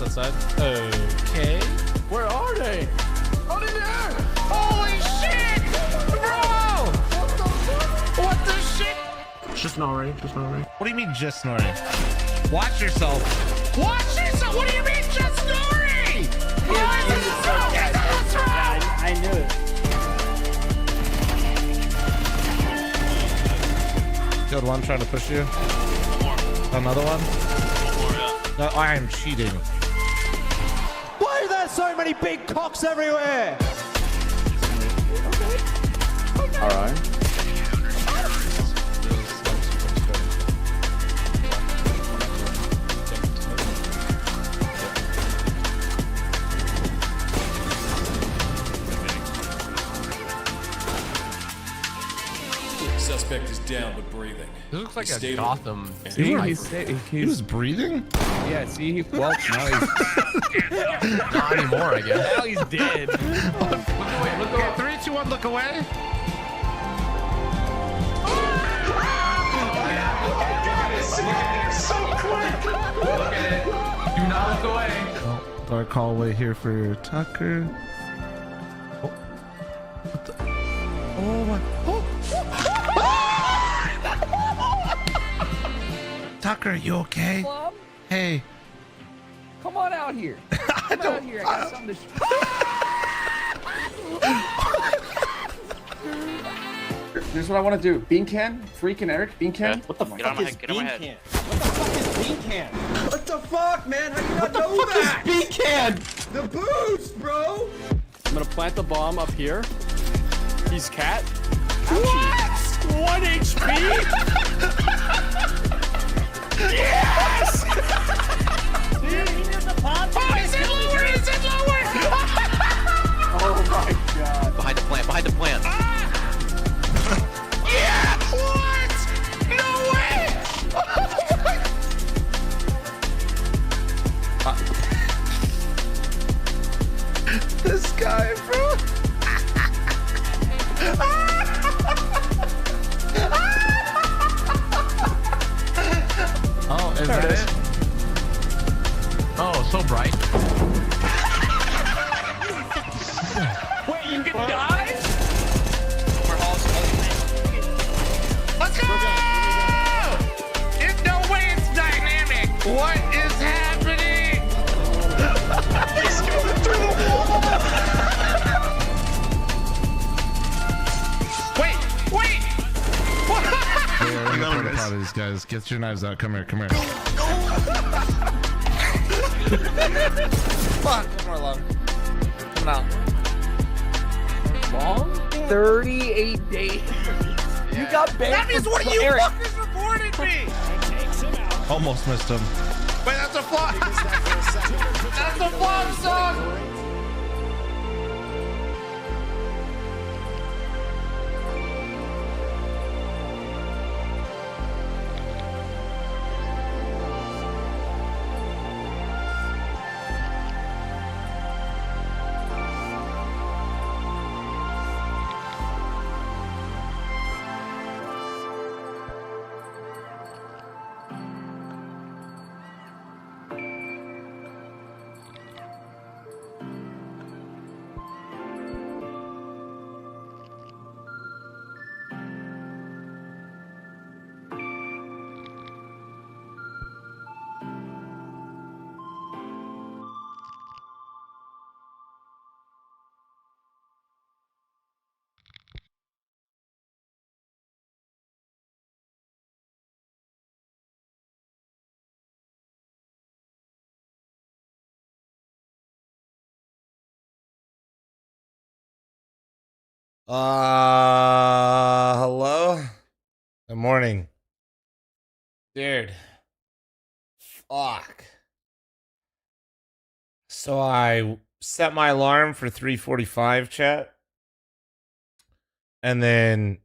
last outside. Okay. Where are they? Out in there! Holy shit! Bro! What the shit? Just snoring. Just snoring. What do you mean just snoring? Watch yourself. Watch yourself! What do you mean just snoring? What's wrong? I knew it. Killed one trying to push you. Another one? No, I am cheating. Why are there so many big cocks everywhere? All right. Suspect is down but breathing. This looks like a Stable. Gotham. He was breathing? Yeah, see, well, now he's not anymore, I guess. Now he's dead. Look away, look away. 3, 2, 1, look away. Look at it. Do not look away. Oh, dark hallway here for Tucker. Oh, what the? Oh my! Oh. Tucker, you okay? Club? Hey. Come on out here. Come out here. I got something to Here's what I want to do. Bean can? Freak and Eric? Bean can? What the fuck is bean can? What the fuck is bean can? What the fuck, man? How do you not know that? Bean can? The boost, bro. I'm gonna plant the bomb up here. He's cat. What? 1 HP? Yes! Oh, he's in lower! He's in lower! Oh my god. Behind the plant, behind the plant. Yeah! What? No way! This guy, bro. Oh, is that it? Oh, so bright. Wait, you can die? Let's go! There's no way it's dynamic. What is happening? He's going through the wall. Wait! These guys, get your knives out. Come here. Fuck, one more long. Coming out. Long? 38 days. You got banned. That means one of you Eric. fuckers reported me! Almost missed him. Wait, that's a flop! That's a flop song! Hello? Good morning. Dude. Fuck. So I set my alarm for 3:45, chat. And then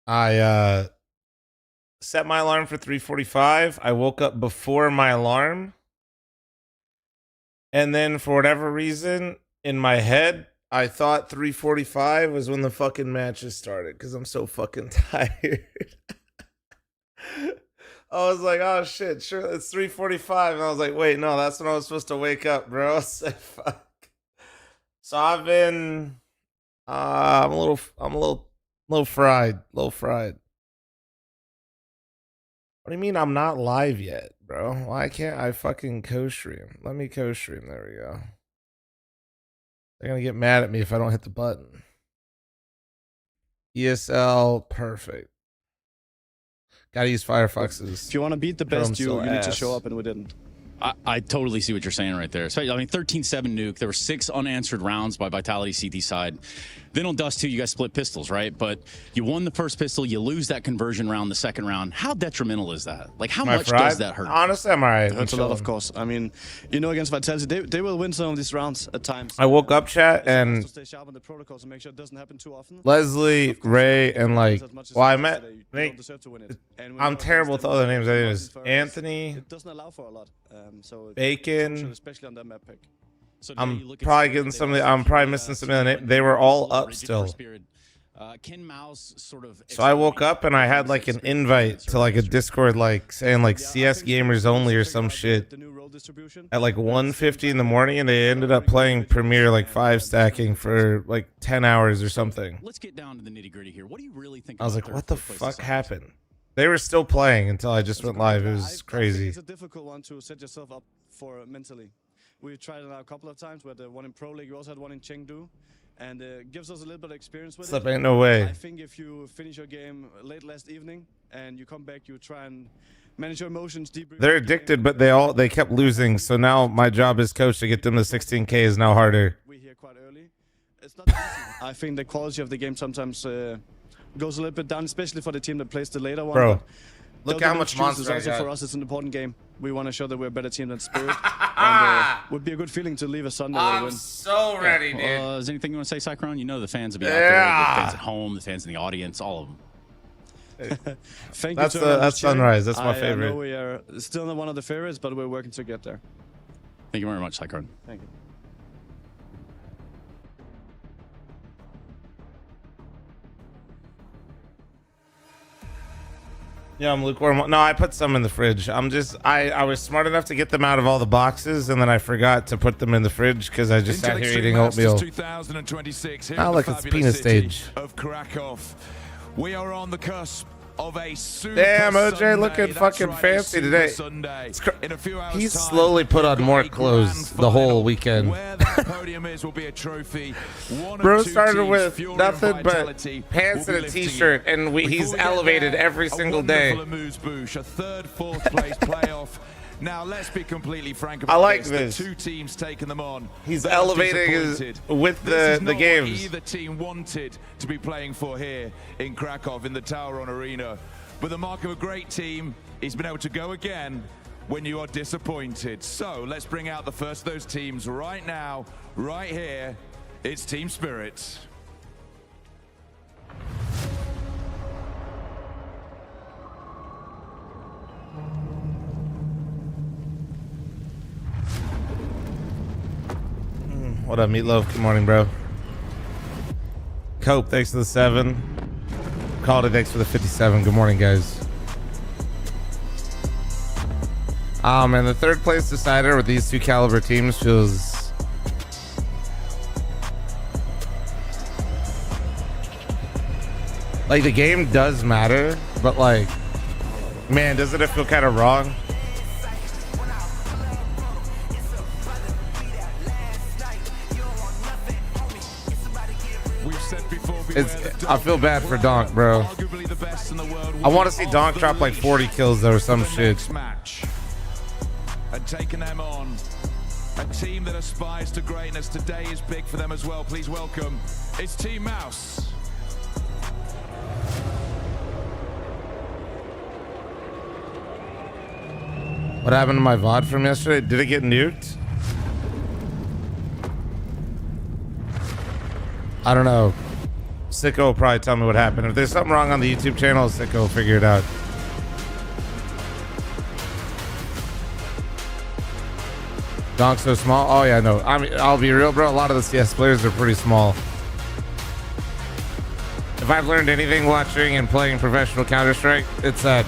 I set my alarm for 3:45. I woke up before my alarm. And then for whatever reason, in my head, I thought 3:45 was when the fucking matches started because I'm so fucking tired. I was like, oh shit, sure, it's 3:45, and I was like, wait, no, that's when I was supposed to wake up, bro. I was like, fuck. So I've been, I'm a little fried, What do you mean I'm not live yet, bro? Why can't I fucking co-stream? Let me co-stream. There we go. They're gonna get mad at me if I don't hit the button. ESL, perfect. Gotta use Firefox's. If you want to beat the best, you need to show up, and we didn't. I totally see what you're saying right there. Especially, I mean, 13-7 nuke. There were 6 unanswered rounds by Vitality CT side. Then on Dust 2, you guys split pistols, right? But you won the first pistol. You lose that conversion round the second round. How detrimental is that? Like, how much does that hurt? Honestly, I'm all right. Hurts a lot, of course. I mean, you know, against Vitality, they will win some of these rounds at times. I woke up, chat, and to stay sharp on the protocols and make sure it doesn't happen too often. Leslie, Ray, and like, well, I met. I'm terrible with other names. I was Anthony. It doesn't allow for a lot. So Bacon. especially on that map pick. So I'm probably getting some of the, I'm probably missing some of the name. They were all up still. So I woke up and I had like an invite to like a Discord, like saying like CS gamers only or some shit at like 1:50 in the morning, and they ended up playing Premier like 5 stacking for like 10 hours or something. Let's get down to the nitty-gritty here. What do you really think? I was like, what the fuck happened? They were still playing until I just went live. It was crazy. It's a difficult one to set yourself up for mentally. We tried it out a couple of times. We had one in Pro League. We also had one in Chengdu. And it gives us a little bit of experience with Slip it. ain't no way. I think if you finish your game late last evening and you come back, you try and manage your emotions deeply. They're addicted, but they kept losing. So now my job as coach to get them to 16K is now harder. We here quite early. It's not easy. I think the quality of the game sometimes goes a little bit down, especially for the team that plays the later one. Bro, look how much monster I also got. For us, it's an important game. We want to show that we're a better team than Spirit. And would be a good feeling to leave a Sunday with a win. So ready, dude. Is anything you want to say, Cyclone? You know the fans will be out there, the fans at home, the fans in the audience, all of them. Thank you. That's Sunrise. That's my favorite. I know we are still not one of the favorites, but we're working to get there. Thank you very much, Cyclone. Thank you. Yeah, I'm lukewarm. No, I put some in the fridge. I was smart enough to get them out of all the boxes, and then I forgot to put them in the fridge because I just sat here eating oatmeal. 2026. Oh, look, it's penis stage. Of Krakow. We are on the cusp of a super Damn, OJ Sunday. looking That's fucking right, fancy super today. Sunday. In a few hours He's time, slowly put on more clothes the whole weekend. Where that podium is will be a trophy. Bro started with nothing but pants and a t-shirt, and he's elevated every single day. A third, fourth place playoff. Now let's be completely frank about I like this. this. The 2 teams taking them on. He's elevating with the games. What either team wanted to be playing for here in Krakow in the Tauron Arena. But the mark of a great team is being able to go again when you are disappointed. So let's bring out the first of those teams right now, right here. It's Team Spirit. What up, Meatloaf? Good morning, bro. Cope, thanks for the 7. Calder, thanks for the 57. Good morning, guys. Oh, man, the third place decider with these 2 caliber teams feels... like, the game does matter, but, like, man, doesn't it feel kind of wrong? I feel bad for Donk, bro. I want to see Donk drop like 40 kills though, or some shit. And taking them on. A team that aspires to greatness today is big for them as well. Please welcome, it's Team Mouse. What happened to my VOD from yesterday? Did it get nuked? I don't know. Sicko will probably tell me what happened. If there's something wrong on the YouTube channel, Sicko will figure it out. Donk's so small? Oh yeah, no. I mean, I'll be real, bro. A lot of the CS players are pretty small. If I've learned anything watching and playing professional Counter-Strike, it's that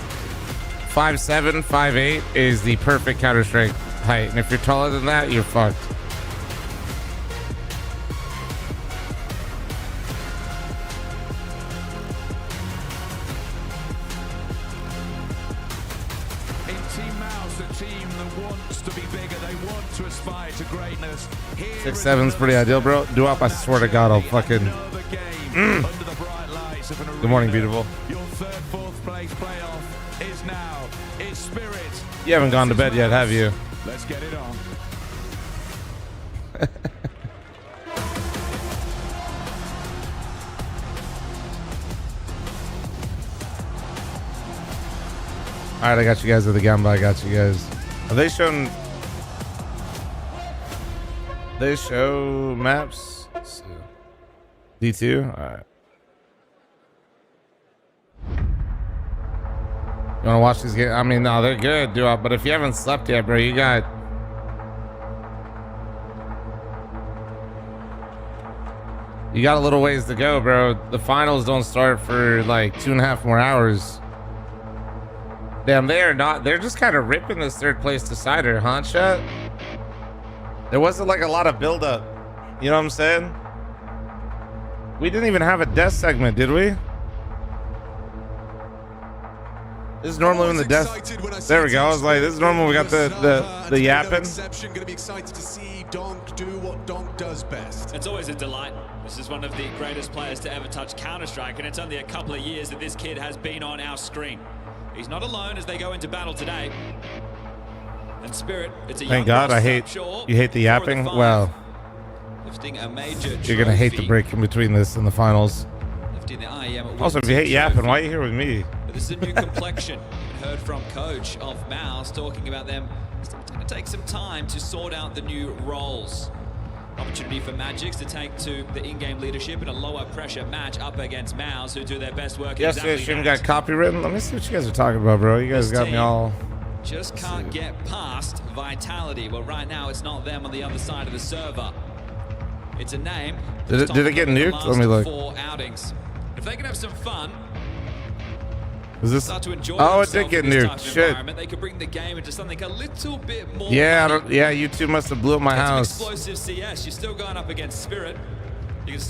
5'7", 5'8" is the perfect Counter-Strike height. And if you're taller than that, you're fucked. In Team Mouse, a team that wants to be bigger, they want to aspire to greatness. 6'7" pretty ideal, bro. Do up, I swear to God, I'll fucking. Good morning, beautiful. Your third, fourth place playoff is now. It's Spirit. You haven't gone to bed yet, have you? Let's get it on. All right, I got you guys with the gamba. I got you guys. Are they showing? They show maps. D2. All right. You want to watch these games? I mean, no, they're good, dude. But if you haven't slept yet, bro, you got. You got a little ways to go, bro. The finals don't start for like 2.5 more hours. Damn, they are not. They're just kind of ripping this third place decider, huh, chat? There wasn't like a lot of buildup. You know what I'm saying? We didn't even have a death segment, did we? This is normally when the death. There we go. I was like, this is normal. We got the yapping. Going to be excited to see Donk do what Donk does best. It's always a delight. This is one of the greatest players to ever touch Counter-Strike, and it's only a couple of years that this kid has been on our screen. He's not alone as they go into battle today. And Spirit, it's a Thank God. I hate you hate the yapping. Well, you're gonna hate the break in between this and the finals. Lifting the IEM Also, if you hate yapping, why are you here with me? But this is a new complexion. We heard from coach of Mouse talking about them. It's going to take some time to sort out the new roles. Opportunity for Magics to take to the in-game leadership in a lower pressure match up against Mouse, who do their best work. Yesterday, stream got copywritten. Let me see what you guys are talking about, bro. You guys got me all. Just can't get past Vitality. Well, right now it's not them on the other side of the server. It's a name. Did it get nuked? Let me look. 4 outings. If they can have some fun. Is this? Oh, it did get nuked. Shit. They could bring the game into something a little bit more. Yeah, I don't, yeah. You two must have blew up my house. Explosive CS. You're still going up against Spirit.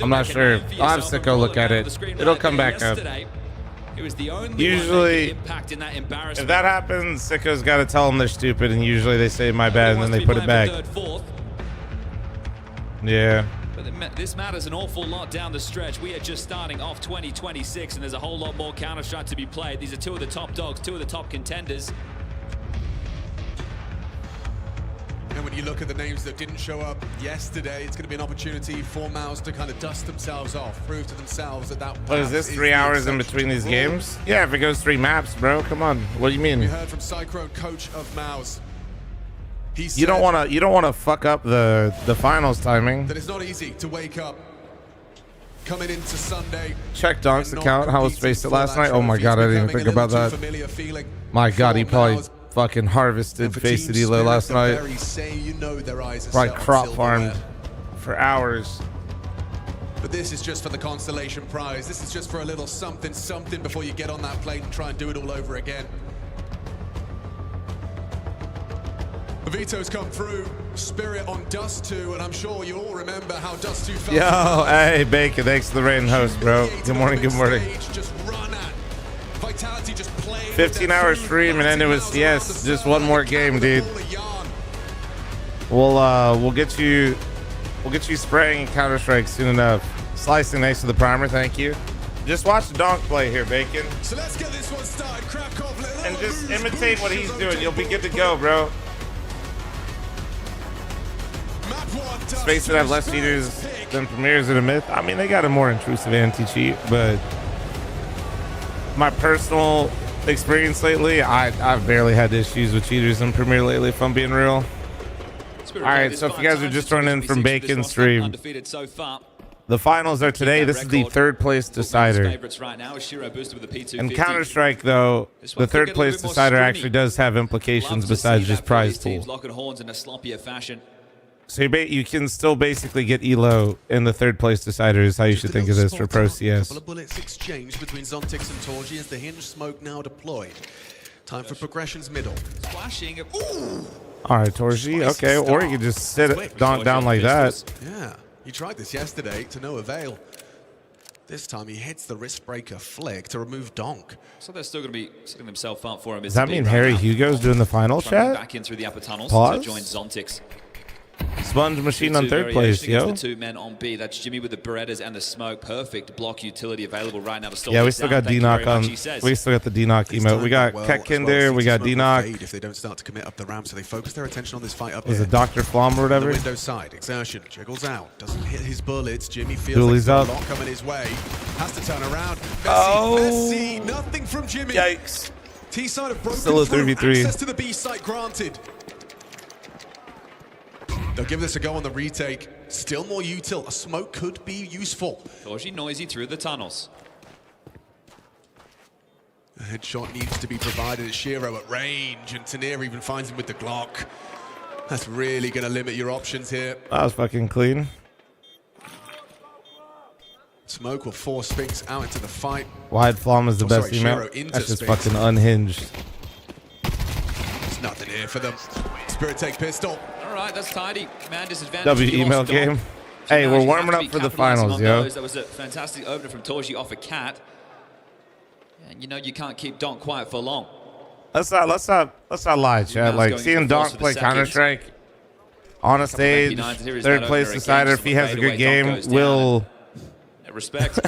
I'm not sure. I'll have Sicko look at it. It'll come back up. It was the only usually, impact in that embarrassment. if that happens, Sicko's got to tell them they're stupid, and usually they say my bad, and then they put it back. Yeah. But this matters an awful lot down the stretch. We are just starting off 2026, and there's a whole lot more Counter-Strike to be played. These are two of the top dogs, two of the top contenders. And when you look at the names that didn't show up yesterday, it's going to be an opportunity for Mouse to kind of dust themselves off, prove to themselves that What is this, 3 hours in between these games? Yeah, if it goes 3 maps, bro. Come on. What do you mean? We heard from Cyclone, coach of Mouse. You don't want to fuck up the finals timing. That it's not easy to wake up coming into Sunday. Check Donk's account. How was Faced It last night? Oh my God, I didn't even think about that. My God, he probably fucking harvested Faced It Elo last night. Probably crop farmed for hours. But this is just for the consolation prize. This is just for a little something before you get on that plane and try and do it all over again. Vito's come through, Spirit on Dust 2, and I'm sure you all remember how Dust 2 felt. Yo, hey, Bacon, thanks for the rain host, bro. Good morning, good morning. Just run at. Vitality just 15-hour stream and then it was CS. Just one more game, dude. We'll get you spraying Counter-Strike soon enough. Slicing next to the primer, thank you. Just watch Donk play here, Bacon. So let's get this one started. Krakow, and just imitate what he's doing. You'll be good to go, bro. Space that have less cheaters than Premiers in a myth. I mean, they got a more intrusive anti-cheat, but my personal experience lately, I've barely had issues with cheaters in Premier lately, if I'm being real. All right, so if you guys are just running in from Bacon's stream, the finals are today. This is the third place decider. And Counter-Strike, though, the third place decider actually does have implications besides just prize pool. So you can still basically get elo in the third place decider is how you should think of this for Pro CS. Bullets exchanged between Zontix and Torji as the hinge smoke now deployed. Time for progressions middle. Splashing. Ooh! All right, Torji. Okay, or you could just sit it down like that. Yeah, he tried this yesterday to no avail. This time he hits the wrist breaker flick to remove Donk. So they're still going to be setting themselves up for him. Does that mean Harry Hugo's doing the final chat? Back in through the upper tunnels Pause. to join Zontix. Sponge Machine on third place, yo. The two men on B. That's Jimmy with the Berettas and the smoke. Perfect block utility available right now to stall. Yeah, we still got D-Knock on. We still got the D-Knock emote. We got Ket Kinder. We got D-Knock. If they don't start to commit up the ramp, so they focus their attention on this fight up Was here. it Dr. Flom or whatever? The window side, exertion, jiggles out, doesn't hit his bullets. Jimmy feels Dooley's like there's a up. lot coming his way. Has to turn around. Messi, Oh. Messi, nothing from Jimmy. Yikes. T side of broken Still a through. 3v3. Access to the B site granted. They'll give this a go on the retake. Still more util. A smoke could be useful. Torji noisy through the tunnels. A headshot needs to be provided at Shiro at range, and Tanir even finds him with the Glock. That's really going to limit your options here. That was fucking clean. Smoke will force Spinks out into the fight. Wide Flom is the best Shiro emote. into That's just space. fucking unhinged. There's nothing here for them. Spirit take pistol. All right, that's tidy. Man disadvantage. W He email lost Donk. game. So Hey, now we're you warming have to up be for the capitalizing finals, on yo. those. That was a fantastic opener from Torji off a cat. And you know you can't keep Donk quiet for long. Let's not lie, Chad. Like going seeing for force Donk for play the Counter second. Strike on a stage, 99s, here is third that place opener decider. again. If he has a Some good fade away, Donk game, goes down. will. Respect.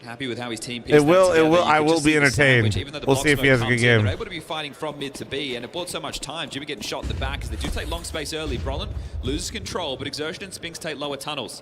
Happy with how his team It will. I will be entertained. We'll see if he has a good game. They're able to be fighting from mid to B, and it bought so much time. Jimmy getting shot in the back as they do take long space early. Brolin loses control, but Exertion and Spinks take lower tunnels.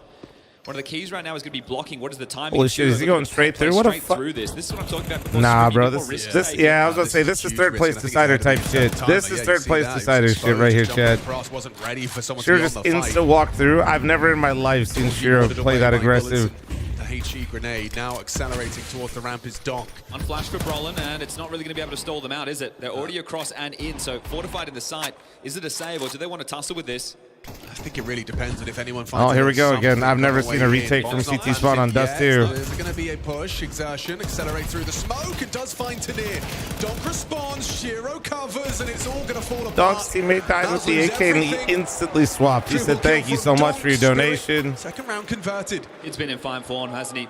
One of the keys right now is going to be blocking. What is the timing? Holy shit, is he going straight through? What a fuck. This is what I'm talking about. Before Nah, swinging, bro. before This. risk-taking. Yeah, I was gonna say this is third place decider type shit. This is third place decider shit right here, Chad. Wasn't ready for someone Shiro to be just on the fight. insta walk through. I've never in my life seen Shiro play that aggressive. The HE grenade now accelerating towards the ramp is Donk. On flash for Brolin, and it's not really going to be able to stall them out, is it? They're already across and in, so fortified in the site. Is it a save, or do they want to tussle with this? I think it really depends on if anyone finds. Oh, here we go again. something I've never on the seen a way retake in. from Bob's not CT Spawn on landing Dust yet. 2. There's going to be a push. Exertion, accelerate through the smoke. It does find Tanir. Donk responds. Shiro covers, and it's all going to fall apart. Donk's teammate died with the AK and he instantly swapped. He said, "Thank you so much for your donation." Second round converted. It's been in fine form, hasn't he?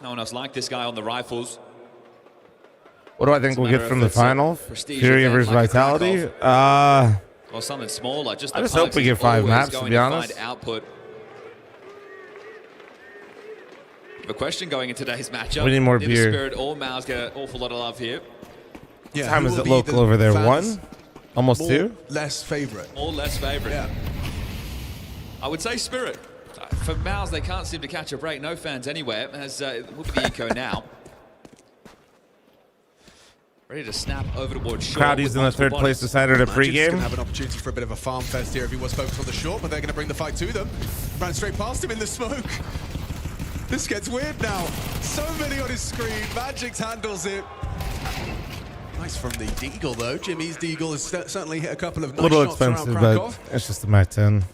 No one else like this guy on the rifles. What do I think It's a we'll get matter from of the it's a final? prestige Furia event versus like Vitality? Or something smaller. Just the I just hope Pugs we get is 5 always maps, to going be honest. Find output. The question going in today's matchup. We need more Neither beer. Spirit or Mao's get an awful lot of love here. What time is it local over there? 1? Almost 2? Less favorite. Or less favorite. Yeah. I would say Spirit. For Mao's, they can't seem to catch a break. No fans anywhere. As it will be the eco now. Ready to snap over towards short. Crowdy's in the third place decider to Magic's going pregame. to have an opportunity for a bit of a farm fest here if he was focused on the short, but they're going to bring the fight to them. Ran straight past him in the smoke. This gets weird now. So many on his screen. Magic's handles it. Nice from the Deagle, though. Jimmy's Deagle has certainly hit a couple of A nice little shots around expensive, Krakow. but it's just a Mac 10.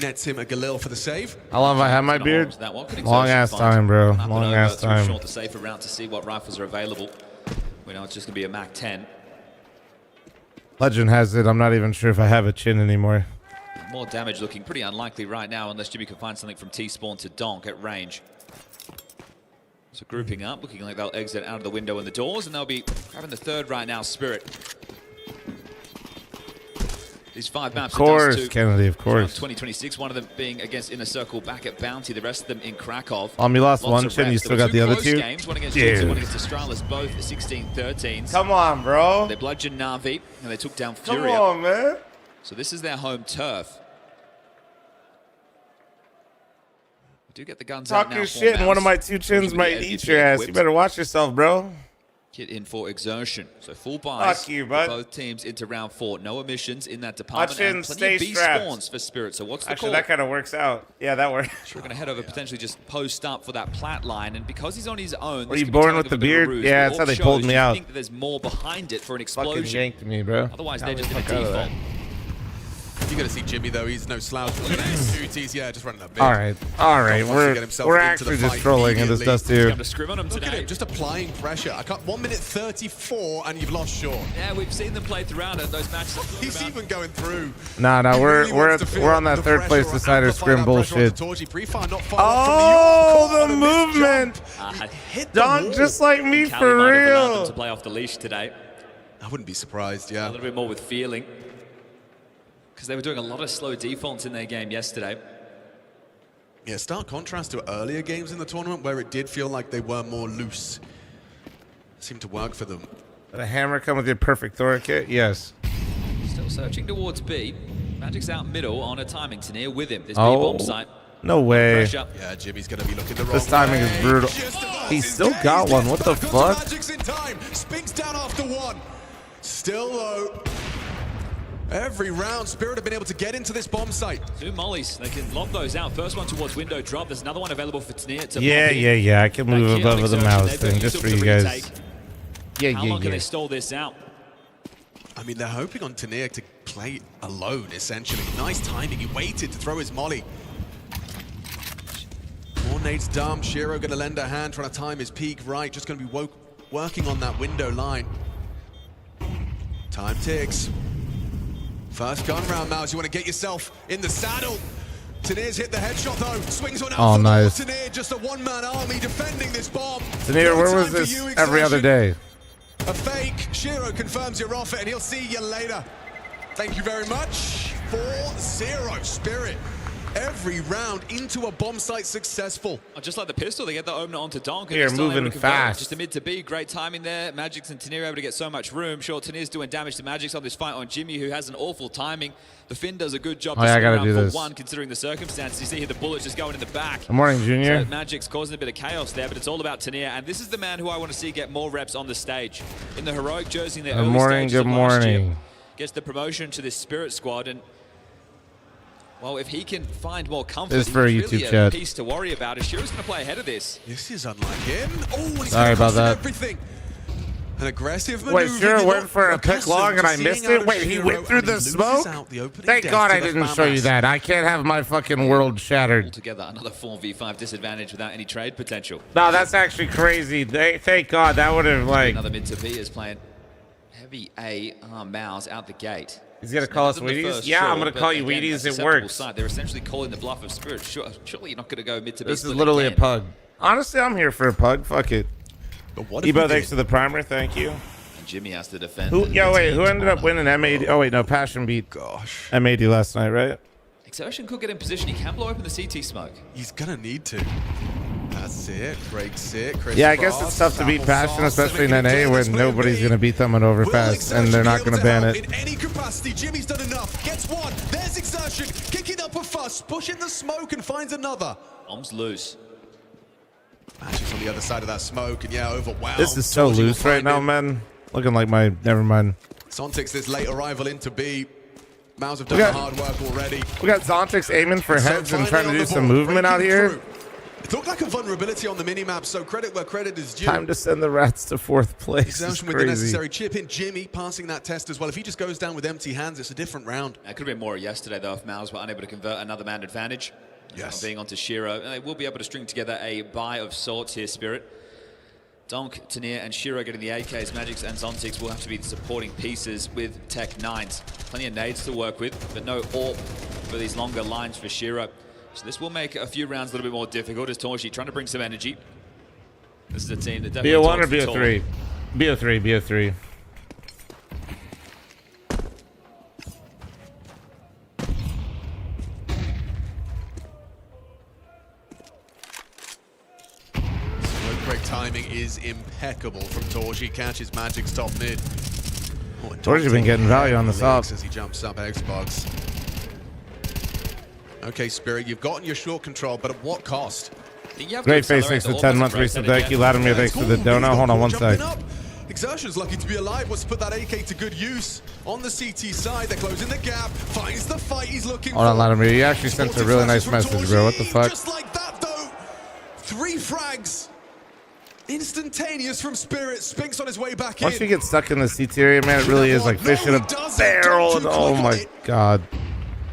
Nets him a Galil for the save. How long have I had my beard? Long ass time, bro. Long ass time. Short the safer route to see what rifles are available. We know it's just going to be a Mac 10. Legend has it. I'm not even sure if I have a chin anymore. More damage looking pretty unlikely right now unless Jimmy can find something from T-Spawn to Donk at range. So grouping up, looking like they'll exit out of the window and the doors, and they'll be grabbing the third right now, Spirit. These 5 maps Of course, are dust to Kennedy, of course. 2026, one of them being against Inner Circle back at Bounty, the rest of them in Krakow. You lost Lots one of chin, you reps. still There got were the other close 2? games, one against Jinx and one Dude. against Astralis, both 16-13s. Come on, bro. They bludgeoned Na'Vi, and they took down Come FURIA. on, man. So this is their home turf. We do get the guns out Talk now. your for shit, and one of Mouse. my 2 chins Unfortunately, might yeah, eat if your ass. You equipped, better watch yourself, bro. Kit in for Exertion. So full buys Fuck you, for bud. both teams into round 4. No emissions in that department. Watch in, and plenty stay of B strapped. spawns for Spirit. So what's the Actually, call? that kind of works out. Yeah, that works. We're going to head over, potentially just post up for that plat line. And because he's on his own... Were this you could be born taken with with the a bit of a beard? ruse. Yeah, The that's how orc they pulled shows me you out. think that there's more behind it for an Fucking explosion. yanked me, bro. Otherwise, Got they're me just the going to fuck out of default. there. You got to see Jimmy though. He's no slouch. Look at his duties. Yeah, just running a bit. All right. We're actually just trolling in this dust here. Look at him, just applying pressure. I got 1 minute 34, and you've lost short. Yeah, we've seen them play throughout at those matches. He's even going through. Nah, we're on that third place decider scrim bullshit. Oh, the movement! Donk just like me for real. To play off the leash today. I wouldn't be surprised. Yeah, a little bit more with feeling, because they were doing a lot of slow defaults in their game yesterday. Yeah, stark contrast to earlier games in the tournament where it did feel like they were more loose. It seemed to work for them. Did a hammer come with your perfect Thor kit? Yes. Still searching towards B. Magic's out middle on a timing to near with him. This B bomb site. No way. Yeah, Jimmy's going to be looking the wrong This timing is brutal. He still got one. What the fuck? Magic's in time. Spinks down after one. Still low. Every round, Spirit have been able to get into this bomb site. 2 mollies. They can lob those out. First one towards window drop. There's another one available for Tnir to Yeah. I can move above the mouse thing just for you guys. How long can they stall this out? I mean, they're hoping on Tnir to play alone, essentially. Nice timing. He waited to throw his molly. More nades dumb. Shiro going to lend a hand, trying to time his peak right. Just going to be working on that window line. Time ticks. First gun round, Mouse. You want to get yourself in the saddle. Tnir's hit the headshot though. Swings on out. Oh, nice. Tnir, just a one-man army defending this bomb. Tnir, where was this every other day? A fake. Shiro confirms your offer, and he'll see you later. Thank you very much. 4-0 Spirit. Every round into a bomb site successful. Just like the pistol, they get the opener onto Donk. They're moving fast. Just a mid to B, great timing there. Magix and Tnir able to get so much room. Sure, Tnir's doing damage to Magix on this fight on Jimmy, who has an awful timing. The Finn does a good job. I gotta do this. One, considering the circumstances. You see here the bullets just going in the back. Good morning, Junior. So Magix causing a bit of chaos there, but it's all about Tnir, and this is the man who I want to see get more reps on the stage. In the heroic jersey in the early stages of last year, gets the promotion to this Spirit squad, and well, if he can find more comfort, this is for a YouTube chat. Piece to worry about. Shiro's going to play ahead of this. This is unlike him. Oh, he's sorry about that. Everything. An aggressive maneuver. Wait, Shiro went for a pick long and I missed it? Wait, he went through the smoke? Thank God I didn't show you that. I can't have my fucking world shattered. Altogether, another 4v5 disadvantage without any trade potential. No, that's actually crazy. Thank God that would have like... Another mid to B is playing heavy A Mouse out the gate. He's going to call us Wheaties? Yeah, I'm going to call you Wheaties. It works. They're essentially calling the bluff of Spirit. Surely you're not going to go mid to B. This is literally a pug. Honestly, I'm here for a pug. Fuck it. Ebo, thanks for the primer. Thank you. And Jimmy has to defend. Who ended up winning M80? Oh, wait, no. Passion beat M80 last night, right? Exertion could get in position. He can blow open the CT smoke. He's going to need to. That's it. Breaks it. Yeah, I guess it's tough to beat Passion, especially in NA, where nobody's going to beat them over fast, and they're not going to ban it. In any capacity, Jimmy's done enough. Gets one. There's Exertion. Kicking up a fuss. Pushing the smoke and finds another. Bomb's loose. Magic's on the other side of that smoke, and yeah, overwhelmed. This is so loose right now, man. Looking like my... Never mind. Zontix, this late arrival into B. Mouse have done the hard work already. We got Zontix aiming for heads and trying to do some movement out here. It looked like a vulnerability on the minimap, so credit where credit is due. Time to send the rats to 4th place. Exertion with the necessary chip in. Jimmy passing that test as well. If he just goes down with empty hands, it's a different round. It could have been more yesterday, though, if Mouse were unable to convert another man advantage. Yes. Being onto Shiro. And they will be able to string together a buy of sorts here, Spirit. Donk, Tnir, and Shiro getting the AKs. Magix and Zontix will have to be the supporting pieces with Tech 9s. Plenty of nades to work with, but no AWP for these longer lines for Shiro. So this will make a few rounds a little bit more difficult as Torshi trying to bring some energy. This is a team that definitely... BO1 or BO3? BO3, BO3. Break timing is impeccable from Torshi. Catches Magic's top mid. Oh, Torshi's been getting value on the top. As he jumps up Xbox. Okay, Spirit, you've gotten your short control, but at what cost? Great face, thanks for the 10-month resub. Thank you, Latimer. Thanks for the donut. Hold on one sec. Exertion's lucky to be alive. Wants to put that AK to good use. On the CT side, they're closing the gap. Finds the fight he's looking for. Hold on, Latimer. You actually sent a really nice message, bro. What the fuck? Just like that, though. 3 frags. Instantaneous from Spirit. Spinks on his way back in. Once you get stuck in the CT area, man, it really is like fish in a barrel. Oh my God.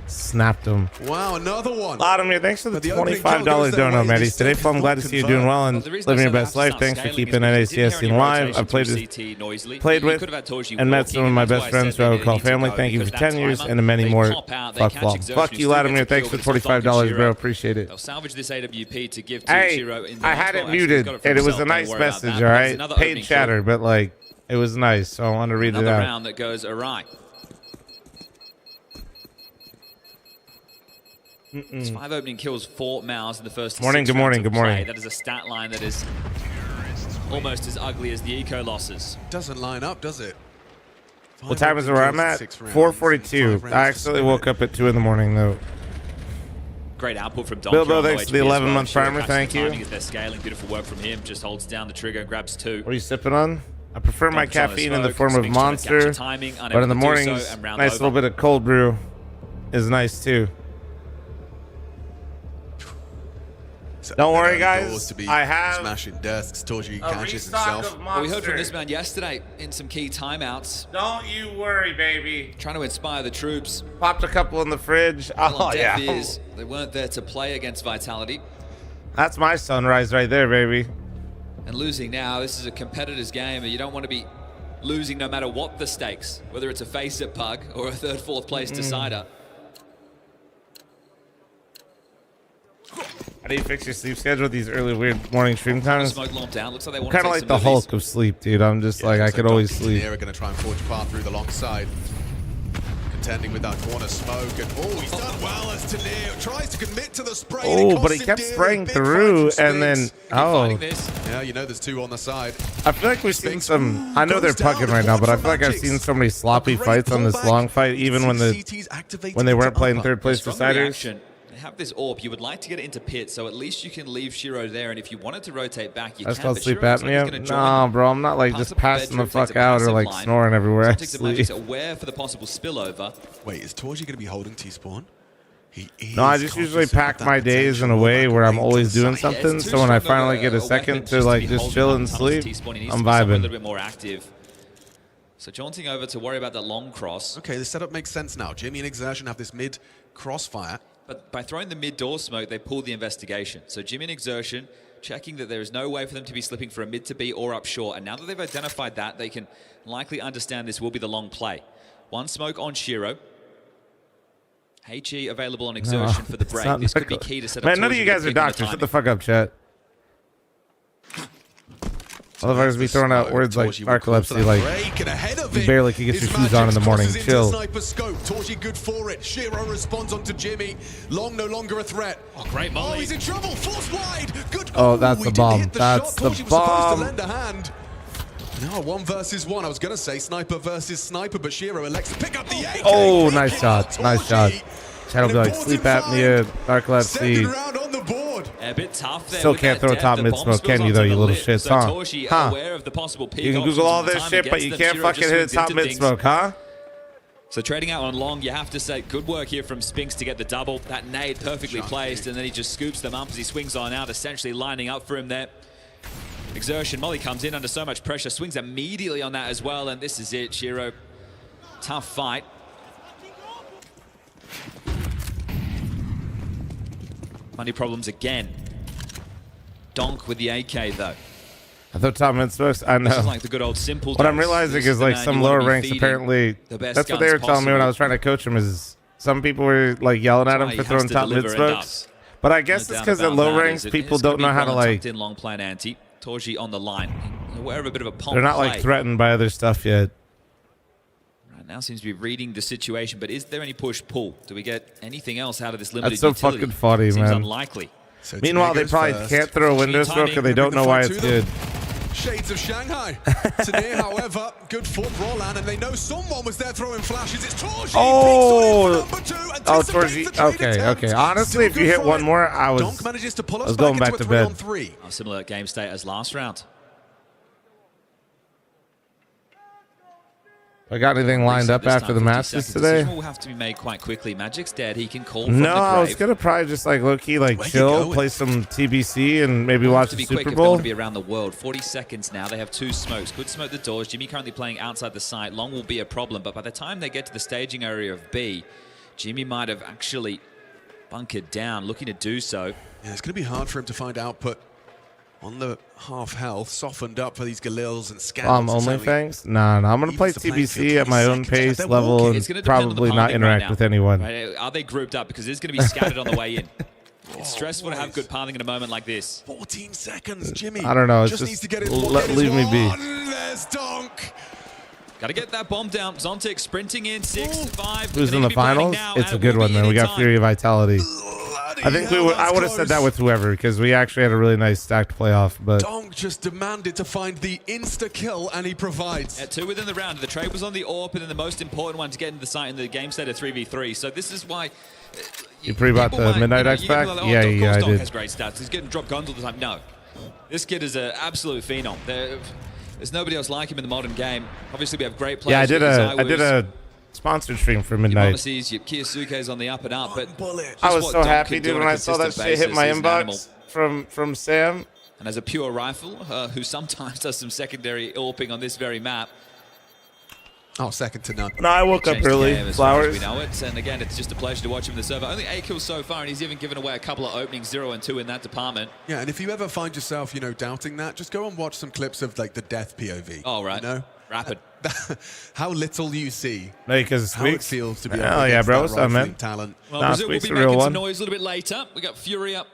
snapped him. Wow, another one. Vladimir, thanks for the But the opening $25 kill goes their dono, way. Matty. This Today, still I'm glad to does see you not doing convert. well and The reason I living your said I best have to life. start Thanks for scaling keeping is because NACS he scene didn't live. rotate I played through with, CT noisily. played He with could have had Torji and met walking, some of my and that's best why I friends said who I they would call need to family. go, Thank you for because 10 that years timer, and many they more. pop out, they Fuck catch Fl0m. Exertion, Fuck you, still get Vladimir. the Thanks kill, for but it's $45, not bro. Shiro. Appreciate it. They'll salvage this AWP to give to Hey, Shiro in the I next had it spot. Actually, he's muted, got it for and it was himself. a Don't nice worry about message, that. all There's right? another Paid opening chatter, kill. but like, it was nice, so I want to read it Another out. round that goes awry. It's 5 opening kills, 4 Maus in the first Morning, 6 good morning, rounds of good morning. play. That is a stat line that is almost as ugly as the eco losses. Doesn't line up, does it? What time is it where I'm at? 4:42. I actually woke up at 2 in the morning, though. Great output from Don. Bilbo, thanks for the 11-month primer. Thank you. As they're scaling, beautiful work from him. Just holds down the trigger and grabs 2. What are you sipping on? I prefer my Dunk's on the caffeine in the smoke, form of Spinks trying to capture Monster, timing, unable but in the to do so, mornings, and round nice over. little bit of cold brew is nice too. Don't worry, guys. To be I have smashing desks. Torji a catches restock himself. of Well, we heard from Monster. this man yesterday in some key timeouts, Don't you worry, baby. trying to inspire the troops. Popped a couple in the fridge. Well, Oh, on yeah. deaf ears, they weren't there to play against Vitality. That's my sunrise right there, baby. And losing now, this is a competitor's game, and you don't want to be losing no matter what the stakes, whether it's a face-up pug or a 3rd, 4th place decider. How do you fix your sleep schedule with these early weird morning stream times? Smoke lumped out. Looks like they I'm want to kind of take like the some movies. Hulk of sleep, dude. I'm just like, I could always sleep. They're going to try and forge a path through the long side. Contending with that corner smoke. And oh, he's done well as Tanir tries to commit to the spray. Oh, but he kept spraying through, and then, oh. Yeah, you know there's 2 on the side. I feel like we've seen some, I know they're pucking right now, but I feel like I've seen so many sloppy fights on this long fight, even when they weren't playing 3rd place Strong deciders. reaction. They have this AWP. You would like to get it into pit, so at least you can leave Shiro there. And if you wanted to rotate back, you That's can. called But sleep Shiro looks like he's apnea. gonna join Nah, them. bro, I'm not like Pass just up the passing the bedroom, takes fuck a out or massive like line. snoring everywhere I Celtics and Magic's sleep. aware for the possible spillover. Wait, is Torji going to be holding T-spawn? He is. No, I just usually pack my days in a way where I'm always doing something. So when I finally get a second to like just chill and sleep, I'm A vibing. little bit more active. So jaunting over to worry about that long cross. Okay, the setup makes sense now. Jimmy and Exertion have this mid crossfire. But by throwing the mid-door smoke, they pulled the investigation. So Jimmy and Exertion checking that there is no way for them to be slipping for a mid to B or up short. And now that they've identified that, they can likely understand this will be the long play. 1 smoke on Shiro. HE available on Exertion for the break. This could be key to set up. Man, none of you guys are doctors. Shut the fuck up, chat. Motherfuckers be throwing out words like narcolepsy, like you barely can get your shoes on in the morning. Chill. Torji good for it. Shiro responds onto Jimmy. Long no longer a threat. Oh, great molly. Oh, he's in trouble. Forced wide. Good. Oh, that's the he didn't bomb. hit the That's shot. the Torji was supposed to bomb. lend a hand. No, 1 versus 1. I was going to say sniper versus sniper, but Shiro elects to pick up the AK. Oh, nice shot. Nice shot. Chat will be like sleep apnea, narcolepsy. A bit tough there. Still with can't that throw a depth. top The mid bomb smoke, spills can you, onto though, the you little lip. shits, So huh? Torji Huh? aware of the possible peak You can options Google all from the this time shit, but against you them. can't Shiro fucking just hit a moves top into mid things. smoke, huh? So trading out on long, you have to say good work here from Spinks to get the double. That nade perfectly placed, and then he just scoops them up as he swings on out, essentially lining up for him there. Exertion, Molly comes in under so much pressure, swings immediately on that as well, and this is it, Shiro. Tough fight. Money problems again. Donk with the AK though. I thought top mid smokes. I know. This is like the good old simple What I'm dose. realizing This is the like man some you wanna lower be ranks feeding apparently. the best That's what they were guns telling me when I possible. was trying to coach him. Is some people were like yelling at That's him why for he throwing has to top mid deliver and smokes. does. But I guess No it's doubt because at about low that. ranks It's people gonna don't be know how to well and like. tucked in long plan anti. Torji on the line. Aware of a bit of a pump They're not play. like threatened by other stuff yet. Right now seems to be reading the situation, but is there any push-pull? Do we get anything else out of this limited That's so utility? fucking funny, Seems man. unlikely. So Meanwhile, they Tanir probably goes can't first. throw a window smoke, or they don't know why it's good. Shades of Shanghai. Tanir, however, good for Roland, and they know someone was there throwing flashes. It's Torji. Oh, Torji. Okay. Honestly, if you hit one more, I was going back to bed. A similar game state as last round. I got anything lined up after the matches today? Decision will have to be made quite quickly. Magic's dead. He can call from No, the grave. I was gonna probably just like low key, like chill, play some TBC, and maybe watch to the be quick Super if they want Bowl. to be around the world. 40 seconds now. They have 2 smokes. Could smoke the doors. Jimmy currently playing outside the site. Long will be a problem, but by the time they get to the staging area of B, Jimmy might have actually bunkered down, looking to do so. Yeah, it's going to be hard for him to find output on the half health, softened up for these Galils and Scandals. Only things? Nah, I'm going to play TBC at my own pace, level, and probably not interact with anyone. Right? Are they grouped up? Because it's going to be scattered on the way in. It's stressful to have good pathing in a moment like this. 14 seconds, Jimmy. I don't know. It's just needs to get it. leave me be. There's Donk. Got to get that bomb down. Zontic sprinting in 6-5. Who's in the finals? It's a good one, man. We got FURIA Vitality. I think I would have said that with whoever, because we actually had a really nice stacked playoff. But Donk just demanded to find the insta kill, and he provides. At 2 within the round. The trade was on the AWP, and then the most important one to get into the site in the game set of 3v3. So this is why. You pre-bought the Midnight X pack? Like, yeah, I Donk did. has great stats. He's getting drop guns all the time. No, this kid is an absolute phenom. There's nobody else like him in the modern game. Obviously, we have great players. Yeah, I did a sponsored stream for Midnight. Your Kiyosuke's on the up and up, but I was so happy, dude, when I saw that shit hit my inbox from Sam. And as a pure rifle, who sometimes does some secondary AWPing on this very map. Oh, second to none. No, I woke up early. Flowers. We know it, and again, it's just a pleasure to watch him in the server. Only 8 kills so far, and he's even given away a couple of openings, 0 and 2 in that department. Yeah, and if you ever find yourself, you know, doubting that, just go and watch some clips of like the death POV. Oh, right. You know? Rapid. How little you see. Because how it feels to be able oh, yeah, bro. What's up, man? Talent. Well, Brazil will be making some noise a little bit later. We got FURIA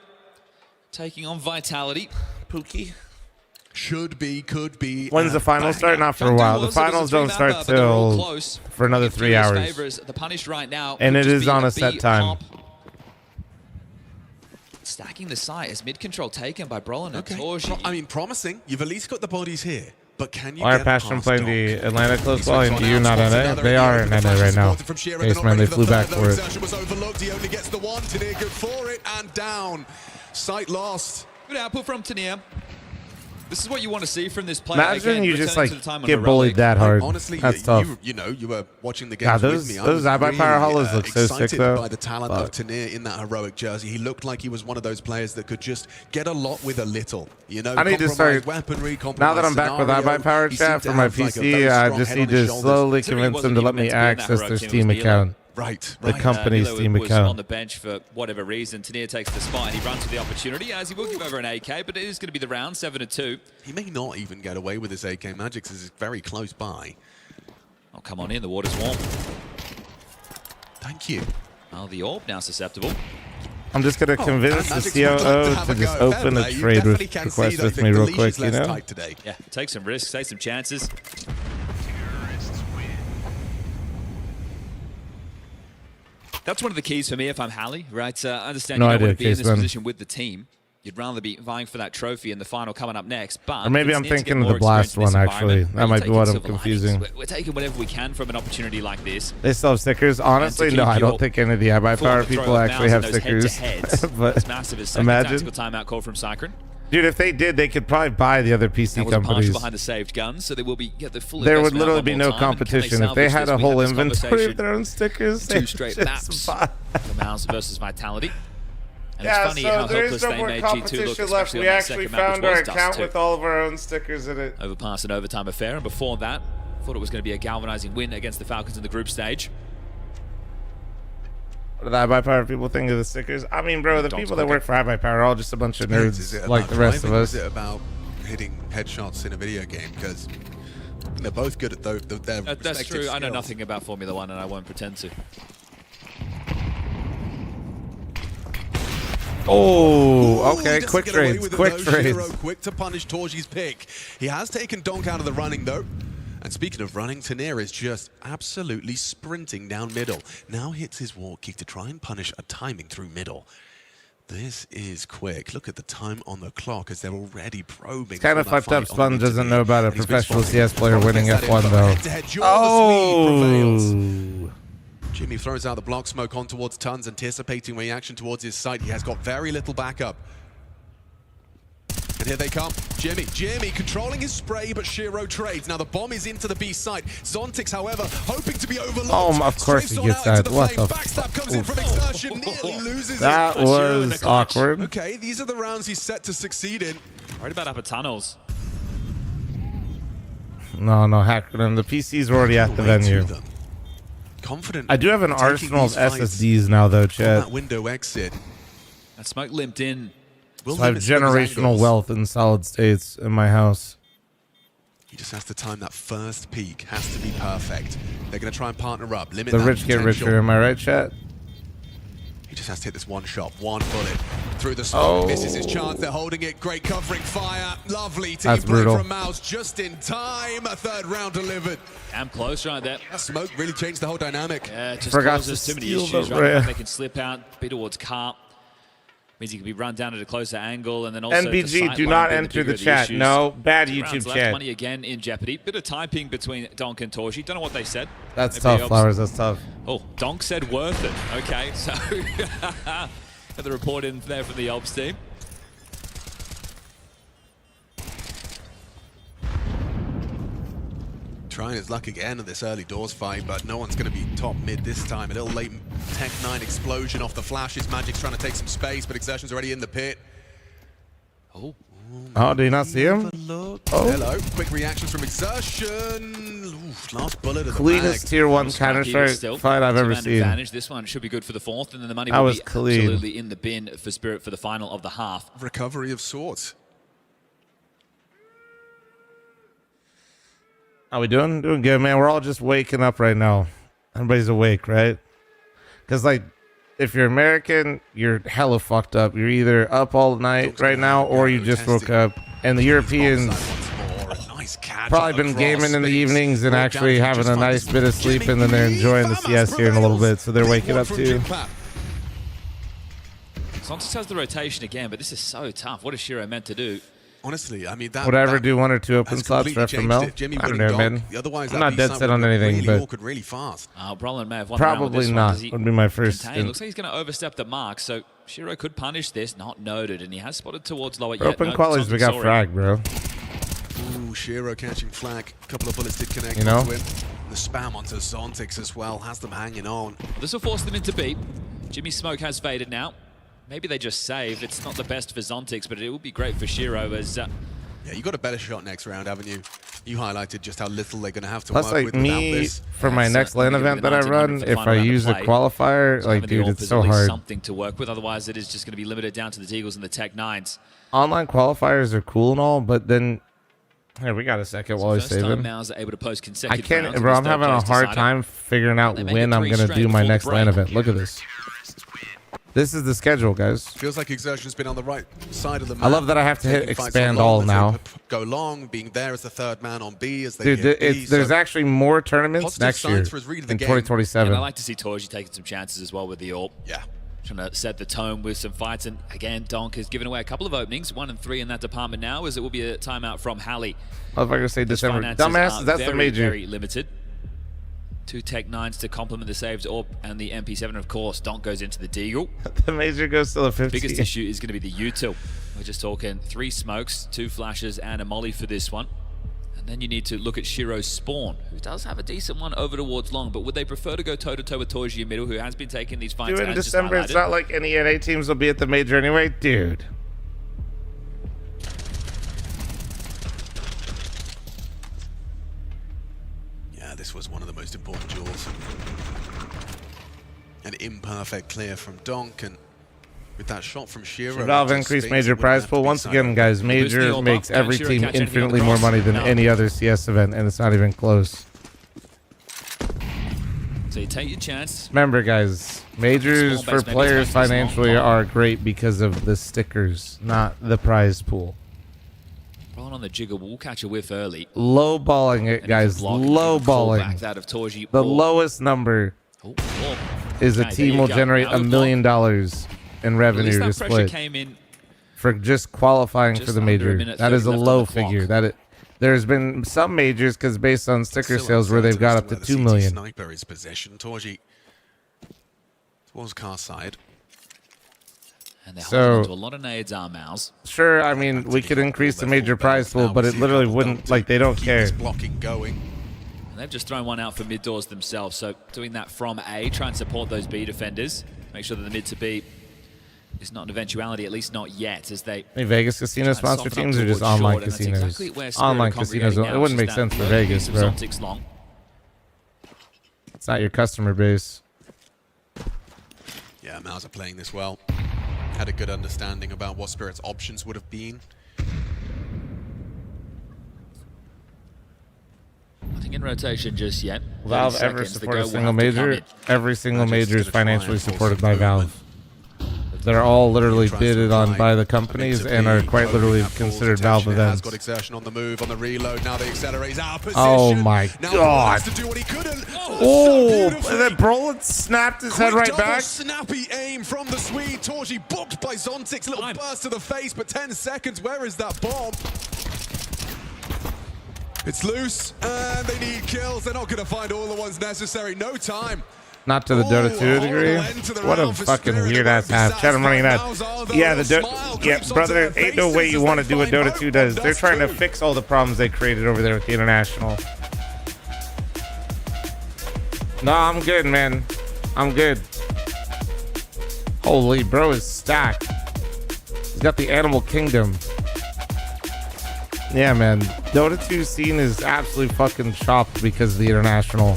taking on Vitality. Pookie. Should be, could be. When's the finals start? Not for a while. The finals don't start till for another 3 hours. The punished right now, and it is on a set time. Stacking the site as mid control taken by Brolin and Torji. I mean, promising. You've at least got the bodies here. But can you Why are Passion playing the Atlanta close ball and EU not NA? They are in NA right now. Yes, man, they flew back for it. Was overlooked. He only gets the one. Tanier good for it and down. Sight lost. Good output from Tanier. This is what you want to see from this player. Imagine again, you just like get bullied that hard. Honestly, that's tough. You know, you were watching the game with me. Those iBuy Power Hollows look so sick though. By the talent of Tanier in that heroic jersey, he looked like he was one of those players that could just get a lot with a little. You know, I need to start weaponry. Now that I'm back with iBuy Power chat for my PC, I just need to slowly convince them to let me access their Steam account. Right. The company's Steam account. On the bench for whatever reason. Tanier takes the spot and he runs for the opportunity, as he will give over an AK, but it is going to be the round, 7-2. He may not even get away with his AK Magic, as it's very close by. Oh, come on in, the water's warm. Thank you. Oh, the AWP now susceptible. I'm just going to convince the COO to just open a trade request with me real quick, you know? Yeah, take some risks, take some chances. That's one of the keys for me if I'm Hallie, right? I understand you don't want to be in this position with the team. You'd rather be vying for that trophy in the final coming up next. But or maybe I'm thinking of the Blast one, actually. That might be what I'm confusing. We're taking whatever we can from an opportunity like this. They still have stickers? Honestly, no, I don't think any of the iBuy Power people actually have stickers. But it's massive. As imagine. Tactical timeout call from Cycron. Dude, if they did, they could probably buy the other PC companies. Behind the saved guns, so they will be the full. There would literally be no competition if they had a whole inventory of their own stickers. Two straight maps for Mouse versus Vitality. And yeah, it's funny how helpless they made G2 look, especially we on that actually second map, found our account with all of our own stickers in it. Overpass and overtime affair, and before that, thought it was going to be a galvanizing win against the Falcons in the group stage. What do the iBuy Power people think of the stickers? I mean, bro, the people that work for iBuy Power are all just a bunch of nerds like the rest of us. Is it about hitting headshots in a video game? Because they're both good at their That's true. I know nothing about Formula 1 and I won't pretend to. Oh, okay. Quick trades. Quick trades. Quick to punish Torji's pick. He has taken Donk out of the running, though. And speaking of running, Tanier is just absolutely sprinting down middle. Now hits his wall kick to try and punish a timing through middle. This is quick. Look at the time on the clock as they're already probing. It's kind of fucked up. Spun doesn't know about a professional CS player winning F1, though. Oh! Jimmy throws out the block smoke on towards Tons, anticipating reaction towards his side. He has got very little backup. And here they come. Jimmy controlling his spray, but Shiro trades. Now the bomb is into the B site. Zontix, however, hoping to be overlooked. Oh, of course he gets that. What the Backstab comes in from Exertion, nearly loses that it. was awkward. Okay, these are the rounds he's set to succeed in. Worried about upper tunnels. No, Hackman. The PCs were already at the venue. confident. I do have an taking arsenal of these fights SSDs now, though, on Chad. that window exit. That smoke limped in. Will So I have limit some of his generational angles. wealth in solid states in my house. He just has to time that first peak. Has to be perfect. They're going to try and partner up. Limit The that rich get potential. richer. Am I right, chat? He just has to hit this one shot, one bullet through the smoke. Oh. Misses his chance. They're holding it. Great covering fire. Lovely team That's play brutal. from Mouse just in time. A third round delivered. Damn close right there. That smoke really changed the whole dynamic. Yeah, it just Forgot causes to too many steal issues the right rare. now. They can slip out, be towards car. Means he can be run down at a closer angle, and then also NBG, do not enter the chat. No, bad YouTube left, chat. Money again in jeopardy. Bit of typing between Donk and Torshi. Don't know what they said. That's Maybe tough, helps. Flowers. That's tough. Oh, Donk said worth it. Okay, so got the report in there from the Ops team. Trying his luck again at this early doors fight, but no one's going to be top mid this time. A little late Tech 9 explosion off the flashes. Magic's trying to take some space, but Exertion's already in the pit. Oh. Oh, do you not see him? Look. Oh. Hello. Quick reactions from Exertion. Oof, last bullet of the Cleanest bag. tier 1 Scrappy, but Counter-Strike still, fight I've ever two-man seen. advantage. This one should be good for the fourth, and then the money That will was be clean. absolutely in the bin for Spirit for the final of the half. Recovery of sorts. How we doing? Doing good, man. We're all just waking up right now. Everybody's awake, right? Because, like, if you're American, you're hella fucked up. You're either up all night right now, or you just woke up. And the Europeans Nice catch probably been gaming in the evenings and actually having a nice bit of sleep, and then they're enjoying the CS here in a little bit, so they're waking up too. Santos has the rotation again, but this is so tough. What is Shiro meant to do? Honestly, I mean, that Would I ever that do 1 or 2 open has slots for completely changed FML? it. Jimmy I don't winning know, man. Donk. Otherwise, I'm that not beat dead something set on that anything, really but awkward, really fast. Brolin may have won round with probably this one. not. Does he Would be my first. contain? Looks like he's going to overstep the mark, so Shiro could punish this. Not noted, and he has spotted towards lower. For open qualities, we got frag, bro. Ooh, Shiro catching flag. A couple of bullets did connect You know? onto him. The spam onto Zontix as well has them hanging on. This will force them into beat. Jimmy Smoke has faded now. Maybe they just save. It's not the best for Zontix, but it will be great for Shiro as... Yeah, you got a better shot next round, haven't you? You highlighted just how little they're going to have to Plus, work like with without me, this. for my next LAN event that I run, if I use a qualifier, like, dude, it's so hard. Something to work with. Otherwise, it is just going to be limited down to the Deagles and the Tech 9s. Online qualifiers are cool and all, but then... Here, we got a second while he's First time saving. Mouse are able to post I consecutive can't, rounds bro, in I'm this having a third hard place time figuring out They make when it I'm 3 going to straight do my before the next LAN break. event. Look at this. This is the schedule, guys. Feels like Exertion's been on the right side of the map. I love that I have to hit Taking fights expand on long all as they now. go long, being there as the third man on B as they Dude, get B, there's so actually more tournaments positive next year signs for his read of the in game. 2027. And I like to see Torji taking some chances as well with the AWP. Yeah. Trying to set the tone with some fights. And again, Donk has given away a couple of openings, 1 and 3 in that department now, as it will be a timeout from Hallie. Motherfucker say His December. finances Dumbasses, are that's the very, major. very limited. 2 Tech 9s to complement the saves AWP and the MP7. Of course, Donk goes into the Deagle. The major goes to the 50. Biggest issue is going to be the util. We're just talking 3 smokes, 2 flashes, and a molly for this one. And then you need to look at Shiro's spawn, who does have a decent one over towards long, but would they prefer to go toe-to-toe with Torji in middle, who has been taking these fights? Dude, in as just December, it's highlighted? not like any NA teams will be at the major anyway. Dude. Yeah, this was one of the most important duels. An imperfect clear from Donk, and with that shot from Shiro... Should Valve increase major prize pool? Once again, guys, major makes every team infinitely more money than any other CS event, and it's not even close. So you take your chance. Remember, guys, majors for players financially are great because of the stickers, not the prize pool. Rolling on the jigger, we'll catch a whiff early. Low balling it, guys. Low balling. The lowest number is a team will generate $1 million in revenue to split for just qualifying for the major. That is a low figure. There's been some majors because based on sticker sales where they've got up to 2 million. Sniper is possession. Torji towards car side. And they're holding onto a lot of nades, our mouse. Sure, I mean, we could increase the major prize pool, but it literally wouldn't, like, they don't care. Blocking going. And they've just thrown one out for mid doors themselves. So doing that from A, try and support those B defenders. Make sure that the mid to B is not an eventuality, at least not yet, as they... Any Vegas casino sponsor teams or just online casinos? Online casinos, it wouldn't make sense for Vegas, bro. It's not your customer base. Yeah, Mals are playing this well. Had a good understanding about what Spirit's options would have been. Nothing in rotation just yet. Valve ever support a single major? Every single major is financially supported by Valve. They're all literally bidded on by the companies and are quite literally considered Valve events. Got exertion on the move, on the reload. Now the accelerator's out of position. Oh my god. To do what he couldn't. Oh, and then Brolin snapped his head right back. Snappy aim from the Swede. Torgy booked by Zontix. A little burst to the face, but 10 seconds. Where is that bomb? It's loose, and they need kills. They're not going to find all the ones necessary. No time. Not to the Dota 2 degree. What a fucking weird ass half. Chat, I'm running that. Yeah, brother, ain't no way you want to do what Dota 2 does. They're trying to fix all the problems they created over there with the International. No, I'm good, man. I'm good. Holy, bro is stacked. He's got the Animal Kingdom. Yeah, man. Dota 2 scene is absolutely fucking chopped because of the International.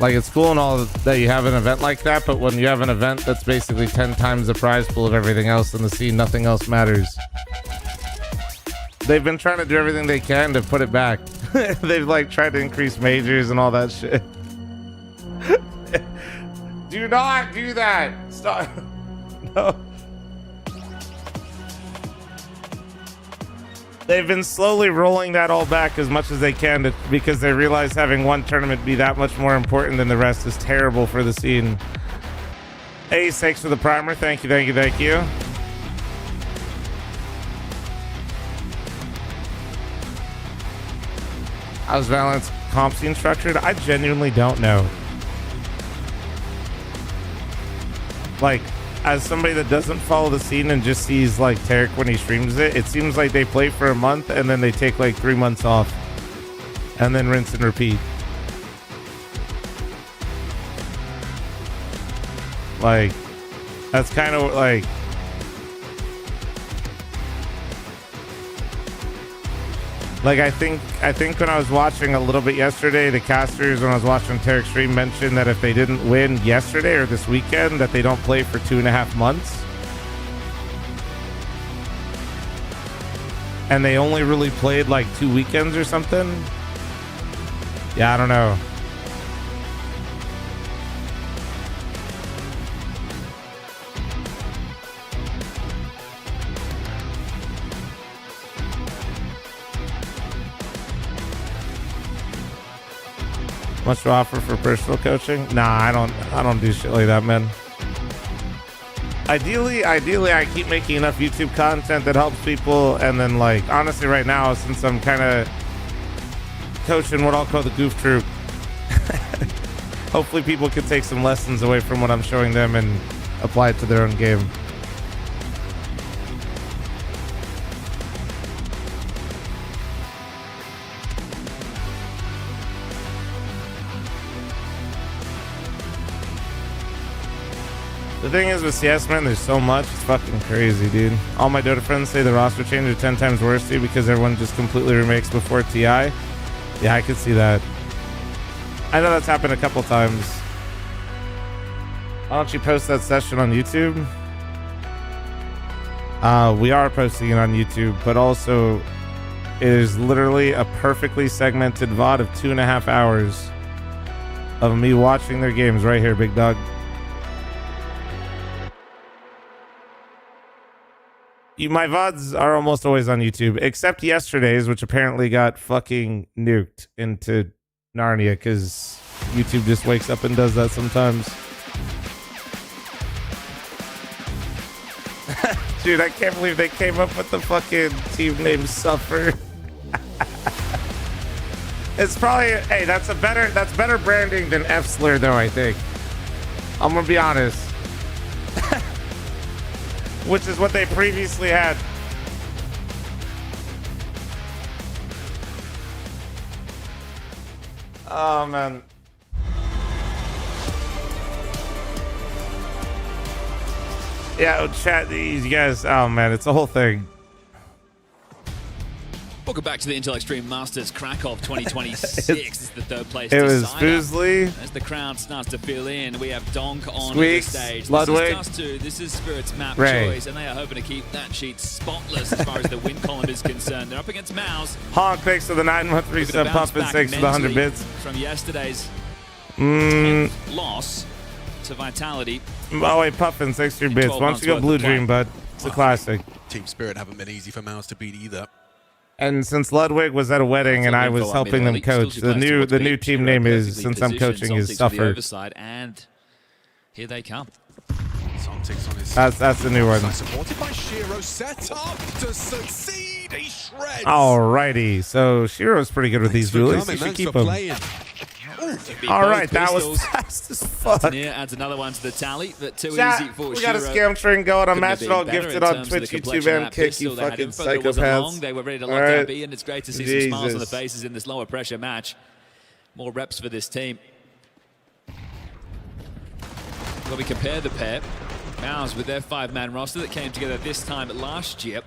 Like, it's cool and all that you have an event like that, but when you have an event that's basically 10 times the prize pool of everything else in the scene, nothing else matters. They've been trying to do everything they can to put it back. They've, like, tried to increase majors and all that shit. Do not do that. Stop. No. They've been slowly rolling that all back as much as they can because they realize having one tournament be that much more important than the rest is terrible for the scene. Hey, thanks for the primer. Thank you, thank you, thank you. How's Valorant's comp scene structured? I genuinely don't know. Like, as somebody that doesn't follow the scene and just sees like Tarek when he streams it, it seems like they play for a month and then they take like 3 months off and then rinse and repeat. Like, that's kind of like, I think when I was watching a little bit yesterday, the casters, when I was watching Tarek stream, mentioned that if they didn't win yesterday or this weekend, that they don't play for 2.5 months. And they only really played like 2 weekends or something. Yeah, I don't know. Much to offer for personal coaching? Nah, I don't do shit like that, man. Ideally, I keep making enough YouTube content that helps people, and then, like, honestly, right now, since I'm kind of coaching what I'll call the goof troop, hopefully people can take some lessons away from what I'm showing them and apply it to their own game. The thing is with CS, man, there's so much. It's fucking crazy, dude. All my Dota friends say the roster changes are 10 times worse, dude, because everyone just completely remakes before TI. Yeah, I could see that. I know that's happened a couple times. Why don't you post that session on YouTube? We are posting it on YouTube, but also it is literally a perfectly segmented VOD of 2.5 hours of me watching their games right here, big dog. My VODs are almost always on YouTube, except yesterday's, which apparently got fucking nuked into Narnia because YouTube just wakes up and does that sometimes. Dude, I can't believe they came up with the fucking team name Suffer. It's probably, hey, that's better branding than F-Slur though, I think. I'm gonna be honest. Which is what they previously had. Oh, man. Yeah, chat these guys. Oh man, it's a whole thing. Welcome back to the Intel Extreme Masters Krakow 2026. This is the third place It was decider. Foosley. As the crowd starts to fill in, we have Donk on Squeaks, the stage. Ludwig, This is Dust 2. This is Spirit's map Ray. choice, and they are hoping to keep that sheet spotless as far as the win column is concerned. They're up against Mouse. Honk thanks for the 9-month reset. Pumping 6 for the 100 bits. From yesterday's 10th loss to Vitality. Oh wait, Puffin 60 bits. Why don't you go Blue Dream, bud? It's a classic. Team Spirit haven't been easy for Mouse to beat either. And since Ludwig was at a wedding and I was helping them coach, the new team name is, since I'm coaching, is Suffer. And here they come. That's the new one. Supported by Shiro, set up to succeed. He shreds. Alrighty, so Shiro's pretty good with these duelies. You should keep him. All right, that was fast as fuck. Adds another one to the tally, but too Chat, easy for we Shiro. got a scam train going. I'm matching all Better gifted in on terms of Twitch, the YouTube, complexion of and that Kick, pistol. you They had fucking info that wasn't long. psychopaths. They were ready to All lock right. their B, and it's great to see some smiles on the Jesus. faces in this lower pressure match. More reps for this team. Well, we compare the pair. Mouse with their 5-man roster that came together this time last year.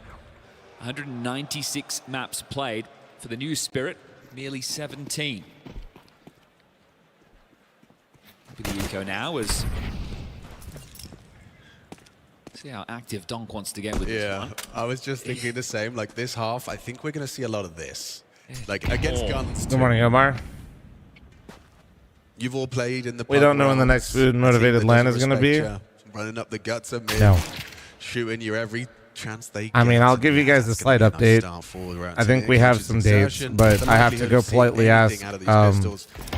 196 maps played for the new Spirit, merely 17. The eco now is see how active Donk wants to get with this one. I was just thinking the same. Like this half, I think we're going to see a lot of this. Like against guns. Good morning, Omar. You've all played in the. We don't know when the next food motivated land is going to be. Running up the guts of mid, No. shooting you every chance they. I mean, get. I'll give you guys a slight update. I think we have some dates, but I have to go politely ask,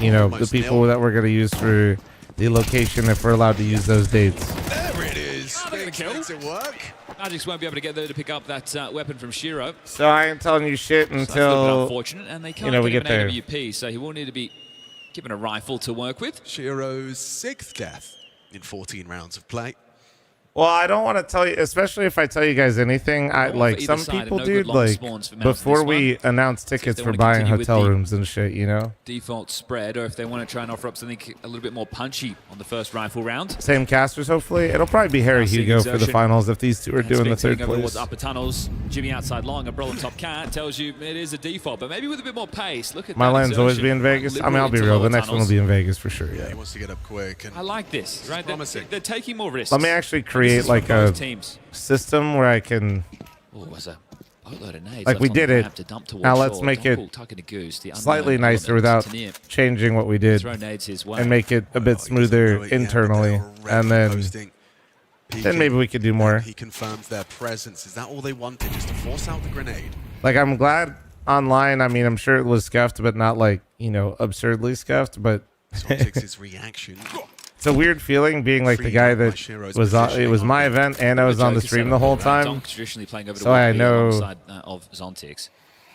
you know, the people that we're going to use for the location if we're allowed to use those dates. There it is. Makes it work. Magix won't be able to get there to pick up that weapon from Shiro. So I ain't telling you shit So that's a little bit until unfortunate, and they can't we get get an there. AWP, so he will need to be given a rifle to work with. Shiro's 6th death in 14 rounds of play. Well, I don't want to tell you, especially if I tell you guys anything. I Well, like for some either side, people, no good dude. long Like spawns for Mouse in before this we one. announce See if tickets they for wanna buying continue with hotel the rooms and shit, you know. Default spread, or if they want to try and offer up something a little bit more punchy on the first rifle round. Same casters, hopefully. It'll probably be Harry Now seeing Hugo for the exertion. finals if these two are doing the third Over towards place. upper tunnels, Jimmy outside long, umbrella top cat tells you it is a default, but maybe with a bit more pace. Look at My that land's always exertion. be in Vegas. I mean, I'll be Liberally real. into The lower next one will tunnels. be in Vegas for sure. He Yeah. wants to get up quick. And I like this, right? They're taking more risks. Let me actually This create is from like both a teams. system where I can. Oh, there's a boatload of nades Like left we on did the it. map to dump towards Now let's shore. make Donk will it tuck in a goose, the slightly unknown nicer element without to near. changing what we did, Throw nades his way. and make it a bit smoother internally, and then maybe we could do more. He confirms their presence. Is that all they wanted, just to force out the grenade? Like I'm glad online. I mean, I'm sure it was scuffed, but not like, you know, absurdly scuffed. But His reaction. it's a weird feeling being like the guy that was on. It was my event, and I was on the stream the whole time, Donk traditionally playing over the so I wall know alongside of Zontix.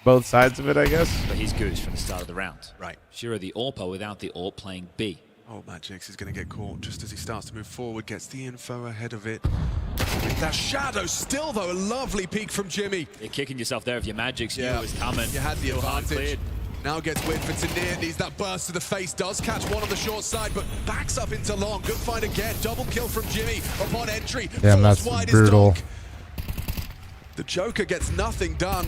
both sides of it, I guess. But he's goose from the start of the round. Right. Shiro the AWPer without the AWP playing B. Oh, Magix is going to get caught just as he starts to move forward, gets the info ahead of it. That shadow still, though, a lovely peek from Jimmy. You're kicking yourself there if your Magix knew it was coming. You had the Still hard advantage. cleared. Now gets win for Tanir, needs that burst to the face, does catch one on the short side, but backs up into long. Good fight again, double kill from Jimmy upon entry. Damn, Force that's wide is brutal. Donk. The Joker gets nothing done.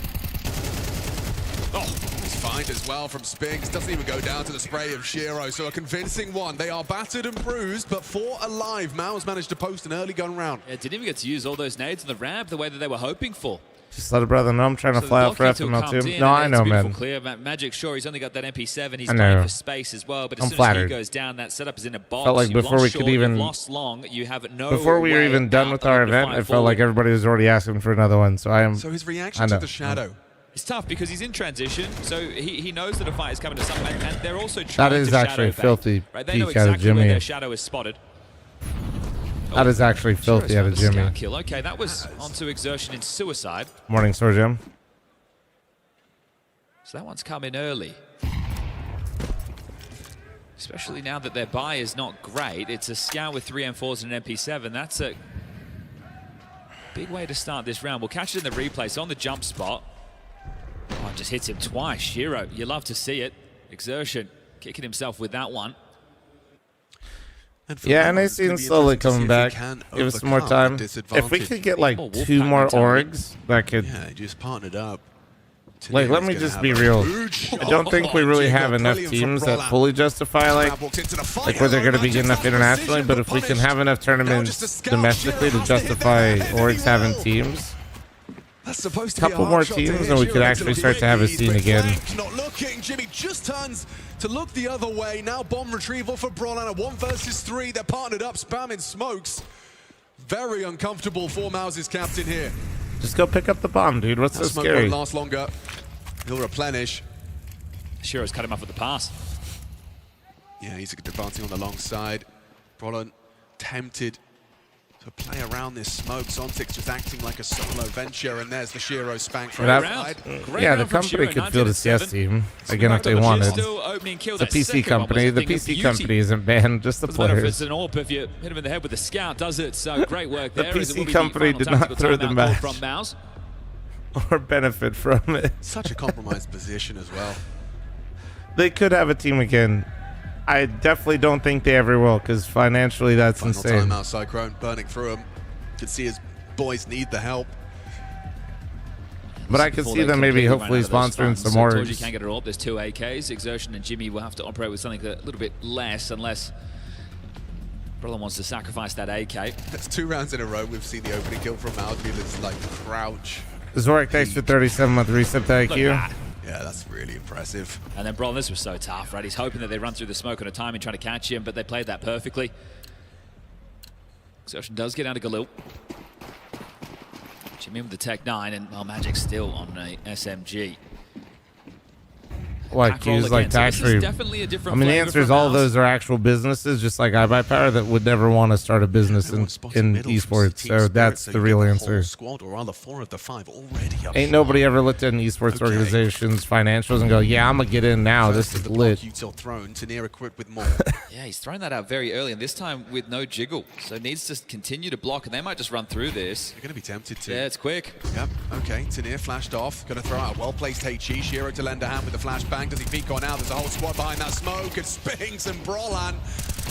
Oh, it's fine as well from Spinks. Doesn't even go down to the spray of Shiro, so a convincing one. They are battered and bruised, but 4 alive. Mao's managed to post an early gun round. Yeah, didn't even get to use all those nades on the ramp the way that they were hoping for. Just let a brother know I'm trying to So fly the out for block detail FML comes too. in, No, and I it's know, beautiful man. Clear. Magic, sure, he's only got that MP7. He's I playing know. for space as well, but as I'm soon as flattered. he goes down, that setup is in a box. Felt like You've before lost we could short, you've even- lost long, you have no Before we were way even done out with other our than to event, fight it felt like forward. everybody was already asking for another one. So I am. So his I reaction know. to the shadow. It's tough because he's in transition, so he knows that a fight is coming to some, and they're also trying That is to actually shadow filthy bait, right? They know peek out of exactly where Jimmy. their shadow is spotted. That is actually filthy Shiro's out of found a Jimmy. scout kill. Okay, that was onto exertion in suicide. Morning, Sword Jim. So that one's come in early. Especially now that their buy is not great. It's a scout with 3 M4s and an MP7. That's a big way to start this round. We'll catch it in the replay. So on the jump spot. Oh, it just hits him twice. Shiro, you love to see it. Exertion kicking himself with that one. Yeah, and I seen slowly coming back. Give us some more time. If we could get like 2 more orgs that could, just partnered up. like, let me just be real. I don't think we really have enough teams that fully justify like where they're going to be good enough internationally. But if we can have enough tournaments domestically to justify orgs having teams, a couple more teams, and we could actually start to have a scene again. Not looking. Jimmy just turns to look the other way. Now bomb retrieval for Brollan. 1 versus 3. They're partnered up, spamming smokes. Very uncomfortable for Mouse's captain here. Just go pick up the bomb, dude. What's so smoke scary? won't last longer. He'll replenish. Shiro's cut him off with the pass. Yeah, he's advancing on the long side. Brollan tempted to play around this smoke. Zontic just acting like a solo venture, and there's the Shiro spank from the side. Yeah, the company could field a CS team again if they wanted. It's a PC company. The PC company isn't banned, just the players. It's an AWP if you hit him in the head with a scout, does it? So great work there. The PC company did not throw the match from Mouse or benefit from it. Such a compromised position as well. They could have a team again. I definitely don't think they ever will, because financially that's insane. Final timeout, Cyclone burning through him. Could see his boys need the help. But I could see them maybe hopefully sponsoring some more. Torji can't get it all. There's 2 AKs. Exertion and Jimmy will have to operate with something a little bit less, unless Brollan wants to sacrifice that AK. That's 2 rounds in a row we've seen the opening kill from Malfield. It's like crouch. Zorik, thanks for 37-month reset to IQ. Yeah, that's really impressive. And then Brollan, this was so tough, right? He's hoping that they run through the smoke on a timing, trying to catch him, but they played that perfectly. Exertion does get out of Galil. Jimmy with the Tech 9, and Magic still on a SMG. What, Q's like tax free? I mean, the answer is all of those are actual businesses, just like iBuyPower, that would never want to start a business in esports. So that's the real answer. Ain't nobody ever looked at an esports organization's financials and go, yeah, I'm going to get in now. This is lit. Yeah, he's thrown that out very early, and this time with no jiggle. So needs to continue to block, and they might just run through this. They're going to be tempted to. Yeah, it's quick. Yep, okay. Tanir flashed off. Going to throw out a well-placed HE. Shiro to lend a hand with the flashbang. Does he peek on out? There's a whole squad behind that smoke. And Spinks and Brollan,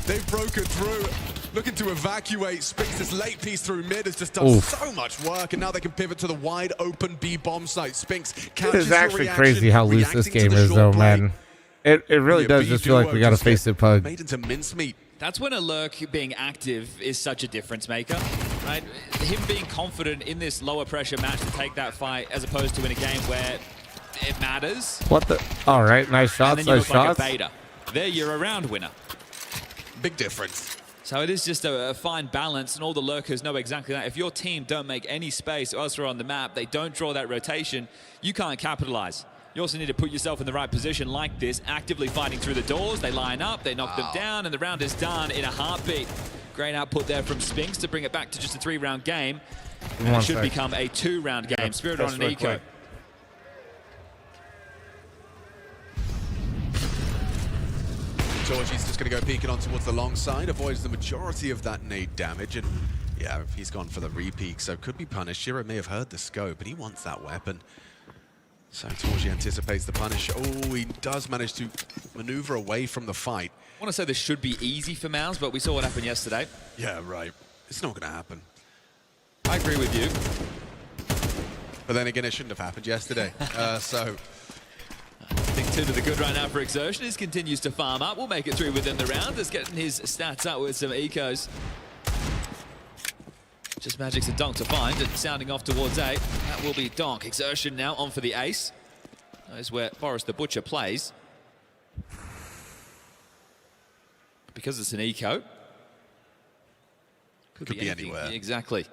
they've broken through. Looking to evacuate. Spinks, this late piece through mid, has just done so much work. And now they can pivot to the wide open B bomb site. Spinks catches It is actually crazy how loose this game is, though, man. It really does just feel like we got to face it, Pug. Made into mincemeat. That's when a lurk being active is such a difference maker, right? Him being confident in this lower pressure match to take that fight, as opposed to in a game where it matters. What the? All right, nice shots, and then you nice look shots. Like a beta. There, you're a round winner. Big difference. So it is just a fine balance, and all the lurkers know exactly that. If your team don't make any space elsewhere on the map, they don't draw that rotation, you can't capitalize. You also need to put yourself in the right position like this, actively fighting through the doors. They line up, they knock them down, and the round is done in a heartbeat. Great output there from Spinks to bring it back to just a 3-round game. And it should become a 2-round game. Spirit on an eco. Georgie's just going to go peeking on towards the long side, avoids the majority of that nade damage, and yeah, he's gone for the re-peek, so could be punished. Shiro may have heard the scope, but he wants that weapon. So Torji anticipates the punish. Oh, he does manage to maneuver away from the fight. I want to say this should be easy for Mouse, but we saw what happened yesterday. Yeah, right. It's not going to happen. I agree with you. But then again, it shouldn't have happened yesterday. So... I think 2 to the good right now for Exertion. He continues to farm up. We'll make it through within the round. Just getting his stats up with some ecos. Just Magic's a donk to find, and sounding off towards A. That will be donk. Exertion now on for the ace. That is where Boris the Butcher plays. Because it's an eco. Could be anywhere. Exactly.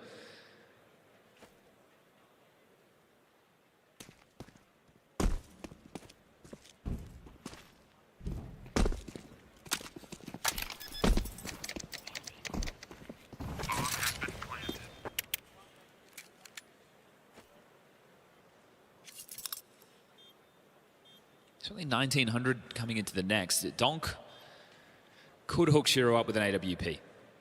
Certainly 1900 coming into the next. Donk could hook Shiro up with an AWP.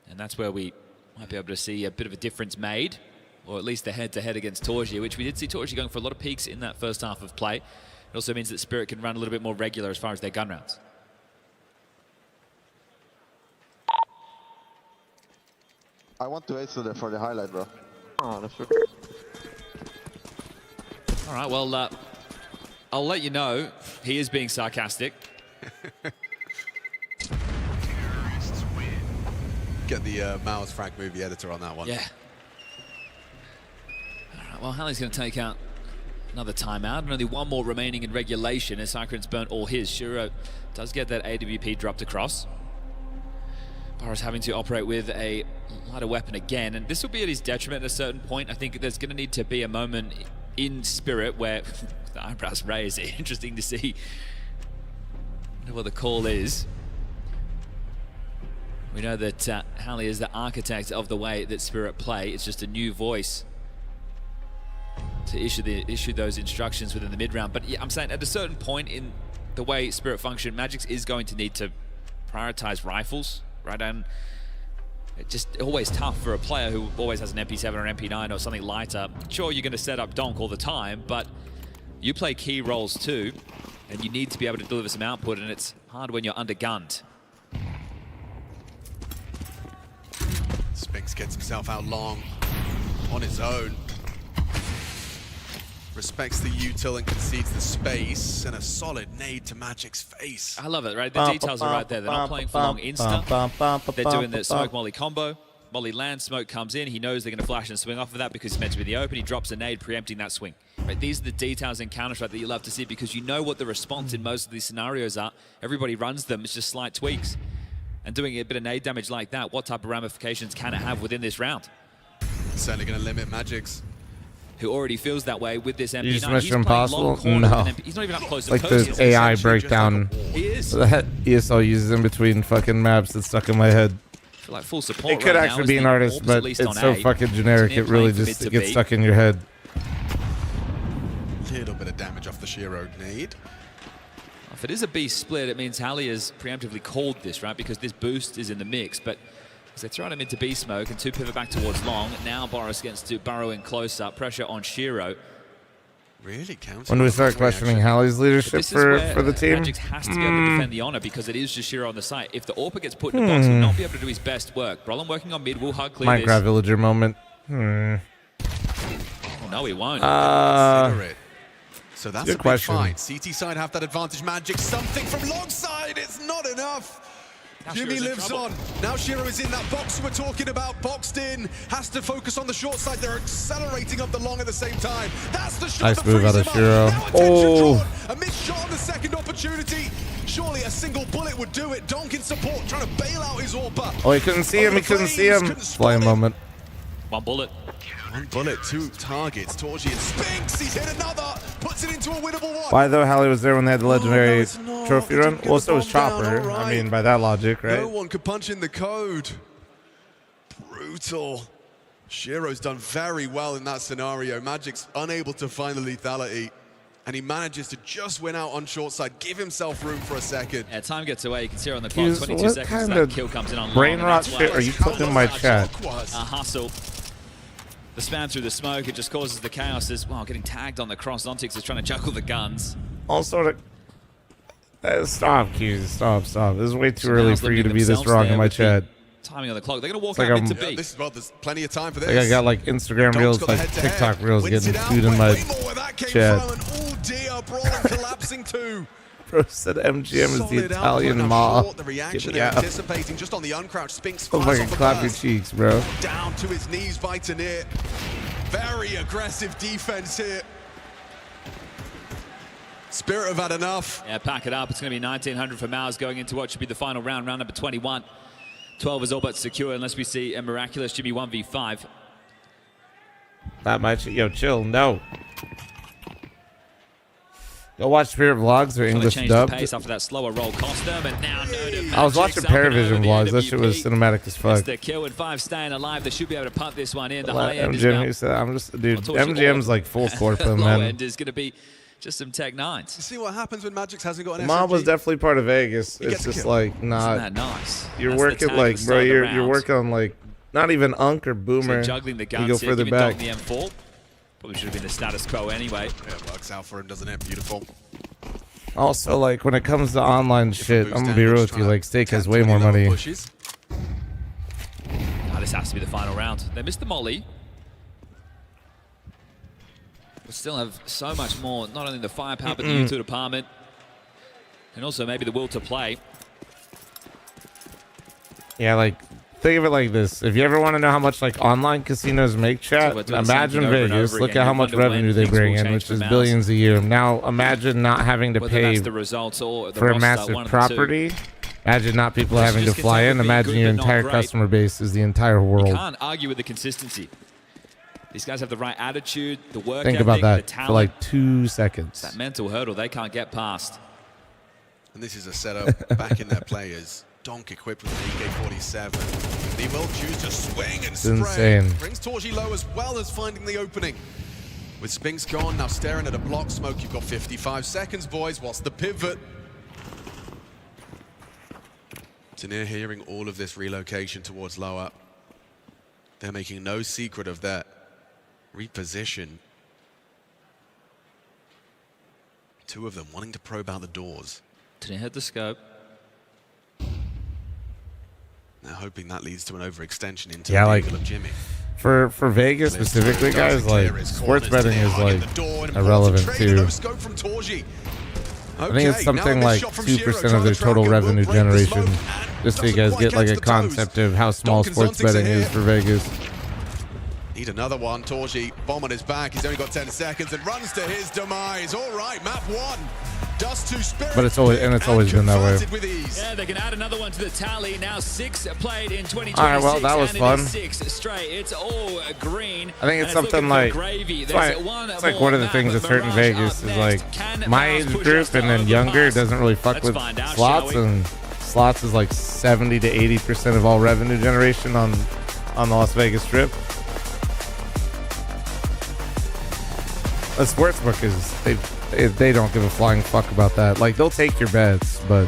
And that's where we might be able to see a bit of a difference made, or at least the head-to-head against Torji, which we did see Torji going for a lot of peaks in that first half of play. It also means that Spirit can run a little bit more regular as far as their gun rounds. I want to ace for the highlight, bro. Oh, that's right. All right, well, I'll let you know he is being sarcastic. Get the Miles Frank movie editor on that one. Yeah. All right, well, Hallie's going to take out another timeout, and only one more remaining in regulation as Cyclone's burnt all his. Shiro does get that AWP dropped across. Boris having to operate with a lighter weapon again, and this will be at his detriment at a certain point. I think there's going to need to be a moment in Spirit where the eyebrows raise. Interesting to see what the call is. We know that Hallie is the architect of the way that Spirit play. It's just a new voice to issue those instructions within the mid-round. But yeah, I'm saying at a certain point in the way Spirit function, Magix is going to need to prioritize rifles, right? And it's just always tough for a player who always has an MP7 or an MP9 or something lighter. Sure, you're going to set up donk all the time, but you play key roles too, and you need to be able to deliver some output, and it's hard when you're undergunned. Spinks gets himself out long on his own. Respects the util and concedes the space, and a solid nade to Magic's face. I love it, right? The details are right there. They're not playing for long insta. They're doing the smoke molly combo. Molly lands, smoke comes in. He knows they're going to flash and swing off of that because he's meant to be in the open. He drops a nade, preempting that swing. Right? These are the details in Counter-Strike that you love to see because you know what the response in most of these scenarios are. Everybody runs them. It's just slight tweaks. And doing a bit of nade damage like that, what type of ramifications can it have within this round? Certainly going to limit Magic's. Who already feels that way with this MP9. You just Mission Impossible? No. He's not even up close to like the the AI breakdown that ESL uses in between fucking maps that's stuck in my head. Like full support it could right actually be an artist, but it's so fucking generic, it really just gets stuck in your head. Little bit of damage off the Shiro nade. If it is a B split, it means Hallie has preemptively called this, right? Because this boost is in the mix, but as they throw him into B smoke and two pivot back towards long, now Boris gets to burrow in close up, pressure on Shiro. Really counting. When do we start questioning Hallie's leadership for the team? Magix has to be able to defend the honor because it is just Shiro on the site. If the AWPer gets put in the box, he'll not be able to do his best work. Brolin working on mid, will hard clear Minecraft this. Villager moment. Oh, no, he won't. Consider it. So that's good a big question. fight. CT side have that advantage. Magic something from long side. It's not enough. Now Jimmy Shiro's in lives trouble. on. Now Shiro is in that box we're talking about. Boxed in. Has to focus on the short side. They're accelerating up the long at the same time. That's the shot. Nice move out of Shiro. Oh. A missed shot on the second opportunity. Surely a single bullet would do it. Donk in support, trying to bail out his AWPer. Oh, he couldn't see him. He couldn't see him. Flame moment. One bullet. One bullet, two targets. Torji and Spinks. He's hit another. Puts it into a winnable one. Why though? Hallie was there when they had the legendary no, trophy run. Well, so was down, Chopper. right. I mean, by that logic, right? No one could punch in the code. Brutal. Shiro's done very well in that scenario. Magic's unable to find the lethality. And he manages to just win out on short side, give himself room for a second. Yeah, time gets away. You can see her on the clock. Jesus, 22 what seconds. kind That of kill comes in on brain long, rot and that's shit why are you putting in my chat? a hustle. The spam through the smoke, it just causes the chaos as well. Getting tagged on the cross. Zontix is trying to juggle the guns. Also, stop, Q's. Stop. This is way too early for you to be this wrong in my chat. Timing on the clock. They're going to walk Like out I'm- into B. This is well, there's plenty of time for this. Like I got like Instagram reels, Donk's got the like head-to-head. TikTok reels Wins getting it out. food in my Way more where that came chat. from, and oh dear, Brawlin collapsing too. Bro said MGM is the Solid Italian output. Ma. I'm sure the reaction they're Yeah. anticipating just on the uncrouch. Spinks Oh, fires fucking off the clap your burst. cheeks, bro. Down to his knees by Tanir. Very aggressive defense here. Spirit have had enough. Yeah, pack it up. It's going to be 1900 for Maus going into what should be the final round, round number 21. 12 is all but secure unless we see a miraculous Jimmy 1v5. That much. Yo, chill. No. Go watch Spirit vlogs or English Change dubbed. the pace after that slower roll cost them, and now I was watching Paravision vlogs. That shit was cinematic as fuck. It's the kill with 5 staying alive. They should be able to punt this one in. The high Let end is MGM, now. he said, I'm just, dude, Unfortunately, MGM's like full court for him, low man. end is going to be just some Tech 9s. You see what happens when Magix hasn't got an Mob SMG? was definitely part of Vegas. He It's gets just killed. like not. Isn't that nice? You're That's the working tag like, at the bro. start of the You're round. working on like not even Unk or Boomer. So juggling the You guns go here, further giving back. Dom the M4. Probably should have been the status quo anyway. Yeah, it works out for him, doesn't it? Beautiful. Also, like when it comes to online shit, I'm gonna be real with you. Like Steak has way more money. This This has to be the final round. They missed the molly. But still have so much more, not only the firepower, but the U2 department. And also maybe the will to play. Yeah, like, think of it like this. If you ever want to know how much, like, online casinos make, chat, imagine Vegas. Look at how much revenue they bring in, which is billions a year. Now, imagine not having to pay for a massive property. Imagine not people having to fly in. Imagine your entire customer base is the entire world. You can't argue with the consistency. These guys have the right attitude, the work Think ethic, about that the talent. for like 2 seconds. That mental hurdle they can't get past. And this is a setup back in their players. Donk equipped with an AK-47. He will choose to swing and spray. Insane. Brings Torji low as well as finding the opening. With Spinks gone, now staring at a block smoke. You've got 55 seconds, boys. What's the pivot? Tanir hearing all of this relocation towards lower. They're making no secret of that reposition. Two of them wanting to probe out the doors. Tanir had the scope. They're hoping that leads to an overextension into Yeah, the like, angle of Jimmy. For Vegas specifically, guys, like, sports betting is, like, irrelevant, too. I think it's something like 2% of their total revenue generation, just so you guys get, like, a concept of how small sports betting is for Vegas. Need another one. Torji, bomb on his back. He's only got 10 seconds and runs to his demise. All right, map 1. Dust to Spirit. But it's always been that way. Yeah, they can add another one to the tally. Now 6 played in 2026. All right, well, that was fun. 6 straight. It's all green. I think it's something like, it's like one of the things that's hurt in Vegas is like my age group and then younger doesn't really fuck with slots, and slots is like 70 to 80% of all revenue generation on the Las Vegas Strip. The sportsbook is they don't give a flying fuck about that. Like, they'll take your bets, but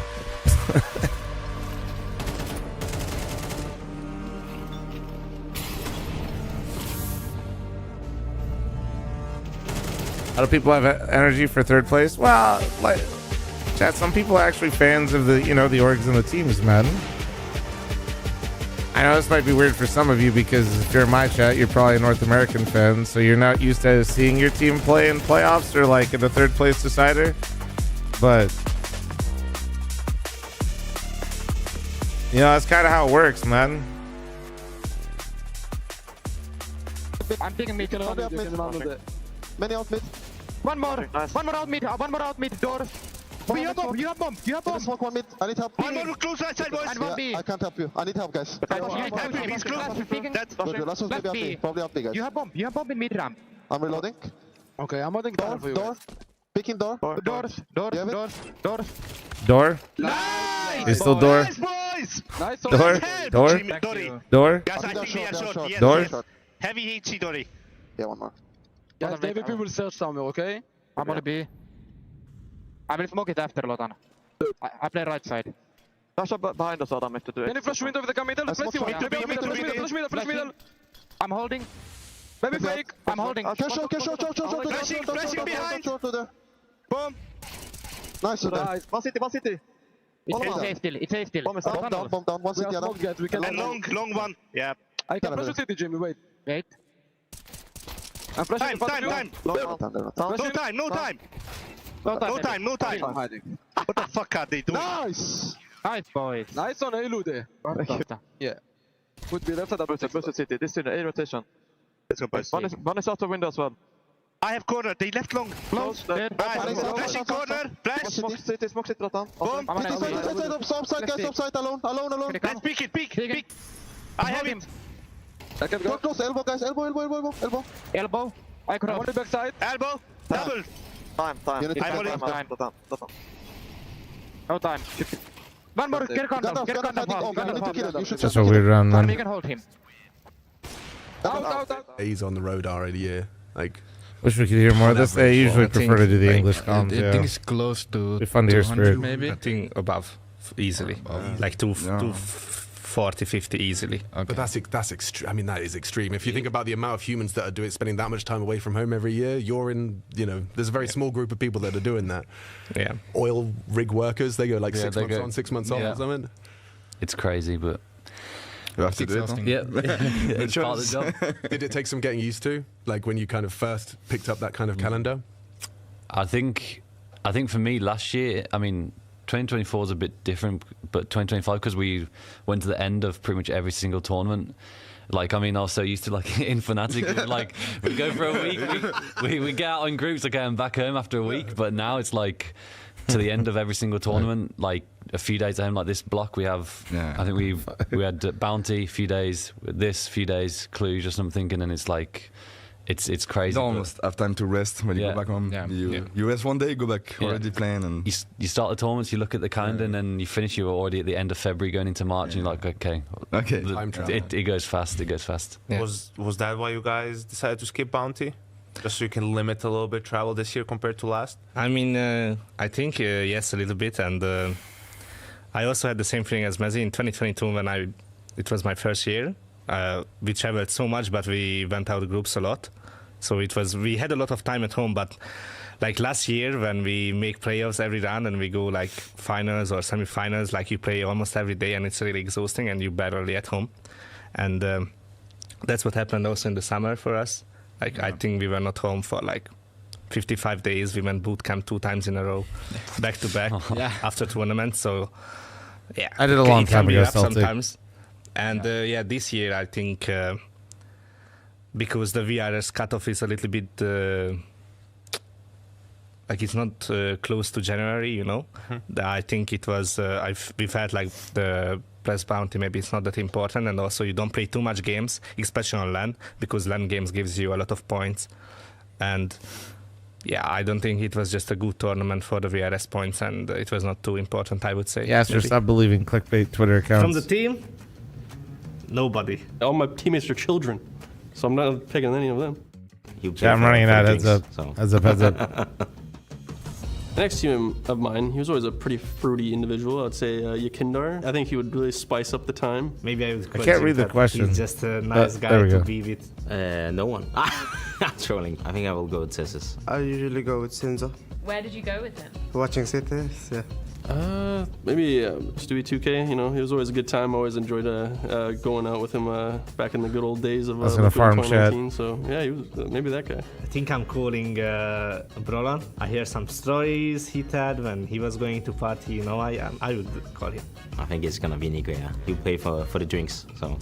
how do people have energy for third place? Well, like, chat, some people are actually fans of the, you know, the orgs and the teams, man. I know this might be weird for some of you because if you're in my chat, you're probably a North American fan, so you're not used to seeing your team play in playoffs or like in the third place decider. But you know, that's kind of how it works, man. I'm taking mid. Many out mid. One more. Nice. One more out mid. One more out mid. Doors. You have bomb. You have bomb. You have bomb. Smoke one mid. I need help. One more close right side, boys. And one B. I can't help you. I need help, guys. He's close. That's last one's maybe up B. Probably up B, guys. You have bomb. You have bomb in mid ramp. I'm reloading. Okay, I'm holding door. Door. Picking door. Doors. Door. Nice. Is still door. Nice, boys. Nice. Door. Door. Guys, I think we are short. Door. Heavy heat, Chidori. Yeah, one more. Guys, maybe people search somewhere, okay? I'm gonna be. I will smoke it after, Lotan. I play right side. Flash up behind us, Adam, if to do it. Can you flash window with the middle? Flash middle. I'm holding. Maybe fake. I'm holding. Short. Flashing behind. Boom. Nice. One city. It's safe still. It's safe still. Bomb down. One city, Adam. And long one. Yeah. I can flash the city, Jimmy. Wait. I'm flashing. Time. No time. What the fuck are they doing? Nice, boys. Nice on Elu there. Yeah. Would be left side of the city. This is A rotation. Let's go, boys. One is out the window as well. I have corner. They left long. Close. Flashing corner. Flash. Smoke city, Rotan. Boom. Offside, guys. Offside. Alone. Let's peek. I have him. Go close. Elbow, guys. Elbow. I could hold it backside. Elbow. Double. Time. Time. No time. One more. Get condom. That's a weird round, man. We can hold him. Out. He's on the road already, yeah. Like, wish we could hear more of this. They usually prefer to do the English comms. I think it's close to be fun to hear Spirit. Maybe. I think above easily, like 240, 50 easily. Okay. But that's extreme. I mean, that is extreme. If you think about the amount of humans that are spending that much time away from home every year, there's a very small group of people that are doing that. Yeah. Oil rig workers, they go like 6 months on, 6 months off or something. It's crazy, but You have to do it. Huh? Yeah, it's part of the job. Did it take some getting used to, like when you kind of first picked up that kind of calendar? I think for me last year, I mean, 2024 is a bit different, but 2025, because we went to the end of pretty much every single tournament. Like, I mean, I was so used to, like, in Fnatic, like, we go for a week, we get out in groups, okay, I'm back home after a week, but now it's like to the end of every single tournament, like a few days at home, like this block we have, I think we had Bounty, few days, few days, Cluj or something, and then it's like, it's crazy. You almost have time to rest when you go back home. You rest one day, go back already playing. And you start the tournaments, you look at the calendar, and then you finish, you're already at the end of February going into March, and you're like, okay. Time travel. It goes fast, it goes fast. Was that why you guys decided to skip Bounty? Just so you can limit a little bit travel this year compared to last? I mean, I think, yes, a little bit, and I also had the same feeling as Mezzy in 2022 when it was my first year. We traveled so much, but we went out of groups a lot. So we had a lot of time at home, but like last year when we make playoffs every round and we go like finals or semi-finals, like you play almost every day and it's really exhausting and you're barely at home. And that's what happened also in the summer for us. Like I think we were not home for like 55 days. We went boot camp 2 times in a row, back to back after tournaments. So yeah, I did a long time ago sometimes. And this year I think because the VRS cutoff is a little bit like it's not close to January, you know. I think it was we felt like the press bounty maybe it's not that important, and also you don't play too much games, especially on LAN, because LAN games gives you a lot of points. And yeah, I don't think it was just a good tournament for the VRS points, and it was not too important, I would say. Yeah, so stop believing clickbait Twitter accounts. From the team, nobody. All my teammates are children, so I'm not picking any of them. Yeah, I'm running out. Heads up. So. Heads up. The next team of mine, he was always a pretty fruity individual. I'd say Yakindar. I think he would really spice up the time. Maybe I would. I can't read the question. He's just a nice guy to be with. No one. Trolling. I think I will go with Tessus. I usually go with Senzo. Where did you go with him? Watching cities, yeah. Maybe Stewie 2K, you know, he was always a good time. I always enjoyed going out with him back in the good old days of farm 2019. So yeah, he was maybe that guy. I think I'm calling Brolan. I hear some stories he had when he was going to party, you know, I would call him. I think it's gonna be Nico, yeah. He'll pay for the drinks, so.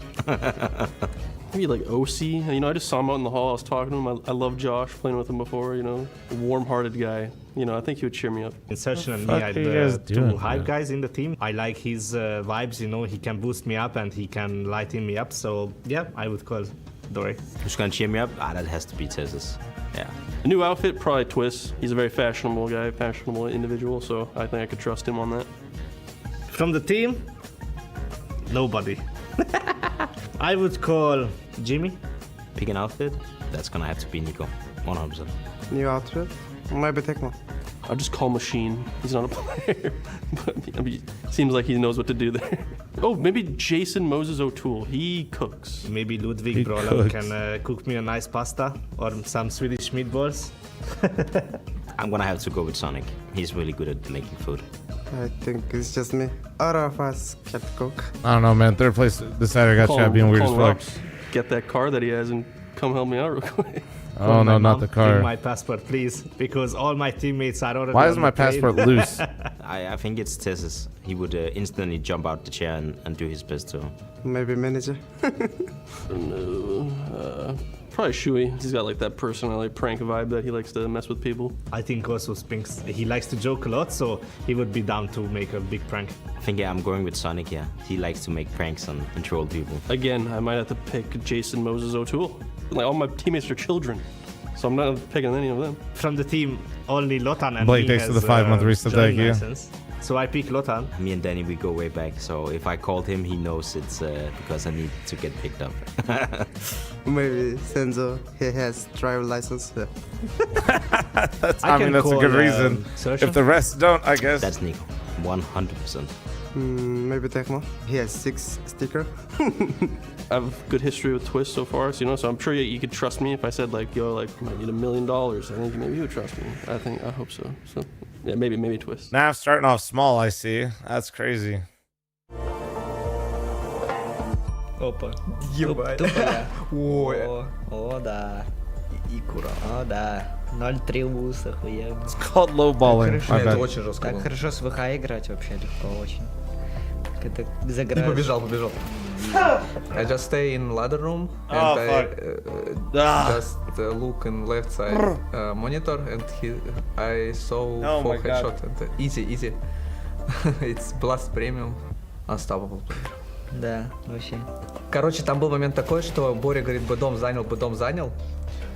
Maybe like OC, you know, I just saw him out in the hall, I was talking to him. I love Josh, playing with him before, you know, a warm-hearted guy. You know, I think he would cheer me up. Insertion and me are the 2 hype guys in the team. I like his vibes, you know, he can boost me up and he can lighten me up. So, yeah, I would call Dory. Who's gonna cheer me up? That has to be Tessus. Yeah. A new outfit, probably Twist. He's a very fashionable guy, fashionable individual, so I think I could trust him on that. From the team, nobody. I would call Jimmy. Pick an outfit, that's gonna have to be Nico, 100%. New outfit? Maybe Tecmo. I'll just call Machine. He's not a player, but I mean, seems like he knows what to do there. Oh, maybe Jason Moses O'Toole. He cooks. Maybe Ludwig Brolan can cook me a nice pasta or some Swedish meatballs. I'm gonna have to go with Sonic. He's really good at making food. I think it's just me. All of us can cook. I don't know, man. Third place decider got shot being weird as fuck. Get that car that he has and come help me out real quick. Oh no, not the car. Give my passport, please, because all my teammates are already. Why is my passport loose? I think it's Tessus. He would instantly jump out the chair and do his best to. Maybe manager. No, probably Shui. He's got like that personality prank vibe that he likes to mess with people. I think also Spinks. He likes to joke a lot, so he would be down to make a big prank. I think I'm going with Sonic. Yeah, he likes to make pranks and troll people. Again, I might have to pick Jason Moses O'Toole. Like all my teammates are children, so I'm not picking any of them. From the team, only Lotan and Blake me takes to the 5-month reset, thank you. So I pick Lotan. Me and Danny, we go way back. So if I called him, he knows it's because I need to get picked up. Maybe Senzo, he has driver license. Yeah. That's a good reason. If the rest don't, I guess. That's Nico, 100%. Maybe Tecmo. He has 6 sticker. I have good history with Twist so far, so, you know, so I'm sure you could trust me if I said like, yo, like I need $1 million. I think maybe you would trust me. I hope so. So yeah, maybe Twist. Now starting off small, I see. That's crazy. Опа. Ебать. Тупо я. Ой. О, да. Икура. О, да. 0-3 луз, охуенно. It's called lowballing. Это очень жестко Так было. хорошо с ВХ играть вообще легко очень. Это И заграешь. побежал. I just stay in ladder room and Oh, I fuck. just look in left side monitor and I saw Oh 4 my God. headshot and easy. It's blast premium, unstoppable player. Да, вообще. Короче, там был момент такой, что Боря говорит, б-дом занял.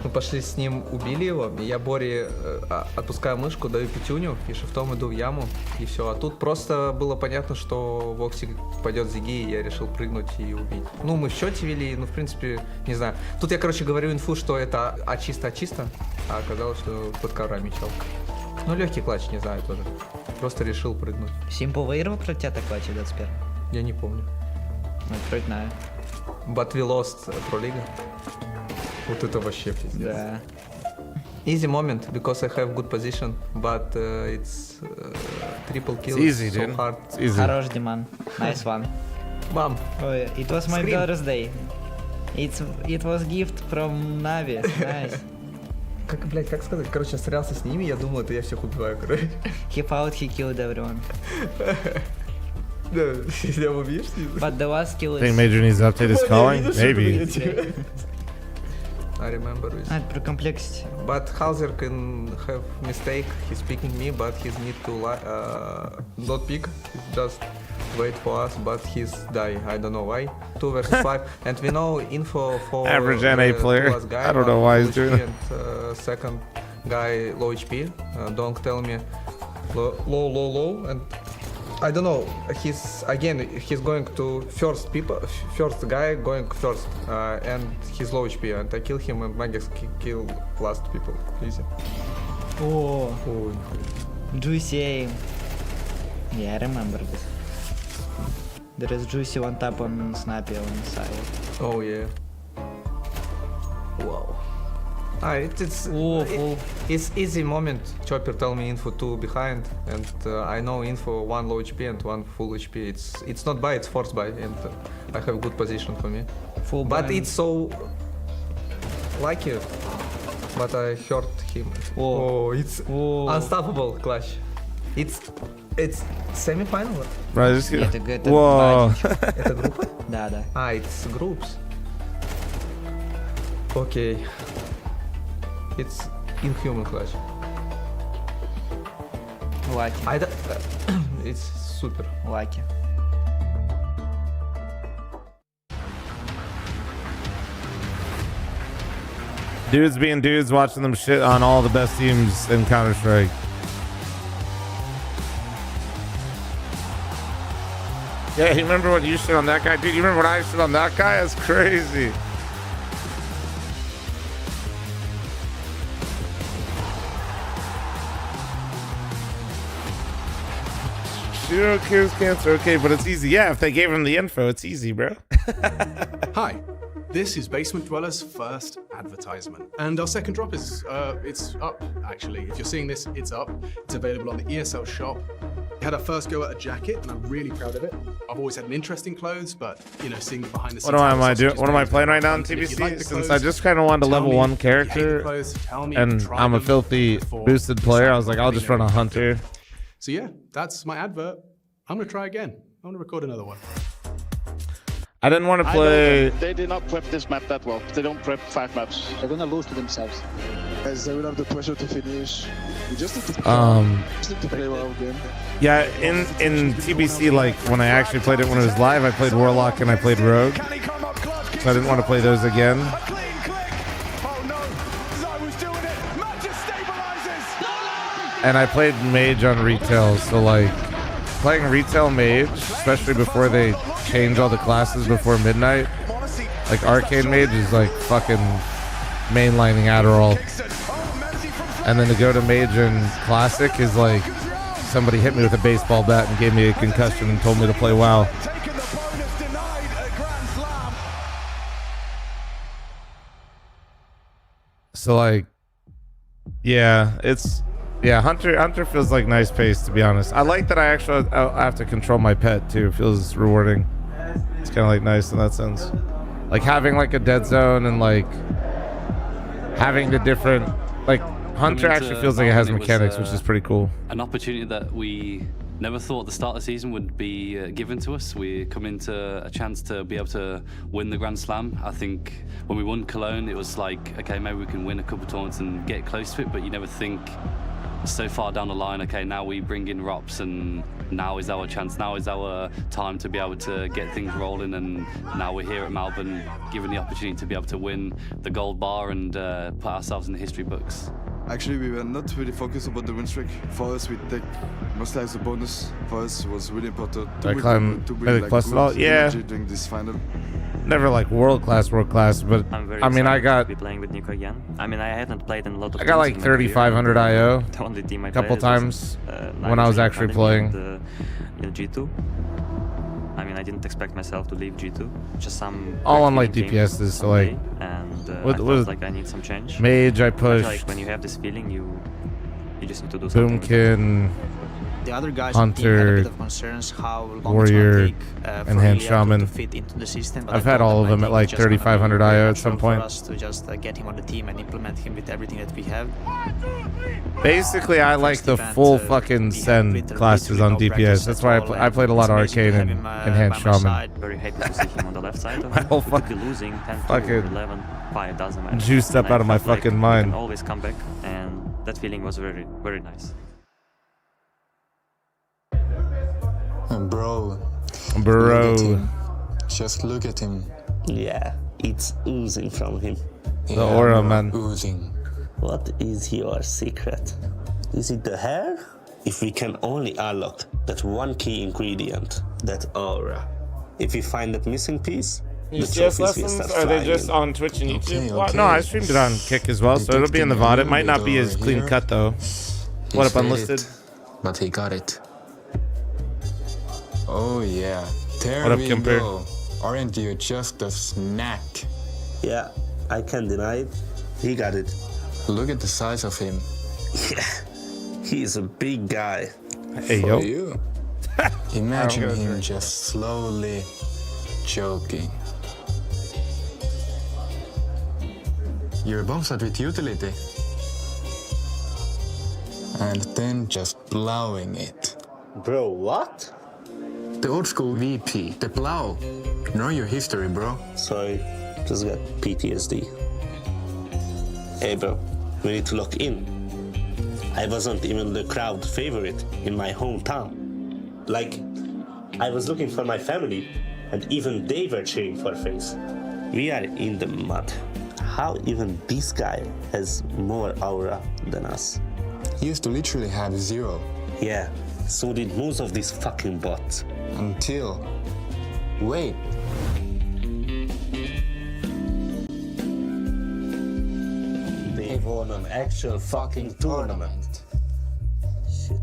Мы пошли с ним, убили его, и я Боре отпускаю мышку, даю пятюню, и шифтом иду в яму, и все. А тут просто было понятно, что Воксик пойдет зиги, и я решил прыгнуть и убить. Ну, мы в счете вели, ну, в принципе, не знаю. Тут я, короче, говорю инфу, что это чисто, а оказалось, что под коврами чел. Ну, легкий клатч, не знаю тоже. Просто решил прыгнуть. Симпл выиграл против тебя такой, 21? Я не помню. Ну, против знаю. But we lost Pro League. Вот это вообще пиздец. Да. Easy moment because I have good position, but it's triple kill. It's easy, so dude. hard. It's easy. Хорош, Диман. Nice one. Mom. Oh, it was my Scream. birthday. It was gift from Navi. Nice. Как сказать? Короче, стрелялся с ними, я думал, это я всех убиваю, короче. He fought, he killed everyone. Да, я убьешь? But the last kill I think is... Major needs to update his calling. Maybe. I remember it. А, это про комплексити. But Hauser can have mistake. He's picking me, but he's need to not pick. He's just wait for us, but he's die. I don't know why. 2 versus 5, and we know info for Average NA player. last guy, I don't know why he's low doing HP, and second guy low HP. Don't tell me low, and I don't know. He's going to first guy going first, and he's low HP, and I kill him, and Magix kill last people. Easy. Oh, Oh. juicy aim. Yeah, I remember this. There is juicy one tap on Snappy on the side. Oh yeah. Wow. It's easy moment. Chopper tell me info 2 behind, and I know info 1 low HP and 1 full HP. It's not buy, it's force buy, and I have good position for me. Full but buy. it's so lucky. But I hurt him. Oh, it's unstoppable clutch. It's semi-final. Right, just get... Это Whoa. Это группа? Да. It's groups. Okay. It's inhuman clutch. Lucky. It's super. Lucky. Dudes being dudes, watching them shit on all the best teams in Counter-Strike. Yeah, you remember when you shit on that guy? Dude, you remember when I shit on that guy? That's crazy. Zero cures cancer, okay, but it's easy. Yeah, if they gave him the info, it's easy, bro. Hi, this is Basement Dweller's first advertisement. And our second drop is, it's up, actually. If you're seeing this, it's up. It's available on the ESL shop. We had our first go at a jacket, and I'm really proud of it. I've always had an interest in clothes, but, you know, seeing the behind the scenes... What am I doing? What am I playing right now in TBC? Since I just kind of wanted to level 1 character, and I'm a filthy boosted player, I was like, I'll just run a hunter. So yeah, that's my advert. I'm gonna try again. I'm gonna record another one. I didn't want to play. They did not prep this map that well. They don't prep 5 maps. They're gonna lose to themselves. As they will have the pressure to finish. You just need to play well game. Yeah, in TBC, like when I actually played it when it was live, I played Warlock and I played Rogue, so I didn't want to play those again. And I played Mage on retail, so like playing retail Mage, especially before they change all the classes before midnight, like Arcane Mage is like fucking mainlining Adderall. And then to go to Mage and Classic is like somebody hit me with a baseball bat and gave me a concussion and told me to play WoW. So like, yeah, Hunter feels like nice pace, to be honest. I like that I have to control my pet too. It feels rewarding. It's kind of like nice in that sense. Like having like a dead zone and like having the different like Hunter actually feels like it has mechanics, which is pretty cool. An opportunity that we never thought the start of the season would be given to us. We come into a chance to be able to win the Grand Slam. I think when we won Cologne, it was like, okay, maybe we can win a couple tournaments and get close to it, but you never think so far down the line, okay, now we bring in Rops and now is our chance, now is our time to be able to get things rolling, and now we're here at Melbourne given the opportunity to be able to win the gold bar and put ourselves in the history books. Actually, we were not really focused about the win streak. For us, we take mostly as a bonus. For us, it was really important to bring like good energy during this final. Never like world class, but I mean, I got be playing with Nico again. I mean, I haven't played in a lot of. I got like 3,500 IO the only team I a couple played times was, when I was actually playing. In G2. I mean, I didn't expect myself to leave G2. Just some. All on like DPS is so like. And what, I felt like I need some change. Mage, I I feel pushed. like when you have this feeling, you just need to do something. Boomkin. The other guys Hunter, had a bit of concerns how long Warrior, it's gonna take, and Hand FURIA Shaman. to fit into the system, but I've I had told all of I them at think like it's just gonna be 3,500 very IO at some natural point. for us to just get him on the team and implement him with everything that we have. Basically, I like the full fucking send classes on DPS. That's why I played a lot of Arcane and Hand Shaman. Very happy to see him on the left side of My it. whole We could be losing 10 to fucking 11, 5 doesn't matter. juiced up And I out of my felt like fucking we mind. can always come back, and that feeling was very, very nice. Bro. Bro. Look at him. Just look at him. Yeah, it's oozing from him. The aura, man. Oozing. What is your secret? Is it the hair? If we can only unlock that one key ingredient, that aura. If we find that missing piece, the CS trophies will lessons, start are they flying just in. on Twitch and YouTube? Okay, Well, no, I streamed it on Kick as well, so it'll be in the VOD. It might not be as clean cut though. What up, Unlisted? But he got it. Oh yeah. There What up, we Kimper? go. Aren't you just a snack? Yeah, I can't deny it. He got it. Look at the size of him. Yeah, he's a big guy. Hey, For yo. you. Imagine him just slowly choking. Your bomb shot with utility. And then just blowing it. Bro, what? The old school VP, the plow. Know your history, bro. Sorry, just got PTSD. Hey bro, we need to lock in. I wasn't even the crowd favorite in my hometown. Like, I was looking for my family, and even they were cheering for FaZe. We are in the mud. How even this guy has more aura than us? He used to literally have 0. Yeah, so did most of these fucking bots. Until... Wait. They won an actual fucking tournament. Shit.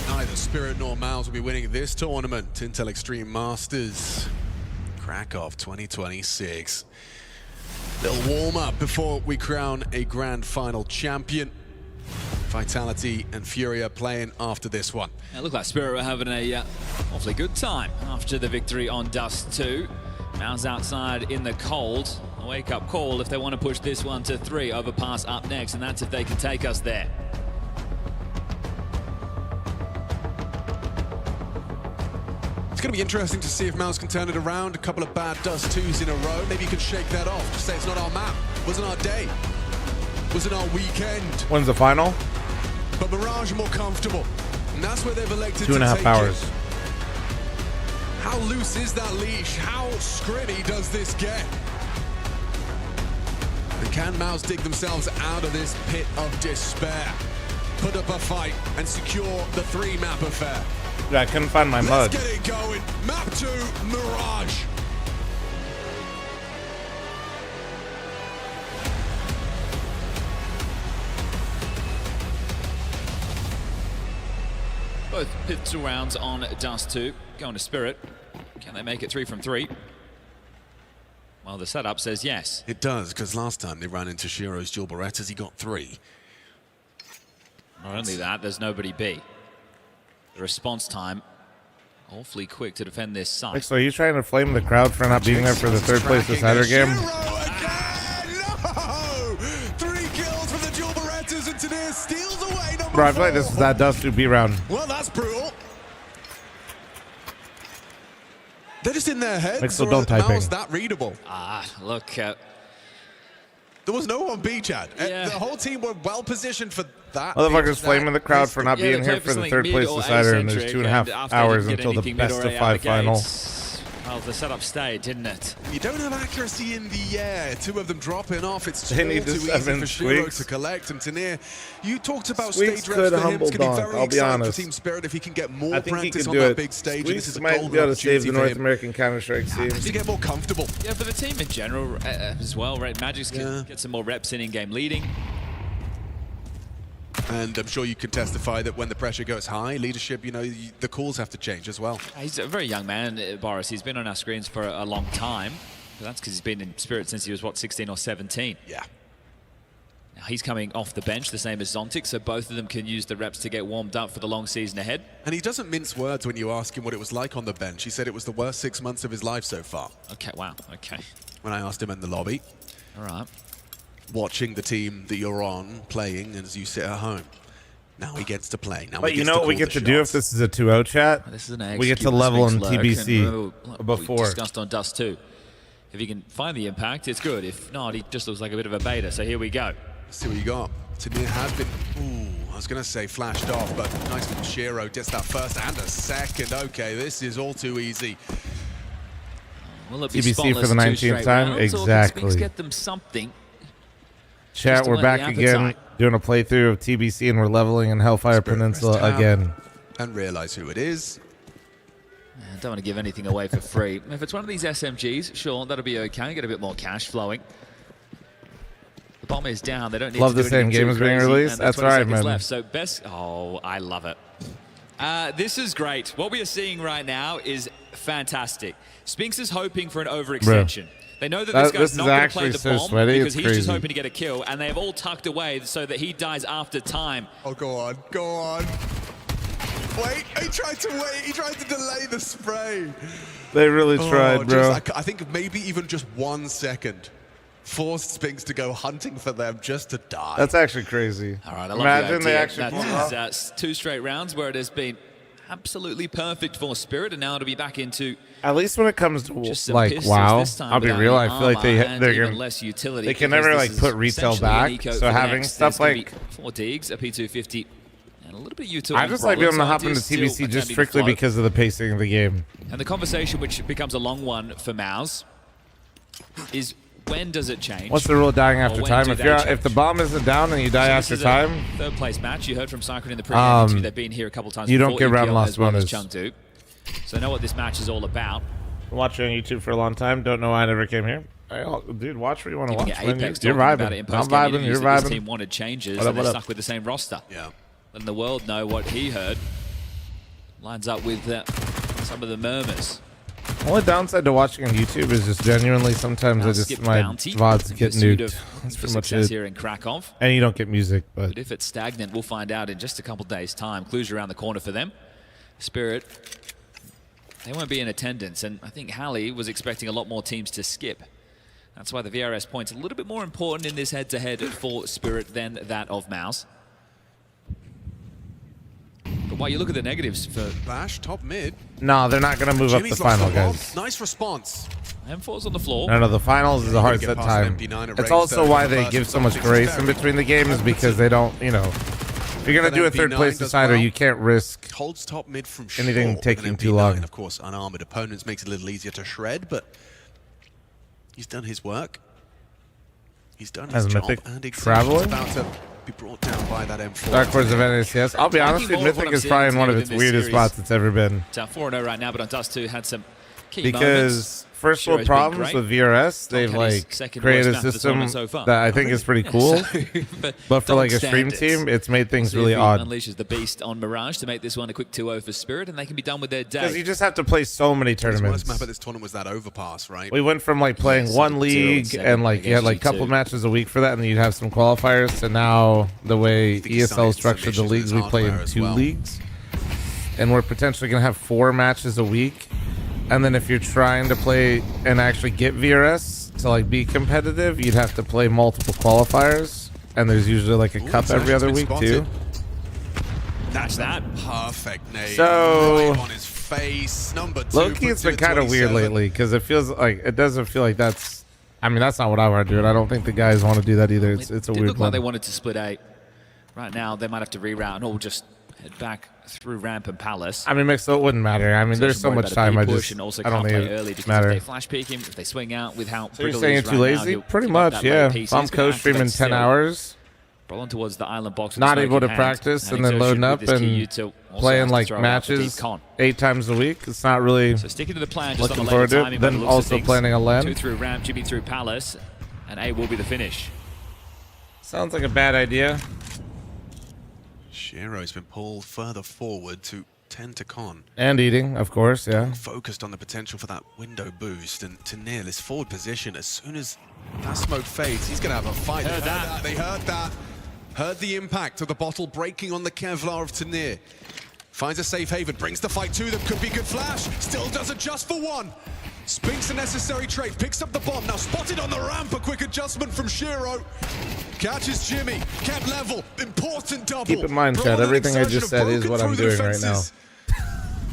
Neither Spirit nor Miles will be winning this tournament. Intel Extreme Masters, Krakow 2026. Little warm up before we crown a grand final champion. Vitality and FURIA playing after this one. It looked like Spirit were having a awfully good time after the victory on Dust 2. Mouse outside in the cold. A wake-up call if they want to push this one to 3. Overpass up next, and that's if they can take us there. It's going to be interesting to see if Mouse can turn it around. A couple of bad Dust 2s in a row. Maybe you can shake that off. Just say it's not our map. Wasn't our day. Wasn't our weekend. When's the final? But Mirage are more comfortable. And that's where they've elected 2.5 take hours. it. How loose is that leash? How scrimmy does this get? And can Mouse dig themselves out of this pit of despair? Put up a fight and secure the 3-map affair. Dude, I couldn't find my mud. Let's get it going. Map 2, Mirage. Both pivotal rounds on Dust 2. Going to Spirit. Can they make it 3 from 3? Well, the setup says yes. It does, because last time they ran into Shiro's dual Berettas, he got 3. Not only that, there's nobody B. The response time awfully quick to defend this site. So are you trying to flame the crowd for not being there for the third place decider game? No! 3 kills from the dual Berettas, and Tanir steals away number 4. Bro, I feel like this is that Dust 2B round. Well, that's brutal. They're just in their heads. Mixel, don't type How's in. that readable? Look. There was no one B, Chad. The whole team were well positioned for that. Motherfuckers flaming the crowd for not being here for the third place decider, and there's 2.5 hours until the best of 5 final. Well, the setup stayed, didn't it? You don't have accuracy in the air. 2 of them dropping off. It's They all need too to easy summon for Shiro Squeaks. to collect. And Tanir, you talked about Squeaks stage could reps for him. humble It's going to be dunk, very I'll be exciting honest. for Team Spirit if he can get more I think he practice could on do that it. big stage. And this is Squeaks a might golden be able to save the opportunity for North him. American Counter-Strike scene. To get more comfortable. Yeah, for the team in general as well, right? Magic's can get some more reps in game leading. And I'm sure you can testify that when the pressure goes high, leadership, the calls have to change as well. He's a very young man, Boris. He's been on our screens for a long time. But that's because he's been in Spirit since he was, 16 or 17? Yeah. Now he's coming off the bench, the same as Zontic, so both of them can use the reps to get warmed up for the long season ahead. And he doesn't mince words when you ask him what it was like on the bench. He said it was the worst 6 months of his life so far. Okay, wow, okay. When I asked him in the lobby. All right. Watching the team that you're on playing as you sit at home. Now he gets to play. Now But he you gets know to what we call get the to do if shots. this is a 2-0 chat? This is an We get to level in TBC We before. discussed on Dust 2. If he can find the impact, it's good. If not, he just looks like a bit of a beta. So here we go. Let's see what you got. Tanir has been, I was going to say flashed off, but nice from Shiro. Gets that first and a second. Okay, this is all too easy. Will it be TBC spotless for the 2 19th straight time? rounds, or can Exactly. Spinks get them something? Chat, Just to we're whet back the again, appetite. doing a playthrough of TBC, and we're leveling in Hellfire Peninsula again. And realize who it is. I don't want to give anything away for free. If it's one of these SMGs, sure, that'll be okay. Get a bit more cash flowing. The bomb is down. They don't need Love to do the same anything game too as being crazy, released. and there's That's 20 right, seconds man. left. So best. Oh, I love it. This is great. What we are seeing right now is fantastic. Spinks is hoping for an overextension. They know that this This guy's is not going to actually play the so bomb sweaty, because it's he's just crazy. hoping to get a kill, and they have all tucked away so that he dies after time. Oh, go on, go on. Wait, he tried to wait. He tried to delay the spray. They really tried, bro. I think maybe even just 1 second forced Spinks to go hunting for them just to die. That's actually crazy. All right, I love Imagine the they idea. actually pulled it off. That's 2 straight rounds where it has been absolutely perfect for Spirit, and now it'll be back into At least when it comes to just some like pistols WoW, this time I'll be without real. I any feel like armor they're and even gonna less utility they can because never this like is put retail essentially an back. eco So for the having next. stuff There's gonna like be 4 digs, a P250, and a little bit of utility. I just like being able to hop into TBC just strictly because of the pacing of the game. And the conversation, which becomes a long one for Mouse, is when does it change? What's the rule of dying Or after when time? do If they you're change? if the bomb isn't down and you die So after this is time, a third place match. You heard from Cyclone in the pre-game interview. They've been here a couple times. you don't before, get round EPL loss as well as bonus. Chengdu. So I know what this match is all about. Watching on YouTube for a long time. Don't know why I never came here. Dude, watch what you want to Even watch. get man. Apex You're talking about vibing. it in I'm post-game vibing. interviews You're that this vibing. team wanted changes, What up, and they're what up? stuck with the same roster. Yeah. Letting the world know what he heard. Lines up with some of the murmurs. Only downside to watching on YouTube is just genuinely sometimes Now I just skip my bounty VODs in get pursuit nuked. of That's pretty much success it. here in Krakow. And you don't get music, but But if it's stagnant, we'll find out in just a couple days' time. Clues around the corner for them. Spirit, they won't be in attendance, and I think Hallie was expecting a lot more teams to skip. That's why the VRS point's a little bit more important in this head-to-head for Spirit than that of Mouse. But while you look at the negatives for Bash, top mid. no, they're not gonna move up Jimmy's the lost final, bomb. guys. Nice response. M4's on the floor. No, the finals is a hard Get set past time. an MP9 at It's range also 30 why for they first give so much is grace in very between the games because they don't, if you're gonna But do a third MP9 place does decider, well. you can't risk Holds top mid from anything short taking with too an MP9. long. Of course, unarmored opponents makes it a little easier to shred, but he's done his work. He's done his As job. Mythic And Traveler? Exception's about to be brought down by that M4. Dark Horse of NACS. I'll be honest, dude, more of what Mythic I'm is seeing probably in one of within its this weirdest series. spots it's ever been. It's 4-0 right now, but on Dust 2 had some because first world problems with VRS, they've like created a system that I think is pretty cool. But for like a stream team, it's made things really odd. Unleashes the beast on Mirage to make this one a quick 2-0 for Spirit, and they can be done with their day. Because you just have to play so many tournaments. The worst map at this tournament was that overpass, right? We went from like playing one league and like you had like a couple matches a week for that, and then you'd have some qualifiers, to now the way ESL structured the leagues, we play in 2 leagues. And we're potentially going to have 4 matches a week. And then if you're trying to play and actually get VRS to like be competitive, you'd have to play multiple qualifiers. And there's usually like a cup every other week too. That's that. Perfect name. So right on his face. Number 2. Low-key, it's been kind of weird lately because it feels like, it doesn't feel like that's, I mean, that's not what I want to do. And I don't think the guys want to do that either. It's a It weird looked like one. they wanted to split 8. Right now, they might have to reroute and all just head back through Ramp and Palace. I mean, so it wouldn't matter. I mean, there's so much time. I don't think it matter. If they flash peek him, if they swing out with how So you're saying it's too lazy? Pretty much, yeah. If I'm co-streaming 10 hours, rolling towards the island box, not able to practice, and then loading up and playing like matches 8 times a week, it's not really so sticking to the plan, just looking on the forward to timing it. by the Then looks of also things. planning a LAN. 2 through Ramp, Jimmy through Palace, and A will be the finish. Sounds like a bad idea. Shiro's been pulled further forward to 10 to con. And eating, of course, yeah. Focused on the potential for that window boost, and to near this forward position, as soon as that smoke fades, he's going to have a fight. They heard that. Heard the impact of the bottle breaking on the Kevlar of Tanir. Finds a safe haven, brings the fight to them, could be good flash, still does it just for 1. Spinks the necessary trade, picks up the bomb, now spotted on the ramp, a quick adjustment from Shiro. Catches Jimmy, kept level, important double. Keep in mind, Chad, everything I just said is what I'm doing right now.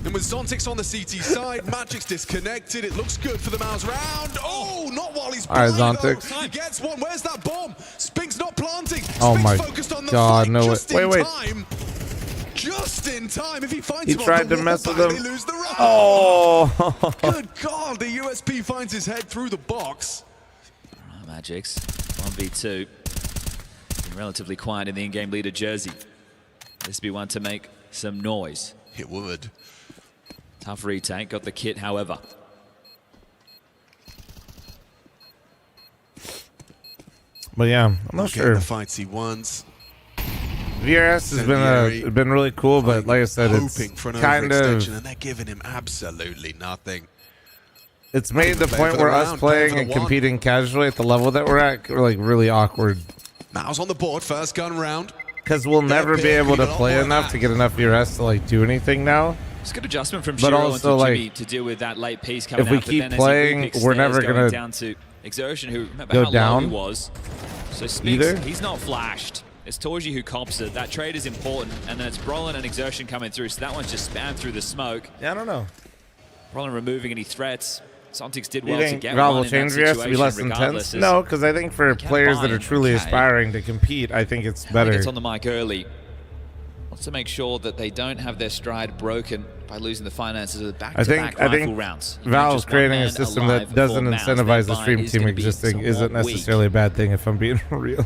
And with Zontix on the CT side, Magic's disconnected. It looks good for the Mouse round. Oh, not while he's All right, blind, Zontix. though. He gets one. Where's that bomb? Spink's not planting. Oh Spink's my focused on the God, flank no way. just in Wait. time. Just in time. If he finds He him tried on the to mess wall with back, him. they lose the round. Oh. Good God, the USP finds his head through the box. Magic's 1v2. Been relatively quiet in the in-game leader jersey. This be one to make some noise. It would. Tough retake, got the kit, however. But yeah, I'm not sure. The fights he wants. VRS has been really cool, but like I said, it's Hoping for an kind overextension, of, and they're giving him absolutely nothing. it's made the Playing point for the where us round, playing playing and for the one. competing casually at the level that we're at, we're like really awkward. Mouse on the board, first gun round. Because we'll never be able to play more enough to get enough VRS to like do anything now. It's a good adjustment from But Shiro also, onto Jimmy like, to deal with that late piece coming if we out. But keep then as he playing, re-picks we're stairs never going gonna down to Exertion, who remember go how down low he was. So Spinks, either. he's not flashed. It's Torji who cops it. That trade is important, and then it's Brolin and Exertion coming through. So that one's just spammed through the smoke. Yeah, I don't know. Brolin removing any threats. Sontix did You well to think get Valve one will in change that VRS to be situation less intense? regardless. No, because I think for players that are truly okay. aspiring to compete, I think it's He better. gets on the mic early. Wants to make sure that they don't have their stride broken by losing the finances of the back-to-back rifle rounds. Valve's creating a system that doesn't incentivize the stream team existing isn't necessarily a bad thing, if I'm being real.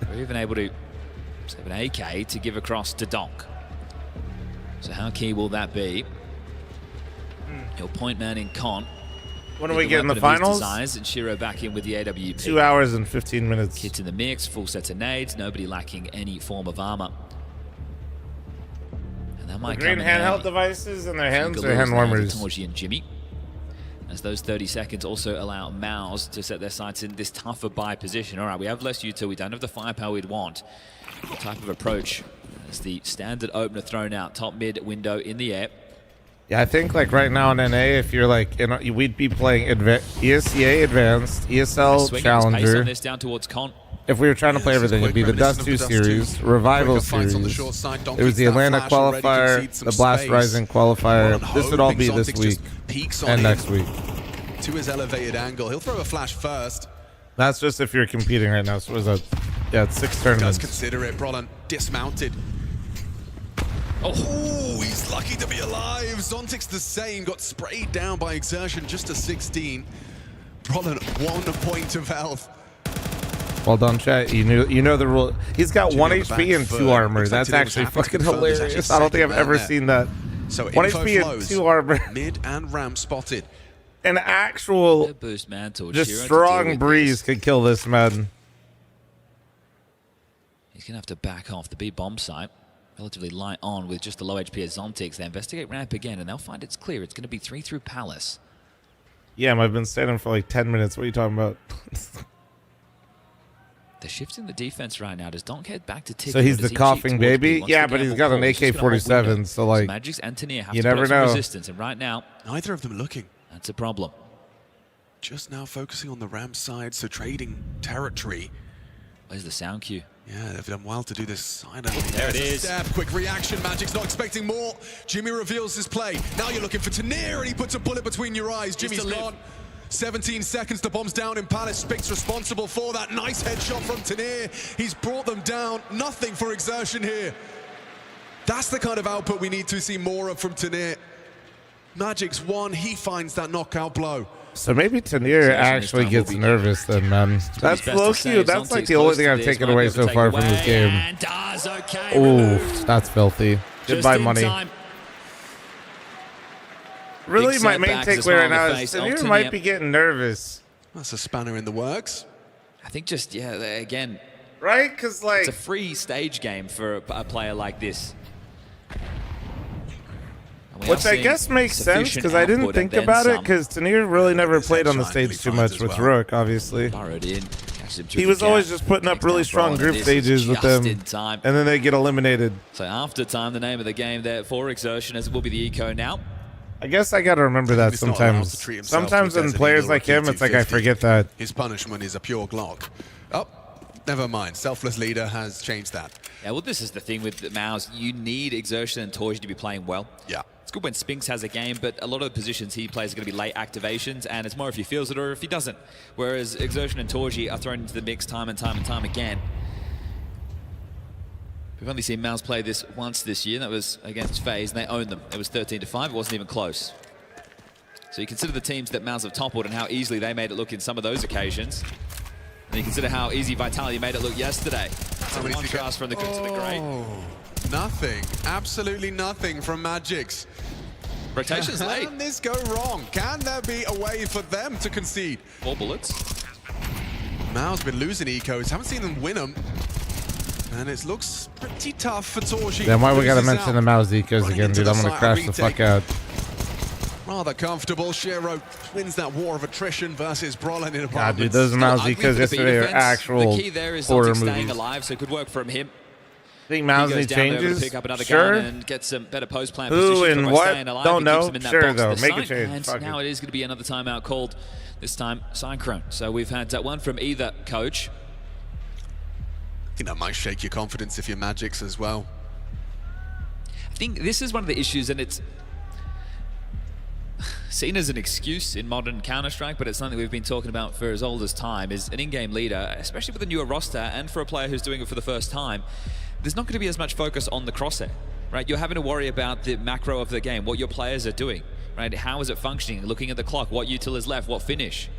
We're even able to save an AK to give across to Donk. So how key will that be? Your point man in Con. When do we get in the finals? And Shiro back in with the AWP. 2 hours and 15 minutes. Kit in the mix, full set of nades, nobody lacking any form of armor. And that might Green come in handheld handy. devices in their hands or Galoo's hand now warmers? to Torji and Jimmy. As those 30 seconds also allow Mouse to set their sights in this tougher buy position. All right, we have less util, we don't have the firepower we'd want. What type of approach? As the standard opener thrown out, top mid window in the air. Yeah, I think like right now in NA, if you're like, we'd be playing ESEA Advanced, ESL Swinging his pace Challenger. on this down towards Con. If we were trying to play everything, it'd be the Dust 2 series, Revival series. It was the Atlanta qualifier, the Blast Rising qualifier. This would all be this week and next week. To his elevated angle, he'll throw a flash first. That's just if you're competing right now. So it was a, yeah, it's 6 tournaments. Does consider it. Brolin dismounted. Oh, he's lucky to be alive. Zontix the same, got sprayed down by Exertion just a 16. Brolin 1 point of health. Well done, chat. You know the rule. He's got 1 HP and 2 armor. That's actually fucking hilarious. I don't think I've ever seen that. So 1 info HP flows. and 2 armor. Mid and ramp spotted. An actual boost mantle. just strong breeze could kill this, man. He's going to have to back off the B bomb site. Relatively light on with just the low HP as Zontix. They investigate ramp again, and they'll find it's clear. It's going to be 3 through Palace. Yeah, I've been standing for like 10 minutes. What are you talking about? They're shifting the defense right now. Does Donk head back to Tick? So he's the coughing baby? Yeah, but he's got an AK-47, so like, Magic's and Tania have you to put never up some know. resistance, and right now, Neither of them looking. That's a problem. Just now focusing on the ramp side, so trading territory. Where's the sound cue? Yeah, they've done well to do this side. There it is. Step, quick reaction. Magic's not expecting more. Jimmy reveals his play. Now you're looking for Tania, and he puts a bullet between your eyes. Jimmy's gone. 17 seconds, the bomb's down in Palace. Spick's responsible for that. Nice headshot from Tania. He's brought them down. Nothing for exertion here. That's the kind of output we need to see more of from Tania. Magic's won. He finds that knockout blow. So maybe Tania actually gets nervous then, man. That's low key. That's like the only thing I've taken away so far from this game. Ooh, that's filthy. Goodbye, money. Really, my main takeaway right now is Tania might be getting nervous. That's a spanner in the works. I think just, yeah, again. Right? Because, like, it's a free stage game for a player like this. Which I guess makes sense, because I didn't think about it, because Tania really never played on the stage too much with Rook, obviously. He was always just putting up really strong group stages with them, and then they get eliminated. So after time, the name of the game there for Exertion, as it will be the Eco now. I guess I gotta remember that sometimes. Sometimes in players like him, it's like I forget that. His punishment is a pure Glock. Oh, never mind. Selfless leader has changed that. Yeah, well, this is the thing with Mouse. You need Exertion and Torji to be playing well. Yeah. It's good when Spinks has a game, but a lot of the positions he plays are going to be late activations, and it's more if he feels it or if he doesn't. Whereas Exertion and Torji are thrown into the mix time and time again. We've only seen Mouse play this once this year, and that was against FaZe, and they owned them. It was 13-5, it wasn't even close. So you consider the teams that Mouse have toppled and how easily they made it look in some of those occasions. And you consider how easy Vitality made it look yesterday. It's a contrast from the good to the great. Nothing, absolutely nothing from Magic's. Rotation's late. Can this go wrong? Can there be a way for them to concede? 4 bullets. Mao's been losing ecos, haven't seen them win them. And it looks pretty tough for Torji. Then why we gotta mention the Mouse ecos again, dude? I'm gonna crash the fuck out. Rather comfortable. Shiro wins that war of attrition versus Brolin in a God, dude, those Mouse ecos yesterday are actual The key there is horror staying movies. alive, so it could work from him. Think Mouse He goes need down there to changes? pick up another Sure. gun and get some better post-plan Who positions and by what? staying alive. Don't He keeps know. them in that Sure, box though. this Make a time. change. And Fuck now it. it is going to be another timeout called, this time Synchrone. So we've had one from either coach. I think that might shake your confidence if you're Magic's as well. I think this is one of the issues, and it's seen as an excuse in modern Counter-Strike, but it's something we've been talking about for as old as time, is an in-game leader, especially with a newer roster and for a player who's doing it for the first time, there's not going to be as much focus on the crosshair, right? You're having to worry about the macro of the game, what your players are doing, right? How is it functioning? Looking at the clock, what util is left, what finish.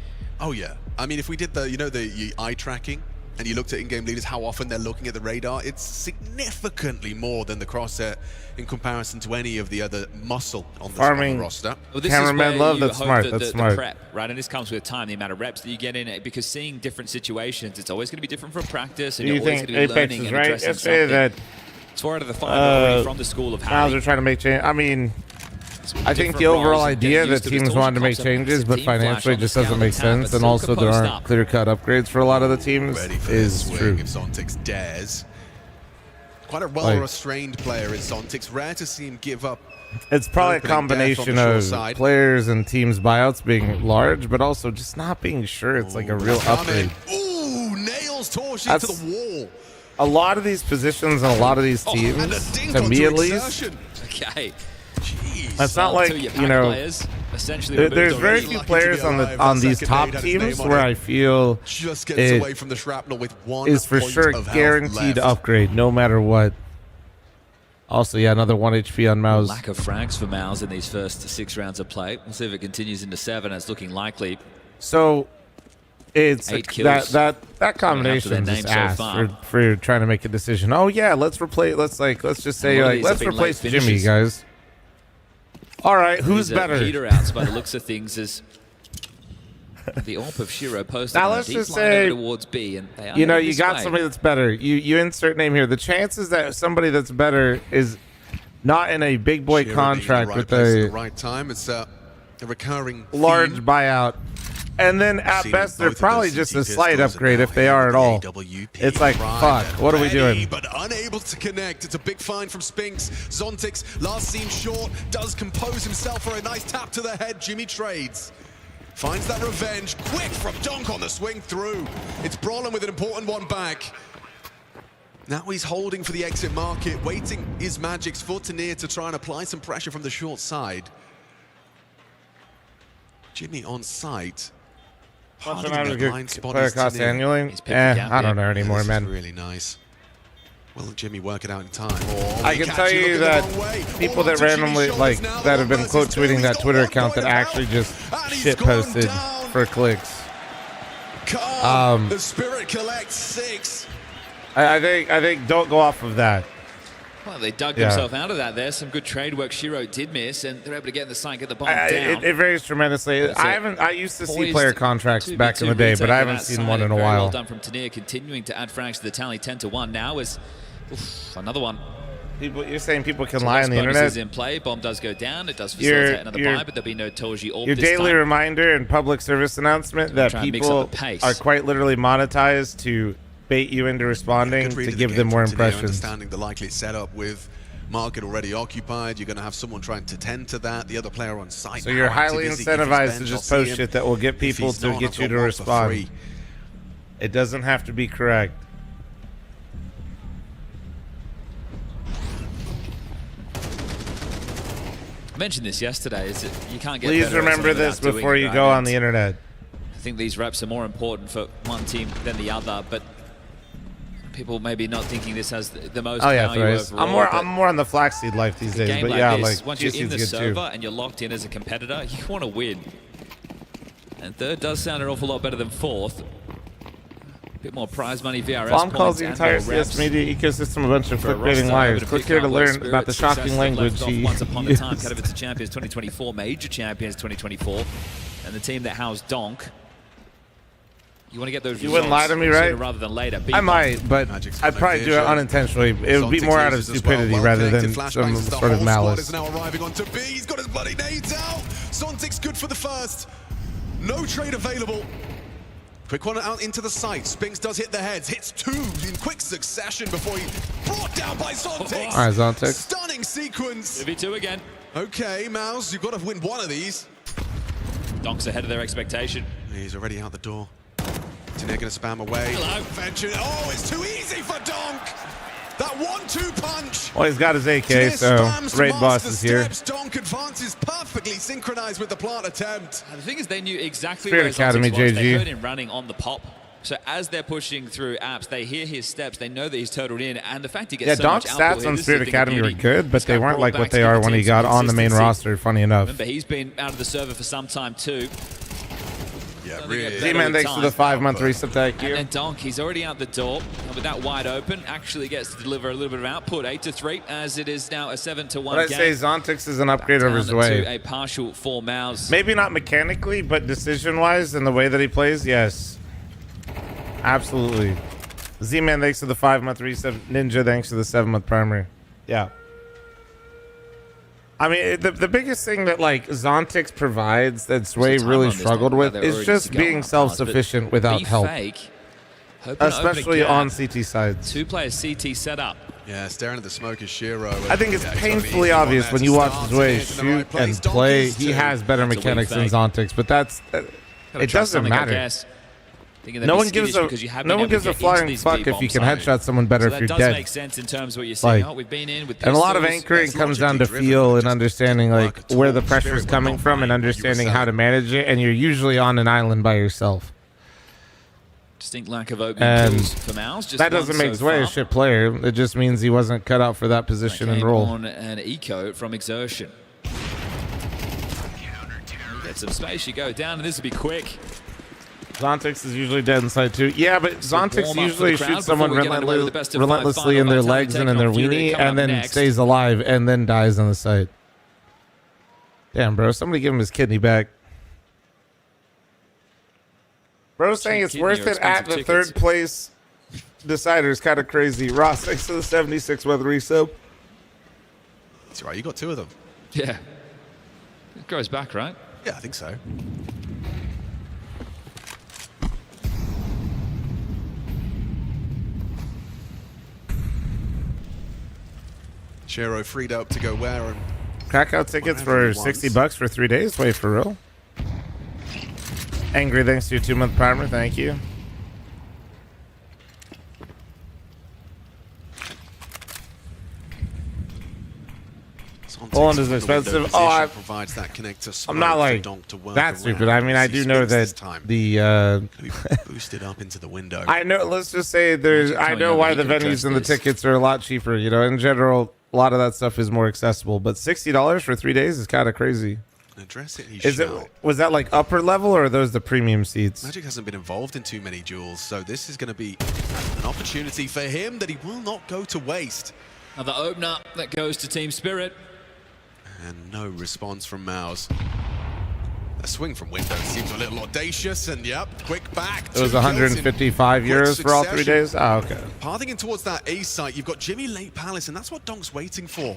Oh yeah, I mean, if we did the, the eye tracking, and you looked at in-game leaders, how often they're looking at the radar, it's significantly more than the crosshair in comparison to any of the other muscle on the roster. Well, this Cameraman is where love, you that's hope smart, that that's the smart. prep, right? And this comes with time, the amount of reps that you get in it, because seeing different situations, it's always going to be different from practice, and Do you you're always think going to be Apex learning is and right? addressing Yesterday something. that It's 4 out of the 5 already from the school of Mouse Harry. are trying to make change. I mean, I think the overall idea that teams wanted to make changes, but financially just doesn't make sense, and also there aren't clear-cut upgrades for a lot of the teams, is true. If Zontix dares. Quite a well-restrained player is Zontix. Rare to see him give up. It's probably a combination of players and teams buyouts being large, but also just not being sure it's like a real upgrade. Ooh, nails Torji to the wall. A lot of these positions and a lot of these teams, to me at least, Okay. that's not like, there's very few players on these top teams where I feel just gets away from the shrapnel with 1 is for point sure of health guaranteed left. upgrade no matter what. Also, yeah, another 1 HP on Mouse. Lack of frags for Mouse in these first 6 rounds of play. We'll see if it continues into 7. It's looking likely. So it's 8 kills. that combination is ass for trying to make a decision. Oh yeah, let's just say let's replace Jimmy, guys. All right, who's better? Peter outs by the looks of things as The AWP of Shiro posted Now on let's a just deep line say, over towards B, and they are you know, heading you this got way. somebody that's better. You insert name here. The chances that somebody that's better is not in a big boy Shiro contract being in the right with place at a the right time. It's a recurring large theme. buyout. And then at Seen best, they're both of probably those just a CT slight pistols upgrade now if they here are with at all. the AWP It's like, Prime. fuck, what are we Ready, doing? But unable to connect. It's a big find from Spinks. Zontix, last seen short, does compose himself for a nice tap to the head. Jimmy trades. Finds that revenge. Quick from Donk on the swing through. It's Brolin with an important one back. Now he's holding for the exit market, waiting is Magic's for Tanir to try and apply some pressure from the short side. Jimmy on site. Player cost annually? I don't know anymore, man. Really nice. Will Jimmy work it out in time? I can tell you that people that randomly, like, that have been quote tweeting that Twitter account that actually just shit posted for clicks. The Spirit collects 6. I think don't go off of that. Well, they dug themselves out of that there. Some good trade work Shiro did miss, and they're able to get in the site, get the bomb down. It varies tremendously. I used to see player contracts back in the day, but I haven't seen one in a Very while. well done from Tanir, continuing to add frags to the tally. 10-1 now is another one. You're saying people can So lie on the internet? is in play. Bomb does go down. It does facilitate another buy, but there'll be no Toji AWP Your this daily time. reminder and public service announcement that Try and mix people up the pace. are quite literally monetized to bait you into responding to give them more impressions. Understanding the likely setup with market already occupied, you're going to have someone trying to tend to that. The other player on site. So you're highly incentivized to just post shit that will get people to get you to respond. It doesn't have to be correct. I mentioned this yesterday. Is that you can't get. Please remember this before you go on the internet. I think these reps are more important for one team than the other, but people maybe not thinking this has the most value overall. I'm more on the flaxseed life these days, but yeah, like once you're in the GC's good too. server and you're locked in as a competitor, you want to win. And third does sound an awful lot better than fourth. A bit more prize money, VRS Fl0m calls points, the and entire more reps. CS media ecosystem a bunch of For a clickbaiting roster liars. to Click pick here to out learn Spirit, about the success shocking that language left off he once upon a used. time. Katowice Champions 2024, Major Champions 2024, and the team that housed Donk. You want to get those You wouldn't lie to me, right? sooner rather than later. I might, but I'd probably do it unintentionally. It would be more out of stupidity rather than some sort of malice. Is now arriving onto B. He's got his bloody nades out. Zontic's good for the first. No trade available. Quick one out into the site. Spinks does hit the heads. Hits 2 in quick succession before he brought down by Zontix. All right, Zontix. Stunning sequence. 2v2 again. Okay, Mouse, you've got to win one of these. Donk's ahead of their expectation. He's already out the door. Tanir going to spam away. Hello. Venture. Oh, it's too easy for Donk. That 1-2 punch. Well, he's got his AK, so Raid Boss is here. Donk advances perfectly synchronized with the plant attempt. The thing is, they knew exactly Spirit where Academy, Zontix was. They JG. heard him running on the pop. So as they're pushing through apps, they hear his steps. They know that he's turtled in, and the fact he gets Yeah, so Donk's much output stats here, on this is a Spirit thing of Academy were beauty. good, but This they got weren't brought like back what to they give are the when he team got some on the main consistency. roster, funny enough. Remember, he's been out of the server for some time too. Yeah, really. Z-Man, thanks for the 5-month reset, thank you. And then Donk, he's already out the door, and with that wide open, actually gets to deliver a little bit of output, 8-3, as it is now a 7-1 But I'd game. say Zontix is an upgrade over Down his to way. a partial 4 mouths. Maybe not mechanically, but decision-wise and the way that he plays, yes. Absolutely. Z-Man, thanks for the 5-month reset. Ninja, thanks for the 7-month primary. Yeah. I mean, the biggest thing that, like, Zontix provides that Sway really struggled with is just being self-sufficient without help. Especially on CT sides. 2 players CT set up. Yeah, staring at the smoke is Shiro. I think it's painfully obvious when you watch Zway shoot and play, he has better mechanics than Zontix, but that's it doesn't matter. No one gives a flying fuck if you can headshot someone better if you're dead. That does make sense in terms of what you're saying. Like, We've been in with and a lot of pistols. anchoring comes down to feel and understanding like where the pressure is coming from and understanding how to manage it, and you're usually on an island by yourself. Distinct lack of opening And kills for Mouse. Just that doesn't make Zway a shit player. It just means he wasn't cut out for that position and role. On an eco from exertion. Get some space, you go down, and this will be quick. Zontix is usually dead inside too. Yeah, but Zontix warm up usually for the crowd shoots someone before we get underway with the best of five relentlessly final in their by legs Tally and in their taking on FURIA weenie, coming and then up next. stays alive and then dies on the site. Damn, bro. Somebody give him his kidney back. Bro saying it's worth it at the third place decider is kind of crazy. Ross, thanks to the 76 with resub. That's right, you got 2 of them. Yeah. It goes back, right? Yeah, I think so. Shero freed up to go where and Krakow tickets for $60 for 3 days. Wait, for real? Angry, thanks to your 2-month primer. Thank you. Poland is expensive. Oh, provides that connector. I'm not like that stupid. I mean, I do know that the boosted up into the window. I know. Let's just say there's. I know why the venues and the tickets are a lot cheaper. You know, in general, a lot of that stuff is more accessible. But $60 for 3 days is kind of crazy. Address it. Is it? Was that like upper level or are those the premium seats? Magic hasn't been involved in too many duels, so this is going to be an opportunity for him that he will not go to waste. Another opener that goes to Team Spirit. And no response from Mouse. A swing from window seems a little audacious, and yep, quick back. It was 155 euros for all 3 days? Oh, okay. Pathing in towards that A site, you've got Jimmy late Palace, and that's what Donk's waiting for.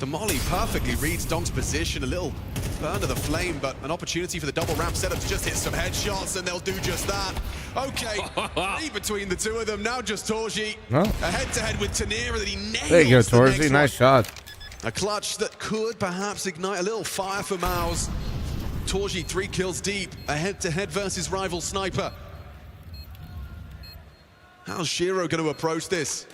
The molly perfectly reads Donk's position, a little burn to the flame, but an opportunity for the double ramp setup to just hit some headshots, and they'll do just that. Okay, lead between the 2 of them, now just Torji. Oh. A head-to-head with Tanira that he nails. There you go, Torji, nice shot. A clutch that could perhaps ignite a little fire for Maus. Torji 3 kills deep, a head-to-head versus rival sniper. How's Shero going to approach this?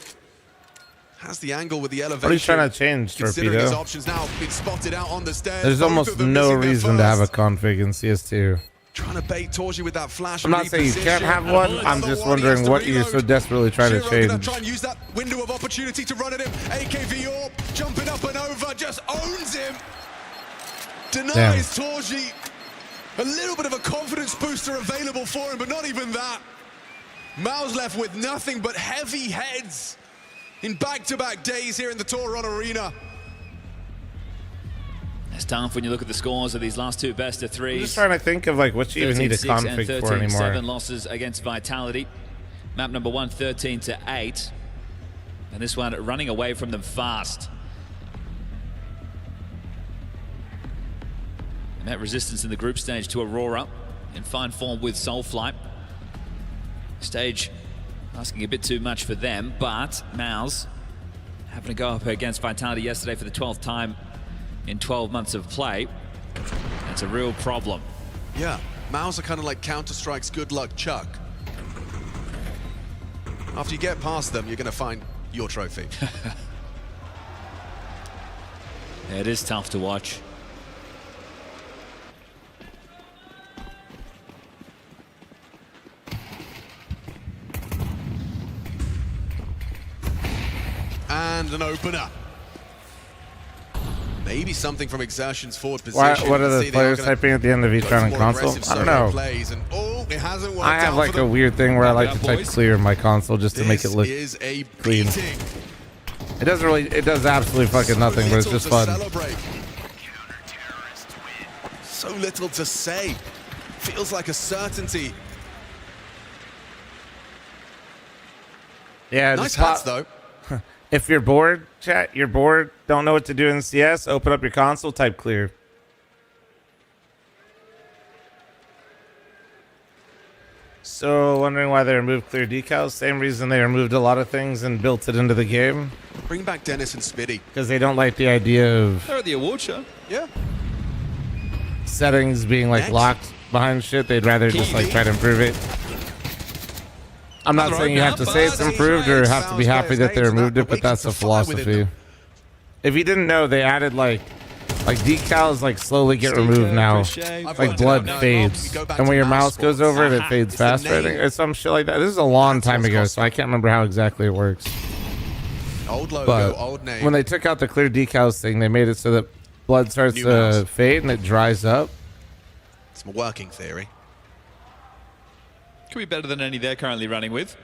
Has the angle with the elevation. What are you trying to change, Considering his Torpedo? options now been spotted out on the stairs. There's almost no reason to have a config in CS2. Trying to bait Torji with that flash. I'm not saying you can't have one. I'm just wondering what you're so desperately trying to Shero gonna change. try and use that window of opportunity to run at him. AKV Orb jumping up and over, just owns him. Denies Torji. A little bit of a confidence booster available for him, but not even that. Maus left with nothing but heavy heads in back-to-back days here in the Toron Arena. It's tough when you look at the scores of these last 2 best of 3s. I'm just trying to think of like what you even need a 13-6 and config for anymore. 13-7 losses against Vitality. Map number 1, 13-8. And this one running away from them fast. They met resistance in the group stage to Aurora in fine form with Soulflight. Stage asking a bit too much for them, but Maus having to go up against Vitality yesterday for the 12th time in 12 months of play. That's a real problem. Yeah, Maus are kind of like Counter-Strike's good luck Chuck. After you get past them, you're going to find your trophy. It is tough to watch. And an opener. Maybe something from Exertion's forward position. What are the players typing at the end of each round in console? I don't know. It hasn't worked I have out like for a them. weird thing where I like to type clear in my console just to make it look This is a clean. beating. It doesn't really, it does absolutely fucking nothing, but it's just fun. So little to say. Feels like a certainty. Yeah, Nice just hats though. If you're bored, chat, you're bored, don't know what to do in CS, open up your console, type clear. So, wondering why they removed clear decals? Same reason they removed a lot of things and built it into the game. Bring back Dennis and Spitty. Because they don't like the idea of They're at the award show. Yeah. settings being like locked behind shit. They'd rather just like try to improve it. I'm not saying you have to say it's improved or have to be happy that they removed it, but that's the philosophy. If you didn't know, they added like decals like slowly get removed now. Like blood fades. And when your mouse goes over it, it fades faster. I think or some shit like that. This is a long time ago, so I can't remember how exactly it works. Old logo, But old name. when they took out the clear decals thing, they made it so that blood starts to fade and it dries up. It's my working theory. Could be better than any they're currently running with.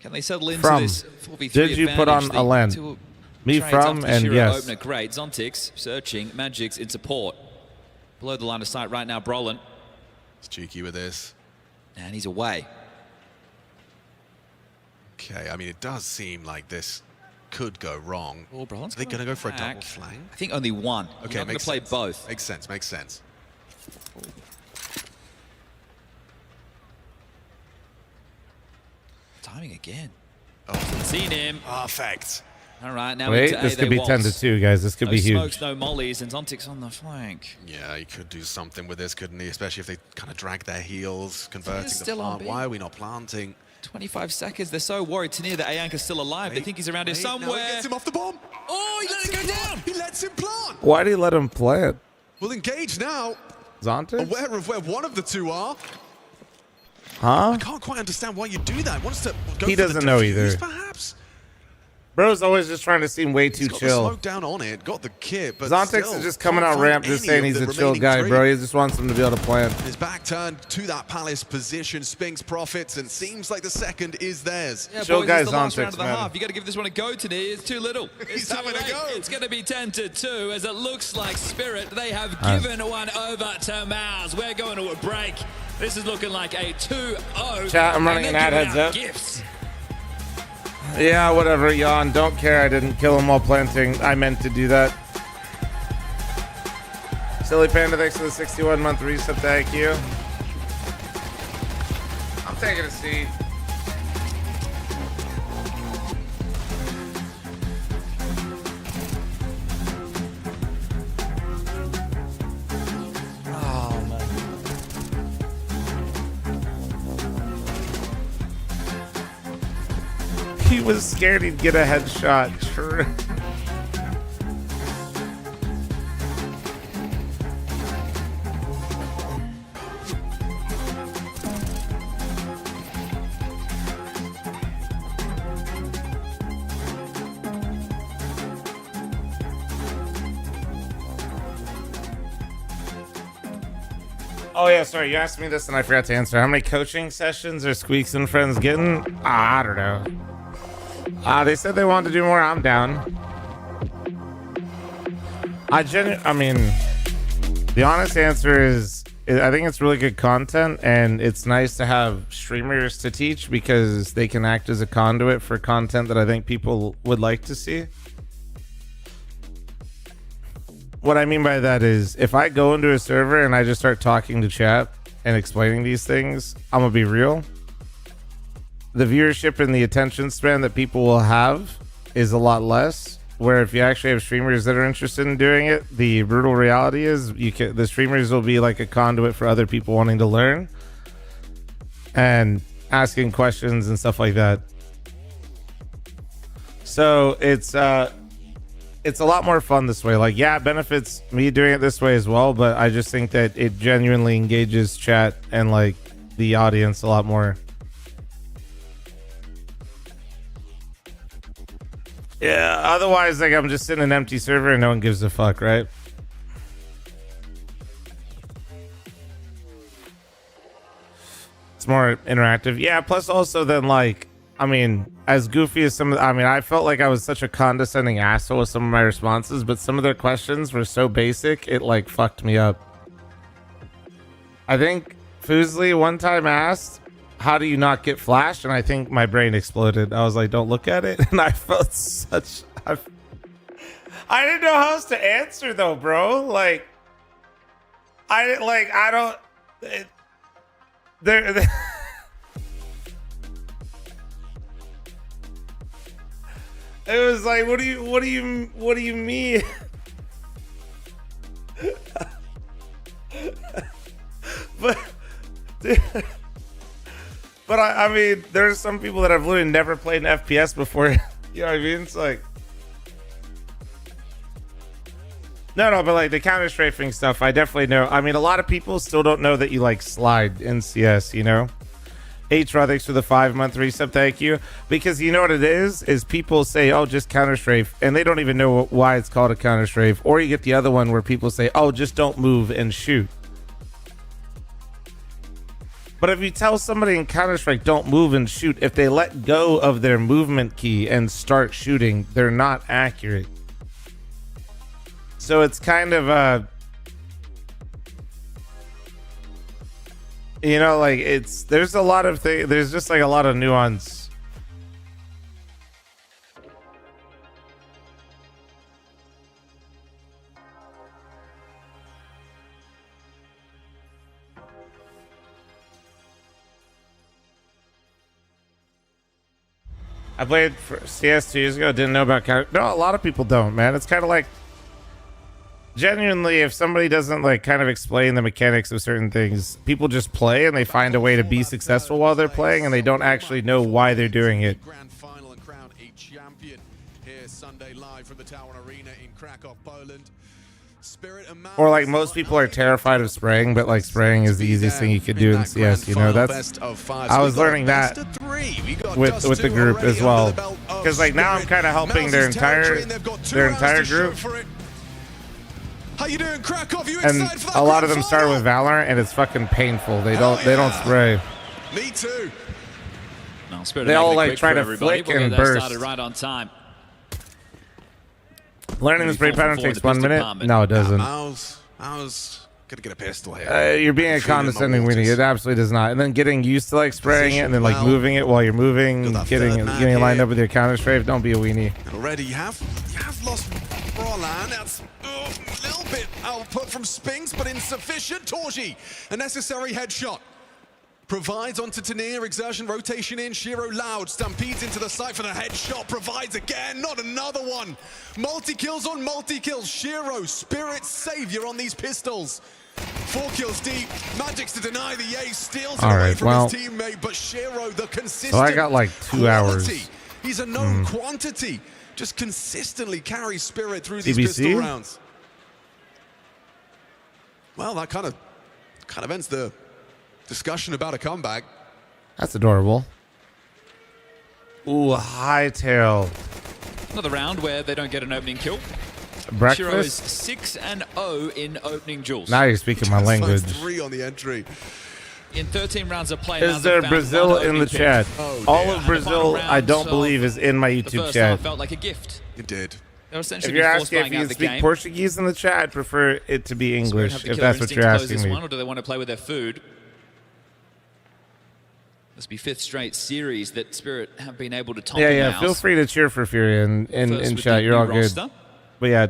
Can they settle into From. this 4v3 Did you put on advantage? a LAN? The two Me trades from after and Shiro yes. Opener, great. Zontix searching. Magic's in support. Below the line of sight right now, Brolin. It's cheeky with this. And he's away. Okay, I mean, it does seem like this could go wrong. Oh, bro, Are they going to go for a double flank? I think only one. Okay, You're not going to play both. Makes sense, makes sense. Timing again. Oh, seen him. Perfect. All right, now wait, this could be 10-2, guys. This could no be huge. Smokes, no mollies, and Zontic's on the flank. Yeah, he could do something with this, couldn't he? Especially if they kind of drag their heels, converting the still on plant. B. Why are we not planting? 25 seconds. They're so worried to near that Ayanka's still alive. They think he's around here somewhere. Now he gets him off the bomb. Oh, he let it go down. He lets him plant. Why did he let him plant? We'll engage now. Zontic? Aware of where one of the two are. Huh? I can't quite understand why you do that. Wants to go He for doesn't the know defuse, either. Perhaps. Bro's always just trying to seem way too He's got chill. the smoke down on it, got the kit, but Zontic still is just coming can't out find ramp just any saying of he's the a chill remaining guy, three. bro. He just wants him to be able to plan. His back turned to that Palace position. Spinks profits, and seems like the second is theirs. Yeah, Chill boys, guys it's the last on round of the man. half. You got to give this one a go today. It's too little. He's too having a late. go. It's going to be 10-2 as it looks like Spirit. They have Nice. given one over to Mouse. We're going to a break. This is looking like a 2-0. Chat, I'm running and an ad, they're heads giving out up. Gifts. Yeah, whatever, yawn. Don't care. I didn't kill him while planting. I meant to do that. Silly Panda, thanks for the 61-month reset. Thank you. I'm taking a seat. Oh, man. He was scared he'd get a headshot. True. Oh yeah, sorry. You asked me this and I forgot to answer. How many coaching sessions are Squeaks and friends getting? I don't know. They said they wanted to do more. I'm down. I mean, the honest answer is I think it's really good content, and it's nice to have streamers to teach because they can act as a conduit for content that I think people would like to see. What I mean by that is if I go into a server and I just start talking to chat and explaining these things, I'm gonna be real. The viewership and the attention span that people will have is a lot less. Where if you actually have streamers that are interested in doing it, the brutal reality is the streamers will be like a conduit for other people wanting to learn and asking questions and stuff like that. So it's a lot more fun this way. Like, yeah, it benefits me doing it this way as well, but I just think that it genuinely engages chat and like the audience a lot more. Yeah, otherwise, like, I'm just sitting in an empty server and no one gives a fuck, right? It's more interactive. Yeah, plus also then, like, I mean, as goofy as I felt like I was such a condescending asshole with some of my responses, but some of their questions were so basic, it, like, fucked me up. I think Foosley one time asked, how do you not get flashed? And I think my brain exploded. I was like, don't look at it. And I felt such... I didn't know how else to answer, though, bro. Like, I don't... There... It was like, what do you mean? But... Dude, but I mean, there's some people that have literally never played an FPS before. You know what I mean? It's like, no, but like the counter strafing stuff, I definitely know. I mean, a lot of people still don't know that you like slide in CS, you know? H Rodix for the 5-month reset, thank you. Because you know what it is people say, oh, just counter strafe, and they don't even know why it's called a counter strafe. Or you get the other one where people say, oh, just don't move and shoot. But if you tell somebody in Counter-Strike don't move and shoot, if they let go of their movement key and start shooting, they're not accurate. So it's kind of You know, like there's a lot of things. There's just like a lot of nuance. I played for CS 2 years ago. Didn't know about counter. No, a lot of people don't, man. It's kind of like, genuinely, if somebody doesn't like kind of explain the mechanics of certain things, people just play and they find a way to be successful while they're playing, and they don't actually know why they're doing it. Grand final and crown a champion here Sunday live from the Tower Arena in Krakow, Poland. Spirit and Or like most people are terrified of spraying, but like spraying is the easiest thing you could do in CS. You know, that's I was learning that with the group as well, because like now I'm kind of helping their entire group. How you doing, Krakow? You And excited for that a lot of grand them start final? with Valorant, and it's fucking painful. They don't spray. Me too. No, Spirit They are all making it like quick try for to everybody. flick We'll get and that burst. started right on time. Learning the spray pattern takes 1 minute. No, it doesn't. I was gonna get a pistol here. You're being a condescending weenie. It absolutely does not. And then getting used to like spraying it, and then like moving it while you're moving, getting lined up with your counter strafe. Don't be a weenie. And already you have lost Brolan. That's a little bit output from Spinks, but insufficient. Torji, a necessary headshot. Provides onto Tanir, exertion, rotation in, Shiro loud, stampedes into the site for the headshot, provides again, not another one. Multi-kills on multi-kills, Shiro, Spirit savior on these pistols. 4 kills deep, Magic's to deny the ace, steals it away from his teammate, but Shiro, the consistent So I got like 2 hours. He's a known quantity, just consistently carries Spirit through these pistol rounds. Well, that kind of ends the discussion about a comeback. That's adorable. Ooh, a hightail. Another round where they don't get an opening kill. Breakfast? Shiro is 6-0 in opening duels. Now you're speaking my language. 3 on the entry. In 13 rounds of play, Is there Brazil in the chat? All of Brazil, I don't believe, is in my The YouTube first chat. half felt like a gift. It did. They're If essentially you're force asking if buying you out can the speak game. Portuguese in the chat, I'd prefer it to be English, Have the if killer that's what instinct you're to close asking this me. one, or do they want to play with their food? This will be 5th straight series that Spirit have been able to top Yeah, Mouse. feel free to cheer for FURIA in chat. You're all good. roster. But yeah,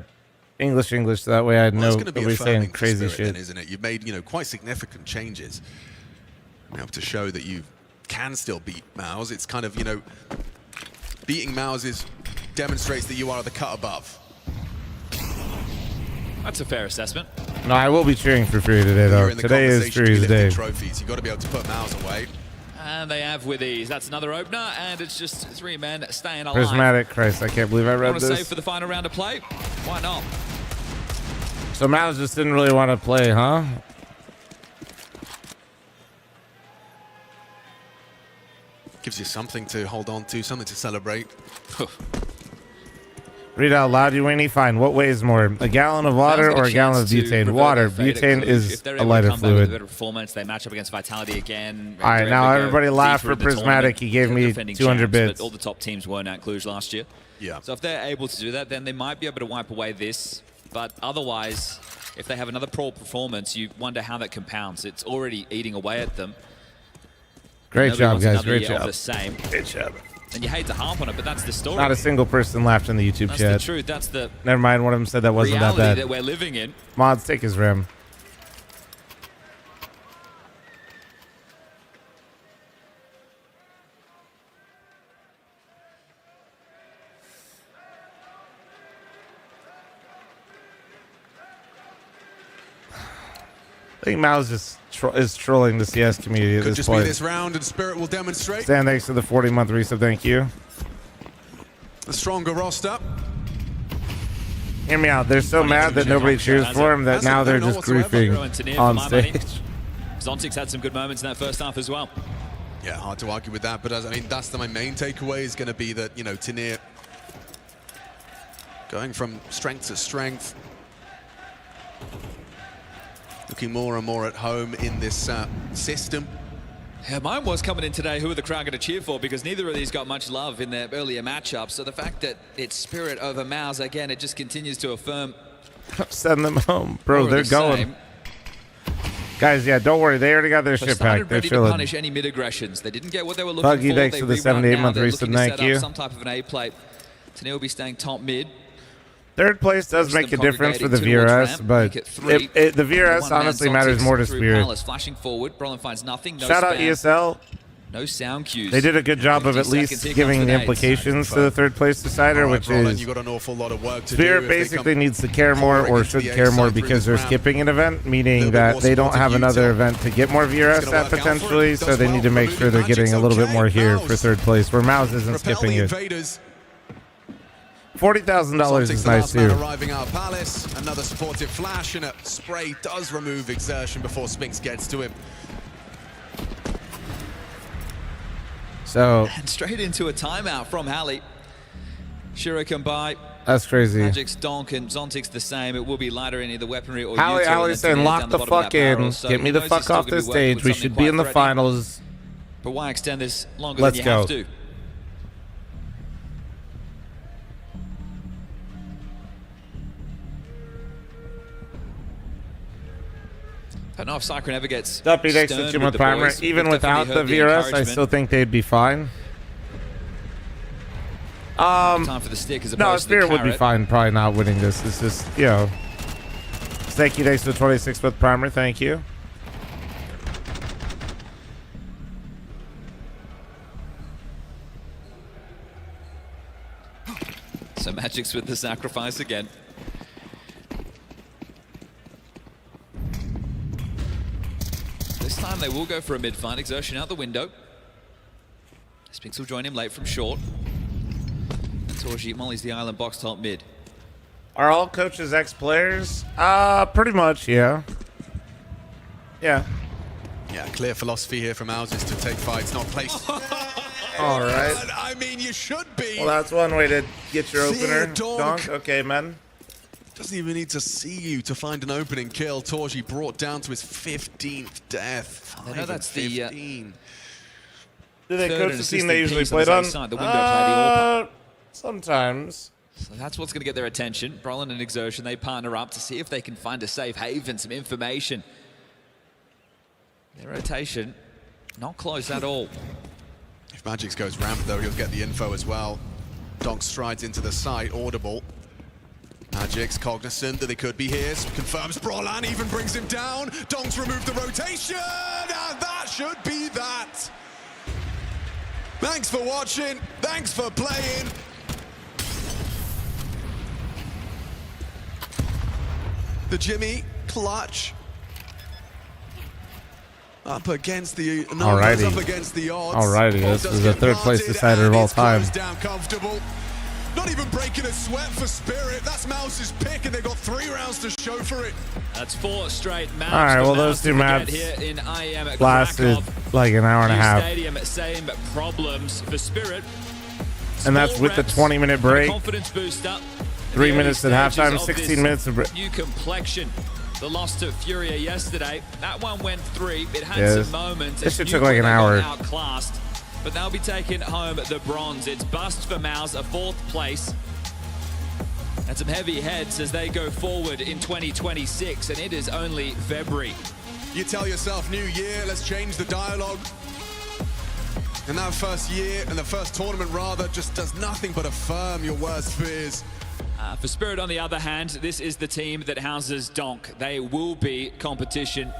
English, so that way I Well, know it's going to be nobody's affirming saying for crazy Spirit shit. then, isn't it? You've made, quite significant changes. Able to show that you can still beat Mouse. It's kind of, beating Mouse demonstrates that you are the cut above. That's a fair assessment. No, I will be cheering for FURIA today, though. Today is FURIA's day. Trophies. You've got to be able to put Mouse away. And they have with ease. That's another opener, and it's just 3 men staying alive. Prismatic, Christ, I can't believe I read Want to save this. for the final round of play? Why not? So Mouse just didn't really want to play, huh? Gives you something to hold on to, something to celebrate. Read out loud, you weenie. Fine. What weighs more, a gallon of water or a gallon of butane? Water. Butane is a lighter fluid. Better performance, they match up against Vitality again. All right, now everybody laugh for Prismatic. He gave me 200 bits. But all the top teams weren't at Cluj last year. Yeah. So if they're able to do that, then they might be able to wipe away this. But otherwise, if they have another poor performance, you wonder how that compounds. It's already eating away at them. Great Nobody job, wants guys. another Great year of job. the same. Great job. And you hate to harp on it, but that's the story. Not a single person laughed in the YouTube That's chat. the truth. That's the Never mind, one of them said that wasn't that reality bad. that we're living in. Mods, take his rim. I think Mouse is trolling the CS community at Could this just point. be this round, and Spirit will demonstrate. Stan, thanks for the 40-month resub. Thank you. The stronger roster. Hear me out. They're so mad that nobody cheers for him that now they're just griefing on stage. Zontic's had some good moments in that first half as well. Yeah, hard to argue with that, but that's my main takeaway is going to be that, Tanir going from strength to strength, looking more and more at home in this system. Yeah, mine was coming in today, who are the crowd going to cheer for, because neither of these got much love in their earlier matchups. So the fact that it's Spirit over Mouse, again, it just continues to affirm. Send them home. Bro, they're going. Guys, yeah, don't worry. They already got their shit back. They're ready to chilling. punish any mid-aggressions. They didn't get what they were looking Buggy, for. thanks They for the rerun 78-month now. They're resub. looking to Thank set up you. some type of an A plate. Tanil will be staying top mid. Third place does make a difference for the VRS, but the VRS honestly matters more to Spirit. Flashing forward, Brolin finds nothing. No Shout out spam. ESL. No sound cues. They did a good job of at least giving the implications to the third place decider, which Brolin, is you got an awful lot of work to Spirit do if they basically come needs to care more or should care more because they're skipping an event, meaning that they don't have another event to get more VRS at potentially, so they need to make sure they're getting a little bit more here for third place, where Mouse isn't skipping it. $40,000 is nice too. Arriving out of Palace, another supportive flash, and a spray does remove exertion before Spinks gets to him. So And straight into a timeout from Hallie. Shiro can buy. That's crazy. Magic's Donk and Zontic's the same. It will be lighter in either weaponry or Hallie saying, lock the fuck in. Get me the fuck off this stage. We should be in the finals. But why extend this longer than you have to? I don't know if Cycron ever gets Duppy next to Jim Primer. Even without the VRS, I still think they'd be fine. Time for the stick as No, opposed to the Spirit would be carrot. fine probably not winning this. It's just, you know. Thank you, thanks to the 26th with Primer. Thank you. So Magic's with the sacrifice again. This time they will go for a mid-fight. Exertion out the window. Spinks will join him late from short. And Torji mollies the island box top mid. Are all coaches ex-players? Pretty much, yeah. Yeah. Yeah, clear philosophy here from ours is to take fights, not place. All right. I mean, you should be. Well, that's one way to get your opener. Donk. Okay, man. Doesn't even need to see you to find an opening kill. Torji brought down to his 15th death. I know that's the 15. Do they third coach and the team they assistant usually piece on played the on? same side. The window play, the all-part. Sometimes. So that's what's going to get their attention. Brolin and Exertion, they partner up to see if they can find a safe haven, some information. Their rotation, not close at all. If Magix goes ramp, though, he'll get the info as well. Donk strides into the site, audible. Magic's cognizant that they could be here. Confirms Brolin, even brings him down. Donk's removed the rotation, and that should be that. Thanks for watching. Thanks for playing. The Jimmy clutch. Up against the numbers, up against the odds. Alrighty, this is the third place decider of all time. Down comfortable. Not even breaking a sweat for Spirit. That's Mouse's pick, and they've got 3 rounds to show for it. That's 4 straight maps. All right, well, those two maps here in IEM at lasted Krakow. like an hour and a half. Stadium, same problems for Spirit. And that's with the 20-minute break. Confidence booster. 3 minutes at halftime, 16 minutes of break. New complexion. The loss to FURIA yesterday. That one went 3. It had Yes. some moments. This shit It's took new like an they hour. got outclassed, but they'll be taking home the bronze. It's bust for Mouse, a 4th place. And some heavy heads as they go forward in 2026, and it is only February. You tell yourself, new year, let's change the dialogue. And that first year, and the first tournament rather, just does nothing but affirm your worst fears. For Spirit, on the other hand, this is the team that houses Donk. They will be competition.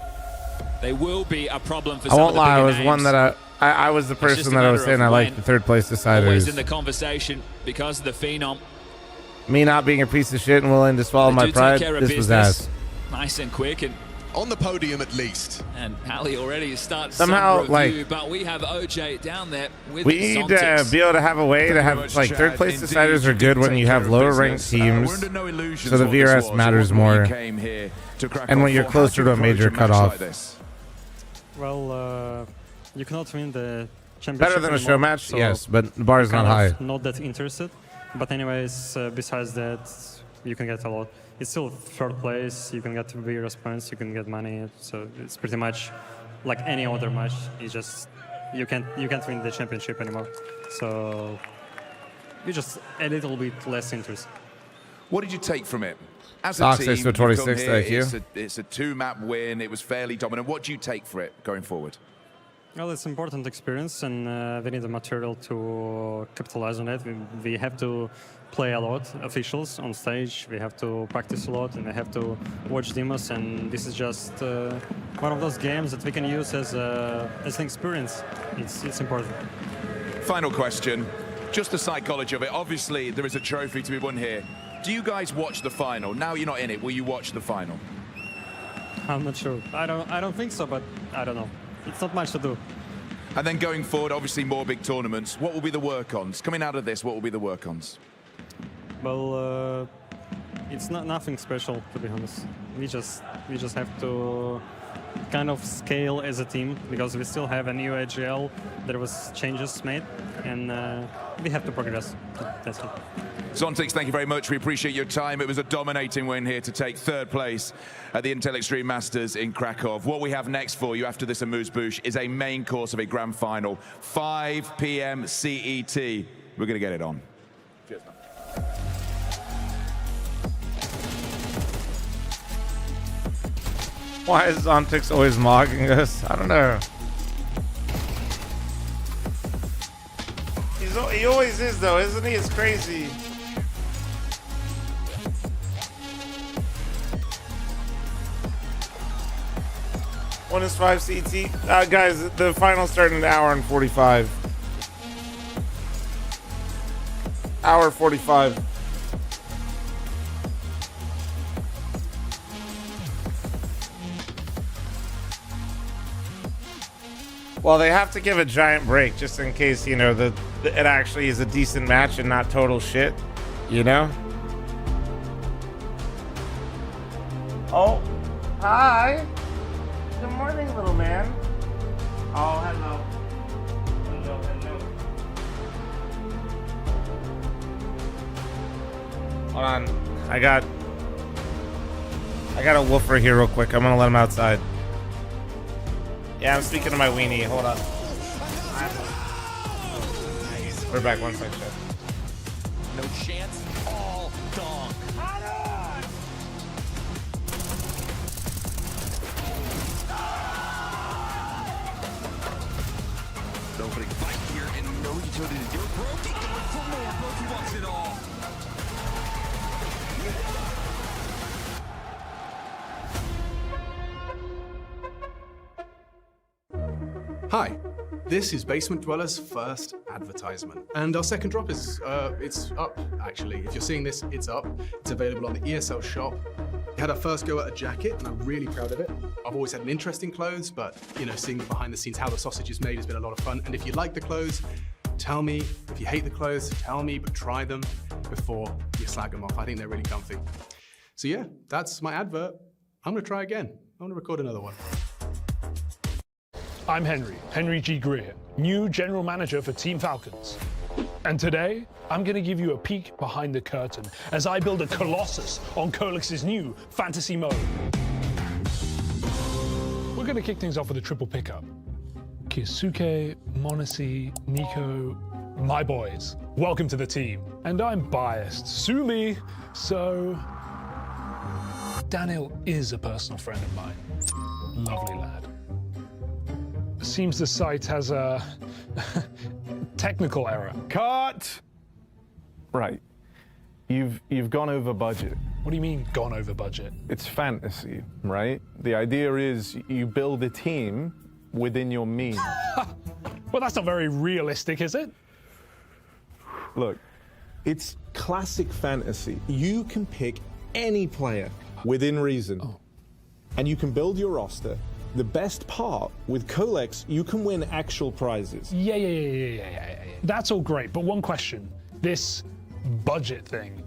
They will be a problem for I some won't of the lie, I bigger was names. one that I was the It's just person a that I was matter saying of I liked when. the third place Always deciders. in the conversation because of the phenom. Me not being a piece of shit and willing to swallow They my do take pride, care of this was business. ass. Nice and quick, and on the podium at least. And Hallie already starts Somehow, some review, like, but we have OJ down there with We need to Zontics. be able to have a way to have, like, third place deciders are good when you have lower ranked teams, so the VRS matters more, and when you're closer to a major cutoff. Well, you cannot win the championship Better than a show anymore, match, so yes, but the bar is not kind of high. Not that interested, but anyways, besides that, you can get a lot. It's still third place. You can get VRS points. You can get money. So it's pretty much like any other match. It's just you can't win the championship anymore. So you just a little bit less interest. What did you take from it? As a team, to you've come 26, here, thank you. it's a two-map win. It was fairly dominant. What do you take for it going forward? Well, it's important experience, and we need the material to capitalize on it. We have to play a lot, officials on stage. We have to practice a lot, and we have to watch demos. And this is just one of those games that we can use as an experience. It's important. Final question, just the psychology of it. Obviously, there is a trophy to be won here. Do you guys watch the final? Now you're not in it, will you watch the final? I'm not sure. I don't think so, but I don't know. It's not much to do. And then going forward, obviously more big tournaments. What will be the work-ons? Coming out of this, what will be the work-ons? Well, it's not nothing special, to be honest. We just have to kind of scale as a team, because we still have a new AGL. There was changes made, and we have to progress. That's it. Zontix, thank you very much. We appreciate your time. It was a dominating win here to take third place at the Intel Extreme Masters in Krakow. What we have next for you after this amuse-bouche is a main course of a grand final, 5 p.m. CET. We're going to get it on. Cheers, man. Why is Zontix always mocking us? I don't know. He always is, though, isn't he? It's crazy. One is 5 CT. Guys, the final's starting in an hour and 45. Hour 45. Well, they have to give a giant break just in case, you know, it actually is a decent match and not total shit, you know? Oh, hi. Good morning, little man. Oh, hello. Hello, hello. Hold on. I got a woofer here real quick. I'm gonna let him outside. Yeah, I'm speaking to my weenie. Hold on. We're back. One second. No chance. All dong. Opening fight here and no utility to do it. Brokey going for more. Brokey wants it all. Hi, this is Basement Dweller's first advertisement. And our second drop is, it's up, actually. If you're seeing this, it's up. It's available on the ESL shop. We had our first go at a jacket, and I'm really proud of it. I've always had an interest in clothes, but, you know, seeing behind the scenes how the sausage is made has been a lot of fun. And if you like the clothes, tell me. If you hate the clothes, tell me, but try them before you slag them off. I think they're really comfy. So yeah, that's my advert. I'm gonna try again. I'm gonna record another one. I'm Henry G. Greer, new general manager for Team Falcons. And today, I'm gonna give you a peek behind the curtain as I build a colossus on Kolex's new fantasy mode. We're gonna kick things off with a triple pickup. Kisuke, Monesi, Nico, my boys. Welcome to the team. And I'm biased, sue me. So, Daniel is a personal friend of mine. Lovely lad. Seems the site has a technical error. Cut! Right. You've gone over budget. What do you mean, gone over budget? It's fantasy, right? The idea is you build a team within your means. Well, that's not very realistic, is it? Look, it's classic fantasy. You can pick any player within reason, and you can build your roster. The best part, with Kolex, you can win actual prizes. Yeah. That's all great, but one question. This budget thing.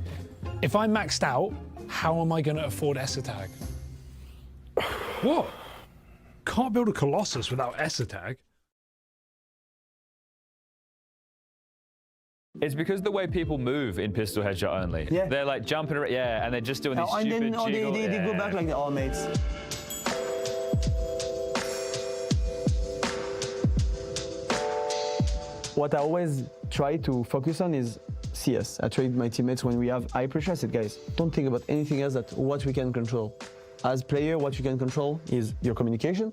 If I'm maxed out, how am I going to afford Esatag? What? Can't build a Colossus without Esatag. It's because the way people move in pistol headshot only. Yeah. They're like jumping around, yeah, and they're just doing these stupid jiggle. They go back like the all mates. What I always try to focus on is CS. I trained my teammates when we have high pressure. I said, guys, don't think about anything else than what we can control. As player, what you can control is your communication,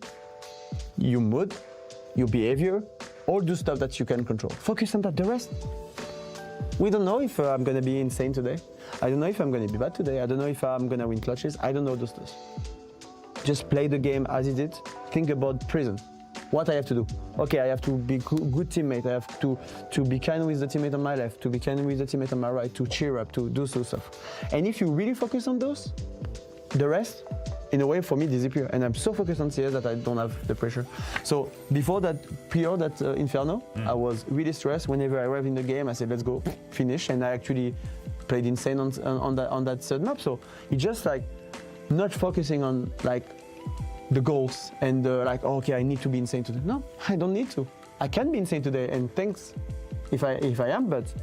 your mood, your behavior, all the stuff that you can control. Focus on that. The rest, we don't know if I'm gonna be insane today. I don't know if I'm gonna be bad today. I don't know if I'm gonna win clutches. I don't know those stuff. Just play the game as it is. Think about prison. What I have to do. Okay, I have to be good teammate. I have to be kind with the teammate on my left, to be kind with the teammate on my right, to cheer up, to do so stuff. And if you really focus on those, the rest, in a way, for me, disappear. And I'm so focused on CS that I don't have the pressure. So before that, prior that Inferno, I was really stressed. Whenever I arrived in the game, I said, let's go finish. And I actually played insane on that third map. So it's just like not focusing on like the goals and like, oh, okay, I need to be insane today. No, I don't need to. I can be insane today, and thanks if I am, but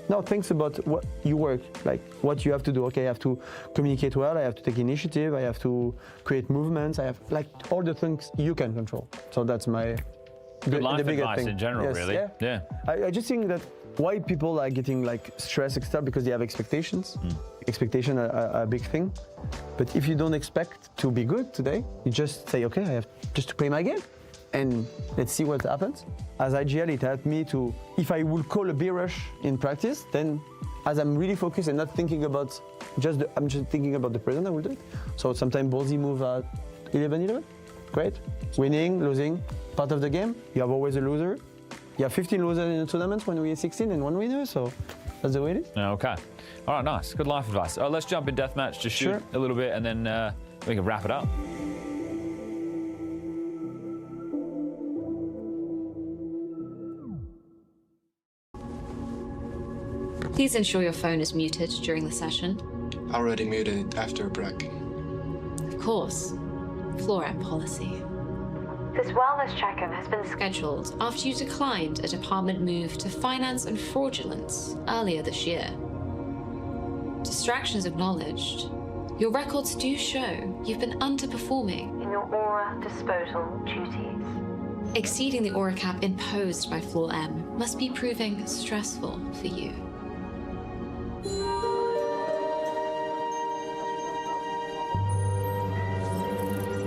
no, thanks about what you work, like what you have to do. Okay, I have to communicate well, I have to take initiative, I have to create movements, I have like all the things you can control. So that's my good life the advice thing. in general, Yes, really. Yeah. I just think that why people are getting like stressed, etc., because they have expectations. Expectation are a big thing. But if you don't expect to be good today, you just say, okay, I have just to play my game, and let's see what happens. As IGL, it helped me to, if I will call a B rush in practice, then as I'm really focused and not thinking about I'm just thinking about the present, I will do it. So sometimes ballsy move at 11-11, great. Winning, losing, part of the game. You have always a loser. You have 15 losers in the tournament when we are 16 and 1 winner, so that's the way it is. Okay. All right, nice. Good life advice. Let's jump in deathmatch, just shoot a little bit, and then we can wrap it up. Please ensure your phone is muted during the session. Already muted after a break. Of course. fl0m policy. This wellness check-in has been scheduled after you declined a department move to finance and fraudulence earlier this year. Distractions acknowledged. Your records do show you've been underperforming in your aura disposal duties. Exceeding the aura cap imposed by fl0m must be proving stressful for you.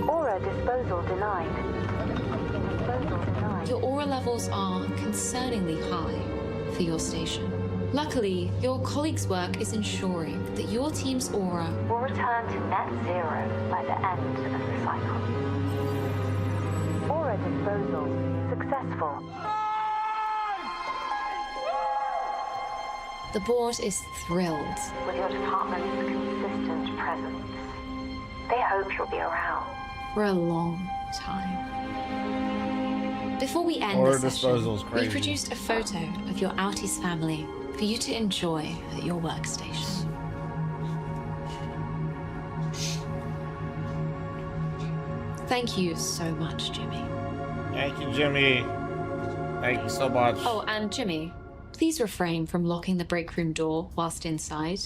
Aura disposal denied. Your aura levels are concerningly high for your station. Luckily, your colleague's work is ensuring that your team's aura will return to net zero by the end of the cycle. Aura disposal successful. The board is thrilled with your department's consistent presence. They hope you'll be around for a long time. Before we end the session, we produced a photo of your Outies family for you to enjoy at your workstation. Thank you so much, Jimmy. Thank you, Jimmy. Thank you so much. Oh, and Jimmy, please refrain from locking the break room door whilst inside.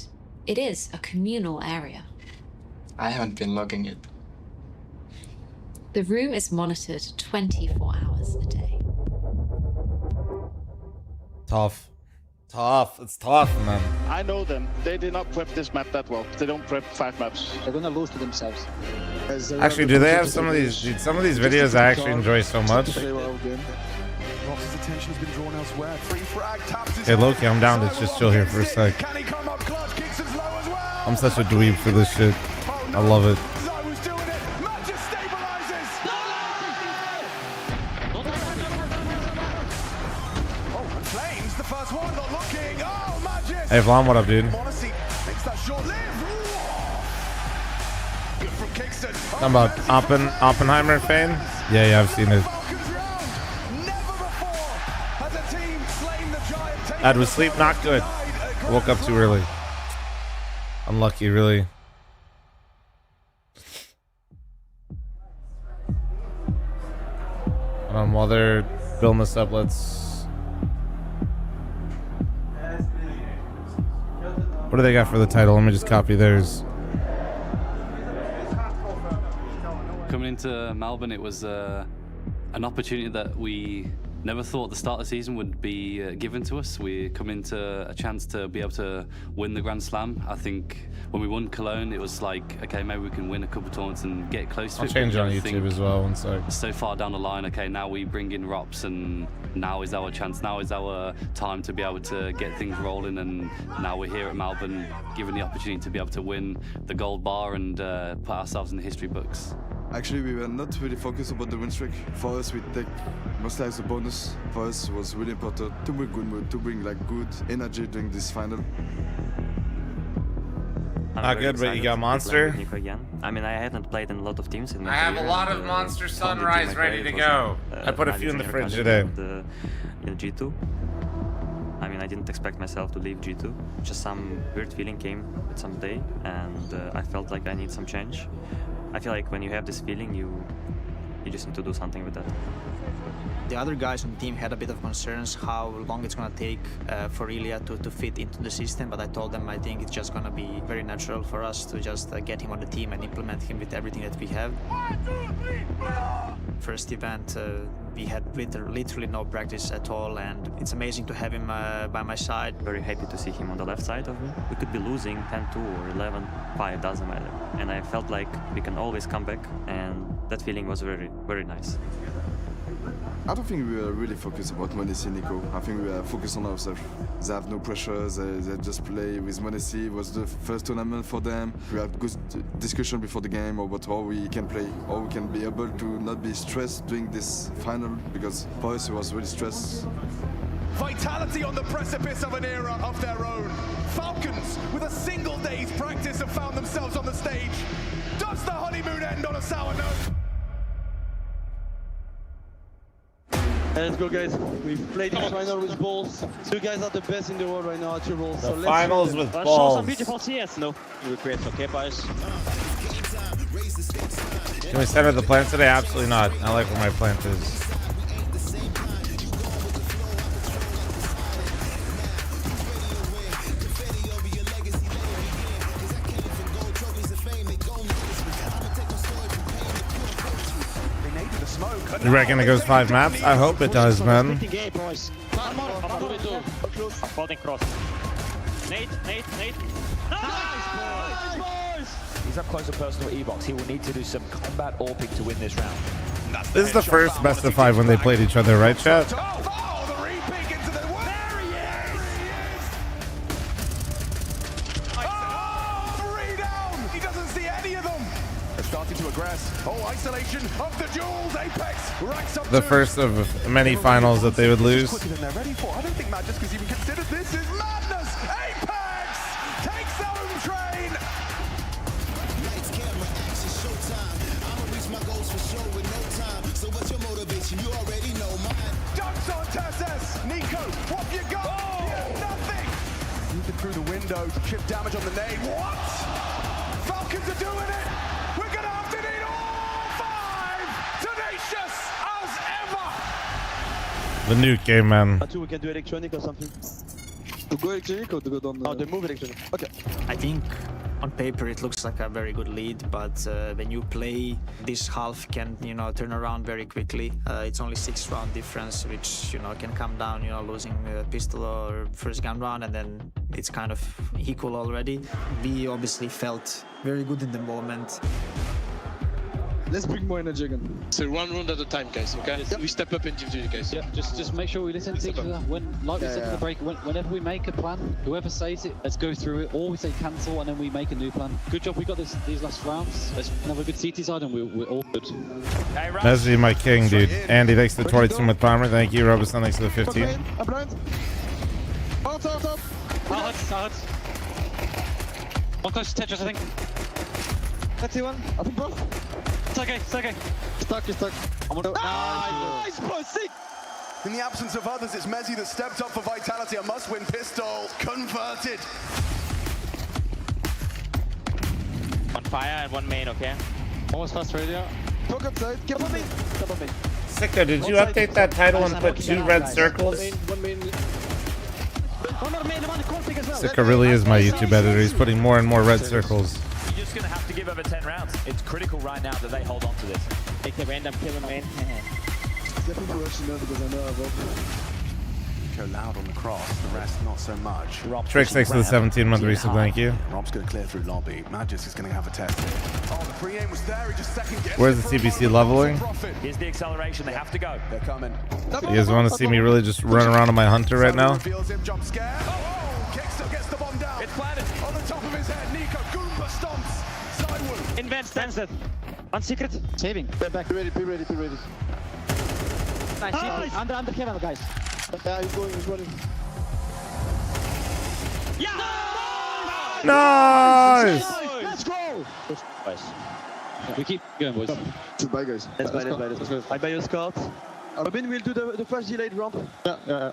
It is a communal area. I haven't been locking it. The room is monitored 24 hours a day. Tough. It's tough, man. I know them. They did not prep this map that well. They don't prep 5 maps. They're gonna lose to themselves. Actually, do they have some of these? Dude, some of these videos I actually enjoy so much. Hey, Loki, I'm down to just chill here for a sec. I'm such a dweeb for this shit. I love it. Hey, fl0m, what up, dude? Talking about Oppenheimer fan? Yeah, I've seen it. That was sleep not good. Woke up too early. Unlucky, really. While they're building this up, let's... What do they got for the title? Let me just copy theirs. Coming into Melbourne, it was an opportunity that we Never thought the start of the season would be given to us. We come into a chance to be able to win the Grand Slam. I think when we won Cologne, it was like, okay, maybe we can win a couple of tournaments and get close to I'll it. change on YouTube as well, one sec. So far down the line, okay, now we bring in Rops, and now is our chance. Now is our time to be able to get things rolling, and now we're here at Melbourne, given the opportunity to be able to win the gold bar and put ourselves in the history books. Actually, we were not really focused about the win streak. For us, we take mostly as a bonus. For us, it was really important to bring good mood, to bring like good energy during this final. Not good, but you got Monster. I mean, I haven't played in a lot of teams in my I have career, a lot of Monster Sunrise ready to go. I put a few in the fridge today. In G2. I mean, I didn't expect myself to leave G2. Just some weird feeling came with some day, and I felt like I need some change. I feel like when you have this feeling, you just need to do something with that. The other guys on the team had a bit of concerns how long it's going to take for FURIA to fit into the system, but I told them I think it's just going to be very natural for us to just get him on the team and implement him with everything that we have. 1, 2, 3, 4. First event, we had literally no practice at all, and it's amazing to have him by my side. Very happy to see him on the left side of me. We could be losing 10-2 or 11-5, doesn't matter. And I felt like we can always come back, and that feeling was very, very nice. I don't think we were really focused about Monesi and Nico. I think we were focused on ourselves. They have no pressure, they just play with Monesi. It was the first tournament for them. We had good discussion before the game about how we can play, how we can be able to not be stressed during this final, because for us it was really stressed. Vitality on the precipice of an era of their own. Falcons, with a single day's practice, have found themselves on the stage. Does the honeymoon end on a sour note? Let's go, guys. We've played this final with balls. You guys are the best in the world right now at your roles. The finals with balls. Show some beautiful CS. No, you regret, okay, boys? Can we center the plant today? Absolutely not. I like where my plant is. You reckon it goes 5 maps? I hope it does, man. I'm holding cross. Nate. Nice, boys! He's up close to personal E-box. He will need to do some combat AWPing to win this round. This is the first best of 5 when they played each other, right, chat? Starting to aggress. Oh, isolation of the duels. Apex racks up The first of many finals that they would lose. quicker than they're ready for. I don't think Magic has even considered this is madness. Apex takes the home train. Lights, camera, action, showtime. I'ma reach my goals for sure with no time. So what's your motivation? You already know mine. Dunks on Tessus. Nico, what you got? Yeah, nothing. Moving through the window. Chip damage on the nade. What? Falcons are doing it. We're gonna have to need all 5. Tenacious as ever. The nuke game, man. We can do electronic or something. To go electronic or to go down? Oh, they move electronic. Okay. I think on paper it looks like a very good lead, but when you play, this half can turn around very quickly. It's only 6-round difference, which can come down, losing a pistol or first gun round, and then it's kind of equal already. We obviously felt very good in the moment. Let's bring more energy again. So 1 round at a time, guys, okay? Yep. We step up individually, guys. Yeah, just make sure we listen to each other. Like we said in the break, whenever we make a plan, whoever says it, let's go through it, or we say cancel and then we make a new plan. Good job we got these last rounds. Let's have a good CT side and we're all good. Hey, Messi, my king, dude. Andy, thanks to the 22 with Palmer. Thank you, Robertson, thanks to the 15. I'm blind. Out. Hard. One close to Tetris, I think. Let's see one. I think both. It's okay. Stuck. I'm gonna... Nice, bro, sick! In the absence of others, it's Messi that stepped up for Vitality. A must-win pistol converted. One fire and one main, okay? Almost fast radio. Talk outside. Keep on me. Sicko, did you update that title and put 2 red circles? One main. Sicko really is my YouTube editor. He's putting more and more red circles. You're just going to have to give over 10 rounds. It's critical right now that they hold on to this. Take the random kill him, man. definitely rushing up because I know I've Go loud on the cross, the rest not so much. Trick 6 to the 17-month resub, thank you. Rob's going to clear through lobby. Magis is going to have a test here. Oh, the pre-aim was there. He just second guessed. Where's the TBC leveling? Here's the acceleration. They have to go. They're coming. You guys want to see me really just run around on my hunter right now? Reveals him, jump scare. Oh, kicks gets the bomb down. It's planted. On the top of his head, Nico Goomba stomps. Sidewoo. Invent, stands it. One secret. Saving. back. Be ready, be ready, be ready. Nice. Under Kevin, guys. Yeah, he's going, he's running. Nice! Let's go! Nice. We keep going, boys. Goodbye, guys. Let's go. I buy your scout. Robin, we'll do the first delayed ramp. Yeah.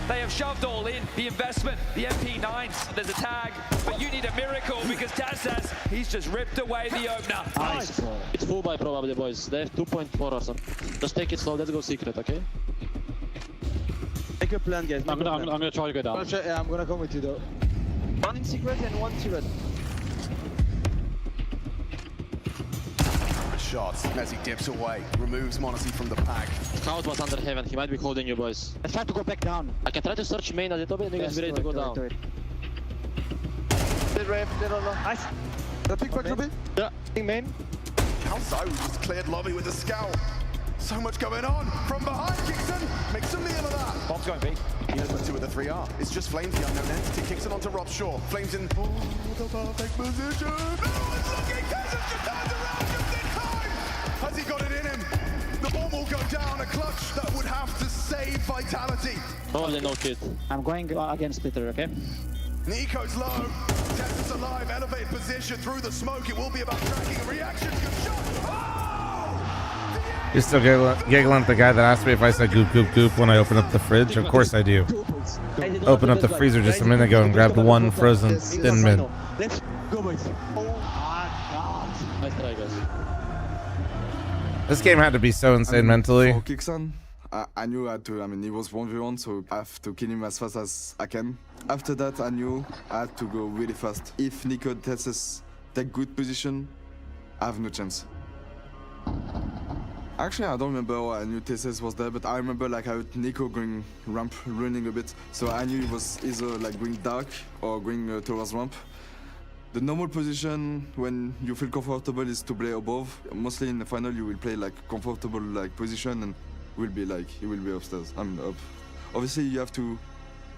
They have shoved all in. The investment, the MP9s. There's a tag, but you need a miracle because Taz he's just ripped away the opener. Nice. It's full buy probably, boys. They have 2.4 or something. Just take it slow. Let's go secret, okay? Make a plan, guys. I'm gonna try to go down. Yeah, I'm gonna come with you though. One in secret and one secret. Shots as he dips away, removes Monacy from the pack. Scout was under heaven. He might be holding you, boys. Let's try to go back down. I can try to search main a little bit and you guys be ready to go down. Nice. The pick back, Ruby? Yeah. Main. How Zywoo just cleared lobby with the scout. So much going on. From behind, Kickson makes a meal of that. Bob's going big. He knows what 2 of the 3 are. It's just Flames, the unknown entity. Kicks it onto Rob Shaw. Flames in the perfect position. No one's looking. Kessler just turns around just in time. Has he got it in him? The bomb will go down. A clutch that would have to save Vitality. Probably no kid. I'm going against Splitter, okay? Nico's low. Tessus alive. Elevate position through the smoke. It will be about tracking a reaction. Good shot. You're still giggling at the guy that asked me if I said goop goop goop when I opened up the fridge? Of course I do. Opened up the freezer just a minute ago and grabbed one frozen thin mint. Let's go, boys. Oh my god. Nice try, guys. This game had to be so insane mentally. For Kixon, I knew I had to, he was 1v1, so I have to kill him as fast as I can. After that, I knew I had to go really fast. If Nico Tessus take good position, I have no chance. Actually, I don't remember why I knew Tessus was there, but I remember like how Nico going ramp, running a bit. So I knew it was either like going dark or going towards ramp. The normal position when you feel comfortable is to play above. Mostly in the final you will play like comfortable like position and will be like he will be upstairs. I mean up. Obviously you have to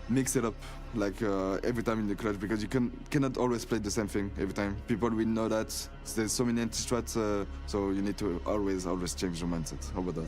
mix it up like every time in the clutch because you cannot always play the same thing every time. People will know that there's so many anti-strats, so you need to always change your mindset. How about that?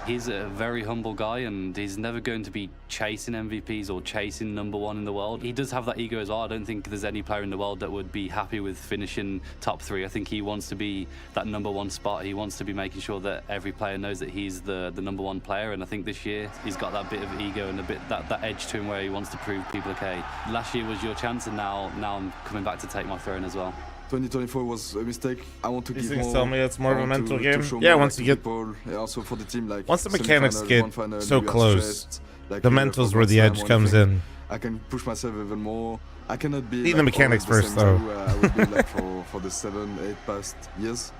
He's a very humble guy and he's never going to be chasing MVPs or chasing #1 in the world. He does have that ego as well. I don't think there's any player in the world that would be happy with finishing top 3. I think he wants to be that #1 spot. He wants to be making sure that every player knows that he's the #1 player, and I think this year he's got that bit of ego and a bit that edge to him where he wants to prove people okay. Last year was your chance and now I'm coming back to take my throne as well. 2024 was a mistake. I want to These give things more. tell me it's more of a mental game. Show Yeah, more, once like, you get people, also for the team, like once the mechanics semi-final, get one final, so we are close, stressed, like the we have mentals for where the one edge time, comes in. I can push myself even more. I cannot be. Need like, the mechanics always first, the same though. I will be like for the 7-8 past years.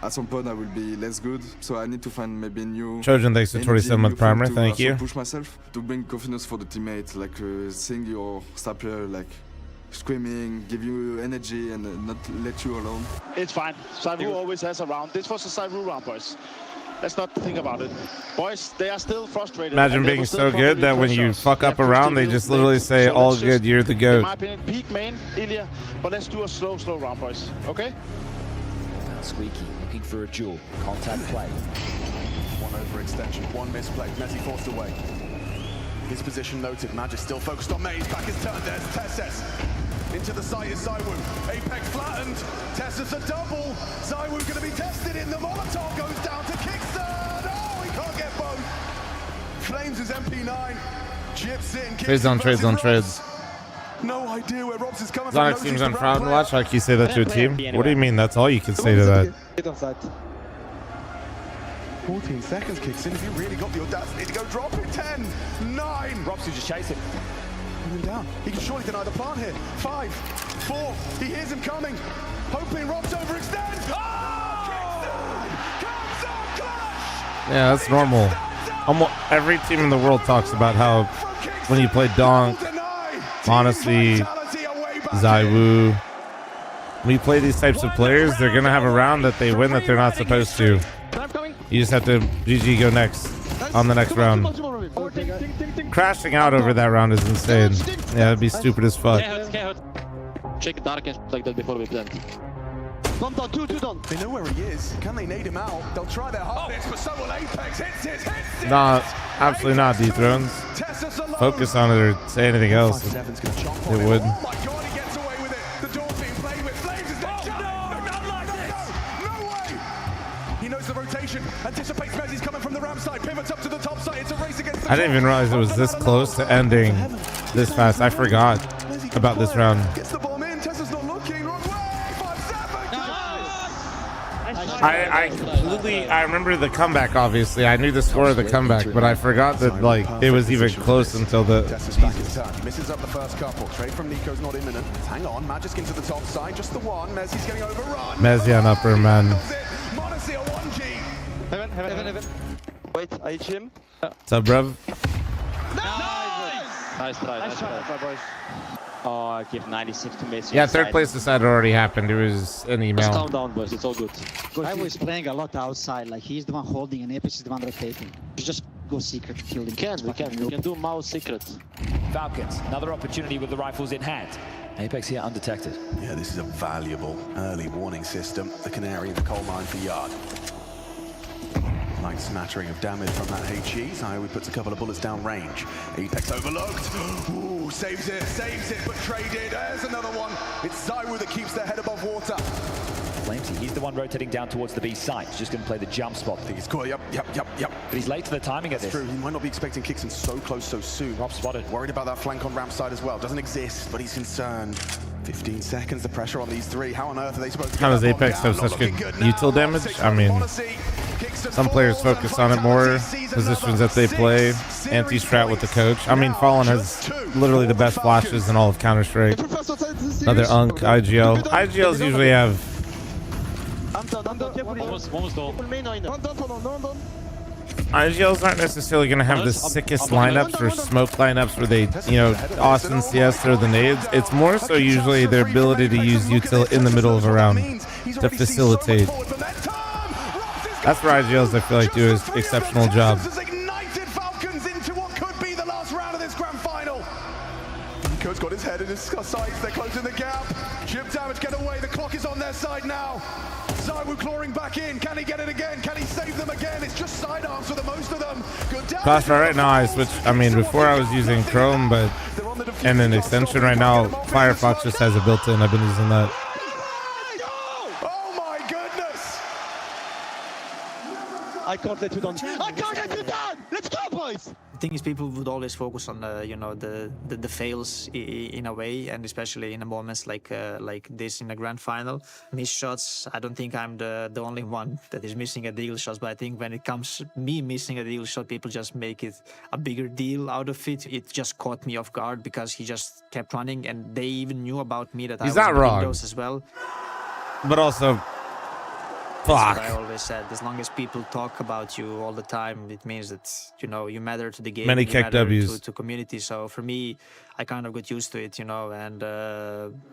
At some point, I will be less good, so I need to find maybe new. Trojan, thanks for 27-month primer. Thank you. Push myself to bring confidence for the teammates, like seeing your star player like screaming, give you energy, and not let you alone. It's fine. Zywoo always has a round. This was a Zywoo round, boys. Let's not think about it. Boys, they are still frustrated. Imagine being so good that when you fuck up around, they just literally say, all good, you're the In GOAT. my opinion, peak main, Ilya. But let's do a slow round, boys. Okay? Squeaky looking for a duel. Contact play. One overextension, one misplay. Messi forced away. His position noted. Magic still focused on May. His back is turned. There's Tessus. Into the site is Zywoo. Apex flattened. Tessus a double. Zywoo going to be tested in. The Molotov goes down to Kickstart. Oh, he can't get both. Flames his MP9. Chips in. Trades on trades on trades. No idea where Robs is coming Sonic from. seems on Proud and Watch. Like you say that to a team? What do you mean? That's all you can say to that. Get on side. 14 seconds kicks in. If you really got the audacity to go drop it. 10, 9. Rob's just chasing. Put him down. He can surely deny the plant here. 5, 4. He hears him coming. Hoping Robs overextends. Oh! Yeah, that's normal. Almost every team in the world talks about how when you play Donk, Monacy, Zaiwu, when you play these types of players, they're going to have a round that they win that they're not supposed to. You just have to GG go next on the next round. Crashing out over that round is insane. Yeah, it'd be stupid as fuck. Check dark and like that before we plant. Two done. They know where he is. Can they nade him out? They'll try their hardest, but so will Apex. Hits it. Nah, absolutely not, Dethrones. Focus on it or say anything else. It would. Oh my god, he gets away with it. The door's being played with. Flames is there. No way. He knows the rotation. Anticipates Mezzi's coming from the ram side. Pivots up to the top side. It's a race against the I didn't even realize it was this close to ending this fast. I forgot about this round. Gets the bomb in. Tessa's not looking. Wrong way. 5-7. I completely, I remember the comeback, obviously. I knew the score of the comeback, but I forgot that, like, it was even close until the... Tessa's back in touch. Misses up the first couple. Trade from Nico's not imminent. Hang on. Magic into the top side. Just the one. Mezzi's getting overrun. Mezzi on upper, man. Monacy a 1G. Heaven. Wait, IEM. What's up, bruv? Nice try, boys. Oh, I give 96 to Messi. Yeah, third place decided already happened. It was an Just email. calm down, boys. It's all good. I was playing a lot outside. Like he's the one holding and Apex is the one rotating. You just go secret, kill him. We can do mouse secret. Falcons, another opportunity with the rifles in hand. Apex here undetected. Yeah, this is a valuable early warning system. The canary in the coal mine for Yard. Nice smattering of damage from that HE. Zaiwu puts a couple of bullets down range. Apex overlooked. Ooh, saves it, but traded. There's another one. It's Zaiwu that keeps their head above water. fl0m, he's the one rotating down towards the B site. He's just going to play the jump spot. I think he's cool. Yep. But he's late to the timing of this. True, he might not be expecting Kixon so close so soon. Rob spotted. Worried about that flank on ramp side as well. Doesn't exist, but he's concerned. 15 seconds, the pressure on these three. How on eurth are they supposed to How does Apex have such good util damage? I mean, some players focus on it more. Positions that they play, anti-strat with the coach. I mean, Fallen has literally the best flashes in all of Counter-Strike. Another Unk, IGL. IGLs usually have... IGLs aren't necessarily going to have the sickest lineups or smoke lineups where they, you know, Austin CS throw the nades. It's more so usually their ability to use util in the middle of a round to facilitate. That's where IGLs, I feel like, do an exceptional job. Ignited Falcons into what could be the last round of this grand final. Nico's got his head in his sights. They're closing the gap. Chip damage, get away. The clock is on their side now. Zaiwu clawing back in. Can he get it again? Can he save them again? It's just sidearms for the most of them. Good damage. Crossfire right now, I switched. I mean, before I was using Chrome, but and an extension right now, Firefox just has a built-in. I've been using that. Oh my goodness! I can't let you down. I can't let you down! Let's go, boys! The thing is, people would always focus on the fails in a way, and especially in moments like this in a grand final. Miss shots. I don't think I'm the only one that is missing a deal shot, but I think when it comes me missing a deal shot, people just make it a bigger deal out of it. It just caught me off guard because he just kept running, and they even knew about me that I was in windows as well. But also, fuck. That's what I always said. As long as people talk about you all the time, it means that you matter to the game. Many you matter W's to community. So for me, I kind of got used to it, and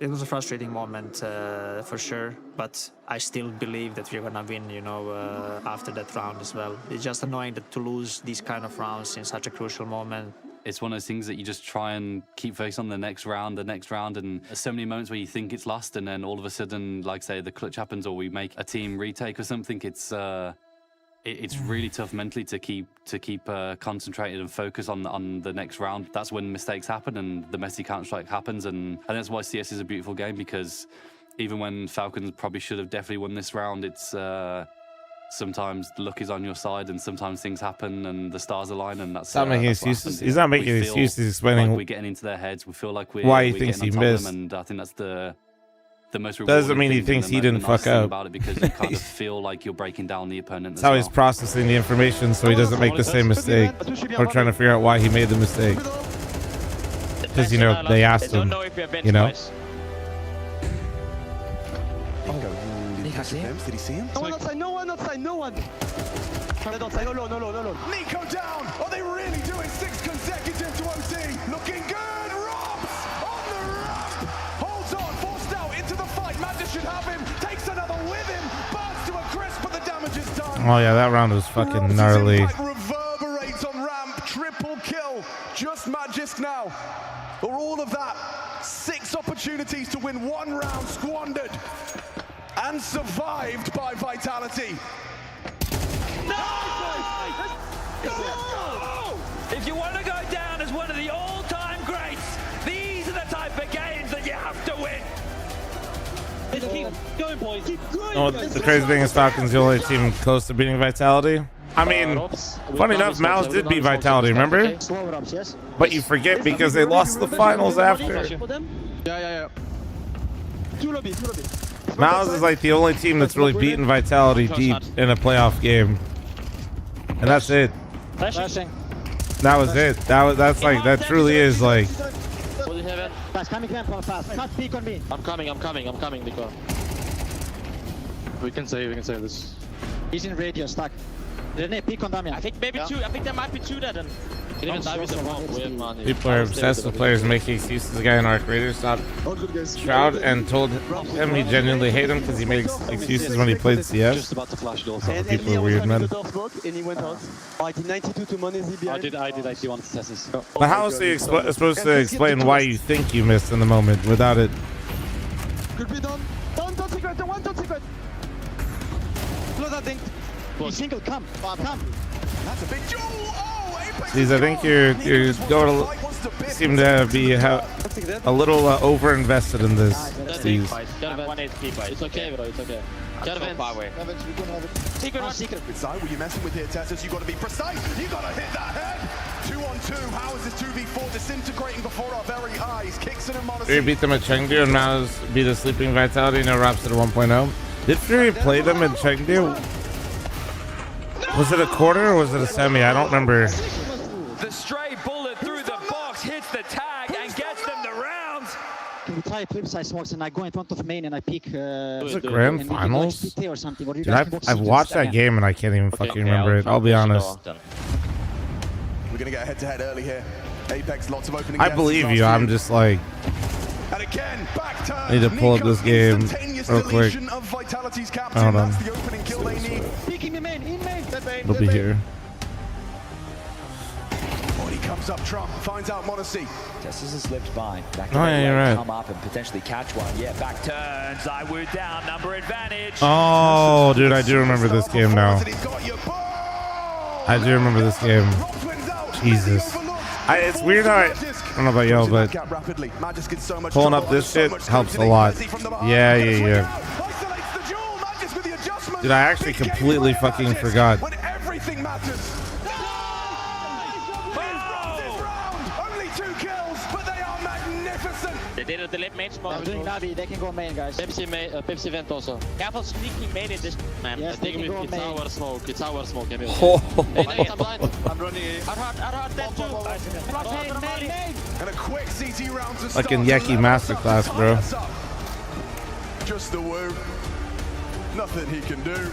it was a frustrating moment for sure. But I still believe that we're gonna win, after that round as well. It's just annoying to lose these kind of rounds in such a crucial moment. It's one of those things that you just try and keep focused on the next round, and there's so many moments where you think it's lost, and then all of a sudden, like say, the clutch happens, or we make a team retake or something. It's really tough mentally to keep concentrated and focus on the next round. That's when mistakes happen and the messy Counter-Strike happens, and that's why CS is a beautiful game, because even when Falcons probably should have definitely won this round, it's sometimes the luck is on your side, and sometimes things happen and the stars align, and that's not making excuses. He's not making excuses. He's explaining like we're getting into their heads. We feel like why he thinks he missed, and I think that's the most rewarding. Doesn't mean he thinks he didn't fuck up about it, because you kind of feel like you're breaking down the opponent. That's how he's processing the information, so he doesn't make the same mistake. Or trying to figure out why he made the mistake. Because they asked him. Did he see him? No one outside, no one outside, no one! Nico down. Are they really doing 6 consecutive to OT? Looking good. Robs on the ramp. Holds on. Forced out into the fight. Madness should have him. Takes another with him. Burns to a crisp, but the damage is done. Oh yeah, that round was fucking gnarly. Reverberates on ramp. Triple kill. Just Magisk now. For all of that, 6 opportunities to win 1 round squandered and survived by Vitality. If you want to go down as one of the all-time greats, these are the type of games that you have to win. Keep going, boys. Keep going. Oh, the crazy thing is Falcons the only team close to beating Vitality. I mean, funny enough, Mouse did beat Vitality, remember? But you forget because they lost the finals after. Yeah. Two lobby. Mouse is like the only team that's really beaten Vitality deep in a playoff game. And that's it. Flashing. That was it. That's like, that truly is like. Fast, coming fast. Cut peek on me. I'm coming, Nico. We can save this. He's in radio, stuck. René, peek on Damian. I think maybe 2. I think there might be 2 there then. People are obsessed with players making excuses. The guy in Arc Raiders stopped Shroud and told him he genuinely hated him because he made excuses when he played CS. Just about to flash door. People are weird, man. And he went out. I did 92 to Monesi. I did actually want to test this. But how is he supposed to explain why you think you missed in the moment without it? Could be done. Don't secret. One secret. Close that thing. He's single, come. That's a big jewel. Jeez, I think you're going to seem to be a little over-invested in this. Jeez. It's okay, bro. It's okay. Secret. Were you messing with here, Tessus? You got to be precise. You got to hit that head. 2-on-2. How is this 2v4 disintegrating before our very eyes? Kixon and Monacy. Fury beat them at Chengdu and Mouse beat a sleeping Vitality. No Rops at 1.0. Did Fury play them in Chengdu? Was it a quarter or was it a semi? I don't remember. The stray bullet through the box hits the tag and gets them the round. Can we try flip side smokes and I go in front of main and I peek? Was it grand finals? Or something? Or Dude, I've watched that game and I can't even fucking remember it. I'll be honest. We're gonna get a head-to-head early here. Apex, lots of opening. I believe you. I'm just like. And again, back turn. Need to pull up this game real quick. Hold on. It'll be here. He comes up, Trump finds out Monacy. Tessus has slipped by. Back oh, yeah, you're right. Come up and potentially catch one. Yeah, back turns. I would down. Number advantage. Oh, dude, I do remember this game now. I do remember this game. Jesus. It's weird how I don't know about y'all, but pulling up this shit helps a lot. Yeah. Dude, I actually completely fucking forgot. Everything matters. They did it the late main smoke. I'm doing Navi, they can go main, guys. Pepsi vent also. Careful sneaking main in this, man. Yes, I think it's our smoke. It's our smoke. I'm running. Hard, that too. And a quick CT round to like in Yeki Masterclass, bro. Just the woo. Nothing he can do.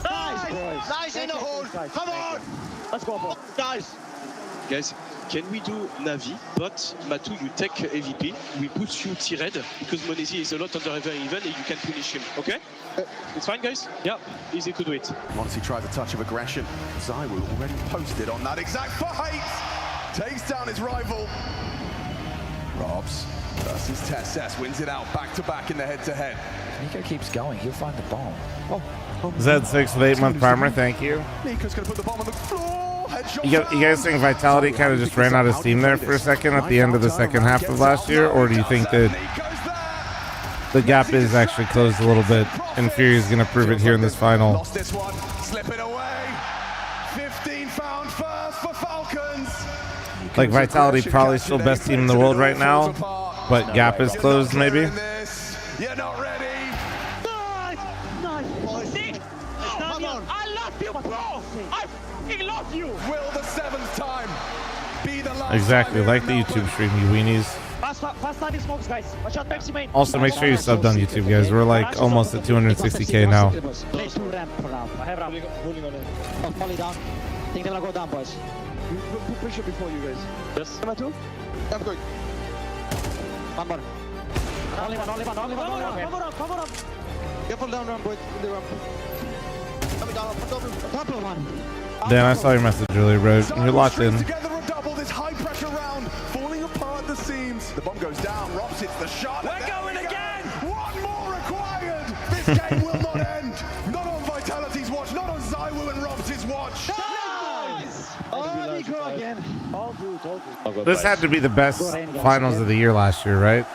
Nice in the hole. Come on. Let's go, bro. Guys, can we do Navi, but Matu, you take AVP, we push you T-Red, because Monesi is a lot under even and you can punish him, okay? It's fine, guys? Yeah, easy to do it. Monacy tries a touch of aggression. Zywoo already posted on that exact fight. Takes down his rival. Robs versus Tessus wins it out back-to-back in the head-to-head. Nico keeps going, he'll find the bomb. Z6 with 8-month primer, thank you. Nico's gonna put the bomb on the floor. You guys think Vitality kind of just ran out of steam there for a second at the end of the second half of last year? Or do you think that the gap is actually closed a little bit and Fury is going to prove it here in this final? Lost this one, slipping away. 15 found first for Falcons. Like Vitality probably still best team in the world right now, but gap is closed maybe? You're not ready. Nice. I love you, bro. I love you. Will the 7th time be the last? Exactly, like the YouTube stream, you weenies. Fast sliding smokes, guys. Watch out, Maxi main. Also, make sure you subbed on YouTube, guys. We're like almost at 260k now. Play 2 ramp for now. I have Ram. Holding on it. Oh, volley down. Think they'll go down, boys. Put pressure before you guys. Yes. Am I too? I'm going. One more. Only one. Come on. Careful down ramp, boys. In the ramp. Coming down. Double one. Dan, I saw your message earlier, bro. You're locked in. Together a double, this high pressure round, falling apart at the seams. The bomb goes down, Robs hits the shot. We're going again! One more required! This game will not end. Not on Vitality's watch, not on Zywoo and Robs' watch. Nice! Oh, Nico again. All good. This had to be the best finals of the year last year, right?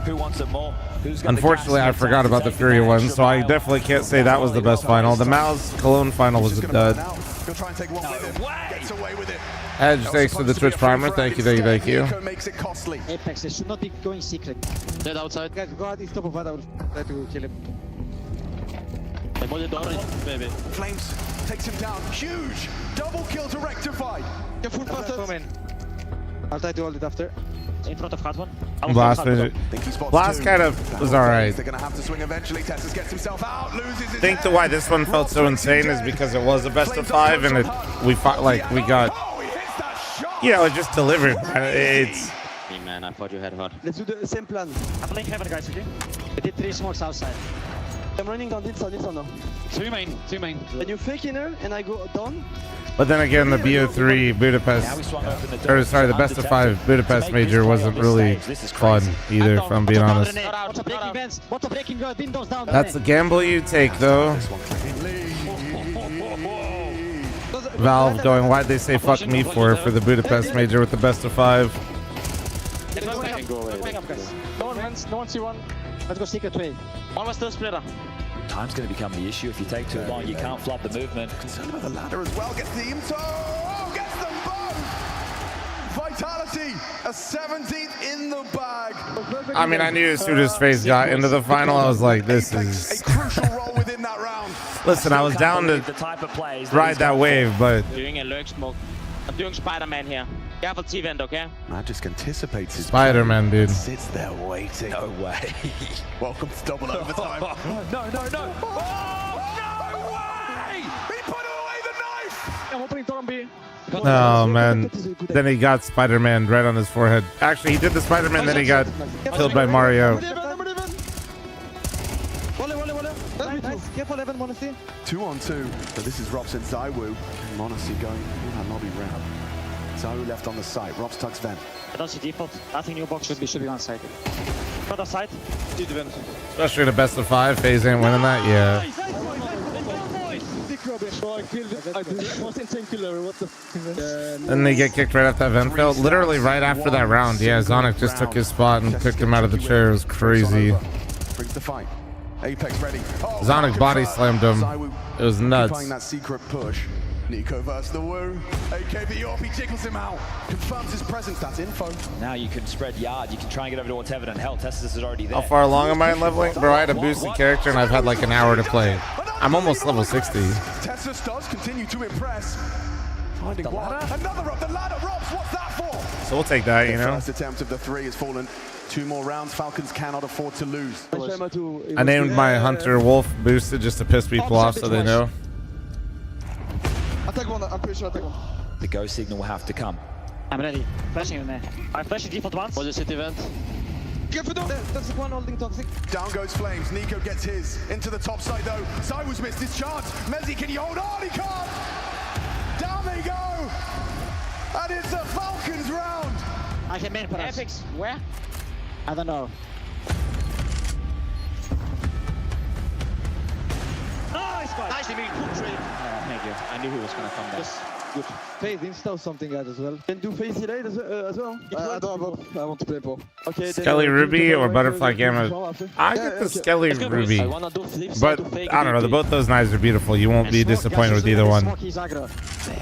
Who wants it more? Who's got Unfortunately, I forgot about the FURIA one, so I definitely can't say that was the best final. The Mal's Cologne final was a dud. He'll try and take one with him. Gets away with it. Edge, thanks for the Twitch primer. Thank you. Nico makes it costly. Apex, they should not be going secret. Dead outside. Guys, go at the top of that. I will try to kill him. Baby. Flames takes him down. Huge double kill to rectify. Get full fast. I'll try to hold it after. In front of hard one. Blast kind of was alright. They're gonna have to swing eventually. Tessus gets himself out, loses his I think the why this one felt so insane is because it was a best of 5 and we fought like we got, it just delivered. It's Hey man, I thought you had hard. Let's do the same plan. I'm playing heaven, guys, okay? We did 3 smokes outside. I'm running down this now. 2 main. And you fake inner and I go down. but then again the BO3 Budapest, or sorry, the best of 5 Budapest major wasn't really fun either, if I'm being honest. What's a breaking vents? What's a breaking windows down? That's the gamble you take, though. Valve going, why'd they say fuck me for the Budapest major with the best of 5? No one see one. Let's go secret way. One was still splitter. Time's going to become the issue. If you take too long, you can't flood the movement. Concerned about the ladder as well. Gets the Imto. Oh, gets them both. Vitality, a 17th in the bag. I mean, I knew as soon as FaZe got into the final, I was like, this is... A crucial role within that round. Listen, I was down to ride that wave, but... Doing a lurk smoke. I'm doing Spider-Man here. Careful T-vent, okay? Magisk anticipates his Spider-Man, dude. Sits there waiting. No way. Welcome to double overtime. No. Oh, no way! He put away the knife! I'm opening Torn B. Oh, man. Then he got Spider-Man right on his forehead. Actually, he did the Spider-Man, then he got killed by Mario. Nice. Careful, Evan, Monacy. 2-on-2. So this is Robs and Zywoo. Monacy going in that lobby round. Zywoo left on the site. Robs tucks vent. I don't see default. Nothing new box. Should be on site. Front of site. Especially in a best of 5, FaZe ain't winning that, yeah. Then they get kicked right off that vent field. Literally right after that round, yeah, Zonic just took his spot and picked him out of the chair. It was crazy. Brings the fight. Apex ready. Oh, Zonic body slammed him. It was nuts. Playing that secret push. Nico versus the Woo. AKB Orpi jiggles him out. Confirms his presence. That's info. Now you can spread yard. You can try and get over to what's evident. Hell, Tessus is already there. How far along am I in leveling? Bro, I had a boosted character and I've had like an hour to play. I'm almost level 60. Tessus does continue to impress. Finding one. Another up the ladder. Robs, what's that for? So we'll take that, you know. First attempt of the 3 has fallen. 2 more rounds. Falcons cannot afford to lose. I named my Hunter Wolf boosted just to piss people off so they know. Attack one, I'm pretty sure attack one. The go signal will have to come. I'm ready. Flashing in there. I'm flashing default once. Was the city event? Careful, toxic one holding toxic. Down goes Flames. Nico gets his. Into the top side though. Zywoo's missed his chance. Mezzi, can you hold on? He can't. Down they go. And it's a Falcons round. I can main for us. Epics, where? I don't know. Nice fight. Nicely made. Thank you. I knew he was going to come back. Good. FaZe install something guys as well. Can do FaZe delayed as well? I don't have I want to play Pro. Okay. Skelly Ruby or Butterfly Gamma? I get the Skelly Ruby. But I don't know, both those knives are beautiful. You won't be disappointed with either one.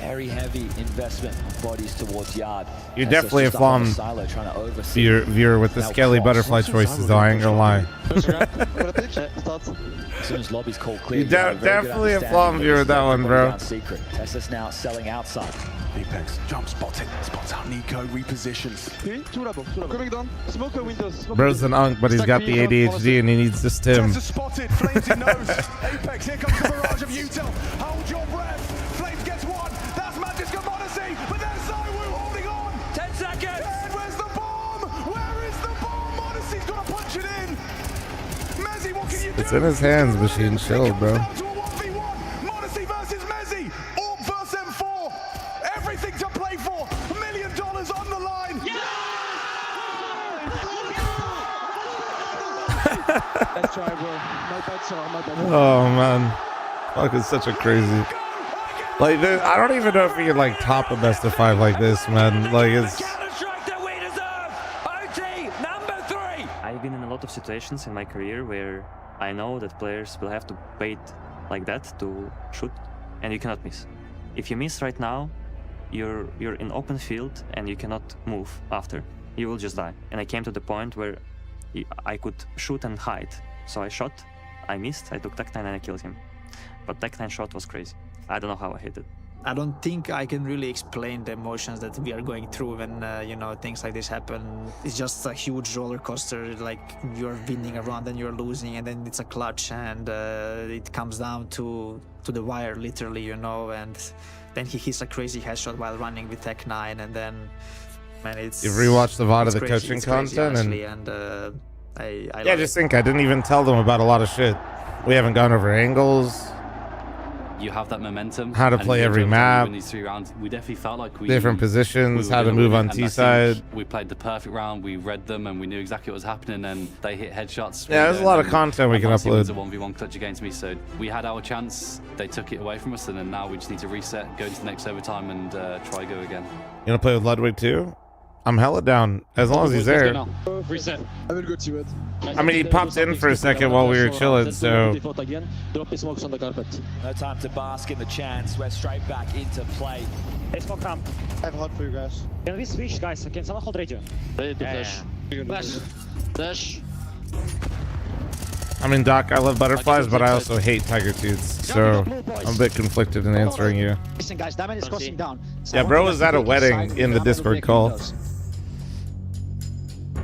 Very heavy investment of bodies towards yard. You're definitely a fl0m viewer with the Skelly Butterfly choices though, I ain't gonna lie. As soon as lobby's called clear, You're definitely a fl0m viewer with that one, bro. Secret. Tessus now selling outside. Apex jump spotted, spots out Nico, repositions. Coming down. Smoke windows. Bro's an unk, but he's got the ADHD and he needs the stim. Tessa spotted, Flames in nose. Apex, here comes the barrage of Util. Hold your breath. Flames gets one. That's Magic and Odyssey, but there's Zywoo holding on. 10 seconds. And where's the bomb? Where is the bomb? Odyssey's got to punch it in. Mezzy, what can you do? It's in his hands, Machine. Chill, bro. Down to a 1v1. Odyssey versus Mezzy. Orc versus M4. Everything to play for. $1 million on the line. Let's try, bro. My bad, sir. My bad. Oh man, fuck, it's such a crazy. Like, I don't even know if we could like top a best of 5 like this, man. Like, it's. I've been in a lot of situations in my career where I know that players will have to wait like that to shoot, and you cannot miss. If you miss right now, you're in open field and you cannot move after. You will just die. And I came to the point where I could shoot and hide. So I shot, I missed, I took Tech9 and I killed him. But Tech9 shot was crazy. I don't know how I hit it. I don't think I can really explain the emotions that we are going through when things like this happen. It's just a huge roller coaster. Like, you're winning a round and you're losing, and then it's a clutch, and it comes down to the wire, literally, and then he hits a crazy headshot while running with Tech9, and then, man, it's. You've rewatched the VOD of the crazy, coaching crazy, content, honestly, and I yeah, just think I didn't even tell them about a lot of shit. We haven't gone over angles. You have that momentum. How to play every map. In these 3 rounds, we definitely felt like different positions, how to move on T side. We played the perfect round. We read them and we knew exactly what was happening. And they hit headshots. Yeah, there's a lot of content we can upload. It was a upload. 1v1 clutch against me, so we had our chance. They took it away from us, and then now we just need to reset, go into the next overtime, and try go again. You wanna play with Ludwig too? I'm hella down as long as he's there. Reset. I will go to it. I mean, he popped in for a second while we were chilling, so. No time to bask in the chance. We're straight back into play. Hey, smoke camp. I have hot for you guys. Can we switch, guys? Can someone hold radio? Flash. Flash. I mean, Doc, I love butterflies, but I also hate tiger tooths, so I'm a bit conflicted in answering you. Listen, guys, Diamond is crossing down. Yeah, bro was at a wedding in the Discord call.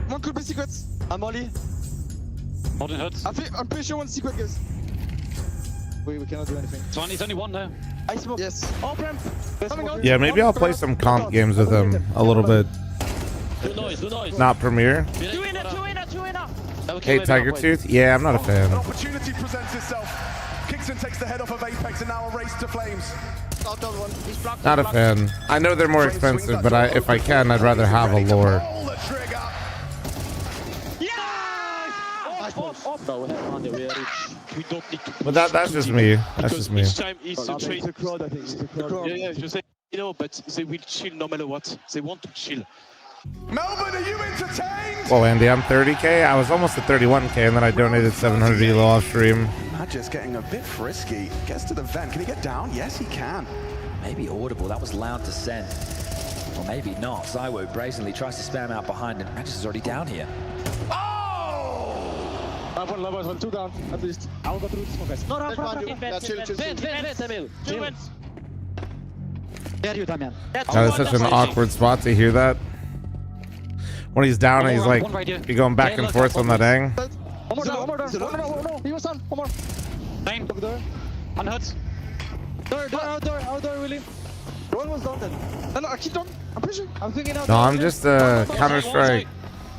One could be secrets. I'm Ollie. Holding hurts. I'm pretty sure one secret, guys. We cannot do anything. It's only one now. I smoke. Yes. Oh, Prem. Yeah, maybe I'll play some comp games with him a little bit. Do noise. Not Premiere. Two in. Hey, Tiger Tooth? Yeah, I'm not a fan. An opportunity presents itself. Kingston takes the head off of Apex, and now a race to Flames. Not a fan. I know they're more expensive, but if I can, I'd rather have a lore. But that's just me. That's just me. Each time it's a trade. Yeah, you say, but they will chill no matter what. They want to chill. Melbourne, are you entertained? Well, Andy, I'm 30K. I was almost at 31K, and then I donated 700 ELO off stream. Just getting a bit frisky. Gets to the vent. Can he get down? Yes, he can. Maybe audible. That was loud to send. Or maybe not. Zywoo brazenly tries to spam out behind him. Magis is already down here. One, two down, at least. I'll go through this one, guys. There you, Damian. That's such an awkward spot to hear that. When he's down and he's like, you're going back and forth on that ang. One more door. No. He was on. One more. 9. Door. Unhurt. Outdoor, Willie. One was down then. No, I keep down. I'm pushing. I'm thinking out. No, I'm just a Counter-Strike.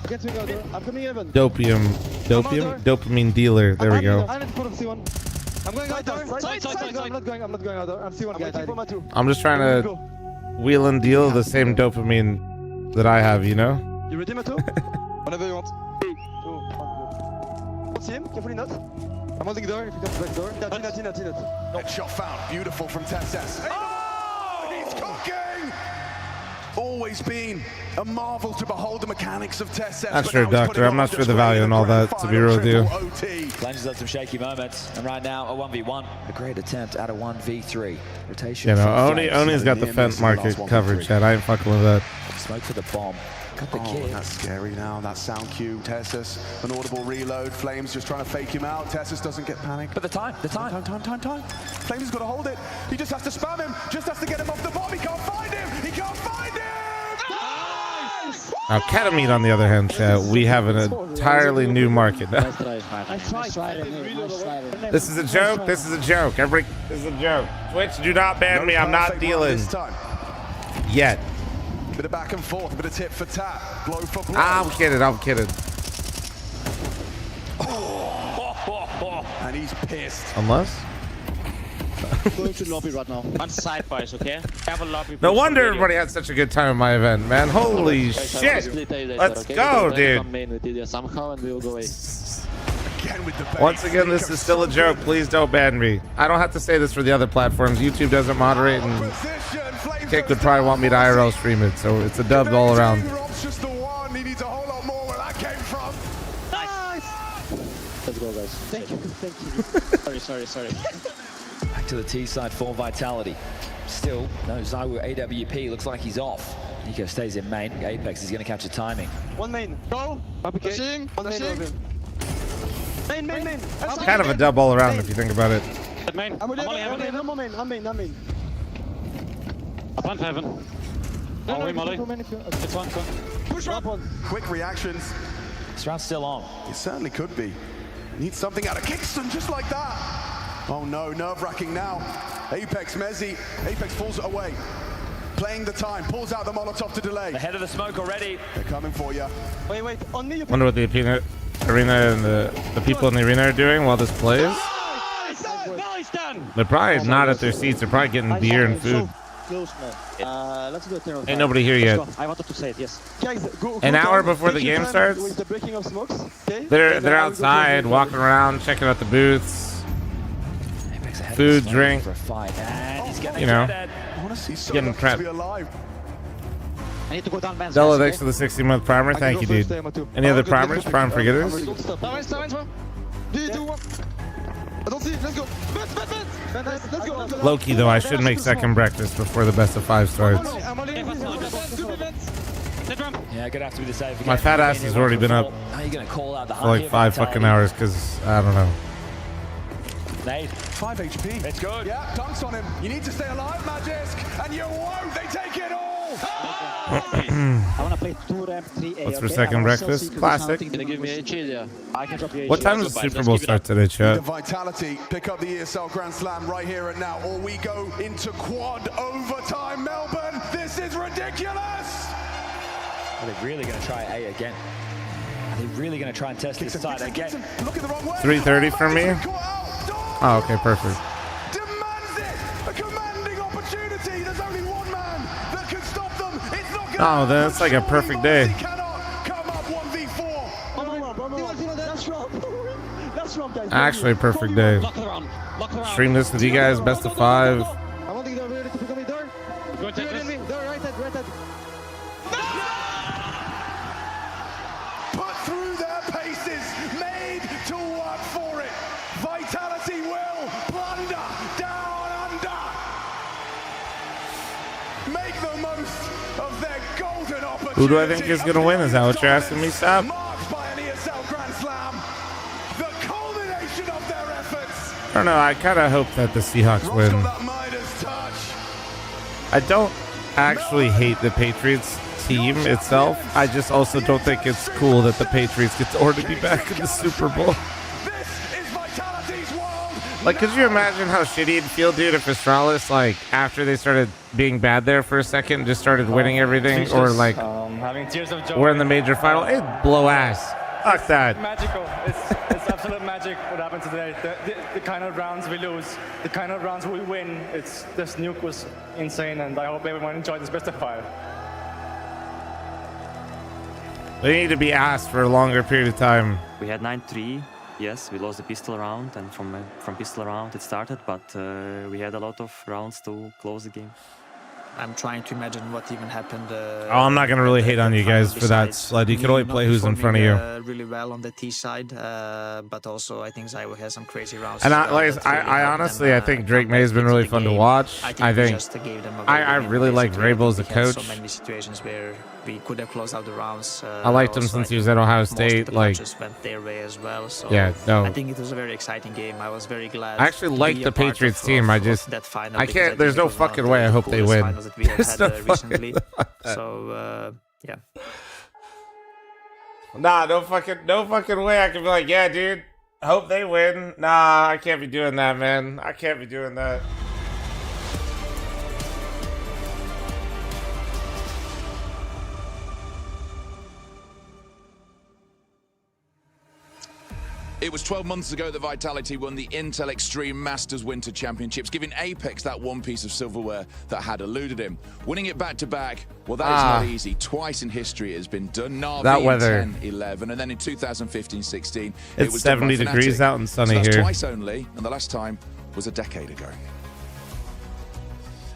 I can't swing outdoor. I'm coming even. Dopamine dealer. There we go. I'm in front of C1. I'm going outdoor. Side. I'm not going outdoor. I'm C1 guy. I'm just trying to wheel and deal the same dopamine that I have, you know? You ready, Mato? Whenever you want. 3, 2, 1, go. See him? Carefully not. I'm holding door if he comes back door. Net. Headshot found. Beautiful from Tess. Oh! He's cooking! Always been a marvel to behold the mechanics of Tess. Not sure, Doctor. I'm not sure the value in all that, to be real with you. Flames had some shaky moments, and right now a 1v1. A great attempt at a 1v3. Rotation. You know, Oni's got the Fent market covered, Chad. I ain't fucking with that. Smoke for the bomb. Got the kill. That's scary now. That sound cue. Tessus, an audible reload. Flames just trying to fake him out. Tessus doesn't get panicked. But the time. Time. Flames has got to hold it. He just has to spam him. Just has to get him off the bomb. He can't find him. He Ketamine, on the other hand, chat, we have an entirely new market now. This is a joke. This is a joke. This is a joke. Twitch, do not ban me. I'm not dealing yet. Bit of back and forth, bit of tip for tap, blow for blow. I'm kidding. I'm kidding. And he's pissed. Unless. Going to lobby right now. One side, boys, okay? Have a lobby. No wonder everybody had such a good time at my event, man. Holy shit. Let's go, dude. Once again, this is still a joke. Please don't ban me. I don't have to say this for the other platforms. YouTube doesn't moderate, and Kick would probably want me to IRL stream it, so it's a dub all around. Just the one. He needs a whole lot more where that came from. Nice. Let's go, guys. Thank you. Sorry. Back to the T side for Vitality. Still, no Zywu AWP. Looks like he's off. Nico stays in main. Apex is going to catch a timing. One main. Go. Pushing. Main. Kind of a dub all around if you think about it. Main. I'm main. Up on heaven. Molly. It's one. Push up. Quick reactions. This round's still on. It certainly could be. Needs something out of Kingston just like that. Oh no, nerve-wracking now. Apex, Mezzi. Apex pulls it away. Playing the time, pulls out the Molotov to delay. Ahead of the smoke already. They're coming for you. Wait. On me. Wonder what the arena and the people in the arena are doing while this plays. They're probably not at their seats. They're probably getting beer and food. Close, man. Let's do a turn. Ain't nobody here yet. I wanted to say it, yes. Guys, go An hour before the game starts. With the breaking of smokes. Okay? They're outside, walking around, checking out the booths. Food, drink. You know, getting prepped. I need to go down, Vance. Della, thanks for the 60-month primer. Thank you, dude. Any other primers? Prime for getters? Low key though, I should make second breakfast before the best of 5 starts. Yeah, gonna have to be the save. My fat ass has already been up for like 5 fucking hours because I don't know. Nade. 5 HP. It's good. Yeah, dunks on him. You need to stay alive, Magisk, and you won't. They take it all. I want to play 2 ramp, 3A. What's for second breakfast? Classic. Can you give me a chill, yeah? I can drop you a What time does the Super Bowl start today, chat? The Vitality pick up the ESL Grand Slam right here and now, or we go into quad overtime. Melbourne, this is ridiculous. Are they really going to try A again? Are they really going to try and test this side again? Look at the wrong way. 3:30 for me? Oh, okay, perfect. Demands it. A commanding opportunity. There's only one man that can stop them. It's not going Oh, then it's like a perfect day. come up 1v4. That's wrong, guys. Actually, a perfect day. Stream this with you guys, best of 5. I want to get ready to pick up me door. Door, right head. Put through their paces, made to work for it. Vitality will plunder down under. Make the most of their golden opportunity. Who do I think is going to win? Is that what you're asking me, Stop? Marked by an ESL Grand Slam. The culmination of their efforts. I don't know. I kind of hope that the Seahawks win. I don't actually hate the Patriots team itself. I just also don't think it's cool that the Patriots get to already be back in the Super Bowl. Like, could you imagine how shitty it'd feel, dude, if Astralis, like, after they started being bad there for a second, just started winning everything, or like, having tears of joy. we're in the major final? It'd blow ass. Fuck that. Magical. It's absolute magic what happened today. The kind of rounds we lose, the kind of rounds we win. This nuke was insane, and I hope everyone enjoyed this best of 5. They need to be asked for a longer period of time. We had 9-3. Yes, we lost the pistol round, and from pistol round it started, but we had a lot of rounds to close the game. I'm trying to imagine what even happened. I'm not going to really hate on you guys for that, Sled. You can only play who's in front of you. Really well on the T side, but also I think Zywu has some crazy rounds. And I honestly, I think Drake May has been really fun to watch. I think I really like Vrabel as a coach. So many situations where we could have closed out the rounds. I liked him since he was at Ohio State. Like, just went their way as well. So yeah, no. I think it was a very exciting game. I was very glad. I actually like the Patriots team. I can't. There's no fucking way. I hope they win. That we have had recently. So yeah. Nah, no fucking way. I can be like, yeah, dude. Hope they win. Nah, I can't be doing that, man. I can't be doing that. It was 12 months ago that Vitality won the Intel Extreme Masters Winter Championships, giving Apex that one piece of silverware that had eluded him. Winning it back-to-back, well, that is not easy. Twice in history it has been done. Na'Vi in 10-11, and then in 2015-16, it was 70 degrees out and sunny so that's here. Twice only, and the last time was a decade ago.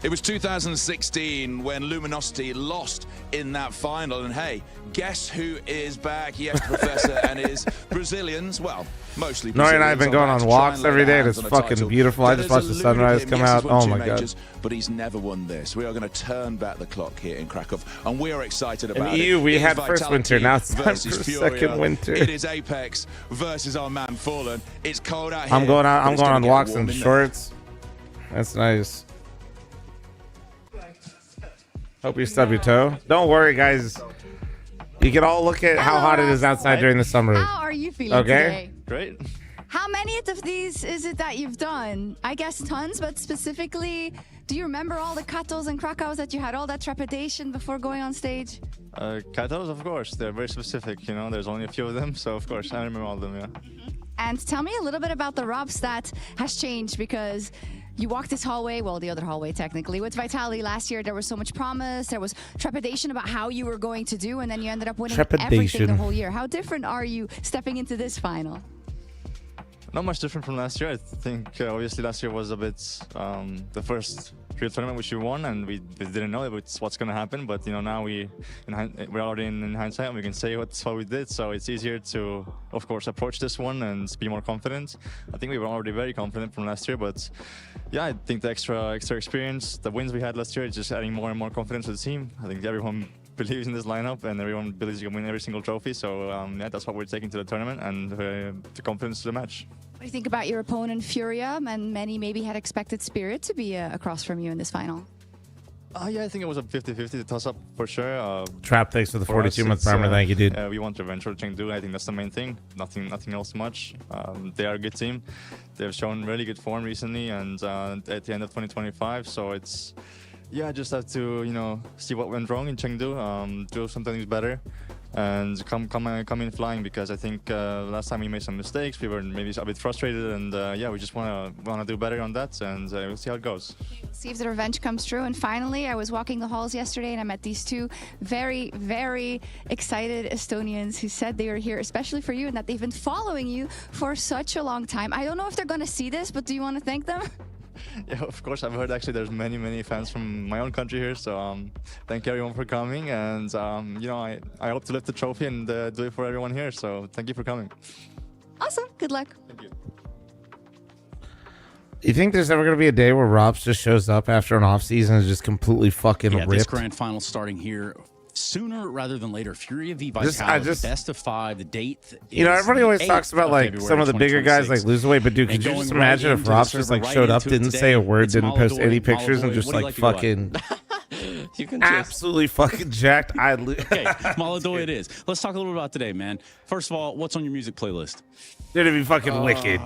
It was 2016 when Luminosity lost in that final, and hey, guess who is back? Yes, Professor, and his Brazilians, well, mostly Brazilians. Nori and I have been going on walks every day, and it's fucking beautiful. I just watched the sunrise come out. Oh my god. But he's never won this. We are going to turn back the clock here in Krakow, and we are excited about in EU, it. we had first winter, now it's time for second winter. It is Apex versus our man Fallen. It's cold out here. I'm going on walks in shorts. That's nice. Hope you stub your toe. Don't worry, guys. You can all look at how hot it is outside during the summer. How are you feeling today? Great. How many of these is it that you've done? I guess tons, but specifically, do you remember all the katos and Krakows that you had all that trepidation before going on stage? Katos, of course. They're very specific, you know. There's only a few of them, so of course, I remember all of them, yeah. And tell me a little bit about the Robs that has changed, because you walked this hallway, well, the other hallway technically, with Vitality last year. There was so much promise. There was trepidation about how you were going to do, and then you ended up winning everything the whole year. How different are you stepping into this final? Not much different from last year. I think obviously last year was a bit the first real tournament which we won, and we didn't know what's going to happen. But you know, now we're already in hindsight, and we can say what we did. So it's easier to, of course, approach this one and be more confident. I think we were already very confident from last year, but yeah, I think the extra experience, the wins we had last year, is just adding more and more confidence to the team. I think everyone believes in this lineup, and everyone believes you can win every single trophy. So yeah, that's what we're taking to the tournament, and the confidence to the match. What do you think about your opponent, FURIA? And many maybe had expected Spirit to be across from you in this final. Yeah, I think it was a 50-50 toss-up for sure. Trap, thanks for the 42-month farmer. Thank you, dude. We want revenge for Chengdu. I think that's the main thing. Nothing else much. They are a good team. They've shown really good form recently, and at the end of 2025. So it's, yeah, just have to, you know, see what went wrong in Chengdu, do something better, and come in flying, because I think last time we made some mistakes. We were maybe a bit frustrated, and yeah, we just want to do better on that, and we'll see how it goes. See if the revenge comes true. And finally, I was walking the halls yesterday, and I met these two very, very excited Estonians who said they were here especially for you, and that they've been following you for such a long time. I don't know if they're going to see this, but do you want to thank them? Yeah, of course. I've heard actually there's many fans from my own country here, so thank you everyone for coming, and you know, I hope to lift the trophy and do it for everyone here, so thank you for coming. Awesome. Good luck. Thank you. You think there's ever going to be a day where Robs just shows up after an off season and is just completely fucking ripped? This grand final starting here sooner rather than later. FURIA v Vitality, best of 5. The date, you know, everybody always talks about like some of the bigger guys like losing weight, but dude, could you just imagine if Robs just like showed up, didn't say a word, didn't post any pictures, and just like fucking you can absolutely fucking jacked? I'd lose. Okay, Maladoy it is. Let's talk a little about today, man. First of all, what's on your music playlist? Dude, it'd be fucking wicked.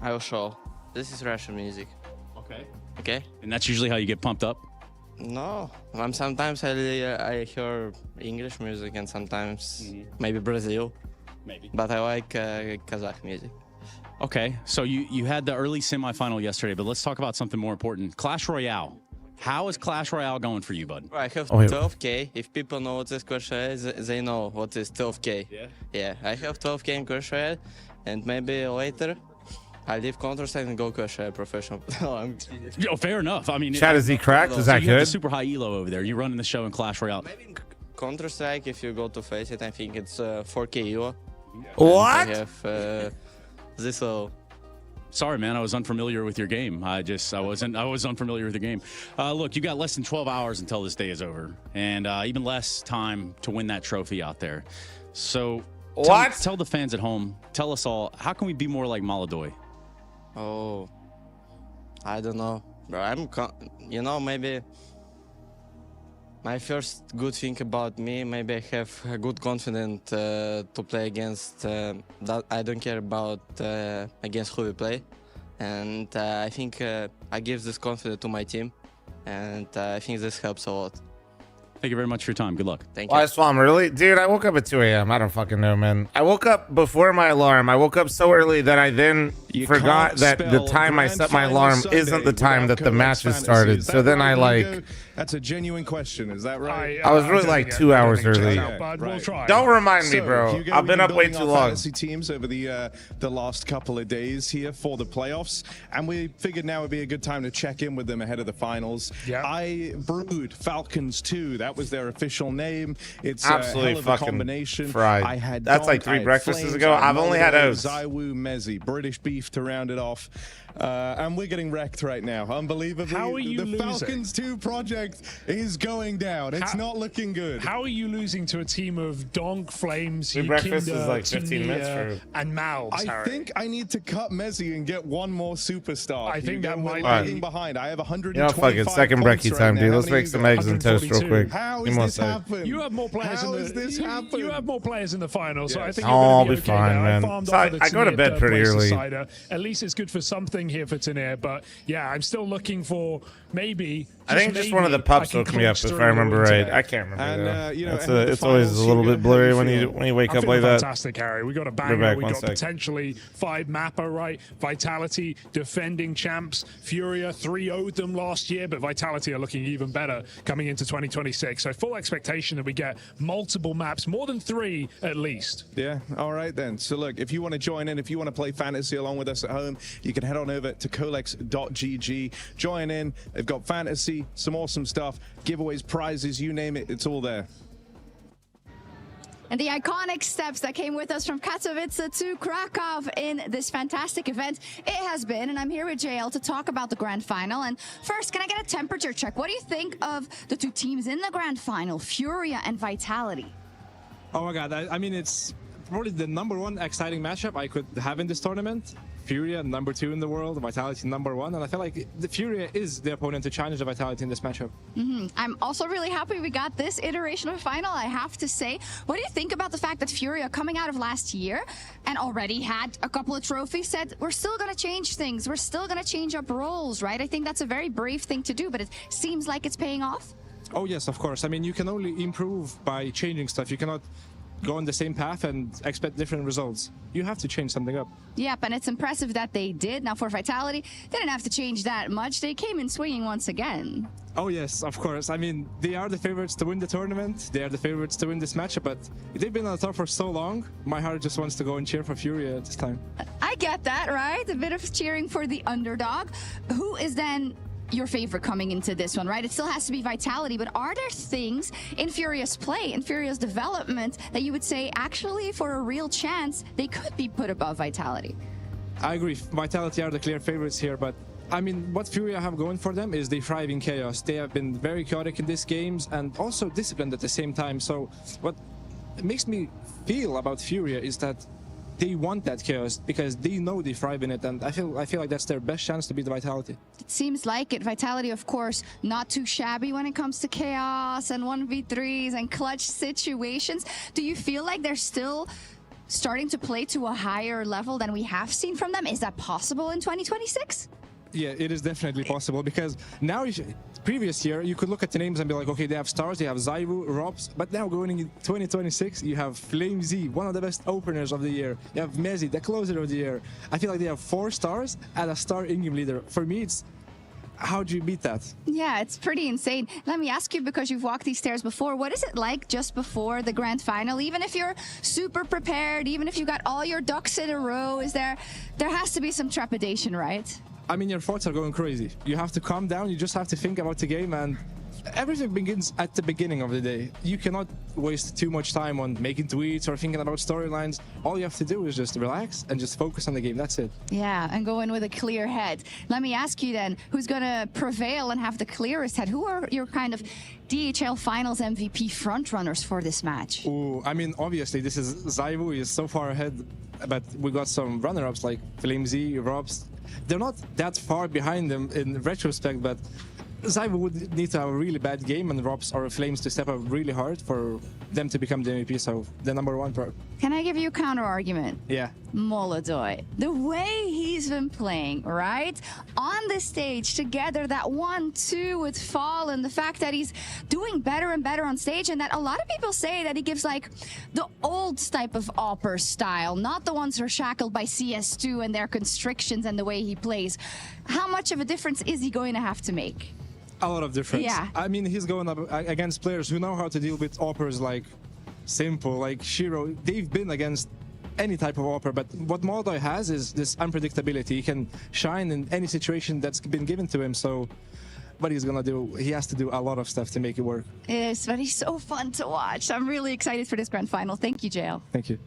I will show. This is Russian music. Okay. Okay. And that's usually how you get pumped up? No. Sometimes I hear English music, and sometimes maybe Brazil. Maybe. But I like Kazakh music. Okay. So you had the early semifinal yesterday, but let's talk about something more important. Clash Royale. How is Clash Royale going for you, bud? I have 12K. If people know what is Clash Royale, they know what is 12K. Yeah. Yeah. I have 12K in Clash Royale, and maybe later I leave Counter-Strike and go Clash Royale professional. No, I'm kidding. Yo, fair enough. I mean, Chad, is he cracked? Is that you have good? the super high elo over there. You're running the show in Clash Royale. Maybe Counter-Strike, if you go to face it, I think it's 4K elo. What? I have this low. Sorry, man. I was unfamiliar with your game. I was unfamiliar with the game. Look, you got less than 12 hours until this day is over, and even less time to win that trophy out there. So, tell the fans at home, tell us all, how can we be more like Maladoy? Oh, I don't know, bro. You know, maybe My first good thing about me, maybe I have a good confidence to play against. That I don't care about against who we play, and I think I give this confidence to my team, and I think this helps a lot. Thank you very much for your time. Good luck. Thank you. Why, fl0m, really? Dude, I woke up at 2 a.m. I don't fucking know, man. I woke up before my alarm. I woke up so early that I then forgot that the time I set my alarm isn't the time that the matches started. So then I like... That's a genuine question. Is that right? I was really like 2 hours early. We'll try. Don't remind me, bro. I've been up way too long. Fantasy teams over the last couple of days here for the playoffs, and we figured now would be a good time to check in with them ahead of the finals. I brewed Falcons 2. That was their official name. It's absolutely a hell of a fucking combination. fried. I had That's like 3 breakfasts ago. I've only had oats. Zywoo, Mezzi, British beef to round it off. And we're getting wrecked right now. Unbelievably, how are you the losing? Falcons 2 project is going down. It's not looking good. How are you losing to a team of Donk, Flames, breakfast is like 15 minutes for... and Malbs? I think I need to cut Mezzi and get one more superstar. I think that might be lagging behind. I have 125 You know, fucking second brekkie time, dude. Let's make some eggs and toast real quick. How is this happening? You have more players. How is this happening? You have more players in the final, so I think I'll you're be going to be okay fine, there. man. So I go to bed pretty early. At least it's good for something here for Tanir, but yeah, I'm still looking for maybe. I think just one of the pups woke me up, if I remember right. I can't remember. And, you know, it's always a little bit blurry when you wake up like that. Fantastic, Harry. We got a banger. We got potentially 5 mapper, right? Vitality, defending champs. Furia 3-0'd them last year, but Vitality are looking even better coming into 2026. So full expectation that we get multiple maps, more than 3 at least. Yeah, all right then. So look, if you want to join in, if you want to play fantasy along with us at home, you can head on over to colex.gg. Join in. They've got fantasy, some awesome stuff, giveaways, prizes, you name it, it's all there. And the iconic steps that came with us from Katowice to Krakow in this fantastic event, it has been, and I'm here with JL to talk about the grand final. And first, can I get a temperature check? What do you think of the 2 teams in the grand final, Furia and Vitality? Oh my god, I mean, it's probably the #1 exciting matchup I could have in this tournament. Furia, #2 in the world, Vitality #1, and I feel like the Furia is the opponent to challenge the Vitality in this matchup. I'm also really happy we got this iteration of final, I have to say. What do you think about the fact that Furia, coming out of last year and already had a couple of trophies, said we're still going to change things, we're still going to change up roles, right? I think that's a very brave thing to do, but it seems like it's paying off. Oh yes, of course. I mean, you can only improve by changing stuff. You cannot go on the same path and expect different results. You have to change something up. Yep, and it's impressive that they did. Now for Vitality, they didn't have to change that much. They came in swinging once again. Oh yes, of course. I mean, they are the favorites to win the tournament. They are the favorites to win this matchup, but they've been on the top for so long. My heart just wants to go and cheer for Furia at this time. I get that, right? A bit of cheering for the underdog. Who is then your favorite coming into this one, right? It still has to be Vitality, but are there things in Furia's play, in Furia's development, that you would say actually for a real chance they could be put above Vitality? I agree. Vitality are the clear favorites here, but I mean, what Furia have going for them is they thrive in chaos. They have been very chaotic in these games and also disciplined at the same time. So what makes me feel about Furia is that they want that chaos because they know they thrive in it, and I feel like that's their best chance to beat the Vitality. It seems like it. Vitality, of course, not too shabby when it comes to chaos and 1v3s and clutch situations. Do you feel like they're still starting to play to a higher level than we have seen from them? Is that possible in 2026? Yeah, it is definitely possible because now, previous year, you could look at the names and be like, okay, they have stars, they have Zywoo, Robs, but now going into 2026, you have fl0m, one of the best openers of the year. You have Mezzi, the closer of the year. I feel like they have 4 stars and a star in-game leader. For me, it's how do you beat that? Yeah, it's pretty insane. Let me ask you, because you've walked these stairs before, what is it like just before the grand final? Even if you're super prepared, even if you got all your ducks in a row, there has to be some trepidation, right? I mean, your thoughts are going crazy. You have to calm down. You just have to think about the game, and everything begins at the beginning of the day. You cannot waste too much time on making tweets or thinking about storylines. All you have to do is just relax and just focus on the game. That's it. Yeah, and go in with a clear head. Let me ask you then, who's going to prevail and have the clearest head? Who are your kind of DHL Finals MVP frontrunners for this match? Ooh, I mean, obviously, this is Zywoo is so far ahead, but we got some runner-ups like fl0m, Robs. They're not that far behind them in retrospect, but Zyvo would need to have a really bad game and Robs or Flames to step up really hard for them to become the MVP, so the #1 pro. Can I give you a counter argument? Yeah. Molodoy, the way he's been playing, right? On the stage together, that 1-2 with Fall, and the fact that he's doing better and better on stage, and that a lot of people say that he gives like the old type of Opper style, not the ones who are shackled by CS2 and their constrictions and the way he plays. How much of a difference is he going to have to make? A lot of difference. Yeah. I mean, he's going up against players who know how to deal with Oppers like Simple, like Shiro. They've been against any type of Opper, but what Molodoy has is this unpredictability. He can shine in any situation that's been given to him, so what he's gonna do, he has to do a lot of stuff to make it work. It is, but he's so fun to watch. I'm really excited for this grand final. Thank you, JL. Thank you.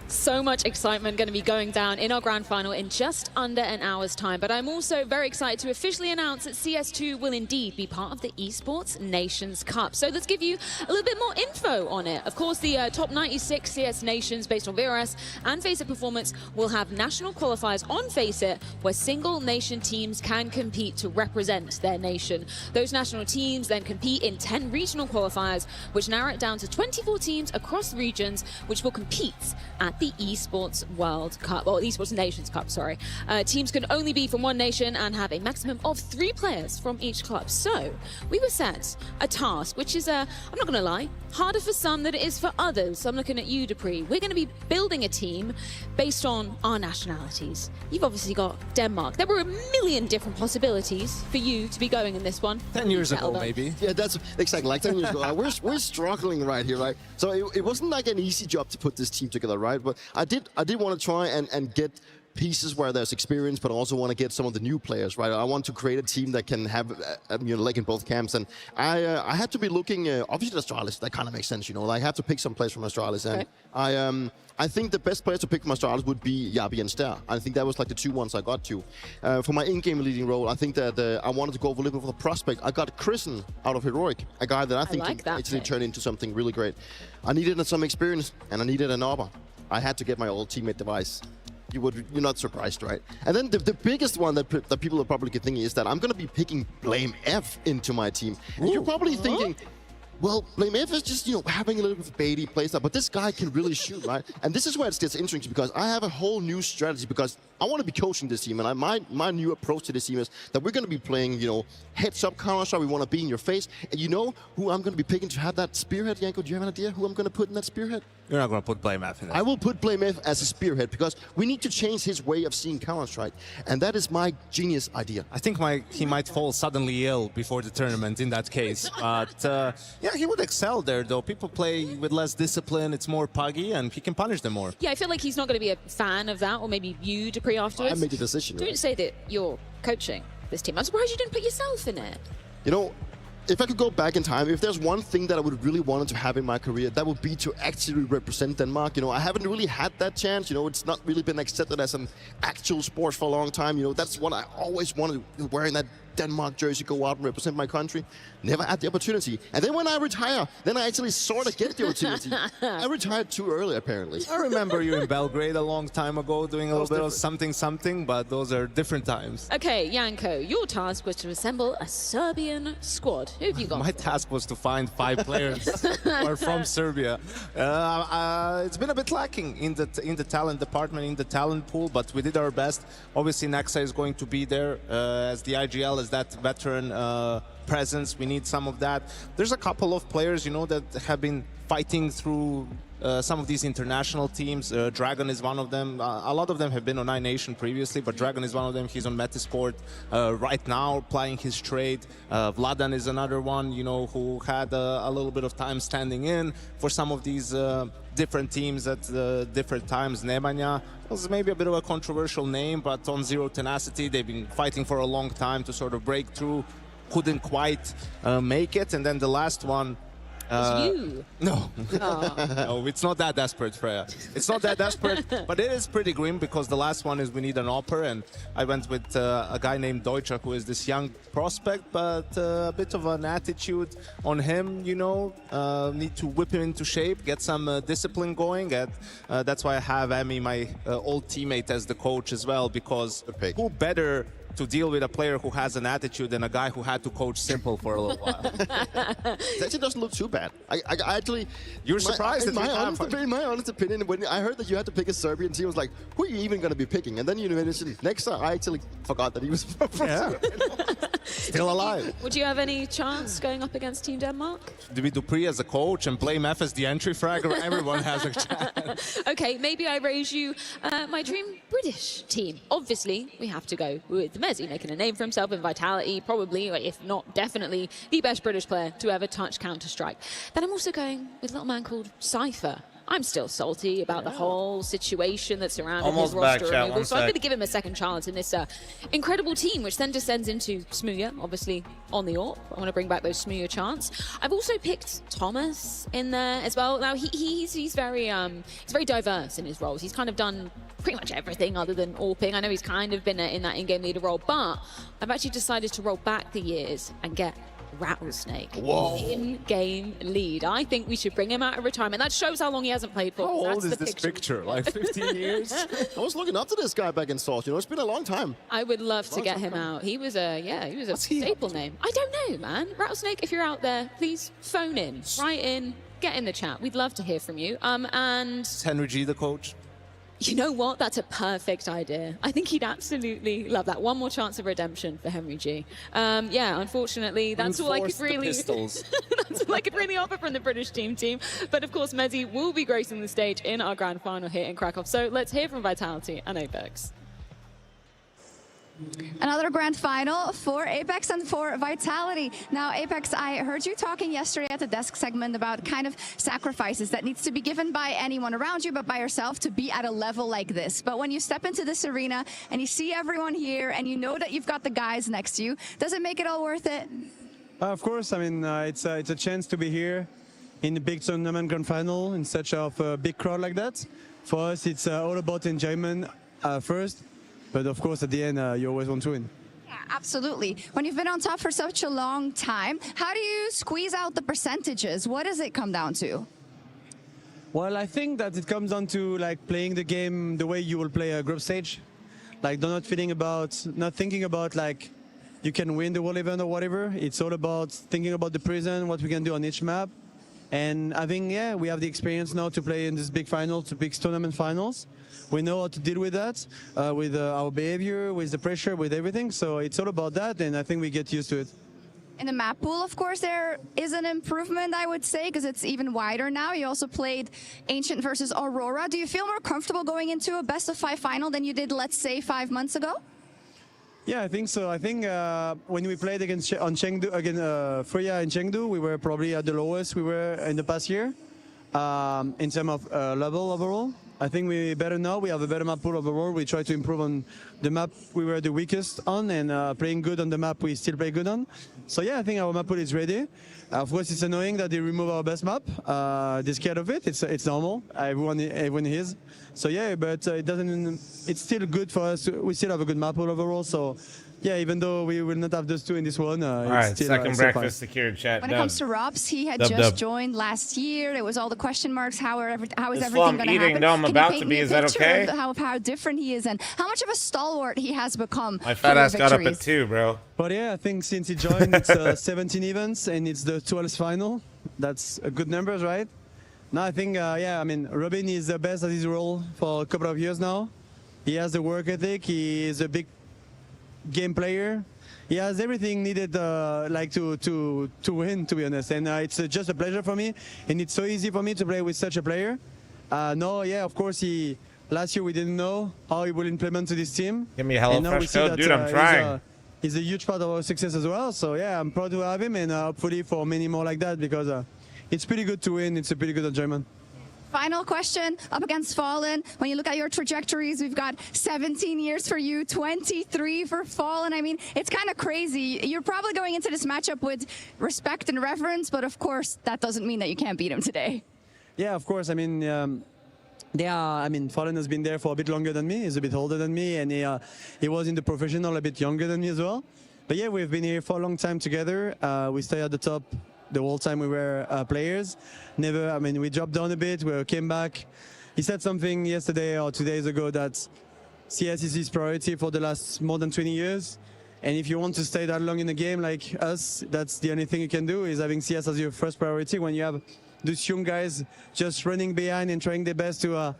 So much excitement going to be going down in our grand final in just under an hour's time. But I'm also very excited to officially announce that CS2 will indeed be part of the Esports Nations Cup. So let's give you a little bit more info on it. Of course, the top 96 CS nations based on VRS and FACEIT performance will have national qualifiers on FACEIT where single nation teams can compete to represent their nation. Those national teams then compete in 10 regional qualifiers, which narrow it down to 24 teams across regions, which will compete at the Esports World Cup, or Esports Nations Cup, sorry. Teams can only be from one nation and have a maximum of 3 players from each club. So we were set a task, which is, I'm not going to lie, harder for some than it is for others. So I'm looking at you, Dupree. We're going to be building a team based on our nationalities. You've obviously got Denmark. There were a million different possibilities for you to be going in this one. 10 years ago, maybe. Yeah, that's exactly like 10 years ago. We're struggling right here, right? So it wasn't like an easy job to put this team together, right? But I did want to try and get pieces where there's experience, but also want to get some of the new players, right? I want to create a team that can have, leg in both camps. And I had to be looking, obviously Astralis, that kind of makes sense, I have to pick some players from Astralis. And okay. I think the best players to pick from Astralis would be Yabi and Ster. I think that was like the 2 ones I got to. For my in-game leading role, I think that I wanted to go a little bit for the prospect. I got Chrisen out of Heroic, a guy that I think can actually turn into something really great. I needed some experience, and I needed an Arbor. I had to get my old teammate Device. You're not surprised, right? And then the biggest one that people are probably thinking is that I'm going to be picking fl0m into my team. And you're probably thinking, well, fl0m is just, having a little bit of baity playstyle, but this guy can really shoot, right? And this is where it gets interesting because I have a whole new strategy because I want to be coaching this team, and my new approach to this team is that we're going to be playing, heads-up Counter-Strike. We want to be in your face. And you know who I'm going to be picking to have that spearhead, Janko? Do you have an idea who I'm going to put in that spearhead? You're not going to put fl0m in it. I will put fl0m as a spearhead because we need to change his way of seeing Counter-Strike. And that is my genius idea. I think he might fall suddenly ill before the tournament in that case. But, yeah, he would excel there, though. People play with less discipline. It's more puggy, and he can punish them more. Yeah, I feel like he's not going to be a fan of that, or maybe you, Dupree, afterwards. I made the decision. Don't say that you're coaching this team. I'm surprised you didn't put yourself in it. If I could go back in time, if there's one thing that I would really wanted to have in my career, that would be to actually represent Denmark. I haven't really had that chance. It's not really been accepted as an actual sport for a long time. That's what I always wanted, wearing that Denmark jersey, go out and represent my country. Never had the opportunity. And then when I retire, then I actually sort of get the opportunity. I retired too early, apparently. I remember you in Belgrade a long time ago doing a little bit of something, but those are different times. Okay, Janko, your task was to assemble a Serbian squad. Who have you got? My task was to find 5 players who are from Serbia. It's been a bit lacking in the talent department, in the talent pool, but we did our best. Obviously, Nexa is going to be there as the IGL, as that veteran presence. We need some of that. There's a couple of players, you know, that have been fighting through some of these international teams. Dragon is one of them. A lot of them have been on iNation previously, but Dragon is one of them. He's on Metasport right now, playing his trade. Vladan is another one, you know, who had a little bit of time standing in for some of these different teams at different times. Nemanja was maybe a bit of a controversial name, but on Zero Tenacity, they've been fighting for a long time to sort of break through. Couldn't quite make it. And then the last one, you. No. No, it's not that desperate, Freya. It's not that desperate, but it is pretty grim because the last one is we need an AWPer, and I went with a guy named Deutscher, who is this young prospect, but a bit of an attitude on him, you know. Need to whip him into shape, get some discipline going, and that's why I have Emmy, my old teammate, as the coach as well, because who better to deal with a player who has an attitude than a guy who had to coach Simple for a little while. It actually doesn't look too bad. I actually... You're surprised in my honest opinion, when I heard that you had to pick a Serbian team, I was like, who are you even going to be picking? And then you mentioned next time, I actually forgot that he was from Serbia. Still alive. Would you have any chance going up against Team Denmark? Do we Dupree as a coach and play Mef as the entry fragger? Everyone has a chance. Okay, maybe I raise you my dream British team. Obviously, we have to go with Mezzi, making a name for himself in Vitality, probably, if not definitely, the best British player to ever touch Counter-Strike. Then I'm also going with a little man called Cypher. I'm still salty about the whole situation that surrounded his roster removal, so I'm going to give him a second chance in this incredible team, which then descends into Smooya, obviously on the AWP. I want to bring back those Smooya chants. I've also picked Thomas in there as well. Now he's very diverse in his roles. He's kind of done pretty much everything other than AWPing. I know he's kind of been in that in-game leader role, but I've actually decided to roll back the years and get Rattlesnake in-game lead. I think we should bring him out of retirement. That shows how long he hasn't played for. How old is this picture? Like 15 years? I was looking up to this guy back in Source. You know, it's been a long time. I would love to get him out. He was a staple name. I don't know, man. Rattlesnake, if you're out there, please phone in, write in, get in the chat. We'd love to hear from you. And is Henry G the coach? You know what? That's a perfect idea. I think he'd absolutely love that. One more chance of redemption for Henry G. Yeah, unfortunately, that's all I could really. That's all I could really offer from the British team. But of course, Mezzi will be gracing the stage in our grand final here in Krakow. So let's hear from Vitality and Apex. Another grand final for Apex and for Vitality. Now, Apex, I heard you talking yesterday at the desk segment about kind of sacrifices that needs to be given by anyone around you, but by yourself to be at a level like this. But when you step into this arena and you see everyone here and you know that you've got the guys next to you, does it make it all worth it? Of course. I mean, it's a chance to be here in the big tournament grand final in such a big crowd like that. For us, it's all about enjoyment first. But of course, at the end, you always want to win. Yeah, absolutely. When you've been on top for such a long time, how do you squeeze out the percentages? What does it come down to? Well, I think that it comes down to like playing the game the way you will play a group stage. Like not thinking about like you can win the world event or whatever. It's all about thinking about the present, what we can do on each map. And I think, yeah, we have the experience now to play in this big finals, to big tournament finals. We know how to deal with that, with our behavior, with the pressure, with everything. So it's all about that, and I think we get used to it. In the map pool, of course, there is an improvement, I would say, because it's even wider now. You also played Ancient versus Aurora. Do you feel more comfortable going into a best-of-5 final than you did, let's say, 5 months ago? Yeah, I think so. I think when we played against FURIA in Chengdu, we were probably at the lowest we were in the past year in terms of level overall. I think we're better now. We have a better map pool overall. We try to improve on the map we were the weakest on, and playing good on the map we still play good on. So yeah, I think our map pool is ready. Of course, it's annoying that they remove our best map. They're scared of it. It's normal. Everyone is. So yeah, but it doesn't. It's still good for us. We still have a good map pool overall. So yeah, even though we will not have those two in this one, all right, still, second breakfast secured chat. When it comes to Robs, he had just joined last year. There was all the question marks. How is everything going to happen? No, I'm about to be. Is that okay? How different he is and how much of a stalwart he has become. My fat ass got up at 2, bro. But yeah, I think since he joined, it's 17 events and it's the 12th final. That's a good numbers, right? No, I think, yeah, I mean, Robin is the best at his role for a couple of years now. He has the work ethic. He is a big game player. he has everything needed like to win, to be honest. And it's just a pleasure for me, and it's so easy for me to play with such a player. No, yeah, of course last year we didn't know how he will implement to this team. Give me a hello fresh code, dude. I'm trying. He's a huge part of our success as well. So yeah, I'm proud to have him, and hopefully for many more like that, because it's pretty good to win. It's a pretty good enjoyment. Final question, up against Fallen. When you look at your trajectories, we've got 17 years for you, 23 for Fallen. I mean, it's kind of crazy. You're probably going into this matchup with respect and reverence, but of course, that doesn't mean that you can't beat him today. Yeah, of course. I mean, Fallen has been there for a bit longer than me. He's a bit older than me, and he was in the professional a bit younger than me as well. But yeah, we've been here for a long time together. We stay at the top the whole time we were players. We dropped down a bit, we came back. He said something yesterday or 2 days ago that CS is his priority for the last more than 20 years. And if you want to stay that long in the game like us, that's the only thing you can do, is having CS as your first priority when you have these young guys just running behind and trying their best to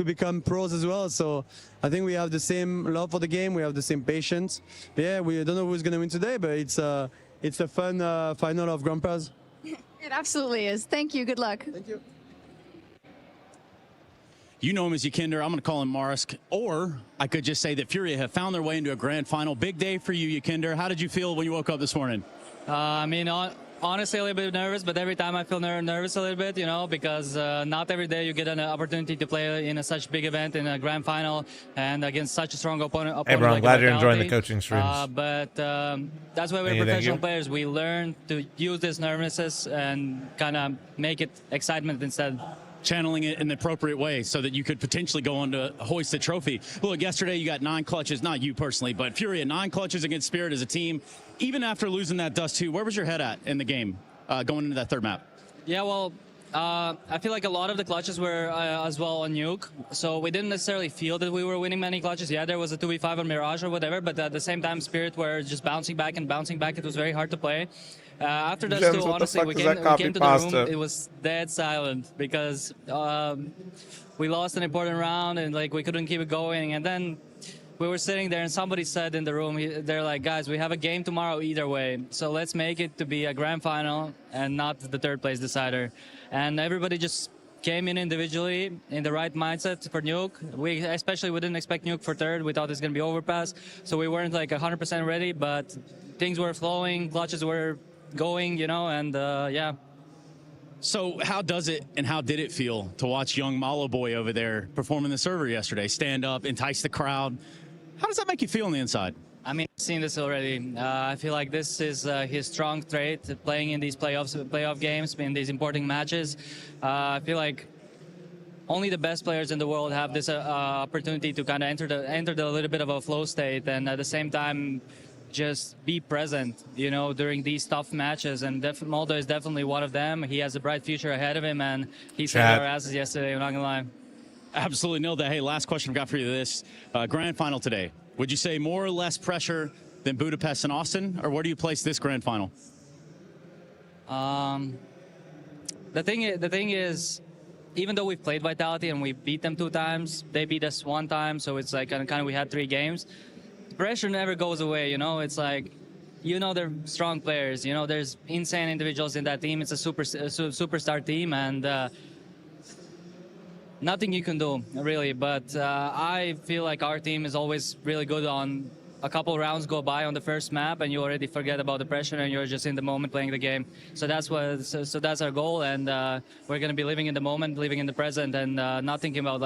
become pros as well. So I think we have the same love for the game, we have the same patience. But yeah, we don't know who's going to win today, but it's a fun final of Grandpas. It absolutely is. Thank you. Good luck. Thank you. You know him as Yakinder. I'm going to call him Marisk. Or I could just say that FURIA have found their way into a grand final. Big day for you, Yakinder. How did you feel when you woke up this morning? Honestly, a little bit nervous, but every time I feel nervous a little bit, because not every day you get an opportunity to play in such big event in a grand final and against such a strong opponent. Hey, bro, I'm like glad you're enjoying the coaching streams. But that's why we're professional players. We learn to use this nervousness and kind of make it excitement instead. Channeling it in the appropriate way so that you could potentially go on to hoist the trophy. Look, yesterday you got 9 clutches, not you personally, but FURIA, 9 clutches against Spirit as a team. Even after losing that Dust 2, where was your head at in the game going into that third map? Yeah, well, I feel like a lot of the clutches were as well on Nuke, so we didn't necessarily feel that we were winning many clutches. Yeah, there was a 2v5 on Mirage or whatever, but at the same time, Spirit were just bouncing back and bouncing back. It was very hard to play. After that, still, honestly, we came to the room, it was dead silent because we lost an important round and we couldn't keep it going. And then we were sitting there and somebody said in the room, they're like, guys, we have a game tomorrow either way, so let's make it to be a grand final and not the third place decider. And everybody just came in individually in the right mindset for Nuke. We didn't expect Nuke for third. We thought it's going to be overpass, so we weren't 100% ready, but things were flowing, clutches were going, and yeah. So how does it and how did it feel to watch young Malo Boy over there performing the server yesterday, stand up, entice the crowd? How does that make you feel on the inside? I've seen this already. I feel like this is his strong trait, playing in these playoff games, in these important matches. I feel like only the best players in the world have this opportunity to kind of enter the little bit of a flow state, and at the same time just be present, during these tough matches. And Moldo is definitely one of them. He has a bright future ahead of him, and he saved our asses yesterday, I'm not gonna lie. Absolutely nailed that. Hey, last question I've got for you this. Grand final today. Would you say more or less pressure than Budapest and Austin, or where do you place this grand final? The thing is, even though we've played Vitality and we beat them 2 times, they beat us 1 time, so it's kind of we had 3 games. Pressure never goes away, It's they're strong players. There's insane individuals in that team. It's a superstar team, and nothing you can do, really. But I feel like our team is always really good on a couple rounds go by on the first map, and you already forget about the pressure, and you're just in the moment playing the game. So that's that's our goal, and we're gonna be living in the moment, living in the present, and not thinking about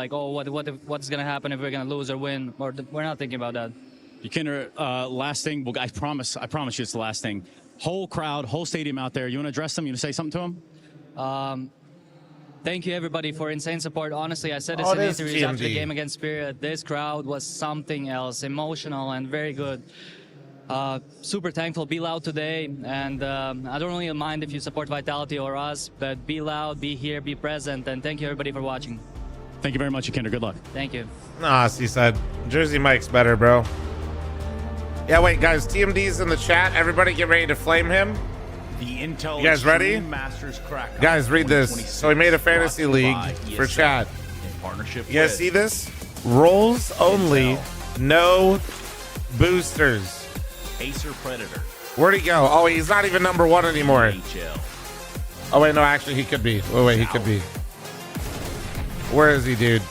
what's gonna happen if we're gonna lose or win. We're not thinking about that. Yakinder, last thing. Well, I promise you it's the last thing. Whole crowd, whole stadium out there. You want to address them? You want to say something to them? Thank you, everybody, for insane support. Honestly, I said this in interviews after the game against Spirit. This crowd was something else, emotional and very good. Super thankful. Be loud today, and I don't really mind if you support Vitality or us, but be loud, be here, be present, and thank you, everybody, for watching. Thank you very much, Yakinder. Good luck. Thank you. Nah, Seaside. Jersey Mike's better, bro. Yeah, wait, guys. TMD's in the chat. Everybody get ready to flame him. The Intel you guys ready? Masters Krakow. Guys, read this. So he made a fantasy league for chat. In partnership you guys see this? Rolls only, no boosters. Acer Predator. Where'd he go? Oh, he's not even number 1 anymore. HL. Oh, wait, no, actually, he could be. Wait, he could be. Where is he, dude?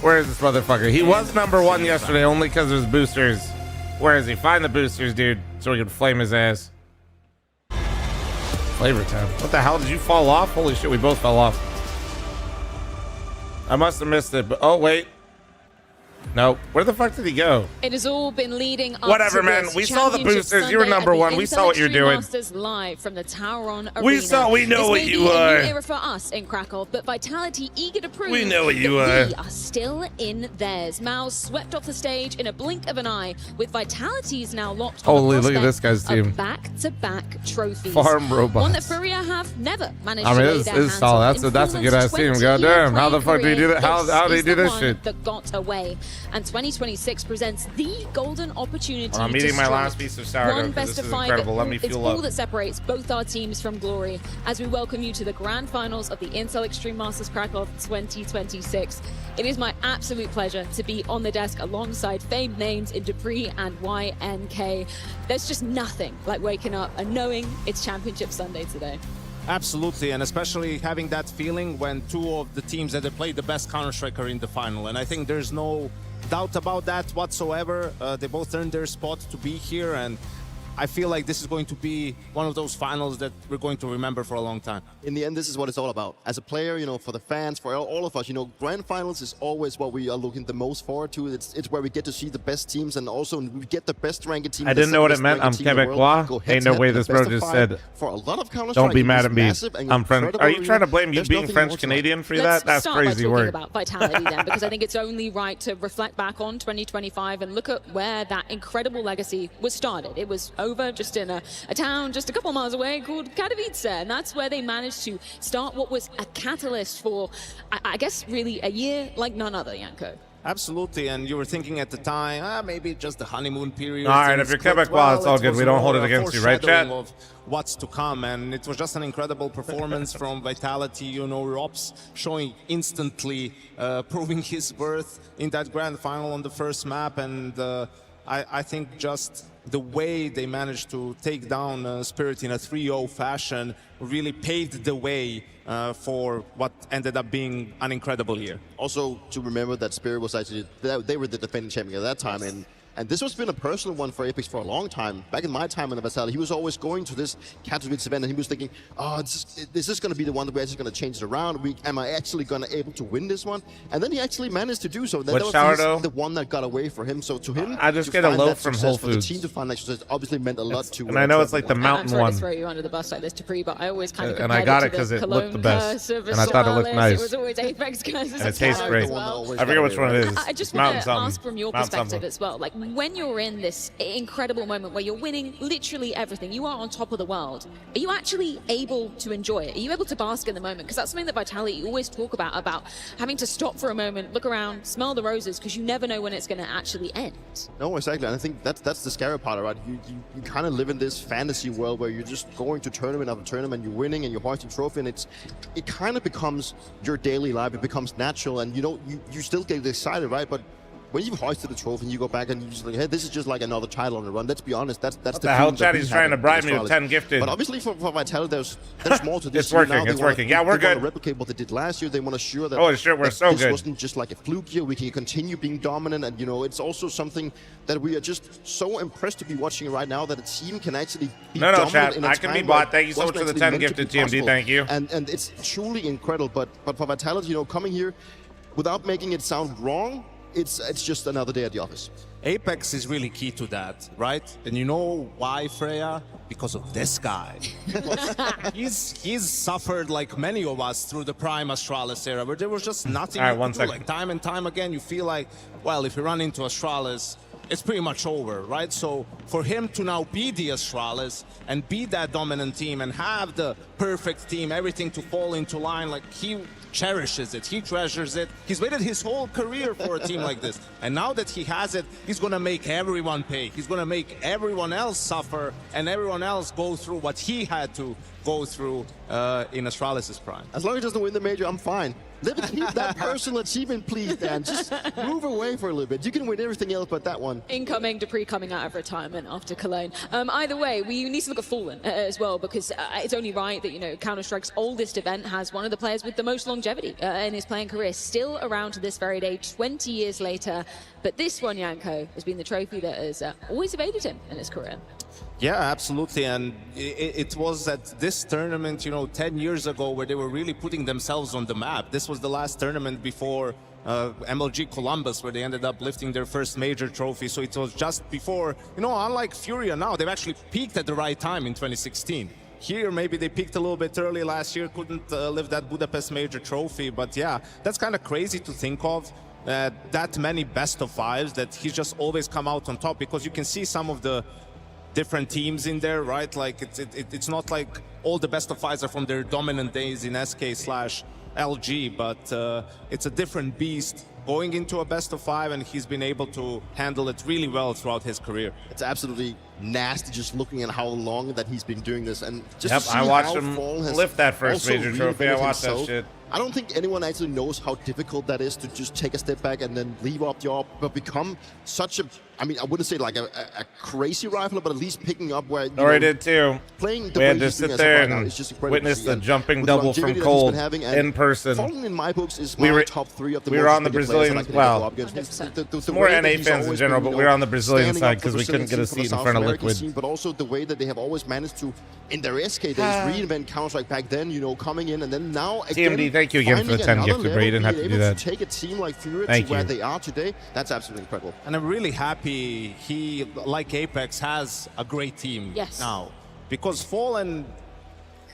Where is this motherfucker? He was number 1 yesterday only because there's boosters. Where is he? Find the boosters, dude, so we can flame his ass. Flavor Town. What the hell? Did you fall off? Holy shit, we both fell off. I must have missed it, but oh, wait. No, where the fuck did he go? It has all been leading up Whatever, to man. this We saw the Championship boosters. You were Sunday number at 1. the We saw what you're Intel doing. Masters live from the Tauron Arena. We know what you This may be a are. new era for us in Krakow, but Vitality eager to prove We know what you that are. we are still in theirs. Mouse swept off the stage in a blink of an eye, with Vitality's now locked on Holy, the look at this guy's prospect team. of back-to-back trophies. Farm robots. One that FURIA have never managed I mean, to lay this their is hands solid. on. That's a good ass team. 20-year Goddamn. How the playing fuck do you do that? career, How do you is do the this one shit? that got away, and 2026 presents the golden opportunity I'm to eating my strike last piece of sourdough one 'cause best this of is 5. incredible. Let me It's fuel all up. that separates both our teams from glory as we welcome you to the grand finals of the Intel Extreme Masters Krakow 2026. It is my absolute pleasure to be on the desk alongside famed names in Dupree and YNK. There's just nothing like waking up and knowing it's Championship Sunday today. Absolutely, and especially having that feeling when 2 of the teams that have played the best Counter-Strike are in the final. And I think there's no doubt about that whatsoever. They both earned their spot to be here, and I feel like this is going to be one of those finals that we're going to remember for a long time. In the end, this is what it's all about. As a player, you know, for the fans, for all of us, you know, grand finals is always what we are looking the most forward to. It's where we get to see the best teams, and also we get the best ranked team. I didn't know what it meant. I'm Quebecois. Ain't no way this bro just said. For a lot of Counter-Strike, Don't be mad at me. massive and I'm French. incredible Are you arena. trying to blame you There's being nothing French more to Canadian for Let's that? That's start crazy by talking work. about Vitality then, because I think it's only right to reflect back on 2025 and look at where that incredible legacy was started. It was over just in a town just a couple miles away called Katowice, and that's where they managed to start what was a catalyst for, I guess, really a year like none other, Yanko. Absolutely, and you were thinking at the time, maybe just the honeymoon period. All right, if you're Quebecois, it's all good. We don't hold it was against you, right, Chad? of what's to come, and it was just an incredible performance from Vitality. You know, Rops showing instantly, proving his worth in that grand final on the first map, and I think just the way they managed to take down Spirit in a 3-0 fashion really paved the way for what ended up being an incredible year. Also, to remember that Spirit was actually, they were the defending champion at that time, and this has been a personal one for Apex for a long time. Back in my time in the Vitality, he was always going to this Katowice event and he was thinking, oh, this is going to be the one that we're actually going to change it around. Am I actually going to able to win this one? And then he actually managed to do so. That was the one that got away for him. So to him, I just to get a find loaf that from success, Whole for the Foods. team to find that success obviously meant a lot to. And I know it's like the mountain I'm sorry one. to throw you under the bus like this, Dupree, but I always kind of And I got it because it looked the best, and I thought it looked nice. It was always Apex guys. And it tastes great. Well. I forget which one it is. I just Mountain want to something. ask from your Mountain perspective something. as well, like when you're in this incredible moment where you're winning literally everything, you are on top of the world, are you actually able to enjoy it? Are you able to bask in the moment? Because that's something that Vitality always talk about having to stop for a moment, look around, smell the roses, because you never know when it's going to actually end. No, exactly. And I think that's the scary part, right? You kind of live in this fantasy world where you're just going to tournament after tournament, you're winning and you're hoisting trophy, and it kind of becomes your daily life. It becomes natural, and you still get excited, right? But when you've hoisted a trophy and you go back and you're just like, hey, this is just like another title on the run. Let's be honest, that's the hell, Chad? He's trying to bribe me with 10 gifted. But obviously for Vitality, there's more to this. It's working. Now It's working. Yeah, we're they good. want to replicate what they did last year. They want to assure that. Oh, sure, we're so this good. wasn't just like a fluke year. We can continue being dominant, and it's also something that we are just so impressed to be watching right now that a team can actually be No, dominant Chad, in a I can be time bought. where Thank you so wasn't much for the actually 10 meant to gifted, be TMD. possible. Thank you. And it's truly incredible. But for Vitality, coming here without making it sound wrong, it's just another day at the office. Apex is really key to that, right? And you know why, Freya? Because of this guy. he's suffered like many of us through the prime Astralis era, where there was just nothing All right, you one could do. second. Like time and time again, you feel like, well, if you run into Astralis, it's pretty much over, right? So for him to now be the Astralis and be that dominant team and have the perfect team, everything to fall into line, like he cherishes it, he treasures it. He's waited his whole career for a team like this. And now that he has it, he's gonna make everyone pay. He's gonna make everyone else suffer and everyone else go through what he had to go through in Astralis' prime. As long as he doesn't win the major, I'm fine. Let me keep that personal achievement, please, Dan. Just move away for a little bit. You can win everything else but that one. Incoming Dupree coming out of retirement after Cologne. Either way, we need to look at Fallen as well, because it's only right that, you know, Counter-Strike's oldest event has one of the players with the most longevity in his playing career still around to this very day, 20 years later. But this one, Janko, has been the trophy that has always evaded him in his career. Yeah, absolutely. And it was at this tournament, you know, 10 years ago where they were really putting themselves on the map. This was the last tournament before MLG Columbus, where they ended up lifting their first major trophy. So it was just before, you know, unlike FURIA now, they've actually peaked at the right time in 2016. Here, maybe they peaked a little bit early last year, couldn't lift that Budapest major trophy. But yeah, that's kind of crazy to think of. That many best of fives, that he's just always come out on top, because you can see some of the different teams in there, right? Like it's not like all the best of fives are from their dominant days in SK/LG, but it's a different beast going into a best of five, and he's been able to handle it really well throughout his career. It's absolutely nasty just looking at how long that he's been doing this, and just Yep, to see I watched how him Fall has lift that first also major trophy. I reinvented watched that himself. shit. I don't think anyone actually knows how difficult that is to just take a step back and then leave up the op, but become such a, I mean, I wouldn't say like a crazy rifler, but at least picking up where, Or I did too. Playing the We way had to he's doing sit as of there right now and is just incredible witness to see. the And jumping with the double from longevity that he's Cole been having, and in person. Fallen in my books is We my were- top three of the we were most on the respected players Brazilian- that I can well, go up against. The more way that NA he's fans in always general, been, but you we know, were on the Brazilian standing side up for because we couldn't get a Brazilian seat in team, for the front of South American Liquid. scene, but also the way that they have always managed to, in their SK days, reinvent Counter-Strike back then, you know, coming in and then now again, TMD, thank you again for the 10 finding gifted, another bro. You didn't have level, to do being that. able to take a team like FURIA Thank to where you. they are today, that's absolutely incredible. And I'm really happy he, like Apex, has a great team now. Because Fallen,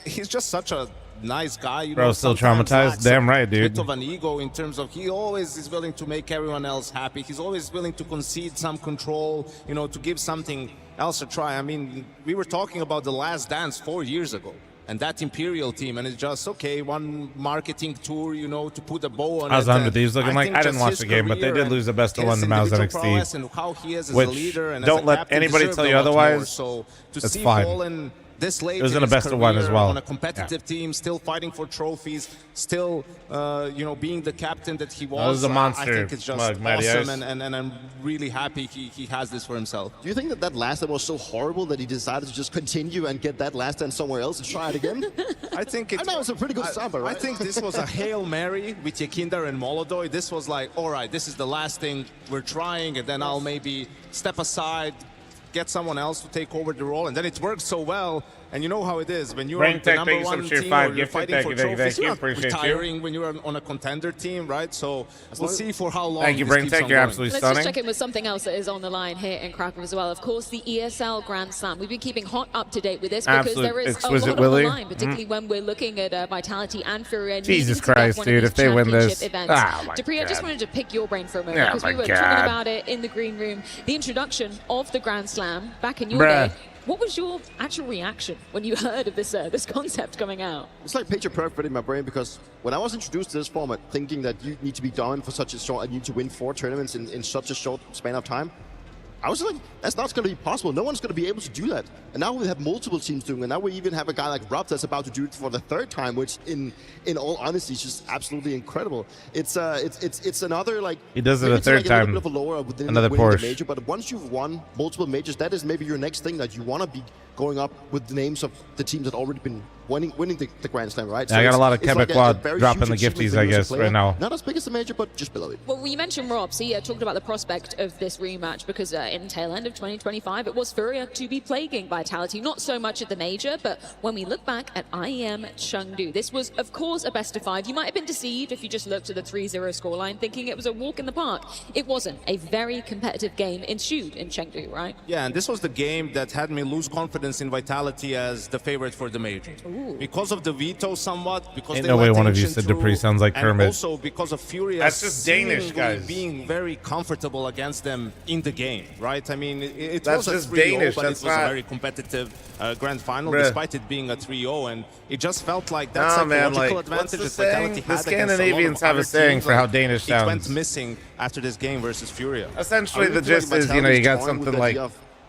he's just such a nice guy. You Bro, know, still sometimes traumatized? lacks Damn a right, dude. bit of an ego in terms of he always is willing to make everyone else happy. He's always willing to concede some control, you know, to give something else a try. I mean, we were talking about The Last Dance 4 years ago. And that Imperial team, and it's just, okay, one marketing tour, you know, to put a bow on it. I was 100 Thieves looking like think I didn't just watch his the game, but they career did lose the best of and one to his Mouse individual prowess NXT. and how he is as Which a leader and don't as a let captain anybody deserved tell a you lot more. otherwise. So to That's see fine. Fallen this late It was in his a best of one as career well. on a competitive team, still fighting for trophies, still, you know, being the captain that he was. That was a monster, I think it's just Mug, Matty awesome, Ice. and I'm really happy he has this for himself. Do you think that that last dance was so horrible that he decided to just continue and get that last dance somewhere else and try it again? I think I know it's a pretty good samba, right? I think this was a Hail Mary with Yakinder and Molodoy. This was like, all right, this is the last thing we're trying, and then I'll maybe step aside, get someone else to take over the role, and then it worked so well. And you know how it is when you're Brain on the Tech, number thank you so one much for your team five or you're gifted. fighting Thank for you, thank you, trophies, thank you. you're not Appreciate you. retiring when you're on a contender team, right? So we'll see for how long. Thank you, this Brain keeps Tech. on You're going. absolutely Let's stunning. just check in with something else that is on the line here in Krakow as well. Of course, the ESL Grand Slam. We've been keeping hot up to date with this because Absolute there is a exquisite lot Willy. on the line, particularly when we're looking at Vitality and FURIA. Jesus needing to get Christ, one of dude, these if they win championship this. events. Oh, my Dupree, I just God. wanted to pick your brain for a moment Oh, because we my were God. talking about it in the green room. The introduction of the Grand Slam back in your Bruh. day. What was your actual reaction when you heard of this this concept coming out? It's like picture perfect in my brain because when I was introduced to this format, thinking that you need to be dominant for such a short, and you need to win 4 tournaments in such a short span of time, I was like, that's not going to be possible. No one's going to be able to do that. And now we have multiple teams doing it. And now we even have a guy like Rob that's about to do it for the 3rd time, which in all honesty is just absolutely incredible. It's another like He does it maybe a it's third like a little time. bit of a lower within Another winning the Porsche. major, but once you've won multiple majors, that is maybe your next thing that you want to be going up with the names of the teams that already been winning the Grand Slam, right? Yeah, I got a lot of it's like Quebecois very dropping huge the achievement gifties, for I you as a guess, player. right now. Not as big as the major, but just below it. Well, you mentioned Rob, so he talked about the prospect of this rematch because in tail end of 2025, it was FURIA to be plaguing Vitality, not so much at the major, but when we look back at IEM Chengdu, this was, of course, a best of 5. You might have been deceived if you just looked at the 3-0 scoreline, thinking it was a walk in the park. It wasn't. A very competitive game ensued in Chengdu, right? Yeah, and this was the game that had me lose confidence in Vitality as the favorite for the major. Because of the veto somewhat, because Ain't they no way let one of you Ancient said Dupree through, sounds like and Kermit. also because of Furia That's just Danish, seemingly guys. being very comfortable against them in the game, right? I mean, it That's was a just 3-0, Danish, but that's it was not- a very competitive grand final, Bruh. despite it being a 3-0, and it just felt like that Nah, man, psychological like, what's advantage the that saying? Vitality The had against a lot of Scandinavians have a other saying teams, for how like, Danish it went sounds. missing after this game versus Furia. Essentially, I really the feel like gist is, you know, Vitality's you got toying with something the like idea of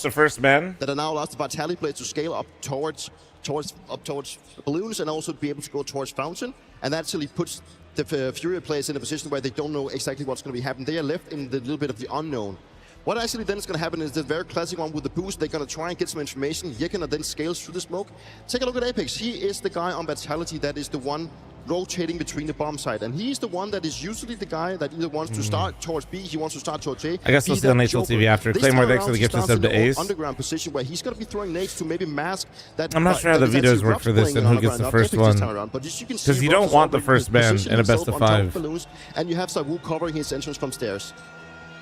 push the first man. That now allows the Vitality players to scale up towards balloons and also be able to go towards fountain, and that actually puts the FURIA players in a position where they don't know exactly what's going to be happening. They are left in the little bit of the unknown. What actually then is going to happen is the very classic one with the boost. They're going to try and get some information. Yekin then scales through the smoke. Take a look at Apex. He is the guy on Vitality that is the one rotating between the bomb site. And he's the one that is usually the guy that either wants to start towards B, he wants to start towards A. I guess we'll see on National TV after. Claymore thanks for the gift of sub to Ace. Underground position where he's going to be throwing nades to maybe mask that. I'm not sure how the vetoes work for this and who gets the first one. Because you don't want the first ban in a best of 5. And you have Sawu covering his entrance from stairs.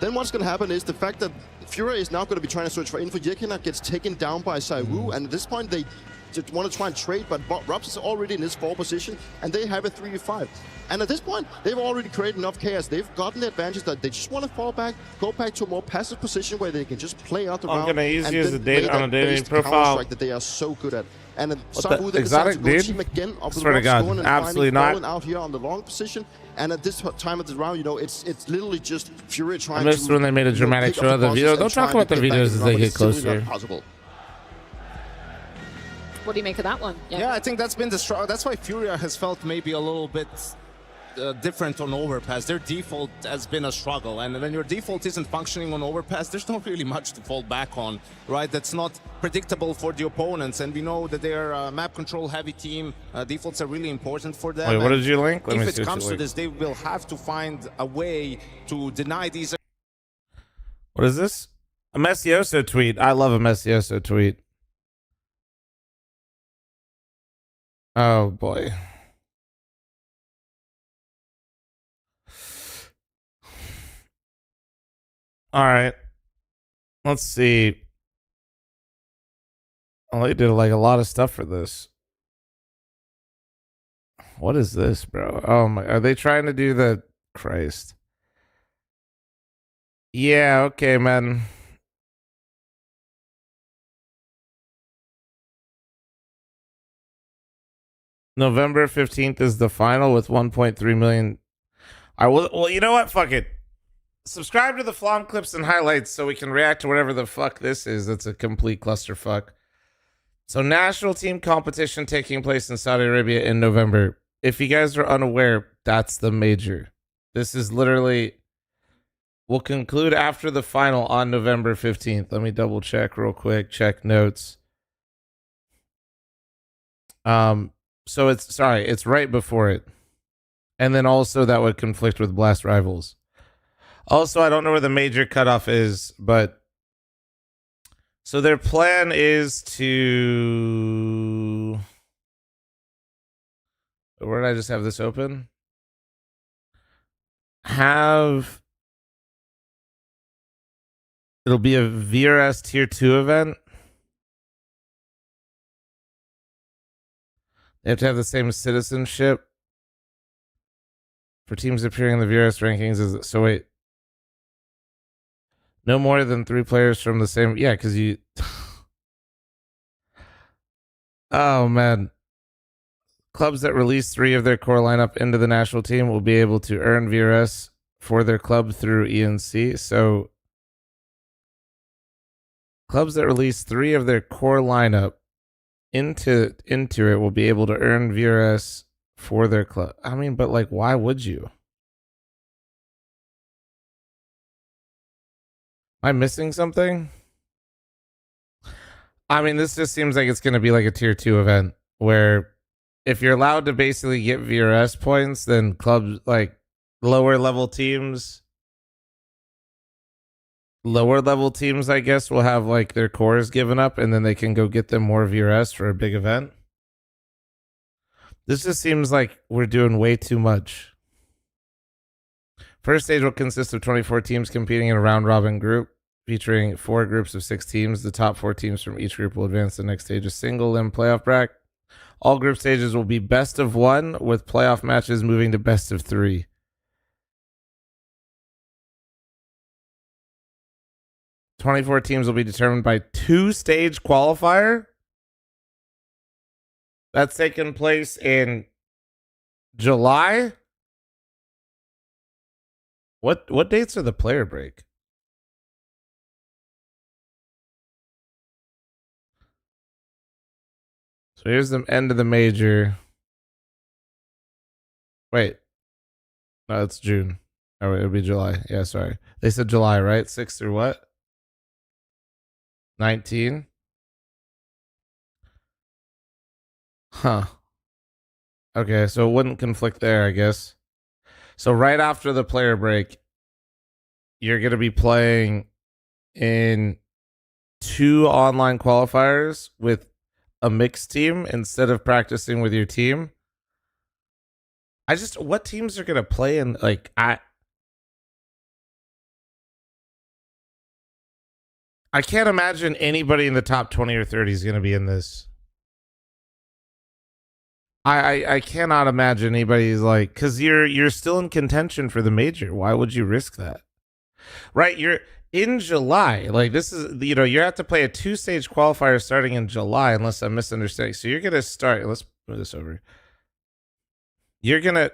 Then what's going to happen is the fact that FURIA is now going to be trying to search for info. Yekina gets taken down by Saiwu, and at this point they just want to try and trade, but Robs is already in his 4 position, and they have a 3v5. And at this point, they've already created enough chaos. They've gotten the advantage that they just want to fall back, go back to a more passive position where they can just play out the round. I'm going to use you as a data on a dating profile. That they are so good at. And What the exotic dude? Again of the Swear to God, and absolutely not. Out here on the long position, and at this time of the round, you know, it's literally just FURIA trying I missed when they made a dramatic show of the video. Don't talk about the videos as they get closer. What do you make of that one? Yeah, I think that's been the struggle. That's why FURIA has felt maybe a little bit different on overpass. Their default has been a struggle, and when your default isn't functioning on overpass, there's not really much to fall back on, right? That's not predictable for the opponents, and we know that they're a map control heavy team. Defaults are really important for them. Wait, what did you link? If it comes to this, they will have to find a way to deny these. What is this? A Messioso tweet. I love a Messioso tweet. Oh boy. All right. Let's see. Oh, they did like a lot of stuff for this. What is this, bro? Oh my, are they trying to do the Christ? Yeah, okay, man. November 15th is the final with 1.3 million. I will. Well, you know what? Fuck it. Subscribe to the fl0m clips and highlights so we can react to whatever the fuck this is. That's a complete clusterfuck. So, national team competition taking place in Saudi Arabia in November. If you guys are unaware, that's the major. This is literally. We'll conclude after the final on November 15th. Let me double check real quick. Check notes. So it's right before it. And then also that would conflict with Blast Rivals. Also, I don't know where the major cutoff is, but so their plan is to, where did I just have this open? It'll be a VRS Tier 2 event. They have to have the same citizenship for teams appearing in the VRS rankings. So wait, no more than 3 players from the same. Yeah, because you. Oh man, clubs that release 3 of their core lineup into the national team will be able to earn VRS for their club through ENC. So clubs that release 3 of their core lineup into it will be able to earn VRS for their club. I mean, but like, why would you? Am I missing something? I mean, this just seems like it's going to be like a tier 2 event where if you're allowed to basically get VRS points, then clubs like lower level teams, I guess, will have like their cores given up and then they can go get them more VRS for a big event. This just seems like we're doing way too much. First stage will consist of 24 teams competing in a round-robin group, featuring 4 groups of 6 teams. The top 4 teams from each group will advance to the next stage, a single-limb playoff bracket. All group stages will be best of 1, with playoff matches moving to best of 3. "24 teams will be determined by 2-stage qualifier. That's taking place in July. What dates are the player break? So here's the end of the major. Wait. No, it's June. Oh, it'll be July. Yeah, sorry. They said July, right? 6th through what? 19. Huh. Okay, so it wouldn't conflict there, I guess. So right after the player break, you're going to be playing in 2 online qualifiers with a mixed team instead of practicing with your team. What teams are going to play in, like, I can't imagine anybody in the top 20 or 30 is going to be in this. I cannot imagine anybody's like, because you're still in contention for the major. Why would you risk that? Right, you're in July. Like, this is, you have to play a 2-stage qualifier starting in July, unless I'm misunderstanding. So you're gonna start. Let's move this over. You're gonna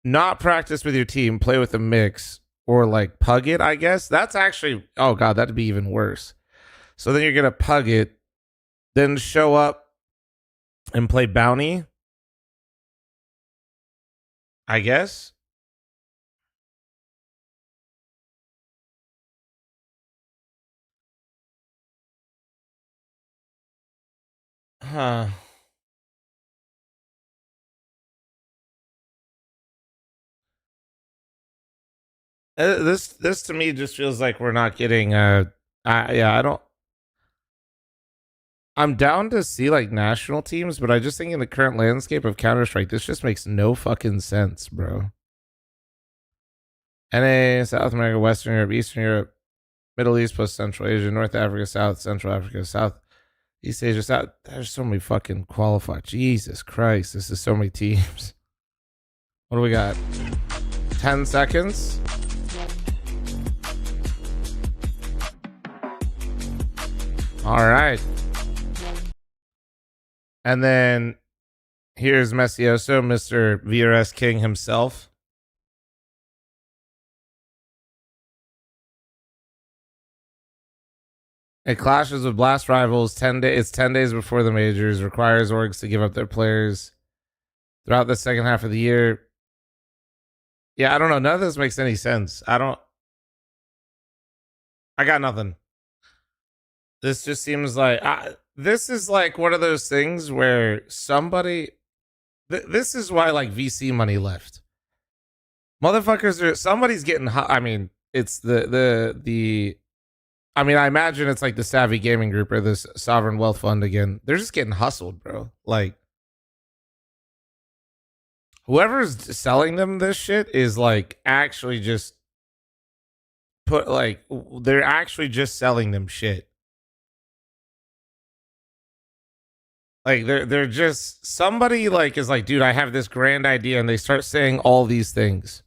not practice with your team, play with a mix, or like pug it. I guess that's actually. Oh god, that'd be even worse. So then you're gonna pug it, then show up and play bounty. I guess. Huh. This to me just feels like we're not getting I'm down to see like national teams, but I just think in the current landscape of Counter-Strike, this just makes no fucking sense, bro. NA, South America, Western Europe, Eastern Europe, Middle East plus Central Asia, North Africa, South, Central Africa, South, East Asia, South. There's so many fucking qualified. Jesus Christ, this is so many teams. What do we got? 10 seconds? All right. And then here's Messioso, Mr. VRS King himself. It clashes with Blast Rivals. It's 10 days before the majors. Requires orgs to give up their players throughout the second half of the year. Yeah, I don't know. None of this makes any sense. I got nothing. This just seems like this is like one of those things where somebody. This is why like VC money left. Motherfuckers somebody's getting. I mean, it's the. I mean, I imagine it's like the Savvy Gaming Group or this Sovereign Wealth Fund again. They're just getting hustled, bro. Like, whoever's selling them this shit is like actually just they're actually just selling them shit. Like they're just somebody like is like, dude, I have this grand idea, and they start saying all these things.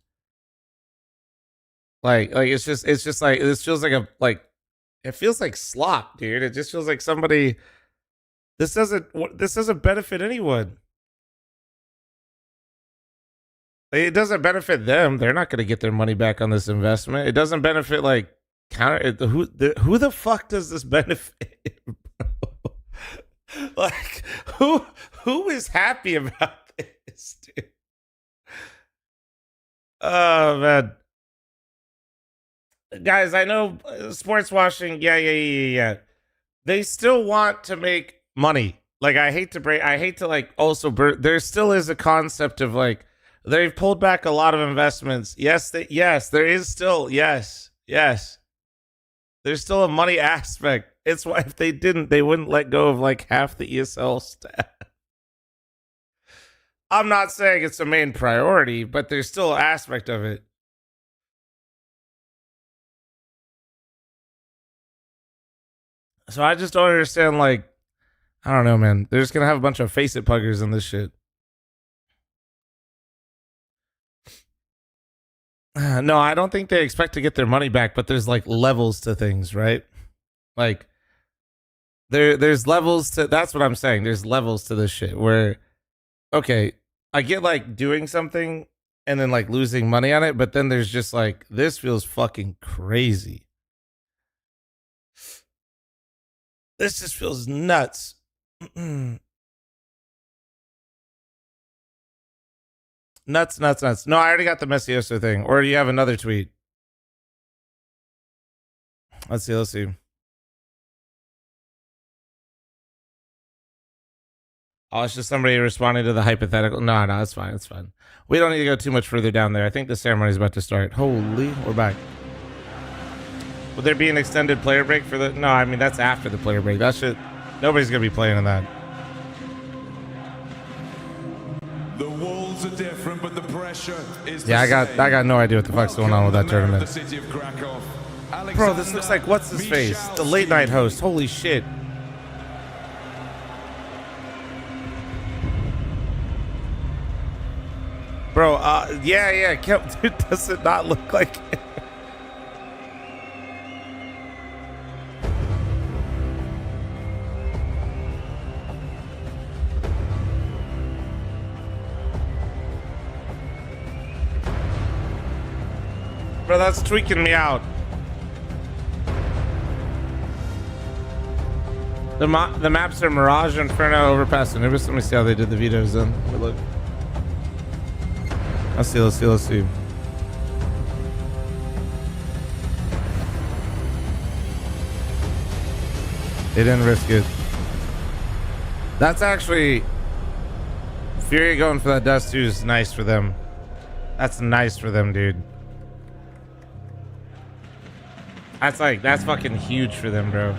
Like it's just like this feels like it feels like slop, dude. It just feels like somebody. This doesn't benefit anyone. It doesn't benefit them. They're not going to get their money back on this investment. It doesn't benefit like who the fuck does this benefit? Like who is happy about this, dude? Oh man. Guys, I know sports washing, yeah. They still want to make money. Like I hate to like also there still is a concept of like they've pulled back a lot of investments. Yes, there is still yes. There's still a money aspect. It's why if they didn't, they wouldn't let go of like half the ESL staff. I'm not saying it's the main priority, but there's still an aspect of it. So I just don't understand, like, I don't know, man. They're just going to have a bunch of face-it puggers in this shit. No, I don't think they expect to get their money back, but there's, like, levels to things, right? Like, there's levels to, that's what I'm saying. There's levels to this shit where, okay, I get, like, doing something and then, like, losing money on it, but then there's just, like, this feels fucking crazy. This just feels nuts. Nuts. No, I already got the Messioso thing. Or do you have another tweet? Let's see. Oh, it's just somebody responding to the hypothetical. No, it's fine. It's fine. We don't need to go too much further down there. I think the ceremony's about to start. Holy, we're back. Would there be an extended player break for the? No, I mean that's after the player break. That shit. Nobody's gonna be playing in that. The walls are different, but the pressure is Yeah, the same. I got no idea what the fuck's going on with that The mayor of tournament. the city of Krakow, Bro, this looks like what's his face? The late night host. Holy shit. Bro, yeah, dude, does it not look like it? Bro, that's tweaking me out. The maps are Mirage, Inferno, Overpass, and Anubis. Let me see how they did the vetoes then. Look. Let's see. They didn't risk it. That's actually... FURIA going for that dust too is nice for them. That's nice for them, dude. That's fucking huge for them, bro.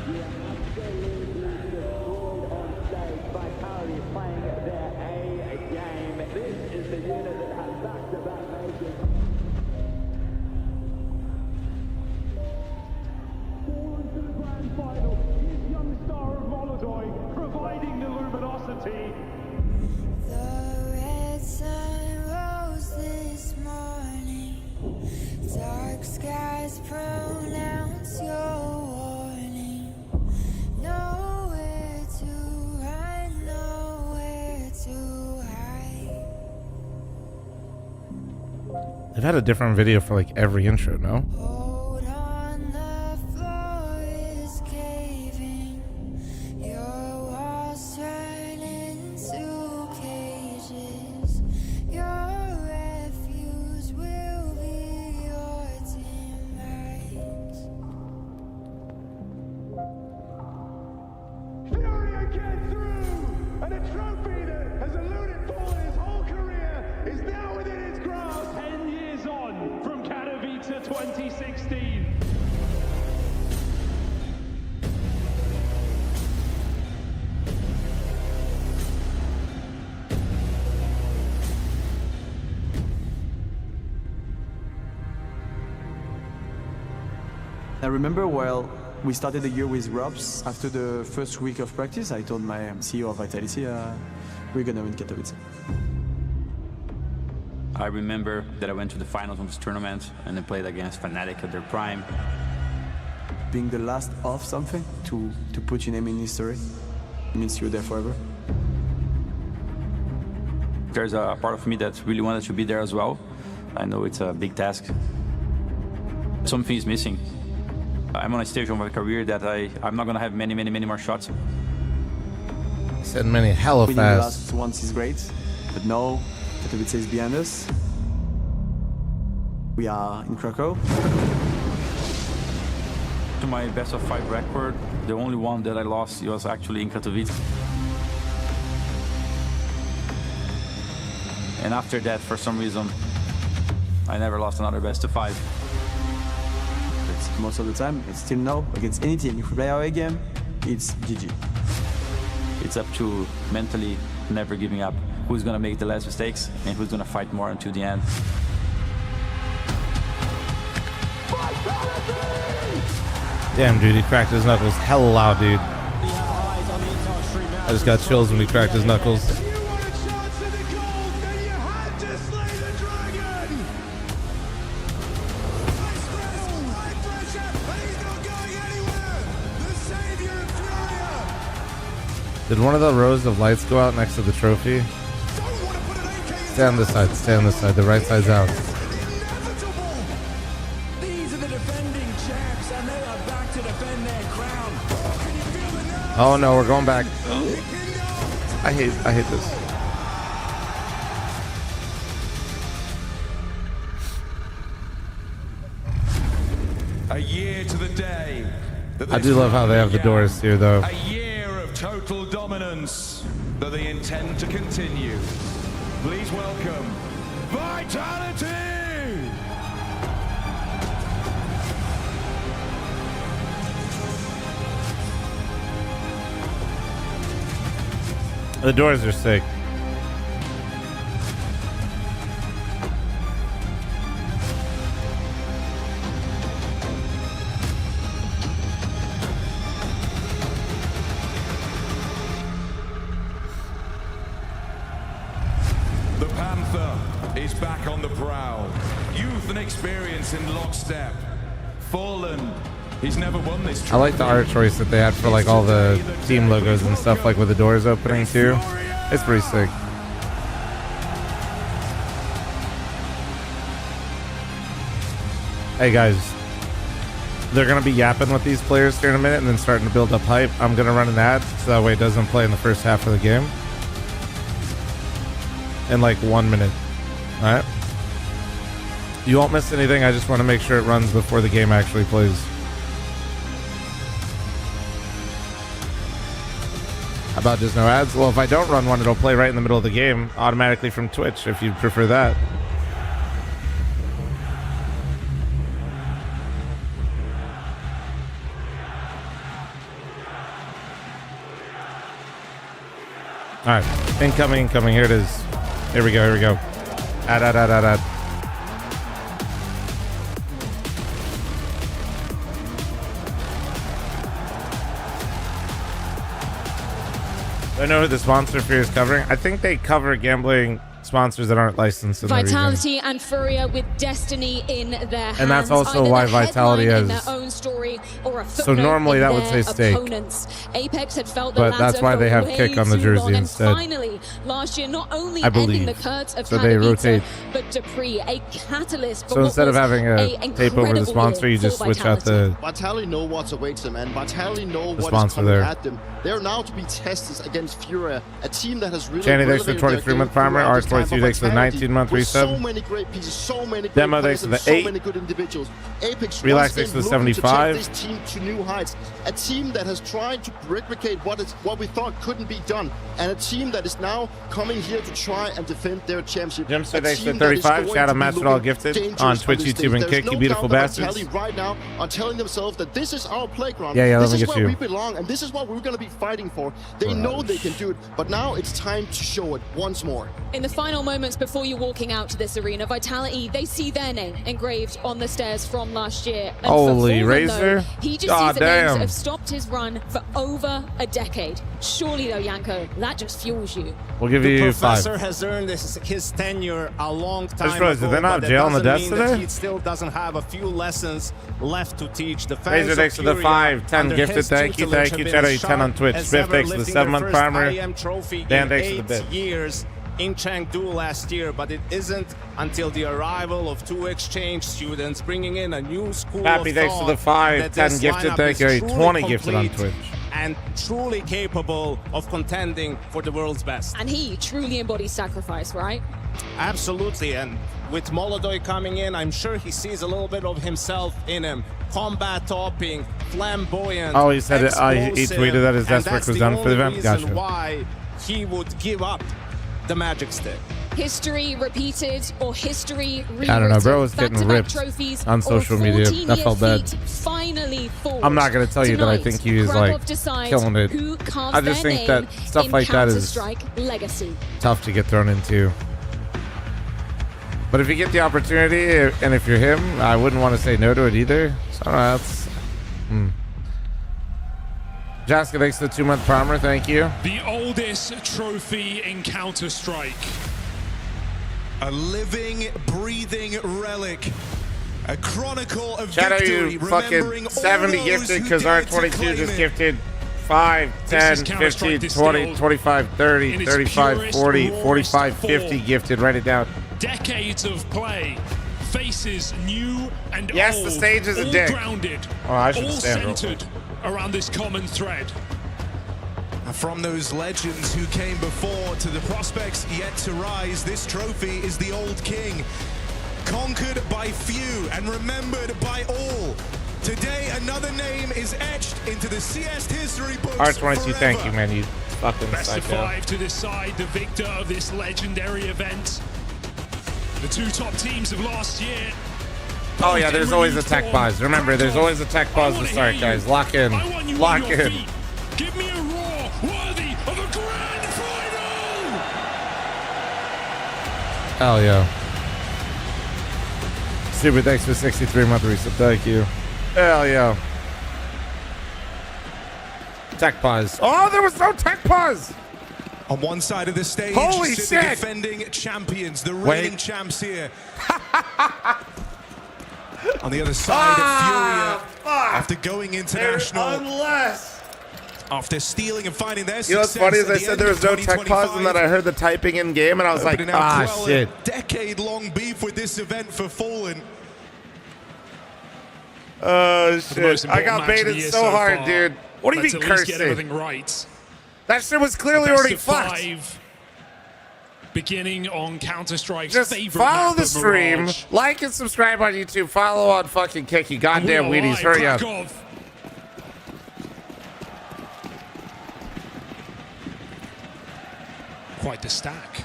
Dark skies pronounce your warning. Nowhere to run, nowhere to hide. They've had a different video for like every intro, no? Hold on, the floor is caving. Your walls turn into cages. Your refuse will be your teammates. FURIA get through, and a trophy that has eluded Paul his whole career is now within his grasp. 10 years on from Katowice 2016. I remember while we started the year with Robs, after the first week of practice, I told my CEO of Vitality, we're gonna win Katowice. I remember that I went to the finals of this tournament and I played against Fnatic at their prime. Being the last of something, to put your name in history, means you're there forever. There's a part of me that really wanted to be there as well. I know it's a big task. Something is missing. I'm on a stage of my career that I'm not gonna have many more shots. Said many hella Winning the fast. last once is great, but now Katowice is behind us. We are in Krakow. To my best of 5 record, the only one that I lost was actually in Katowice. And after that, for some reason, I never lost another best of 5. But most of the time, it's still no against any team. If we play our game, it's GG. It's up to mentally never giving up. Who's gonna make the less mistakes and who's gonna fight more until the end. Damn, dude, he cracked his knuckles hella loud, dude. I just got chills when he cracked his knuckles. Did one of the rows of lights go out next to the trophy? Stay on this side, stay on this side. The right side's out. These are the defending champs, and they are back to defend their crown. Can you feel the nerves? Oh no, we're going back. I hate this. A year to the day. I do love how they have the doors here, though. A year of total dominance that they intend to continue. Please welcome Vitality! The doors are sick. The Panther is back on the prowl. Youth and experience in lockstep. Fallen. He's never won this. I like the art choice that they had for like all the team logos and stuff, like with the doors opening too. It's pretty sick. Hey guys, they're gonna be yapping with these players here in a minute and then starting to build up hype. I'm gonna run an ad so that way it doesn't play in the first half of the game. In like 1 minute. Alright? You won't miss anything, I just want to make sure it runs before the game actually plays. How about just no ads? Well, if I don't run one, it'll play right in the middle of the game, automatically from Twitch, if you'd prefer that. Alright, incoming, here it is. Here we go. Ad. Do I know who the sponsor for is covering? I think they cover gambling sponsors that aren't licensed in Vitality and FURIA with destiny in their hands. And that's also why Vitality has their own story or a so normally that would say stake. Opponents. Apex had felt the but that's why they have kick on the jersey instead. Finally, last year, not only I believe. ending the curse of so they rotate. but Dupree, a catalyst for so instead of having a tape over the sponsor, you just switch out the Vitality know what awaits them, and Vitality know what is sponsor coming there. at them. They're now to be tested against FURIA, a team that has really Channy, thanks for the 23-month farmer. R22, thanks for the 19-month resub. So many great pieces, so many great Demo, players, thanks for and the 8. so many good individuals. Apex Relax, thanks for the 75. To take this team to new heights. A team that has tried to replicate what we thought couldn't be done, and a team that is now coming here to try and defend their championship. Jimster, thanks for 35. Shout out Masvidal Gifted on Twitch, YouTube, and Kick. You beautiful bastards. Right now are telling themselves that this is our playground. Yeah, this let me is get where you. we belong, and this is what we're going to be fighting for. They know they can do it, but now it's time to show it once more. In the final moments before you're walking out to this arena, Vitality, they see their name engraved on the stairs from last year. And Holy for Fallen, Razor. though, he just sees the names that have stopped his run for over a decade. Surely though, Yanko, that just fuels you. We'll give you 5. The professor has earned his tenure a long time I just realized, ago, did they not but jail on the that deaths doesn't mean that today? he still doesn't have a few lessons left to teach. The fans Razor, of thanks for the FURIA 5. 10 under gifted. his Thank you. tutelage have Shadow been 10 on Twitch. as Spiff, ever, thanks for the lifting 7-month their first farmer. IEM trophy Dan, in thanks for the 8 bit. years in Chengdu last year, but it isn't until the arrival of 2 exchange students bringing in a new school Happy, of thanks for the thought 5. that 10 this gifted. lineup Thank is you. truly 20 gifted on complete Twitch. and truly capable of contending for the world's best. And he truly embodies sacrifice, right? Absolutely, and with Molodoy coming in, I'm sure he sees a little bit of himself in him. Combat topping, flamboyant. Oh, he said it. He explosive, tweeted that his and desk work that's was done for the event. only Gotcha. reason why he would give up the magic stick. History repeated or history rewritten. I don't know, bro was getting Back-to-back ripped trophies on social or media. 14-year That felt bad. feat finally forged. I'm not going to tell you that I think he is like Krakow decides killing it. who carves I just their think that name stuff in like that is Counter-Strike legacy. tough to get thrown into. But if you get the opportunity, and if you're him, I wouldn't want to say no to it either. So I don't know, that's... Jaska, thanks for the 2-month primer. Thank you. The oldest trophy in Counter-Strike. A living, breathing relic. A chronicle of Shout out victory. you fucking 70 gifted because R22 just gifted 5, 10, 15, 20, 25, 30, 35, 40, 45, 50 gifted. Write it down. Decades of play. Faces new and Yes, old. the stage is a all dick. grounded. Oh, I should all stand real centered around this common thread. From those legends who came before to the prospects yet to rise, this trophy is the old king. Conquered by few and remembered by all. Today, another name is etched into the CS history books. R22, thank you, man. You fucking Best of psycho. 5 to decide the victor of this legendary event. The 2 top teams of last year. Oh yeah, there's always a tech pause. Remember, there's always a tech pause to start, guys. Lock in. Lock in. Give me a roar worthy of a grand final. Hell yeah. Super, thanks for 63-month resub. Thank you. Hell yeah. Tech pause. Oh, there was no tech pause. On one side of the stage, Holy sit the shit. defending champions, the reigning champs here. On the other side, Furia, after going international, after stealing and finding their You know what's success funny is at I the said end there of was no tech pause, and then I heard the typing in game, and I was like, opening up ah, well shit. a decade-long beef with this event for Fallen. Oh shit! I got match of the baited year so so hard, far. dude. What do you Let's mean at least cursing? get everything right. That shit was clearly Best already of fucked. 5, beginning on Counter-Strike's Just favorite follow map the of stream, Mirage. like and subscribe on YouTube. Follow on fucking Kick, you goddamn We are Wheaties. live, Hurry up. Krakow. Quite the stack.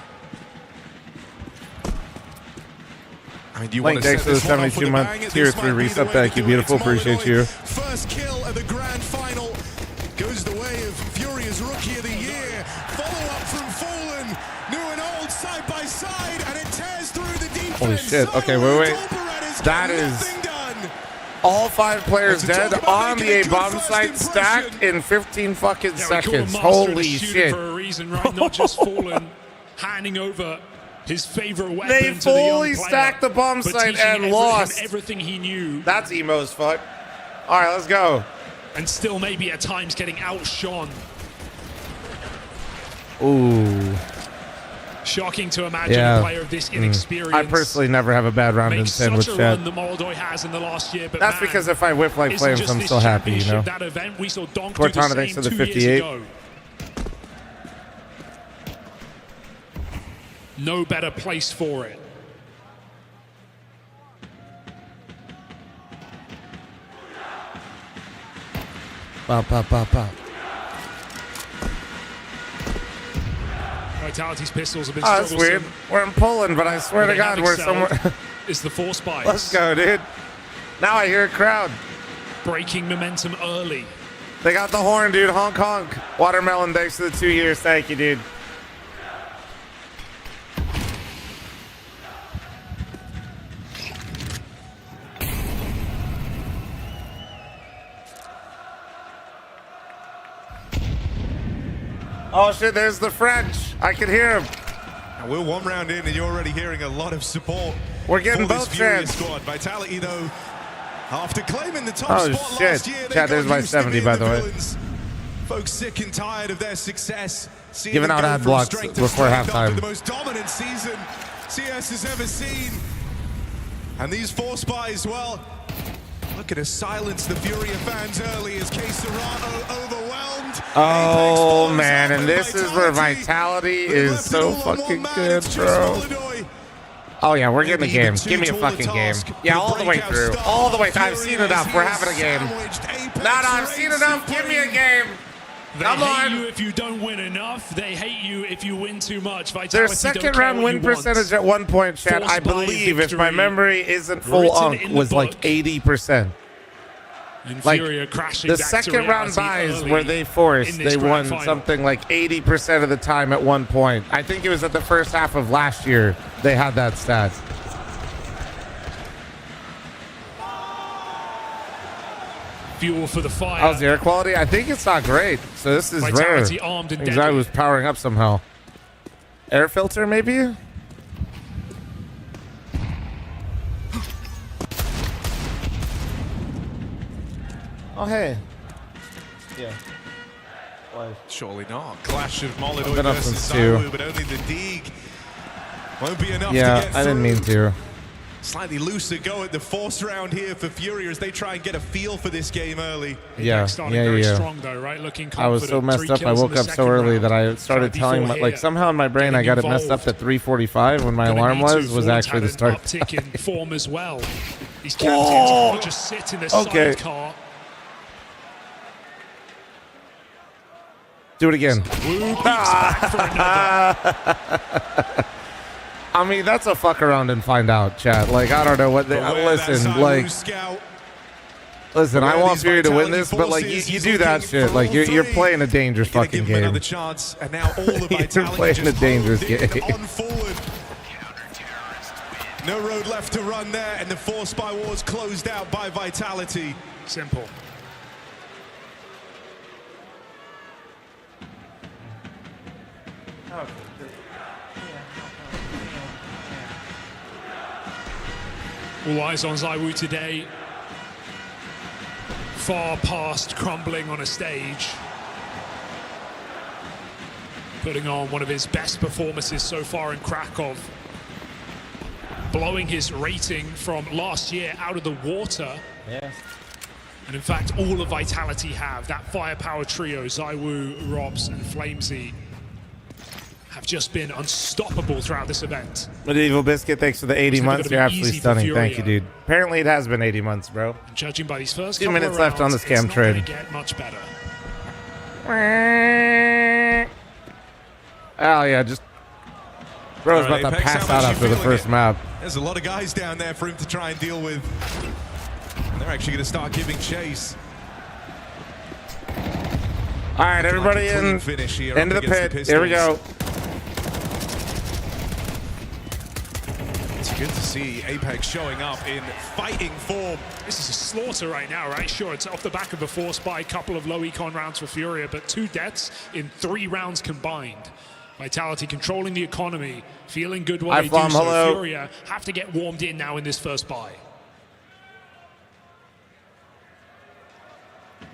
I mean, do you Link, want to thanks set for the this one off with a 72-month bang? tier This 3 might be the reset. way Thank to you, do it. beautiful. It's Appreciate Molodoi. you. First kill of the grand final goes the way of Furia's Rookie of the Year. Follow up from Fallen, new and old side by side, and it tears through the defense. Holy shit. Okay, wait. That is all 5 players dead on the A bomb site stacked in 15 fucking seconds. Holy shit. For a reason, right? Not just Fallen handing over his favorite weapon They to the young fully player, stacked the bomb but site teaching and him lost. everything he knew. That's emo as fuck. All right, let's go. And still maybe at times getting outshone. Ooh. Shocking to imagine Yeah. a player of this inexperience. I personally never have a bad round in makes 10 with such a chat. run that Molodoi has in the last year, but That's man, because if I whip like isn't flames, just I'm this still happy, you know? championship That event we saw Donk do Cortana, the thanks same for the 2 years 58. ago. No better place for it. Pop, pop, pop, pop. Vitality's pistols have been Oh, that's weird. strugglesome. We're in Poland, but I swear to God, we're somewhere. It's the force spikes. Let's go, dude. Now I hear a crowd. Breaking momentum early. They got the horn, dude. Honk, honk. Watermelon, thanks for the 2 years. Thank you, dude. Oh, shit, there's the French. I can hear him. And we're 1 round in, and you're already hearing a lot of support. We're getting for this both Furia fans. squad. Vitality, though, after claiming the top Oh, spot shit. last year, they Chat, there's got my used to 70, being by the way. villains. Folks sick and tired of their success. Seeing Giving them out go ad from blocks strength to before strength after halftime. The most dominant season CS has ever seen. And these force buys, well, looking to silence the Furia fans early as K Serrano overwhelmed. Oh, man. And this is where Vitality is so fucking good, bro. Oh, yeah, we're getting a game. Give me a fucking game. Yeah, all the way through. All the way. I've seen enough. We're having a game. No, I've seen enough. Give me a game. They Come hate on. you if you don't win enough. They hate you if you win too much. Vitality Their don't second care round what win you want. percentage at one point, chat, Forced I by believe, if my victory memory isn't full written unk, in the was like book. 80%. And Like, Furia crashing the back to second round reality buys early where they forced, in this they grand won final. something like 80% of the time at one point. I think it was at the first half of last year they had that stat. Fuel for the fire. How's the air quality? I think it's not great. So this is Vitality rare. armed and Because I deadly. was powering up somehow. Air filter, maybe? Oh, hey. Yeah. Why? Surely not. Clash of Molodoi I've been up versus since 2. Zawu, but only the Deeg won't be enough to Yeah, get I didn't through. mean to. Slightly looser go at the force round here for Furia as they try and get a feel for this game early. Yeah, starting yeah, very yeah. strong though, right? Looking I was so confident. messed 3 up. I kills in woke the up so second early round. that I started Tried telling before my, like here. somehow in my brain I got it messed up to 3:45 when my Gonna alarm need to. was Ford's actually the had start. an uptick in form as well. These captains Oh, can't just sit in the okay. sidecar. Do it again. I mean, that's a fuck around and find out, chat. Like, I don't know what they... listen, like... Listen, I want Fury to win this, but, like, you do that shit. Like, you're playing a dangerous fucking game. Another chance, and now all the You're playing a dangerous game. No road left to run there, and the Force by Wars closed out by Vitality. Simple. All eyes on ZywOo today. Far past crumbling on a stage. Putting on one of his best performances so far in Krakow. Blowing his rating from last year out of the water. Yeah. And in fact, all of Vitality have that firepower trio, ZywOo, Robs, and fl0m, have just been unstoppable throughout this event. Medieval Biscuit, thanks for the 80 months. You're absolutely stunning. Thank you, dude. Apparently it has been 80 months, bro. Judging by these first 2 minutes left on the scam trade. It's not gonna get much better. Oh, yeah, just... Bro's about to pass out after the first map. There's a lot of guys down there for him to try and deal with. And they're actually going to start giving chase. All right, everybody in. Into the pit. Here we go. It's good to see Apex showing up in fighting form. This is a slaughter right now, right? Sure, it's off the back of a force by a couple of low econ rounds for FURIA, but 2 deaths in 3 rounds combined. Vitality controlling the economy, feeling good while they do so. FURIA have to get warmed in now in this first buy.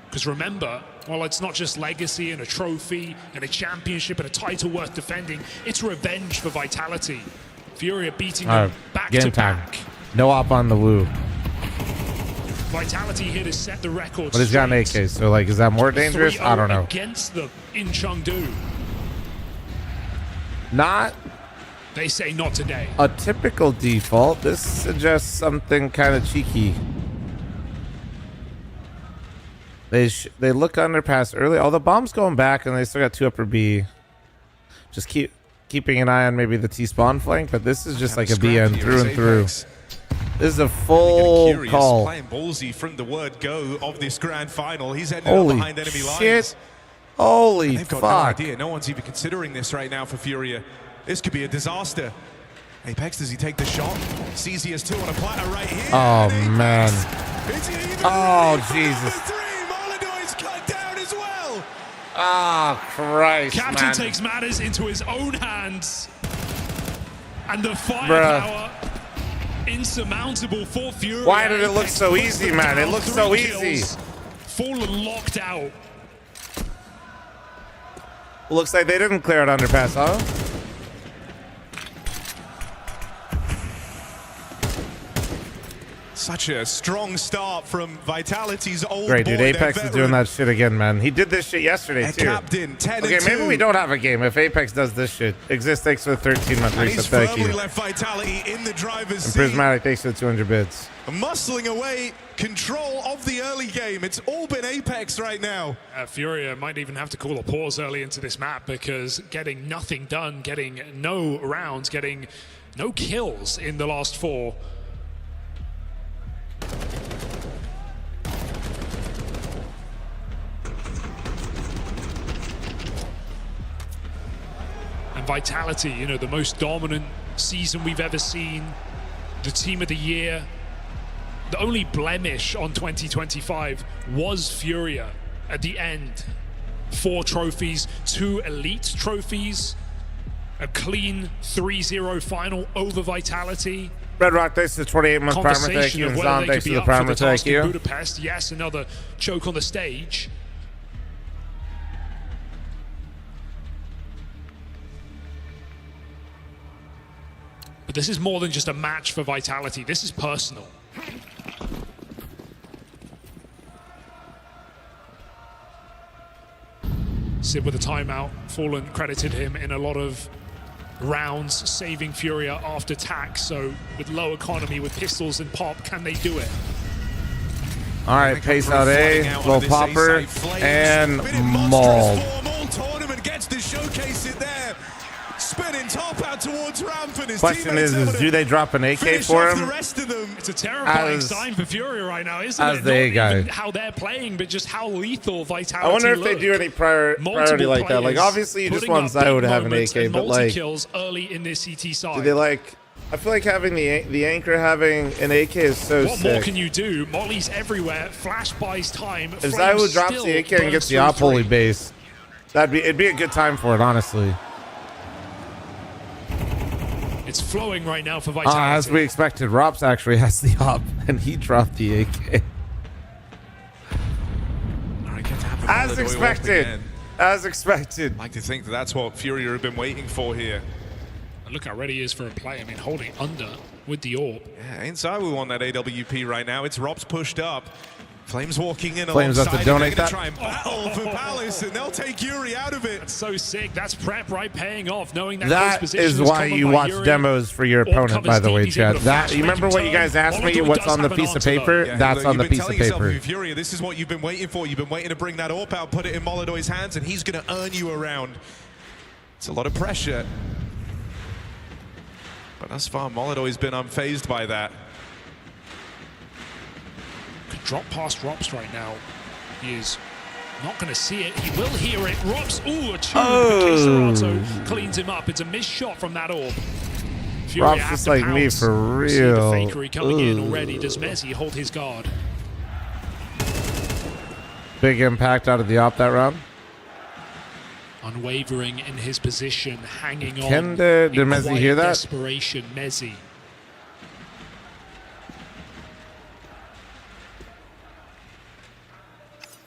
Because remember, while it's not just legacy and a trophy and a championship and a title worth defending, it's revenge for Vitality. FURIA beating them back to back. No op on the Woo. Vitality here to set the record. But he's got an AK, so like, is that more dangerous? I don't know. Against them in Chengdu. Not. They say not today. A typical default. This suggests something kind of cheeky. They look underpass early. Oh, the bomb's going back, and they still got 2 upper B. Just keeping an eye on maybe the T spawn flank, but this is just like a BN through and through. This is a full call. Playing ballsy from the word go of this grand final. He's ended Holy up behind enemy lines. shit. Holy They've got fuck. no idea. No one's even considering this right now for FURIA. This could be a disaster. Apex, does he take the shot? Sees he has 2 on a platter right here. Oh, man. Oh, Jesus. Oh, Christ, Captain man. takes matters into his own hands. And the firepower insurmountable for FURIA. Why did it look so easy, man? It looks so easy. Fallen locked out. Looks like they didn't clear it underpass, huh? Such a strong start from Vitality's old Great, dude. boy, Apex is doing that shit again, man. He did this shit yesterday, too. Captain, 10 okay, maybe we don't have a game if Apex does this shit. Exist, thanks for the 13-month reset. Thank you. Left Vitality in the driver's And seat. Prismatic, thanks for the 200 bits. Muscling away control of the early game. It's all been Apex right now. FURIA might even have to call a pause early into this map because getting nothing done, getting no rounds, getting no kills in the last 4. And Vitality, you know, the most dominant season we've ever seen, the team of the year. The only blemish on 2025 was FURIA at the end. 4 trophies, 2 elite trophies, a clean 3-0 final over Vitality. Red Rock, thanks to the 28-month primer. Thank you. And Zon, thanks to the primer. Thank you. Budapest, yes, another choke on the stage. But this is more than just a match for Vitality. This is personal. Sid with a timeout. Fallen credited him in a lot of rounds, saving FURIA after tack. So with low economy, with pistols and pop, can they do it? All right, pace out A, little popper, and mauled. out towards ramp, and his Question teammates is do they drop an AK finish for off him? the rest of them. It's a terrifying As- sign for Furia right now, isn't as it? the A Not guy. even how they're playing, but just how lethal Vitality I wonder if look. they do any priority Multiple like that. Like, players obviously, you just putting want up big Zywo to have an moments AK, and but like, multi-kills early in this CT side. do they like? I feel like having the anchor having an AK is so What more sick. can you do? Molly's everywhere. Flash buys time. If Flames Zywo drops still the AK and gets burns the through op holy three. base, it'd be a good time for it, honestly. It's flowing right now for Vitality. As we expected, Rops actually has the op, and he dropped the AK. As expected. As expected. I'd like to think that that's what Furia have been waiting for here. And look how ready he is for a play. I mean, holding under with the AWP. Yeah, inside we want that AWP right now. It's Rob's pushed up. Flames walking in Flames have to alongside. donate They're that. going to try and battle for Palace, and they'll take Yuri out of it. That's so sick. That's prep right paying off, knowing that That close position is why covered you by watch Yuri. demos for your Or opponent, covers by the deep, way, he's able Chad. to That flash, you make remember a what you turn. guys asked me? Molotov What's does on the have an piece of answer, though. paper? Yeah, That's look, on the you've been piece of telling yourself, paper. Furia, this is what you've been waiting for. You've been waiting to bring that AWP out, put it in Molodoy's hands, and he's going to earn you around. It's a lot of pressure. But thus far, Molodoy's been unfazed by that. Could drop past Rops right now. He is not going to see it. He will hear it. Rops, ooh, a tube. Serato cleans him up. It's a missed shot from that AWP. Furia Rob's have just to like me pounce. for See the real. fakery coming in Ugh. already. Does Messi hold his guard? Big impact out of the op that round. Unwavering in his position, hanging on. Did in Messi quiet hear that? Desperation, Messi.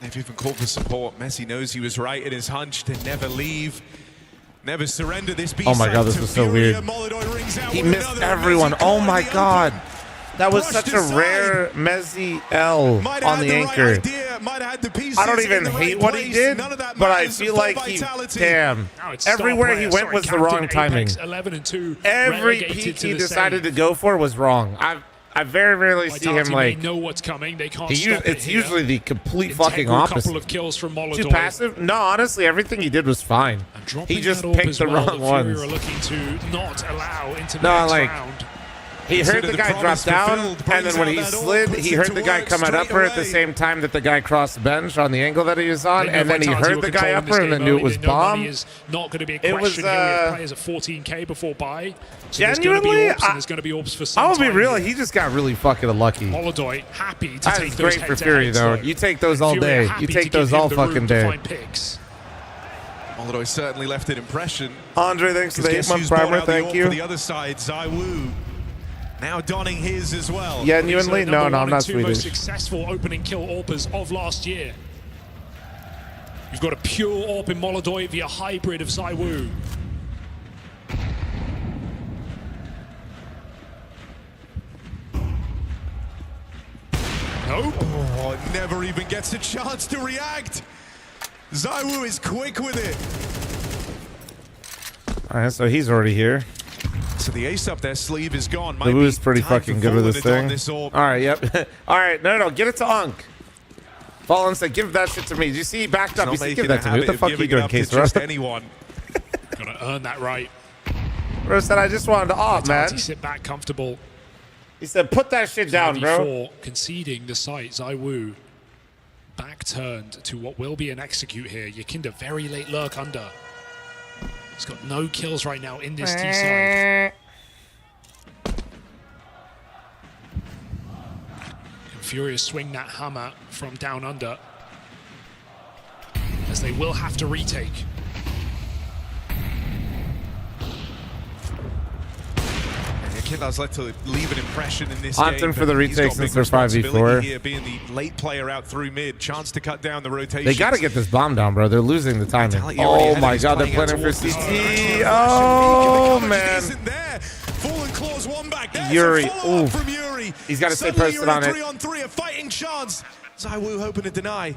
They've even called for support. Messi knows he was right in his hunch to never leave, never surrender this beast. Oh my god, this was so weird. He missed everyone. Oh my god. That was such a rare Messi L on the anchor. I don't even hate what he did, but I feel like he, damn, everywhere he went was the wrong timing. 11 and 2. Every relegated peak to he the decided save. to go for was wrong. I very rarely see him Vitality may like. know what's coming. They can't stop It's it here. usually the complete fucking Integral opposite. couple of kills from Molotov. Too passive? No, honestly, everything he did was fine. He just That AWP picked as the well wrong that ones. Furia are looking to not allow into the No, next like, round. he heard Consider the the guy drop promise down, fulfilled, and brings then when out he that AWP, slid, puts he it heard to the guy work come at straight upper at the away. same time that the guy crossed the bench on the angle that he was on, They know and then he Vitality heard were the guy controlling this upper and then game knew it early. was They know money bomb. is not going to be a It was, question here. We have players at 14k before buy. So Genuinely, there's going to be AWPs for some I'll be time real, here. he just got really fucking lucky. Molodoy happy to That take is those great for head-to-heads, Fury, though. though. You take those all Furia day. You happy to take give those him all the room fucking to day. find picks. Molodoy certainly left an impression. Andre, thanks for the Guess 8-month who's brought primer. out the Thank AWP you. For the other side, Zywo. Now donning his as well. Genuinely? No, Number I'm one not and two most Swedish. successful opening kill AWPers of last year. You've got a pure AWP in Molodoy via hybrid of Zywo. Nope. Oh, never even gets a chance to react. Zywo is quick with it. All right, so he's already here. So the ace up their sleeve is gone. The Woo's pretty fucking good with this thing. AWP. All right, yep. All right, no, get it to Unk. Fallen said, give that shit to me. Did you see he backed up? You said, give that to me. What the fuck are you doing, Case Just Rush? anyone. Gotta earn that right. Bro said, I just wanted to off, man. Vitality sit back comfortable. He said, put that shit down, bro. 34 conceding the site. Zywo back turned to what will be an execute here. Yakinda very late lurk under. He's got no kills right now in this T side. Can Furia swing that hammer from down under? As they will have to retake. Yakinda's left to leave an impression in this Hunting game. for the He's got retake since big they're 5v4. responsibility here, being the late player out through mid. Chance to cut down the rotation. They got to get this bomb down, bro. They're losing the timing. Vitality already Oh ahead my of god, they're playing out planning for towards CT. the Oh coverage man. isn't there. Fallen claws one back. There's Yuri, a follow-up ooh. from Yuri. He's got to stay Suddenly posted you're on in it. 3-on-3, a fighting chance. Zywo hoping to deny.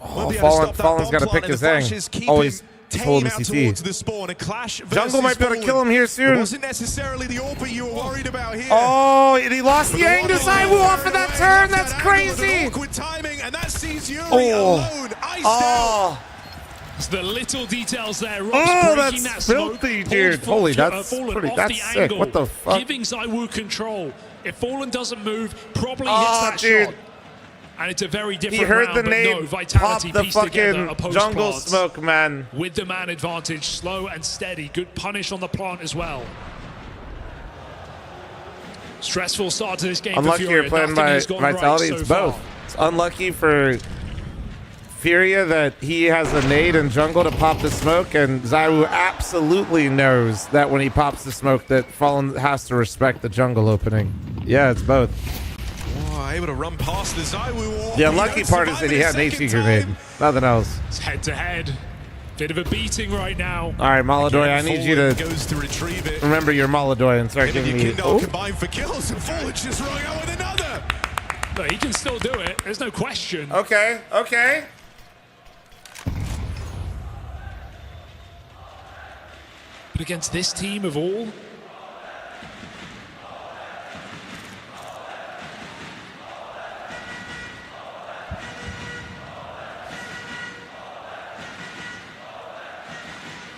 Oh, Fallen's got to pick his thing. Always holding out CT. towards the spawn. A clash Jungle might be able to kill him here It soon. wasn't necessarily the AWP you were worried about here. Oh, and he lost the angle to Zywo off of that turn. That's crazy. Awkward timing, and that sees Yuri Oh. alone. Iced Oh. out. It's the little details there. Oh, breaking that's that smoke. filthy, dude. Holy, that's pretty. That's sick. Angle, What the fuck? Giving ZywOo control. If Fallen doesn't move, probably Oh, hits that dude. shot. And it's a very different He heard round, the but name. no, Vitality Pop the pieced together a fucking post jungle plant smoke, man. with the man advantage, slow and steady. Good punish on the plant as well. Stressful start to this game. Unlucky for you're Furia. playing Nothing by has gone Vitality. right It's so both. far. It's unlucky for Furia that he has a nade and jungle to pop the smoke, and ZywOo absolutely knows that when he pops the smoke that Fallen has to respect the jungle opening. Yeah, it's both. Oh, able to run past the ZywOo. The unlucky part is that he had an HE grenade. Nothing else. It's head to head. Bit of a beating right now. All right, Maladoy, I need you to goes to retrieve it. remember your Maladoy and start giving me. Oh. Combined for kills, and Fallen's just rolling out with another. But he can still do it. There's no question. Okay, okay. But against this team of all,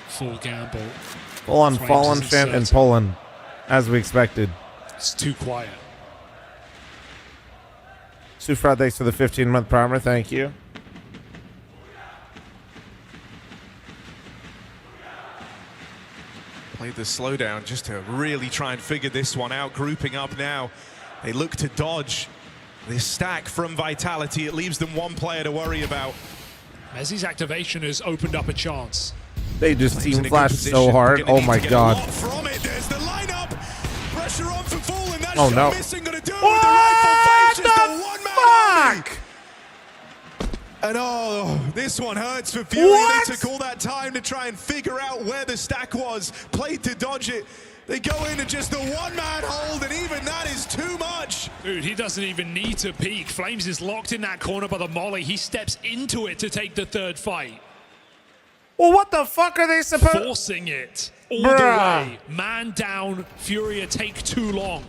full gamble. Full on Flames Fallen isn't Fant and certain. Poland, as we expected. It's too quiet. Sufra, thanks for the 15-month primer. Thank you. Played the slowdown just to really try and figure this one out. Grouping up now. They look to dodge this stack from Vitality. It leaves them one player to worry about. Mezzi's activation has opened up a chance. They just Flames in team a good flashed position. so hard. Gonna Oh need my to get a god. lot from it. There's the lineup. Pressure on for Fallen. That Oh shot no. missing. Gonna do it What with the rifle. Flames just a the one-man army. fuck? And oh, this one hurts for Fury. What? They took all that time to try and figure out where the stack was. Played to dodge it. They go into just the one-man hold, and even that is too much. Dude, he doesn't even need to peek. Flames is locked in that corner by the molly. He steps into it to take the third fight. Well, what the fuck are they supposed? Forcing it all Bruh. the way. Man down, Furia take too long.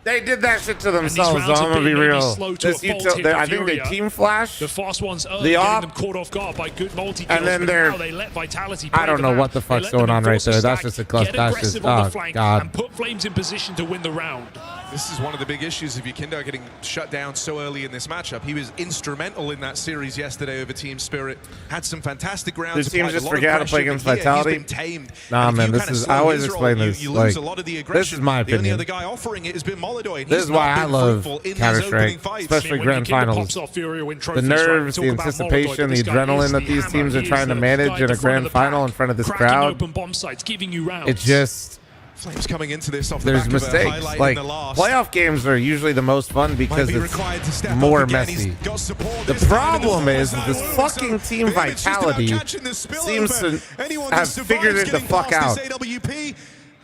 They did that shit to these themselves. rounds I'm have gonna be been maybe real. slow to a fault here for I think they Furia. team flash. The fast ones early, The getting op. them caught off guard by good multi-kills, And then but they're- now they let Vitality play I don't the know map. what the They fuck's let them going on right enforce a there. That's stack, just a clutch. get That's aggressive just on the oh flank god. and put Flames in position to win the round. This is one of the big issues of Yukindo getting shut down so early in this matchup. He was instrumental in that series yesterday over Team Spirit. Had some fantastic rounds. Does teams applied a just lot of forget how to pressure, play against but here Vitality? He's been tamed. Nah, And if man, you this kinda is. slow I always his explain roll, this. You lose like, a lot of the this aggression. is my The only opinion. other guy offering it has been Molodoi. And This he's is why not I been love fruitful in these Counter-Strike, opening fights. especially I mean, when grand Yukindo finals. pops off Furia win The trophies, nerves, right? We the talk about Molotov, anticipation, but the this guy adrenaline is that the these hammer. teams are He is trying to the manage guy in at a the front grand of the final pack, in front of this cracking crowd. open bomb sites, giving you rounds. It just. Flames coming into this off the There's back of a mistakes. highlight Like in the last. playoff games are usually the most fun because Might be it's required to step up more again. He's messy. got support The this time in the problem is fourth. that this fucking team For him, it's just about Vitality catching the spillover. seems to Anyone that have survives figured it the getting fuck past out. this AWP,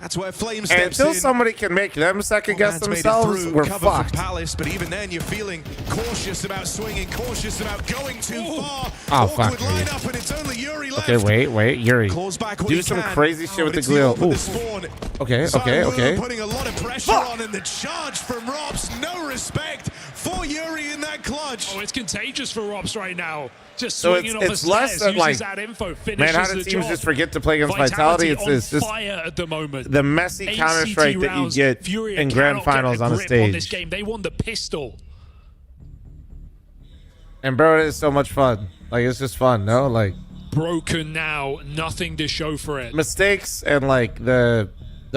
that's where Flames And steps until in. somebody can make them second guess Conrad's made it themselves, through, we're cover fucked. from Palace, but even then you're feeling cautious about swinging, cautious about going too far. Oh, fuck Awkward me. lineup, and it's only Yuri left. Okay, wait, Yuri. Claws back what Do he some can. crazy shit with but the it's glue. open Ooh. to spawn. Okay. ZywOo putting a lot of pressure on, and the charge from Robs. No respect for Yuri in that clutch. Oh, it's contagious for Robs right now. Just So swinging off it's the less stairs, than like, uses that info, finishes man, how the do teams job. just forget to play against Vitality? It's just fire at the moment. the messy ACT Counter-Strike that you rounds, get Furia in grand cannot get finals on a grip on this stage. game. They won the pistol. And bro, it is so much fun. Like it's just fun, no? Like Broken now, nothing to show for it. mistakes and like the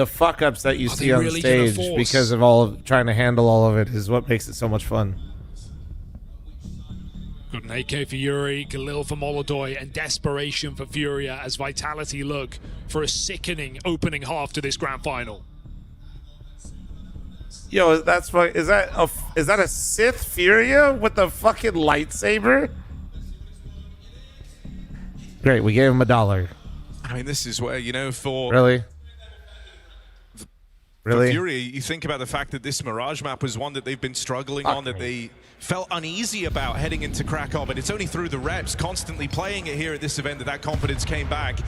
fuck ups that you Are see they on really gonna stage force? because of all of trying to handle all of it is what makes it so much fun. Got an AK for Yuri, Khalil for Molodoi, and desperation for Furia as Vitality look for a sickening opening half to this grand final. Yo, that's what is that a Sith Furia with a fucking lightsaber? Great, we gave him $1. I mean, this is where, you know, for Really? For Really? Furia, you think about the fact that this Mirage map was one that they've been struggling on, that they felt uneasy about heading into Krakow, but it's only through the reps, constantly playing it here at this event, that confidence came back.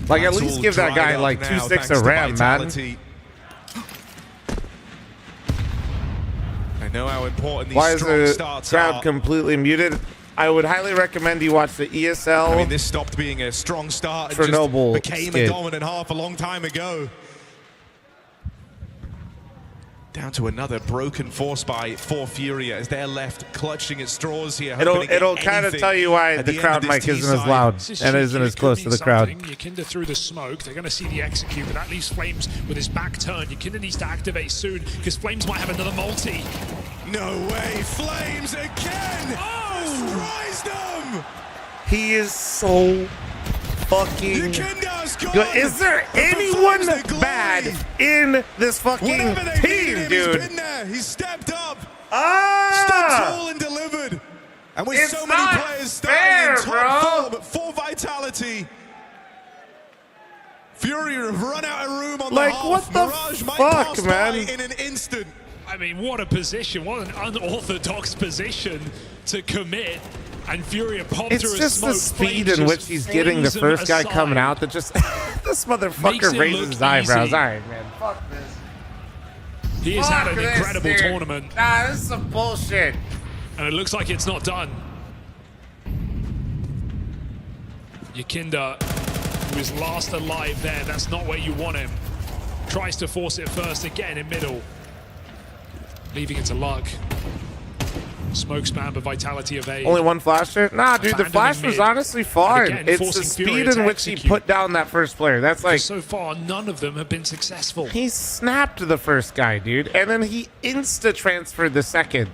Like, at That's least all give that dried guy up like now, 2 sticks thanks of to RAM, man. Vitality. I know how important these Why is strong the starts crowd are. completely muted? I would highly recommend you watch the ESL. I mean, this stopped being a strong start and Chernobyl just became skit. a dominant half a long time ago. Down to another broken force by for FURIA as they're left clutching at straws here. It'll kind of tell you why the crowd mic isn't as loud and isn't as close to the crowd. Yakinda through the smoke. They're going to see the execute, but that leaves Flames with his back turned. Yakinda needs to activate soon because Flames might have another multi. No way, Flames again! Destroys them! He is so fucking good. Is there anyone bad in this fucking team, dude? He's been there. He's stepped up. Stepped tall and delivered. And with it's so many not players fair, starting in top form for Vitality, FURIA have run out of room on like, the half. what the Mirage might fuck, pass man? by in an instant. I mean, what a position. What an unorthodox position to commit. And FURIA popped It's through just a smoke. the speed Flames in just which he's getting the flames him first guy aside. coming out that just this motherfucker raises his eyebrows. All right, man. Fuck this. He has had an this, incredible dude. tournament. Nah, this is some bullshit. And it looks like it's not done. Yakinda, who is last alive there, that's not where you want him. Tries to force it first again in middle. Leaving it to luck. Smoke spam, but Vitality evade. Only one flasher? Nah, dude, the Abandoning flash was mid. honestly fine. And again, It's the forcing speed FURIA in to which he execute. put down that first player. That's like, So far, none of them have been successful. he snapped the first guy, dude, and then he insta-transferred the second.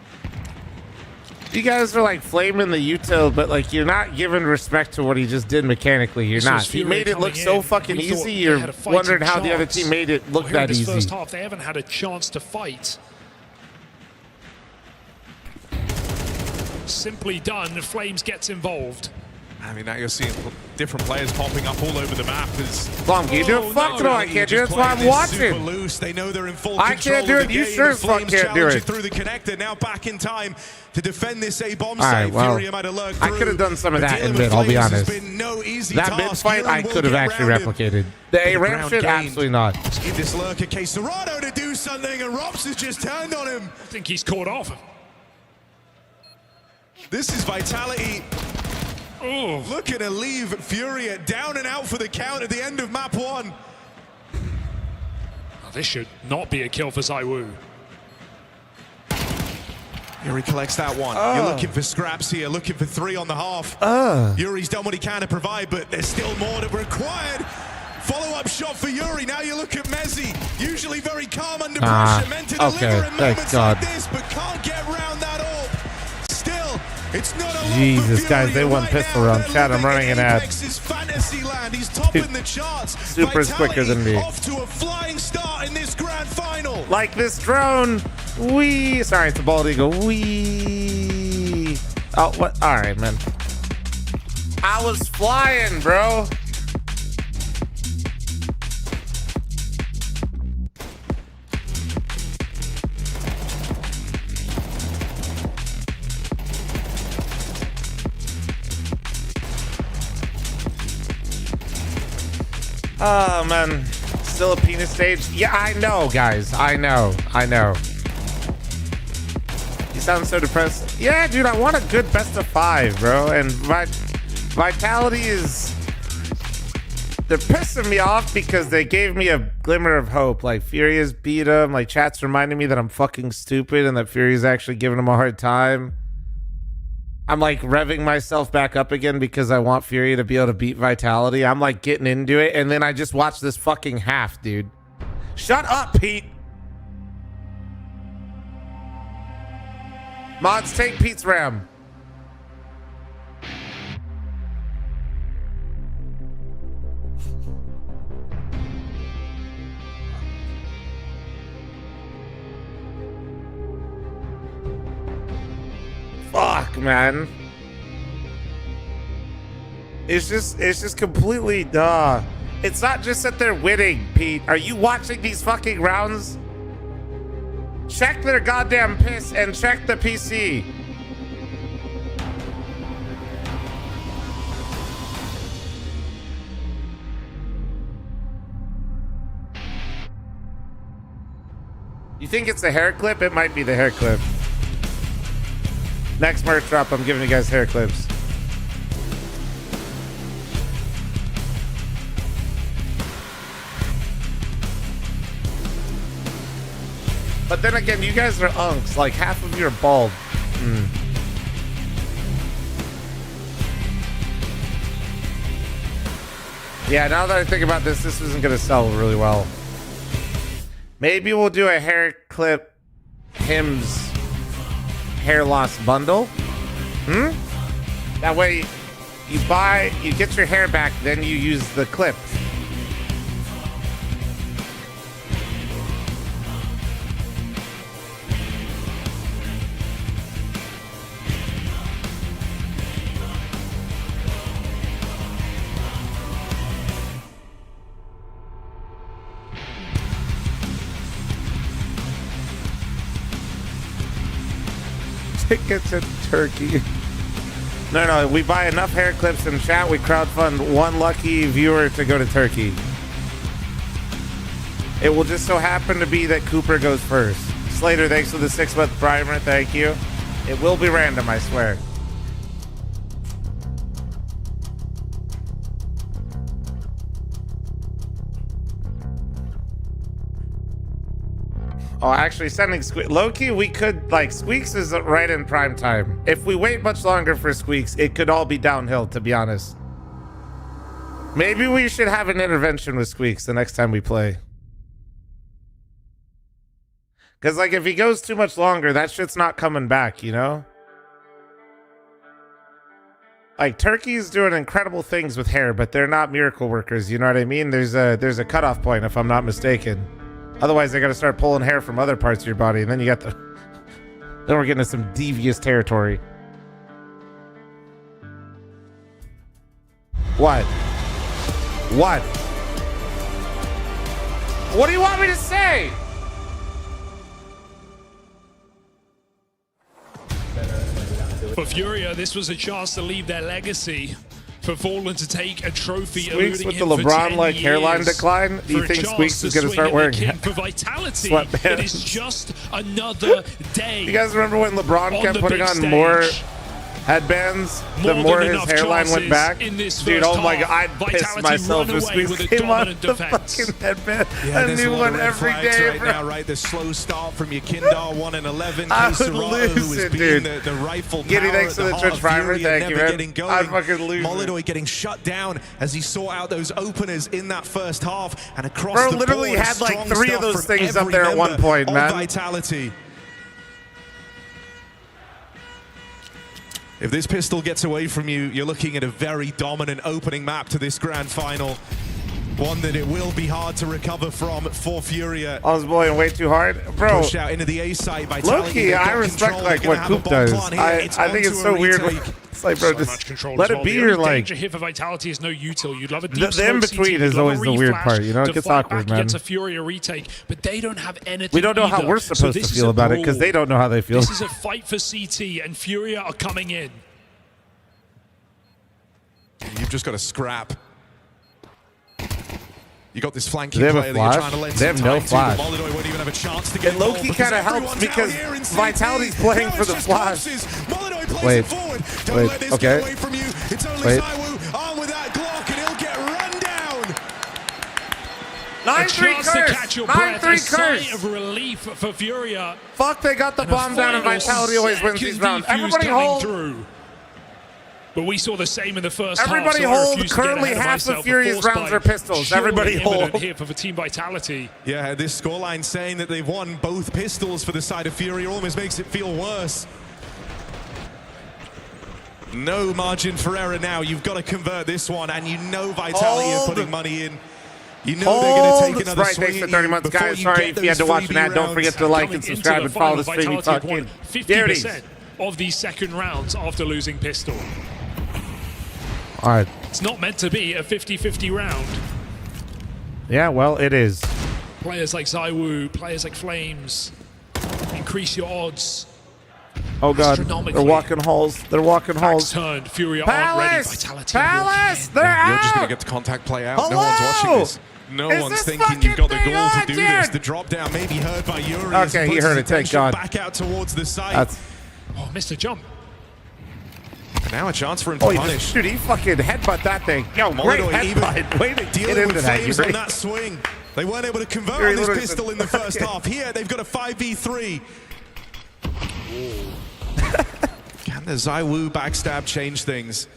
You guys are like flaming the util, but like you're not giving respect to what he just did mechanically. You're This not. was He FURIA made it look coming so in. fucking We thought easy. they You're had a fighting wondering how the other chance. team made it look Here in that this easy. first half, they haven't had a chance to fight. Simply done. Flames gets involved. I mean, now you're seeing different players popping up all over the map. As Plum, can you do it? Fuck no, I can't do it. That's why I'm watching. Loose. They know they're in full I control can't do of it. the You game. sure The as fuck Flames can't do challenge it. through the connector. Now back in time to defend this A-bomb All right, site. well, FURIA might have lurked I through, could have done some of but that in dealing with mid, I'll be Flames has honest. been no easy That mid task. fight, I Fury will could have get actually around him. replicated. The A-ramp ground shit, gained. absolutely not. Just give this lurker case Serrano to do something, and Rops has just turned on him. I think he's caught off. This is Vitality Oh. looking to leave FURIA down and out for the count at the end of map 1. Oh, this should not be a kill for Zaiwu. Yuri collects that one. You're looking for scraps here, looking for 3 on the half. Yuri's done what he can to provide, but there's still more that required. Follow-up shot for Yuri. Now you look at Mezzi, usually very calm under pressure, meant to deliver in thank moments God. like this, but can't get round that orb. Still, it's not a lot Jesus, for guys, FURIA they won right pistol now. round. They're Chat, I'm living running in an ad. Apex's fantasy land. He's topping the charts. Super is quicker than me. Off to a flying start in this grand final. Like this drone. Wee. Sorry, it's a bald eagle. Wee. Oh, what? All right, man. I was flying, bro. Oh, man. Still a penis stage? Yeah, I know, guys. I know. You sound so depressed. Yeah, dude, I want a good best of 5, bro. And Vitality is... They're pissing me off because they gave me a glimmer of hope. Like, FURIA's beat them. Like, chat's reminding me that I'm fucking stupid and that FURIA's actually giving them a hard time. I'm like revving myself back up again because I want FURIA to be able to beat Vitality. I'm like getting into it, and then I just watched this fucking half, dude. Shut up, Pete. Mods, take Pete's RAM. Fuck, man. It's just completely duh. It's not just that they're winning, Pete. Are you watching these fucking rounds? Check their goddamn piss and check the PC. You think it's the hair clip? It might be the hair clip. Next merch drop, I'm giving you guys hair clips. But then again, you guys are unks. Like, half of you are bald. Yeah, now that I think about this, this isn't going to sell really well. Maybe we'll do a hair clip hymns hair loss bundle. That way, you get your hair back, then you use the clip. Tickets in Turkey. No, we buy enough hair clips in chat, we crowdfund one lucky viewer to go to Turkey. It will just so happen to be that Cooper goes first. Slater, thanks for the 6-month primer, thank you. It will be random, I swear. Oh, actually, sending Loki, we could, like, Squeaks is right in prime time. If we wait much longer for Squeaks, it could all be downhill, to be honest. Maybe we should have an intervention with Squeaks the next time we play. Because, like, if he goes too much longer, that shit's not coming back, you know? Like, Turkey's doing incredible things with hair, but they're not miracle workers, you know what I mean? There's a cutoff point, if I'm not mistaken. Otherwise, they got to start pulling hair from other parts of your body, and then you got the... Then we're getting into some devious territory. What? What? What do you want me to say? For FURIA, this was a chance to leave their legacy. For Fallen to take a trophy, Squeaks with the LeBron-like hairline decline. Do you think Squeaks is going to start wearing for Vitality? sweatbands? It is just another day. You guys remember when LeBron kept putting on more headbands the more his hairline went back? Dude, oh my god, I'd piss myself if Squeaks came on the fucking headband. A new one every day, right now, right? The slow start from Yakindar, 1-11. I would lose it, dude. The rifle Giddy, power thanks for at the the Twitch heart of primer. FURIA, Thank you, never man. getting I going. fucking lose Molidoy getting shut down as he saw out those openers in that first half and across Bro, the literally board. had like Strong 3 of stuff those from things up every there at one member point, of man. Vitality. If this pistol gets away from you, you're looking at a very dominant opening map to this grand final. One that it will be hard to recover from for FURIA. I was blowing way too hard. Bro, push out into the A site by low-key, I respect like what Coop does. I think it's so weird. It's like, bro, just let it be your like. Danger here for Vitality is no util. You'd love a deep The in between is always the weird part, you know. It gets awkward, man. Against a FURIA retake, but they don't have anything. We don't know how we're supposed to feel about it because they don't know how they feel. This is a fight for CT, and FURIA are coming in. You've just got to scrap. You got this flanking They have a player that you're flash? trying to lend They have some no time flash. to. Molidoy won't even have a chance to get And Loki kind of helps because Vitality's playing for the flash. Wait, wait, okay. Wait. On with that Glock, and he'll get run down. 9-3 curse. to catch your breath. 9-3 A sigh curse. of relief for FURIA. Fuck, they got the bomb down and Vitality always wins these rounds. Everybody hold. Through. But we saw the same in the first Everybody half. hold. Currently half of Furia's rounds are pistols. Everybody hold. Here for Team Vitality. Yeah, this scoreline saying that they've won both pistols for the side of FURIA almost makes it feel worse. No margin for error now. You've got to convert this one, and you know Vitality are putting money in. You know they're going to take another swing thanks for at 30 you months, before guys. you Sorry get if you had to those watch an ad. freebie Don't forget to like and subscribe and follow the stream. We talk in. 50% of these second rounds after losing pistol. All right. It's not meant to be a 50-50 round. Yeah, well, it is. Players like Zaiwu, players like Flames, increase your odds. Oh god, they're walking halls. They're walking halls. Turned, FURIA aren't ready. Vitality. Palace, they're out. You're just going to get the contact play out. Hello? No one's watching this. No Is one's this thinking you've got the fucking goal to thing do on, this. dude? The drop down may be heard by Yuri. Okay, he heard it. Thank God. Back out towards the site. That's Oh, missed a jump. Now a chance for him to punish. Dude, he fucking headbutt that thing. Yo, great headbutt. Way to get Dealing into with that, flames Yuri. on that swing. They weren't able to convert Yuri on this literally pistol in the first half. Here, they've got a 5v3. Can the ZywOo backstab change things?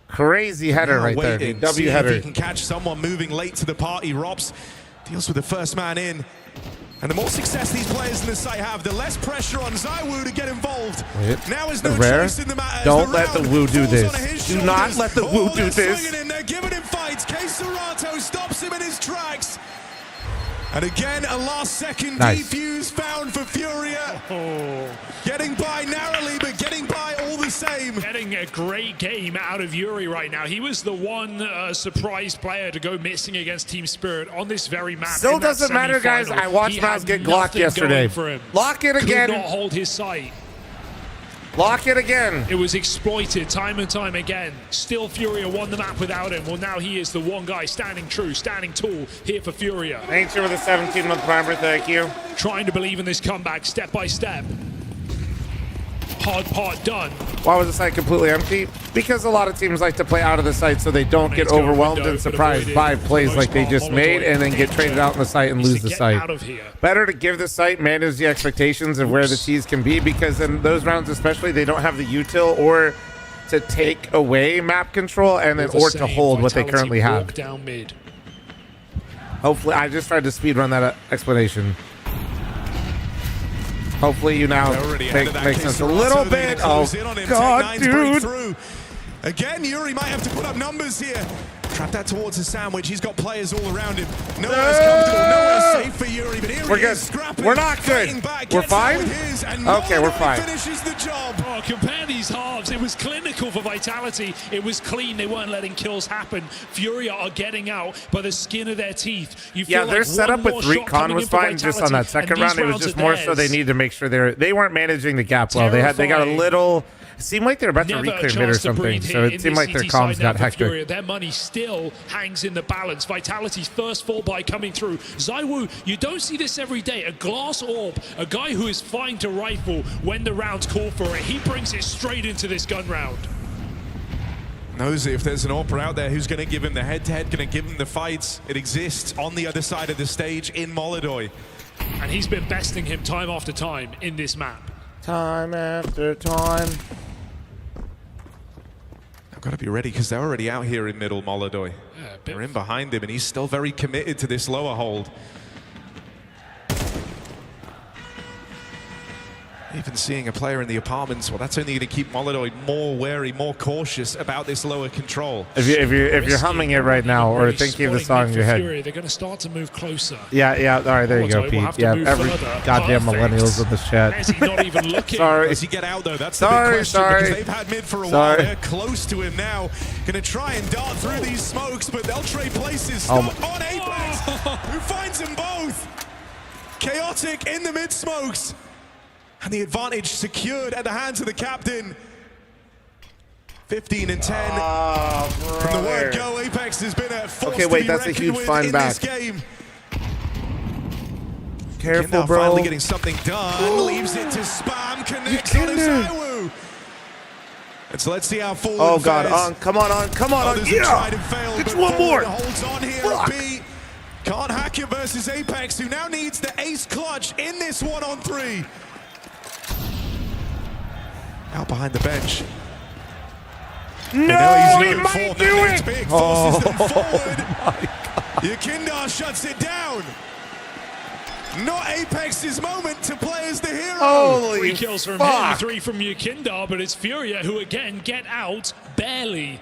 Crazy header right there. Waiting, W seeing header. if he can catch someone moving late to the party. Robs deals with the first man in. And the more success these players in the site have, the less pressure on ZywOo to get involved. Now is no Rare. choice in the matter. Don't let the Woo do this. Do not let the Woo do this. They're giving him fights. Case Serato stops him in his tracks. And again, a last-second defuse found for FURIA. Getting by narrowly, but getting by all the same. Getting a great game out of Yuri right now. He was the one surprise player to go missing against Team Spirit on this very map. Still doesn't matter, guys. I watched Miles get Glocked yesterday. Lock it again. Could not hold his sight. Lock it again. It was exploited time and time again. Still FURIA won the map without him. Well, now he is the one guy standing true, standing tall here for FURIA. Thanks for the 17-month primer. Thank you. Trying to believe in this comeback step by step. Hard part done. Why was the site completely empty? Because a lot of teams like to play out of the site so they don't get overwhelmed and surprised by plays like they just made and then get traded out in the site and lose the site. Better to give the site, manage the expectations of where the T's can be, because in those rounds especially, they don't have the util or to take away map control and then or to hold what they currently have. Down mid. Hopefully, I just tried to speed run that explanation. Hopefully you now make sense a little bit. Oh, God, dude. Again, Yuri might have to put up numbers here. Trap that towards the sandwich. He's got players all around him. Nowhere's comfortable, nowhere's safe for Yuri, but here we're he good. is scrapping. We're not good. We're fine? Okay, we're fine. Finishes the job. Oh, compare these halves. It was clinical for Vitality. It was clean. They weren't letting kills happen. FURIA are getting out by the skin of their teeth. You feel their like setup with recon was fine just on that second round. It was just more so they needed to make sure they weren't managing the gap well. They got a little. It seemed like they were about to reclaim mid or something, so it seemed like their comms got hectic. Their money still hangs in the balance. Vitality's first fall by coming through. ZywOo, you don't see this every day. A glass orb, a guy who is fine to rifle when the rounds call for it. He brings it straight into this gun round. Knows if there's an AWPer out there who's going to give him the head-to-head, going to give him the fights. It exists on the other side of the stage in Molodoi. And he's been besting him time after time in this map. Time after time. I've got to be ready because they're already out here in middle Molodoi. Yeah, they're in behind him and he's still very committed to this lower hold. Even seeing a player in the apartments, well, that's only going to keep Molodoi more wary, more cautious about this lower control. If you're humming it right now or thinking of the song in your head, they're going to start to move closer. Yeah. All right, there you go, Pete. Yeah, every goddamn millennials in this chat. Is he not even looking? Sorry. Does he get out though? That's the big question because they've had mid for a while. They're close to him now. Going to try and dart through these smokes, but they'll trade places. Stop on Apex, who finds them both. Chaotic in the mid smokes. And the advantage secured at the hands of the captain. 15 and 10. From the word go, Apex has been a force to be that's a huge find in back. This game. Careful, Kindar bro. finally getting something done. Leaves it to spam. Connects on ZywOo. And so let's see how forward. Oh God! Come on! Yeah! It's one more. Holds on here. B can't hack it versus Apex, who now needs the ace clutch in this 1-on-3. Out behind the bench. No, he might do it! Big forces them forward. Yakindar shuts it down. Not Apex's moment to play as the hero. Holy 3 kills from him, 3 from Yakindar, but it's FURIA who again get out barely.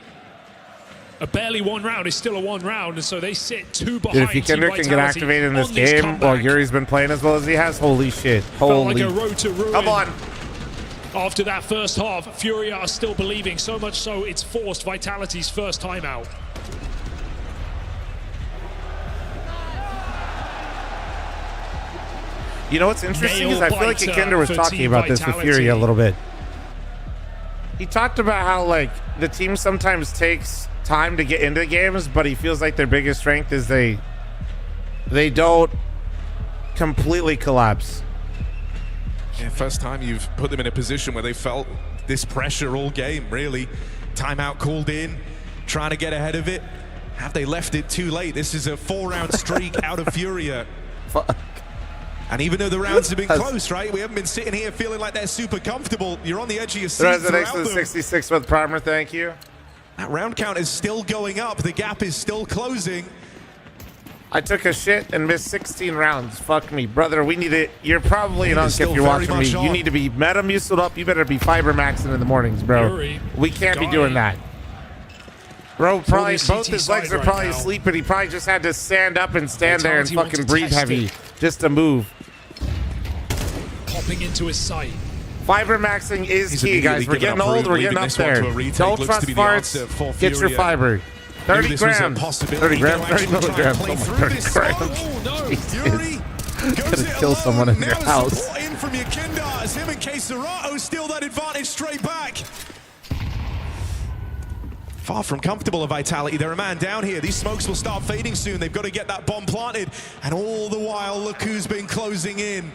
A barely one round is still a one round, and so they sit 2 behind. Dude, if Yakindar can get activated in this game while Yuri's been playing as well as he has, holy shit. Holy. Felt like a road to ruin. Come on. After that first half, FURIA are still believing, so much so it's forced Vitality's first timeout. You know what's interesting is I feel like Yakindar was talking about this with FURIA a little bit. He talked about how like the team sometimes takes time to get into games, but he feels like their biggest strength is they don't completely collapse. Yeah, first time you've put them in a position where they felt this pressure all game, really. Timeout called in, trying to get ahead of it. Have they left it too late? This is a 4-round streak out of FURIA. Fuck. And even though the rounds have been close, right? We haven't been sitting here feeling like they're super comfortable. You're on the edge of your seat throughout them. 66 with Primer, thank you. That round count is still going up. The gap is still closing. I took a shit and missed 16 rounds. Fuck me, brother. We need it. You're probably an unk if you're watching me. You need to be meta-museled up. You better be fiber maxing in the mornings, bro. We can't be doing that. Bro, probably both his legs are probably asleep, but he probably just had to stand up and stand there and fucking breathe heavy just to move. Popping into his sight. Fiber maxing is key, guys. We're getting old. We're getting up there. Don't trust farts. Get your fiber. 30 grams. 30 grams. 30 milligrams. Almost 30 grams. Jesus. Gonna kill someone in your house. In from Yakinda as him and Keserato steal that advantage straight back. Far from comfortable of Vitality. They're a man down here. These smokes will start fading soon. They've got to get that bomb planted. And all the while, look who's been closing in.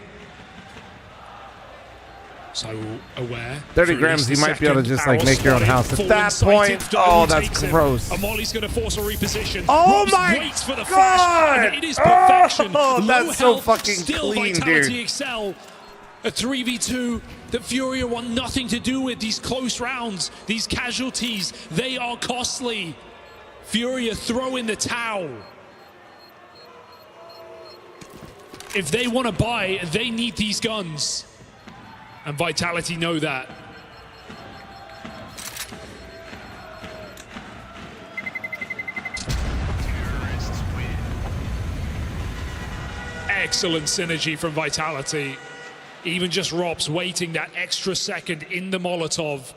So aware. 30 grams, you might be able to just like make your own house. At that point, oh, that's gross. Amoli's going to force a reposition. Oh Robs my waits for the God! flash, and it is perfection. Oh, that's Low so health, fucking still clean, Vitality dude. excel. A 3v2 that FURIA want nothing to do with. These close rounds, these casualties, they are costly. FURIA throw in the towel. If they want to buy, they need these guns. And Vitality know that. Excellent synergy from Vitality. Even just Robs waiting that extra second in the Molotov.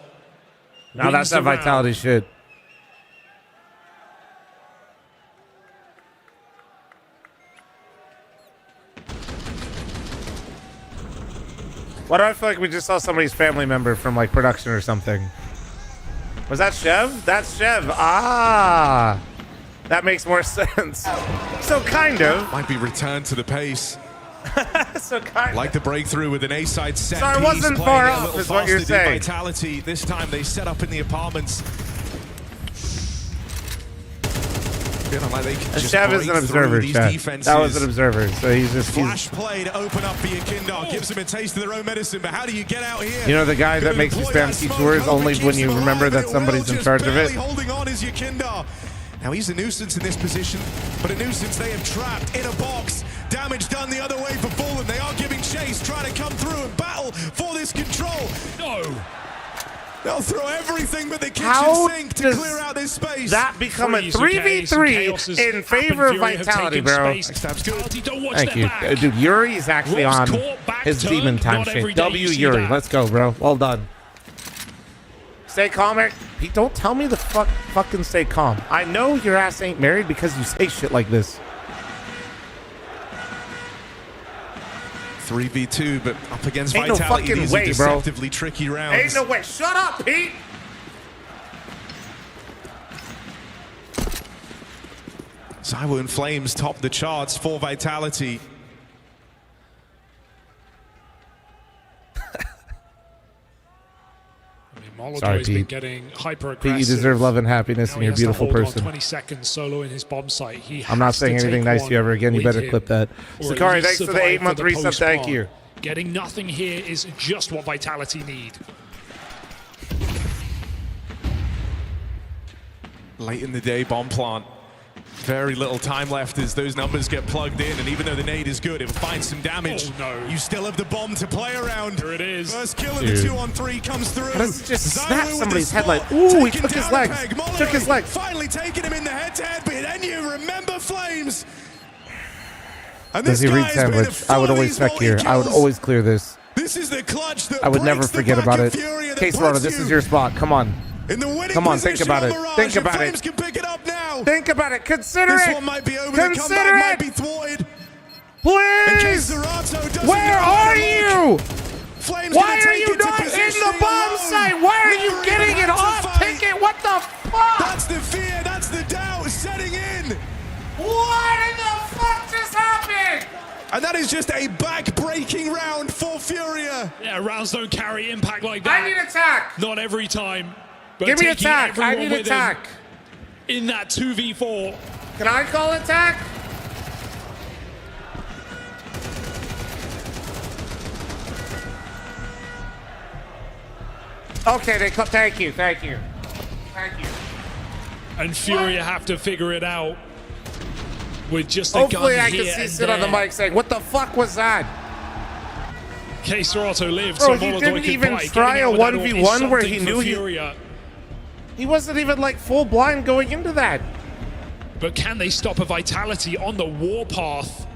Now that's that Vitality shit. Why do I feel like we just saw somebody's family member from like production or something? Was that Chev? That's Chev. Ah, that makes more sense. So kind of. Might be returned to the pace. So kind of. Like the breakthrough with an A-side set. So I wasn't far off, is what you're saying. Vitality. This time they set up in the apartments. Feeling like they can just Chev is an observer, Chev. That was an observer, so he's just... Flash play to open up for Yakinda. Gives them a taste of their own medicine, but how do you get out here? You know the guy that makes you spam key tours only when you remember that somebody's in charge of it? Holding on is Yakinda. Now he's a nuisance in this position, but a nuisance they have trapped in a box. Damage done the other way for fl0m. They are giving chase, trying to come through and battle for this control. No. They'll throw everything but the kitchen sink to clear out this space. That become a 3v3 in favor of Vitality, bro. Thank you. Dude, Yuri is actually on his demon time shit. W Yuri. Let's go, bro. Well done. Stay calm, Eric. Pete, don't tell me the fucking stay calm. I know your ass ain't married because you say shit like this. 3v2, but up against Ain't Vitality. No These way, are deceptively tricky rounds. Ain't no way. Shut up, Pete. Zywo and Flames top the charts for Vitality. Molotov been getting hyper aggressive. Pete, you deserve love and happiness, and you're a beautiful person. 20 seconds solo in his bomb site. I'm not saying anything nice to you ever again. You better clip that. Sakari, thanks for the 8-month resub. Thank you. Getting nothing here is just what Vitality need. Late in the day, bomb plant. Very little time left as those numbers get plugged in, and even though the nade is good, it'll find some damage. Oh, no. You still have the bomb to play around. Here it is. First kill of the 2-on-3 comes through. How does it just snap somebody's head like, ooh, he took his legs. Took his legs. Finally taking him in the head-to-head, but then you remember Flames. And does he read sandwich? I would always check here. I would always clear this. This is the clutch that I would never forget about it. Keserato, this is your spot. Come on. Come on, think about it. Think about it. Think about it. Consider it. This one might be over. Consider it. Might it. be thwarted. Please. Where are you? Why are you not in the bomb site? Why are you getting it off? Take it. What the fuck? That's the fear. That's the doubt setting in. What in the fuck just happened? And that is just a back-breaking round for FURIA. Yeah, rounds don't carry impact like that. I need attack. Not every time. But Give me taking attack. I everyone need with attack. him in that 2v4. Can I call attack? Okay, they call. Thank you. Thank you. Thank you. And FURIA have to figure it out with just a Hopefully gun I here can see and sit on the there. mic saying, "What the fuck was that?" K-Serato lived, Bro, so he Molotov didn't could even fight. try Getting a out with that orb is 1v1 where he something knew for he- FURIA. He wasn't even like full blind going into that. But can they stop a Vitality on the warpath?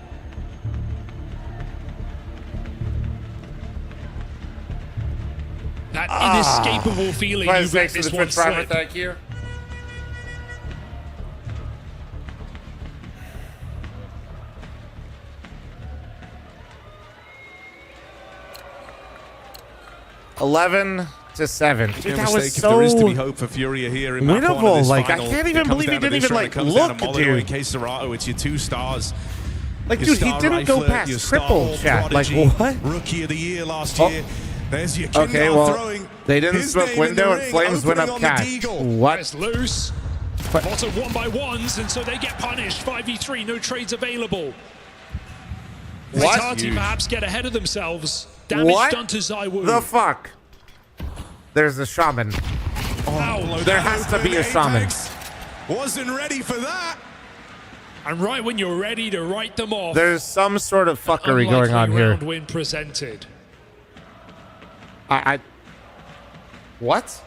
That inescapable feeling you let this one slip. Thank you. $11-7. Dude, that was so there is to be hope for FURIA here in map one of winnable. this Like, I final. can't It even comes believe he down to didn't this even round. like It comes down to look, Molotov dude. and K-Serato. It's your 2 stars. Like, Your dude, he star didn't go rifler, past your triple, star chat. Like, prodigy, what? Rookie of the year last Oh. year. There's your Okay, Kindle well, throwing they didn't his smoke name in window the and ring, Flames went opening up on the catch. Deagle. What? It's loose. Lots of 1x1s, and so they get punished. 5v3, no trades available. What? Vitality Huge. perhaps get ahead of themselves. Damage What done to Zywoo. the fuck? There's a shaman. Ow. There has to be a shaman. Wasn't ready for that. And right when you're ready to write them off, There's some sort of fuckery going on unlikely here. round win presented. What?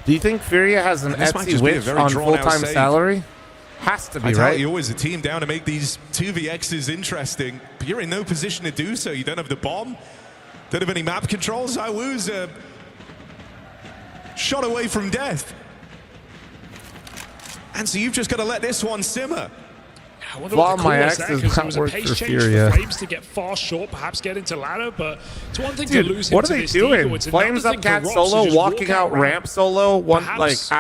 Do you think FURIA has an This might Etsy just be a witch very on drawn-out full-time save. salary? Has to be, right? You always a team down to make these 2vx's interesting, but you're in no position to do so. You don't have the bomb, don't have any map controls. Zywoo's a shot away from death. And so you've just got to let this one simmer. I wonder what the Flaw, my call was X there, does 'cause not it was a work pace for change FURIA. for Flames to get far short, perhaps get into ladder, but it's one thing Dude, to lose him what to are they this doing? Deagle. It's another Flames up thing for cat Rops to solo, just walking walk out ramp. ramp solo. One Perhaps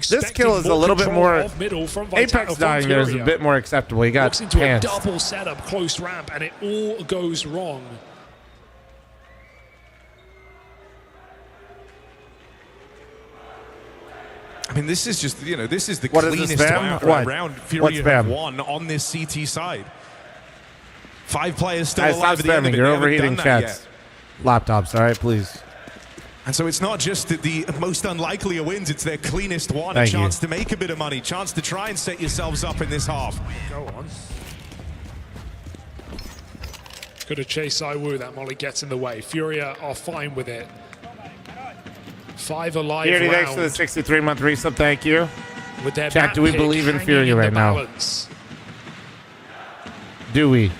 this kill is a little bit control more. of middle from Apex dying there is a Furia. bit more acceptable. He got Walks into pants. a double setup, close ramp, and it all goes wrong. I mean, this is just, this is the What is this, cleanest spam? What? round What's FURIA spam? have won on this CT side. 5 players still Guys, stop alive at the end spamming. of it. You're They haven't overheating done that chats. yet. Laptops, all right, please. And so it's not just the most unlikely of wins, it's their cleanest one. Thank a chance you. to make a bit of money, chance to try and set yourselves up in this half. Go on. Could have chased Zywoo, that molly gets in the way. FURIA are fine with it. 5 alive Fury, thanks round. for the 63-month resub. Thank you. With their Chat, map do we pick believe in hanging FURIA in the right now? balance. Do we?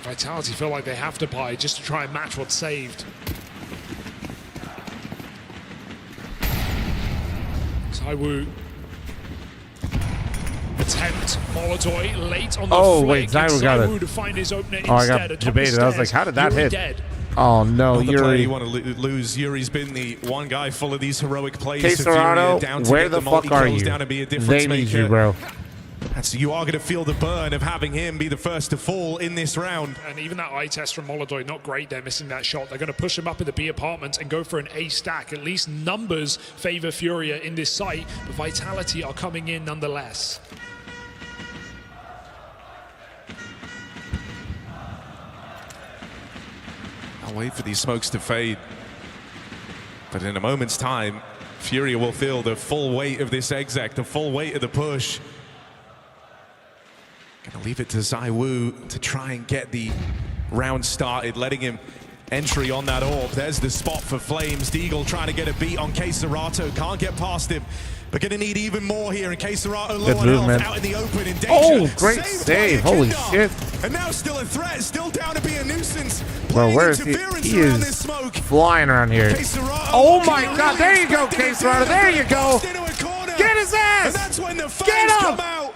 Vitality feel like they have to buy just to try and match what's saved. Zywoo attempt Molotov late on the Oh, flick. wait, Zywoo got it. To find his opener Oh, I instead. got atop debated. the I was like, stairs. how did that Yuri hit? Dead. Oh, no, Not the player Yuri. you want to lose. Yuri's been the one guy full of these heroic plays. K for FURIA, Serrano, down to where get the fuck are multi-kills, you? down to be a difference They need maker. you, bro. And so you are going to feel the burn of having him be the first to fall in this round. And even that eye test from Molotov, not great. They're missing that shot. They're going to push him up in the B apartment and go for an A stack. At least numbers favor FURIA in this site, but Vitality are coming in nonetheless. I'll wait for these smokes to fade. But in a moment's time, FURIA will feel the full weight of this exec, the full weight of the push. Gonna leave it to Zywoo to try and get the round started, letting him entry on that orb. There's the spot for Flames. Deagle trying to get a beat on K-Serato. Can't get past him. But gonna need even more here. And K-Serato low Good on movement. health, out in the open in danger. Oh, great Saved save. by Holy Kindar. shit. And now still a threat, still down to be a nussance. Bro, where is he? Interference He around is this smoke. flying around here. Oh my god, there you go, K Serrano. There you go. Get his ass! And that's when the Get fans him! come out.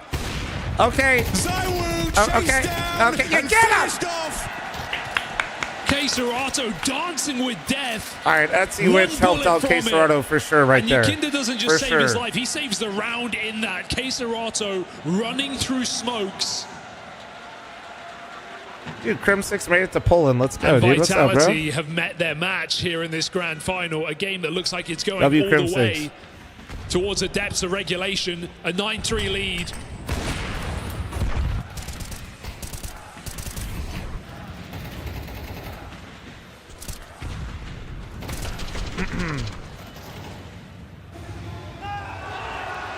Okay. Zywoo Okay. chased down Okay. Yeah, and get him! finished off. K-Serato dancing with death. All right, Etsy Witch helped out K-Serato for sure right there. And Yakinda doesn't just for save his sure. life, he saves the round in that. K-Serato running through smokes. Dude, Crim6 made it to Poland. Let's go, And dude. What's up, bro? Vitality have met their match here in this grand final. A game that looks like it's going all Crim6. the way towards the depths of regulation. A 9-3 lead.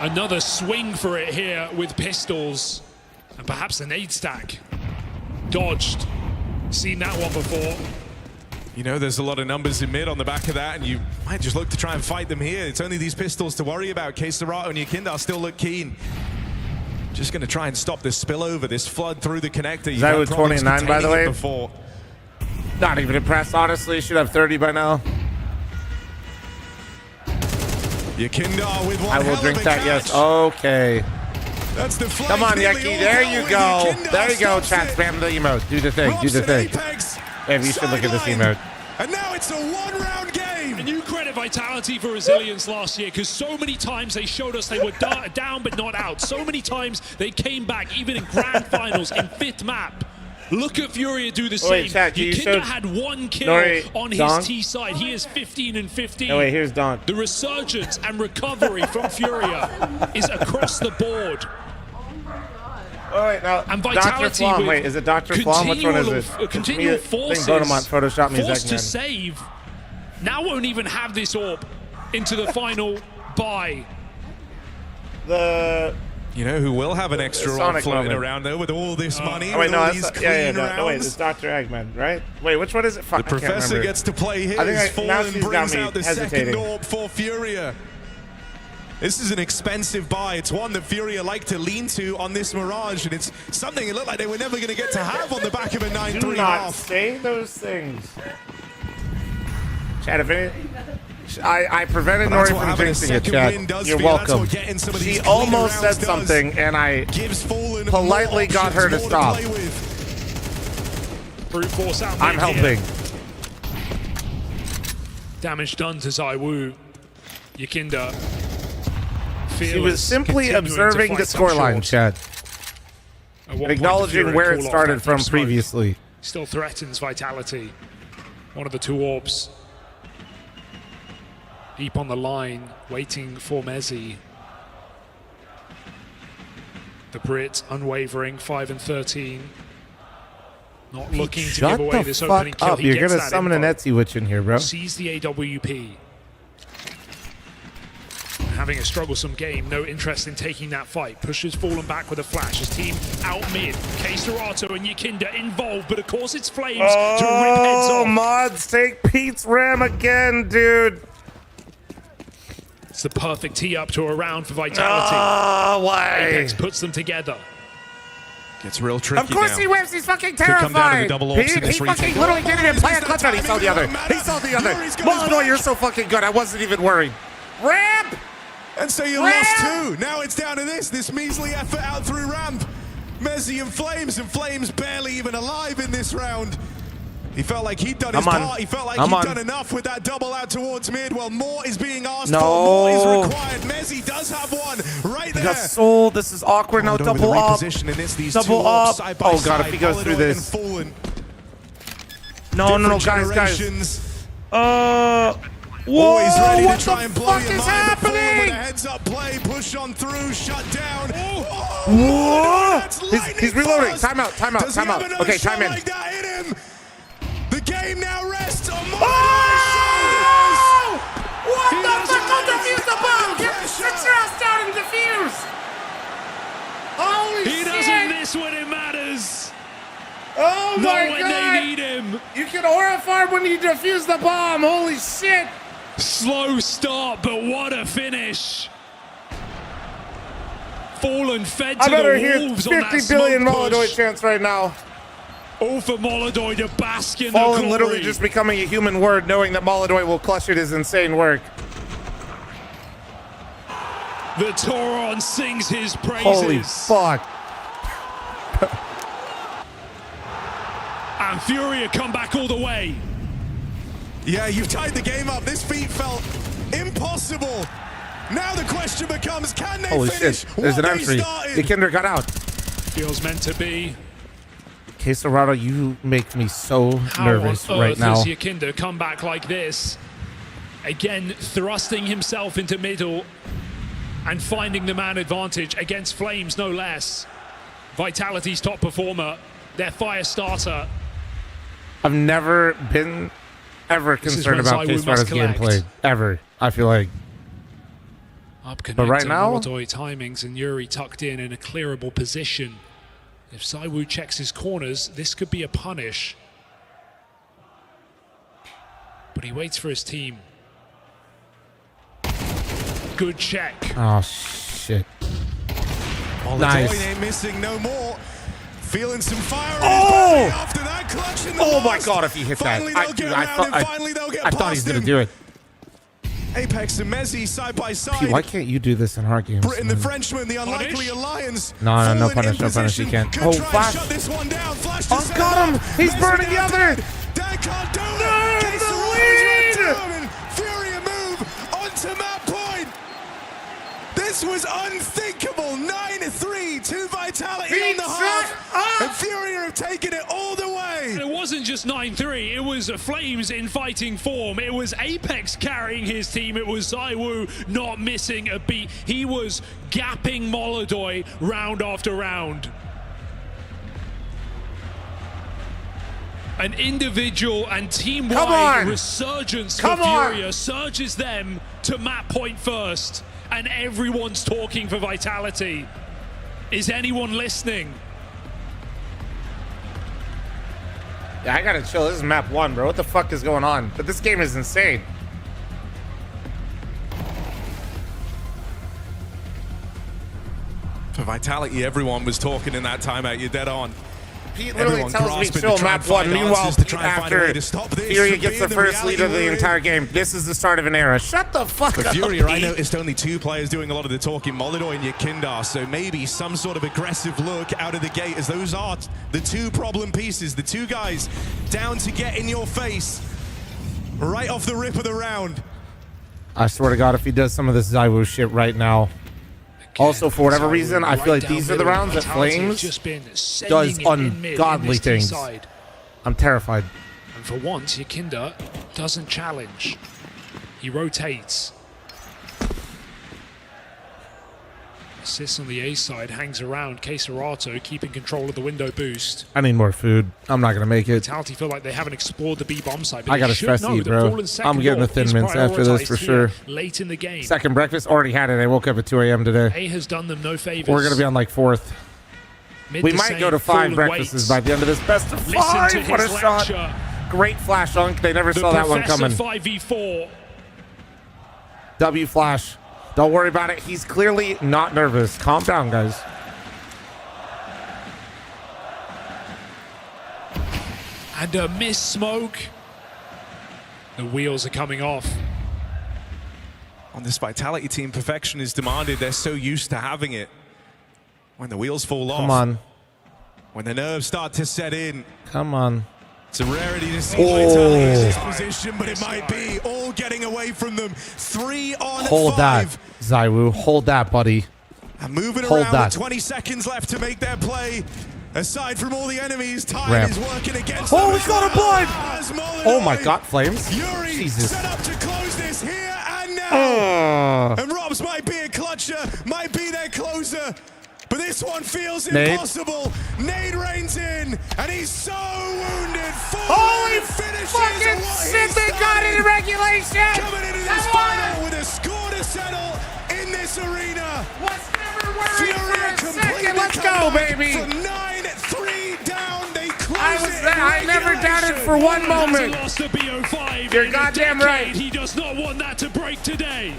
Another swing for it here with pistols. And perhaps a nade stack. Dodged. Seen that one before. You know, there's a lot of numbers in mid on the back of that, and you might just look to try and fight them here. It's only these pistols to worry about. K-Serato and Yakinda still look keen. Just going to try and stop this spillover, this flood through the connector. Is that with 29, by the way? Before. Not even impressed, honestly. Should have 30 by now. Yakinda with one. I will drink that, yes. Okay. That's the Come on, Yaki. There you go. There you go, chat. Spam the emote. Do the thing. Do the thing. Maybe you should look at this emote. And now it's a one-round game. And you credit Vitality for resilience last year, because so many times they showed us they were down but not out. So many times they came back, even in grand finals, in 5th map. Look at FURIA do the same. Wait, chat, Yakinda had 1 kill on his T side. He is 15 and 15. Oh, wait, here's Don. The resurgence and recovery from FURIA is across the board. Oh, wait, now, And Dr. Vitality Fl0m. Wait, is it Dr. Fl0m? Which one is it? Continual forces, Photoshop me forced to Eggman. save, now won't even have this orb into the final buy. You know who will have an extra orb floating around though with all this money? Oh, wait, with no, all that's these yeah, clean no, wait, rounds? it's Dr. Eggman, right? Wait, which one is it? Fuck, The I can't professor remember. gets to play his. I think now Fallen she's got brings me out the hesitating. second orb for FURIA. This is an expensive buy. It's one that FURIA like to lean to on this Mirage, and it's something it looked like they were never going to get to have on the back of a 9-3 Do not half. say those things. Chat, if any, I prevented That's Nori what from having a jinxing it, second win chat. does You're for you. That's welcome. what getting some of She these clean almost said rounds does. something, and I Gives Fallen politely more got her to options, more stop. play with. Brute force out I'm mid here. helping. Damage done to Zaiwu. Yakinda. She was simply observing the scoreline, chat, and acknowledging where it started from previously. Still threatens Vitality. One of the 2 orbs. Deep on the line, waiting for Mezzi. The Brit unwavering, 5 and 13. Not looking to Shut give away the this fuck opening kill. up. He You're gets gonna that summon an info. Etsy witch in here, bro. Sees the AWP. Having a strugglesome game, no interest in taking that fight. Pushes Fallen back with a flash. His team out mid. K-Serato and Yakinda involved, but of course it's flames to rip heads Oh, off. mods, take Pete's RAM again, dude. It's the perfect tee up to a round for Vitality. Oh, why? Apex puts them together. Gets real tricky Of course now. he whips. He's fucking Could come down to the terrified. double ops in He this fucking retake. literally didn't even play a clip out. He saw the other. Matter. He saw the other. Yuri's got his Mono, back. you're so fucking good. I wasn't even worried. Ramp! And so you lost 2. Now it's down to this measly effort out through ramp. Mezzi and Flames barely even alive in this round. He felt like he'd done his part. He felt like he'd done enough with that double out towards mid. Well, more is being asked for. More is required. Mezzi does have one right there. He got sold. This is awkward. No, double up. Double up. Oh, God, if he goes through this. No, guys. Whoa, Always ready what to try the and blow fuck your is mind, but Fallen happening? with a heads-up play, push on through, shut down. He's reloading. Timeout. Does he have another Okay, shot time in. like that in him? The game now rests on Oh! What He the doesn't fuck? Don't let defuse it the bomb! go. Get sit your ass down and defuse! Holy He shit! doesn't miss when it matters. Oh Not my when God! they need him. You can aura farm when you defuse the bomb. Holy shit! Slow start, but what a finish. Fallen fed to I better the hear wolves on that 50 billion smoke Molodoy push. chants right now. All for Molodoy to bask in the Fallen glory. literally just becoming a human word, knowing that Molodoy will clutch it is insane work. The Tauron sings his praises. Holy fuck. And FURIA come back all the way. Yeah, you've tied the game up. This feat felt impossible. Now the question becomes, can they Holy finish shit, there's an what they entry. started? The Kinder got out. Feels meant to be. Quesarado, you make me so How nervous on right earth now. does Yakinder come back like this? Again, thrusting himself into middle and finding the man advantage against Flames, no less. Vitality's top performer, their fire starter. I've never been ever concerned about Quesarado's gameplay. Ever. I feel like. Up connect But right now, Molotov timings and Yuri tucked in a clearable position. If ZywOo checks his corners, this could be a punish. But he waits for his team. Good check. oh shit. Molotov Nice. ain't missing no more. Feeling some fire Oh! in his belly after that clutch in the Oh my last. god, if he hit that. Finally they'll get around him. Finally they'll get I thought he past was going him. to do it. Apex and Messi side by Pete, side. why can't you do this in hard games? Britain, the man? Frenchman, the unlikely alliance. No, no Fallen punish, in no punish. You position. can't. Could Oh, try and flash. shut this one down. Flash to Oh, set got him. up. He's Messi burning the down other. Dan can't do it. No, Gets the the lead. and FURIA move onto map point. This was unthinkable. 9-3 to Vitality on the half. And FURIA have taken it all the way. And it wasn't just 9-3, it was Flames in fighting form. It was Apex carrying his team. It was ZywOo not missing a beat. He was gapping Molotov round after round. An individual and team-wide resurgence for FURIA surges them to map point first. And everyone's talking for Vitality. Is anyone listening? Yeah, I gotta chill. This is map 1, bro. What the fuck is going on? But this game is insane. For Vitality, everyone was talking in that timeout. You're dead on. Pete literally Everyone tells me grasping chill to try map and find 1. Meanwhile, answers to Pete, try and find a way after to stop this FURIA from gets the being first lead of the reality entire game, this is the start of an era. Shut the fuck For up, FURIA, I Pete. noticed only 2 players doing a lot of the talking, Molotov and Yakinder, so maybe some sort of aggressive look out of the gate, as those are the 2 problem pieces, the 2 guys down to get in your face right off the rip of the round. I swear to God, if he does some of this ZywOo shit right now. Also, for whatever reason, I feel like these are the rounds that Flames does ungodly things. I'm terrified. And for once, Yakinder doesn't challenge. He rotates. Assists on the A side, hangs around. Quesarado keeping control of the window boost. I need more food. I'm not gonna make it. Vitality feel like they haven't explored the B bomb side. But I gotta they should stress know eat, that bro. Fallen's second I'm getting a goal Thin is Mints after this for prioritized sure. here late in the game. Second breakfast, already had it. I woke up at 2 a.m. today. A has done them no favors. We're gonna be on like 4th. We might go to 5 breakfasts by the end of this. Best of 5. What a shot! Great flash unk. They never saw that one coming. 5v4. W flash. Don't worry about it. He's clearly not nervous. Calm down, guys. And a miss smoke. The wheels are coming off. On this Vitality team, perfection is demanded. They're so used to having it. When the wheels fall off. Come on. When the nerves start to set in. Come on. It's a rarity to see Vitality in this position, but it might be all getting away from them. 3 on 5. Hold that, ZywOo. Hold that, buddy. And moving Hold around that. with 20 seconds left to make their play. Aside from all the enemies, time Ramp. is working against Oh, them. we got a blind! As Molotov, Oh my God, Flames. Yuri Jesus. set up to close this here and now. And Robs might be a clutcher, might be their closer. But this one feels Nade. impossible. Nade reigns in, and he's so wounded. Holy fucking shit, they got it in regulation! Coming into this final with a score to settle in this arena. FURIA completed Let's go, baby! From 9-3 down, they close I never doubted for one moment. Lost to BO5 You're in a goddamn decade. right. He does not want that to break today.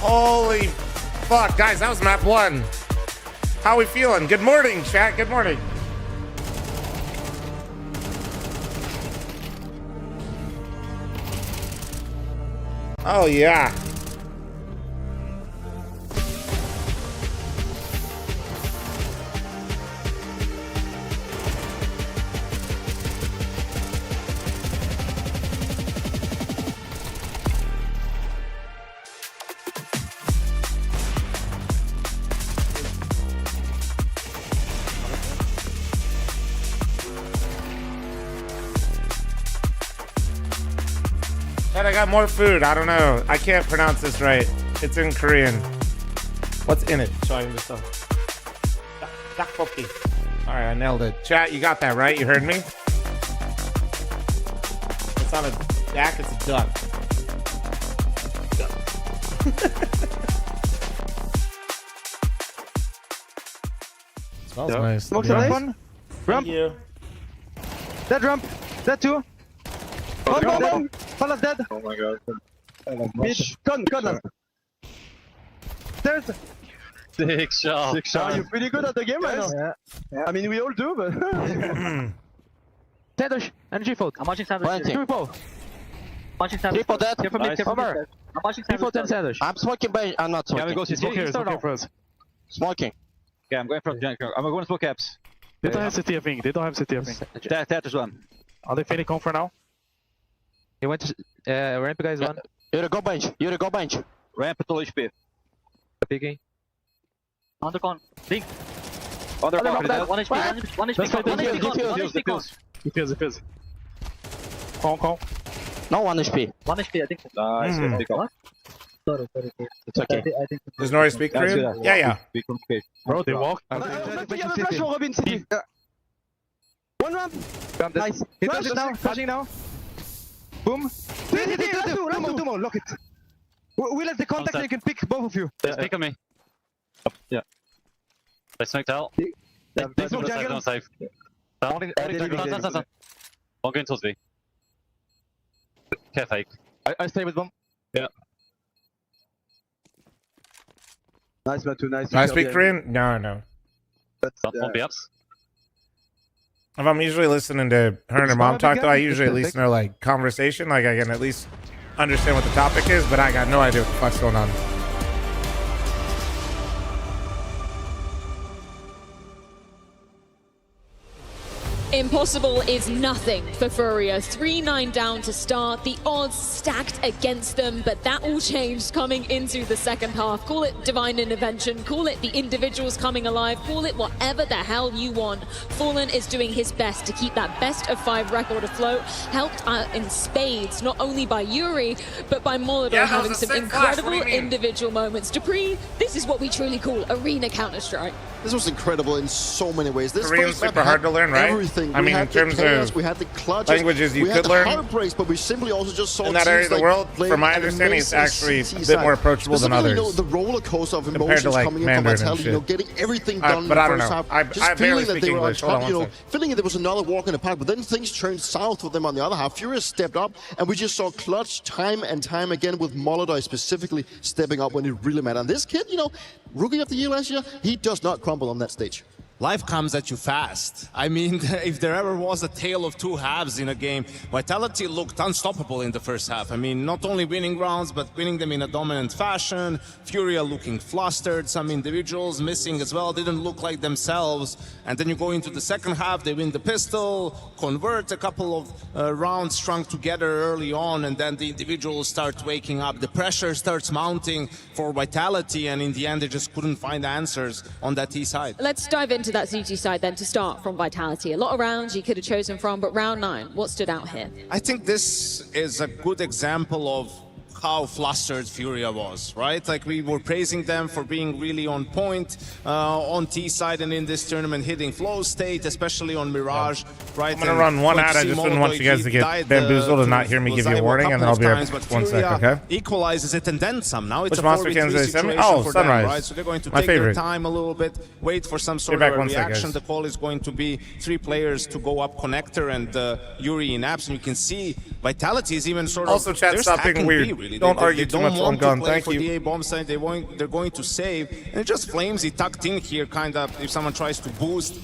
Holy fuck, guys, that was map 1. How we feeling? Good morning, chat. Good morning. Oh, yeah. But I got more food. I don't know. I can't pronounce this right. It's in Korean. What's in it? Showing myself. Tteokbokki. All right, I nailed it. Chat, you got that right? You heard me? It's not a dak, it's a duck. Smells nice. Smoke's a nice one. Ramp. Thank you. Dead ramp. Dead two. Bomb. Palace dead. Oh my god. Bitch. Gun last. Stairs. Six shot. You're pretty good at the game right now. Yeah. I mean, we all do, but... Sandwich. Energy fold. I'm watching sandwich. 3-4. Watching sandwich. 3-4 dead. Careful mid, careful mid. I'm watching sandwich. 3-4 10 sandwich. I'm smoking, but I'm not smoking. Yeah, we go smoke here, smoke here first. Smoking. Yeah, I'm going from junker. I'm going to smoke caps. They don't have CT, I think. They don't have CT, I think. That is one. Are they failing for now? He went to ramp guys one. You're go bench. Ramp to HP. Picking. On the con. Big. On the con. 1 HP. 1 HP. Defuse. Con. No 1 HP. 1 HP, I think. Nice. Sorry. It's okay. Does Nori speak Korean? Yeah. Bro, they walk. Flash for Robin City. One ramp. Nice. He does it now. Flashing now. Boom. Two more. Lock it. We let the contact so you can pick both of you. Just pick on me. Yeah. I smoked out. There's no jungle. Safe. One going towards me. Care fake. I stay with bomb. Yeah. Nice, man. Too nice. Do I speak Korean? No. One B-ups. If I'm usually listening to her and her mom talk, though, I usually at least know, like, conversation. Like, I can at least understand what the topic is, but I got no idea what the fuck's going on. Impossible is nothing for FURIA. 3-9 down to start. The odds stacked against them, but that all changed coming into the second half. Call it divine intervention, call it the individuals coming alive, call it whatever the hell you want. Fallen is doing his best to keep that best of 5 record afloat, helped out in spades, not only by Yuri, but by Molotov having some incredible individual moments. Dupree, this is what we truly call arena Counter-Strike. This was incredible in so many ways. This Korean's super hard to learn, right? Everything. I mean, in terms of we had the clutches, languages you could learn. We had the heartbreaks, but we simply also just saw in that area of the world. From my understanding, it's actually a bit more approachable than others. You know, the roller coaster of emotions coming in from Vitality, you know, getting everything done in the first half. Just feeling that they were on top, you know, feeling that there was another walk in the park. But then things turned south for them on the other half. FURIA stepped up, and we just saw clutch time and time again with Molotov specifically stepping up when it really mattered. And this kid, you know, rookie of the year last year, he does not crumble on that stage. Life comes at you fast. I mean, if there ever was a tale of two halves in a game, Vitality looked unstoppable in the first half. I mean, not only winning rounds, but winning them in a dominant fashion. FURIA looking flustered, some individuals missing as well, didn't look like themselves. And then you go into the second half, they win the pistol, convert a couple of rounds strung together early on, and then the individuals start waking up. The pressure starts mounting for Vitality, and in the end, they just couldn't find answers on that T side. Let's dive into that CG side then to start from Vitality. A lot of rounds you could have chosen from, but round 9, what stood out here? I think this is a good example of how flustered FURIA was, right? Like, we were praising them for being really on point on T side and in this tournament, hitting flow state, especially on Mirage, right? I'm gonna run one ad. I just didn't want you guys to get bamboozled and not hear me give you a warning, and then I'll be right back. 1 sec, okay? Equalizes it and then some. Now it's Which a monster 4v3 cans they send me? situation Oh, for Sunrise. them, right? So they're going to My take their favorite. time a little bit, wait for some sort of a reaction. The call is going to be 3 players to go up connector and Yuri in apps, and you can see Vitality is even sort of also chat stop being weird. Really. Don't argue too much on gun. Thank for you. the A bomb side, they're going to save, and it just fl0m tucked in here, kind of. If someone tries to boost,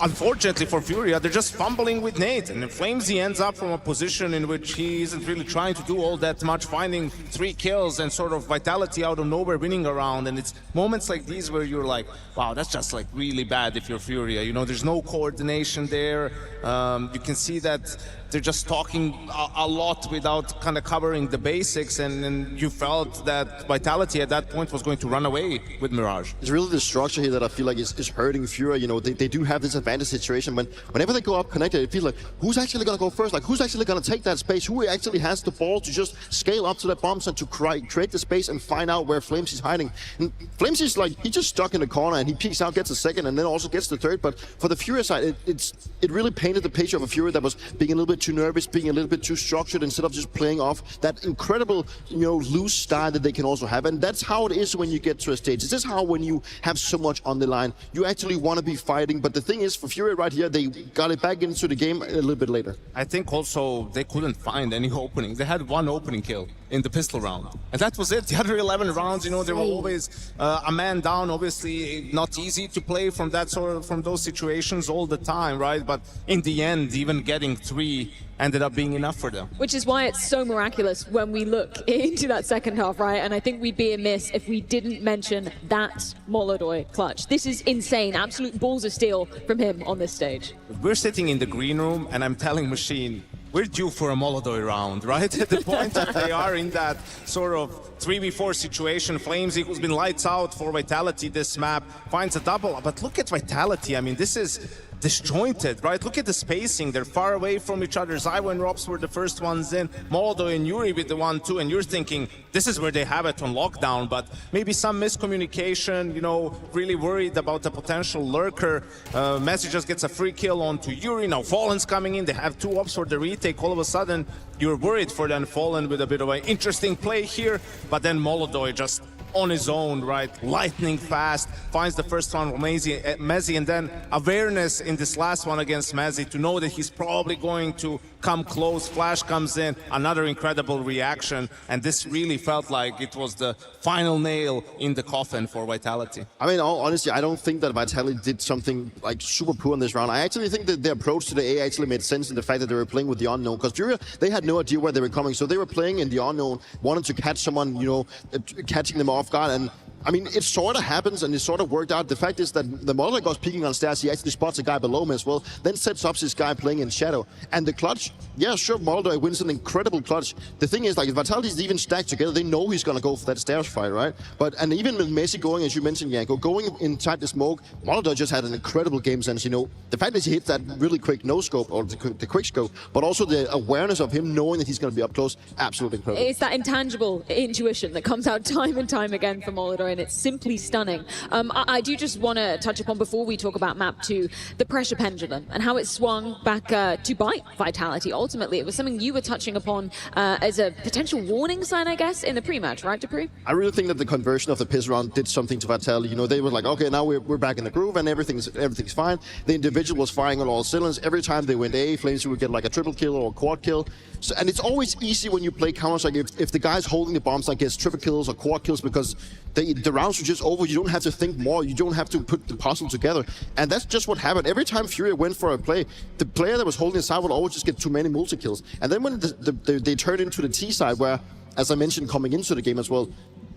unfortunately for FURIA, they're just fumbling with nades, and fl0m ends up from a position in which he isn't really trying to do all that much, finding 3 kills and sort of Vitality out of nowhere winning a round. And it's moments like these where you're like, wow, that's just like really bad if you're FURIA. You know, there's no coordination there. You can see that they're just talking a lot without kind of covering the basics, and you felt that Vitality at that point was going to run away with Mirage. It's really the structure here that I feel like is hurting FURIA. You know, they do have this advantage situation whenever they go up connected, it feels like who's actually going to go first? Like who's actually going to take that space? Who actually has the ball to just scale up to that bomb site to create the space and find out where fl0m is hiding? And fl0m is like, he's just stuck in the corner and he peeks out, gets a second, and then also gets the third. But for the FURIA side, it really painted the picture of a FURIA that was being a little bit too nervous, being a little bit too structured instead of just playing off that incredible, you know, loose style that they can also have. And that's how it is when you get to a stage. This is how when you have so much on the line, you actually want to be fighting. But the thing is, for FURIA right here, they got it back into the game a little bit later. I think also they couldn't find any opening. They had one opening kill in the pistol round, and that was it. The other 11 rounds, you know, they were always a man down. Obviously, not easy to play from those situations all the time, right? But in the end, even getting 3 ended up being enough for them. Which is why it's so miraculous when we look into that second half, right? And I think we'd be amiss if we didn't mention that Molodoi clutch. This is insane. Absolute balls of steel from him on this stage. We're sitting in the green room, and I'm telling Machine, we're due for a Molodoi round, right? At the point that they are in that sort of 3v4 situation, fl0m, who's been lights out for Vitality this map, finds a double. But look at Vitality. I mean, this is disjointed, right? Look at the spacing. They're far away from each other. Zywo and Robs were the first ones in. Molodoi and Yuri with the 1-2, and you're thinking this is where they have it on lockdown, but maybe some miscommunication, you know, really worried about the potential lurker. Messi just gets a free kill onto Yuri. Now Fallen's coming in. They have 2 ops for the retake. All of a sudden, you're worried for them. Fallen with a bit of an interesting play here, but then Molodoi just on his own, right? Lightning fast, finds the first one from Messi, and then awareness in this last one against Messi to know that he's probably going to come close. Flash comes in, another incredible reaction, and this really felt like it was the final nail in the coffin for Vitality. I mean, honestly, I don't think that Vitality did something like super poor in this round. I actually think that their approach to the A actually made sense in the fact that they were playing with the unknown, because FURIA, they had no idea where they were coming, so they were playing in the unknown, wanting to catch someone, you know, catching them off guard. And I mean, it sort of happens and it sort of worked out. The fact is that the Molodoi goes peeking on stairs, he actually spots a guy below him as well, then sets up this guy playing in shadow. And the clutch, yeah, sure, Molodoi wins an incredible clutch. The thing is, like, if Vitality is even stacked together, they know he's going to go for that stairs fight, right? But, and even with Messi going, as you mentioned, Yanko, going inside the smoke, Molodoi just had an incredible game sense, you know. The fact that he hit that really quick no-scope, or the quick scope, but also the awareness of him knowing that he's going to be up close, absolutely incredible. It's that intangible intuition that comes out time and time again from Molodoi, and it's simply stunning. I do just want to touch upon, before we talk about map 2, the pressure pendulum and how it swung back to bite Vitality. Ultimately, it was something you were touching upon as a potential warning sign, I guess, in the pre-match, right, Dupree? I really think that the conversion of the piss round did something to Vitality. You know, they were like, okay, now we're back in the groove and everything's fine. The individual was firing on all cylinders. Every time they went A, fl0m would get like a triple kill or a quad kill. So, and it's always easy when you play counters, like if the guy's holding the bombs, like gets triple kills or quad kills, because the rounds are just over. You don't have to think more. You don't have to put the puzzle together. And that's just what happened. Every time FURIA went for a play, the player that was holding the side would always just get too many multi-kills. And then when they turned into the T side, where, as I mentioned, coming into the game as well,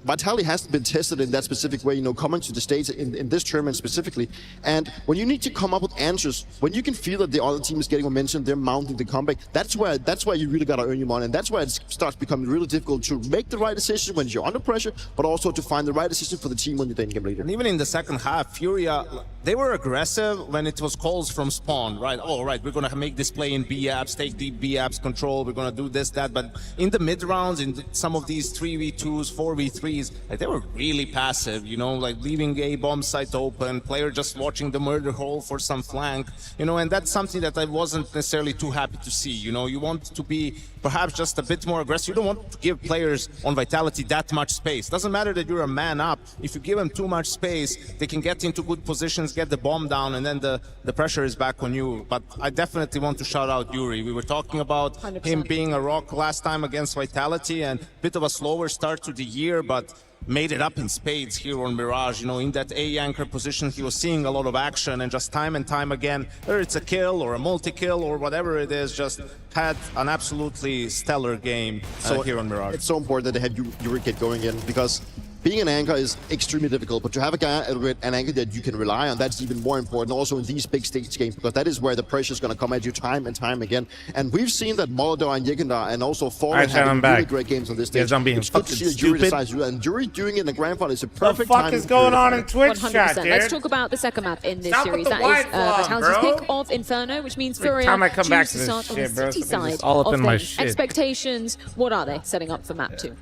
Vitality hasn't been tested in that specific way, you know, coming to the States in this tournament specifically. And when you need to come up with answers, when you can feel that the other team is getting momentum, they're mounting the comeback, that's where you really got to earn your money. And that's where it starts becoming really difficult to make the right decision when you're under pressure, but also to find the right decision for the team when you're then game leader. And even in the second half, FURIA, they were aggressive when it was calls from spawn, right? Oh, right, we're going to make this play in B apps, take the B apps control, we're going to do this, that. But in the mid rounds, in some of these 3v2s, 4v3s, like, they were really passive, you know, like leaving a bomb site open, player just watching the murder hole for some flank, you know, and that's something that I wasn't necessarily too happy to see. You know, you want to be perhaps just a bit more aggressive. You don't want to give players on Vitality that much space. Doesn't matter that you're a man up. If you give them too much space, they can get into good positions, get the bomb down, and then the pressure is back on you. But I definitely want to shout out Yuri. We were talking about 100%. Him being a rock last time against Vitality, and a bit of a slower start to the year, but made it up in spades here on Mirage. You know, in that A anchor position, he was seeing a lot of action, and just time and time again, whether it's a kill or a multi-kill or whatever it is, just had an absolutely stellar game here on Mirage. It's so important that they had Yuri get going in, because being an anchor is extremely difficult, but to have an anchor that you can rely on, that's even more important also in these big stage games, because that is where the pressure is going to come at you time and time again. And we've seen that Molodar and Yekindar and also fl0m having really great games on this stage. I'm being it's good to see that Yuri decides to do that, and Yuri doing it in the grand final is a perfect time. What the fuck is going on in Twitch 100%. chat, dude? Let's talk about the second map in this series. That is Vitality's pick of Inferno, which means FURIA choose to start on the city side of things. Expectations, what are they setting up for map 2?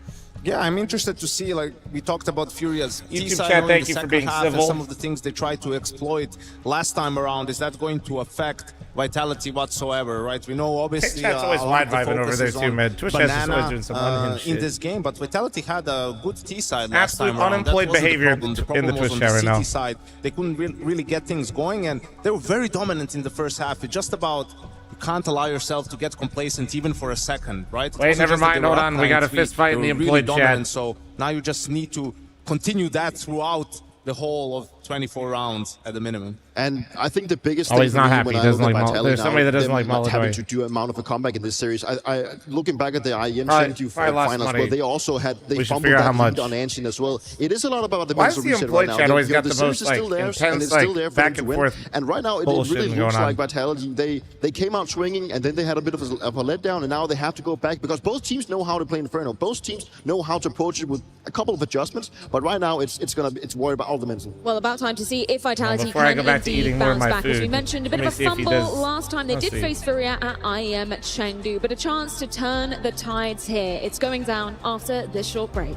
Yeah, I'm interested to see, like, we talked about Furia's YouTube chat, thank you for being civil. some of the things they tried to exploit last time around. Is that going to affect Vitality whatsoever, right? We know, obviously, chat's always wide vibing over there too, man. Twitch chat's just always doing some unhinged shit. In this game, but Vitality had a good T side last time around. Unemployed behavior in the Twitch chat right now. Side. They couldn't really get things going, and they were very dominant in the first half. It's just about... You can't allow yourself to get complacent even for a second, right? Wait, never mind. Hold on. We got a fist fight in the employed chat. So now you just need to continue that throughout the whole of 24 rounds at the minimum. And I think the biggest thing he's not happy. He doesn't like Molotov. There's somebody that doesn't like Molotov. Having to do amount of a comeback in this series. I looking back at the IEM finals, where they also had fumbled that lead on Anshin as well. It is a lot about the mental reset right now. Always got the series is still there, and it's still there for them to win. And right now, it really looks like Vitality. They came out swinging, and then they had a bit of a letdown, and now they have to go back because both teams know how to play Inferno. Both teams know how to approach it with a couple of adjustments. But right now, it's worried about all the mental. Well, about time to see if Vitality can indeed bounce back. As we mentioned, a bit of a fumble last time. They did face FURIA at IEM at Chengdu, but a chance to turn the tides here. It's going down after this short break.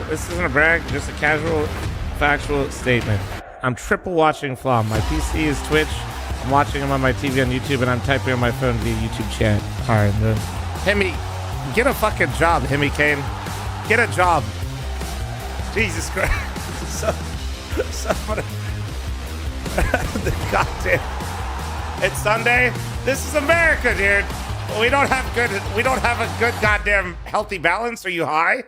This isn't a brag, just a casual, factual statement. I'm triple watching fl0m. My PC is Twitch. I'm watching him on my TV on YouTube, and I'm typing on my phone via YouTube chat. All right, then. Hemi, get a fucking job, Hemi Kane. Get a job. Jesus Christ. Goddamn. It's Sunday. This is America, dude. We don't have a good goddamn healthy balance. Are you high?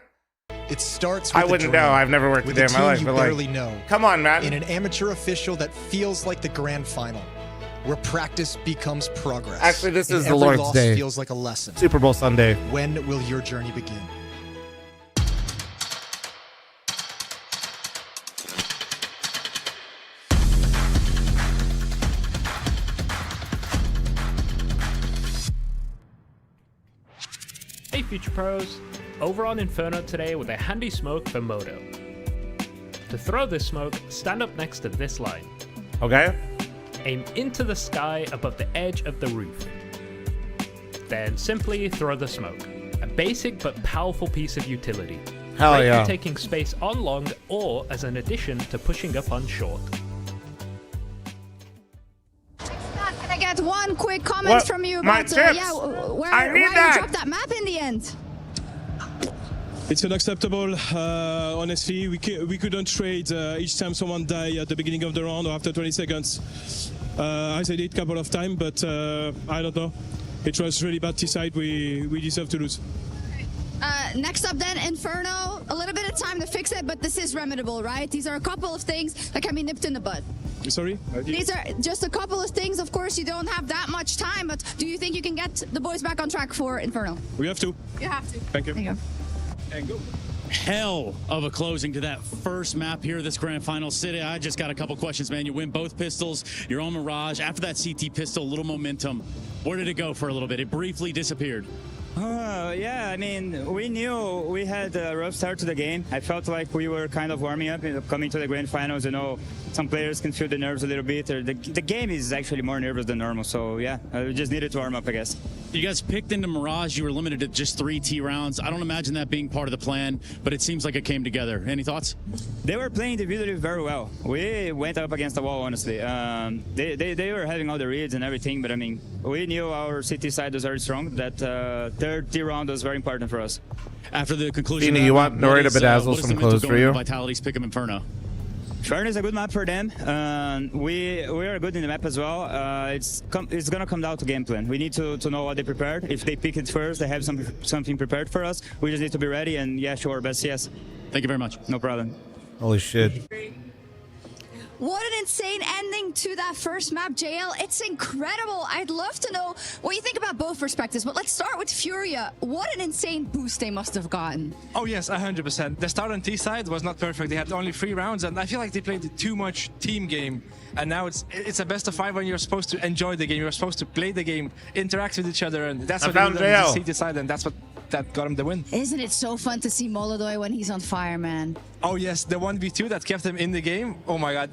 It starts with I wouldn't know. I've never worked a day in my life. You barely know. Come on, man. In an amateur official that feels like the grand final, where practice becomes progress. Actually, this is the Lord's loss Day. Feels like a lesson. Super Bowl Sunday. When will your journey begin? Hey Future Pros, over on Inferno today with a handy smoke for Moto. To throw this smoke, stand up next to this line. Okay. Aim into the sky above the edge of the roof. Then simply throw the smoke. A basic but powerful piece of utility. Hell Great yeah. for taking space on long or as an addition to pushing up on short. Can I get one quick comment from you about where you dropped that map in the end? It's unacceptable. Honestly, we couldn't trade each time someone died at the beginning of the round or after 20 seconds. I said it a couple of times, but I don't know. It was really bad T-side. We deserve to lose. Next up then, Inferno. A little bit of time to fix it, but this is remediable, right? These are a couple of things that can be nipped in the bud. Sorry? These are just a couple of things. Of course, you don't have that much time, but do you think you can get the boys back on track for Inferno? We have to. You have to. Thank you. There you go. And go. Hell of a closing to that first map here, this grand final. City, I just got a couple questions, man. You win both pistols, you're on Mirage. After that CT pistol, a little momentum. Where did it go for a little bit? It briefly disappeared. Yeah, I mean, we knew we had a rough start to the game. I felt like we were kind of warming up and coming to the grand finals. You know, some players can feel the nerves a little bit. The game is actually more nervous than normal. So yeah, we just needed to warm up, I guess. You guys picked into Mirage. You were limited to just 3 T rounds. I don't imagine that being part of the plan, but it seems like it came together. Any thoughts? They were playing individually very well. We went up against the wall, honestly. They were having all the reads and everything, but I mean, we knew our CT side was very strong. That third T round was very important for us. After the conclusion, you want Nori to bedazzle some clothes for you? Vitality's pick 'em Inferno. Inferno is a good map for them. We are good in the map as well. It's gonna come down to game plan. We need to know what they prepared. If they pick it first, they have something prepared for us. We just need to be ready, and yeah, sure, best yes. Thank you very much. No problem. Holy shit. What an insane ending to that first map, JL. It's incredible. I'd love to know what you think about both perspectives, but let's start with FURIA. What an insane boost they must have gotten. Oh yes, 100%. The start on T side was not perfect. They had only 3 rounds, and I feel like they played too much team game. And now it's a best of 5 when you're supposed to enjoy the game. You're supposed to play the game, interact with each other, and that's what they did on the CT side, and that's what that got him the win. Isn't it so fun to see Molodoi when he's on fire, man? Oh yes, the 1v2 that kept him in the game. Oh my god.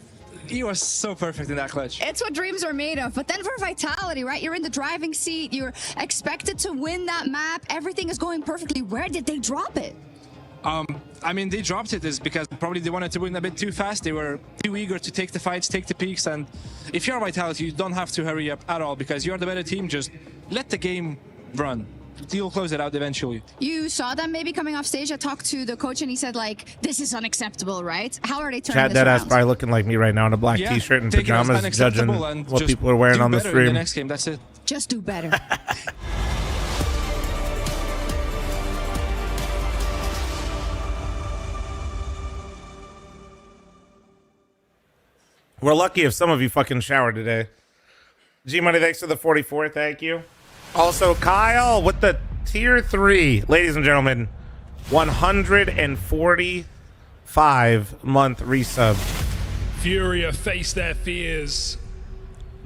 He was so perfect in that clutch. It's what dreams are made of. But then for Vitality, right? You're in the driving seat. You're expected to win that map. Everything is going perfectly. Where did they drop it? I mean, they dropped it is because probably they wanted to win a bit too fast. They were too eager to take the fights, take the peaks. And if you're Vitality, you don't have to hurry up at all because you're the better team. Just let the game run. You'll close it out eventually. You saw them maybe coming off stage. I talked to the coach and he said, like, this is unacceptable, right? How are they turning Chad this around? Deadass probably looking like me right now in a black t-shirt and pajamas, judging what people are wearing on the stream. In the next game, that's it. Just do better. We're lucky if some of you fucking showered today. G-Money, thanks for the 44. Thank you. Also, Kyle with the tier 3. Ladies and gentlemen, 145-month resub. FURIA face their fears.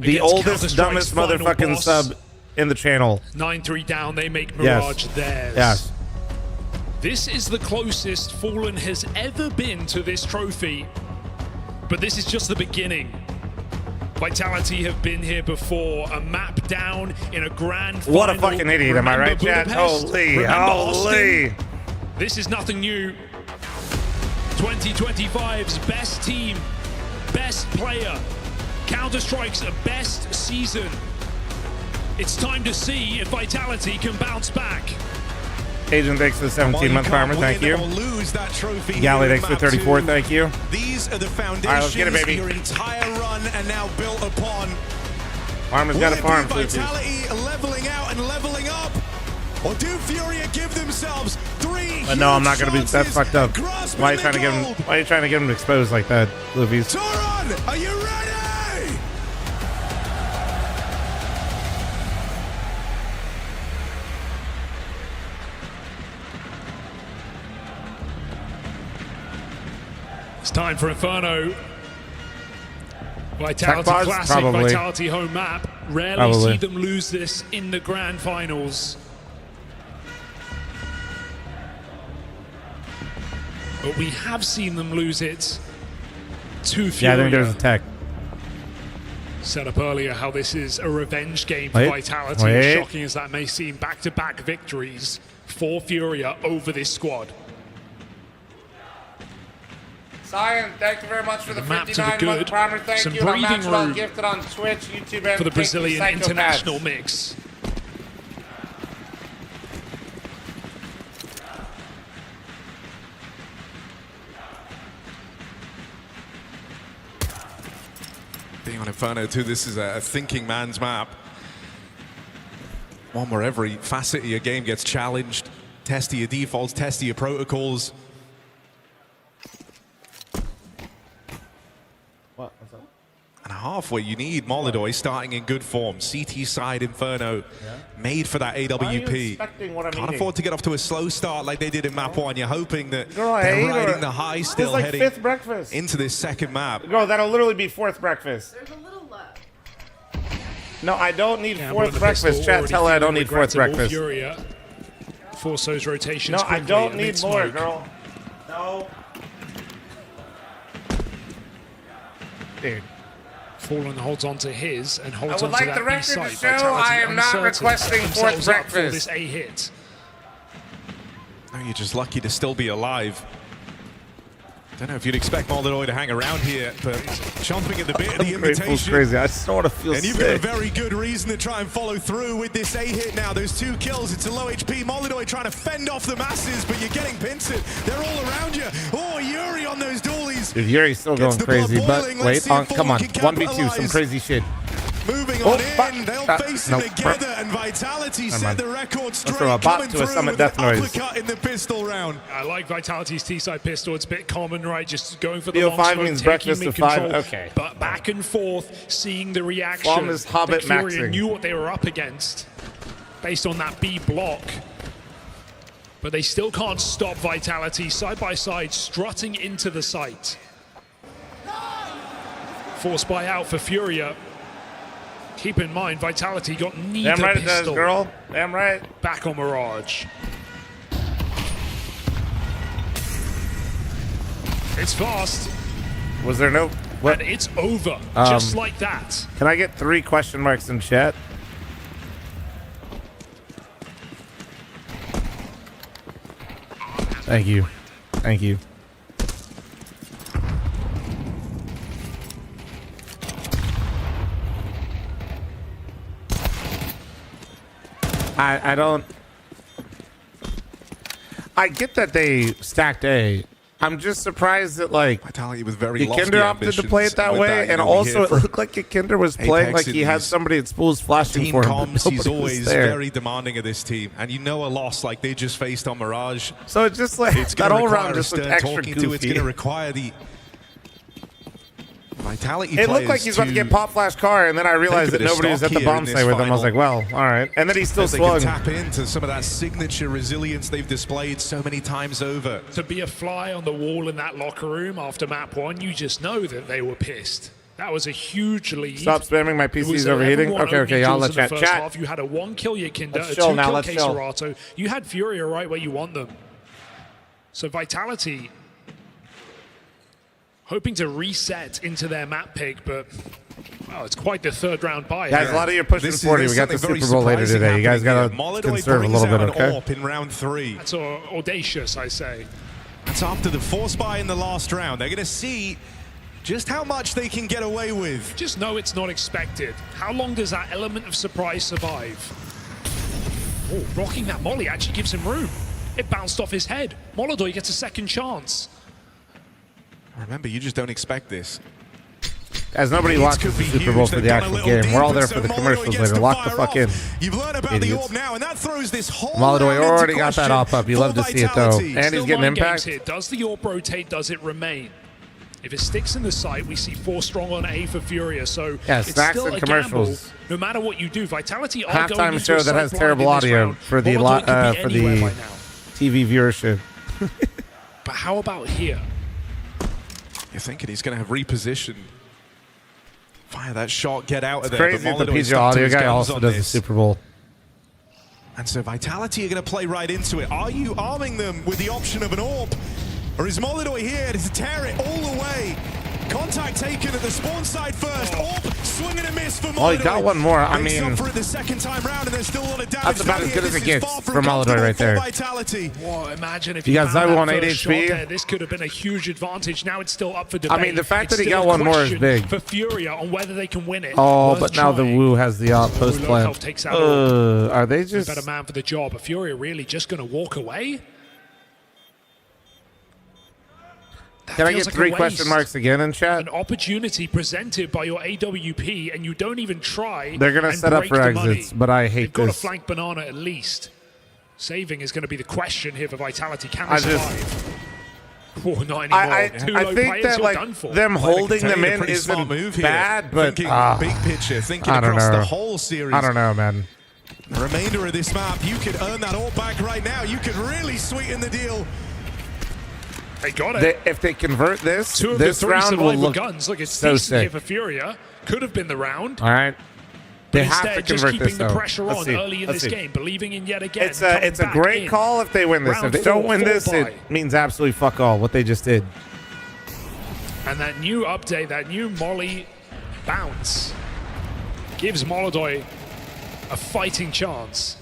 The oldest, dumbest motherfucking sub in the channel. 9-3 down, they make Mirage theirs. Yes. This is the closest Fallen has ever been to this trophy. But this is just the beginning. Vitality have been here before. A map down in a grand final. What a fucking idiot, am I right, Chad? Holy, holy. This is nothing new. 2025's best team, best player. Counter-Strike's best season. It's time to see if Vitality can bounce back. Agent, thanks for the 17-month farmer. Thank you. Galley, thanks for 34. Thank you. These are the foundations All right, let's get it, baby. your entire run are now built upon. Farmer's got a farm. Vitality leveling out and leveling up. Or do FURIA give themselves 3? But no, I'm not gonna be. That's fucked up. Why are you trying to get him? Why are you trying to get him exposed like that, Luffy's? Toron, are you ready? It's time for Inferno. Vitality Tech Classic, probably. Vitality home map. Rarely see them lose this in the grand finals. But we have seen them lose it to FURIA. Yeah, I think there's a tech. Set up earlier how this is a revenge game for Vitality. As shocking as that may seem, back-to-back victories for FURIA over this squad. Cyan, thank you very much for the map to the 59-month primer. Thank Some you. I'm breathing Maxwell room gifted on Twitch, YouTube, and for the Brazilian Psychopaths. international mix. Being on Inferno 2, this is a thinking man's map. One where every facet of your game gets challenged. Test your defaults, test your protocols. What? What's up? And halfway, you need Molodoi starting in good form. CT side Inferno, made for that AWP. Can't afford to get off to a slow start like they did in map 1. You're hoping that they're riding the high still, like heading fifth breakfast into this second map. Girl, that'll literally be fourth breakfast. There's a little left. No, I don't need fourth breakfast. Chat, tell her I don't need fourth breakfast. FURIA force those rotations. No, I don't need more, girl. No. Dude. Fallen holds on to his and holds on to that the record B side. to show I am not requesting fourth breakfast. For this A hit. No, you're just lucky to still be alive. Don't know if you'd expect Molodoi to hang around here, but chomping at the bit of the invitation. Crazy. I sort of feel and you've sick. got a very good reason to try and follow through with this A hit now. Those 2 kills, it's a low HP. Molodoi trying to fend off the masses, but you're getting pincered. They're all around you. Oh, Yuri on those dualies. Dude, Yuri's still going crazy, but wait, come on. 1v2, some crazy shit. moving on in. They'll face it together, and Vitality set the record straight, coming through with an uppercut in the pistol round. I like Vitality's T-side pistol. It's a bit common, right? Just going for the Leo long 5 smoke, means taking breakfast mid of 5. control, Okay. But back and forth, seeing the reaction. fl0m is Hobbit FURIA maxing. knew what they were up against based on that B block. But they still can't stop Vitality side by side, strutting into the site. Force buy out for FURIA. Keep in mind, Vitality got neither Damn right it pistol. does, girl. Damn right. Back on Mirage. It's fast. Was there no... What? And it's over, just like that. Can I get 3 question marks in chat? Thank you. Thank you. I don't... I get that they stacked A. I'm just surprised that, like, Vitality was very Yakinder opted to play it that way, and also it looked like Yakinder was playing like he had somebody at Spools flashing Team for him. comms, But he's nobody always was there. very demanding of this team, and you know a loss like they just faced on Mirage. So it's just like It's that gonna whole require round a just looked stern extra talking to. It's going goofy. to require the Vitality. It looked like he's about to get pop flash car, and then I realized that nobody was at the bomb site with him. I was like, well, all right. And then he still They swung. can tap into some of that signature resilience they've displayed so many times over. To be a fly on the wall in that locker room after map 1, you just know that they were pissed. That was a huge lead. Stop spamming, my PC's overheating. Okay, I'll let chat. Half. You had a 1-kill Yakinder, Let's a chill now, 2-kill let's chill. Serato. You had FURIA right where you want them. So Vitality hoping to reset into their map pick, but well, it's quite the 3rd round buy. Guys, a lot of you are pushing 40. We got the Super Bowl later today. You guys got to conserve a little bit, okay? In round 3. That's audacious, I say. That's after the force buy in the last round. They're going to see just how much they can get away with. Just know it's not expected. How long does that element of surprise survive? Oh, rocking that molly actually gives him room. It bounced off his head. Molodoi gets a 2nd chance. Remember, you just don't expect this. As nobody watches the Super Bowl for the actual game. We're all there for the commercials later. Lock the fuck in. You've learned about the orb now, and that throws this whole Molodoi already got that op up. You love to see it, though. And he's getting impact. Here. Does the orb rotate? Does it remain? If it sticks in the site, we see 4 strong on A for FURIA. So yeah, it's snacks still and a commercials. Gamble. No matter what you do, Vitality are going Halftime into show a that has site terrible blind in this audio round. for the TV viewership. But how about here? You're thinking he's going to have reposition. Fire that shot, get out of It's there. crazy that the PG audio guy also does the Super Bowl. And so Vitality are going to play right into it. Are you arming them with the option of an orb? Or is Molodoi here to tear it all the way? Contact taken at the spawn side first. Orb, swing and a miss for Molodoi. Oh, he got one more. I Makes mean, up for it the 2nd time round, and there's still a lot of damage. that's about as good as it gets from Molodoi right there. Whoa, imagine if You got found Zywo that on 8 first shot HP. there, this could have been a huge advantage. Now it's still up for debate. I mean, the fact It's that he still got a one more is question big. for FURIA on whether they can win it. Oh, Worth but now the trying. Wu has the post Low plan. health takes out all. Are they The just... better man for the job. Are FURIA really just going to walk away? Can I feels get like a 3 question waste. marks again in chat? An opportunity presented by your AWP, and you don't even try. They're going to and set up break for the exits, money. but I They've hate got to this. flank Banana at least. Saving is going to be the question here for Vitality. Can I they just- survive? Oh, not anymore. I Too I low think players, that you're like done for. them Well, I can holding tell them you a in pretty smart isn't move here. bad, but Thinking big picture, thinking I don't across know. the whole series. I don't know, man. The remainder of this map, you could earn that all back right now. You could really sweeten the deal. They got it. If they convert this, Two of this the 3 round will survivor look guns. Look, it's so decent here sick. for FURIA. Could have been the round. All right. They But have instead, to just convert keeping this, the though. pressure Let's on see. early in Let's this see. game, believing in yet again. It's a coming great back call if they win this. Round If they don't 4, win this, full it buy. means absolutely fuck all what they just did. And that new update, that new Molly bounce, gives Molodoi a fighting chance.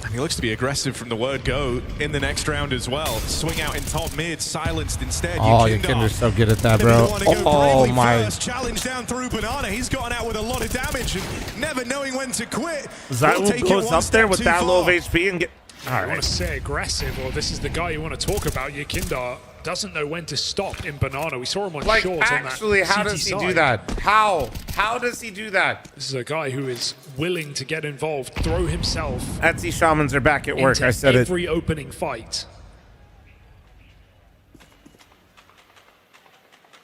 And he looks to be aggressive from the word go in the next round as well. Swing out in top mid, silenced instead. Oh, Yakinder's so good at that, bro. Oh my. Challenge down through Banana. He's gotten out with a lot of damage and never knowing when to quit. Zywo goes up there with that low of HP and get... I want to say aggressive, or this is the guy you want to talk about, Yakinder. doesn't know when to stop in Banana. We saw him on Like, shorts actually, on that how CT does he side. do that? How? How does he do that? This is a guy who is willing to get involved, throw himself. Etsy Shamans are back at work. Into I said it. every opening fight.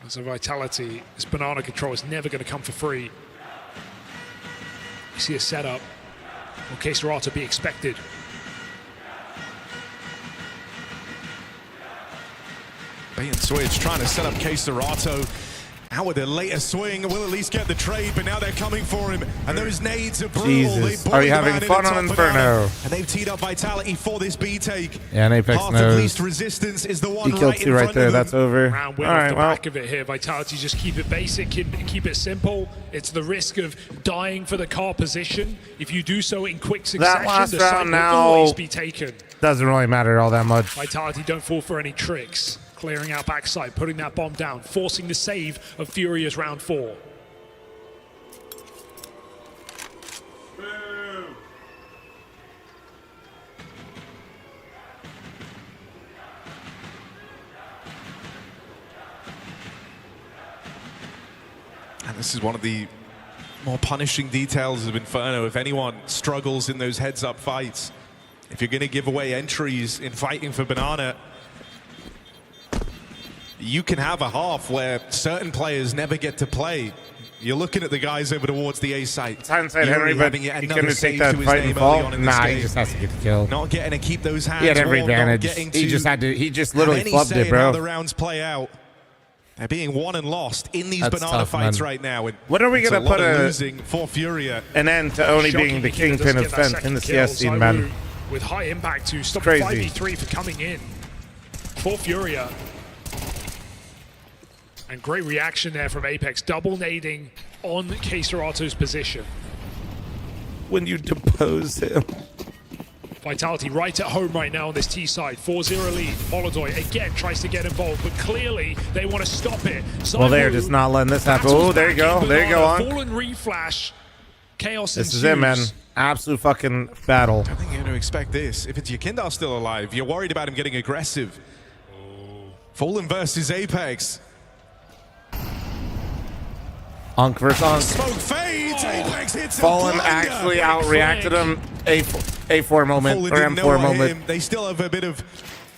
As a Vitality, this Banana control is never going to come for free. You see a setup. Will K-Serata be expected? Bait and switch, trying to set up K-Serata. Out with their later swing, will at least get the trade, but now they're coming for him. And those nades are brutal. Jesus. They Are you bully the having man fun in the on top Inferno? banana, and they've teed up Vitality for this B take. Yeah, and Apex Path knows. of least resistance is the one He killed right two in right front there. of them. That's over. Round win All off right, the well. back of it here. Vitality just keep it basic, keep it simple. It's the risk of dying for the car position. If you do so in quick succession, That last the site round will now always be taken. doesn't really matter all that much. Vitality don't fall for any tricks. Clearing out backside, putting that bomb down, forcing the save of Furia's round 4. And this is one of the more punishing details of Inferno. If anyone struggles in those heads-up fights, if you're going to give away entries in fighting for Banana, you can have a half where certain players never get to play. You're looking at the guys over towards the A site. Hindsight, Henry, but he couldn't take that fight and fall. Nah, he just has to get the kill. Not getting to keep those hands He had every warm, not advantage. getting He to just had to. He just have literally any flubbed say it, in how bro. the rounds play out. They're being won and lost in these That's Banana tough, fights man. right now. And When are we it's gonna lot put of a- losing for Furia? An end to only Shocking being the Nikita doesn't kingpin get of that Fent second in the kill. CS scene, Zaiwu man. With high impact to stop Crazy. 5v3 for coming in for Furia. And great reaction there from Apex, double nading on K-Serato's position. When you depose him. Vitality right at home right now on this T side. 4-0 lead. Molodoy again tries to get involved, but clearly they want to stop it. Well, they're just not letting this happen. Oh, there you go. There you go, on. Fallen reflash. Chaos This ensues. is it, man. Absolute fucking battle. I think you're going to expect this. If it's Yakindar still alive, you're worried about him getting aggressive. Fallen versus Apex. Unk versus Unk. Smoke fades. Apex hits a Fallen blinder. actually outreacted him. A4 moment Fallen or didn't know M4 what hit moment. him. They still have a bit of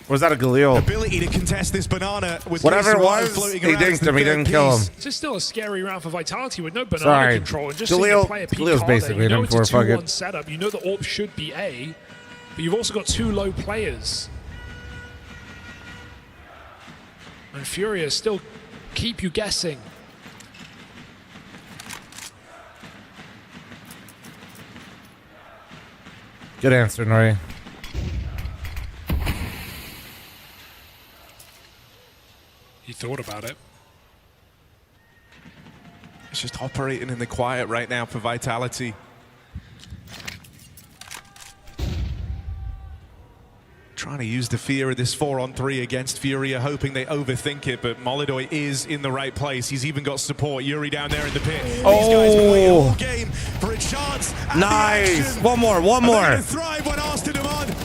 Was that a Galil? ability to contest this Banana. With Whatever it K-Serata was, floating he around as dinked the him. He third didn't kill him. piece. It's just still a scary round for Vitality with no banana Sorry. control and just seeing Galil- the player peek Galil's hard there. basically You know an it's a M4, fuck it. 2-1 setup. You know the AWP should be A, but you've also got 2 low players. And Furia still keep you guessing. Good answer, Nori. He thought about it. It's just operating in the quiet right now for Vitality. Trying to use the fear of this 4-on-3 against Furia, hoping they overthink it, but Molodoy is in the right place. He's even got support. Yuri down there in the pit. These guys play a whole game for a chance. at the Nice. action. One more. One And they're more. gonna thrive when asked to demand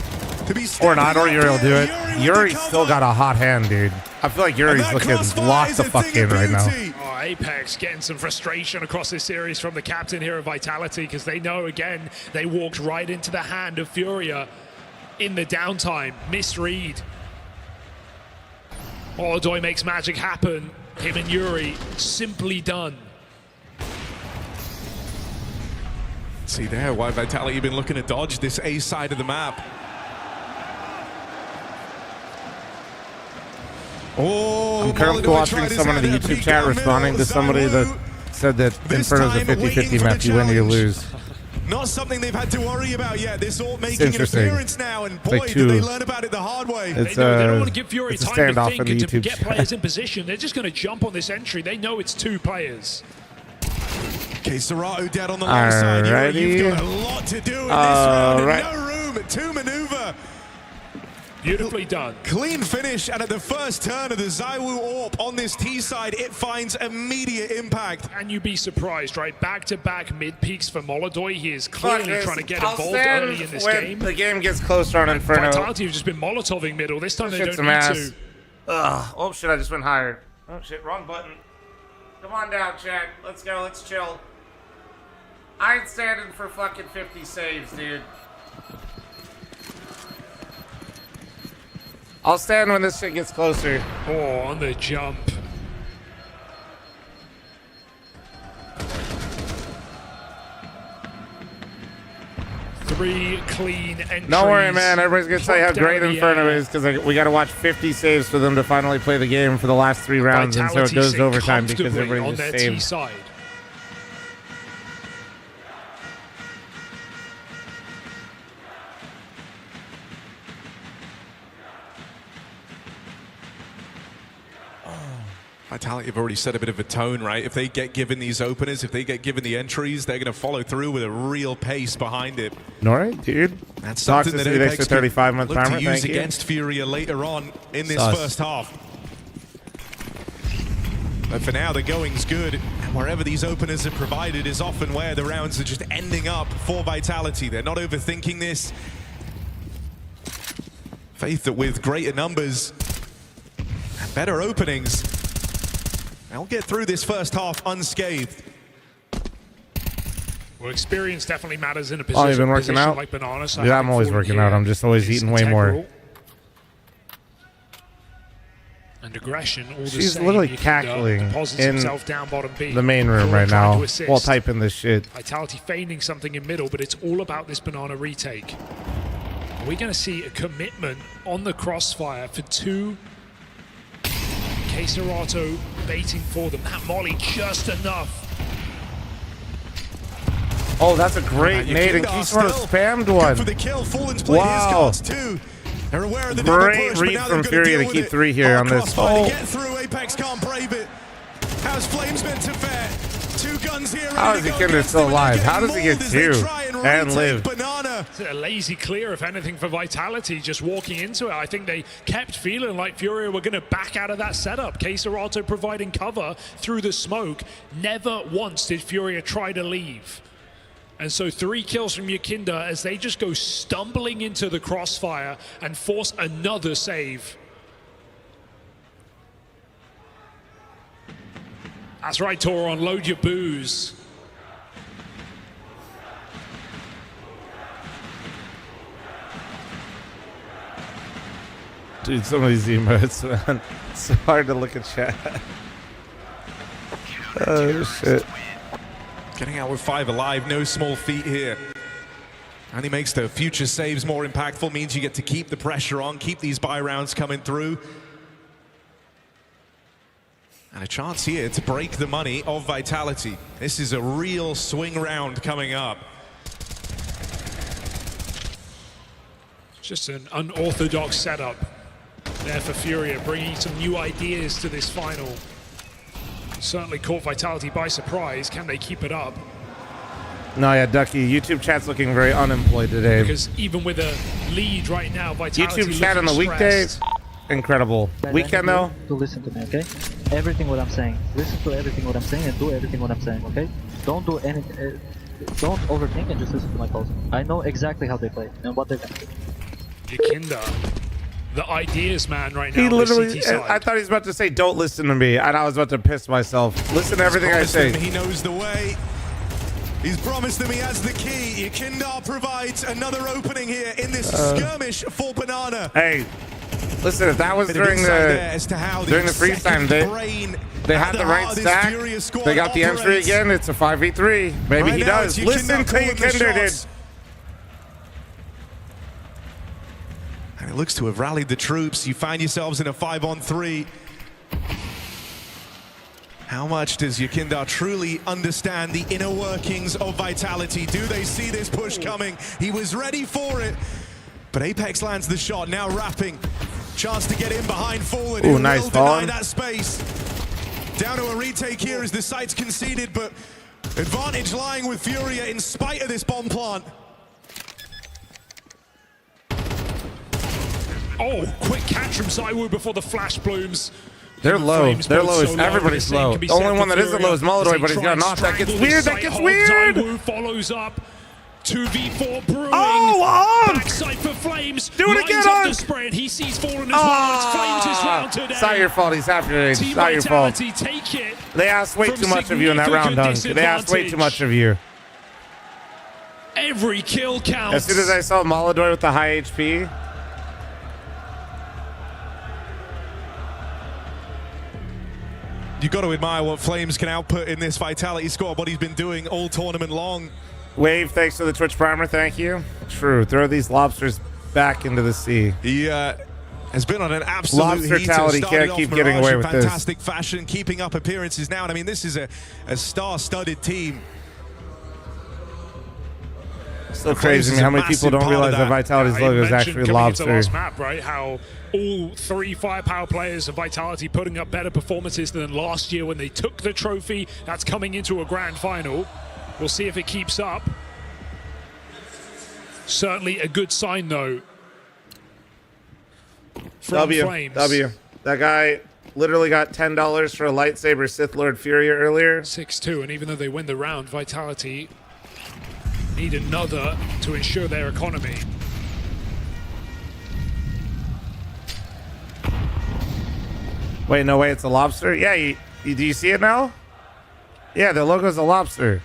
to be Or not, stepping or up Yuri will here. do it. Yuri with Yuri's the still cover. got a hot hand, dude. I feel like Yuri's that looking crossfire locked is the a fuck thing in of right now. beauty. Oh, Apex getting some frustration across this series from the captain here of Vitality because they know, again, they walked right into the hand of Furia in the downtime. Misread. Molodoy makes magic happen. Him and Yuri, simply done. See there why Vitality been looking to dodge this A side of the map. Oh, I'm currently Molodoy watching tried his someone in the hand at YouTube peak chat down responding middle. to somebody that said that This Inferno's a time 50-50 waiting for map. the You win or you challenge. lose. Not something they've had to worry about yet. This all making an interesting. appearance now, and It's boy, like did they two. learn about it the hard way. It's, They know they don't want to give Fury it's a time to standoff think in the and to YouTube get chat. players in position. They're just going to jump on this entry. They know it's 2 players. K-Serata dead on the low side. Alrighty. You've got a lot to do in this round, and Alright. no room to maneuver. Beautifully done. Clean finish, and at the first turn of the Zaiwu AWP on this T side, it finds immediate impact. And you'd be surprised, right? Back-to-back mid-peaks for Molodoy. He is clearly Fuck this. trying to get I'll involved stand early in this when game. the game gets closer on Inferno. Vitality have just been Molotoving middle. This time they Shit don't some need ass. to. Ugh. Oh shit, I just went higher. Oh shit, wrong button. Come on down, chat. Let's go, let's chill. I ain't standing for fucking 50 saves, dude. I'll stand when this shit gets closer. Oh, on the jump. Three clean entries. Don't worry, man. Everybody's going to tell you how great Inferno is because we got to watch 50 saves for them to finally play the game for the last 3 rounds. Vitality and so it goes sit overtime because comfortably everybody on just their saved. T side. Vitality have already set a bit of a tone, right? If they get given these openers, if they get given the entries, they're going to follow through with a real pace behind it. All right, dude. That's something that Toxicity Apex extra 35-month look timer. to use Thank you. against Furia later on in this Sus. first half. But for now, the going's good. And wherever these openers are provided is often where the rounds are just ending up for Vitality. They're not overthinking this. Faith that with greater numbers and better openings, they'll get through this first half unscathed. Well, experience definitely matters in a Oh, you've been working position out? like Banana. So Yeah, I'm always working out. I'm just always eating way more. And aggression, all the She's same. literally Yakinda cackling deposits in himself down bottom B. the main room Fl0m right trying now to assist. while typing this shit. Vitality feigning something in middle, but it's all about this Banana retake. Are we going to see a commitment on the crossfire for 2? Queserato baiting for them. That molly just enough. Oh, that's a great nade, and Kisora spammed one. For the kill, Fallen's played his Wow. cards too. They're aware of the double Great push, read but now from they've got Furia to deal keep with 3 it. here on this. Crossfire Oh. to get through. Apex can't brave it. How's Flames meant to fare? 2 guns here. How is Yakinda still alive? How does he get 2 and live? It's a lazy clear, if anything, for Vitality just walking into it. I think they kept feeling like Furia were going to back out of that setup. Queserato providing cover through the smoke. Never once did Furia try to leave. And so 3 kills from Yakinda as they just go stumbling into the crossfire and force another save. That's right, Toron, load your booze. Dude, some of these emotes, man. It's so hard to look at chat. Oh, shit. Getting out with 5 alive, no small feat here. And he makes the future saves more impactful, means you get to keep the pressure on, keep these buy rounds coming through. And a chance here to break the money of Vitality. This is a real swing round coming up. Just an unorthodox setup there for Furia, bringing some new ideas to this final. Certainly caught Vitality by surprise. Can they keep it up? No, yeah, Ducky. YouTube chat's looking very unemployed today. Because even with a lead right now, Vitality YouTube chat on the looking weekdays, stressed. incredible. Weekend though, To listen to me, okay? Everything what I'm saying. Listen to everything what I'm saying and do everything what I'm saying, okay? Don't do anything. Don't overthink and just listen to my calls. I know exactly how they play and what they're gonna do. Yakinda, the ideas man right now. he on the literally. CT side. I thought he was about to say, "Don't listen to me," and I was about to piss myself. Listen to everything I He's say. promised them he knows the way. He's promised them he has the key. Yakinda provides another opening here in this skirmish for Banana. Hey, listen, if that was during the freeze time, they had the right stack. They got the entry again. It's a 5v3. Maybe he does. Listen to Yakinda, dude. And it looks to have rallied the troops. You find yourselves in a 5-on-3. How much does Yakinda truly understand the inner workings of Vitality? Do they see this push coming? He was ready for it. But Apex lands the shot, now wrapping. Chance to get in behind Fallen. Ooh, He nice will deny Fallen. that space. Down to a retake here as the site's conceded, but advantage lying with Furia in spite of this bomb plant. Oh, quick catch from Zywoo before the flash blooms. They're low. Flames They're both low. so low. Everybody's The same low. can be The said only for one that isn't Furia low is as Molodroid, they but he's try got and an off. That gets strangle weird. the That gets site. weird. Zywoo follows up. 2v4 brewing. Backside for Flames. Do it again, the sprint. He sees Fallen as well. It's Flames' round today. It's not your fault. He's after it. It's Team not your fault. Vitality take it. They asked way too much of you in that round, Dunk. They asked way too much of you. Every kill counts. As soon as I saw Molodoi with the high HP. You got to admire what Flames can output in this Vitality squad, what he's been doing all tournament long. Wave, thanks for the Twitch primer. Thank you. True. Throw these lobsters back into the sea. He has been on an absolute Lobstertality. Can't keep getting away with fantastic fashion, keeping up appearances now. And I mean, this is a star-studded team. So crazy how many people don't realize that Vitality's logo is actually lobster. Last map, right? How all 3 firepower players of Vitality putting up better performances than last year when they took the trophy. That's coming into a grand final. We'll see if it keeps up. Certainly a good sign, though. From Flames. W. That guy literally got $10 for a lightsaber Sith Lord Furia earlier. 6-2, and even though they win the round, Vitality need another to ensure their economy. Wait, no way, it's a lobster? Yeah, do you see it now? Yeah, the logo's a lobster.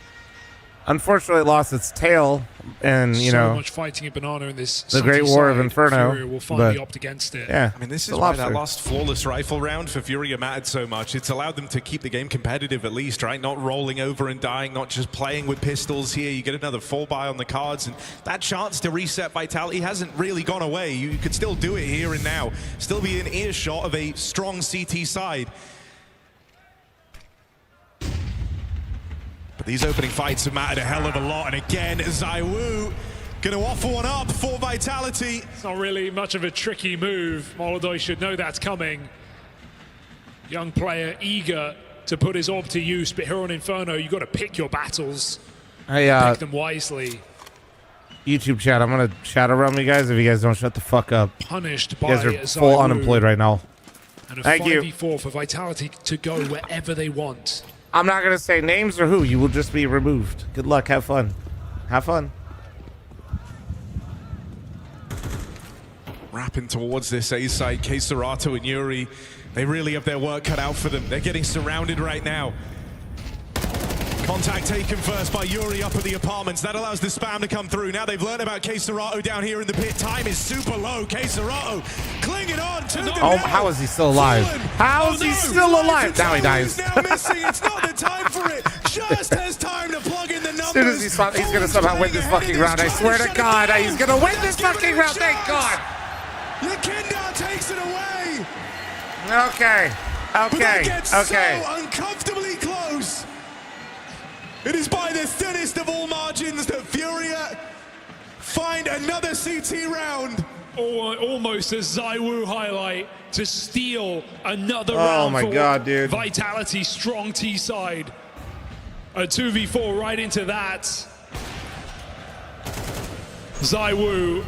Unfortunately, it lost its tail, and so much fighting at Banana in this. The Great War of Inferno. Furia will finally opt against it. Yeah, I mean, this is why that last flawless rifle round for Furia mattered so much. It's allowed them to keep the game competitive at least, right? Not rolling over and dying, not just playing with pistols here. You get another full buy on the cards, and that chance to reset Vitality hasn't really gone away. You could still do it here and now. Still be in earshot of a strong CT side. But these opening fights have mattered a hell of a lot, and again, ZywOo going to offer one up for Vitality. It's not really much of a tricky move. Molodoi should know that's coming. Young player eager to put his orb to use, but here on Inferno, you've got to pick your battles. Pick them wisely. YouTube chat, I'm going to shadow realm you guys if you guys don't shut the fuck up. Punished You by guys are full ZywOo. unemployed right now. And a Thank you. 5v4 for Vitality to go wherever they want. I'm not going to say names or who. You will just be removed. Good luck. Have fun. Have fun. Wrapping towards this A side, K-Serato and Yuri, they really have their work cut out for them. They're getting surrounded right now. Contact taken first by Yuri up at the apartments. That allows the spam to come through. Now they've learned about K-Serato down here in the pit. Time is super low. K-Serato clinging on to them. Oh, how is he still alive? How is he still alive? Now he dies. Now missing. It's not the time for it. Just has time to plug in the numbers. As soon as he's going to somehow win this fucking round. I swear to God, he's going to win this fucking round. Thank God. Yakinda takes it away. Okay. But that gets so uncomfortably close. It is by the thinnest of all margins that Furia find another CT round. Almost a ZywOo highlight to steal another round. Oh my God, dude. Vitality strong T side. A 2v4 right into that. ZywOo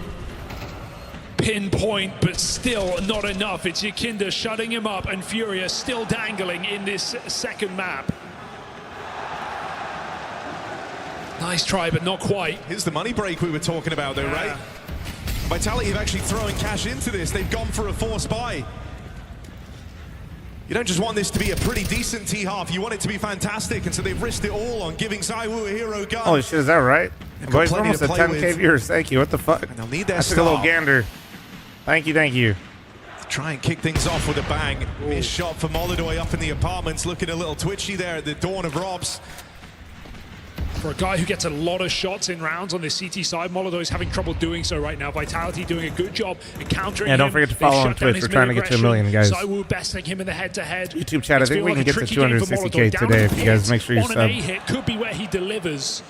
pinpoint, but still not enough. It's Yakinda shutting him up, and Furia still dangling in this second map. Nice try, but not quite. Here's the money break we were talking about, though, right? Vitality have actually throwing cash into this. They've gone for a force buy. You don't just want this to be a pretty decent T-half. You want it to be fantastic, and so they've risked it all on giving ZywOo a hero gun. Holy shit, is that right? Boys, we're plenty almost to at play 10K with. viewers. Thank you. What the fuck? And they'll need their That's a little star. gander. Thank you, thank you. Try and kick things off with a bang. Missed shot for Molodoi up in the apartments, looking a little twitchy there at the dawn of Robs. For a guy who gets a lot of shots in rounds on the CT side, Molodoi is having trouble doing so right now. Vitality doing a good job at countering Yeah, don't him. forget to They've follow on shut down Twitch. his We're trying to get to 1 million, guys. ZywOo besting him in the head-to-head. YouTube chat, I It's think we feeling can like get a to tricky game for 260K Molodoi. Down today in if you guys pit make sure you on sub. an A hit could be where he delivers.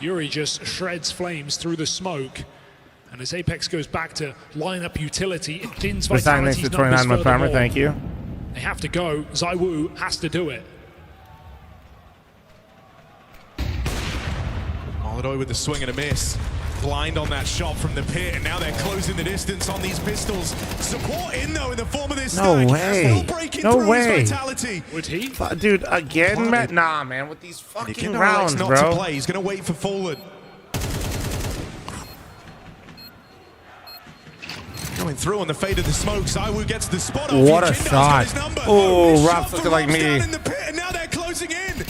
Yuri just shreds Flames through the smoke. And as Apex goes back to lineup utility, it thins Resign Vitality's next to numbers 29 month primer. furthermore. Thank you. They have to go. ZywOo has to do it. Molodoi with the swing and a miss. Blind on that shot from the pit, and now they're closing the distance on these pistols. Support in, though, in the form of this No stack. way. Still breaking No through way. his Vitality. Would he? Dude, again, man? Nah, man. With these fucking Yakinda rounds, elects not bro. to play. He's going to wait for Fallen. Coming through on the fade of the smoke. Zywoo gets the spot. What a shot. Oh, Rob's looking like me. In the pit, and now they're closing in.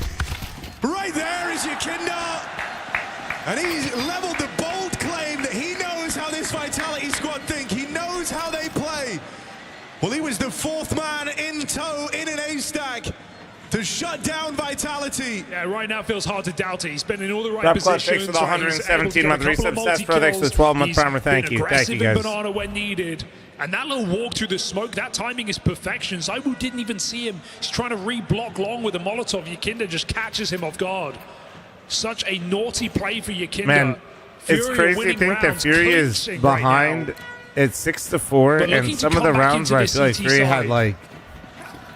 Right there is Yakinda. And he's leveled the bold claim that he knows how this Vitality squad think. He knows how they play. Well, he was the fourth man in tow in an A-stack to shut down Vitality. Yeah, right now it feels hard to doubt it. He's been in all the right Rob positions. Thanks for the 117-month resub. Seth Pro, thanks for the 12-month primer. Thank you. Thank you, guys. Banana when needed. And that little walk through the smoke, that timing is perfection. Zywoo didn't even see him. He's trying to re-block long with a Molotov. Yakinda just catches him off guard. Such a naughty play for Yakinda. Man, it's crazy to think that FURIA is behind. It's 6-4, and some of the rounds where I feel like FURIA had like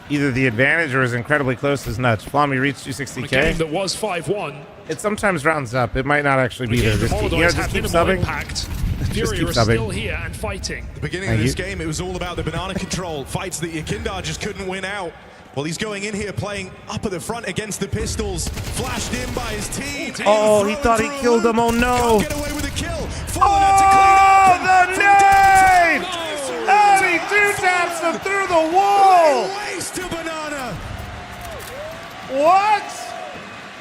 either the advantage or is incredibly close as nuts. fl0m, you reached 260K. A game that was 5-1. It sometimes rounds up. It might not actually be there. Just keep, just keep subbing. FURIA is still here and fighting. The beginning of this game, it was all about the banana control. Fights that Yakinda just couldn't win out. Well, he's going in here playing up at the front against the pistols. Flashed in by his team. Oh, he thought he killed him. Oh, no. Can't get away with a kill. Oh, the nade! Oh, he two-taps him through the wall. Waste to banana. What?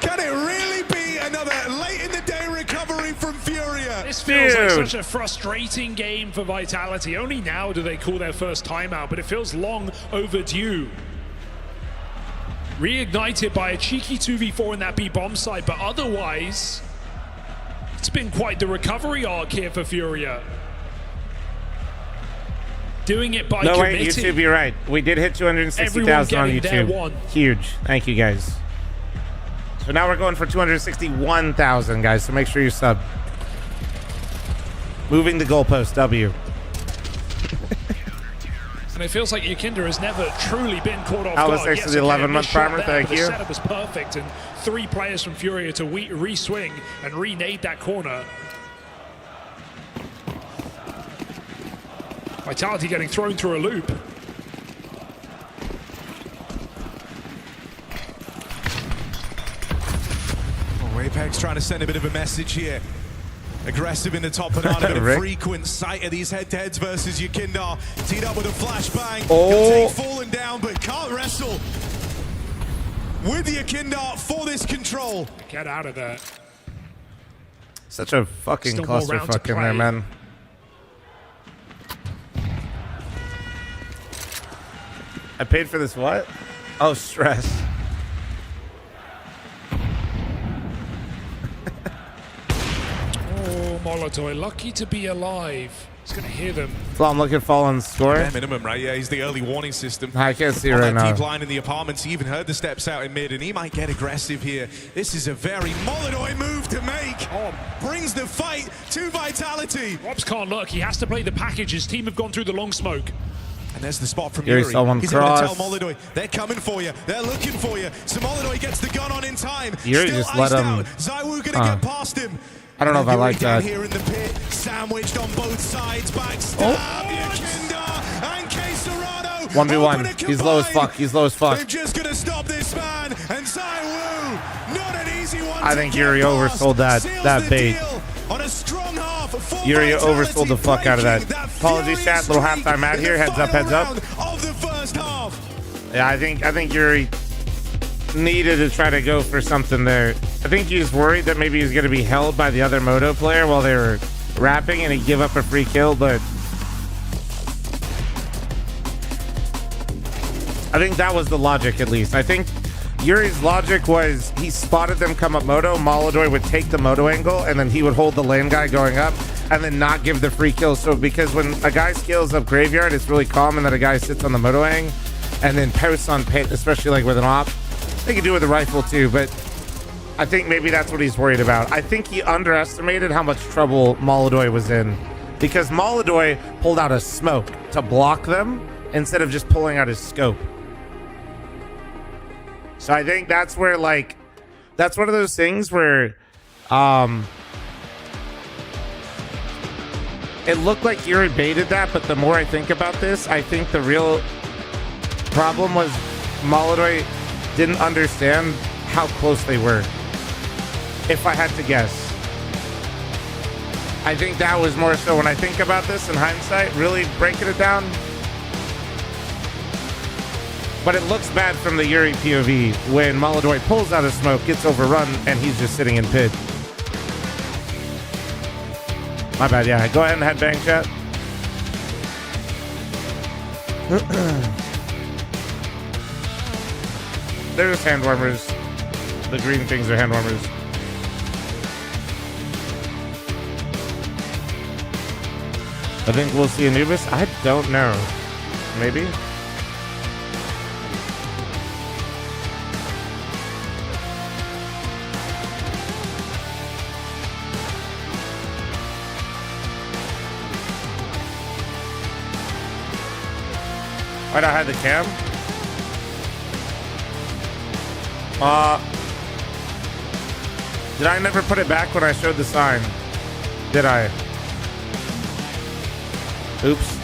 Can it really be another late in the day recovery from FURIA? This feels like such a frustrating game for Vitality. Only now do they call their first timeout, but it feels long overdue. Reignited by a cheeky 2v4 in that B-bomb side, but otherwise, it's been quite the recovery arc here for FURIA. Doing it by committing. Wait, YouTube, you're right. We did hit 260,000 on YouTube. Huge. Thank you, guys. So now we're going for 261,000, guys, so make sure you sub. Moving the goalpost, W. And it feels like Yakinda has never truly been caught off Alice, guard. thanks for the 11-month primer. Thank you. The setup was perfect, and 3 players from FURIA to re-swing and re-nade that corner. Vitality getting thrown through a loop. Oh, Apex trying to send a bit of a message here. Aggressive in the top banana, but a frequent sight of these head-to-heads versus Yakinda. Teed up with a flashbang. Oh. Fallen down, but can't wrestle with Yakinda for this control. Get out of there. Such a fucking clusterfuck in there, man. I paid for this what? Oh, stress. Oh, Molotov, lucky to be alive. He's going to hear them. Well, I'm looking at Fallen's score. Bare minimum, right? Yeah, he's the early warning system. I can't see it right now. Deep line in the apartments. He even heard the steps out in mid, and he might get aggressive here. This is a very Molotov move to make. Oh, brings the fight to Vitality. Robs can't look. He has to play the package. His team have gone through the long smoke. And there's the spot from Yuri. He's able to tell Molotov, they're coming for you. They're looking for you. So Molotov gets the gun on in time. Yuri Still just let him. Zywoo gonna get past him. I don't know if I like that. Here in the pit, sandwiched on both sides, backstab, Yakinda, and K Serrano. 1v1. He's low as fuck. He's low as fuck. They're just gonna stop this man, and Zywoo, not an easy one. I think Yuri oversold that bait. On a strong half, Yuri oversold the fuck out of that. Apologies, chat. Little halftime ad here. Heads up, heads up. Of the first half. Yeah, I think Yuri needed to try to go for something there. I think he was worried that maybe he was going to be held by the other Moto player while they were rapping and he'd give up a free kill, but I think that was the logic, at least. I think Yuri's logic was he spotted them come up Moto, Molotov would take the Moto angle, and then he would hold the lane guy going up and then not give the free kill. So because when a guy scales up Graveyard, it's really common that a guy sits on the Moto ang and then posts on pit, especially like with an op. They can do it with a rifle too, but I think maybe that's what he's worried about. I think he underestimated how much trouble Molotov was in because Molotov pulled out a smoke to block them instead of just pulling out his scope. So I think that's where, like, that's one of those things where it looked like Yuri baited that, but the more I think about this, I think the real problem was Molotov didn't understand how close they were, if I had to guess. I think that was more so when I think about this in hindsight, really breaking it down. But it looks bad from the Yuri POV when Maladoy pulls out of smoke, gets overrun, and he's just sitting in pit. My bad, yeah. Go ahead and headbang, chat. They're just hand warmers. The green things are hand warmers. I think we'll see Anubis. I don't know. Maybe. Why'd I hide the cam? Did I never put it back when I showed the sign? Did I? Oops.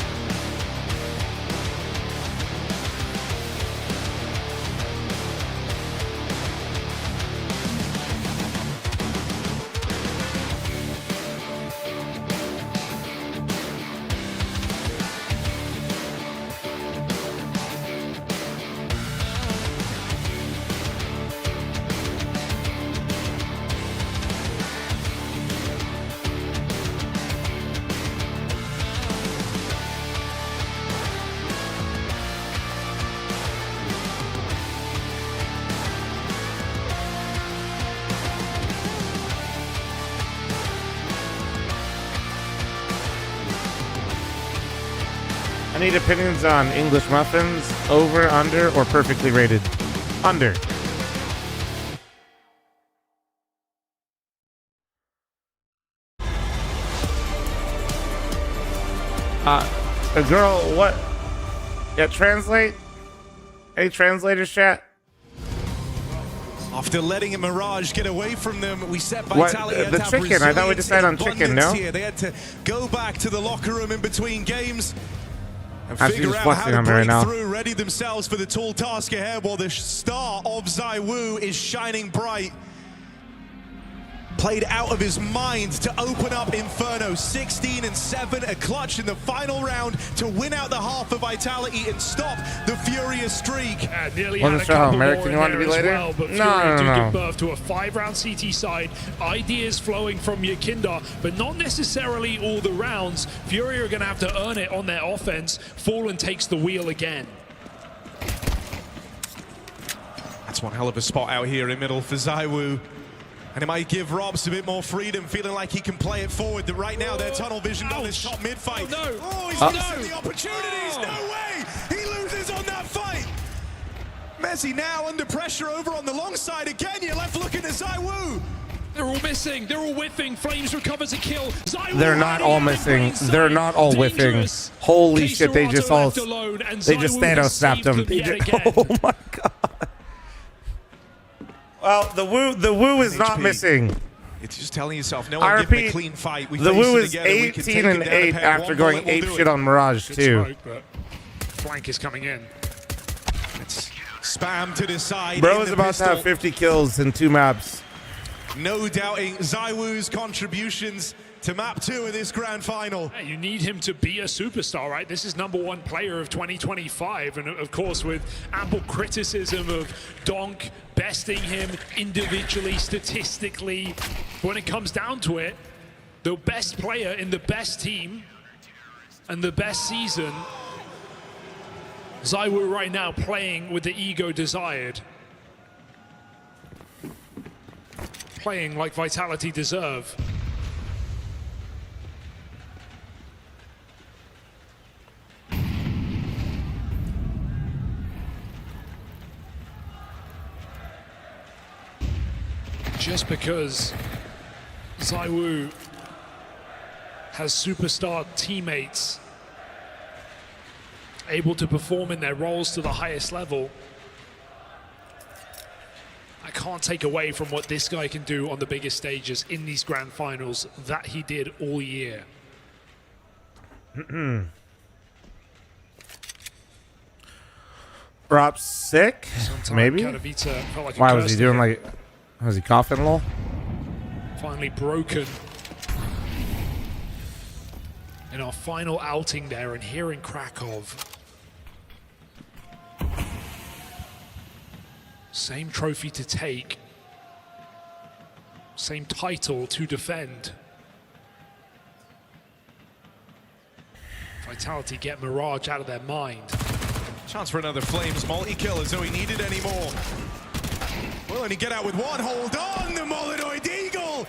I need opinions on English muffins, over, under, or perfectly rated. Under. A girl, what? Yeah, translate. Hey, translators chat. After letting a Mirage get away from them, we set What? Vitality The chicken? I thought we decided on chicken, no? Here. They had to go back to the locker room in between games and Actually, figure just out how flexing to on me right break now. through, ready themselves for the tall task ahead while the star of ZywOo is shining bright. Played out of his mind to open up Inferno. 16-7, a clutch in the final round to win out the half of Vitality and stop the Furia streak. Nearly Wasn't had a sure how couple American more you wanted to in be there as later? well, but No, Furia no, do no. give birth to a 5-round CT side. Ideas flowing from Yakinda, but not necessarily all the rounds. Furia are going to have to earn it on their offense. Fallen takes the wheel again. That's one hell of a spot out here in middle for ZywOo. And it might give Robs a bit more freedom, feeling like he can play it forward. That right now, their tunnel vision on this top mid fight. Oh, he's missing the opportunities. No way! He loses on that fight. Messi now under pressure over on the long side again. You're left looking at ZywOo. They're all missing. They're all whiffing. Flames recovers a kill. ZywOo They're not all missing. They're not all whiffing. Holy shit! They just all. They just Thanos snapped them. Oh my god. Well, the woo is not missing. It's just telling yourself, no I one give him a repeat, clean fight. We the faced woo it is together. We can take 18-8 it down a peg. after One going bullet will ape do shit it. on Mirage Good too. smoke, but flank is coming in. It's spam to the side. Bro in is the about pistol. to have 50 kills in 2 maps. No doubting ZywOo's contributions to map 2 of this grand final. Yeah, you need him to be a superstar, right? This is #1 player of 2025, and of course with ample criticism of Donk besting him individually, statistically. When it comes down to it, the best player in the best team and the best season, ZywOo right now playing with the ego desired. Playing like Vitality deserve. Just because ZywOo has superstar teammates able to perform in their roles to the highest level, I can't take away from what this guy can do on the biggest stages in these grand finals that he did all year. Rob's sick? Maybe? Katowice felt like a Why was curse he to doing him. like... Was he coughing, lol? Finally broken. in our final outing there and here in Krakow. Same trophy to take. Same title to defend. Vitality get Mirage out of their mind. Chance for another Flames multi-kill as though he needed any more. Will only get out with one. Hold on, the Molinoid Eagle.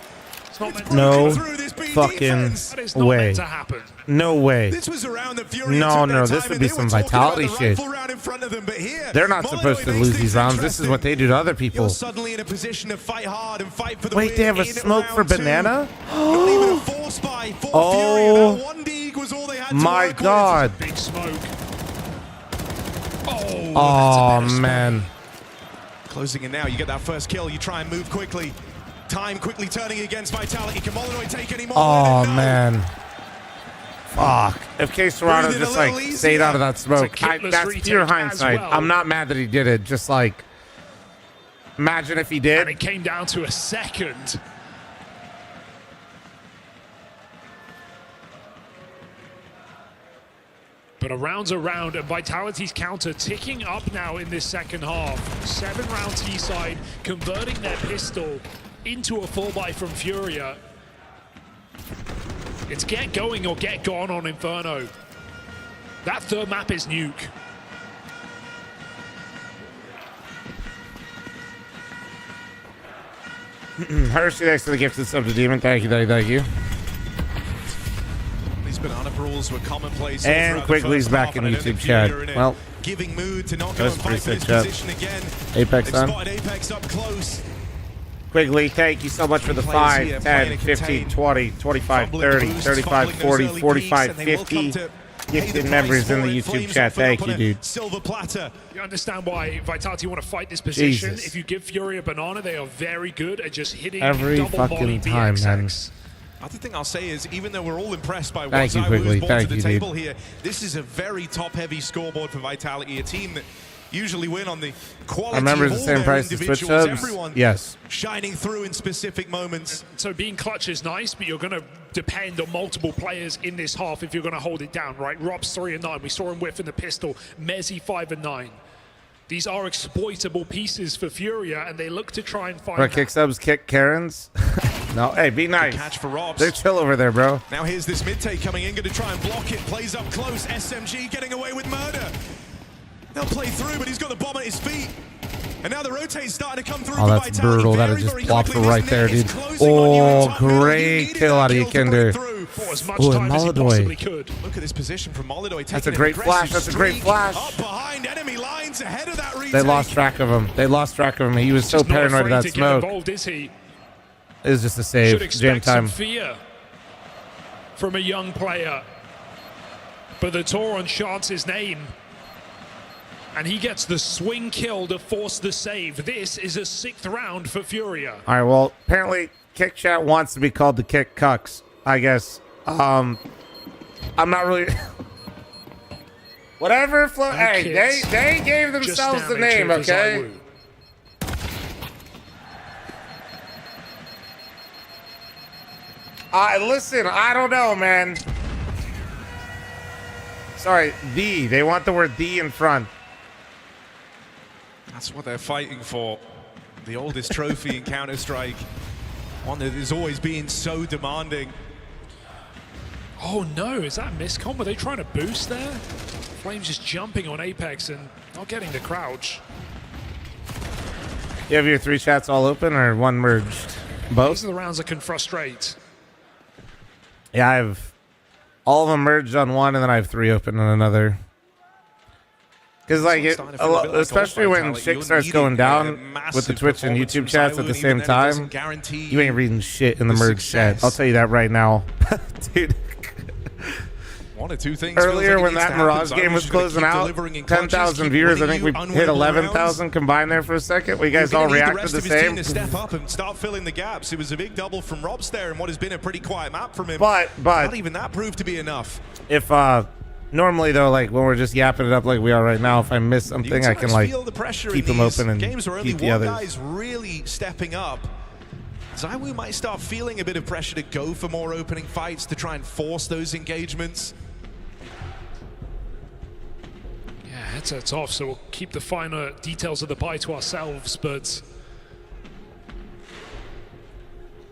No fucking way. No way. This was around the Fury. No, this would be some Vitality shit. They're not supposed to lose these rounds. This is what they do to other people. Suddenly in a position to fight hard and fight for the Wait, they have a smoke for banana? Not even a force buy for Oh, Fury. One dig was all they had to my work God. Big smoke. Oh, man. Closing in now. You get that first kill. You try and move quickly. Time quickly turning against Vitality. Can Molinoid take any more? Oh, man. Fuck. If K Serrano just like stayed out of that smoke, that's pure hindsight. well. I'm not mad that he did it. Just like, imagine if he did. And it came down to a second. But a round's a round, and Vitality's counter ticking up now in this second half. 7-round T-side, converting their pistol into a 4x from Furia. It's get going or get gone on Inferno. That third map is nuke. Hershey next to the gifted sub to Demon. Thank you, thank you. These banana brawls were commonplace. And Quigley's back in YouTube chat. Well, giving mood to not go that's and pretty fight for sick this chat. position again. Apex They've on. spotted Apex up close. Quigley, thank you so much for the 5, 10, 15, 20, 25, 30, 35, 40, 45, 50 gifted members in the YouTube chat. Thank you, dude. Silver platter. You understand why Vitality want to fight this position. Jesus. If you give Fury a banana, they are very good at just hitting Every double fucking molly time, man. BXX. Other thing I'll say is, even though we're all impressed by what Thank you, Zywoo Quigley. has brought to Thank the you, table dude. here, this is a very top-heavy scoreboard for Vitality, a team that usually win on the quality Our members of the all same their price as Twitch individuals. subs? Everyone Yes. shining through in specific moments. So being clutch is nice, but you're going to depend on multiple players in this half if you're going to hold it down, right? Rob's 3 and 9. We saw him whiff in the pistol. Mezzi 5 and 9. These are exploitable pieces for Furia, and they look to try and find. Bro, kick subs, kick Karens. No, hey, be nice. Catch for Robs. They're chill over there, bro. Now here's this mid-take coming in, going to try and block it. Plays up close. SMG getting away with murder. They'll play through, but he's got the bomb at his feet. And now the rotate's starting to come through. Oh, that's brutal. That is just plopped right there, dude. Oh, great kill out of Yekender. Oh, and Molinoid. Look at this position from Molinoid. That's a great flash. That's a great flash. Up behind enemy lines ahead of that retake. They lost track of him. They lost track of him. He was so Just not paranoid of afraid that to get smoke. involved, is he? It was just a Should save. Jam expect time. some fear from a young player. But the Tauron chants his name. And he gets the swing kill to force the save. This is a 6th round for Furia. All right, well, apparently Kick Chat wants to be called the Kick Cucks, I guess. I'm not really... Whatever, Flo... Hey, they gave themselves the name, okay? Listen, I don't know, man. Sorry, D. They want the word D in front. That's what they're fighting for. The oldest trophy in Counter-Strike. One that has always been so demanding. Oh no, is that a miscom? Were they trying to boost there? Flames just jumping on Apex and not getting the crouch. You have your 3 chats all open or one merged? Both? These are the rounds that can frustrate. Yeah, I have all of them merged on one, and then I have 3 open on another. Because, like, especially when shit starts going down with the Twitch and YouTube chats at the same time, you ain't reading shit in the merged chat. I'll tell you that right now. Dude. One or two things. Earlier, when that Mirage game was closing out, 10,000 viewers. I think we hit 11,000 combined there for a second. We guys all reacted the same. To step up and start filling the gaps. It was a big double from Robs there, and what has been a pretty quiet map from him. But not even that proved to be enough. If normally though, like when we're just yapping it up like we are right now, if I miss something, I can like keep them open and games where only keep the one others. guy's really stepping up. ZywOo might start feeling a bit of pressure to go for more opening fights, to try and force those engagements. Yeah, headsets off, so we'll keep the finer details of the buy to ourselves, but...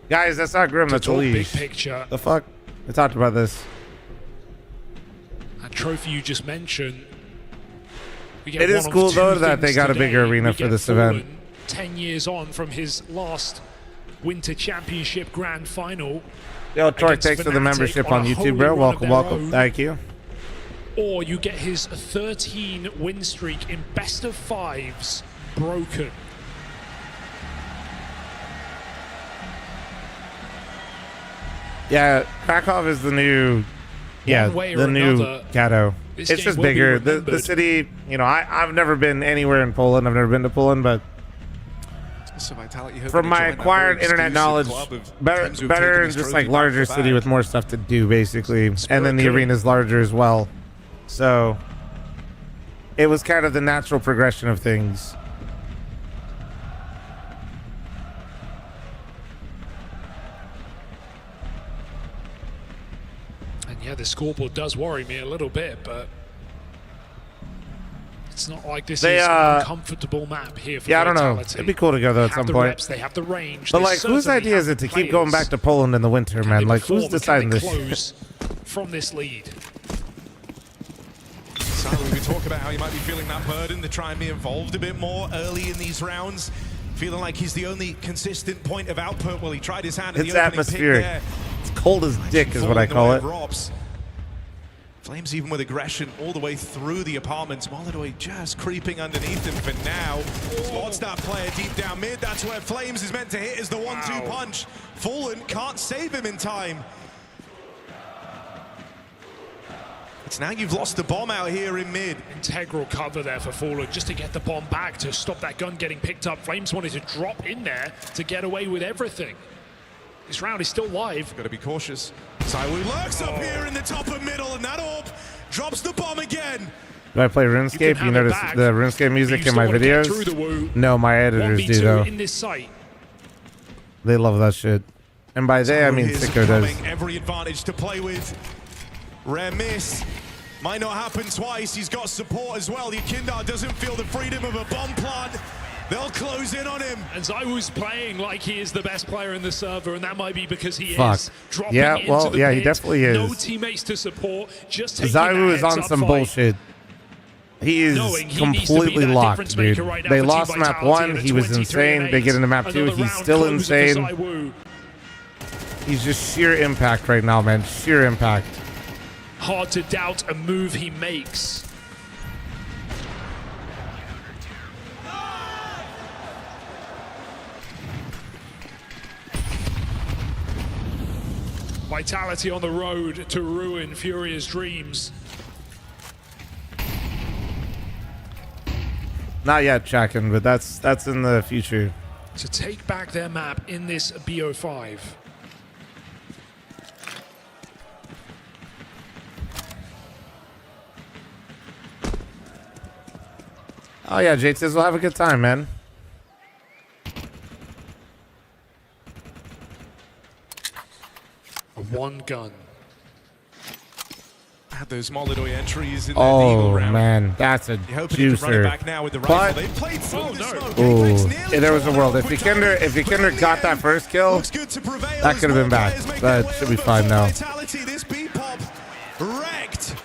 Guys, that's not Grim, that's a leash. Big picture. The fuck? We talked about this. That trophy you just mentioned. It is cool, though, that they got a bigger arena for this event. 10 years on from his last Winter Championship Grand Final. Yo, Troy, thanks for the membership on YouTube, bro. Welcome, welcome. Thank you. Or you get his 13 win streak in best of fives broken. Yeah, Krakow is the new, the new Kato. It's just bigger. The city, you know, I've never been anywhere in Poland. I've never been to Poland, but from my acquired internet knowledge, better and just like larger city with more stuff to do, basically. And then the arena's larger as well. So it was kind of the natural progression of things. And yeah, the scoreboard does worry me a little bit, but it's not like this is an uncomfortable map here for I don't know. Vitality. It'd be cool to go, though, at some point. Reps, they have the range. But, like, whose idea is it to keep going back to Poland in the winter, man? Like, who's deciding this shit? From this lead. So we talk about how he might be feeling that burden to try and be involved a bit more early in these rounds. Feeling like he's the only consistent point of output. Well, he tried his hand at the opening pick there. It's cold as dick is what I call it. Flames even with aggression all the way through the apartments. Molidoy just creeping underneath him for now. Spots that player deep down mid. That's where Flames is meant to hit as the 1-2 punch. Fallen can't save him in time. It's now you've lost the bomb out here in mid. Integral cover there for Fallen just to get the bomb back, to stop that gun getting picked up. Flames wanted to drop in there to get away with everything. This round is still live. Got to be cautious. ZywOo lurks up here in the top of middle, and that orb drops the bomb again. Do I play RuneScape? You notice the RuneScape music in my videos? No, my editors do, though. In this site. They love that shit. And by they, I mean Sicko does. Every advantage to play with. Rare miss. Might not happen twice. He's got support as well. The Kindar doesn't feel the freedom of a bomb plant. They'll close in on him. And ZywOo's playing like he is the best player in the server, and that might be because he is dropping into the pit. He definitely is. No teammates to support, just taking ZywOo is on some bullshit. He is completely locked, dude. They lost map 1, he was insane. They get into map 2, he's still insane. He's just sheer impact right now, man. Sheer impact. Hard to doubt a move he makes. Vitality on the road to ruin Furia's dreams. Not yet, Chakin, but that's in the future. To take back their map in this BO5. Oh yeah, Jade says we'll have a good time, man. One gun. Had those Molidoy entries in the Eagle round. Man, that's a juicer. But there was a world. If Vikander got that first kill, that could have been bad. But should be fine now. This B-pop wrecked.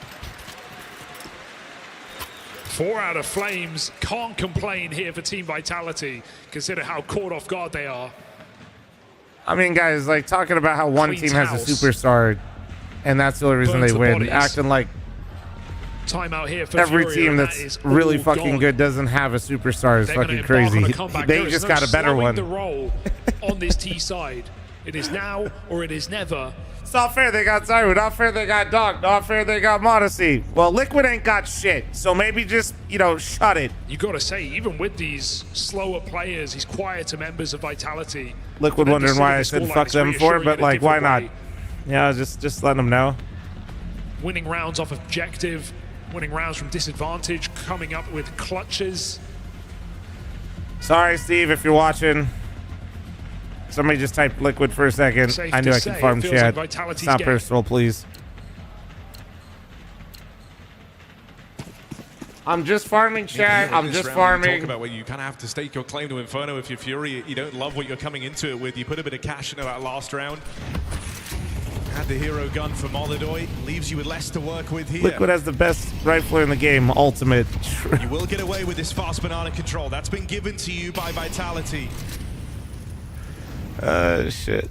4 out of Flames. Can't complain here for Team Vitality. Consider how caught off guard they are. I mean, guys, like talking about how one team has a superstar, and that's the only reason they win. Acting like timeout here for every Furia, team that's really fucking good doesn't have a superstar is fucking crazy. They just got a better one. The role on this T side. It is now or it is never. It's not fair they got ZywOo. Not fair they got Dog. Not fair they got Modesty. Well, Liquid ain't got shit. So maybe just, you know, shut it. You got to say, even with these slower players, these quieter members of Vitality. Liquid wondering why I said fuck them for, but like, why not? Yeah, just letting them know. Winning rounds off objective, winning rounds from disadvantage, coming up with clutches. Sorry, Steve, if you're watching. Somebody just typed liquid for a second. Safe I knew to I could say, farm it feels chat. like Vitality's Stop game. personal, please. I'm just farming chat. I'm just farming. Talk about where you kind of have to stake your claim to Inferno if you're Fury. You don't love what you're coming into it with. You put a bit of cash into that last round. Had the hero gun for Molidoy. Leaves you with less to work with here. Liquid has the best rifler in the game. Ultimate. You will get away with this fast banana control. That's been given to you by Vitality. Shit.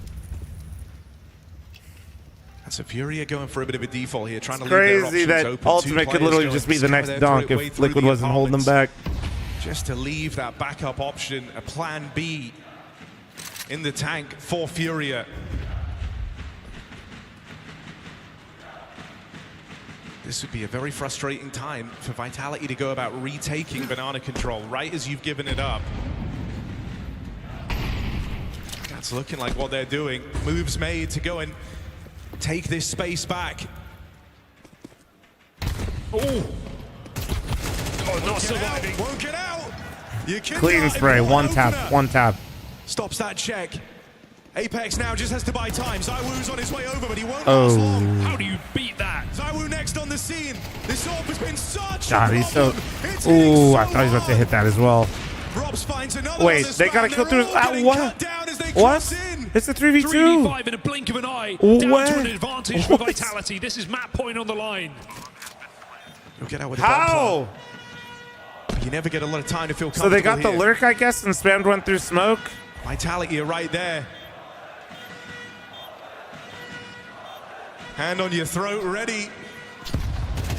So Furia going for a bit of a default here, trying to leave Crazy their options that open. Ultimate could literally just be the next dunk if Liquid wasn't holding them back. Just to leave that backup option, a plan B in the tank for Furia. This would be a very frustrating time for Vitality to go about retaking banana control right as you've given it up. That's looking like what they're doing. Moves made to go and take this space back. Oh, not surviving. Won't get out. You Clean spray. One tap. One tap. Stops that check. Apex now just has to buy time. Zywoo's on his way over, but he won't last long. How do you beat that? Zywoo next on the scene. This AWP has been such God, a he's so. problem. Ooh, I thought he was about to hit that as well. Robs finds another. Wait, they gotta kill through. What? What? It's a 3v2. 3v5 in a blink of an eye. Down to an What? advantage for Vitality. This is map point on the line. You'll get out with How? You never get a lot of time to feel comfortable. So they got the here. lurk, I guess, and spammed one through smoke. Vitality are right there. Hand on your throat, ready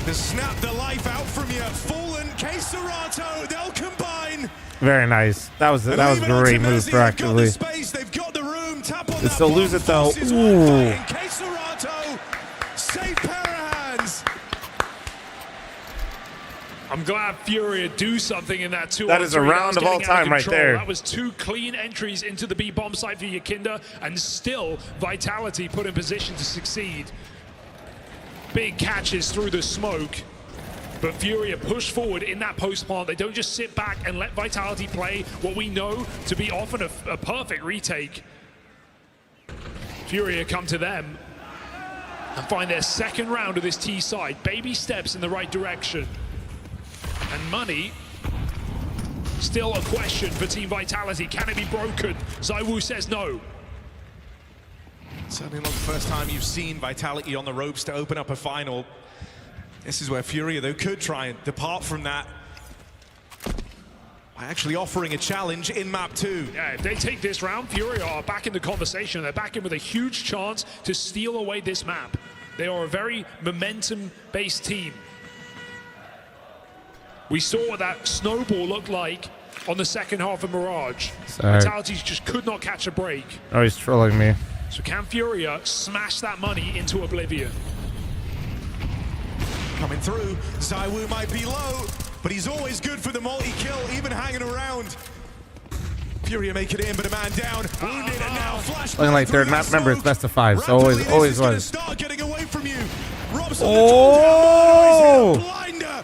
to snap the life out from you. Fallen, K-Serato, they'll combine. Very nice. That was a great move proactively. They've got the room. Tap on They still that lose it though. Forces Ooh. fighting. K-Serato, safe pair of hands. I'm glad Furia do something in that 2-on-3. That is a round of all time right there. That was 2 clean entries into the B bomb site for Yakinda, and still Vitality put in position to succeed. Big catches through the smoke, but Furia push forward in that post plant. They don't just sit back and let Vitality play what we know to be often a perfect retake. Furia come to them and find their second round of this T side. Baby steps in the right direction. And money, still a question for Team Vitality. Can it be broken? Zywoo says no. Certainly not the first time you've seen Vitality on the ropes to open up a final. This is where Furia, though, could try and depart from that by actually offering a challenge in map 2. Yeah, if they take this round, Furia are back in the conversation. They're back in with a huge chance to steal away this map. They are a very momentum-based team. We saw what that snowball looked like on the second half of Mirage. Sorry. Vitality just could not catch a break. Oh, he's trolling me. So can Furia smash that money into oblivion? Coming through, Zywoo might be low, but he's always good for the multi-kill, even hanging around. Furia make it in, but a man down. Wounded and now flash. Looking like third map. Remember, it's best of 5, so always was. Start getting away from you. Oh! Blinder.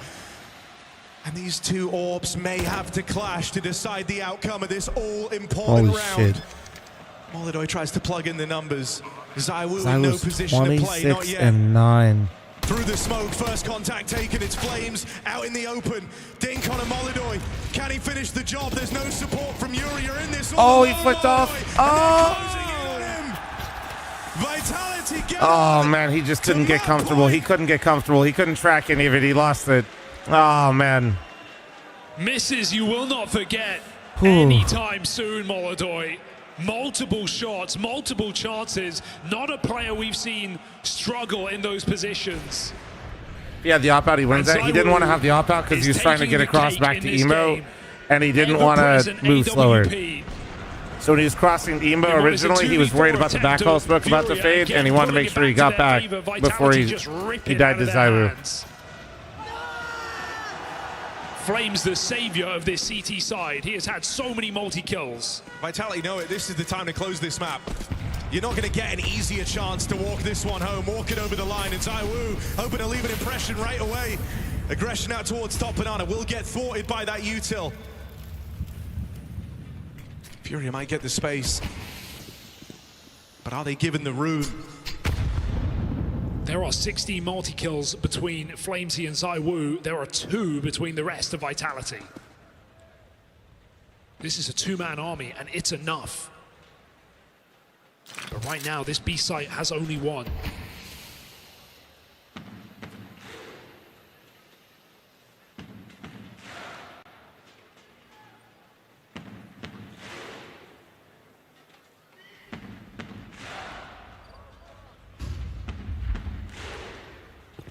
And these two orbs may have to clash to decide the outcome of this all-important Holy round. shit. Molidoy tries to plug in the numbers. Zywoo in no Zywoo's position to play, not 26 yet. and 9. Through the smoke, first contact taken, it's Flames out in the open. Dink on a Molidoy. Can he finish the job? There's no support from Yuri. You're in this. Oh, he flicked off. Vitality get Oh, man, he just couldn't get comfortable. He couldn't get comfortable. He couldn't track any of it. He lost it. Oh, man. Misses you will not forget anytime soon, Molidoy. Multiple shots, multiple chances. Not a player we've seen struggle in those positions. Yeah, the op-out, he wins that. He didn't want to have the op-out because he was trying to get across back to Emo, and he didn't want to move slower. So when he was crossing Emo originally, he was worried about the backhaul smoke about to fade, and he wanted to make sure he got back before he died to Zywoo. Flames the savior of this CT side. He has had so many multi-kills. Vitality know it. This is the time to close this map. You're not going to get an easier chance to walk this one home. Walk it over the line. And Zywoo hoping to leave an impression right away. Aggression out towards top banana will get thwarted by that util. Furia might get the space. But are they given the room? There are 16 multi-kills between fl0m and ZywOo. There are 2 between the rest of Vitality. This is a 2-man army, and it's enough. But right now, this B site has only 1.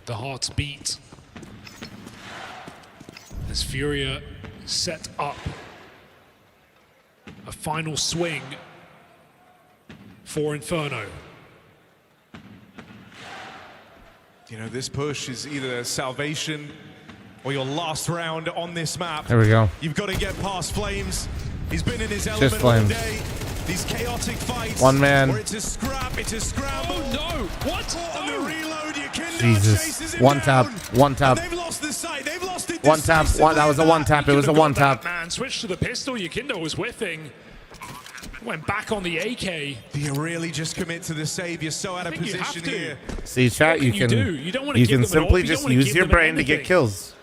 The hearts beat as FURIA set up a final swing for Inferno. You know, this push is either salvation or your last round on this map. There we go. You've got to get past fl0m. He's been in his element all fl0m. day. These chaotic fights. One man. Where it's a scrap, it's a scramble. Oh no! What? On the reload, Jesus. One tap. One tap. They've lost the sight. They've lost it. One tap. That was a one tap. It was a one tap. Man, switched to the pistol. Yakindo was whiffing. Went back on the AK. Do you really just commit to the save? You're so out of position here. See, chat, you can simply just use your brain to get kills.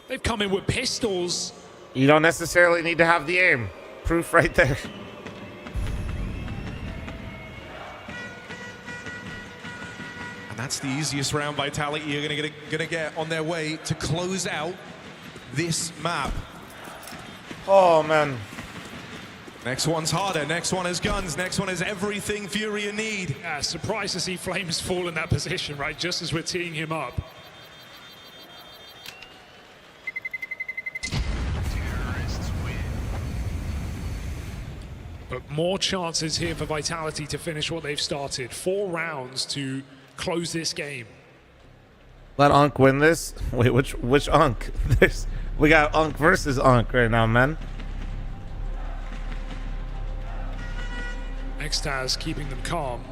They've come in with pistols. You don't necessarily need to have the aim. Proof right there. And that's the easiest round Vitality you're gonna get on their way to close out this map. Oh man. Next one's harder, next one has guns, next one has everything FURIA need. Yeah, surprised to see fl0m's fall in that position, right, just as we're teeing him up. But more chances here for Vitality to finish what they've started. 4 rounds to close this game. Let Unk win this. Wait, which Unk? We got Unk versus Unk right now, man. Extaz keeping them calm.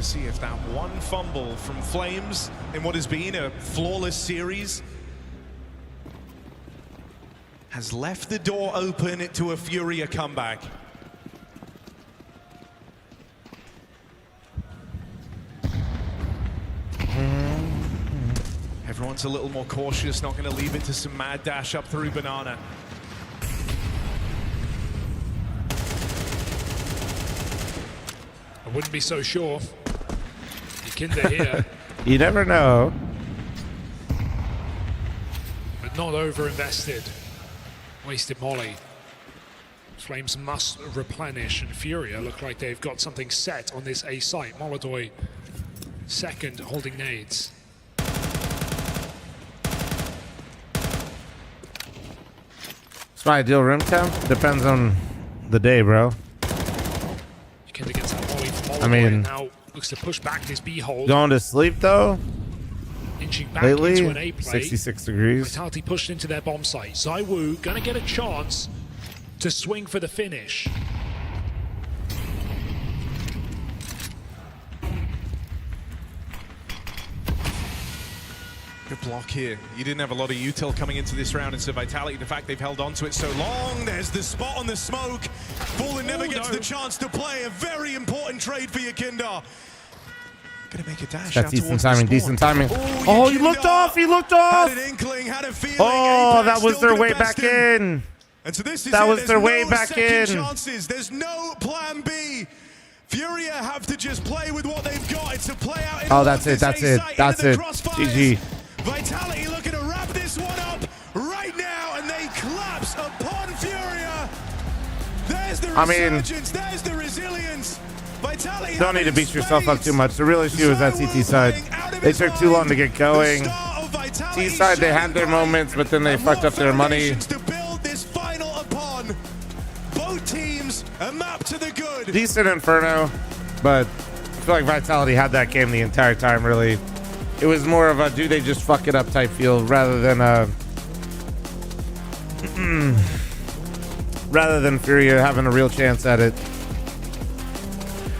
See if that one fumble from fl0m in what has been a flawless series has left the door open to a FURIA comeback. Everyone's a little more cautious, not going to leave it to some mad dash up through Banana. I wouldn't be so sure. Yakindo here. You never know. But not over-invested. Wasted molly. fl0m must replenish, and FURIA look like they've got something set on this A site. Molodoi second, holding nades. It's my ideal room temp. Depends on the day, bro. Yakindo gets that molly from Molodoi. I mean, now looks to push back this B hold. Going to sleep though. Inching back Lately, into an A play. 66 degrees. Vitality pushed into their bomb site. ZywOo gonna get a chance to swing for the finish. Good block here. You didn't have a lot of util coming into this round, and so Vitality, the fact they've held on to it so long. There's the spot on the smoke. Fallen never gets the chance to play. A very important trade for Yakindo. Gonna make a dash. That's decent timing, decent timing. Oh, he looked off, he looked off. Had an inkling, had a feeling. Oh, Apex that was still their gonna way best back him. in. And so this is That it. was There's their way no back second in. chances. There's no plan B. FURIA have to just play with what they've got. It's a play out. Oh, that's it, that's it, that's it. GG. Vitality looking to wrap this one up right now, and they collapse upon FURIA. There's the resurgence, there's the resilience. Vitality Don't need to beat yourself up too much. The real issue is that CT side. They took too long to get going. T side, they had their moments, but then they fucked up their money. To build this final upon both teams, a map to the good. decent Inferno, but I feel like Vitality had that game the entire time, really. It was more of a do they just fuck it up type feel rather than FURIA having a real chance at it.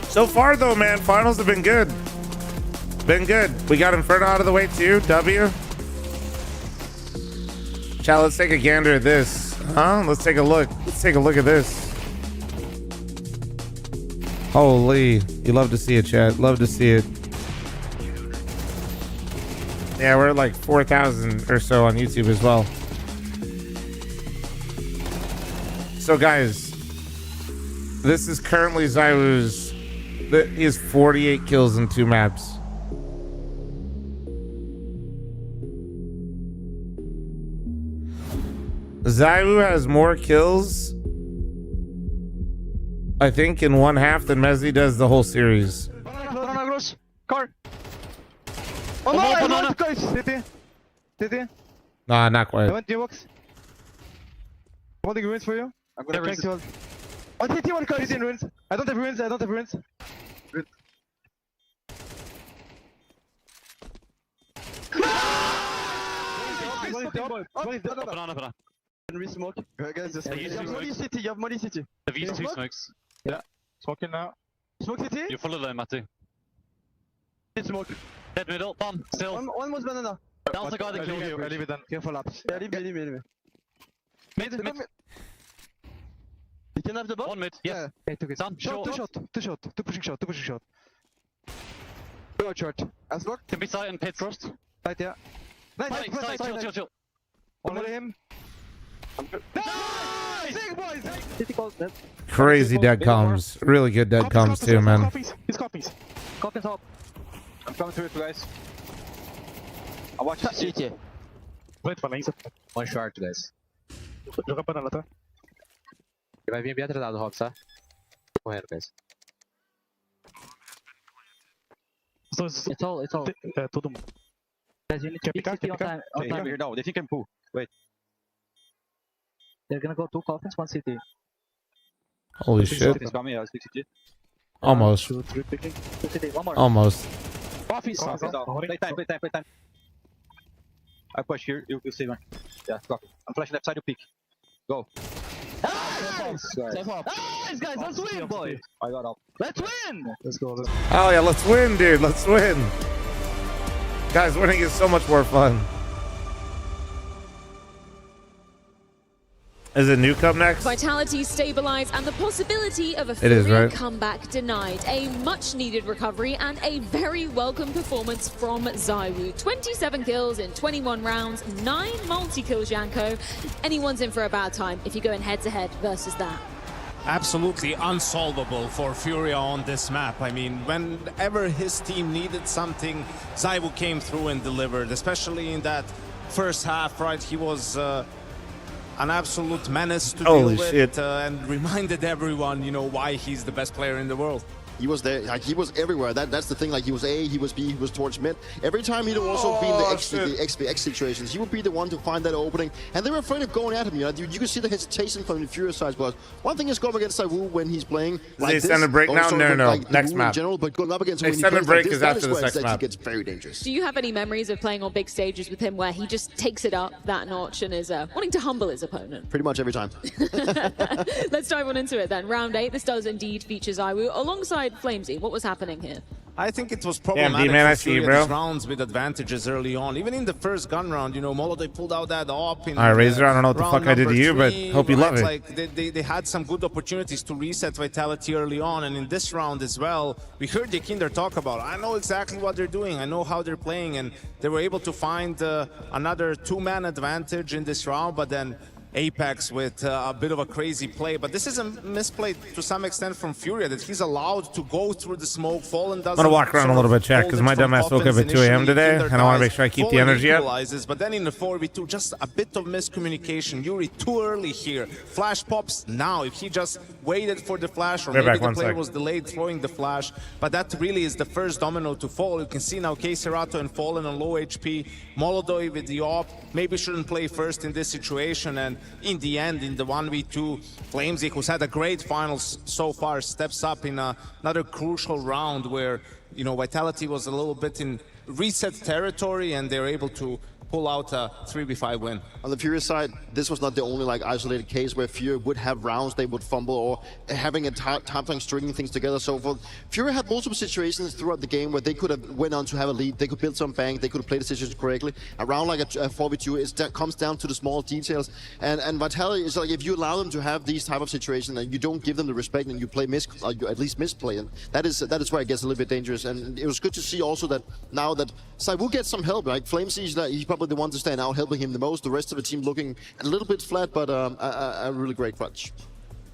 So far, though, man, finals have been good. Been good. We got Inferno out of the way, too. W. Chat, let's take a gander at this. Huh? Let's take a look. Let's take a look at this. Holy. You love to see it, chat. Love to see it. Yeah, we're at like 4,000 or so on YouTube as well. So, guys, this is currently ZywOo's. He has 48 kills in 2 maps. ZywOo has more kills, I think, in 1/2 than Mezzi does the whole series. Car. Oh no, I want guys. City. Nah, not quite. I want D-box. Holding ruins for you. I'm gonna check you. Oh, City, one car is in ruins. I don't have ruins. Banana. Can we smoke? Guys, just you have Molly City. Have used 2 smokes. Yeah. Smoking now. Smoke City? You follow them, Matty. Smoke. Dead middle, bomb, still. One was banana. Down's the guy that killed you. I leave it then. Careful up. Yeah, leave me. Mid. You can have the bomb? One mid, yeah. Hey, took it. Done. Two pushing shot. Two out short. As locked. Can be side and pit first. Right, yeah. Nice. Chill. One more him. Nice! Big boys! City calls dead. Crazy dead comms. Really good dead comms too, man. He's copies. Copy top. I'm coming through it, guys. I'll watch City. Wait for me. One short, guys. Joga banana, tá? Ele vai vir bem atrasado, Rox, tá? Correndo, guys. It's all. Todo mundo. Guys, you need to pick City on time. No, they think I'm pull. Wait. They're gonna go 2 coffins, 1 City. Holy shit. Almost. 2, 3 picking. 2 City, one more. Almost. Coffees. Play time. I push here, you see one. Yeah, copy. I'm flashing left side, you pick. Go. Nice, guys, let's win, boy. I got up. Let's win. Let's go. Oh yeah, let's win, dude. Let's win. Guys, winning is so much more fun. Is it Nuke up next? Vitality stabilized and the possibility of a FURIA comeback denied. A much needed recovery and a very welcome performance from ZywOo. 27 kills in 21 rounds, 9 multi-kills, Janko. Anyone's in for a bad time if you're going head-to-head versus that. Absolutely unsolvable for FURIA on this map. I mean, whenever his team needed something, ZywOo came through and delivered, especially in that first half, right? He was an absolute menace to deal with and reminded everyone, you know, why he's the best player in the world. He was there, like he was everywhere. That's the thing. Like he was A, he was B, he was towards mid. Every time he'd also be in the X situations, he would be the one to find that opening. And they were afraid of going at him. You know, you could see the hesitation from the FURIA side. But one thing is going against ZywOo when he's playing like this. They send a break now? No. Like next map. In general, but going up against they when send he a break like is this, after the next map. It gets very dangerous. Do you have any memories of playing on big stages with him where he just takes it up that notch and is wanting to humble his opponent? Pretty much every time. Let's dive on into it then. Round 8, this does indeed feature ZywOo alongside fl0m. What was happening here? I think it was problematic for FURIA these rounds with advantages early on. Even in the first gun round, you know, Molotov pulled out that op in Razor, I don't know what the fuck I did to you, but hope you love it. Like they had some good opportunities to reset Vitality early on, and in this round as well, we heard Yakinder talk about, I know exactly what they're doing, I know how they're playing, and they were able to find another 2-man advantage in this round, but then Apex with a bit of a crazy play, but this is a misplay to some extent from FURIA, that he's allowed to go through the smoke. Fallen doesn't. I'm gonna walk around a little bit, chat, because my dumbass woke up at 2 a.m. today, and I want to make sure I keep the energy up. But then in the 4v2, just a bit of miscommunication. Yuri too early here. Flash pops now. If he just waited for the flash, or maybe the player was delayed throwing the flash, but that really is the first domino to fall. You can see now K-Serato and Fallen on low HP. Molodoi with the op maybe shouldn't play first in this situation, and in the end, in the 1v2, fl0m, who's had a great finals so far, steps up in another crucial round where, you know, Vitality was a little bit in reset territory and they're able to pull out a 3v5 win. On the FURIA side, this was not the only like isolated case where FURIA would have rounds they would fumble or having a time stringing things together. So for FURIA had multiple situations throughout the game where they could have went on to have a lead, they could build some bank, they could have played the situations correctly. A round like a 4v2, it comes down to the small details. And Vitality is like, if you allow them to have these type of situations and you don't give them the respect and you play you at least misplay, and that is where it gets a little bit dangerous. And it was good to see also that now that ZywOo gets some help, right? fl0m sees that he's probably the one to stand out, helping him the most. The rest of the team looking a little bit flat, but a really great clutch.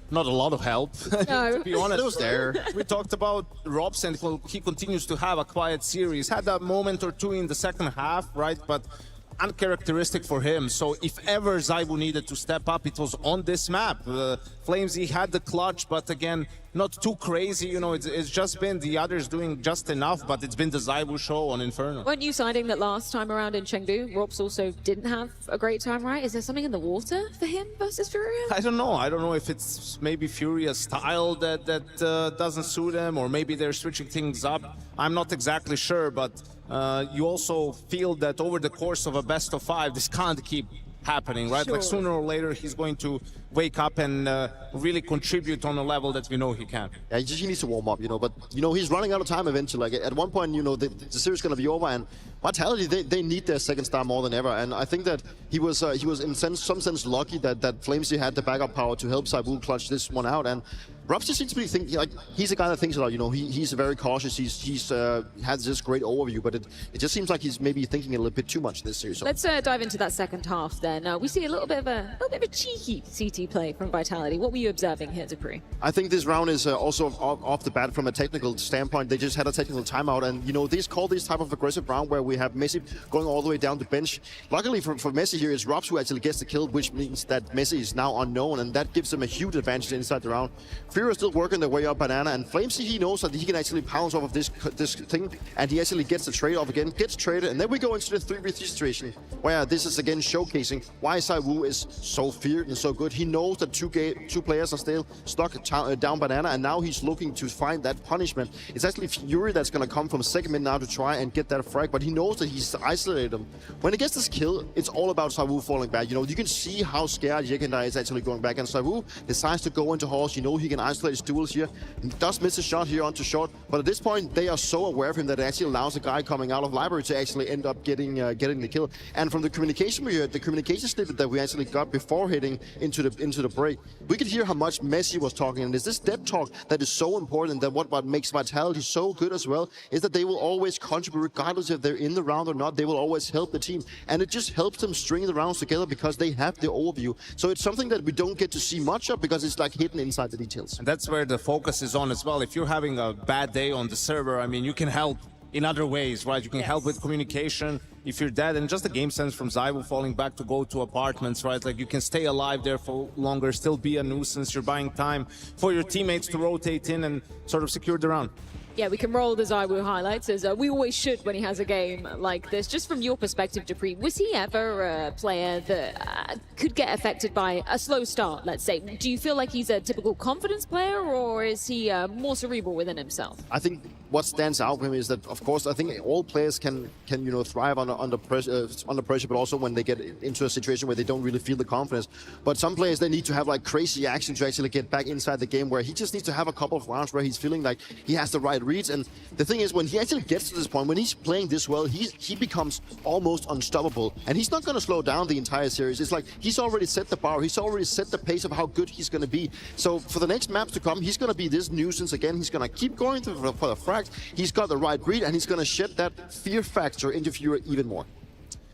Not a lot of help, No. to be honest. It was there. We talked about Robs, and he continues to have a quiet series. Had a moment or two in the second half, right? But uncharacteristic for him. So if ever ZywOo needed to step up, it was on this map. fl0m had the clutch, but again, not too crazy. You know, it's just been the others doing just enough, but it's been the ZywOo show on Inferno. Weren't you citing that last time around in Chengdu, Robs also didn't have a great time, right? Is there something in the water for him versus FURIA? I don't know. I don't know if it's maybe FURIA's style that doesn't suit him, or maybe they're switching things up. I'm not exactly sure, but you also feel that over the course of a best of 5, this can't keep happening, right? Sure. Like sooner or later, he's going to wake up and really contribute on a level that we know he can. Yeah, he needs to warm up, you know, but, you know, he's running out of time eventually. Like, at one point, you know, the series is going to be over, and Vitality, they need their second star more than ever, and I think that he was in some sense lucky that fl0m had the backup power to help ZywOo clutch this one out, and Robs just seems to be thinking, like, he's a guy that thinks a lot, you know, he's very cautious, he's has this great overview, but it just seems like he's maybe thinking a little bit too much this series. So. Let's dive into that second half then. We see a little bit of a cheeky CT play from Vitality. What were you observing here, Dupree? I think this round is also off the bat from a technical standpoint. They just had a technical timeout, and you know, they call this type of aggressive round where we have Messi going all the way down the bench. Luckily for Messi here, it's Robs who actually gets the kill, which means that Messi is now unknown, and that gives them a huge advantage inside the round. FURIA still working their way up banana, and fl0m, he knows that he can actually pounce off of this thing, and he actually gets the trade off again, gets traded, and then we go into the 3v3 situation, where this is again showcasing why ZywOo is so feared and so good. He knows that two players are still stuck down banana, and now he's looking to find that punishment. It's actually FURIA that's going to come from second mid now to try and get that frag, but he knows that he's isolated them. When he gets this kill, it's all about ZywOo falling back. You know, you can see how scared Yekindai is actually going back, and ZywOo decides to go into horse. You know, he can isolate his duels here. He does miss a shot here onto short, but at this point, they are so aware of him that it actually allows a guy coming out of library to actually end up getting the kill. And from the communication we heard, the communication snippet that we actually got before heading into the break, we could hear how much Messi was talking, and it's this dead talk that is so important, that what makes Vitality so good as well is that they will always contribute regardless if they're in the round or not. They will always help the team, and it just helps them string the rounds together because they have the overview. So it's something that we don't get to see much of because it's like hidden inside the details. And that's where the focus is on as well. If you're having a bad day on the server, I mean, you can help in other ways, right? You can help with communication if you're dead, and just the game sense from ZywOo falling back to go to apartments, right? Like, you can stay alive there for longer, still be a nuisance. You're buying time for your teammates to rotate in and sort of secure the round. Yeah, we can roll the ZywOo highlights, as we always should when he has a game like this. Just from your perspective, Dupree, was he ever a player that could get affected by a slow start, let's say? Do you feel like he's a typical confidence player, or is he more cerebral within himself? I think what stands out for him is that, of course, I think all players can you know, thrive under pressure, but also when they get into a situation where they don't really feel the confidence. But some players, they need to have like crazy action to actually get back inside the game, where he just needs to have a couple of rounds where he's feeling like he has the right reads. And the thing is, when he actually gets to this point, when he's playing this well, he becomes almost unstoppable, and he's not going to slow down the entire series. It's like he's already set the bar, he's already set the pace of how good he's going to be. So for the next maps to come, he's going to be this nuisance again. He's going to keep going for the frags. He's got the right read, and he's going to shed that fear factor into FURIA even more.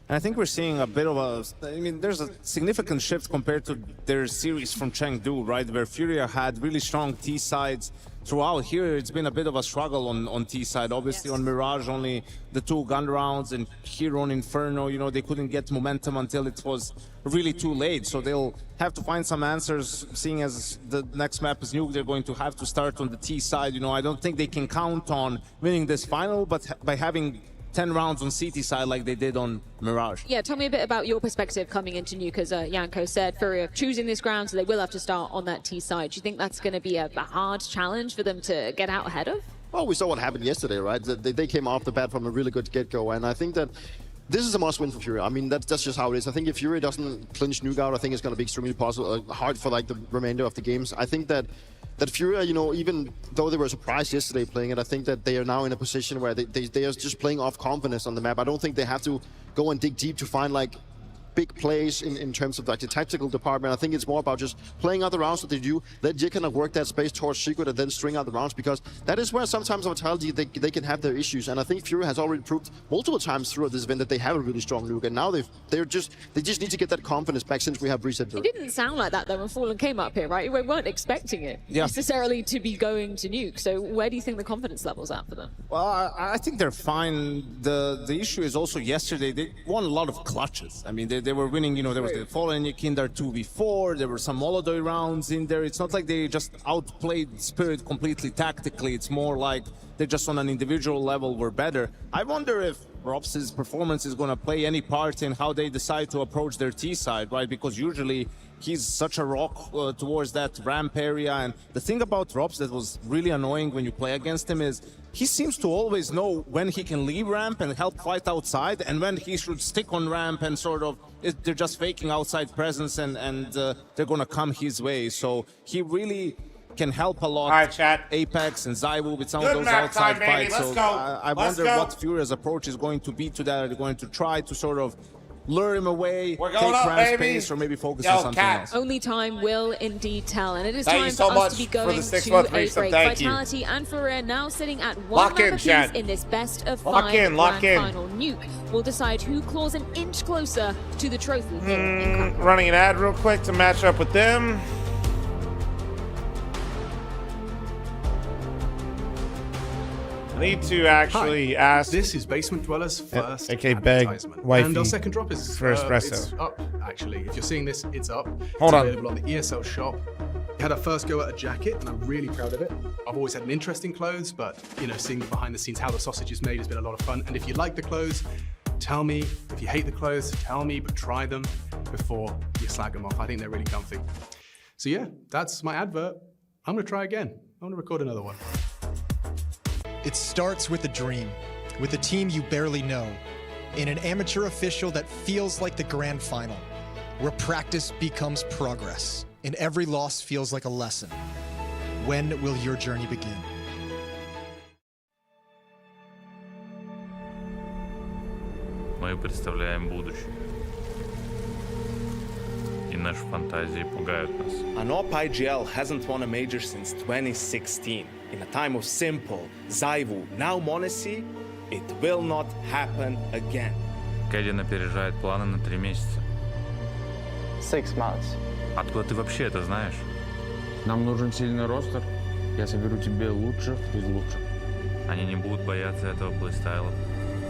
And I think we're seeing a bit of I mean, there's a significant shift compared to their series from Chengdu, right? Where FURIA had really strong T sides throughout. Here, it's been a bit of a struggle on T side. Obviously, on Mirage, only the 2 gun rounds, and here on Inferno, you know, they couldn't get momentum until it was really too late. So they'll have to find some answers, seeing as the next map is new. They're going to have to start on the T side. You know, I don't think they can count on winning this final, but by having 10 rounds on CT side like they did on Mirage. Yeah, tell me a bit about your perspective coming into Nuke. As Janko said, FURIA choosing this ground, so they will have to start on that T side. Do you think that's going to be a hard challenge for them to get out ahead of? Well, we saw what happened yesterday, right? They came off the bat from a really good get-go, and I think that this is a must-win for FURIA. I mean, that's just how it is. I think if FURIA doesn't clinch Nuke out, I think it's going to be extremely hard for like the remainder of the games. I think that FURIA, you know, even though they were surprised yesterday playing it, I think that they are now in a position where they are just playing off confidence on the map. I don't think they have to go and dig deep to find like big plays in terms of like the tactical department. I think it's more about just playing out the rounds that they do, let Jig kind of work that space towards Secret and then string out the rounds, because that is where sometimes Vitality they can have their issues. And I think FURIA has already proved multiple times throughout this event that they have a really strong Nuke, and now they just need to get that confidence back since we have reset. It didn't sound like that though when Fallen came up here, right? We weren't expecting it necessarily to be going to Nuke. So where do you think the confidence level's at for them? Well, I think they're fine. The issue is also yesterday they won a lot of clutches. I mean, they were winning, you know, there was the Fallen Kinder 2v4, there were some Molodoi rounds in there. It's not like they just outplayed Spirit completely tactically. It's more like they just on an individual level were better. I wonder if Rops's performance is going to play any part in how they decide to approach their T side, right? Because usually he's such a rock towards that ramp area. And the thing about Rops that was really annoying when you play against him is he seems to always know when he can leave ramp and help fight outside, and when he should stick on ramp and sort of they're just faking outside presence and they're going to come his way. So he really can help a lot. All right, chat. Apex and Zywu with some of those outside fights. So I wonder what FURIA's approach is going to be to that. Are they going to try to sort of lure him away, take ramp space, or maybe focus on something else? Only time will indeed tell, and it is Thank time you so for us much to be for going the to 6-month a resub. break. Thank you. Vitality and FURIA now sitting at Lock one in, map chat. apiece in this best of Lock 5 in, lock grand in. final. Nuke will decide who claws an inch closer to the trophy here in Krakow. Running an ad real quick to match up with them. I need to actually ask. This is Basement Dwellers' first Okay, beg, advertisement. wifey. And our second drop is for espresso. It's up, actually. If you're seeing this, it's up. Hold on. Available on the ESL shop. We had our first go at a jacket, and I'm really proud of it. I've always had an interest in clothes, but you know, seeing behind the scenes how the sausage is made has been a lot of fun. And if you like the clothes, tell me. If you hate the clothes, tell me, but try them before you slag them off. I think they're really comfy. So yeah, that's my advert. I'm gonna try again. I'm gonna record another one. It starts with a dream, with a team you barely know, in an amateur official that feels like the grand final, where practice becomes progress, and every loss feels like a lesson. When will your journey begin? Мы представляем будущее. И наши фантазии пугают нас. An OP IGL hasn't won a major since 2016. In a time of Simple, Zywu, now Monacy, it will not happen again. Кэддин опережает планы на 3 месяца. 6 months. Откуда ты вообще это знаешь? Нам нужен сильный ростер. Я соберу тебе лучших из лучших. Они не будут бояться этого плейстайла,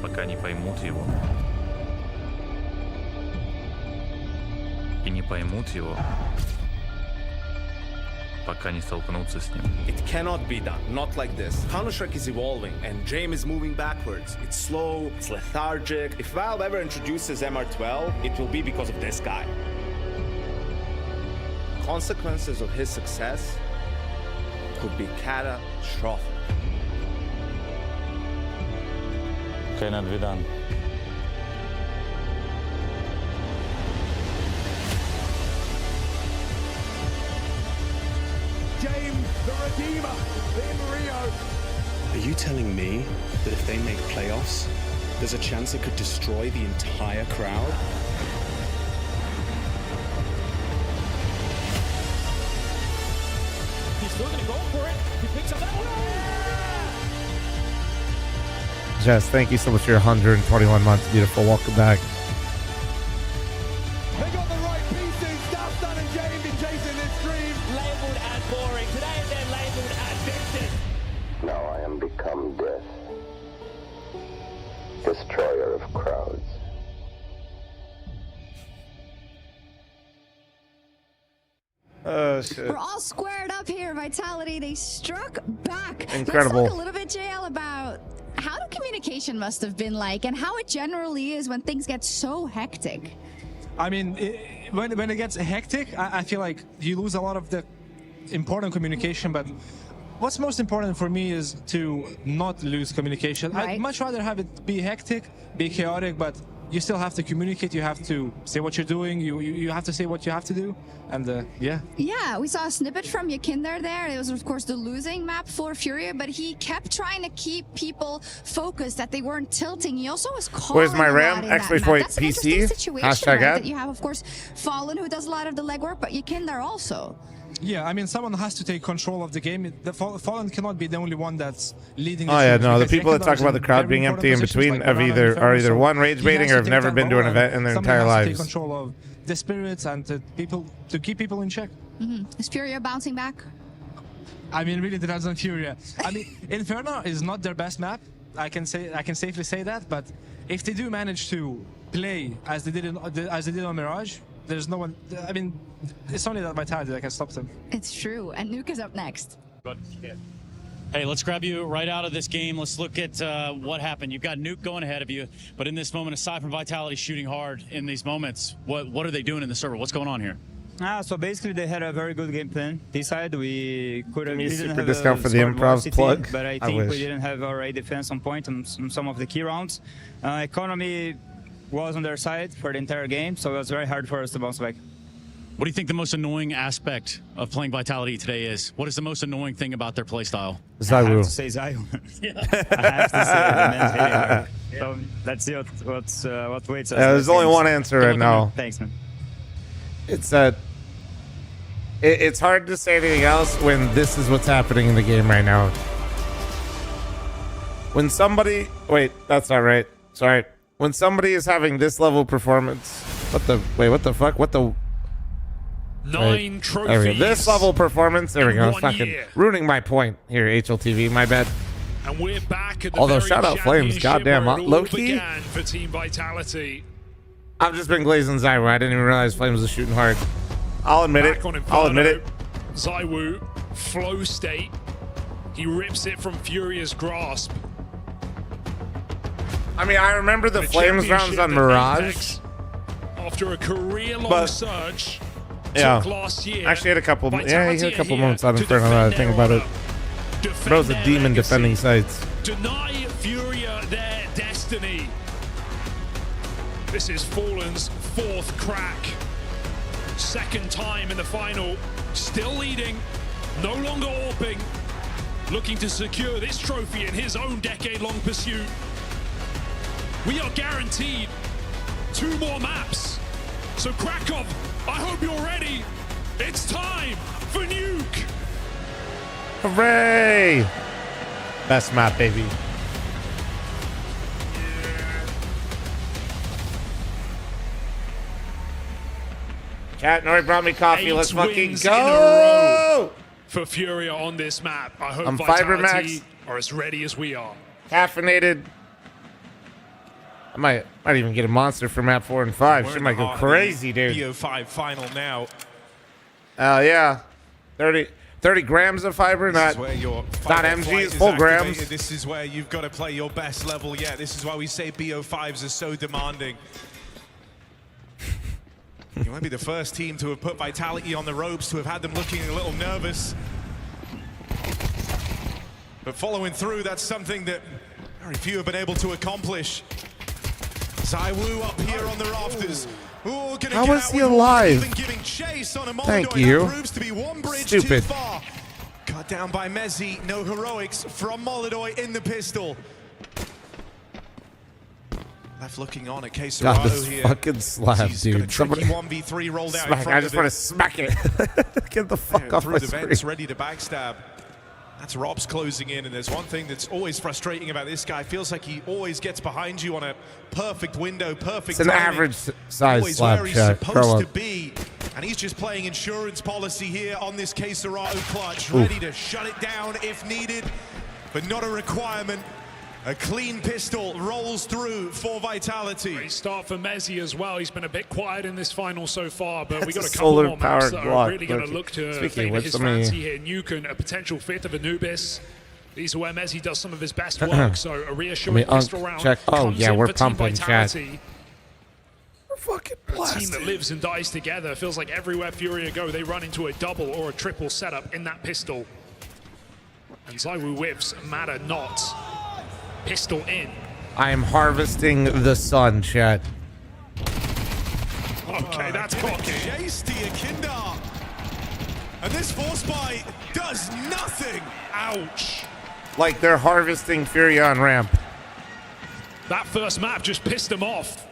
пока не поймут его. И не поймут его, пока не столкнутся с ним. It cannot be done, not like this. Counter-Strike is evolving and Jame is moving backwards. It's slow, it's lethargic. If Valve ever introduces MR12, it will be because of this guy. Consequences of his success could be catastrophic. Cannot be done. James the Redeemer in Rio. Are you telling me that if they make playoffs, there's a chance it could destroy the entire crowd? He's still going to go for it. He picks up that one. Jess, thank you so much for your 121 months. Beautiful. Welcome back. They got the right pieces. Staffstan and James in chasing this dream. Labeled as boring. Today they're labeled as vicious. Now I am become death, destroyer of crowds. Oh, shit. We're all squared up here. Vitality, they struck back. Incredible. Let's talk a little bit, JL, about how the communication must have been like and how it generally is when things get so hectic. I mean, when it gets hectic, I feel like you lose a lot of the important communication, but what's most important for me is to not lose communication. Right. I'd much rather have it be hectic, be chaotic, but you still have to communicate. You have to say what you're doing. You have to say what you have to do. And yeah. Yeah, we saw a snippet from Yakinder there. It was, of course, the losing map for FURIA, but he kept trying to keep people focused, that they weren't tilting. He also was calling Where's my a RAM? lot in that Exclamation map. point That's an PC. interesting situation, Hashtag right? ad. That you have, of course, Fallen, who does a lot of the legwork, but Yakinder also. Yeah, I mean, someone has to take control of the game. The Fallen cannot be the only one that's leading. Oh yeah, no. The because people that Yakinder talk is about the in crowd very being important empty in positions, between like are Banana and either Inferno, one so rage he baiting has or to have take never that been to an role, event in their somebody entire has to take lives. control of the spirits and to keep people in check. Is FURIA bouncing back? I mean, really depends on FURIA. I mean, Inferno is not their best map. I can safely say that. But if they do manage to play as they did on Mirage, there's no one. I mean, it's only that Vitality that can stop them. It's true. And Nuke is up next. Hey, let's grab you right out of this game. Let's look at what happened. You've got Nuke going ahead of you, but in this moment, aside from Vitality shooting hard in these moments, what are they doing in the server? What's going on here? So basically, they had a very good game plan. This side, we couldn't didn't super have discount a for the squad improv varsity, plug. but I I think wish. we didn't have our right defense on point on some of the key rounds. Economy was on their side for the entire game, so it was very hard for us to bounce back. What do you think the most annoying aspect of playing Vitality today is? What is the most annoying thing about their playstyle? I have to say Zywu. I have to say the man's hitting hard. So let's see what waits us. Yeah, there's only one answer right now. Thanks, man. It's that it's hard to say anything else when this is what's happening in the game right now. When somebody, wait, that's not right. Sorry. When somebody is having this level of performance, what the fuck? What the? 9 trophies. There we go. This level of performance. There we in go. 1 Fucking year. ruining my point here, HLTV. My bad. And we're back at the Although very shout out Flames, championship goddamn, where it all low-key. began for Team Vitality. I've just been glazing Zywu. I didn't even realize Flames was shooting hard. I'll admit it. Back on I'll admit it. Zywu, flow state. He rips it from Furia's grasp. I mean, I remember the A Flames rounds championship on that Mirage. Apex, after a career-long But- search, Yeah. took last year. Actually, had a couple. Yeah, he Vitality had a couple are moments on here Inferno. to Now that I defend think their about it. honor, defend Bro's a their demon legacy, defending sites. Deny Furia their destiny. This is Fallen's 4th crack. 2nd time in the final. Still leading. No longer AWPing. Looking to secure this trophy in his own decade-long pursuit. We are guaranteed 2 more maps. So Krakow, I hope you're ready. It's time for Nuke. Hooray! Best map, baby. Cat Nori brought me coffee. 8 Let's fucking wins in a go! row for FURIA on this map. I hope I'm Vitality FiberMax. are as ready as we are. Caffeinated. I might even get a monster for map 4 and 5. Shit might go crazy, dude. BO5 final now. Oh yeah, 30 grams of fiber, This not is where your not final MGs, flight is full grams. activated. This is where you've got to play your best level. Yeah, this is why we say BO5s are so demanding. You might be the first team to have put Vitality on the ropes, to have had them looking a little nervous. But following through, that's something that very few have been able to accomplish. Zywu up here on the rafters. Ooh, gonna How get is out he with one, alive? even giving chase on a Thank Moldoy. you. That proves to be one bridge Stupid. too far. Cut down by Mezzi. No heroics from Moldoy in the pistol. Left looking on at God, Quesarado this here. fucking slap, He's got a dude. tricky Somebody 1v3 rolled out in smack. front I of just him. want to smack it. Get the fuck off Through my the screen. vents, ready to backstab. That's Rob's closing in, and there's one thing that's always frustrating about this guy. Feels like he always gets behind you on a perfect window, perfect It's an timing. average size Always slap where he's shot. Grow supposed to up. be. And he's just playing insurance policy here on this Quesarado clutch, Oof. ready to shut it down if needed, but not a requirement. A clean pistol rolls through for Vitality. Great start for Mezzi as well. He's been a bit quiet in this final so far, but we got a couple solar more maps that powered are really going to look to favor his fancy here. Nuke, a potential fifth of Anubis. These are where Mezzi does some of his best work, so a reassuring pistol round. Check. Oh yeah, we're pumping chat. We're fucking blasted. A team that lives and dies together. Feels like everywhere FURIA go, they run into a double or a triple setup in that pistol. And ZywOo whiffs matter not. Pistol in. I am harvesting the sun, chat. Okay, that's cocky. Chase to Yakindar. And this force buy does nothing. Ouch. Like they're harvesting FURIA on ramp. That first map just pissed them off.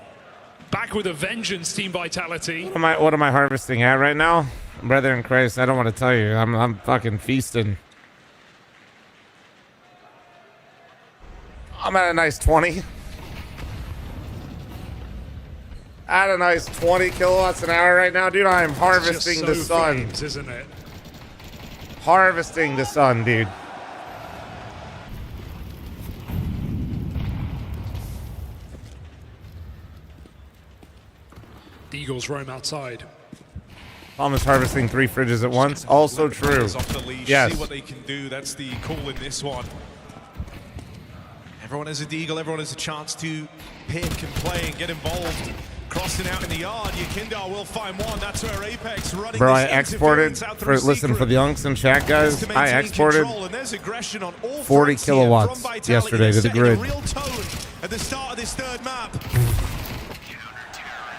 Back with a vengeance, Team Vitality. What am I harvesting at right now? Brother in Christ, I don't want to tell you. I'm fucking feasting. I'm at a nice 20. At a nice 20 kilowatts an hour right now, dude. I am harvesting the sun. Flames, isn't it? Harvesting the sun, dude. The Eagles roam outside. Almost harvesting 3 fridges at once. Also true. Off the leash, yes. See what they can do. That's the call in this one. Everyone has a deagle. Everyone has a chance to pick and play and get involved. Crossing out in the yard. Yakindar will find one. That's where Apex running. Bro, I exported for the Unks and chat guys. I exported 40 kilowatts yesterday to the grid. Real tone at the start of this third map.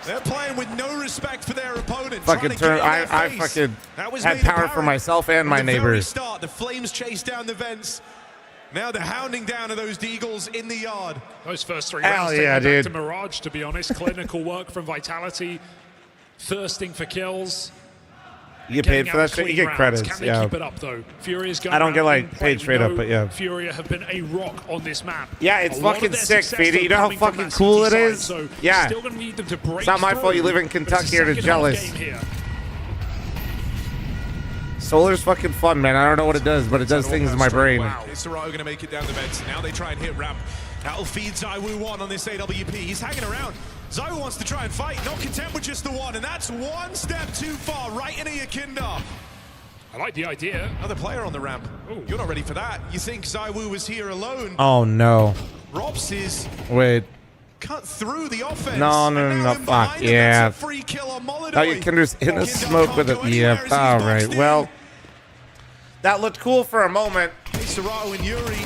They're playing with no respect for their opponent. Fucking turn. I fucking had power for myself and my neighbors. Start. The Flames chase down the vents. Now they're hounding down to those Deagles in the yard. Those first 3 Hell rounds yeah, back dude. to Mirage, to be honest. Clinical work from Vitality. Thirsting for kills. You get paid for that shit? You get credits. Can they yeah. keep it up, though? FURIA's going I don't get like in paid play. straight up, but yeah. FURIA have been a rock on this map. Yeah, it's A lot fucking of their sick, success, Feedy. You know how coming from fucking that cool it CT is? side, so Yeah. Still gonna need them to break It's not my through. fault you live in Kentucky or to It's a jealous. second half game here. Solar's fucking fun, man. I don't know what it does, but it does things in my brain. Wow. Is Serato going to make it down the vents? Now they try and hit ramp. That'll feed ZywOo one on this AWP. He's hanging around. ZywOo wants to try and fight. Not content with just the one, and that's one step too far right into Yakindar. I like the idea. Another player on the ramp. Ooh. You're not ready for that. You think ZywOo was here alone. Oh, no. Robs is Wait. cut through the offense. No. Fuck, yeah. Now you can just hit a smoke with it. Yeah, all right. Well, that looked cool for a moment. Serato and Yuri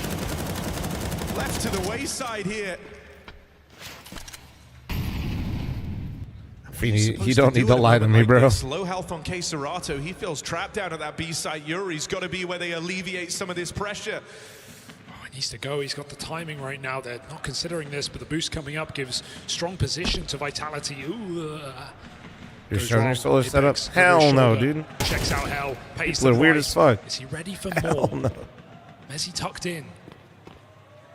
left to the wayside here. You don't need to lie to me, bro. Low health on K Serato. He feels trapped down at that B side. Yuri's got to be where they alleviate some of this pressure. Oh, he needs to go. He's got the timing right now. They're not considering this, but the boost coming up gives strong position to Vitality. Ooh. You're showing your solar setup? Hell no, dude. Checks out Hell. Pays People are weird price. as fuck. Is he ready for Hell more? no. Mezzi tucked in.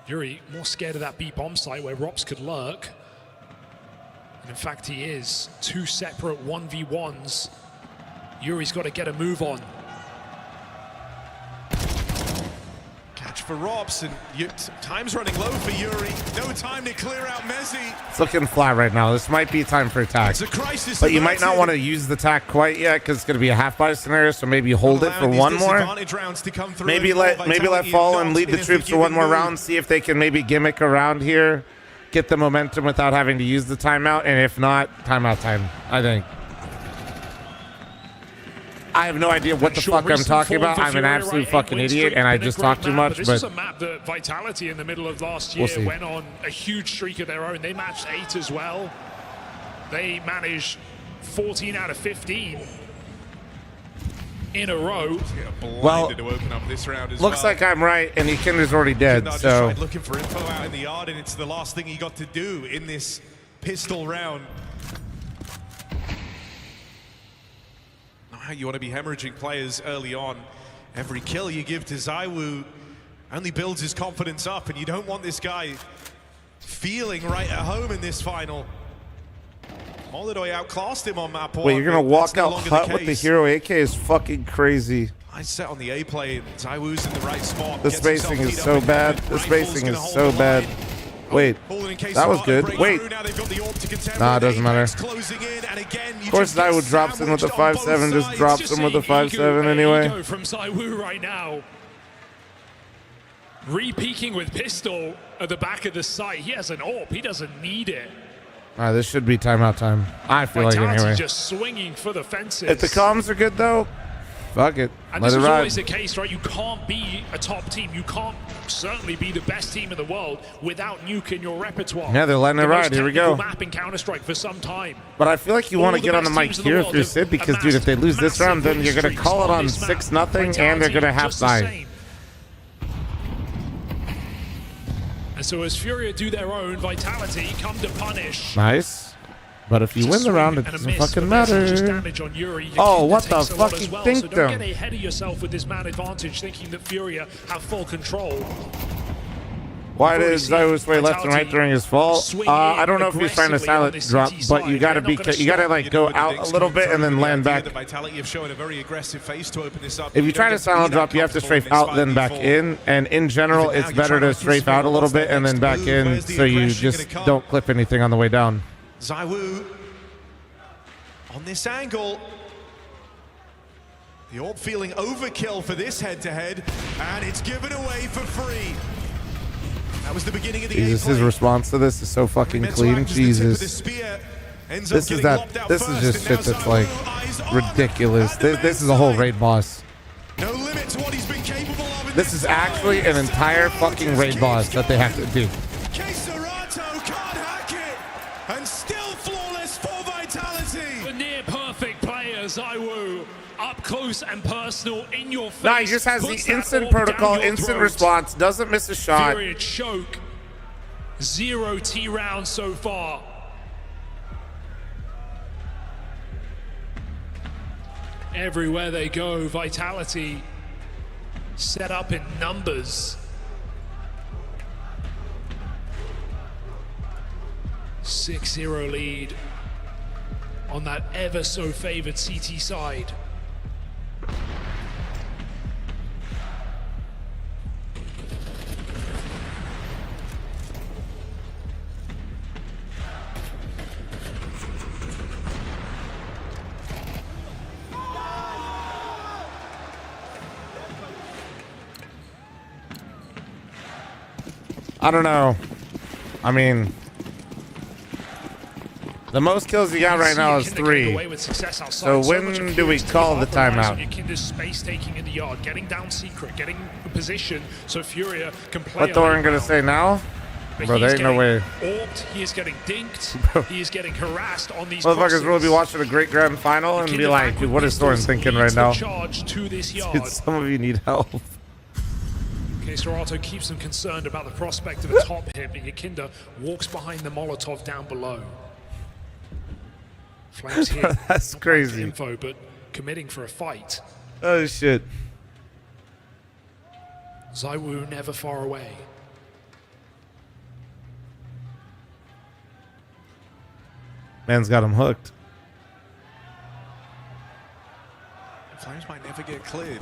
Yuri more scared of that B bomb site where Rops could lurk. And in fact, he is. 2 separate 1v1s. Yuri's got to get a move on. Catch for Robs, and time's running low for Yuri. No time to clear out Mezzi. It's looking flat right now. This might be time for attack. It's a crisis. But you might not want to use the attack quite yet because it's going to be a half-buy scenario, so maybe hold it for one more. Maybe let Fallen lead the troops for one more round, see if they can maybe gimmick around here, get the momentum without having to use the timeout, and if not, timeout time, I think. I have no idea what the fuck I'm talking about. I'm an absolute fucking idiot, and I just talk too much. This but is a map that Vitality in the middle of last year went on a huge streak of their own. They matched 8 as well. They managed 14 out of 15 in a row. Well, to open up this round as looks like I'm right, and Yakindar's already dead. Just So tried looking for info out in the yard, and it's the last thing he got to do in this pistol round. How you want to be hemorrhaging players early on. Every kill you give to ZywOo only builds his confidence up, and you don't want this guy feeling right at home in this final. Molidoy outclassed him on map 1. wait, you're gonna walk out hut with the hero AK is fucking crazy. Nice set on the A play. ZywOo's in the right spot. The spacing is so bad. The spacing is so bad. Wait, that was good. Wait. Nah, it doesn't matter. Of course, ZywOo drops in with the 5-7, just drops him with the 5-7 anyway. From ZywOo right now. Re-peeking with pistol at the back of the site. He has an AWP. He doesn't need it. All right, this should be timeout time. I feel like anyway. Just swinging for the fences. If the comms are good though, fuck it. And Let this it is ride. always the case, right? You can't be a top team. You can't certainly be the best team in the world without Nuke in your repertoire. Yeah, they're letting it ride. Here we go. Map in Counter-Strike for some time. But I feel like you want to get on the mic here if you're Sid, because dude, if they lose this round, then you're gonna call it on 6-0, and they're gonna half die. And so as FURIA do their own, Vitality come to punish. Nice. But if you win the round, it doesn't fucking matter. Oh, what the fuck? He dinked so don't him. get ahead of yourself with this man advantage, thinking that FURIA have full control. Why did ZywOo sway left and right during his fall? I don't know if he's trying to silent drop, but you gotta be, you gotta like go out a little bit and then land back. If you try to silent drop, you have to strafe out then back in, and in general, it's better to strafe out a little bit and then back in, so you just don't clip anything on the way down. ZywOo on this angle. The AWP feeling overkill for this head-to-head, and it's given away for free. That was the beginning of the Jesus, his response to this is so fucking clean. Jesus. This is just shit that's like ridiculous. This is a whole raid boss. No limit to what he's been capable of. This is actually an entire fucking raid boss that they have to do. And still flawless for Vitality. The near perfect player, ZywOo, up close and personal in your face. Nah, he just has the instant protocol, instant response, doesn't miss a shot. FURIA choke. 0 T rounds so far. Everywhere they go, Vitality set up in numbers. 6-0 lead on that ever so favored CT side. I don't know. I mean, the most kills you got right now is 3. So when do we call the timeout? Yakinda's space taking in the yard, getting down secret, getting the position so FURIA can play. What Thorin gonna say now? Bro, there ain't no way. Awped, he is getting dinked. He is getting harassed on these motherfuckers really be watching a great grand final and be like, dude, what is Thorin thinking right now? Dude, some of you need help. Okay, Serato keeps them concerned about the prospect of a top hit, but Yakinda walks behind the Molotov down below. Flames here. That's crazy. Info, but committing for a fight. Oh shit. ZywOo never far away. Man's got him hooked. Flames might never get cleared.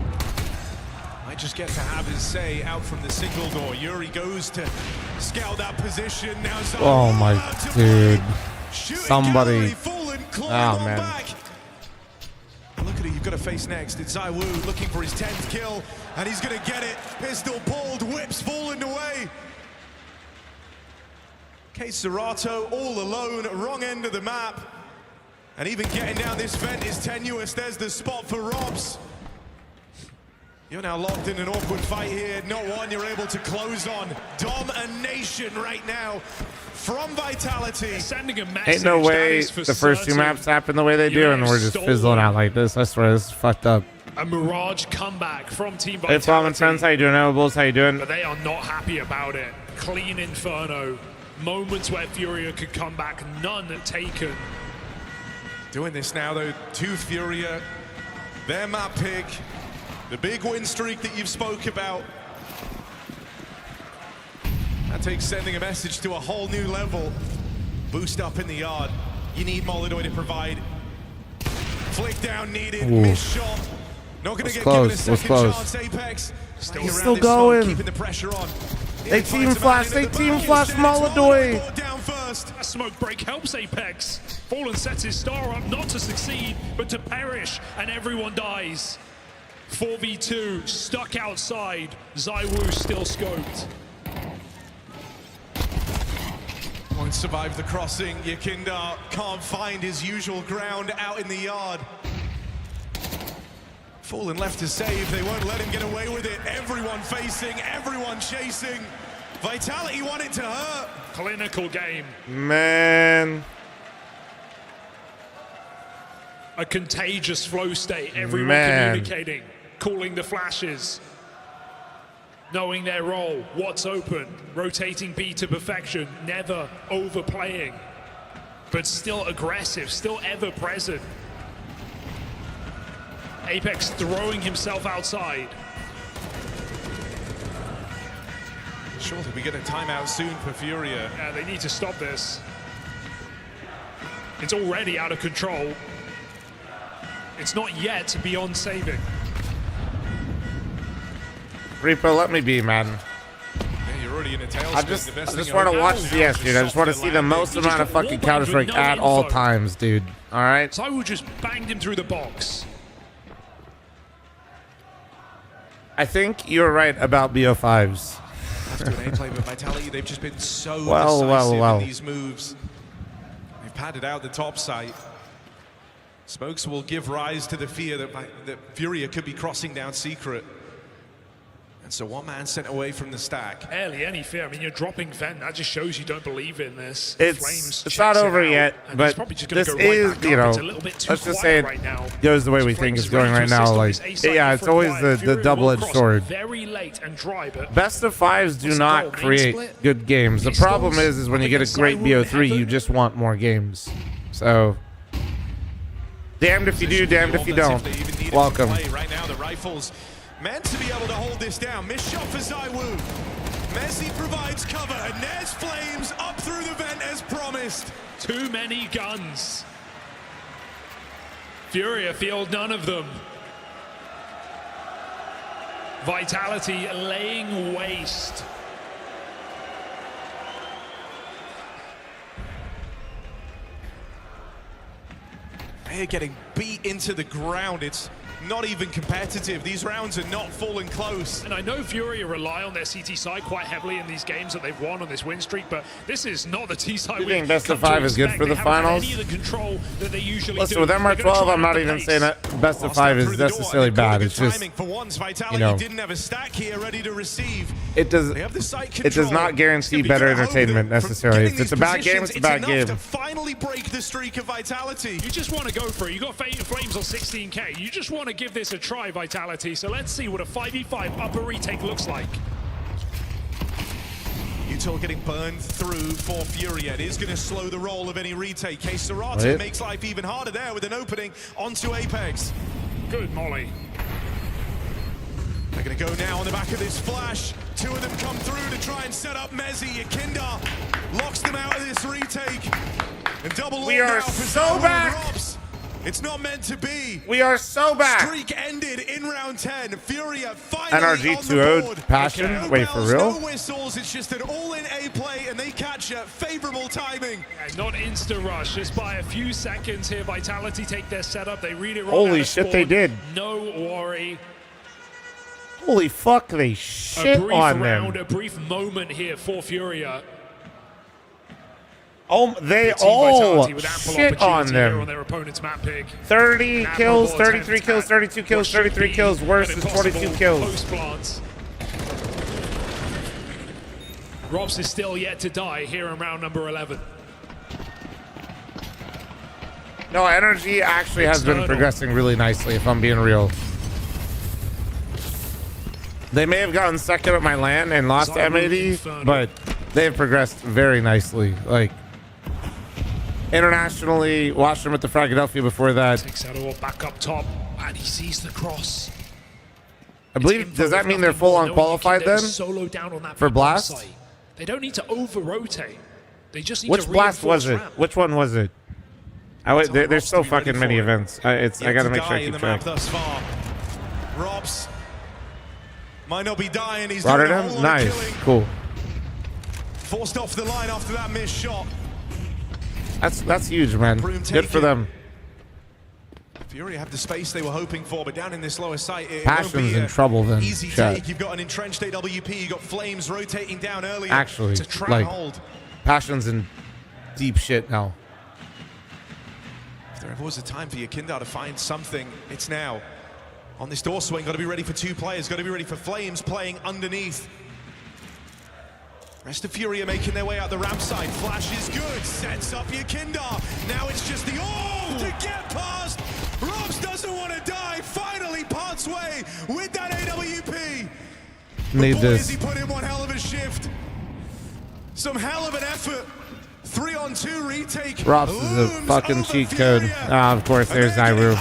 Might just get to have his say out from the single door. Yuri goes to scout that position. Now oh my dude. Somebody. Oh man. Look at it, you've got to face next. It's ZywOo looking for his 10th kill, and he's going to get it. Pistol pulled, whips falling away. Serato all alone, wrong end of the map. And even getting down this vent is tenuous. There's the spot for Robs. You're now locked in an awkward fight here. Not one you're able to close on. Domination right now from Vitality. Sending a message. Ain't no way the first 2 maps happen the way they do, and we're just fizzling out like this. I swear, this is fucked up. A Mirage comeback from Team Hey, Vitality. fl0m and friends, how you doing? Elbows, how you doing? But they are not happy about it. Clean Inferno. Moments where FURIA could come back, none taken. Doing this now, though, to FURIA. Their map pick. The big win streak that you've spoke about. That takes sending a message to a whole new level. Boost up in the yard. You need Molodoi to provide. Flick down needed. Miss shot. Not going to get close. given a second chance, Apex. He's still going. Keeping the pressure on. They team flash. They team flash Molodoy. A smoke break helps Apex. Fallen sets his star up not to succeed, but to perish, and everyone dies. 4v2, stuck outside. ZywOo still scoped. Won't survive the crossing. Yakinda can't find his usual ground out in the yard. Fallen left to save. They won't let him get away with it. Everyone facing, everyone chasing. Vitality want it to hurt. Clinical game. Man. A contagious flow state. Everyone communicating, calling the flashes, knowing their role, what's open, rotating B to perfection, never overplaying, but still aggressive, still ever present. Apex throwing himself outside. Surely we get a timeout soon for FURIA. Yeah, they need to stop this. It's already out of control. It's not yet beyond saving. Reaper, let me be, man. Yeah, you're already in a tailspin. I just want to watch CS, dude. I just want to see the most amount of fucking Counter-Strike at all times, dude. All right? ZywOo just banged him through the box. I think you're right about BO5s. After an A-play with Vitality, they've just been so decisive in these moves. They've padded out the top site. Smokes will give rise to the fear that FURIA could be crossing down secret. And so one man sent away from the stack. Barely any fear. I mean, you're dropping Vent. That just shows you don't believe in this. It's not over yet, but this is, you know, let's just say it goes the way we think it's going right now. Like, yeah, it's always the double-edged sword. Very late and dry, but Best of fives do not create good games. The problem is when you get a great BO3, you just want more games. So, damned if you do, damned if you don't. Welcome. Right now, the rifles meant to be able to hold this down. Missed shot for ZywOo. Messi provides cover, and there's flames up through the vent as promised. Too many guns. FURIA field none of them. Vitality laying waste. They're getting beat into the ground. It's not even competitive. These rounds are not falling close. And I know FURIA rely on their CT side quite heavily in these games that they've won on this win streak, but this is not the T side. You think best of five is good for the finals? Listen, with MR12, I'm not even saying that best of five is necessarily bad. It's just, you know, it does not guarantee better entertainment necessarily. If it's a bad game, it's a bad game. To finally break the streak of Vitality. You just want to go for it. You got flames on 16k. You just want to give this a try, Vitality. So let's see what a 5v5 upper retake looks like. Util getting burned through for FURIA. It is going to slow the roll of any retake. K-Serata makes life even harder there with an opening onto Apex. Good molly. They're going to go now on the back of this flash. Two of them come through to try and set up Mezzi. Yakinda locks them out of this retake. And double we are so back. Robs. It's not meant to be. We are so back. Streak ended in round 10. FURIA finally NRG 2-0 passion. No Wait, bells, for real? No whistles. It's just an all-in A play, and they catch a favorable timing. Yeah, not insta rush. Just by a few seconds here, Vitality take their setup. They read it wrong. Holy shit, they did. No worry. Holy fuck, they shit on them. A brief moment here for FURIA. Oh, they all shit on them. On their opponent's map pick. 30 kills, 33 kills, 32 kills, 33 kills, worse than 22 kills. Robs is still yet to die here in round number 11. No, Energy actually has been progressing really nicely, if I'm being real. They may have gotten second at my LAN and lost to M80, but they have progressed very nicely. Like, internationally, watched them at the Philadelphia before that. Takes out all back up top, and he sees the cross. I believe, does that mean they're full on qualified then? Solo down on that for Blast? They don't need to over-rotate. They just need Which to Blast was it? ramp. Which one was it? There's so fucking many events. I gotta make sure I keep track. Robs might not be dying. He's doing a whole Rotterdam? lot Nice. of killing. Cool. Forced off the line after that missed shot. That's huge, man. Good for them. Furia have the space they were hoping for, but down in this lower site, it Passion's won't be in trouble then. easy Chat. take. You've got an entrenched AWP. You've got flames rotating down earlier. Actually, to try like, and hold. Passion's in deep shit now. If there ever was a time for Yakindar to find something, it's now. On this door swing, got to be ready for two players. Got to be ready for Flames playing underneath. Rest of Furia making their way out the ramp side. Flash is good. Sets up Yakindar. Now it's just the to get past. Robs doesn't want to die. Finally parts way with that AWP. Need Boy, this. has he put in one hell of a shift. Some hell of an effort. 3-on-2 retake. Robs is a fucking cheat code. Ah, of course, there's Nairu.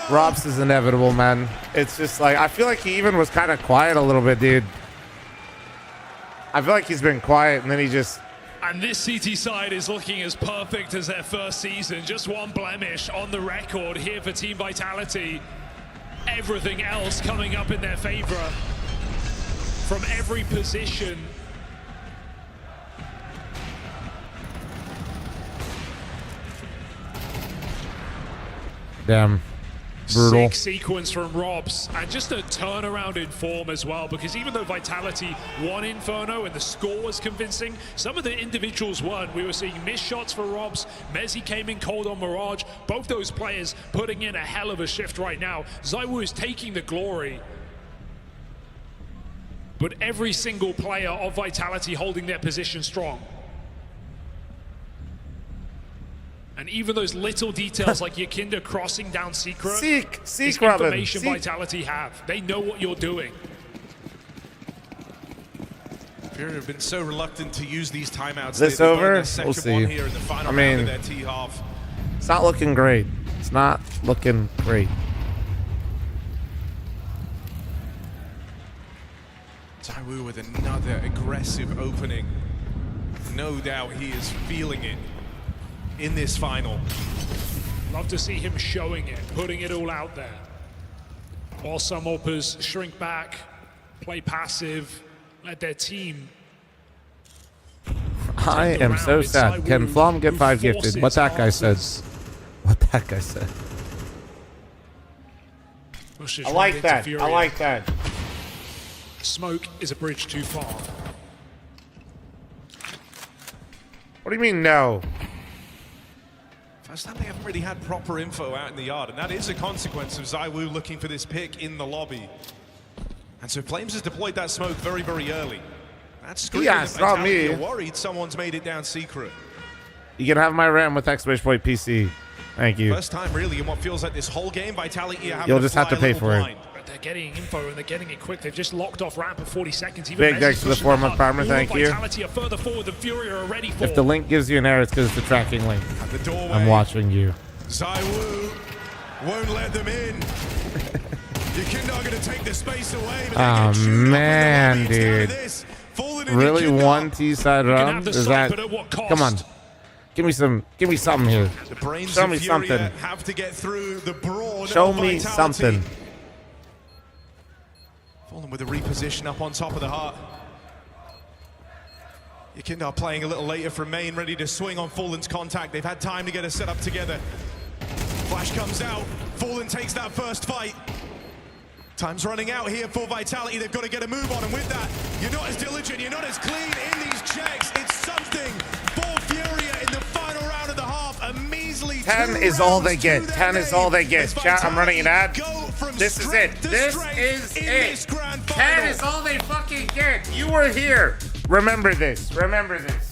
Robs is inevitable, man. It's just like, I feel like he even was kind of quiet a little bit, dude. I feel like he's been quiet, and then he just... And this CT side is looking as perfect as their first season. Just one blemish on the record here for Team Vitality. Everything else coming up in their favor from every position. Damn. Brutal. Sick sequence from Robs, and just a turnaround in form as well, because even though Vitality won Inferno and the score was convincing, some of the individuals weren't. We were seeing missed shots for Robs. Mezzi came in cold on Mirage. Both those players putting in a hell of a shift right now. ZywOo is taking the glory, but every single player of Vitality holding their position strong. And even those little details like Yakindar crossing down Secret is information Vitality have. They know what you're doing. Furia have been so reluctant to use these timeouts. Is this over? We'll see. Here in the final I mean, round of their T-half. it's not looking great. It's not looking great. ZywOo with another aggressive opening. No doubt he is feeling it in this final. Love to see him showing it, putting it all out there. While some Opers shrink back, play passive, let their team. I am so sad. Can fl0m get 5 gifted? What that guy said. What that guy said. Pushes I like right into that. Furia. I like that. Smoke is a bridge too far. What do you mean, no? First time they haven't really had proper info out in the yard, and that is a consequence of ZywOo looking for this pick in the lobby. And so Flames has deployed that smoke very, very early. That's screaming Yeah, it's not me. You're worried someone's made it down Secret. You can have my RAM with exclamation PC. Thank you. First time really in what feels like this whole game, Vitality are having You'll just have to pay for it. But they're getting info and they're getting it quick. They've just locked off ramp at 40 seconds. Even Big thanks for the 4-month farmer. Thank you. Vitality are further forward than Furia are ready for. If the link gives you an error, it's because it's the tracking link. At the doorway, I'm watching you. ZywOo won't let them in. Yakindar going to take the space away. But Oh man, dude. Really, one T-side run? Is that? Come on. Give me something here. The brains Show of me Furia something. have to get through the brawn Show of me Vitality. something. Fallen with a reposition up on top of the heart. Yakindar playing a little later from main, ready to swing on Fallen's contact. They've had time to get a setup together. Flash comes out. Fallen takes that first fight. Time's running out here for Vitality. They've got to get a move on, and with that, you're not as diligent, you're not as clean in these checks. It's something for Furia in the final round of the half. A measly 10 is all they get. 10 is all they get. Chat, I'm running an ad. This is it. This is it. 10 is all they fucking get. You were here. Remember this. Remember this.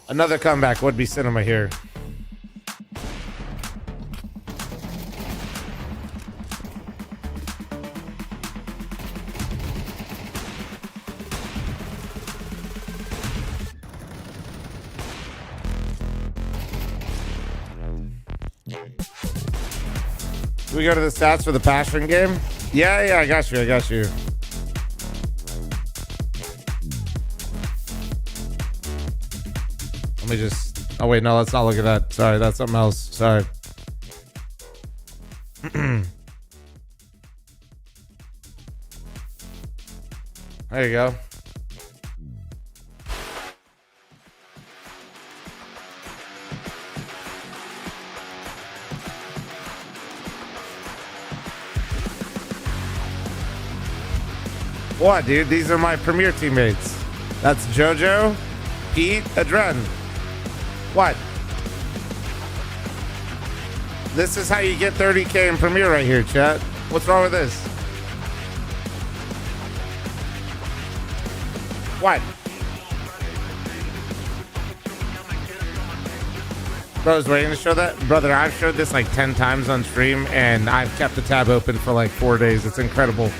Another comeback would be cinema here. Should we go to the stats for the passion game? Yeah, I got you. Let me just... Oh, wait, no, let's not look at that. Sorry, that's something else. Sorry. There you go. What, dude? These are my Premier teammates. That's Jojo, Pete, Adren. What? This is how you get 30K in Premier right here, chat. What's wrong with this? What? Bro, I was waiting to show that. Brother, I've showed this like 10 times on stream, and I've kept the tab open for like 4 days. It's incredible.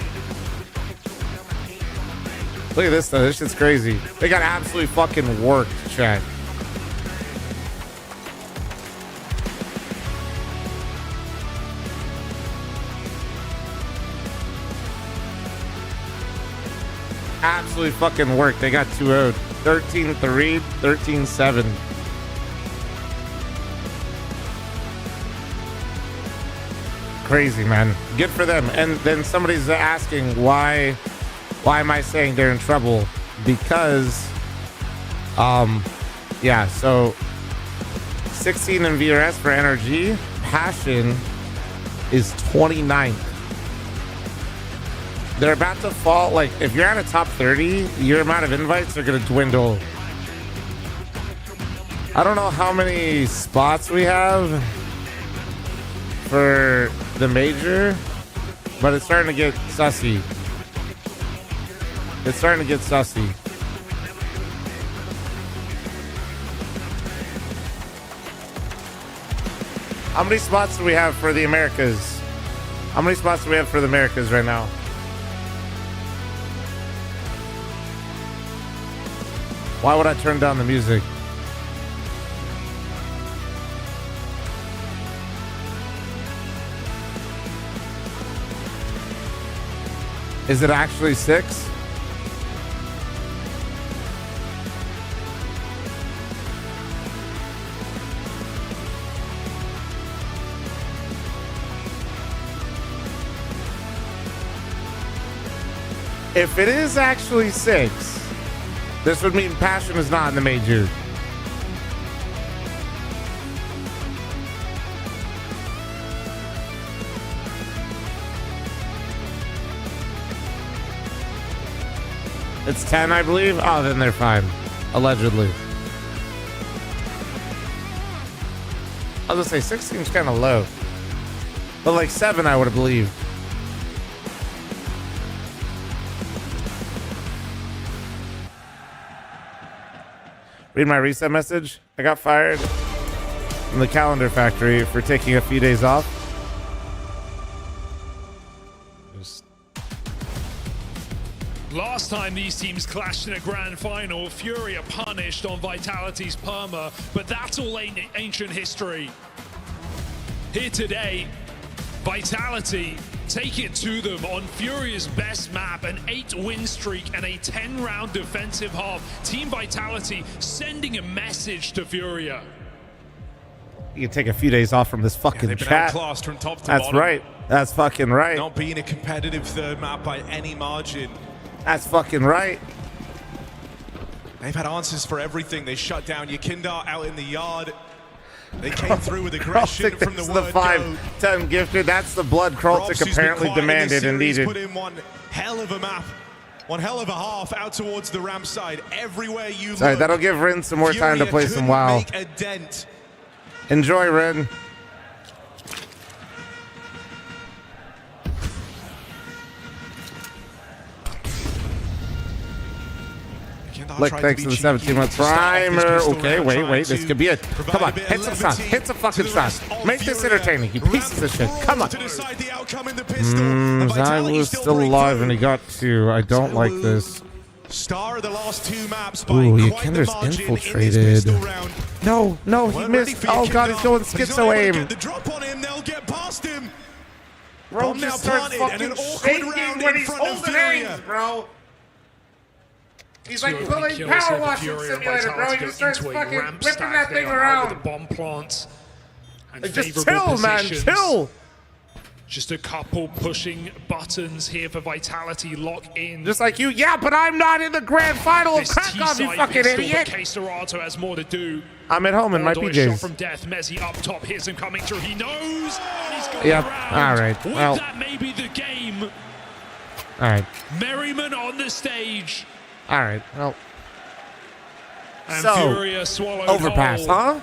Look at this, though. This shit's crazy. They got absolutely fucking worked, chat. Absolutely fucking worked. They got 2-0'd. 13-3, 13-7. Crazy, man. Good for them. And then somebody's asking why am I saying they're in trouble? Because, yeah, so 16 in VRS for NRG. Passion is 29th. They're about to fall. Like, if you're at a top 30, your amount of invites are going to dwindle. I don't know how many spots we have for the major, but it's starting to get sussy. It's starting to get sussy. How many spots do we have for the Americas? How many spots do we have for the Americas right now? Why would I turn down the music? Is it actually 6? If it is actually 6, this would mean Passion is not in the major. It's 10, I believe. Oh, then they're fine. Allegedly. I was gonna say 16 is kind of low. But like 7, I would have believed. Read my reset message. I got fired from the calendar factory for taking a few days off. Last time these teams clashed in a grand final, FURIA punished on Vitality's perma, but that's all ancient history. Here today, Vitality take it to them on FURIA's best map, an 8-win streak and a 10-round defensive half. Team Vitality sending a message to FURIA. You can take a few days off from this fucking they've been chat. outclassed from top to That's bottom. right. That's fucking right. Not being a competitive third map by any margin. That's fucking right. They've had answers for everything. They shut down Yakindar out in the yard. They came through with aggression from the word go. 5-10 gifted. That's the blood Kraltic apparently demanded and needed. Put in one hell of a map, one hell of a half out towards the ramp side. Everywhere you Sorry, look, that'll give Rin some more time to play some WoW. Make a dent. Enjoy, Rin. Look, thanks to the 17-month primer. Okay, wait. This could be it. Come on, hit some shots. Hit some fucking shots. Make this entertaining, you pieces of shit. Come on. Zai was still alive and he got 2. I don't like this. Star of the last 2 maps. Ooh, Yakinder's infiltrated. No, he missed. Oh god, he's going schizo aim. The drop on him, they'll get past him. Bro Bomb now just starts planted, and an fucking awkward shaking round when in he's front of holding Furia. aims, bro. He's Two like opening pulling kills power here for washing Furia and simulator, bro. He Vitality just starts into a fucking ramp whipping stack. that They thing are around. over the bomb plants. And Like, just favorable chill, man, positions. chill. Just a couple pushing buttons here for Vitality. Lock in. Just like you, yeah, but I'm not in the grand final of This Krakow, you T-side fucking pistol, idiot. but K-Serato has more to do. I'm at home in my Moldoy shot PJs. from death. Messi up top. Here's him coming through. He knows. And he's got Yep. around. All right. Would Well. that may be the game? All right. Merriman on the stage. All right. Well. And So, Furia swallowed overpass, whole. huh?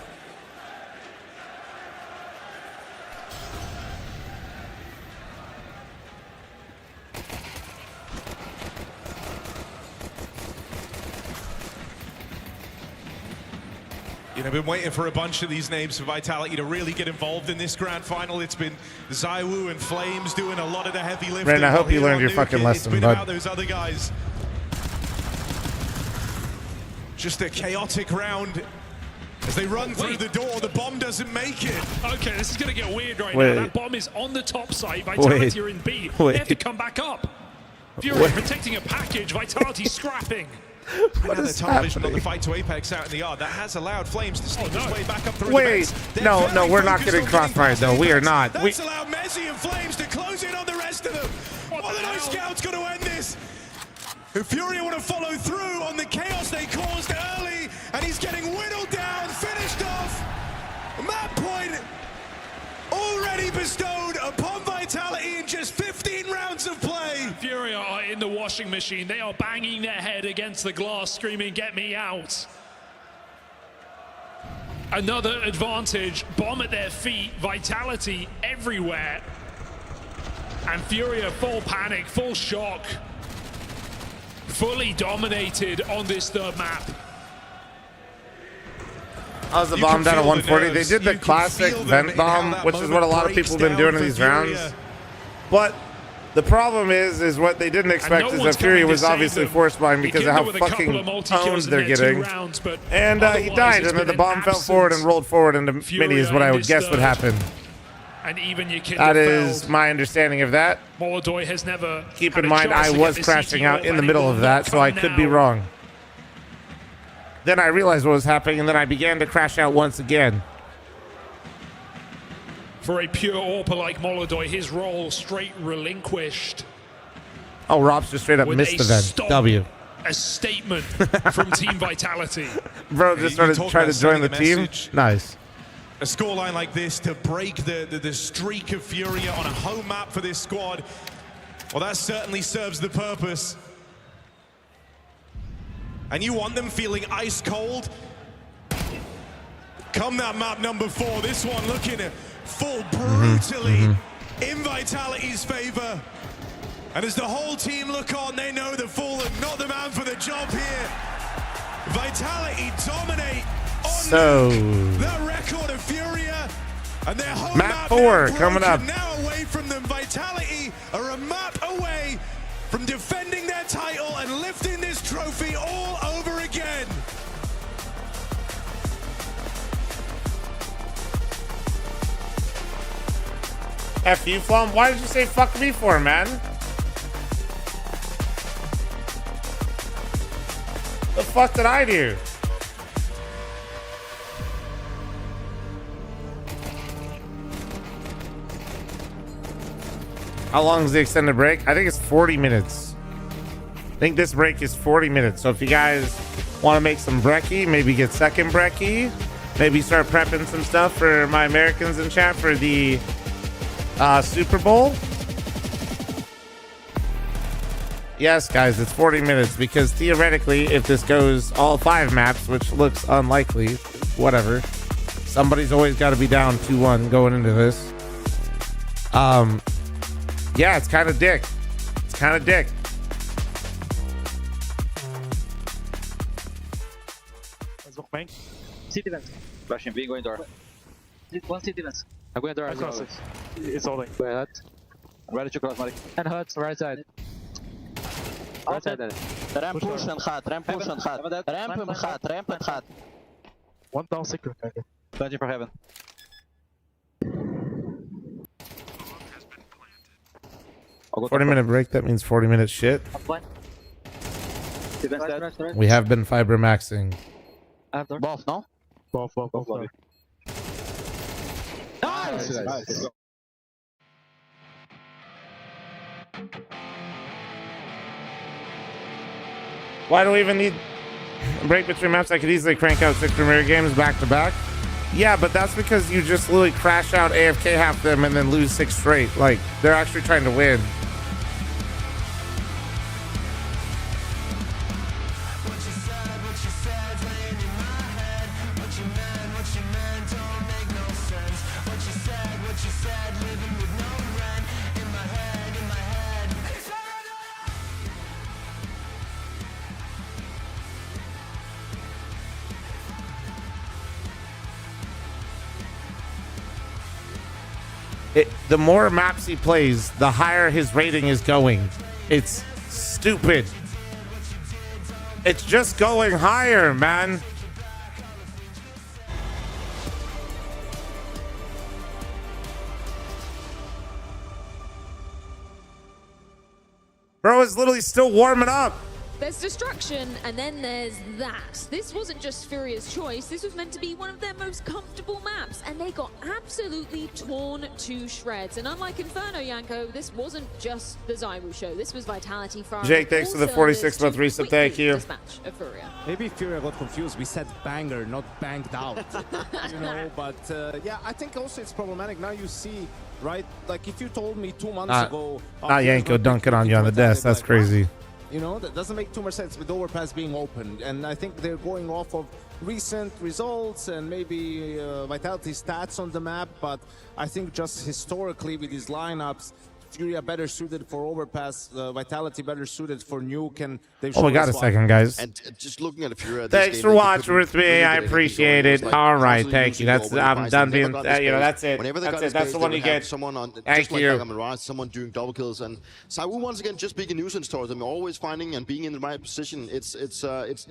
You know, been waiting for a bunch of these names for Vitality to really get involved in this grand final. It's been Zywoo and Flames doing a lot of the heavy lifting. Ren, I hope While you here learned on your Nuke, fucking lesson, It's been bud. about those other guys. Just a chaotic round. As they run through the door, the bomb doesn't make it. Okay, this is going to get weird right Wait. now. That bomb is on the top side. Vitality are in B. They have to come back up. Furia protecting a package. Vitality scrapping. What is the television on the fight to Apex out in the yard. That has allowed Flames to sneak his way back up through the Wait, vents. no, They're no, very we're not focused getting on crossfired, though. We are not. That's allowed Messi and Flames to close in on the rest of them. Well, the Night Scout's going to end this. Furia want to follow through on the chaos they caused early, and he's getting whittled down, finished off. Map point already bestowed upon Vitality in just 15 rounds of play. Furia are in the washing machine. They are banging their head against the glass, screaming, "Get me out." Another advantage. Bomb at their feet. Vitality everywhere. And Furia full panic, full shock. Fully dominated on this third map. How's the bomb down at 140? They did the classic vent bomb, which is what a lot of people have been doing in these rounds. But the problem is what they didn't expect is that Furia was obviously force blind because of how fucking owned they're getting. And he died, and then the bomb fell forward and rolled forward into mini is what I would guess would happen. And even That is my understanding of that. Moldoy has never. Keep in mind, I was crashing out in the middle of that, so I could be wrong. Then I realized what was happening, and then I began to crash out once again. For a pure AWPer like Moldoy, his role straight relinquished. Oh, Rob's just straight up With missed a the vent. stop. W. A statement from Team Vitality. Bro just started trying to join the team. message. Nice. A scoreline like this to break the streak of Furia on a home map for this squad. Well, that certainly serves the purpose. And you want them feeling ice cold? Come that map number 4. This one looking at full brutally in Vitality's favor. And as the whole team look on, they know the Fallen, not the man for the job here. Vitality dominate on the record of Furia. And their home map 4 now coming up. Now away from them. Vitality are a map away from defending their title and lifting this trophy all over again. F you, fl0m. Why did you say fuck me for, man? The fuck did I do? How long is the extended break? I think it's 40 minutes. I think this break is 40 minutes. So if you guys want to make some brekkie, maybe get second brekkie, maybe start prepping some stuff for my Americans in chat for the Super Bowl. Yes, guys, it's 40 minutes because theoretically, if this goes all 5 maps, which looks unlikely, whatever, somebody's always got to be down 2-1 going into this. Yeah, it's kind of dick. It's kind of dick. City vent. Flashing B, going door. One city vent. I'm going door as well. It's holding. Go ahead. I'm ready to cross, Malik. And hurts, right side. Right side there. Ramp push and hot, ramp push and hot. Ramp and hot, ramp and hot. One down secret. Planting for heaven. 40-minute break, that means 40-minute shit. We have been fiber maxing. Both, no? Both. Nice! Why do we even need a break between maps? I could easily crank out 6 Premier games back to back. Yeah, but that's because you just literally crash out AFK half them and then lose 6 straight. Like, they're actually trying to win. The more maps he plays, the higher his rating is going. It's stupid. It's just going higher, man. Bro is literally still warming up. There's destruction, and then there's that. This wasn't just FURIA's choice. This was meant to be one of their most comfortable maps, and they got absolutely torn to shreds. And unlike Inferno, Yanko, this wasn't just the Zywu show. This was Vitality from Jake, thanks for the 46-month resub. Thank you. Of FURIA. Maybe FURIA got confused. We said banger, not banged out. You know, but yeah, I think also it's problematic. Now you see, right? Like if you told me 2 months ago, not Yanko dunking on you on the desk. That's crazy. You know, that doesn't make too much sense with overpass being open. And I think they're going off of recent results and maybe Vitality stats on the map. But I think just historically with these lineups, FURIA better suited for overpass, Vitality better suited for nuke, and they've we got a second, guys. And just looking at FURIA, thanks for watching with me. I appreciate it. All right, thank you. That's I'm done being. You know, that's it. That's it. That's the one you get. Someone on, thank you. Like Mirage, someone doing double kills, and Zywu once again just being a nuisance towards them. Always finding and being in the right position. It's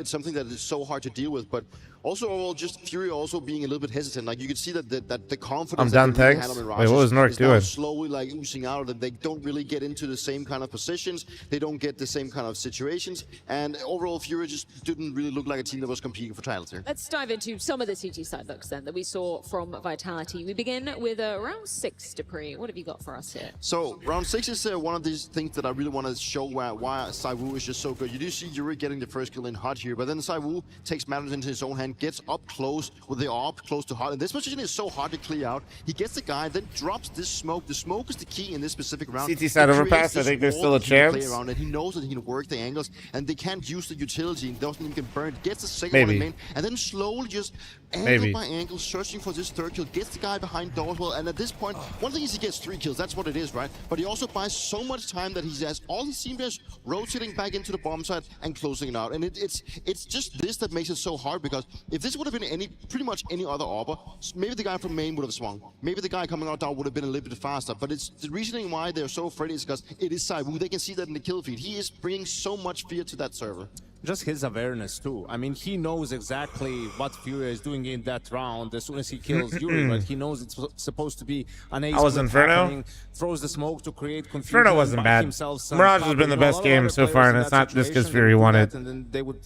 something that is so hard to deal with, but. Also, overall, just FURIA also being a little bit hesitant. Like you could see that the confidence. I'm done, thanks. Wait, what was Nork doing? Slowly, like oozing out of them. They don't really get into the same kind of positions. They don't get the same kind of situations. And overall, FURIA just didn't really look like a team that was competing for titles here. Let's dive into some of the CT side looks then that we saw from Vitality. We begin with round 6, Dupree. What have you got for us here? So round 6 is one of these things that I really want to show why Zywu is just so good. You do see Yuri getting the first kill in hot here, but then Zywu takes matters into his own hand, gets up close with the AWP close to hot, and this position is so hard to clear out. He gets the guy, then drops this smoke. The smoke is the key in this specific round. CT side overpass, I think there's still a chance. Around it. He knows that he can work the angles, and they can't use the utility. He doesn't even get burned. Gets the second one in main, and then slowly just angle by angle, searching for this third kill. Gets the guy behind doors well, and at this point, one thing is he gets 3 kills. That's what it is, right? But he also buys so much time that he has all he seems to is rotating back into the bomb site and closing it out. And it's just this that makes it so hard, because if this would have been pretty much any other AWPer, maybe the guy from main would have swung. Maybe the guy coming out down would have been a little bit faster. But it's the reasoning why they're so afraid is because it is Zywu. They can see that in the kill feed. He is bringing so much fear to that server. Just his awareness too. I mean, he knows exactly what FURIA is doing in that round as soon as he kills Yuri, but he knows it's supposed to be an ace. I was Inferno. Throws the smoke to create confusion. Inferno wasn't bad. Mirage has been the best game so far, and it's not just because FURIA won it. And then they would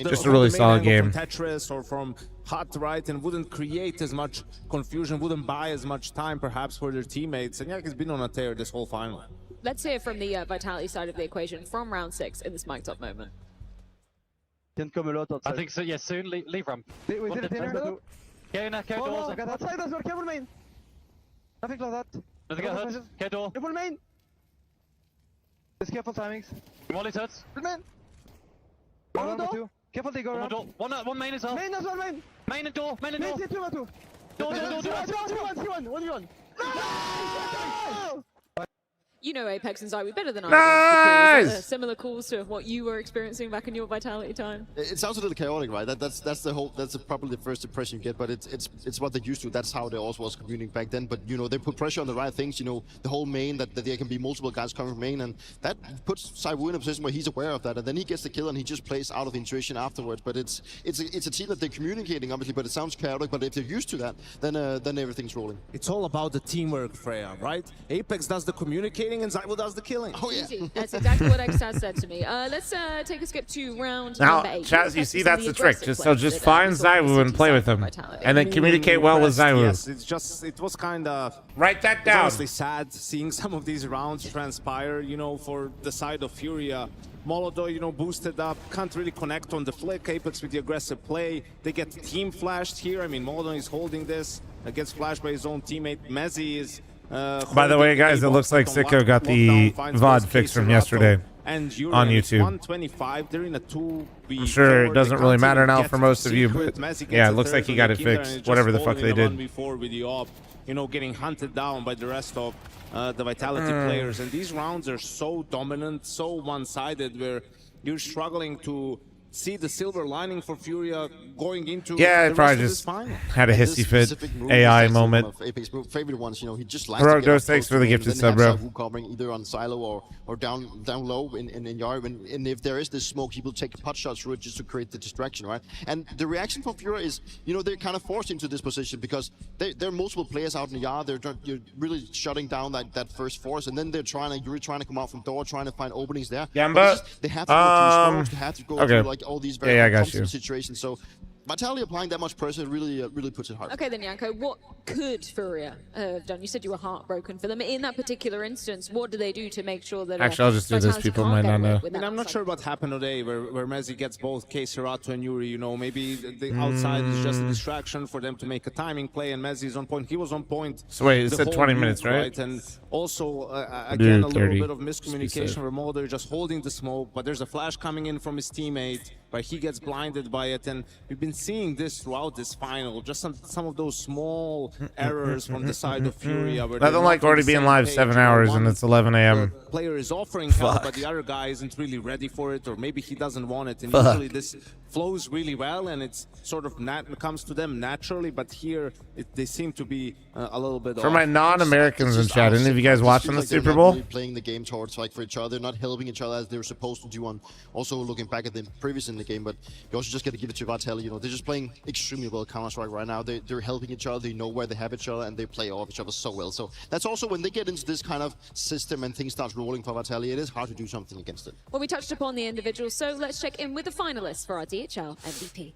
just a really solid game. From Tetris or from hot, right, and wouldn't create as much confusion, wouldn't buy as much time perhaps for their teammates. And yeah, he's been on a tear this whole final. Let's hear from the Vitality side of the equation from round 6 in this mic'd up moment. I think so, yes, soon. Leave ramp. Carry doors. Outside us, we're careful main. Nothing like that. Nothing get hurt. Carry door. Careful main. Just careful timings. Molly's hurt. Main. One door. Careful they go around. One main as well. Main as well, main. Main and door. Main and door. Main, 2-1-2. Door. 1v1. You know Apex and Zywu better than I do. Nice! Similar calls to what you were experiencing back in your Vitality time. It sounds a little chaotic, right? That's probably the first impression you get, but it's what they're used to. That's how they also was commuting back then. But you know, they put pressure on the right things. You know, the whole main that there can be multiple guys coming from main, and that puts Zywu in a position where he's aware of that, and then he gets the kill and he just plays out of intuition afterwards. But it's a team that they're communicating obviously, but it sounds chaotic. But if they're used to that, then everything's rolling. It's all about the teamwork, Freya, right? Apex does the communicating. rotating and Zywo does the killing. Oh, yeah. Easy. That's exactly what Xtaz said to me. Let's take a skip to round Now, number 8. Chaz, you see that's the trick. Just aggressive find plays that, Zywo and play with him, and then communicate well with Zywo. Yes, it was kind of write that down. Honestly, sad seeing some of these rounds transpire. You know, for the side of FURIA. Molotov, you know, boosted up, can't really connect on the flick. Apex with the aggressive play. They get team flashed here. I mean, Molotov is holding this, gets flashed by his own teammate. Mezzi is. By the way, guys, it looks like Sicko got the VOD fix from yesterday on YouTube. 125. They're in a 2v4. I'm sure it doesn't really matter now get for most of you, secret. but Messi yeah, gets it a looks like third he got on it the killer, and fixed. it's Whatever the just fuck they holding did. a 1v4 with the op, you know, getting hunted down by the rest of the Vitality players. And these rounds are so dominant, so one-sided, where you're struggling to see the silver lining for FURIA going into Yeah, the it probably rest of just this final. had a hissy fit AI moment. One of Apex favorite ones, you know, he just likes Heroic to get Dose, up thanks close for the to him, gifted and then sub, have bro. Sabu covering either on silo or down low in yard. And if there is this smoke, he will take pot shots through it just to create the distraction, right? And the reaction from FURIA is, you know, they're kind of forced into this position because there are multiple players out in the yard. You're really shutting down that first force, and then you're trying to come out from door, trying to find openings there. Gamba, They have to go through smokes, they have to go through like all these very you. situations. So Vitality applying that much pressure really puts it hard. Okay then, Yanko, what could FURIA have done? You said you were heartbroken for them. In that particular instance, what do they do to make sure that... Actually, I'll just do this. Vitality People can't might get not away know. with I mean, that I'm not side? sure what happened today, where Mezzi gets both K-Serato and Yuri. You know, maybe the outside is just a distraction for them to make a timing play, and Mezzi is on point. He was on point. So wait, it the said whole 20 move, minutes, right? And also, again, a little 30. bit of miscommunication where Mulder just holding the smoke, but there's a flash coming in from his teammate, but he gets blinded by it, and we've been seeing this throughout this final. Just some of those small errors from the side of FURIA. Nothing like already being live 7 hours and it's 11 a.m. Player is offering help, but the other guy isn't really ready for it, or maybe he doesn't want it. And usually this flows really well, and it's sort of comes to them naturally. But here, they seem to be a little bit For off. my non-Americans in chat, any of you guys watching the Super Bowl? Really playing the game towards like for each other, not helping each other as they were supposed to do. On also looking back at the previous in the game, but you also just got to give it to Vitality. You know, they're just playing extremely well Counter-Strike right now. They're helping each other. They know where they have each other, and they play off each other so well. So that's also when they get into this kind of system and things start rolling for Vitality, it is hard to do something against it. Well, we touched upon the individuals, so let's check in with the finalists for our DHL MVP.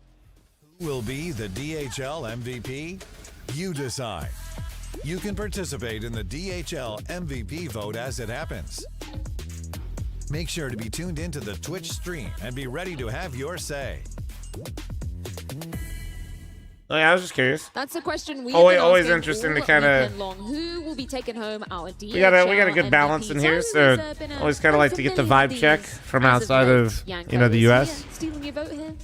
Who will be the DHL MVP? You decide. You can participate in the DHL MVP vote as it happens. Make sure to be tuned into the Twitch stream and be ready to have your say. Oh, yeah, I was just curious. That's the question we always interesting to kind of... Who will be taking home our DHL We got a good balance in here, so always kind of like to get the vibe check from outside of, you know, the U.S. Stealing your vote here?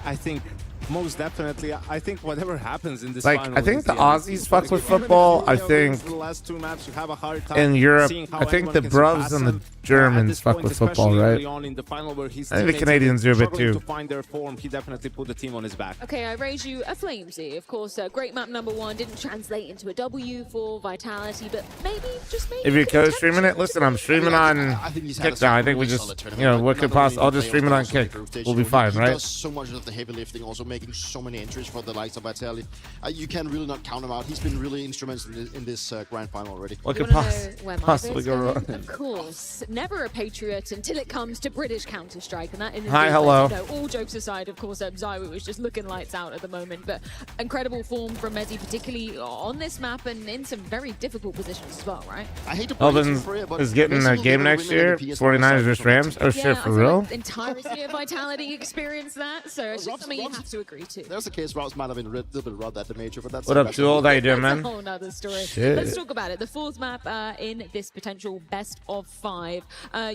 I think most definitely. I think whatever happens in this Like, final I think is the end. Aussies fuck with football. I think The last two maps, you have a hard time in Europe, seeing how I think anyone the can Bruvs surpass and the them. Germans fuck with football, especially right? early on in the final where his I think the teammates Canadians do a bit struggling too. to find their form, he definitely put the team on his back. Okay, I raise you a fl0m. Of course, great map number 1 didn't translate into a W for Vitality, but maybe, just maybe... If you're co-streaming it, listen, I'm streaming on Kick now. I think we just, you know, what could possibly... I'll just stream it on Kick. We'll be fine, He right? does so much of the heavy lifting, also making so many entries for the likes of Vitality. You can really not count him out. He's been really instrumental in this grand final already. What could You wanna know where my possibly vote's go wrong? going? Of course, never a patriot until it comes to British Counter-Strike, and that is Hi, hello. all jokes aside, of course, Zywo was just looking lights out at the moment, but incredible form from Mezzi, particularly on this map and in some very difficult positions as well, right? I hate to Elvin is getting a game next year. 49ers versus Rams. Oh shit, for real? Like the entirety of Vitality experienced that, so it's just something you have to agree to. There's a case Rouse might have been a little bit robbed at the major, but that's... What up, Too Old? How you doing, man? That's a whole nother story. Shit. Let's talk about it. The fourth map in this potential best of 5.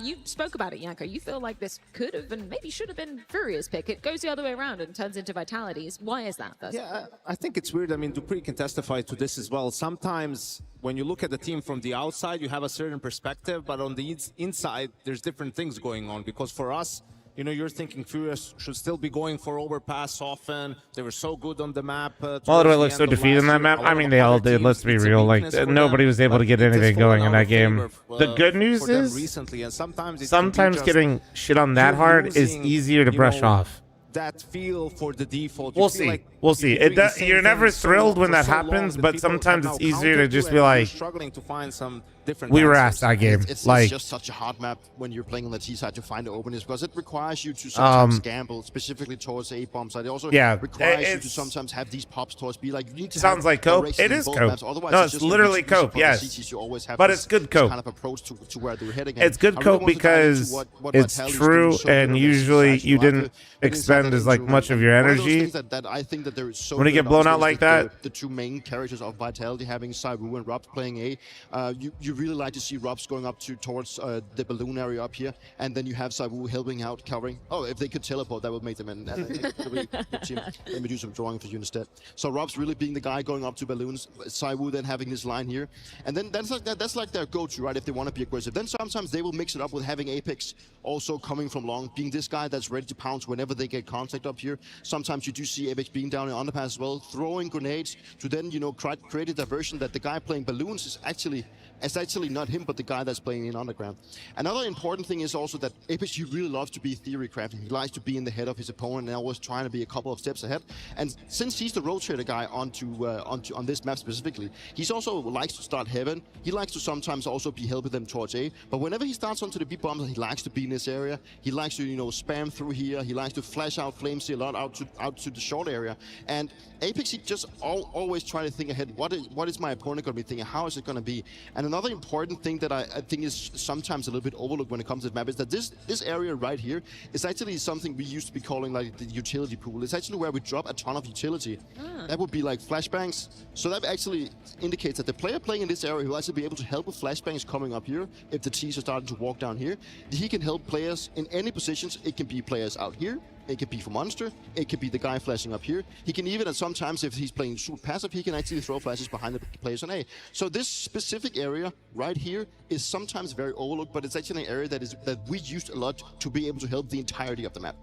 You spoke about it, Yanko. You feel like this could have and maybe should have been FURIA's pick. It goes the other way around and turns into Vitality's. Why is that? Yeah, I think it's weird. I mean, Dupree can testify to this as well. Sometimes when you look at the team from the outside, you have a certain perspective, but on the inside, there's different things going on. Because for us, you know, you're thinking FURIA should still be going for overpass often. They were so good on the map. Although it looks so defeated in that map. I mean, they all did. Let's be real. Like, nobody was able to get anything going in that game. The good news is, sometimes getting shit on that hard is easier to brush off. That feel for the default. We'll see. We'll see. You're never thrilled when that happens, but sometimes it's easier to just be like, struggling to find some different. We were answers. asked that game. It's like, just such a hard map when you're playing on the T side to find the openings because it requires you to sometimes gamble, specifically towards A bomb side. It also requires you to sometimes have these pops towards B. Like you need to sounds like cope. It is cope. No, it's literally cope. Yes, but it's good cope. Kind of approach to where they're heading. It's good cope because it's true, and usually you didn't expend as like much of your energy. That I think that there is so when you get blown out like that. The two main characters of Vitality, having Saibu and Robs playing A, you really like to see Robs going up towards the balloon area up here, and then you have Saibu helping out, covering. Oh, if they could teleport, that would make them an really good team. Let me do some drawing for you instead. So Robs really being the guy going up to balloons, Saibu then having this line here, and then that's like their go-to, right? If they want to be aggressive, then sometimes they will mix it up with having Apex also coming from long, being this guy that's ready to pounce whenever they get contact up here. Sometimes you do see Apex being down in underpass as well, throwing grenades to then, you know, create a diversion that the guy playing balloons is actually not him, but the guy that's playing in underground. Another important thing is also that Apex, he really loves to be theory crafting. He likes to be in the head of his opponent and always trying to be a couple of steps ahead. And since he's the rotator guy on this map specifically, he's also likes to start heaven. He likes to sometimes also be helping them towards A. But whenever he starts onto the B bombs, he likes to be in this area. He likes to, you know, spam through here. He likes to flash out flames a lot out to the short area. And Apex, he just always try to think ahead. What is my opponent going to be thinking? How is it going to be? And another important thing that I think is sometimes a little bit overlooked when it comes to the map is that this area right here is actually something we used to be calling like the utility pool. It's actually where we drop a ton of utility. That would be like flashbangs. So that actually indicates that the player playing in this area will actually be able to help with flashbangs coming up here. If the T's are starting to walk down here, he can help players in any positions. It can be players out here. It could be for Monster. It could be the guy flashing up here. He can even, sometimes if he's playing shoot passive, he can actually throw flashes behind the players on A. So this specific area right here is sometimes very overlooked, but it's actually an area that we used a lot to be able to help the entirety of the map.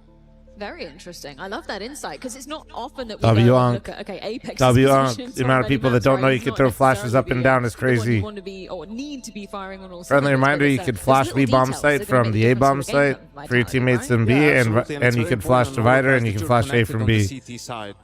Very interesting. I love that insight because it's not often that we look at Apex. The amount of people that don't know you can throw flashes up and down is crazy. You want to be or need to be firing on all Friendly reminder: you could flash B bomb site from the A bomb site for your teammates in B, and you can flash divider and you can flash A from B.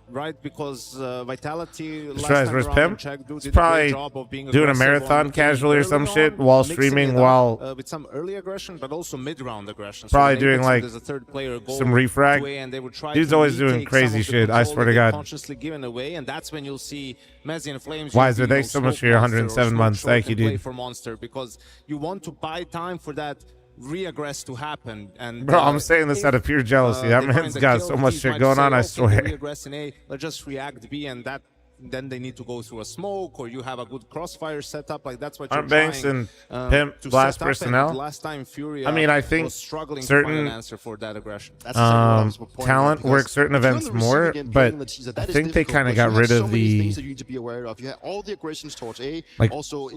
Right, because Vitality. Where's Pim? He's probably doing a marathon casually or some shit while streaming while with some early aggression, but also mid-round aggression. Probably doing like some refrag. Dude's always doing crazy shit. I swear to God. Consciously given away, and that's when you'll see Messi and fl0m. Wiser, thanks so much for your 107 months. Thank you, dude. For Monster, because you want to buy time for that re-aggress to happen. And bro, I'm saying this out of pure jealousy. That man's got so much shit going on, I swear. Re-aggress in A, let's just react B, and that then they need to go through a smoke, or you have a good crossfire setup. Like that's what you're Banks trying, and Pimp blast personnel. Last time FURIA, I mean, I think struggling certain to find an answer for that aggression. Talent works certain events more, but I think they kind of got rid of the like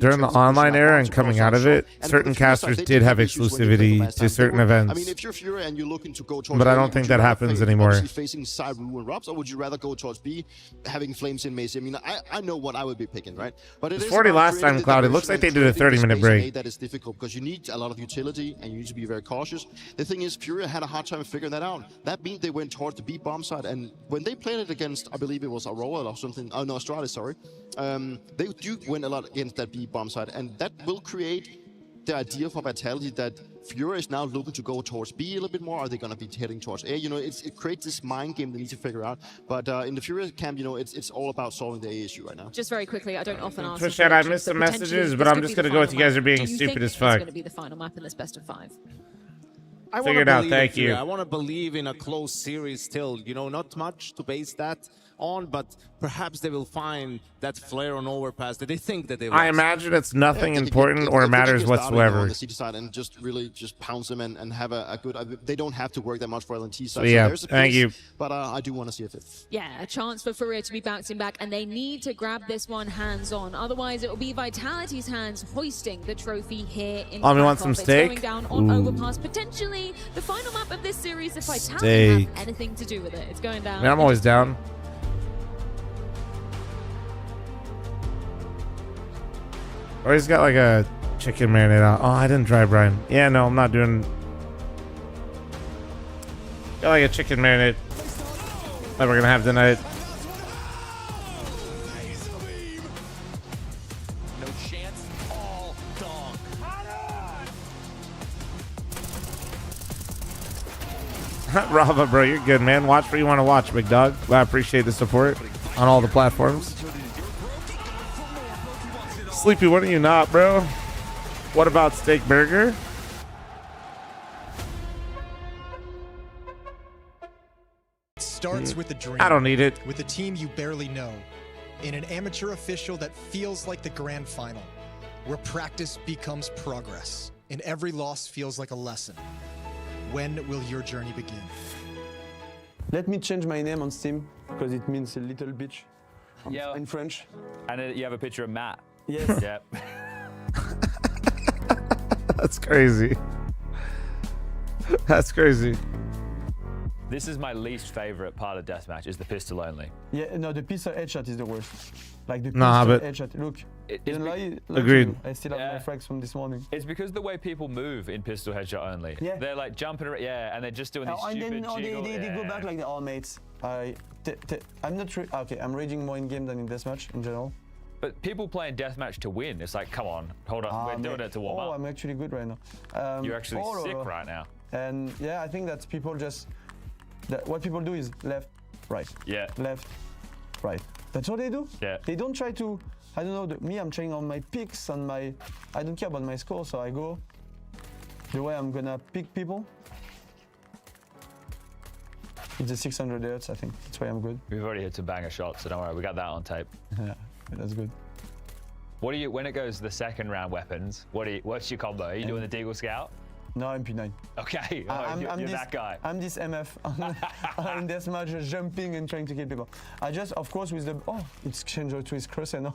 during the online era and coming out of it. Certain casters did have exclusivity to certain events. I mean, if you're FURIA and you're looking to go towards but I don't think that happens anymore. Facing Saibu and Robs, or would you rather go towards B, having fl0m in Mace? I mean, I know what I would be picking, right? But it is 40 last time, Cloud. It looks like they did a 30-minute break. That is difficult because you need a lot of utility and you need to be very cautious. The thing is, FURIA had a hard time figuring that out. That means they went towards the B bomb side, and when they played it against, I believe it was Aurora or something. Oh no, Astralis, sorry. They do win a lot against that B bomb side, and that will create the idea for Vitality that FURIA is now looking to go towards B a little bit more. Are they going to be heading towards A? You know, it creates this mind game they need to figure out. But in the FURIA camp, you know, it's all about solving the A issue right now. Just very quickly, I don't often ask. Twitch chat, I missed some messages, but I'm just going to go with you guys are being stupid as fuck. It's going to be the final map in this best of 5. I figure it out. Thank you. I want to believe in a close series still. You know, not much to base that on, but perhaps they will find that flare on overpass that they think that they will. I imagine it's nothing important or matters whatsoever. On the CT side and just really just pounce them and have a good. They don't have to work that much for LNT side. So yeah, there's a thank you. But I do want to see if it. Yeah, a chance for FURIA to be bouncing back, and they need to grab this one hands-on. Otherwise, it will be Vitality's hands hoisting the trophy here in Oh, we want Krakow. some steak? It's going down on overpass, potentially the final map of this series if Vitality have anything to do with it. It's going down. I mean, I'm always down. Or he's got like a chicken marinade out. Oh, I didn't dry brine. Yeah, no, I'm not doing. Got like a chicken marinade that we're gonna have tonight. No chance, all dong. Rava, bro, you're good, man. Watch what you want to watch, big dog. I appreciate the support on all the platforms. Sleepy, what are you not, bro? What about steak burger? It starts with a dream. I don't need it. With a team you barely know. In an amateur official that feels like the grand final. Where practice becomes progress. And every loss feels like a lesson. When will your journey begin? Let me change my name on Steam, because it means a little bitch in French. And you have a picture of Matt. Yes. Yep. That's crazy. That's crazy. This is my least favorite part of deathmatch, is the pistol only. Yeah, no, the pistol headshot is the worst. Like the Nah, pistol but headshot. Look, agreed. I still have my frags from this morning. It's because the way people move in pistol headshot only. Yeah. They're like jumping around, and they're just doing these stupid and then, jiggle. they go back like the all mates. I'm not sure. Okay, I'm raging more in game than in deathmatch in general. But people playing deathmatch to win, it's like, come on, hold on, we're doing it to warm up. I'm actually good right now. You're actually sick right now. And yeah, I think that's people just, what people do is left, right. Yeah. Left, right. That's all they do. Yeah. They don't try to, I don't know, me, I'm trying on my picks, on my, I don't care about my score, so I go the way I'm gonna pick people. It's a 600 hertz, I think. That's why I'm good. We've already hit some banger shots, so don't worry, we got that on tape. Yeah, that's good. What do you, when it goes to the second round weapons, what's your combo? Are you doing the Deagle Scout? No, MP9. Okay, you're that guy. I'm this MF in deathmatch, just jumping and trying to kill people. I just, of course, with the, it's changed to his crosshair now.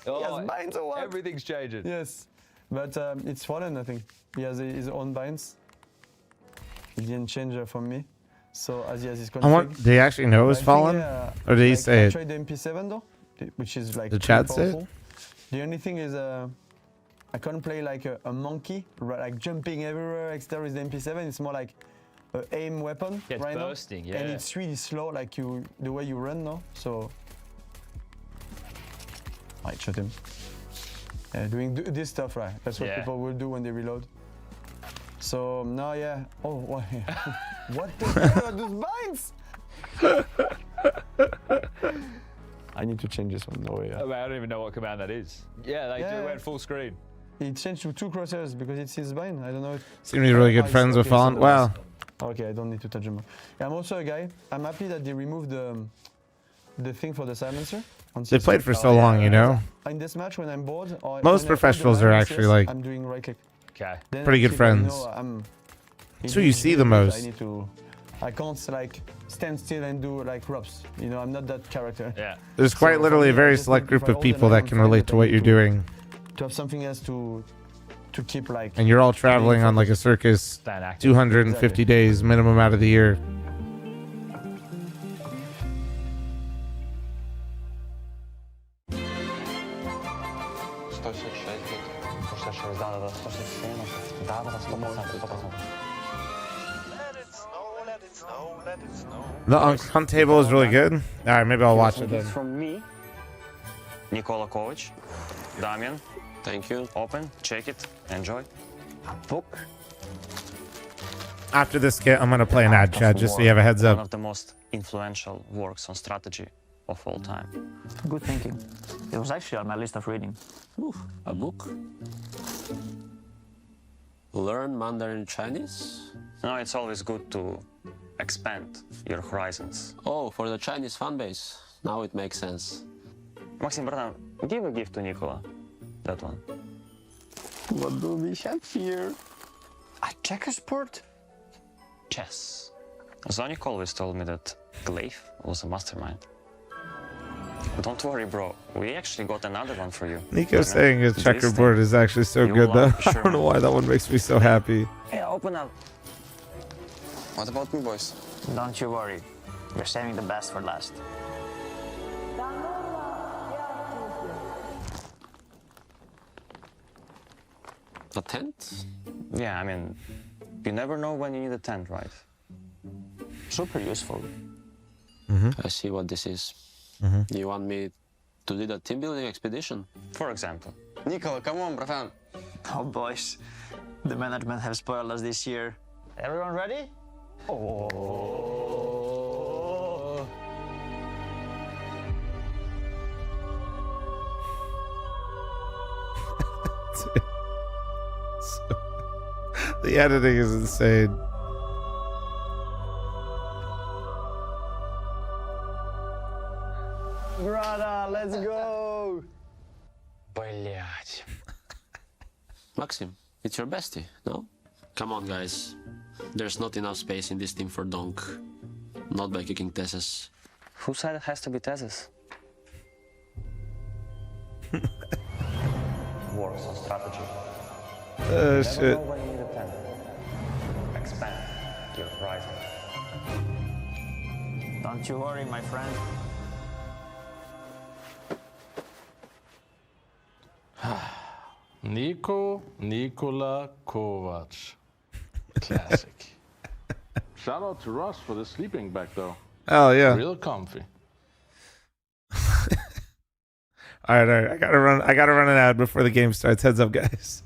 He has binds or what? Everything's changing. Yes, but it's fallen, I think. He has his own binds. He didn't change from me. So as he has his config. Do you actually know it's fallen? Or did he say I it? tried the MP7 though, which is like the chat said? The only thing is I can't play like a monkey, like jumping everywhere, etc. with the MP7. It's more like an aim weapon right now. Bursting, yeah. And it's really slow, like the way you run now. So I shot him. Doing this stuff, right? That's what people will do when they reload. So now, yeah. Oh, what? What the hell are those binds? I need to change this one. No way. Oh, man, I don't even know what command that is. Yeah, they do went full screen. It changed to 2 crosshairs because it's his bind. I don't know. Seem to be really good friends with Fallen. Wow. Okay, I don't need to touch him. I'm also a guy. I'm happy that they removed the thing for the silencer. They played for so long, you know. In this match, when I'm bored, or most professionals are actually like I'm doing right click. Okay. Pretty good friends. That's who you see the most. I can't like stand still and do like ropes. You know, I'm not that character. Yeah. There's quite literally a very select group of people that can relate to what you're doing. To have something else to keep like. And you're all traveling on like a circus 250 days minimum out of the year. The hunt table is really good. All right, maybe I'll watch it then. From me, Nikola Kovac, Damian. Thank you. Open, check it, enjoy. A book. After this kit, I'm gonna play an ad chat just so you have a heads up. One of the most influential works on strategy of all time. Good thinking. It was actually on my list of reading. Oof, a book? Learn Mandarin Chinese? No, it's always good to expand your horizons. Oh, for the Chinese fan base. Now it makes sense. Maxim, bratan, give a gift to Nikola. That one. What do we have here? A checkersport? Chess. Zonik always told me that Glaive was a mastermind. Don't worry, bro. We actually got another one for you. Nico's saying his checkerboard is actually so good, though. I don't know why that one makes me so happy. Hey, open up. What about me, boys? Don't you worry. We're saving the best for last. A tent? Yeah, I mean, you never know when you need a tent, right? Super useful. I see what this is. You want me to lead a team building expedition? For example. Nikola, come on, bratan. Oh, boys. The management have spoiled us this year. Everyone ready? Oh. The editing is insane. Brother, let's go. Блять. Maxim, it's your bestie, no? Come on, guys. There's not enough space in this team for Donk. Not by kicking Tessus. Who said it has to be Tessus? Works on strategy. Oh, shit. When you need a plan. Expand your horizon. Don't you worry, my friend. Nikola Kovac. Classic. Shout out to Russ for the sleeping bag, though. Oh, yeah. Real comfy. All right. I gotta run an ad before the game starts. Heads up, guys.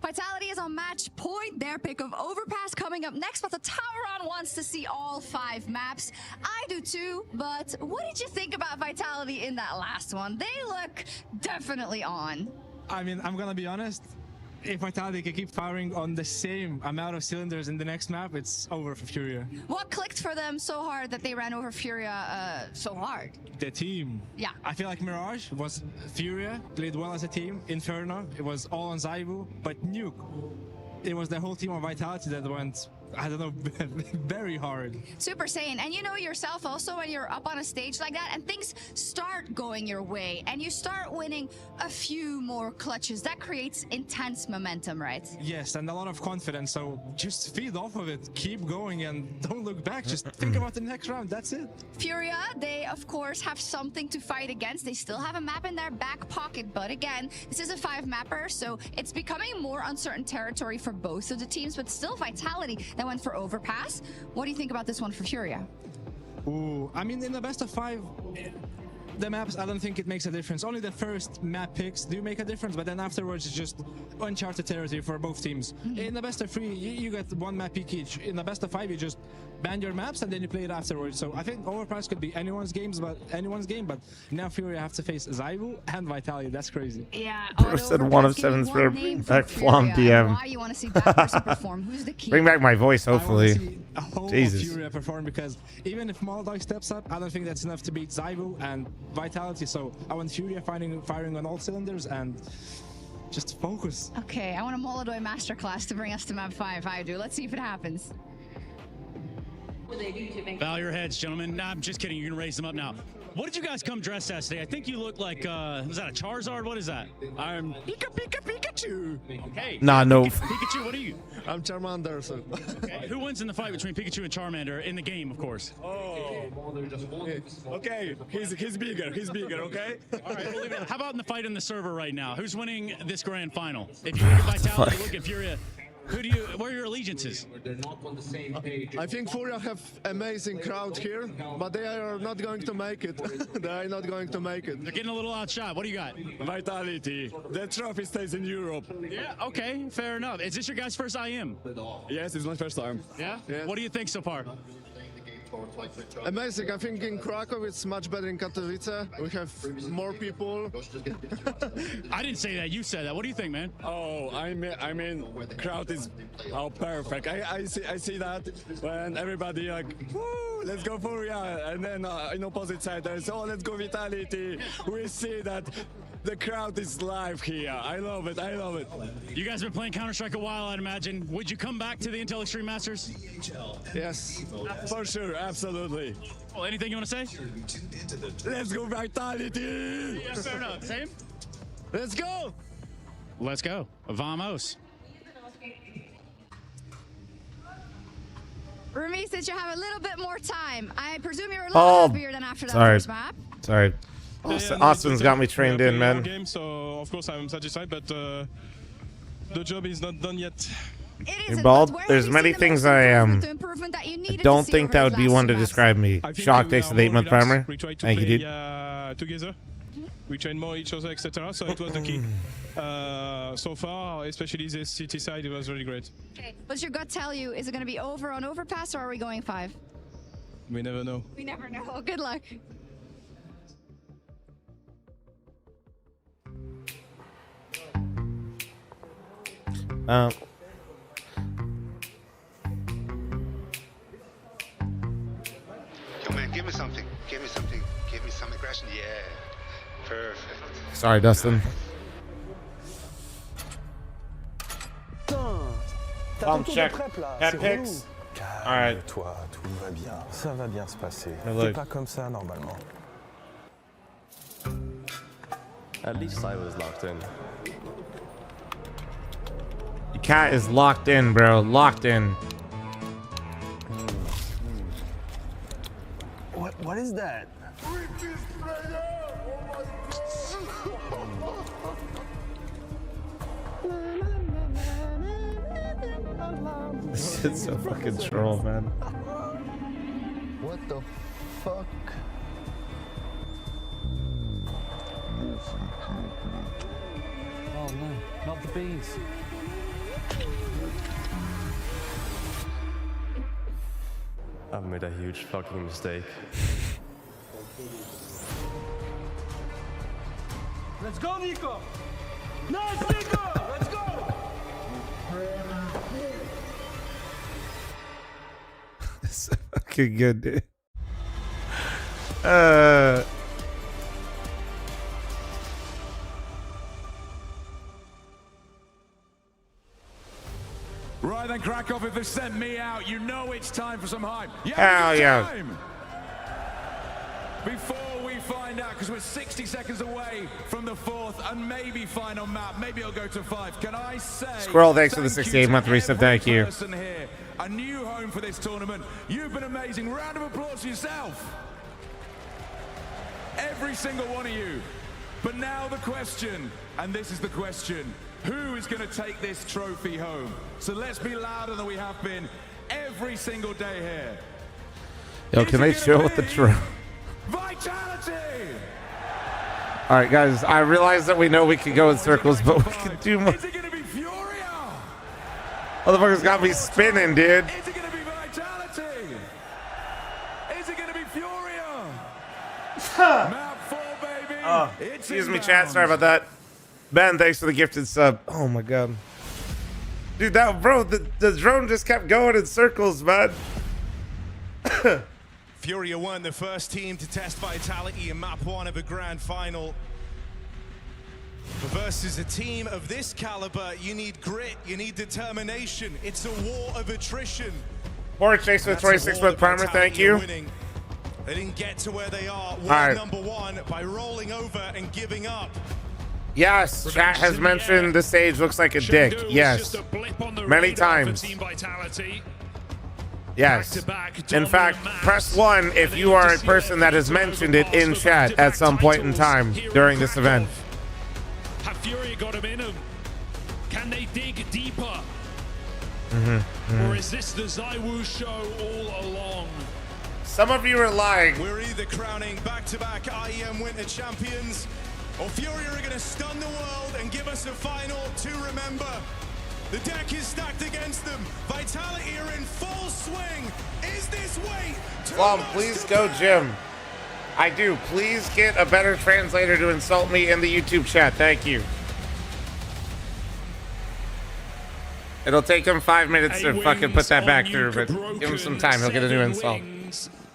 Vitality is on match point. Their pick of Overpass coming up next, but the Toweron wants to see all 5 maps. I do too, but what did you think about Vitality in that last one? They look definitely on. I mean, I'm gonna be honest. If Vitality can keep firing on the same amount of cylinders in the next map, it's over for FURIA. What clicked for them so hard that they ran over FURIA so hard? The team. Yeah. I feel like Mirage was FURIA, played well as a team. Inferno, it was all on Zybu. But Nuke, it was the whole team of Vitality that went, I don't know, very hard. Super Saiyan, and you know yourself also when you're up on a stage like that and things start going your way and you start winning a few more clutches, that creates intense momentum, right? Yes, and a lot of confidence, so just feed off of it, keep going and don't look back, just think about the next round, that's it. FURIA, they of course have something to fight against. They still have a map in their back pocket, but again, this is a 5-mapper, so it's becoming more uncertain territory for both of the teams, but still Vitality that went for Overpass. What do you think about this one for FURIA? Ooh, I mean, in the best of 5, the maps, I don't think it makes a difference. Only the first map picks do make a difference, but then afterwards it's just uncharted territory for both teams. In the best of 3, you get 1 map pick each. In the best of 5, you just ban your maps and then you play it afterwards. So I think Overpass could be anyone's game, but now FURIA have to face Zybu and Vitality. That's crazy. Yeah. Bro said 1 of 7's for back fl0m DM. Why you want to see that person perform? Who's the key? Bring back my voice, hopefully. Jesus. FURIA perform, because even if Moldog steps up, I don't think that's enough to beat Zybu and Vitality. So I want FURIA firing on all cylinders and just focus. Okay, I want a Molodoi masterclass to bring us to map 5. I do. Let's see if it happens. Bow your heads, gentlemen. Nah, I'm just kidding. You can raise them up now. What did you guys come dressed as today? I think you look like, was that a Charizard? What is that? I'm Pikachu. Okay. Nah, no. Pikachu, what are you? I'm Charmander. So. Okay. Who wins in the fight between Pikachu and Charmander in the game, of course? Oh. Okay. He's bigger. He's bigger. Okay. All right. We'll leave it. How about in the fight in the server right now? Who's winning this grand final? If you look at Vitality, look at FURIA. Where are your allegiances? I think FURIA have amazing crowd here, but they are not going to make it. They are not going to make it. They're getting a little outshot. What do you got? Vitality. The trophy stays in Europe. Yeah, okay, fair enough. Is this your guys' first IEM? Yes, it's my first time. Yeah? What do you think so far? Amazing. I think in Krakow it's much better in Katowice. We have more people. I didn't say that. You said that. What do you think, man? Oh, I mean, crowd is perfect. I see that when everybody like, woo, let's go FURIA, and then in opposite side there's let's go Vitality. We see that the crowd is live here. I love it. I love it. You guys have been playing Counter-Strike a while, I'd imagine. Would you come back to the Intel Extreme Masters? Yes, for sure. Absolutely. Well, anything you want to say? Let's go Vitality! Yeah, fair enough. Same? Let's go! Let's go. Vamos. Remy, since you have a little bit more time, I presume you're a little happier than after that first map. Sorry. Austin's got me trained in, man. Game, so of course I'm satisfied, but the job is not done yet. You're bald. There's many things I am. I don't think that would be one to describe me. Shock takes the 8-month primer. We try to Thank you, play, dude. Together. We train more each other, etc. So it was the key. So far, especially the city side, it was really great. Okay. What's your gut tell you? Is it going to be over on overpass, or are we going 5? We never know. We never know. Good luck. Yo, man, give me something. Give me something. Give me some aggression. Yeah. Perfect. Sorry, Dustin. Check. Head picks. Alright. Toi, tout va bien. Ça va bien se passer. Look. C'est pas comme ça normalement. At least I was locked in. The cat is locked in, bro. Locked in. What is that? This is so fucking troll, man. What the fuck? Oh no, not the bees. I've made a huge fucking mistake. Let's go, Nico! Nice, Nico! Let's go! It's so fucking good, dude. Right then, Krakow, if they've sent me out, you know it's time for some hype. Hell yeah. Time. Before we find out, because we're 60 seconds away from the 4th and maybe final map, maybe it'll go to 5. Can I say, Squirrel, thanks for the 68-month resub. Thank you. Here, a new home for this tournament. You've been amazing. Round of applause for yourself. Every single one of you. But now the question, and this is the question, who is going to take this trophy home? So let's be louder than we have been every single day here. Yo, can they chill with the troll? Vitality! All right, guys. I realize that we know we can go in circles, but we can do more. Is it going to be FURIA? Motherfuckers got me spinning, dude. Is it going to be Vitality? Is it going to be FURIA? Map 4, baby. Excuse me, chat. Sorry about that. Ben, thanks for the gifted sub. Oh my god, dude, that bro, the drone just kept going in circles, man. FURIA weren't the first team to test Vitality in map 1 of a grand final. But versus a team of this caliber, you need grit, you need determination. It's a war of attrition. Or Chase with 26-month primer, thank you. They didn't get to where they are, number 1, by rolling over and giving up. Yes, chat has mentioned the stage looks like a dick. Yes, many times. Yes. In fact, press 1 if you are a person that has mentioned it in chat at some point in time during this event. Have FURIA got him in them? Can they dig deeper? Or is this the ZywOo show all along? Some of you are lying. We're either crowning back-to-back IEM winter champions, or FURIA are going to stun the world and give us a final to remember. The deck is stacked against them. Vitality are in full swing. Is this way to Flom, please go, Jim. I do. Please get a better translator to insult me in the YouTube chat. Thank you. It'll take him 5 minutes to fucking put that back through, but give him some time. He'll get a new insult.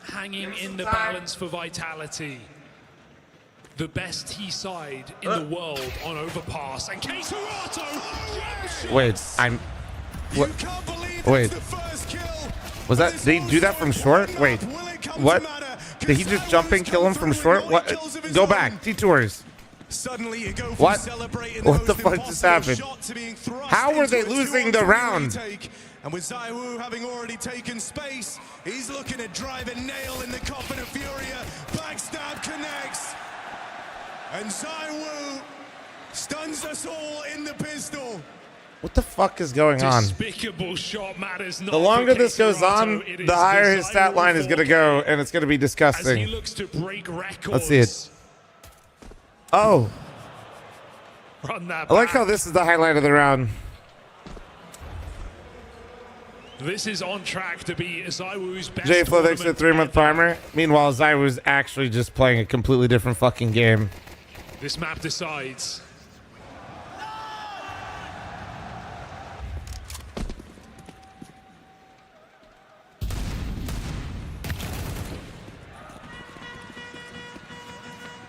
Hanging in the balance for Vitality. The best T side in the world on overpass. And K2 Wait, wait. Was that, did he do that from short? Wait, what? Did he just jump and kill him from short? What? Go back, T-Tours. What? What the fuck just happened? How were they losing the round? And with ZywOo having already taken space, he's looking to drive a nail in the coffin of FURIA. Backstab connects. And ZywOo stuns us all in the pistol. What the fuck is going on? Despicable shot matters not. The longer this goes on, the higher his stat line is going to go, and it's going to be disgusting. As he looks to break records. Let's see it. Oh. Run that I like back. how this is the highlight of the round. This is on track to be Zywoo's best J Flow thanks for the tournament 3-month farmer. Meanwhile, Zywoo's actually just playing a completely different fucking game. This map decides.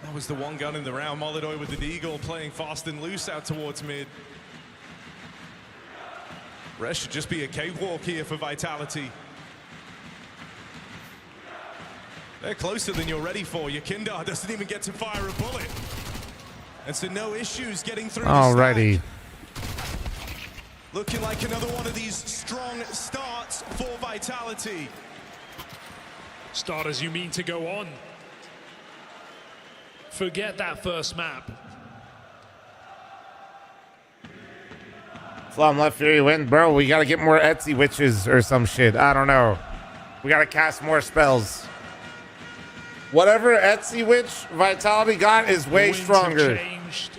That was the one gun in the round. Molidoy with the Deagle playing fast and loose out towards mid. Rest should just be a cakewalk here for Vitality. They're closer than you're ready for. Your Kindar doesn't even get to fire a bullet. And so no issues getting through. Alrighty. Looking like another one of these strong starts for Vitality. Starters, you mean to go on? Forget that first map. fl0m left Fury win. Bro, we gotta get more Etsy witches or some shit. I don't know. We gotta cast more spells. Whatever Etsy witch Vitality got is way Winds stronger. have changed.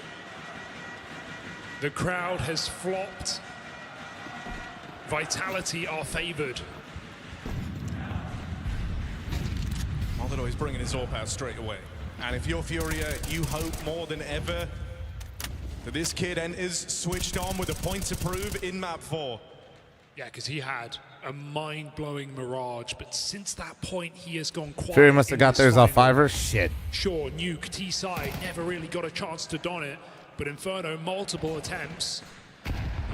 The crowd has flopped. Vitality are favored. Molidoy's bringing his AWP out straight away. And if you're Furia, you hope more than ever that this kid enters switched on with a point to prove in map 4. Yeah, because he had a mind-blowing Mirage, but since that point, he has gone quiet. Fury must have got theirs off final. Fiverr. Shit. Sure, Nuke, T-side, never really got a chance to don it, but Inferno, multiple attempts.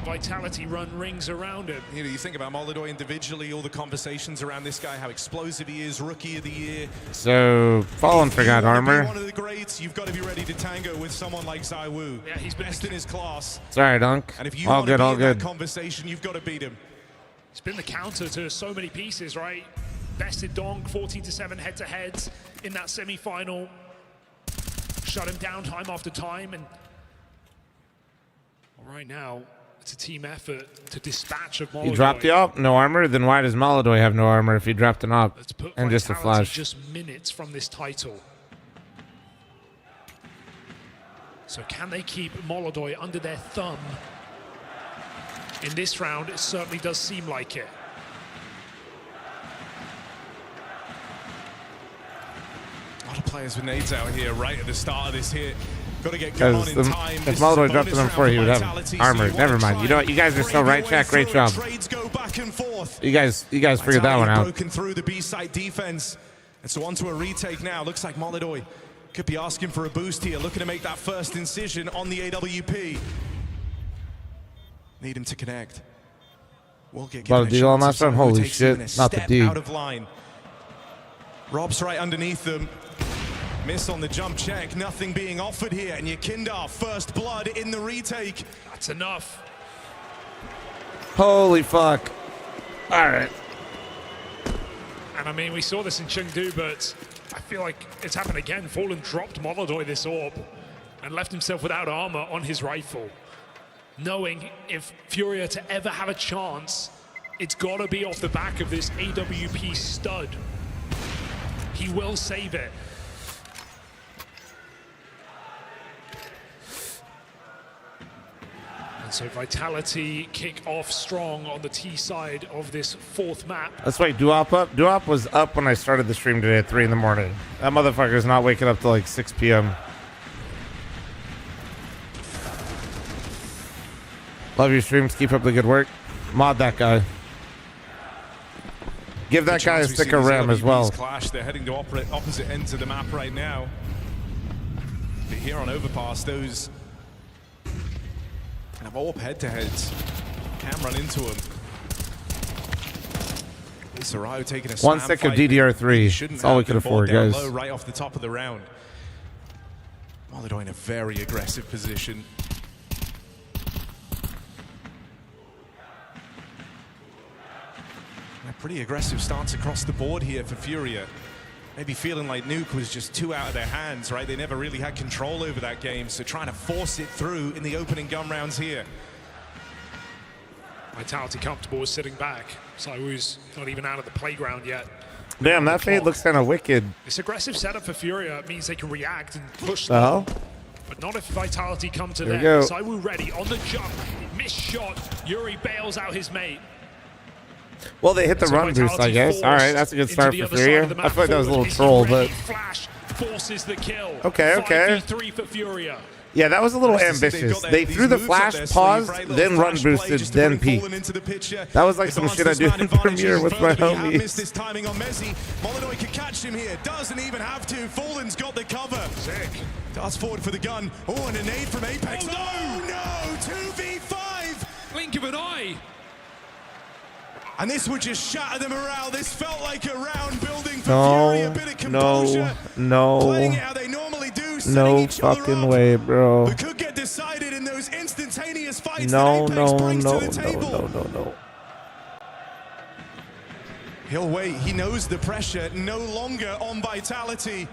Vitality run rings around him. You know, you think about Molidoy individually, all the conversations around this guy, how explosive he is, rookie of the year. So, Fallen forgot armor. One of the greats, you've got to be ready to tango with someone like Zywoo. Yeah, he's been best in his class. Sorry, Dunk. And if you All want to good, be all in good. that conversation, you've got to beat him. It's been the counter to so many pieces, right? Bested Donk, 14-7 head-to-heads in that semi-final. Shut him down time after time, and right now, it's a team effort to dispatch of Molidoy. He dropped the op, no armor. Then why does Molidoy have no armor if he dropped an op and just a Vitality flash? just minutes from this title. So can they keep Molidoy under their thumb? In this round, it certainly does seem like it. A lot of players with nades out here right at the start of this hit. Got to get going on Because in time. if Molidoy dropped them before, he would have armor. Never mind. You know what? You guys are so right, chat. Great job. You guys figured that one out. Broken through the B site defense. And so on to a retake now. Looks like Molidoy could be asking for a boost here. Looking to make that first incision on the AWP. Need him to connect. Will get Well, given a deal on chance that if front. Zywoo Holy takes even shit. a Not the step D. out of line. Rob's right underneath them. Miss on the jump check, nothing being offered here, and Yakindar, first blood in the retake. That's enough. Holy fuck. All right. And I mean, we saw this in Chengdu, but I feel like it's happened again. Fallen dropped Molidoy this orb and left himself without armor on his rifle, knowing if Furia to ever have a chance, it's got to be off the back of this AWP stud. He will save it. And so Vitality kick off strong on the T side of this fourth map. Let's wake Duop up. Duop was up when I started the stream today at 3 in the morning. That motherfucker's not waking up till like 6 p.m. Love your streams. Keep up the good work. Mod that guy. Give that guy a stick of RAM as well. Clash. They're heading to opposite ends of the map right now. But here on Overpass, those have AWP head-to-heads. Can run into him. Soraya taking a 1 sec of DDR3. That's all we could afford, guys. Low right off the top of the round. Molidoy in a very aggressive position. A pretty aggressive stance across the board here for Furia. Maybe feeling like Nuke was just too out of their hands, right? They never really had control over that game, so trying to force it through in the opening gun rounds here. Vitality comfortable with sitting back. Zywoo's not even out of the playground yet. Damn, that fade looks kind of wicked. This aggressive setup for Furia means they can react and push. The hell? But not if Vitality come to There them. we go. Saiwu ready on the jump. Missed shot. Yuri bails out his mate. Well, they hit the So run boost, I guess. All right, that's a good start for Furia. I feel like that was a little troll, but Flash forces the kill. okay, okay. 5v3 for Furia. Yeah, that was a little ambitious. They threw the flash, paused, then run boosted, then peaked. That was like some shit I do in Premiere with my homies. Missed his timing on Messi. Molodoi could catch him here. Doesn't even have to. Fallen's got the cover. Sick. Darts forward for the gun. Oh, and a nade from Apex. Oh, no! 2v5! Blink of an eye. And this would just shatter the morale. This felt like a round building for Fury. A bit of No, composure. no, Playing it how they normally do. no fucking way, bro. But could get decided in those instantaneous fights No, that Apex no, brings no, to the table. no. He'll wait. He knows the pressure no longer on Vitality.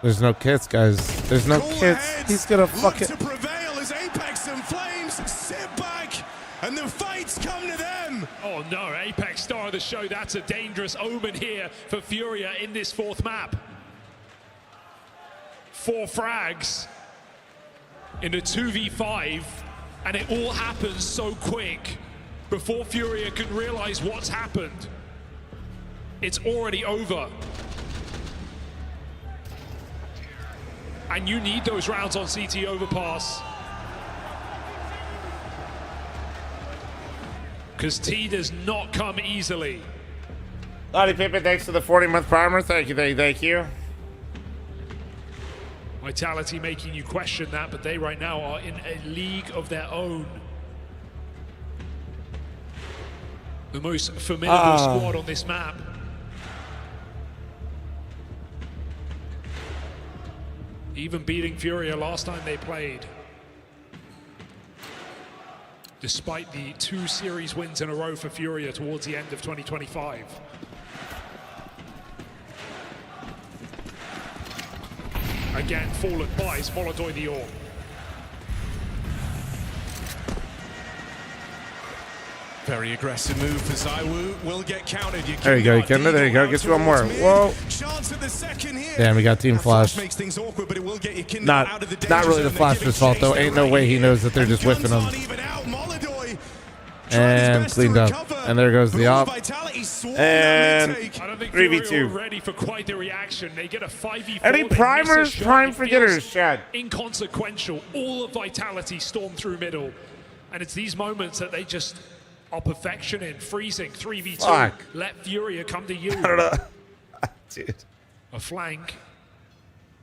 There's no kits, guys. There's no kits. He's gonna fuck it. To prevail as Apex and Flames sit back, and the fights come to them. Oh no, Apex star of the show. That's a dangerous omen here for Furia in this fourth map. 4 frags in a 2v5, and it all happens so quick before Furia can realize what's happened. It's already over. And you need those rounds on CT overpass. Because T does not come easily. Lottie Pippin, thanks for the 40-month primer. Thank you, thank you. Vitality making you question that, but they right now are in a league of their own. The most formidable squad on this map. Even beating Furia last time they played. Despite the 2 series wins in a row for Furia towards the end of 2025. Again, Fallen buys Molodoi the orb. Very aggressive move for Saiwu. Will get counted. There you go, Kenda. There you go. Get you one more. Whoa. Chance at the second here. Damn, we got team flash. Makes things awkward, but it will get you Kindle out of the danger Not really the zone. flash's fault though. Ain't no way he knows that they're just whipping him. And cleaned up. And there goes the op. And I don't think Furia were 3v2. ready for quite the reaction. They get a 5v4. Any they primers? miss a shot, Prime it for feels getters, Chad. Inconsequential. All of Vitality storm through middle. And it's these moments that they just are perfection in. Freezing 3v2. Fuck. Let Furia come to you. I don't know. Dude. A flank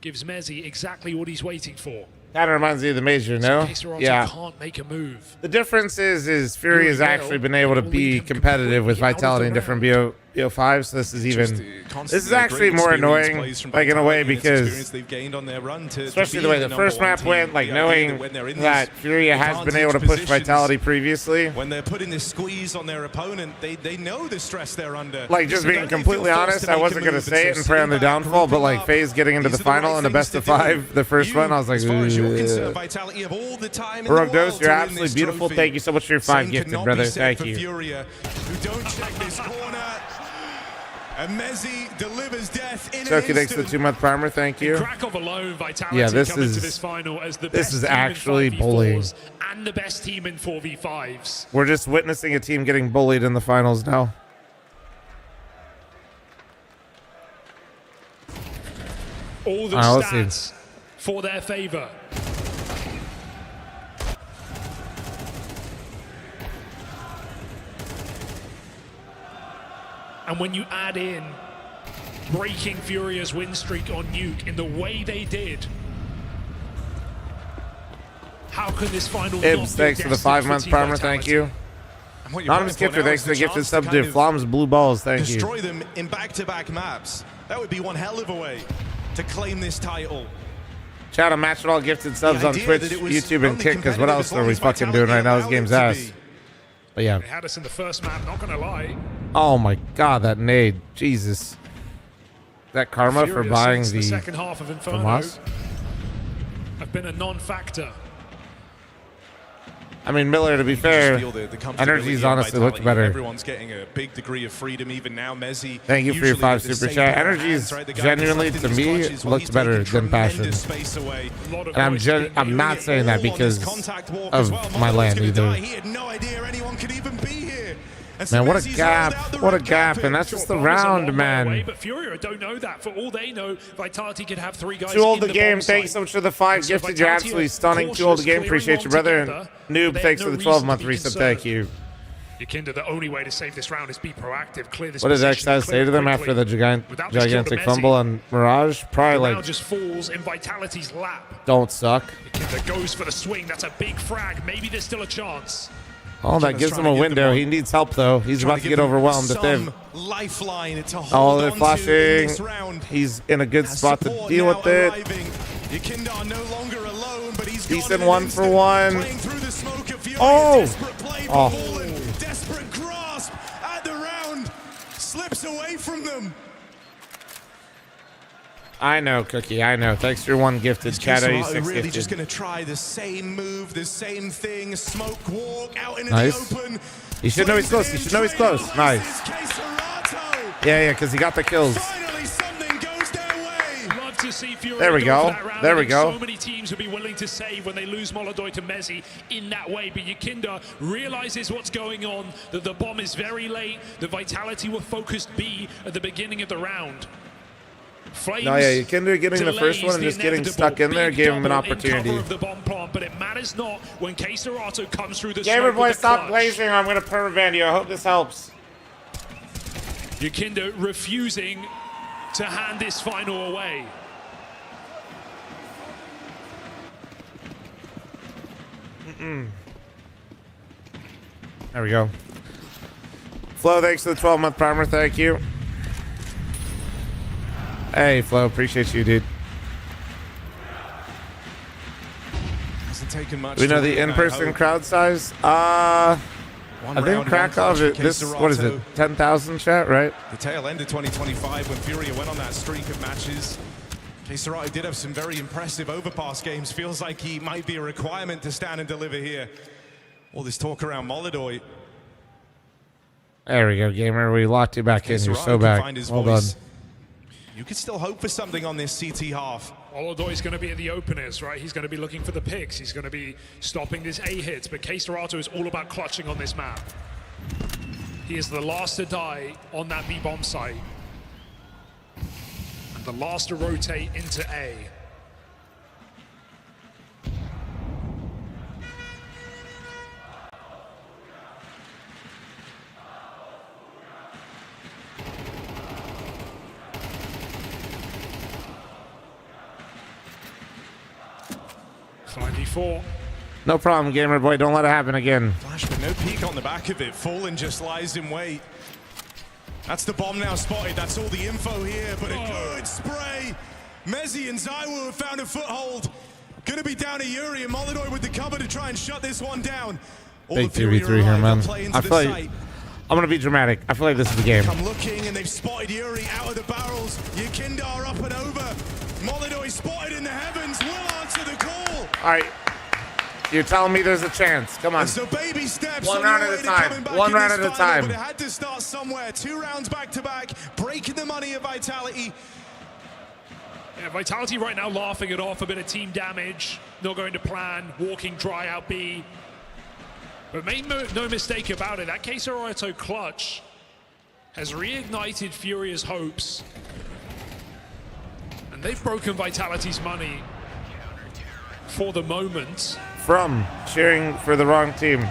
gives Mezzi exactly what he's waiting for. Kind of reminds me of the major, no? Yeah. Can't make a move. The difference is Fury has actually been able to be competitive with Vitality in different BO5, so this is even. This is actually more annoying, like in a way, because especially the way the first map went, like knowing that Furia has been able to push Vitality previously. When they're putting this squeeze on their opponent, they know the stress they're under. Like, just being completely honest, I wasn't going to say it and pray on the downfall, but like FaZe getting into the final in the best of 5, the first one, I was like, Baroque Dose, you're absolutely beautiful. Thank you so much for your 5 gifted, brother. Thank you. Who don't check this corner. And Mezzi delivers death in Choki, thanks for the 2-month primer. Thank you. Krakow alone, Vitality Yeah, this coming is to this final as the this best is team actually in 5v4s bullying. and the best team in 4v5s. We're just witnessing a team getting bullied in the finals now. All the Let's see. stats for their favor. And when you add in breaking Furia's win streak on Nuke in the way they did, how can this final not Ibs, be thanks for the destined 5-month Team primer. Vitality? Thank you. Anonymous Gifter, thanks for the gifted sub to Flom's Blue Balls. Thank you. Destroy them in back-to-back maps. That would be one hell of a way to claim this title. Shout out Match It All gifted subs on Twitch, YouTube, and Kick, because what else are we fucking doing right now? This game's ass. But yeah. They had us in the first map, not gonna lie. Oh my god, that nade. Jesus. That karma for Furia buying since the second half of Inferno FAMAS? have been a non-factor. I mean, Miller, to be fair, Energy's honestly looked better. Everyone's getting a big degree of freedom, even now. Messi. Thank you for your 5 super chat. Energy's genuinely, to me, looked better than Passion. And I'm not saying that because of my land either. He had no idea anyone could even be here. Man, what a gap. What a gap. And that's just the round, man. But FURIA don't know that. For all they know, Vitality could have 3 guys. Too old in the game. Thanks so much for the 5 gifted. You're absolutely stunning. Too old the game. Appreciate you, brother. And Noob, thanks for the 12-month resub. Thank you. Yakinda, the only way to save this round is be proactive, clear this. What does X say to them after the gigantic fumble on Mirage? Probably like, just falls in Vitality's lap. Don't suck. Yakinda goes for the swing. That's a big frag. Maybe there's still a chance. Oh, that gives him a window. He needs help, though. He's about to get overwhelmed. If they've... Oh, they're flashing. He's in a good spot to deal with it. Decent 1-for-1. Oh! Oh. Desperate grasp at the round. Slips away from them. I know, Cookie. I know. Thanks for your 1 gifted. Chat really just going to try the same move, the same thing. Smoke walk out into the open. You should know he's close. You should know he's close. Nice. Yeah, because he got the kills. There we go. There we go. So many teams would be willing to save when they lose Molodoi to Messi in that way. But Yakinda realizes what's going on, that the bomb is very late, the Vitality were focused B at the beginning of the round. Flames no, yeah, Yakinda getting the first one and just getting stuck in there gave him an opportunity. Of the bomb plant, but it matters not when K-Serato comes through the Gamer boy, stop blazing or I'm going to permaban you. I hope this helps. Yakinda refusing to hand this final away. There we go. Flo, thanks for the 12-month primer. Thank you. Hey, Flo, appreciate you, dude. Hasn't taken much. We know the in-person crowd size. I think Krakow. What is it? 10,000 chat, right? The tail end of 2025 when FURIA went on that streak of matches. K-Serato did have some very impressive overpass games. Feels like he might be a requirement to stand and deliver here. All this talk around Molodoi. There we go, gamer. We locked you back in. You're so back. Well done. You could still hope for something on this CT half. Molodoi is going to be at the openers, right? He's going to be looking for the picks. He's going to be stopping these A hits. But K-Serato is all about clutching on this map. He is the last to die on that B bomb site. And the last to rotate into A. No problem, gamer boy. Don't let it happen again. Flash, but no peek on the back of it. Fallen just lies in wait. That's the bomb now spotted. That's all the info here, but a good spray. Messi and Zaiwu have found a foothold. Gonna be down to Yuri and Molodoi with the cover to try and shut this one down. Big 3v3 here, man. I feel like I'm gonna be dramatic. I feel like this is the game. I'm looking and they've spotted Yuri out of the barrels. Yakinda are up and over. Molodoi spotted in the heavens. Will answer the call. All right. You're telling me there's a chance. Come on. So baby steps. One round at a time. One round at a time. But it had to start somewhere. 2 rounds back to back. Breaking the money of Vitality. Yeah, Vitality right now laughing it off. A bit of team damage. Not going to plan. Walking dry out B. But make no mistake about it. That K-Serato clutch has reignited FURIA's hopes. And they've broken Vitality's money for the moment. From cheering for the wrong team.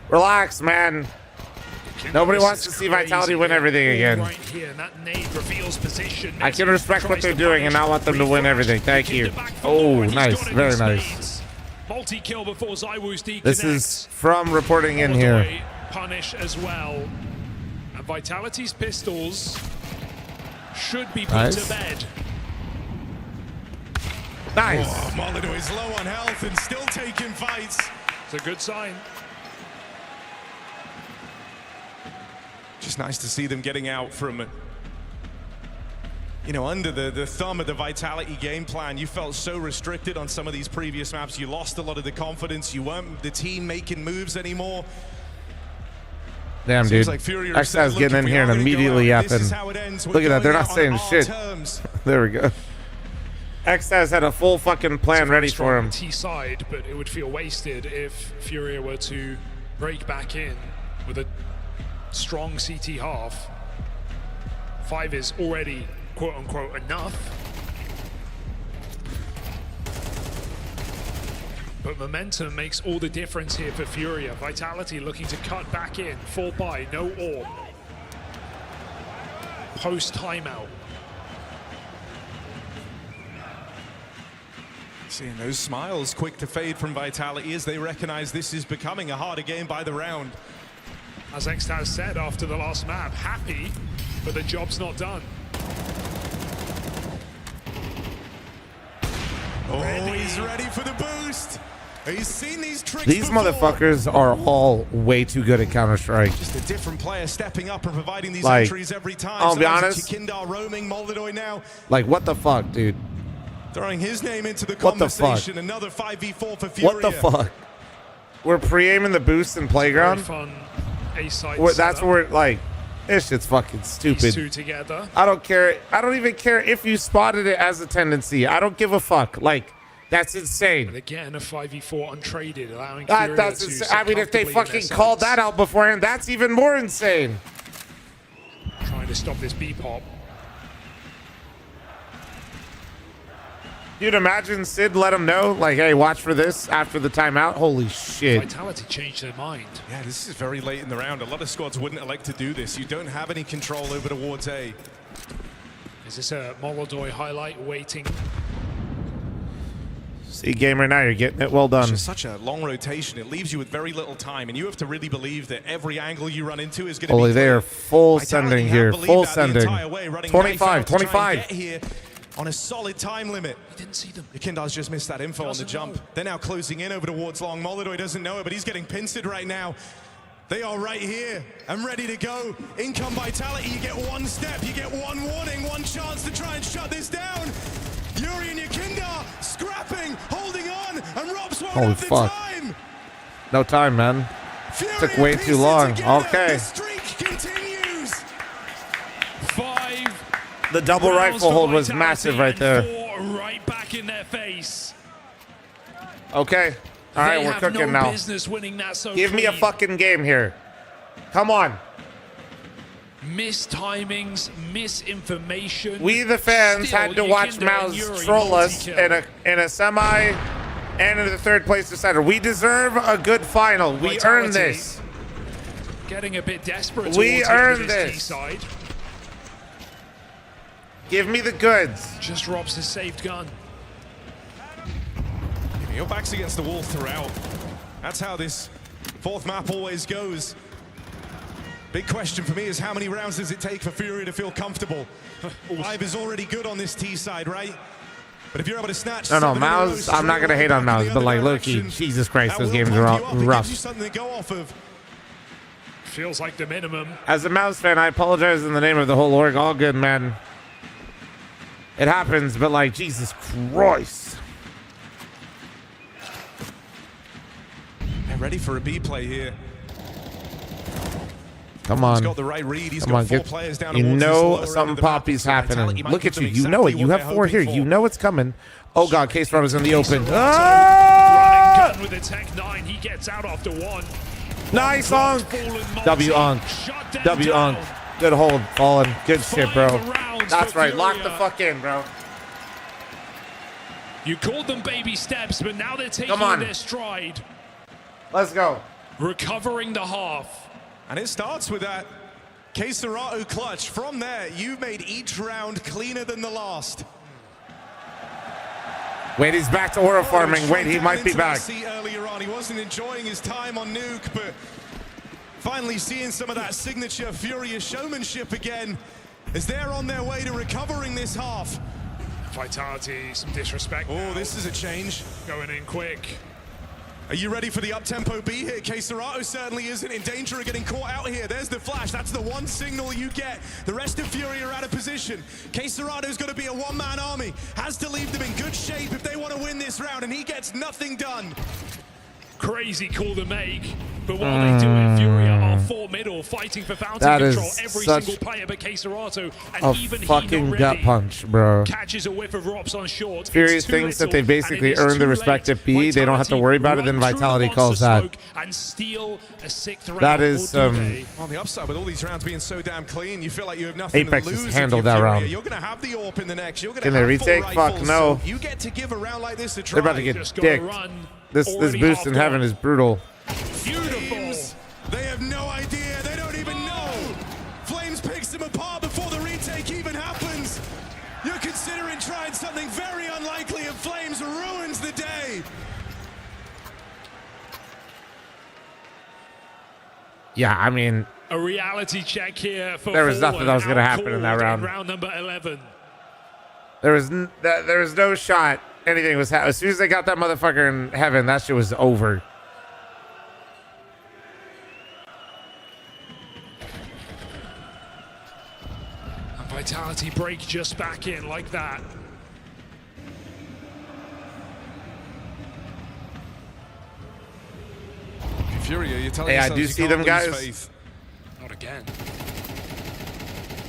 Relax, man. Nobody wants to see Vitality win everything again. Right here, and that nade reveals position. I can respect what they're doing and not want them to win everything. Thank you. Oh, nice. Very nice. Multi-kill before Zaiwu's deconnects. This is from reporting in here. Punish as well. And Vitality's pistols should be put nice. to bed. Nice. Oh, Molodoi is low on health and still taking fights. It's a good sign. Just nice to see them getting out from you know, under the thumb of the Vitality game plan. You felt so restricted on some of these previous maps. You lost a lot of the confidence. You weren't the team making moves anymore. Damn, dude. Like X's getting in here and immediately yapping. Look at that. They're not saying shit. There we go. X's had a full fucking plan ready for him. T side, but it would feel wasted if FURIA were to break back in with a strong CT half. 5 is already quote unquote enough. But momentum makes all the difference here for FURIA. Vitality looking to cut back in. 4 buy, no orb. Post timeout. Seeing those smiles quick to fade from Vitality as they recognize this is becoming a harder game by the round. As Xtaz said after the last map, happy, but the job's not done. Oh, he's ready for the boost. He's seen these tricks These before. motherfuckers are all way too good at Counter-Strike. Just a different player stepping up and providing these Like, entries every time. I'll be honest. Kindar roaming, Moldoy now Like, what the fuck, dude? throwing his name into the What the fuck? conversation. Another 5v4 for FURIA. What the fuck? We're pre-aiming the boost in Playground? Very fun A-side That's setup. where, like, this shit's fucking stupid. These two together. I don't care. I don't even care if you spotted it as a tendency. I don't give a fuck. Like, that's insane. But again, a 5v4 untraded, allowing FURIA That's to insane. sit I mean, if they comfortably in fucking their called sights. that out beforehand, that's even more insane. Trying to stop this B-pop. Dude, imagine Sid let him know, like, hey, watch for this after the timeout. Holy shit. Vitality changed their mind. Yeah, this is very late in the round. A lot of squads wouldn't elect to do this. You don't have any control over towards A. Is this a Moldoy highlight waiting? See, gamer, now you're getting it. Well done. It's just such a long rotation. It leaves you with very little time, and you have to really believe that every angle you run into is going to Holy, be they clear. are full Vitality sending have here. believed Full that the sending. entire way, running knife 25, out to try and 25. get here on a solid time limit. He didn't see them. Kindar's just missed that info on the jump. They're now closing in over towards long. Moldoy doesn't know it, but he's getting pincered right now. They are right here and ready to go. Income Vitality, you get one step, you get one warning, one chance to try and shut this down. Yuri and Yakindar scrapping, holding on, and Robs won't Holy have the fuck. time. No time, man. Took way too long. Okay. The streak continues. 5 The double rounds rifle for hold was Vitality massive right and there. 4 right back in their face. Okay. All right, They we're have cooking no now. business winning that so Give me a clean. fucking game here. Come on. Mistimings, misinformation. We, the fans, Still, had to watch Yakinda and Mouse Yuri troll us multi-kill. in a semi and in the third place decider. We deserve a good final. We Vitality earned this. Getting a bit desperate. We towards earned this this. Side. Give me the goods. Just robs his saved gun. Your back's against the wall throughout. That's how this fourth map always goes. Big question for me is how many rounds does it take for FURIA to feel comfortable? 5 is already good on this T side, right? But if you're able to snatch No, 7 in a row Mouse. I'm not straight gonna hate on back in Mouse, the but other like, low-key, direction, Jesus Christ, that those will games pump are you up. It gives you rough. something to go off of. Feels like the minimum. As a Mouse fan, I apologize in the name of the whole org. All good, man. It happens, but like, Jesus Christ. They're ready for a B play here. Come on. He's got the right read. He's Come got on, 4 get, players down you towards this know lower end something of the map. poppy's So happening. Vitality might Look give at you. them You know it. exactly You what have they're 4 here. hoping You for. know it's coming. Oh, God. Case Run is in the open. Running Ah! gun with the Tech 9. He gets out after 1. Nice Unk. W Unk. W Unk. Good hold, Fallen. Good shit, bro. That's right. Lock the fuck in, bro. You called them baby steps, but now they're taking Come on. their stride. Let's go. Recovering the half. And it starts with that Queserato clutch. From there, you've made each round cleaner than the last. Wait, he's back to aura farming. Wait, he might be back. Earlier on, he wasn't enjoying his time on Nuke, but finally seeing some of that signature FURIA showmanship again as they're on their way to recovering this half. Vitality, some disrespect. Oh, this is a change. Going in quick. Are you ready for the up-tempo B here? K-Serato certainly isn't in danger of getting caught out here. There's the flash. That's the one signal you get. The rest of Furia are out of position. K-Serato's going to be a one-man army. Has to leave them in good shape if they want to win this round, and he gets nothing done. Crazy call to make, but what are they doing? Furia are 4 middle, fighting for fountain That control. is Every such single player but K-Serato, and a even he fucking not gut ready. punch, bro. Catches a whiff of Rops on short. Furia It's too thinks that little, they basically and it is earned the too respect late. at B. They don't have to worry about it. Then run through the Vitality monster calls that. smoke and steal a 6th round. That is On the upside, with all these rounds being so damn clean, you feel like you have nothing Apex to has lose. if handled you're that Furia. round. You're going to have the AWP in the next. You're going Can to they have full retake? Fuck rifles, no. so you get to give a round like this a try. They're about to get dicked. This boost in heaven is brutal. Flames, they have no idea. They don't even know. Flames picks them apart before the retake even happens. You're considering trying something very unlikely, and Flames ruins the day. Yeah, I mean, A reality check here for there was nothing that was going to happen in that Outcalled round. round number 11. There was no shot. Anything was happening. As soon as they got that motherfucker in heaven, that shit was over. And Vitality break just back in like that. Furia, you're telling Hey, I yourselves do you see can't them, lose guys. faith. Not again.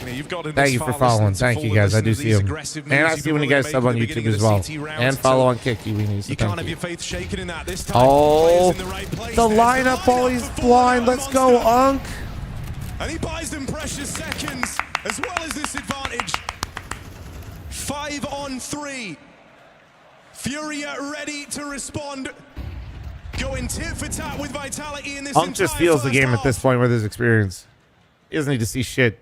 You know, you've got Thank you for following. Thank you, guys. I do see them. And I see when you guys sub on YouTube as well. And follow on Kick. You can't have your faith shaken in that this time. Oh, Players in the right place. the There's lineup while he's blind. Let's go, Unk. And he buys them precious seconds as well as this advantage. 5 on 3. Furia ready to respond. Going tit for tat with Vitality in this Unk just feels the game at this point with his experience. He doesn't need to see shit.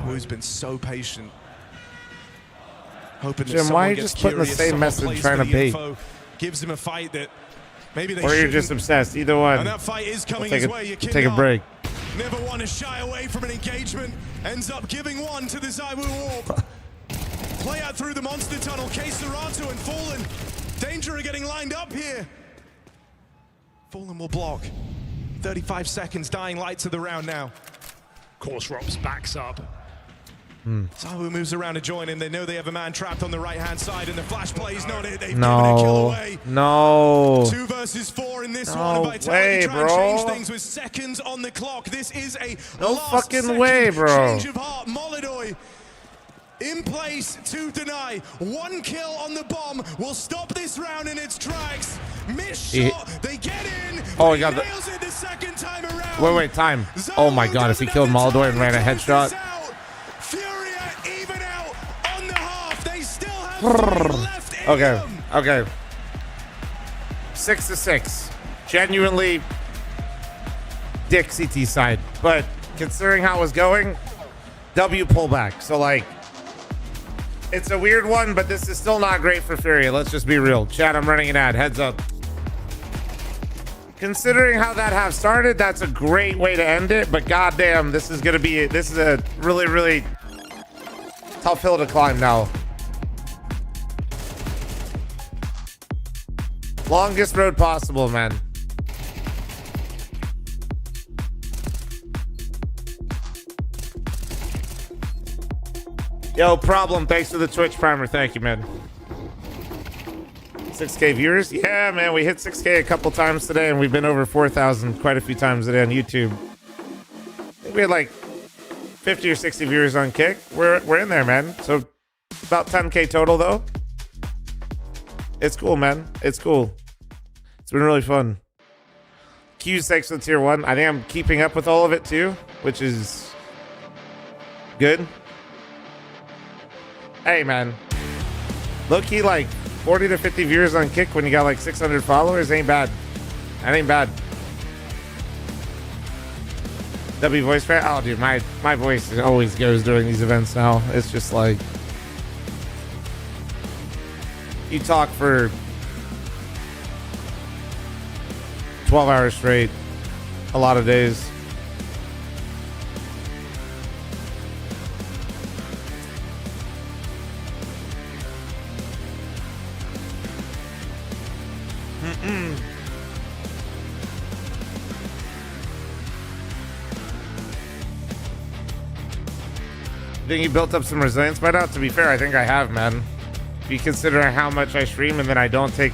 Who's been so patient. Hoping that Jim, why someone are you gets just putting the curious, same someone message plays trying for to the bait? info, gives him a fight that maybe they Or you're shouldn't. just obsessed. Either one. And that fight is coming We'll his take way. You take a cannot break. Never want to shy away from an engagement. Ends up giving one to the Zaiwu Orb. Play out through the monster tunnel. K-Serato and Fallen. Danger of getting lined up here. Fallen will block. 35 seconds, dying lights of the round now. Of course, Rops backs up. Zaiwu moves around to join in. They know they have a man trapped on the right-hand side, and the flash play's not it. They've given a kill No. away. No. 2 versus 4 in this No one. Vitality way, try and bro. change things with seconds on the clock. This is a No last fucking second way, bro. change of heart. Molidoy in place to deny. 1 kill on the bomb will stop this round in its tracks. Miss shot. They get in. Oh, but he got the. nails it the second time around. Wait, time. Oh my god, if he killed Maldor and ran a headshot. Furia even out on the half. They still have left. Okay. 6-6. Genuinely dick CT side. But considering how it was going, W pullback. So like, it's a weird one, but this is still not great for Furia. Let's just be real. Chat, I'm running an ad. Heads up. Considering how that half started, that's a great way to end it. But goddamn, this is a really, really tough hill to climb now. Longest road possible, man. Yo, Problem, thanks for the Twitch primer. Thank you, man. 6K viewers? Yeah, man, we hit 6K a couple times today, and we've been over 4,000 quite a few times today on YouTube. I think we had like 50 or 60 viewers on Kick. We're in there, man. So about 10K total, though. It's cool, man. It's cool. It's been really fun. Q's thanks for the tier 1. I think I'm keeping up with all of it, too, which is good. Hey, man. Low-key, like, 40 to 50 viewers on Kick when you got, like, 600 followers ain't bad. That ain't bad. W voice fan? Oh, dude, my voice always goes during these events now. It's just like... You talk for 12 hours straight. A lot of days. Think you built up some resilience by now? To be fair, I think I have, man. If you consider how much I stream and then I don't take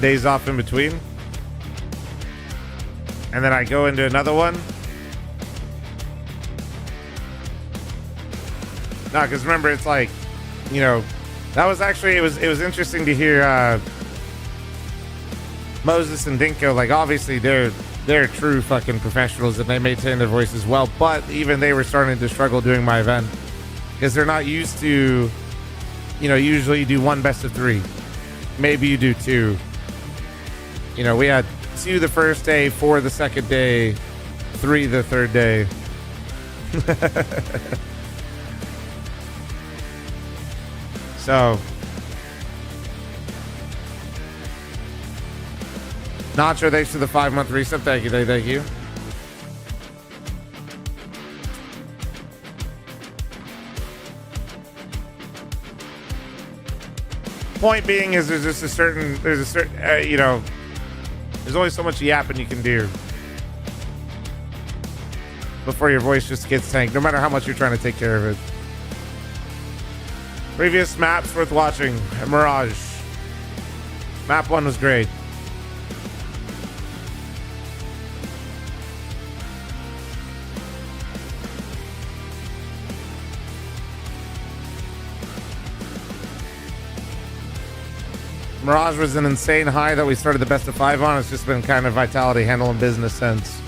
days off in between, and then I go into another one. No, because remember, it's like, you know, that was actually, it was interesting to hear Moses and Dinko. Like, obviously they're true fucking professionals and they maintain their voices well, but even they were starting to struggle doing my event because they're not used to, you know, usually you do 1 best of 3, maybe you do 2. You know, we had 2 the first day, 4 the second day, 3 the third day. So, Nacho, thanks for the 5-month reset. Thank you, thank you. Point being is there's a certain, you know, there's only so much yapping you can do before your voice just gets tanked, no matter how much you're trying to take care of it. Previous maps worth watching. Mirage. Map 1 was great. Mirage was an insane high that we started the best of 5 on. It's just been kind of Vitality handling business since.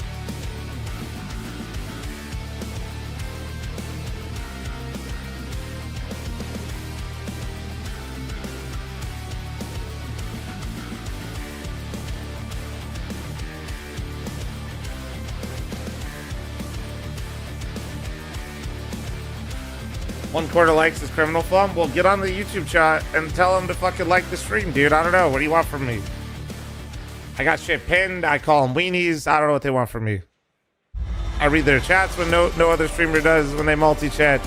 Quarter likes is criminal fl0m. Well, get on the YouTube chat and tell them to fucking like the stream, dude. I don't know. What do you want from me? I got shit pinned. I call them weenies. I don't know what they want from me. I read their chats when no other streamer does when they multi-chat.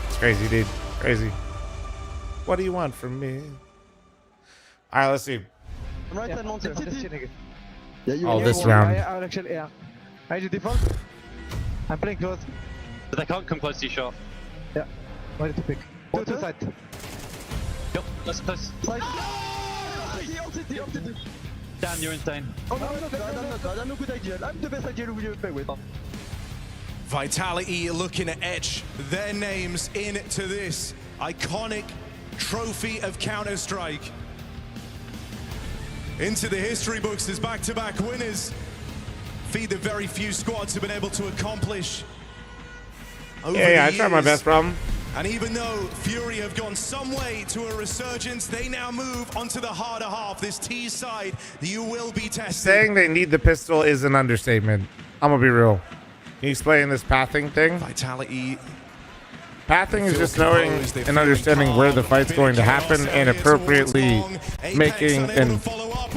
It's crazy, dude. Crazy. What do you want from me? All right, let's see. Right side monster. Oh, this round. I do default. I'm playing close. But I can't come close to you, shot. Yeah. Ready to pick. Go to side. Yep, let's close. Side. Dan, you're insane. Oh no, I'm no good idea. I'm the best idea we play with. Vitality looking to etch their names into this iconic trophy of Counter-Strike. Into the history books as back-to-back winners. Feed the very few squads have been able to accomplish. Yeah, I tried my best, problem. And even though FURIA have gone some way to a resurgence, they now move onto the harder half. This T side, you will be tested. Saying they need the pistol is an understatement. I'm gonna be real. Can you explain this pathing thing? Vitality. Pathing is just knowing and understanding where the fight's going to happen and appropriately making and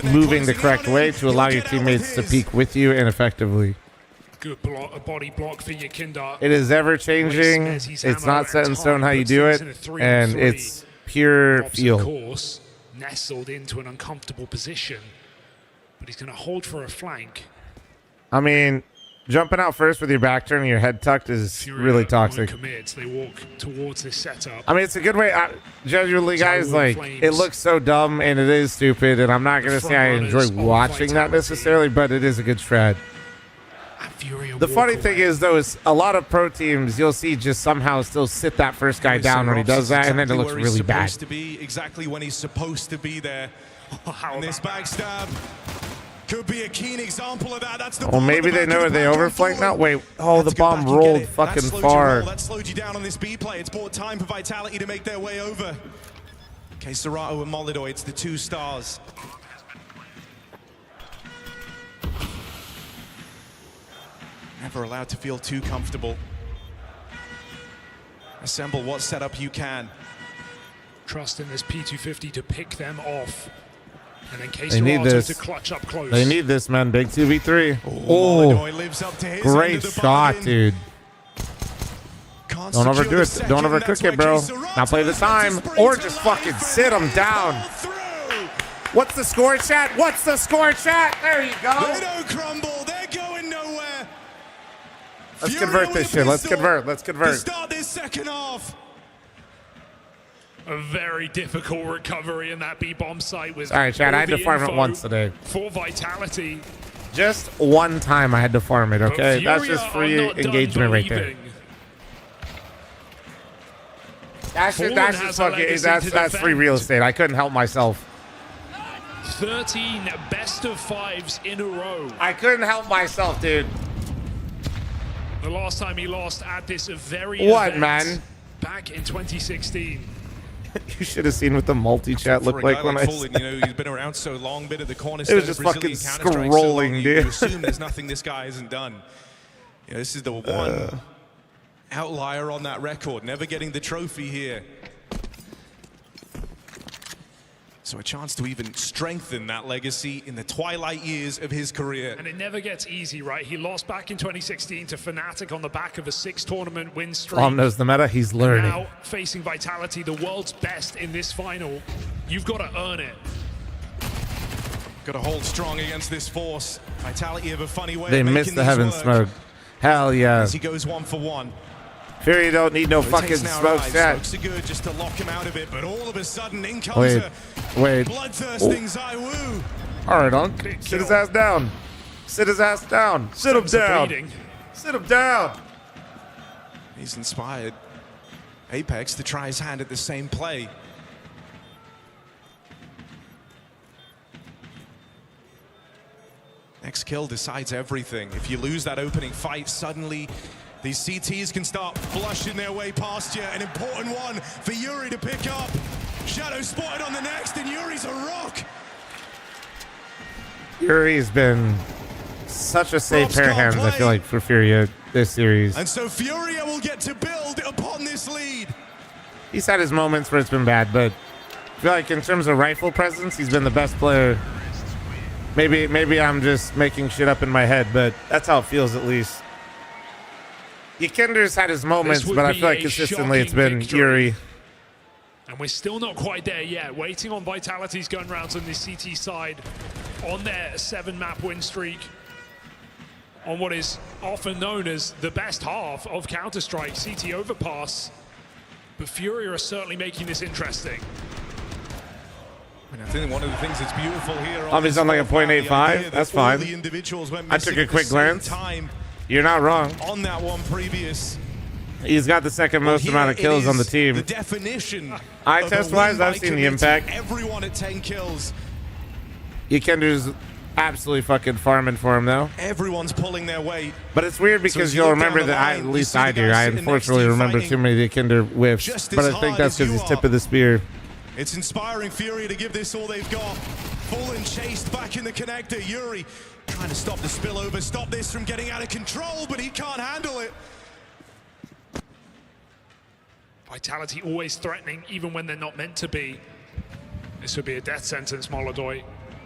moving the correct way to allow your teammates to peek with you and effectively. Good body block for your Kinder. It is ever changing. It's not set in stone how you do it, and it's pure feel. Of course, nestled into an uncomfortable position, but he's going to hold for a flank. I mean, jumping out first with your back turn and your head tucked is really toxic. They walk towards this setup. I mean, it's a good way. Genuinely, guys, like, it looks so dumb and it is stupid, and I'm not going to say I enjoy watching that necessarily, but it is a good strat. The funny thing is, though, is a lot of pro teams you'll see just somehow still sit that first guy down when he does that, and then it looks really bad. To be exactly when he's supposed to be there. And this backstab could be a keen example of that. That's the well, maybe they know they overflank now. Wait, oh, the bomb rolled fucking far. That slowed you down on this B play. It's bought time for Vitality to make their way over. Okay, Serato and Molidoy, it's the 2 stars. Never allowed to feel too comfortable. Assemble what setup you can. Trust in this P250 to pick them off. And then they need this. To clutch up close. They need this, man. Big 2v3. Oh, great shot, dude. Don't overdo it. Don't overcook it, bro. Now play the time. Or just fucking sit them down. What's the score, chat? What's the score, chat? There you go. They don't crumble. They're going nowhere. Let's convert this shit. Let's convert. Let's To convert. start this second half. A very difficult recovery in that B-bomb site with Sorry, Chad. I had to farm it once today. For Vitality. Just one time I had to farm it, okay? That's Furia just are free not done engagement right there. believing. That's Fallen just has a fucking, legacy that's to free defend. real estate. I couldn't help myself. 13 best of 5s in a row. I couldn't help myself, dude. The last time he lost at this very What, event man? back in 2016. You should have seen what the multi-chat looked For a like guy when I Fallen, said you know, he's been around so long, been at the it cornerstone was just of fucking Brazilian Counter-Strike so long, scrolling, you dude. assume there's nothing this guy hasn't done. You know, this is the one outlier on that record, never getting the trophy here. So a chance to even strengthen that legacy in the twilight years of his career. And it never gets easy, right? He lost back in 2016 to Fnatic on the back of a 6-tournament win streak. Tom knows the meta. He's learning. Now facing Vitality, the world's best in this final. You've got to earn it. Got to hold strong against this force. Vitality have a funny way They of missed making the these heaven work. smoke. Hell yeah. As he goes 1 for 1. Fury don't need no It fucking takes now smoke rise. chat. Smokes are good just to lock him out of it, but all of a sudden in comes Wait, a wait. bloodthirsting Zaiwu. All right, Unc. Sit his ass down. Sit his ass down. Sit him down. Sit him down. He's inspired Apex to try his hand at the same play. Next kill decides everything. If you lose that opening fight, suddenly these CTs can start flushing their way past you. An important one for Yuri to pick up. Shadow spotted on the next, and Yuri's a rock. Yuri's been such a safe pair of hands, I feel like, for Furia this series. And so Furia will get to build upon this lead. He's had his moments where it's been bad, but I feel like in terms of rifle presence, he's been the best player. Maybe I'm just making shit up in my head, but that's how it feels at least. Yikinder's had his moments, but I feel like consistently it's been Yuri. And we're still not quite there yet. Waiting on Vitality's gun rounds on the CT side on their 7-map win streak. On what is often known as the best half of Counter-Strike, CT Overpass. But Furia are certainly making this interesting. I think one of the things that's beautiful here. He's on like a .85. That's fine. I took a quick glance. You're not wrong. On that one previous. He's got the second most amount of kills on the team. The definition. Eye test wise, I've seen the impact. Everyone at 10 kills. Yikinder's absolutely fucking farming for him though. Everyone's pulling their weight. But it's weird because you'll remember that at least I do. I unfortunately remember too many Yikinder whiffs, but I think that's because he's tip of the spear. It's inspiring Furia to give this all they've got. Fallen chased back in the connector. Yuri trying to stop the spillover, stop this from getting out of control, but he can't handle it. Vitality always threatening, even when they're not meant to be. This would be a death sentence, Molodoi.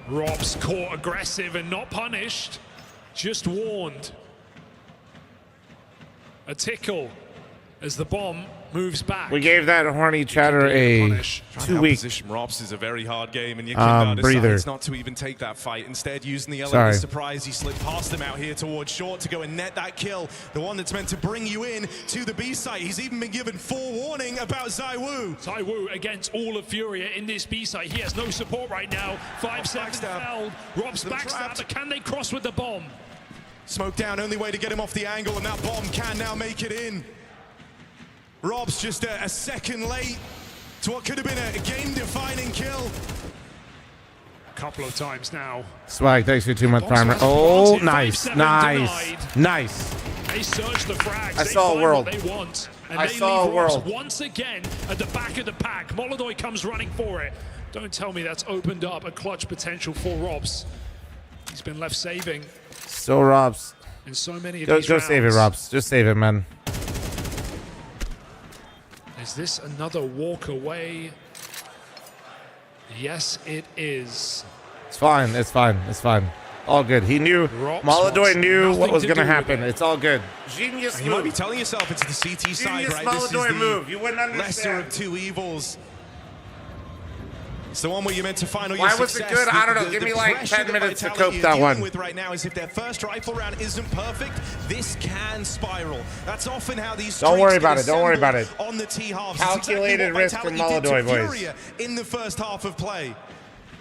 Rob's caught aggressive and not punished, just warned. A tickle as the bomb moves back. We gave that horny chatter a 2 week Position Robs is a very hard game, and Yikinder breather. decides not to even take that fight. Instead, using the element Sorry. of surprise, he slipped past him out here towards short to go and net that kill. The one that's meant to bring you in to the B site. He's even been given forewarning about Zaiwu. Zaiwu against all of Furia in this B site. He has no support right now. 5-7 held. Rob's backstab, but can they cross with the bomb? Smoke down, only way to get him off the angle, and that bomb can now make it in. Rob's just a second late to what could have been a game-defining kill. A couple of times now. Swag, thanks for 2-month farmer. Oh, nice, nice, nice. They search the frags. I saw a world. They want, and I they saw leave a Robs world. once again at the back of the pack. Molodoi comes running for it. Don't tell me that's opened up a clutch potential for Robs. He's been left saving. So Robs. In so many of Go these save it, rounds. Robs. Just save it, man. Is this another walk away? Yes, it is. It's fine. It's fine. It's fine. All good. He knew. Molodoi knew what was going to happen. It's all good. Genius You might be move. telling yourself it's the CT side, Genius right? This is Molodoi the move. You wouldn't lesser understand. of two evils. It's the one where you're meant to find all Why your was it success. good? I don't know. Give me like pressure 10 that minutes to Vitality cope are that dealing one. with right now is if their first rifle round isn't perfect, this can spiral. That's often how these Don't worry streaks about get it. Don't worry about it. assembled on the T halves. Calculated risk from Molodoi, boys. Furia in the first half of play.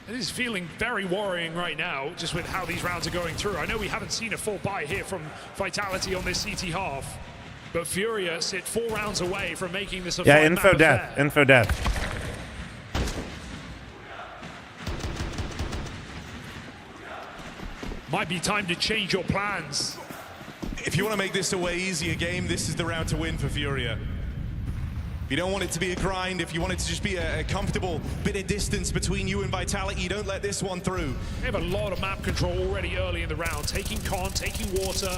It is feeling very worrying right now, just with how these rounds are going through. I know we haven't seen a full buy here from Vitality on this CT half, but Furia sit 4 rounds away from making this a Yeah, fun info map death. affair. Info death. Might be time to change your plans. If you want to make this a way easier game, this is the round to win for Furia. If you don't want it to be a grind, if you want it to just be a comfortable bit of distance between you and Vitality, don't let this one through. They have a lot of map control already early in the round, taking con, taking water,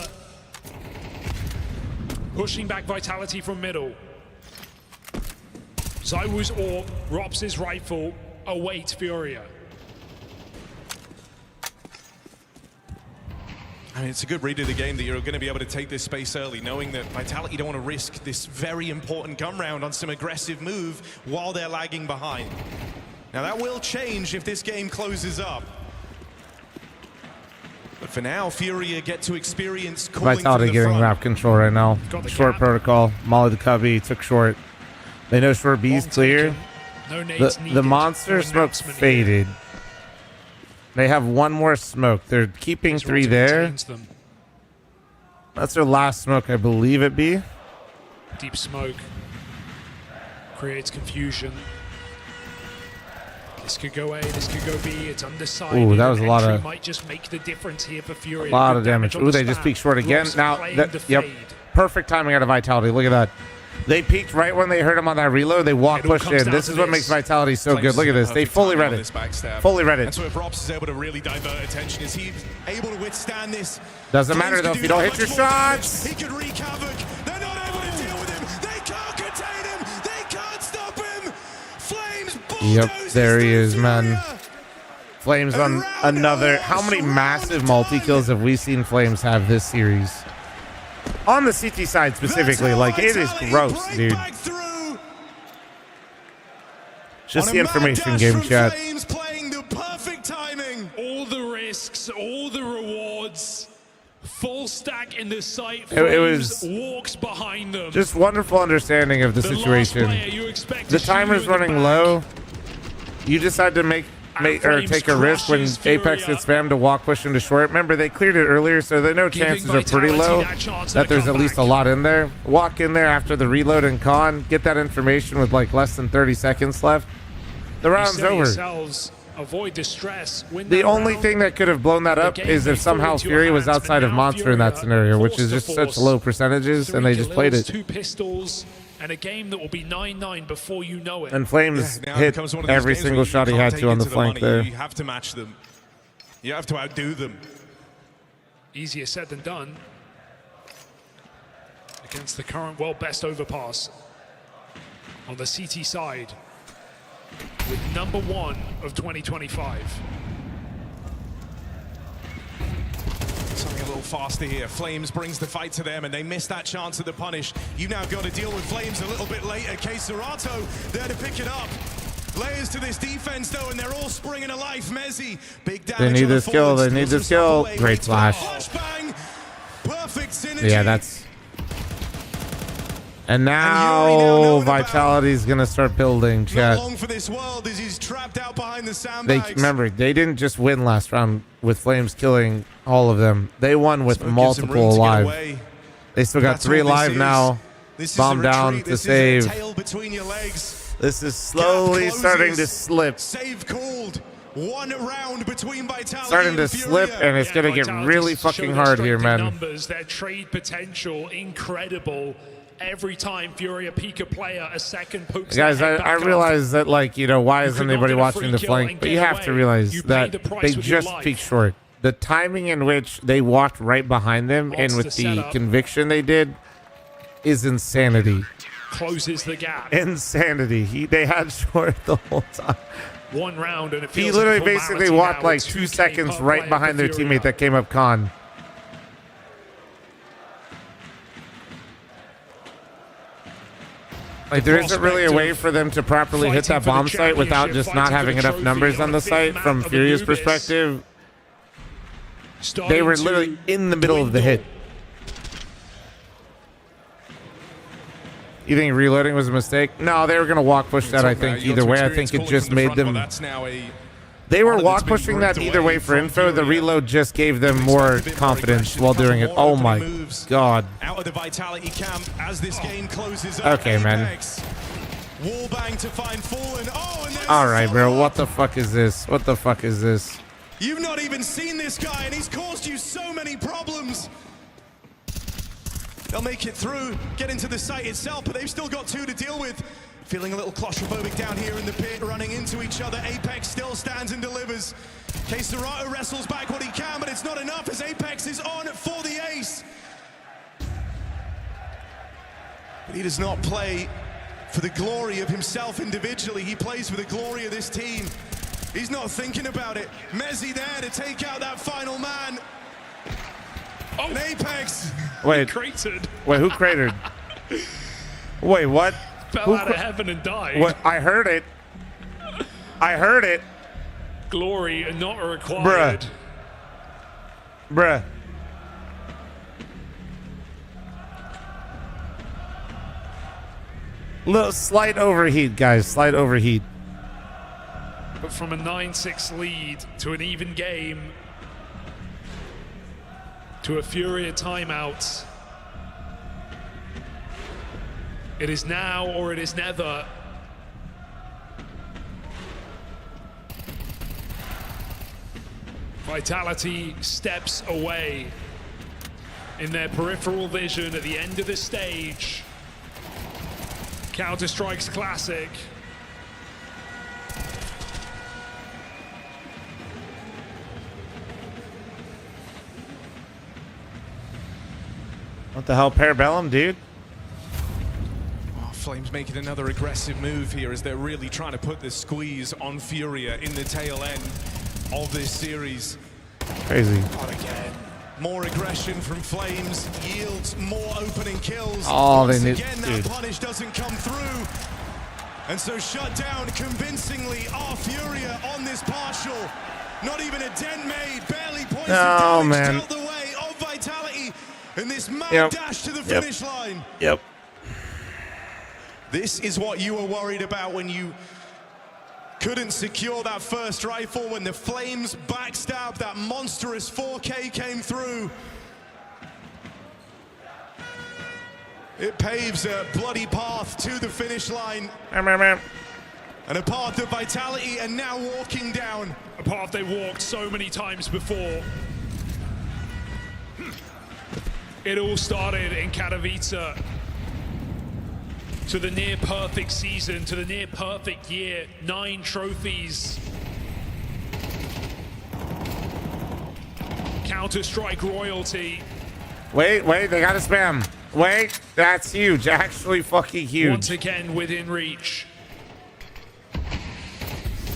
pushing back Vitality from middle. Zywu's AWP, Rops' rifle, await Furia. I mean, it's a good read of the game that you're going to be able to take this space early, knowing that Vitality don't want to risk this very important gun round on some aggressive move while they're lagging behind. Now, that will change if this game closes up. But for now, Furia get to experience calling Vitality from the getting front. wrap control right now. Short protocol. Molly the Cubby took short. They know short B's clear. No nades The monster smoke faded. They have one more smoke. They're keeping 3 there. That's their last smoke, I believe it be. Deep smoke creates confusion. This could go A, this could go B. It's undecided. Ooh, that was a lot Entry of might just make the difference here for Furia. a lot Good of damage. on Ooh, the they just span. peeked short again. Rops Now, playing that, the yep, fade. perfect timing out of Vitality. Look at that. They peeked right when they heard him on that reload. They walk It all pushed comes in. down This to is what this. makes Vitality so Flames good. Look at this. They perfect fully timing read on it. this backstab. Fully read And it. so if Rops is able to really divert attention, is he able to withstand this? Doesn't Flames matter though could if you don't that hit your much more damage. shots. He could wreak havoc. They're not able to deal with him. They can't contain him. They can't stop him. Flames Yep, there he is, man. Flames on another. How many massive multi-kills have we seen Flames have this series? On the CT side specifically, like it is gross, dude. Just the information game, chat. Flames playing the perfect timing. All the risks, all the rewards. Full stack in the site. It was walks behind them. just wonderful understanding of the situation. The timer's running low. You decide to make or take a risk when Apex gets spammed to walk push into short. Remember, they cleared it earlier, so they know chances are pretty low that there's at least a lot in there. Walk in there after the reload and con, get that information with like less than 30 seconds left. The round's over. Avoid distress. Win The that only round. thing that could have blown that up is if somehow Fury was outside of Monster in that scenario, which is just such low percentages, and they just played it. 2 pistols and a game that will be 9-9 before you know it. And Flames Now it hit becomes one of those every games single where you shot he can't had take to on it the flank money. there. You have to match them. You have to outdo them. Easier said than done against the current world best overpass on the CT side with #1 of 2025. Something a little faster here. Flames brings the fight to them, and they miss that chance at the punish. You now got to deal with Flames a little bit later. Serato there to pick it up. Layers to this defense, though, and they're all springing to life. Mezzi, big damage. They need on the this kill. forward, They need steals this kill. himself away. Great flash. Flashbang. Perfect synergy. Yeah, that's. And now Vitality's gonna start building, chat. Not long for this world as he's trapped out behind the They sandbags. remember they didn't just win last round with Flames killing all of them. They won with Smoke gives them room multiple to get alive. away. They still got That's 3 all this alive is. now. This is Bomb a down retreat. to This is a save. tail between your legs. This is slowly Gap starting to closes. slip. Save called. 1 round between Vitality Starting to and slip, Furia. and it's gonna get Vitality really show fucking their hard here, strength in man. Numbers, their trade potential, incredible. Every time Furia peak a player, a second pokes Guys, their head I back up. realize that, like, why isn't could not anybody get a watching free the kill flank? and But get you have to away. realize You paid that the price they with your just life. peaked short. The timing in which they walked right behind them and Monster with the setup. conviction they did is insanity. Closes the gap. Insanity. They had short the whole time. 1 round and it He feels literally like basically formality walked now like with 2 2K seconds per right player behind for their Furia. teammate that came up con. Like, there isn't really a way for them to properly hit that bomb site without just not having enough numbers on the site. From Furia's perspective, they were literally in the middle of the hit. You think reloading was a mistake? No, they were going to walk push that, I think, either way. I think it just made them... They were walk pushing that either way for info. The reload just gave them more confidence while doing it. Oh my god. Out of the Vitality camp as this game closes up. Okay, man. Wallbang to find Fallen. Oh, and there's All right, bro. What the fuck is this? What the fuck is this? You've not even seen this guy, and he's caused you so many problems. They'll make it through, get into the site itself, but they've still got 2 to deal with. Feeling a little claustrophobic down here in the pit, running into each other. Apex still stands and delivers. K-Serato wrestles back what he can, but it's not enough as Apex is on for the ace. But he does not play for the glory of himself individually. He plays for the glory of this team. He's not thinking about it. Mezzi there to take out that final man. Oh, and Apex. Wait. Cratered. Wait, who cratered? Wait, what? Fell out of heaven and died. What? I heard it. I heard it. Glory and not required. Bruh. Little slight overheat, guys. Slight overheat. But from a 9-6 lead to an even game to a FURIA timeout. It is now or it is never. Vitality steps away in their peripheral vision at the end of the stage. Counter-Strike's classic. What the hell, Parabellum, dude? Flames making another aggressive move here as they're really trying to put the squeeze on FURIA in the tail end of this series. Crazy. But again, more aggression from Flames yields more opening kills. Oh, they need... Again, that punish doesn't come through. And so shut down convincingly are FURIA on this partial. Not even a dent made, barely points Oh, man. out the way of Vitality in this mad dash to the finish line. Yep. This is what you were worried about when you couldn't secure that first rifle, when the Flames backstabbed, that monstrous 4K came through. It paves a bloody path to the finish line. And a path of Vitality are now walking down. A path they walked so many times before. It all started in Katowice. To the near perfect season, to the near perfect year, 9 trophies. Counter-Strike royalty. Wait, they gotta spam. Wait, that's huge. Actually fucking huge. Once again within reach.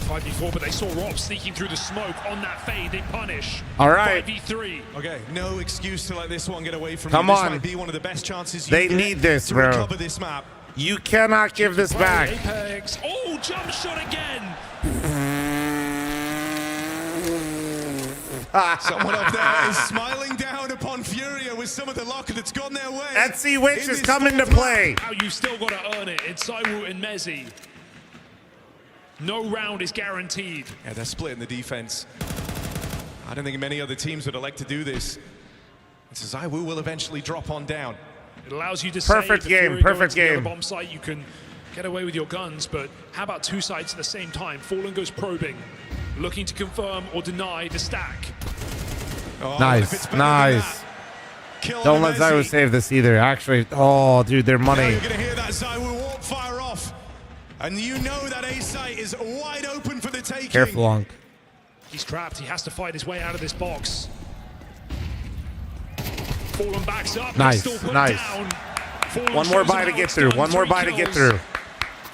5v4, but they saw Rob sneaking through the smoke on that fade. They punish. All right. 5v3. Okay, no excuse to let this one get away from Come you. on. This might be one of the best chances you They get need this, to bro. recover this map. You cannot give this back. Apex. Oh, jump shot again. Someone up there is smiling down upon FURIA with some of the luck that's gone their way. Etsy Witch In is this coming to fourth play. map. Now you've still got to earn it. It's Saiwu and Mezzi. No round is guaranteed. Yeah, they're splitting the defense. I don't think many other teams would elect to do this. So Saiwu will eventually drop on down. It allows you to Perfect save. If game, Fury go perfect into the other game. bomb site, you can get away with your guns, but how about 2 sites at the same time? Fallen goes probing, looking to confirm or deny the stack. Oh, Nice. Don't let Zaiwu save this either. Actually, oh, dude, their money. Now you're going to hear that Saiwu warp fire off. And you know that A site is wide open for the taking. Careful, Onk. He's trapped. He has to fight his way out of this box. Fallen backs up. Nice, Still put nice. down. Fallen One more shows buy him to how get it's through. done. One more 3 buy to get kills through.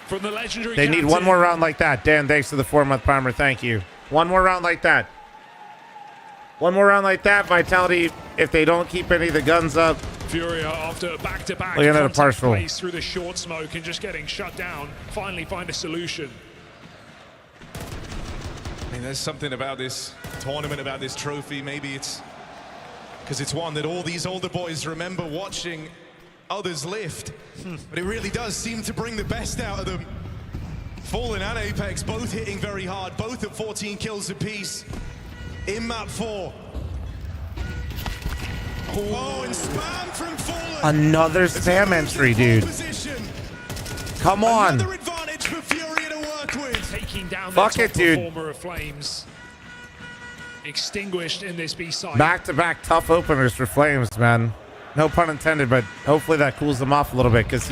From the legendary They need one captain. more round like that. Dan, thanks for the 4-month primer. Thank you. One more round like that. One more round like that. Vitality, if they don't keep any of the guns up, FURIA, after back-to-back Look at that contact partial. plays through the short smoke and just getting shut down, finally find a solution. I mean, there's something about this tournament, about this trophy. Maybe it's because it's one that all these older boys remember watching others lift. But it really does seem to bring the best out of them. Fallen and Apex both hitting very hard, both at 14 kills apiece in map 4. Oh, and spam from Fallen. Another spam entry, dude. Come on. Another advantage for FURIA to work with. Taking down Fuck the it, top dude. performer of Flames. Extinguished in this B side. Back-to-back tough openers for Flames, man. No pun intended, but hopefully that cools them off a little bit because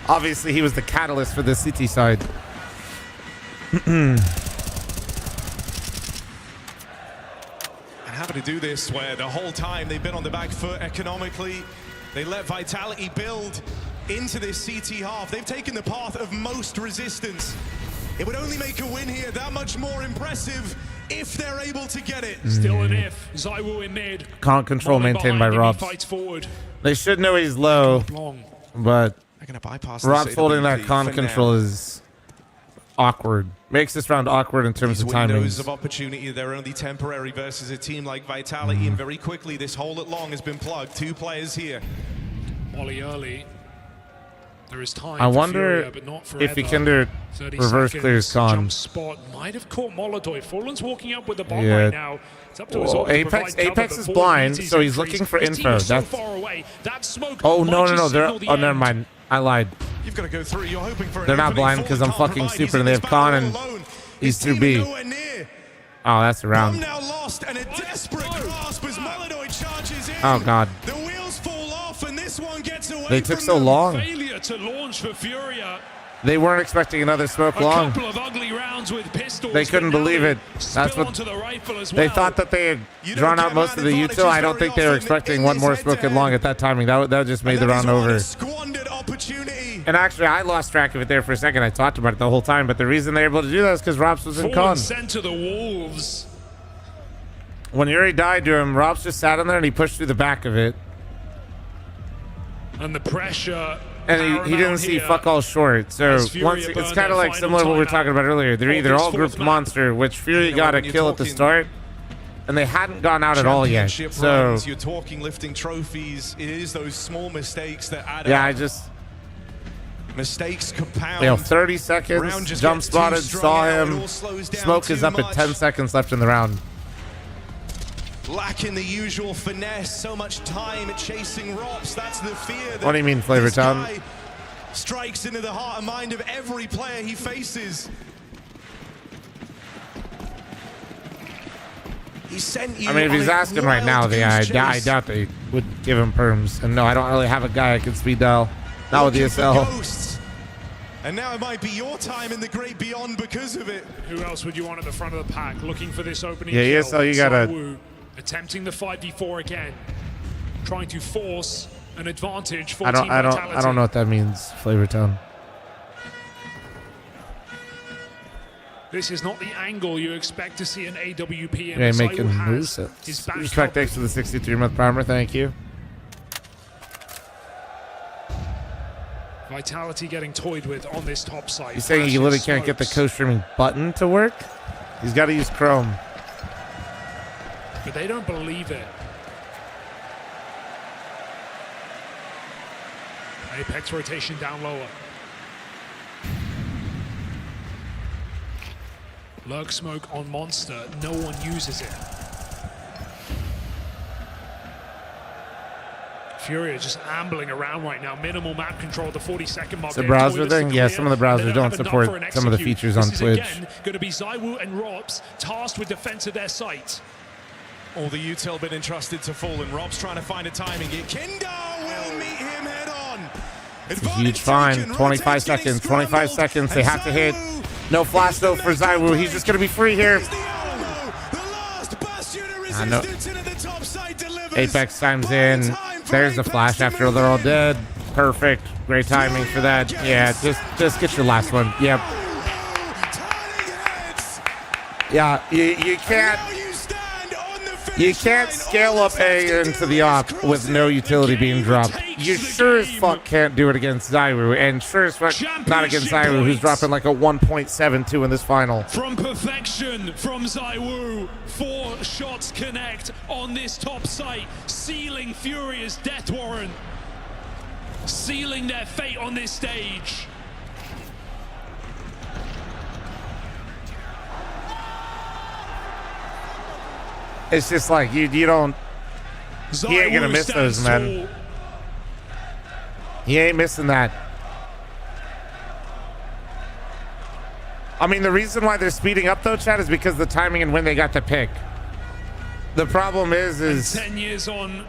obviously he was the catalyst for the city side. And having to do this where the whole time they've been on the back foot economically, they let Vitality build into this CT half. They've taken the path of most resistance. It would only make a win here that much more impressive if they're able to get it. Still an if. Zywoo in mid. Can't control maintained by Robs. Fights forward. They should know he's low, but They're gonna bypass Robs holding that con for control now. is awkward. Makes this round awkward in terms These of timing. windows of opportunity, they're only temporary versus a team like Vitality, and very quickly this hole at long has been plugged. 2 players here. Molly early. There is time I for wonder FURIA, but not if forever. Vikander 30 reverse seconds, clears con. Jump spot might have caught Molotov. Fallen's walking up with the bomb Yeah. right now. It's up to his Well, ult to Apex provide cover, is but Fallen blind, needs his so he's increase. looking for His team info. is so That's far away. That smoke oh might no just they're signal the oh never end. mind. I lied. You've got to go through. You're hoping for an They're not opening. blind because I'm Fallen fucking can't provide. stupid and they have con and he's 2B. Oh, that's around. Now lost and a desperate grasp as Molotov charges in. Oh god. The wheels fall off and this one gets away. They took so long. Failure to launch for FURIA. They weren't expecting another smoke long. Couple of ugly rounds with pistols. They couldn't believe it. That's what onto the rifle as they well. thought that they had drawn out most of the util. I don't think they were expecting one more smoke at long at that timing. That just made the round over. And actually, I lost track of it there for a second. I talked about it the whole time, but the reason they're able to do that is because Robs was in con. Sent to the wolves. When Yuri died to him, Robs just sat in there and he pushed through the back of it. And the pressure. And he didn't see fuck all short. So once it's kind of like similar to what we were talking about earlier. They're either all grouped monster, which FURIA got a kill at the start, and they hadn't gone out at all yet. So Runs, you're talking lifting trophies. It is those small mistakes that add yeah, up. Mistakes compound. 30 Round seconds. just Jump gets too spotted. strung Saw out, it him. all slows down Smoke is too up at much. 10 seconds left in the round. Lacking the usual finesse, so much time chasing Robs. That's the fear. That What do you mean, Flavor this Town? guy strikes into the heart and mind of every player he faces. He sent you. I mean, if on he's a asking right now, wild I goose chase. doubt they would give him perms. And no, I don't really have a guy I can speed dial. Not with Looking for DSL. ghosts. And now it might be your time in the great beyond because of it. Who else would you want at the front of the pack looking for this opening Yeah, kill? ESL, you gotta- Zywoo attempting the 5v4 again, trying to force an advantage for I Team Vitality. don't know what that means, Flavor Town. This is not the angle you expect to see an AWP in. Yeah, Zywoo making has moves. his back Respect covered. X to the 63-month primer. Thank you. Vitality getting toyed with on this top side. He's saying he literally can't get the co-streaming button to work. He's got to use Chrome. But they don't believe it. Apex rotation down lower. Lurk smoke on Monster. No one uses it. FURIA just ambling around right now. Minimal map control at the 40-second mark. It's a browser thing? Yeah, some of the browsers don't support some of the features on Twitch. Again, going to be Zywoo and Robs tasked with defense of their site. All the util been entrusted to Fallen. Rob's trying to find a timing. Kindar will meet him head on. It's a huge fine. 25 seconds. 25 seconds. They have to hit. No flash though for Zywoo. He's just going to be free here. I know. Apex times in. There's the flash after they're all dead. Perfect. Great timing for that. Yeah, just get your last one. Yep. You can't scale up A into the op with no utility being dropped. You sure as fuck can't do it against Zyru, and sure as fuck not against Zyru, who's dropping like a 1.72 in this final. From perfection from Zyru, 4 shots connect on this top site, sealing Furia's death warrant, sealing their fate on this stage. It's just like you don't. He ain't gonna miss those, man. He ain't missing that. I mean, the reason why they're speeding up though, Chad, is because the timing and when they got the pick. The problem is 10 years on.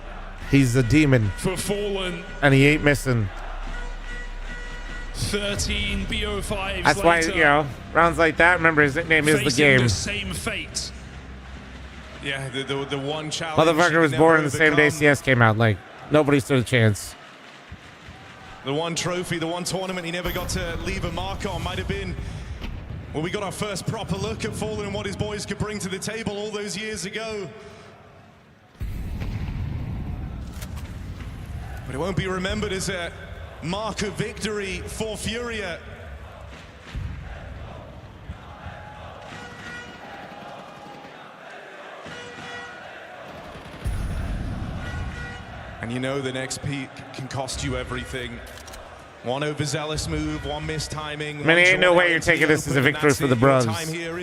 He's a demon for Fallen, and he ain't missing. 13 BO5s. That's why, you know, rounds like that. Remember, his nickname is the game. The same fate. Yeah, the one challenge. Motherfucker was born the same day CS came out. Like, nobody stood a chance. The one trophy, the one tournament he never got to leave a mark on might have been when we got our first proper look at Fallen and what his boys could bring to the table all those years ago. But it won't be remembered as a mark of victory for FURIA. And you know the next peak can cost you everything. One overzealous move, one missed timing. I mean, ain't no way you're taking this as a victory for the Bruvs.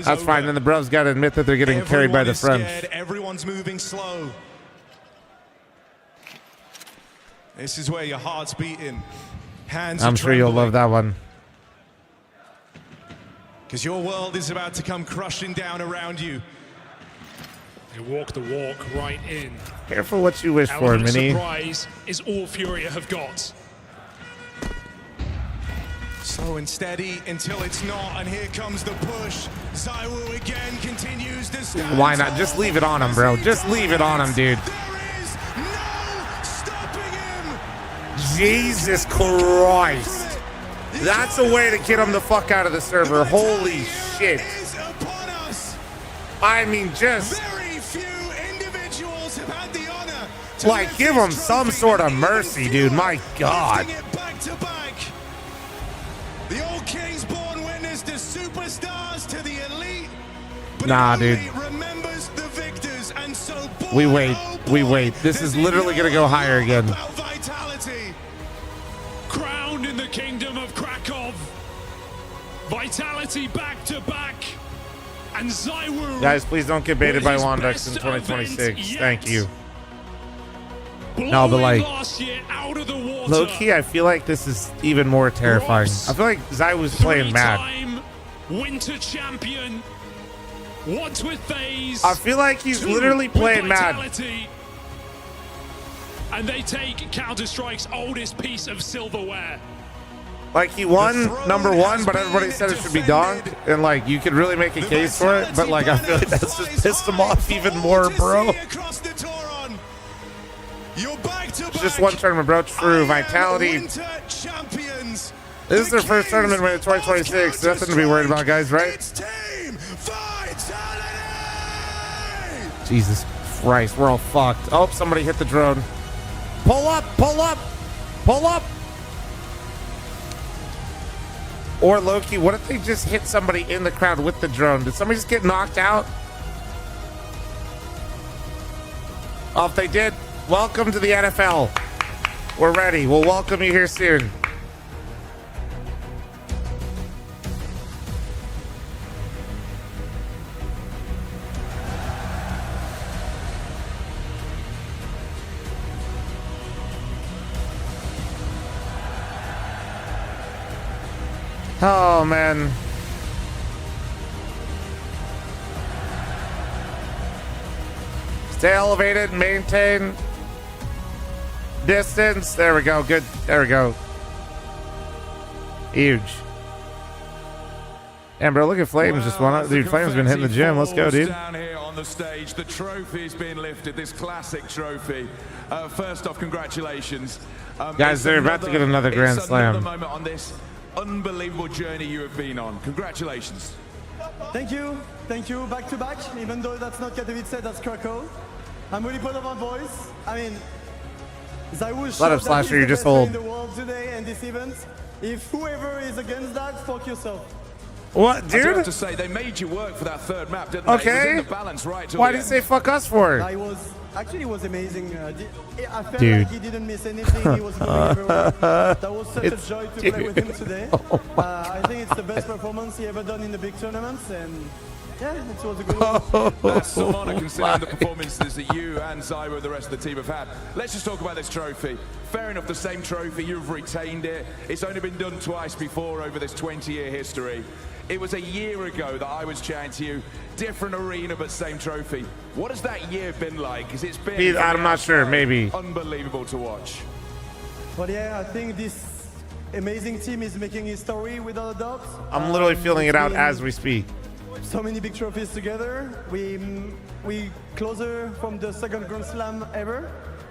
That's fine. Then the Bruvs got to admit that they're getting carried by the French. Everyone's moving slow. This is where your heart's beating. Hands I'm sure you'll love that one. Because your world is about to come crushing down around you. You walk the walk right in. Careful what you wish for, Mini. Surprise is all FURIA have got. Slow and steady until it's not, and here comes the push. Zyru again continues to stand. Why not? Just leave it on him, bro. Just leave it on him, dude. Jesus Christ. That's a way to get him the fuck out of the server. Holy shit. I mean, just like, give him some sort of mercy, dude. My God. The old Kings born witness to superstars to the elite. Nah, dude. Remembers the victors, and so we wait. This is literally gonna go higher again. Vitality. Crowned in the kingdom of Krakow. Vitality back to back. And Zyru. Guys, please don't get baited by Wandex in 2026. Thank you. No, but like, low-key, I feel like this is even more terrifying. I feel like Zai was playing mad. Winter champion. Once with FaZe. I feel like he's literally playing mad. And they take Counter-Strike's oldest piece of silverware. Like, he won number 1, but everybody said it should be donked. And like, you could really make a case for it. But like, I feel like that's just pissed him off even more, bro. It's just one tournament, bro. True. Vitality. This is their first tournament win in 2026. Nothing to be worried about, guys, right? Jesus Christ, we're all fucked. Oh, somebody hit the drone. Pull up, pull up, pull up. Or Loki, what if they just hit somebody in the crowd with the drone? Did somebody just get knocked out? Oh, if they did, welcome to the NFL. We're ready. We'll welcome you here soon. Oh, man. Stay elevated, maintain distance. There we go. Good. There we go. Huge. Damn, bro, look at Flames just won up. Dude, Flames been hitting the gym. Let's go, dude. Down here on the stage, the trophy's been lifted, this classic trophy. First off, congratulations. Guys, they're about to get another Grand Slam. Another moment on this unbelievable journey you have been on. Congratulations. Thank you. Thank you. Back to back, even though that's not Katowice, that's Krakow. I'm really proud of my boys. I mean, Zawu Let up, showed that Slasher, he's you're the just best player old. in the world today and this event. If whoever is against that, fuck yourself. What, I do have dude? to say, they made you work for that third map, didn't they? It was in Okay. the balance right till Why the did you end. say fuck us for? It was actually it was amazing. I felt Dude. like he didn't miss anything. He was going everywhere. That was such It's- a joy to dude. play with him today. Oh I think it's the best performance he ever done in the big tournaments, and yeah, it was a good one. That's some honor considering the performances that you and Zyro and the rest of the team have had. Let's just talk about this trophy. Fair enough, the same trophy, you've retained it. It's only been done twice before over this 20-year history. It was a year ago that I was chatting to you. Different arena, but same trophy. What has that year been like? Because it's been, I'm not sure, maybe. unbelievable to watch. But yeah, I think this amazing team is making history without a doubt. I'm literally feeling it out Between as we speak. so many big trophies together. We closer from the second Grand Slam ever.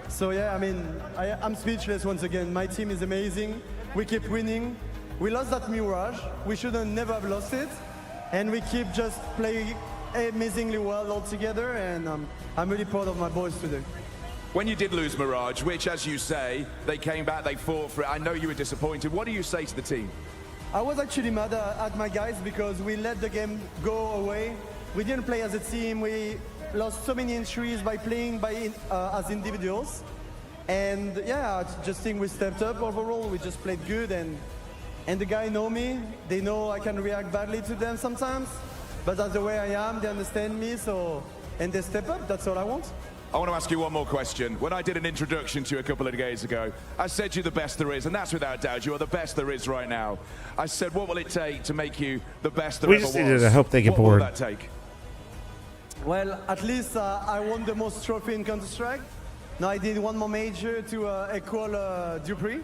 So yeah, I mean, I'm speechless once again. My team is amazing. We keep winning. We lost that Mirage. We shouldn't never have lost it. And we keep just playing amazingly well all together. And I'm really proud of my boys today. When you did lose Mirage, which, as you say, they came back, they fought for it. I know you were disappointed. What do you say to the team? I was actually mad at my guys because we let the game go away. We didn't play as a team. We lost so many entries by playing as individuals. And yeah, I just think we stepped up overall. We just played good, and the guys know me. They know I can react badly to them sometimes, but that's the way I am. They understand me, and they step up. That's all I want. I want to ask you one more question. When I did an introduction to you a couple of days ago, I said you're the best there is, and that's without doubt. You are the best there is right now. I said, what will it take to make you the best there We ever just was? needed to hope they get what bored. will that take? Well, at least I won the most trophy in Counter-Strike. Now I did one more major to equal Dupree.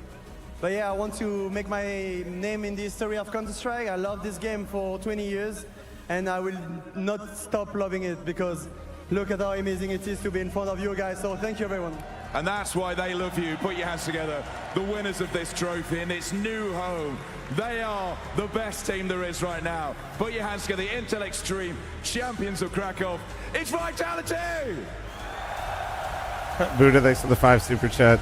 But yeah, I want to make my name in the history of Counter-Strike. I love this game for 20 years, and I will not stop loving it because look at how amazing it is to be in front of you guys. So thank you, everyone. And that's why they love you. Put your hands together. The winners of this trophy in its new home. They are the best team there is right now. Put your hands together. Intel Extreme, champions of Krakow. It's Vitality! Buddha, thanks for the 5 super chat.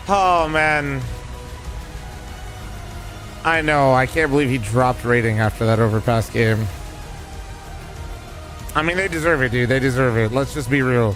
Oh, man. I know. I can't believe he dropped rating after that overpass game. I mean, they deserve it, dude. They deserve it. Let's just be real.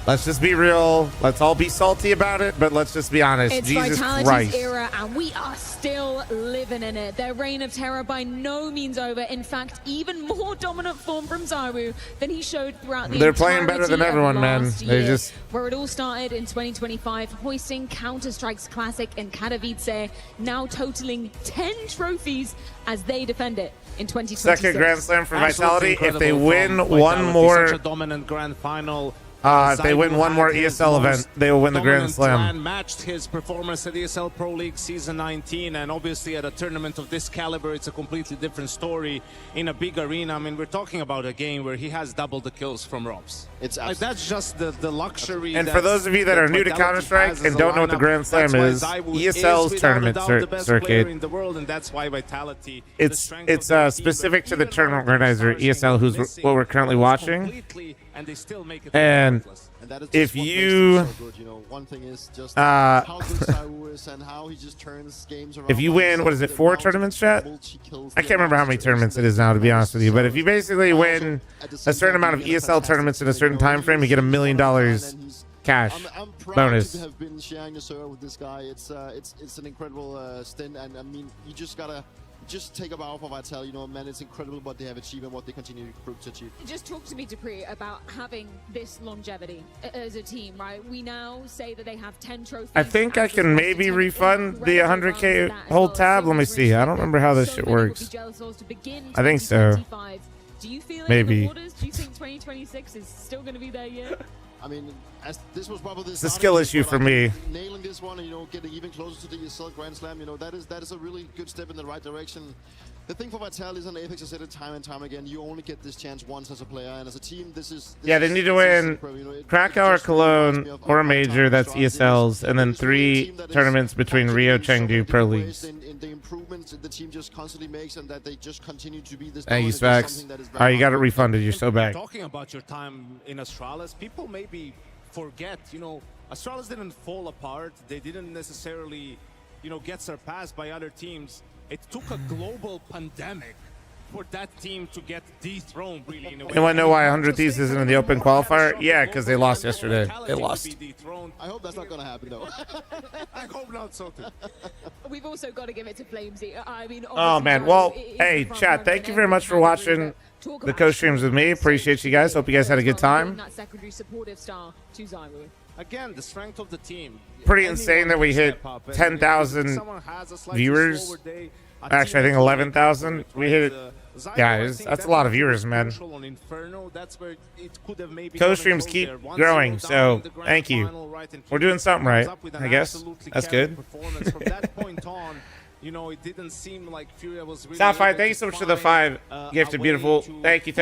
Let's just be real. Let's all be salty about it, but let's just be honest. It's Jesus Vitality's Christ. era, and we are still living in it. Their reign of terror by no means over. In fact, even more dominant form from Zawu than he showed throughout the They're playing better than entirety of everyone, man. last They year, just... where it all started in 2025, hoisting Counter-Strike's classic in Katowice, now totaling 10 trophies as they defend it in 2026. Second Grand Slam for Absolutely Vitality. If they incredible win from one Vitality. more... Such a dominant grand final. if they win one more ESL event, they will win the Grand Slam. And matched his performance at ESL Pro League Season 19, and obviously at a tournament of this caliber, it's a completely different story in a big arena. I mean, we're talking about a game where he has double the kills from Robs. It's like, that's just the luxury. And for those of you that are new to Counter-Strike and don't know what the Grand Slam is, ESL's tournament circuit. In the world, and that's why Vitality. It's specific to the tournament organizer, ESL, who's what we're currently watching. And if you if you win, what is it, 4 tournaments, chat? I can't remember how many tournaments it is now, to be honest with you. But if you basically win a certain amount of ESL tournaments in a certain time frame, you get $1 million cash I'm proud bonus. to have been sharing the server with this guy. It's an incredible stint, and I mean, you just gotta take a bow for Vital. You know, man, it's incredible what they have achieved and what they continue to achieve. Just talk to me, Dupree, about having this longevity as a team, right? We now say that they have 10 trophies. I think I can maybe refund the 100K whole tab. Let me see. I don't remember how this shit works. I think so. Do you feel it maybe. in the waters? Do you think 2026 is still going to be their year? I mean, as this was probably It's a skill issue for me. Nailing this one, and, you know, getting even closer to the ESL Grand Slam, you know, that is a really good step in the right direction. The thing for Vitality is on Apex, I said it time and time again, you only get this chance once as a player, and as a team, Yeah, they need to win Krakow or Cologne or a major, that's ESLs, and then 3 tournaments between Rio, Chengdu, Pro Leagues. In the improvements the team just constantly makes, and that they just continue to be this. Thank you, Specs. All right, you got it refunded. You're so back. Talking about your time in Astralis, people maybe forget, you know, Astralis didn't fall apart. They didn't necessarily, you know, get surpassed by other teams. It took a global pandemic for that team to get dethroned, really. In a way. You want to know why 100 Thieves isn't in the open qualifier? Yeah, because they lost yesterday. They lost. I hope that's not going to happen, though. I hope not, so too. We've also got to give it to fl0m. I mean, Oh, man. Well, hey, chat, thank you very much for watching the co-streams with me. Appreciate you guys. Hope you guys had a good time. That secondary supportive star to Zywu. Again, the strength of the team. Pretty insane that we hit 10,000 viewers. Actually, I think 11,000. We hit it. Guys, that's a lot of viewers, man. Co-streams keep growing, so thank you. We're doing something right, I guess. That's good. You know, it didn't seem like FURIA was really Sapphire, thank you so much for the 5 gifted, beautiful. Thank you.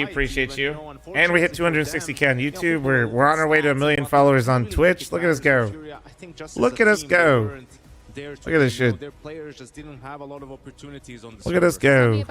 Appreciate you. And we hit 260K on YouTube. We're on our way to 1 million followers on Twitch. Look at us go. Look at us go. Look at this shit. Their players just didn't have a lot of opportunities on the Look at us go.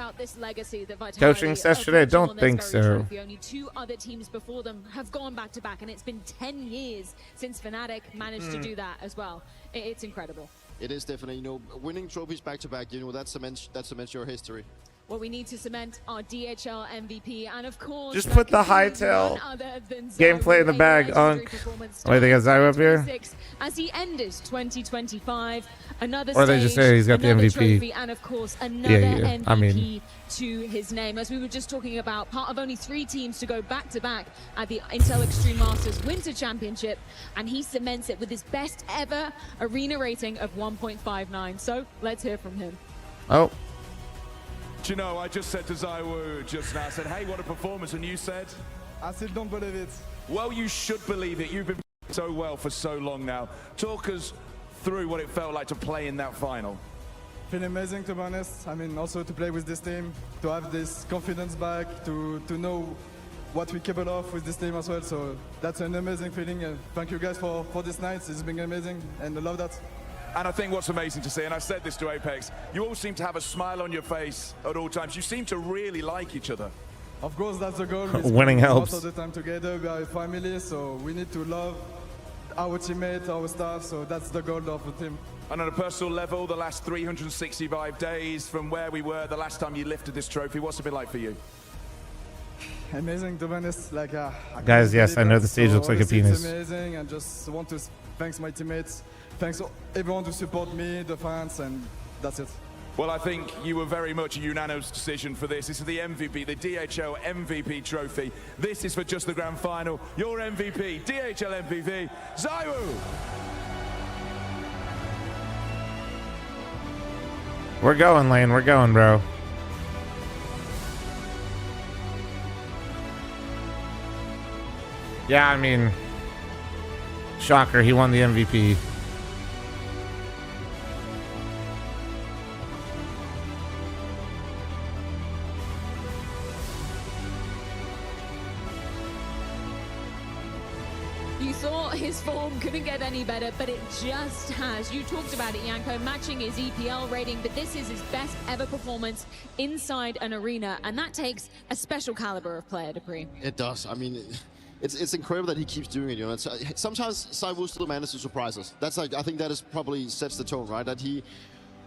Coaching session today? Don't think so. Only 2 other teams before them have gone back-to-back, and it's been 10 years since Fnatic managed to do that as well. It's incredible. It is definitely, you know, winning trophies back-to-back, you know, that cements your history. Well, we need to cement our DHL MVP, and of course, just put the hightail gameplay in the bag, Unk. Wait, they got Zywu up here? As he ended 2025, another or they just say he's got the MVP. Trophy, and of course, another MVP to his name. As we were just talking about, part of only 3 teams to go back-to-back at the Intel Extreme Masters Winter Championship, and he cements it with his best ever arena rating of 1.59. So let's hear from him. Oh. Do you know, I just said to Zywu just now, I said, hey, what a performance, and you said? I still don't believe it. Well, you should believe it. You've been so well for so long now. Talk us through what it felt like to play in that final. Feel amazing, to be honest. I mean, also to play with this team, to have this confidence back, to know what we're capable of with this team as well. So that's an amazing feeling. Thank you guys for this night. It's been amazing, and I love that. And I think what's amazing to see, and I said this to Apex, you all seem to have a smile on your face at all times. You seem to really like each other. Of course, that's the goal. Winning helps. Most of the time together, we are a family, so we need to love our teammates, our staff, so that's the goal of the team. And on a personal level, the last 365 days from where we were the last time you lifted this trophy, what's it been like for you? Amazing, to be honest. Like, guys, yes, I know the stage looks like a penis. It's amazing, and just want to thank my teammates. Thanks everyone to support me, the fans, and that's it. Well, I think you were very much a unanimous decision for this. This is the MVP, the DHL MVP trophy. This is for just the grand final. Your MVP, DHL MVP, Zywu! We're going, Lane. We're going, bro. Yeah, I mean, shocker, he won the MVP. His form couldn't get any better, but it just has. You talked about it, Yanko, matching his EPL rating, but this is his best ever performance inside an arena, and that takes a special caliber of player, Dupree. It does. I mean, it's incredible that he keeps doing it. You know, sometimes Zywu still manages to surprise us. That's like, I think that is probably sets the tone, right? That he,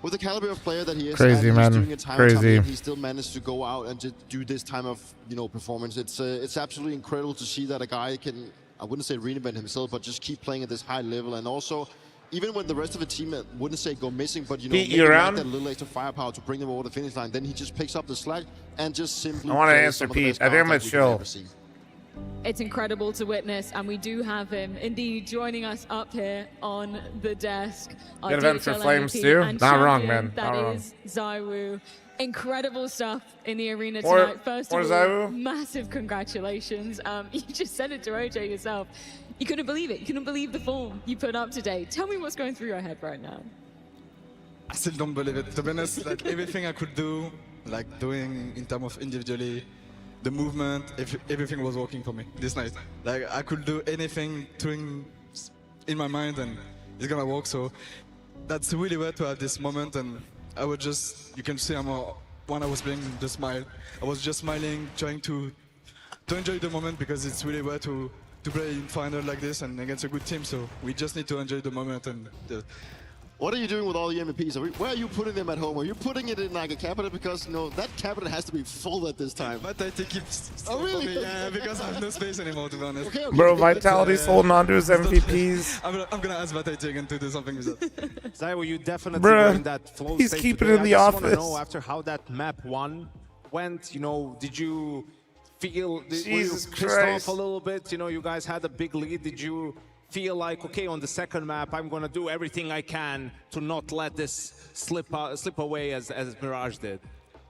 with the caliber of player that he is, crazy, man. Doing it time and time again, he still managed to go out and just do this time of, you know, performance. It's absolutely incredible to see that a guy can, I wouldn't say reinvent himself, but just keep playing at this high level. And also, even when the rest of the team wouldn't say go missing, but, you know, beat you around, that little extra firepower to bring them over the finish line, then he just picks up the slack and just simply. I want to answer Pete. I think I'm going to chill. It's incredible to witness, and we do have him indeed joining us up here on the desk. Good event for fl0m too. Not wrong, man. That is Zywu. Incredible stuff in the arena tonight. First of all, massive congratulations. You just said it to OJ yourself. You couldn't believe it. You couldn't believe the form you put up today. Tell me what's going through your head right now. I still don't believe it. To be honest, like everything I could do, like doing in terms of individually, the movement, everything was working for me this night. Like I could do anything in my mind and it's gonna work. So that's really rare to have this moment. And I was just, you can see when I was playing the smile, I was just smiling, trying to enjoy the moment because it's really rare to play in final like this and against a good team. So we just need to enjoy the moment and What are you doing with all the MVPs? Where are you putting them at home? Are you putting it in like a cabinet? Because, you know, that cabinet has to be full at this time. But I think it's... Oh, really? Yeah, because I have no space anymore, to be honest. Okay. Bro, Vitality's holding on to his MVPs. I'm going to ask Vitality again to do something with that. Zyro, you definitely Bruh, were in that flow he's state keeping today. it in the I just want office. to know, after how that map 1 went, you know, did you feel... were you pissed off a little bit? You know, you guys had a big lead. Did you feel like, okay, on the second map, I'm going to do everything I can to not let this slip away as Mirage did?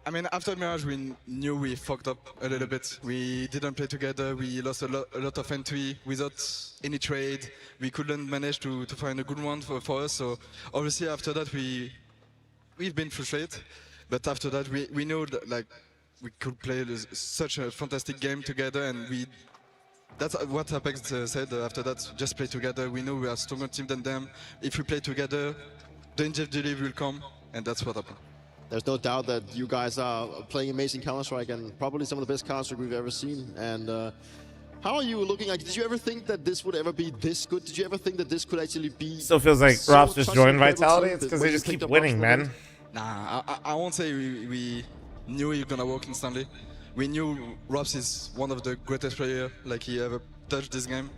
I mean, after Mirage, we knew we fucked up a little bit. We didn't play together. We lost a lot of entry without any trade. We couldn't manage to find a good one for us. So obviously after that, we've been frustrated. But after that, we know that, like, we could play such a fantastic game together, and that's what Apex said after that. Just play together. We know we are a stronger team than them. If we play together, the individuality will come, and that's what happened. There's no doubt that you guys are playing amazing Counter-Strike and probably some of the best Counter-Strike we've ever seen. And how are you looking like? Did you ever think that this would ever be this good? Did you ever think that this could actually be... Still feels like Rob's just joined Vitality. It's because they just keep winning, man. Nah, I won't say we knew he was gonna work instantly. We knew Robs is one of the greatest players like he ever touched this game.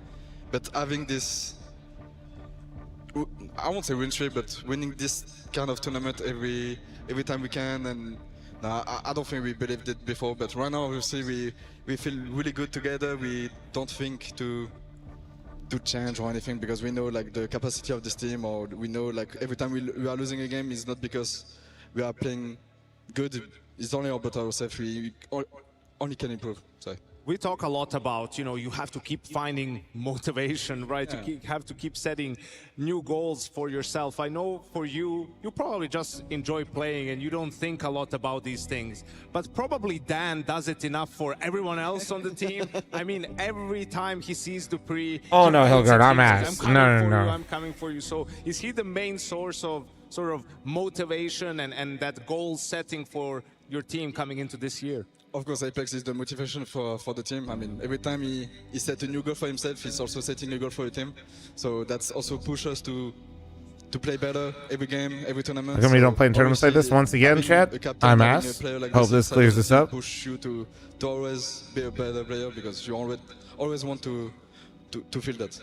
But having this, I won't say win streak, but winning this kind of tournament every time we can, and I don't think we believed it before. But right now, obviously, we feel really good together. We don't think to change or anything because we know like the capacity of this team, or we know like every time we are losing a game is not because we are playing good. It's only about ourselves. We only can improve. So. We talk a lot about, you know, you have to keep finding motivation, right? Yeah. You have to keep setting new goals for yourself. I know for you, you probably just enjoy playing and you don't think a lot about these things. But probably Dan does it enough for everyone else on the team. I mean, every time he sees Dupree... Oh, no, Hilgard, I'm ass. No. I'm coming for you. So is he the main source of sort of motivation and that goal setting for your team coming into this year? Of course, Apex is the motivation for the team. I mean, every time he set a new goal for himself, he's also setting a goal for the team. So that's also push us to play better every game, every tournament. How come we don't play in tournaments like this once again, chat? I'm ass. Like Hope this clears this up. Push you to always be a better player because you always want to feel that.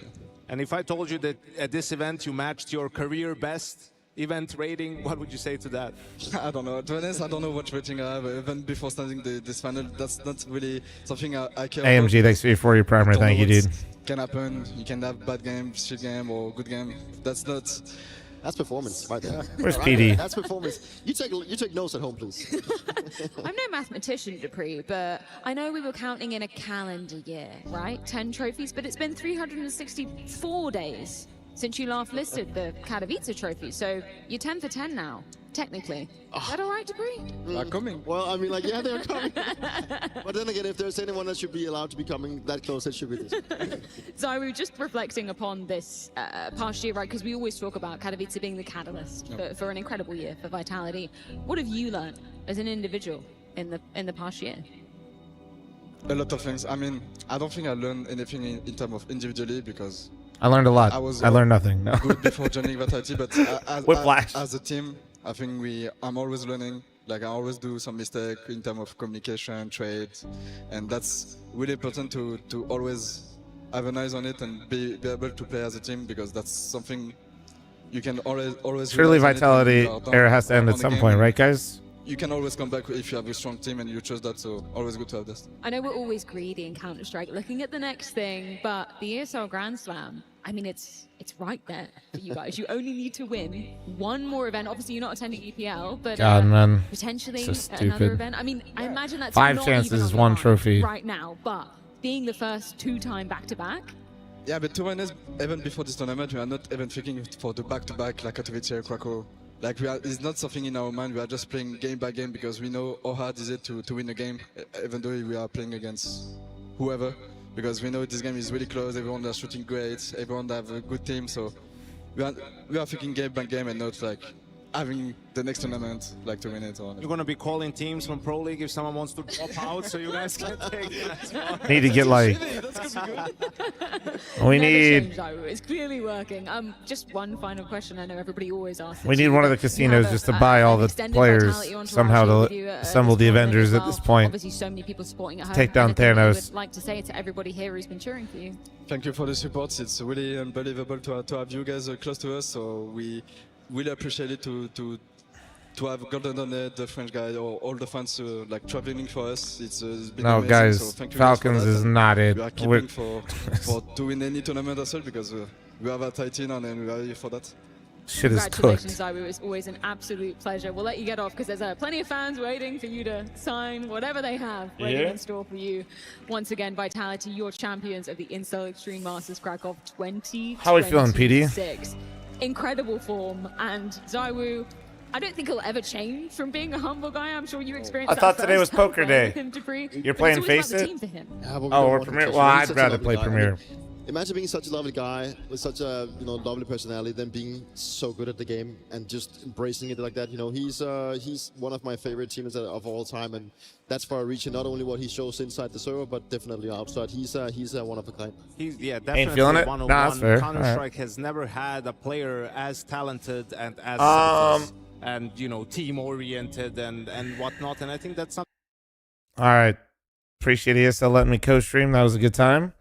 And if I told you that at this event you matched your career best event rating, what would you say to that? I don't know. To be honest, I don't know what rating I have. Even before starting this final, that's not really something I care about. AMG, thanks for your primary. Thank you, dude. Can happen. You can have bad game, shit game, or good game. That's performance right there. Where's PD? That's performance. You take notes at home, please. I'm no mathematician, Dupree, but I know we were counting in a calendar year, right? 10 trophies, but it's been 364 days since you last listed the Katowice trophy, so you're 10 for 10 now, technically. Is that all right, Dupree? They're coming. Well, I mean, like, yeah, they're coming. But then again, if there's anyone that should be allowed to be coming that close, it should be this. So we were just reflecting upon this past year, right? Because we always talk about Katowice being the catalyst for an incredible year for Vitality. What have you learned as an individual in the past year? A lot of things. I mean, I don't think I learned anything in terms of individually because I learned a lot. I learned nothing. No. Good before joining Vitality, but as a team, I think I'm always learning. Like I always do some mistake in terms of communication, trade, and that's really important to always have an eyes on it and be able to play as a team because that's something you can always. Surely Vitality era has to end at some point, right, guys? You can always come back if you have a strong team and you trust that, so always good to have this. I know we're always greedy in Counter-Strike, looking at the next thing, but the ESL Grand Slam, I mean, it's right there for you guys. You only need to win one more event. Obviously, you're not attending EPL, but God, man. potentially So another stupid. event. I mean, I imagine that's 5 not chances even is on the one line trophy. right now, but being the first 2-time back-to-back. Yeah, but to be honest, even before this tournament, we are not even thinking for the back-to-back like Katowice, Krakow. Like it's not something in our mind. We are just playing game by game because we know how hard is it to win a game, even though we are playing against whoever. Because we know this game is really close. Everyone is shooting great. Everyone have a good team. So we are thinking game by game and not like having the next tournament like to win it. Or You're going to be calling teams from Pro League if someone wants to drop out, so you guys can take that. Need to get like. We need. It's clearly working. Just one final question. I know everybody always asks. We need one of the casinos just to buy all the players somehow to assemble the Avengers at this point. Obviously, so many people supporting at home. Take down Anything you Thanos. would like to say to everybody here who's been cheering for you. Thank you for the support. It's really unbelievable to have you guys close to us. So we really appreciate it to have Golden Donnet, the French guy, or all the fans like traveling for us. It's been No, amazing. guys, So thank you Falcons guys for that. is not it. We are keeping for doing any tournament as well because we have a tight team and we are here for that. Shit is Congratulations, cooked. Zawu. It's always an absolute pleasure. We'll let you get off because there's plenty of fans waiting for you to sign whatever they have waiting in store for you. Once again, Vitality, your champions of the Incel Extreme Masters Krakow 2026. How are we feeling, PD? Incredible form. And Zawu, I don't think he'll ever change from being a humble guy. I'm sure you experienced I that thought today was firsthand poker playing day. with him, Dupree. You're But playing it's always Face about the It? team for him. Yeah, but we Oh, don't or want to Premier. touch Well, him. He's I'd such a rather lovely play guy. I Premier. mean, imagine being such a lovely guy with such a lovely personality, then being so good at the game and just embracing it like that. He's one of my favorite teammates of all time, and that's for reaching not only what he shows inside the server, but definitely outside. He's one of a kind. He's definitely feeling it? one of Nah, that's one. fair. Counter-Strike has never had a player as talented and as selfless and team-oriented and whatnot. And I think that's something. All right. Appreciate ESL letting me co-stream. That was a good time.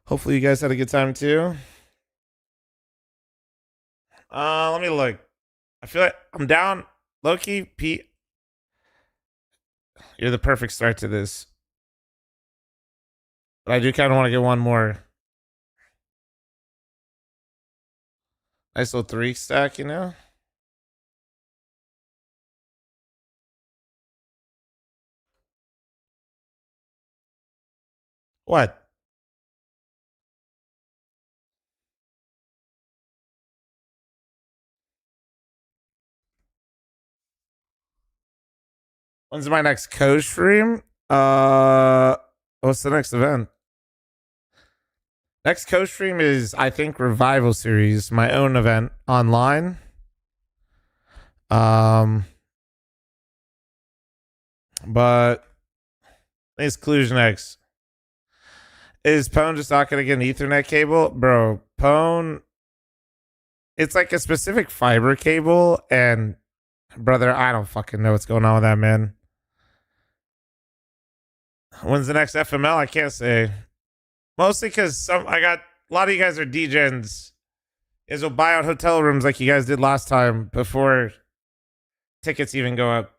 Hopefully you guys had a good time too. Let me look. I feel like I'm down. Loki, Pete. You're the perfect start to this. But I do kind of want to get one more. Nice little 3 stack, What? When's my next co-stream? What's the next event? Next co-stream is, I think, Revival Series, my own event online. But it's Cluj next. Is Pwn just not going to get an Ethernet cable? Bro, Pwn, it's like a specific fiber cable, and brother, I don't fucking know what's going on with that, man. When's the next FML? I can't say. Mostly because I got a lot of you guys are degens. Is will buy out hotel rooms like you guys did last time before tickets even go up.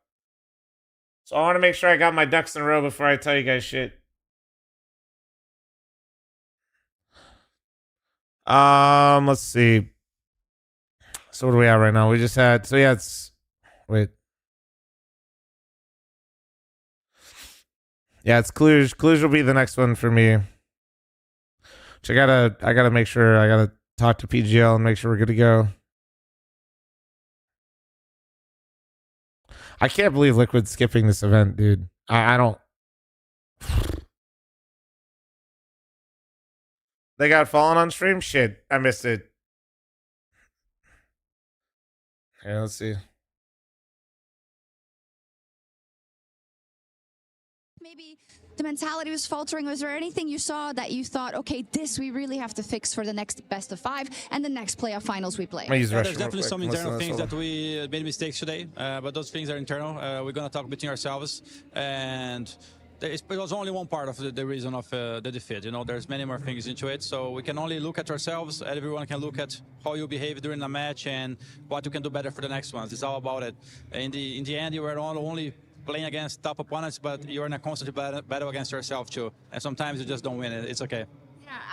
So I want to make sure I got my ducks in a row before I tell you guys shit. Let's see. So what are we at right now? We just had, so yeah, it's, wait. Yeah, it's Cluj. Cluj will be the next one for me. Which I gotta make sure, I gotta talk to PGL and make sure we're good to go. I can't believe Liquid's skipping this event, dude. I don't. They got Fallen on stream? Shit, I missed it. Yeah, let's see. Maybe the mentality was faltering. Was there anything you saw that you thought, okay, this we really have to fix for the next best of 5 and the next playoff finals we play? There's definitely some internal things that we made mistakes today, but those things are internal. We're going to talk between ourselves, and it was only one part of the reason of the defeat. There's many more things into it, so we can only look at ourselves. Everyone can look at how you behave during the match and what you can do better for the next ones. It's all about it. In the end, you were only playing against top opponents, but you're in a constant battle against yourself too. And sometimes you just don't win it. It's okay.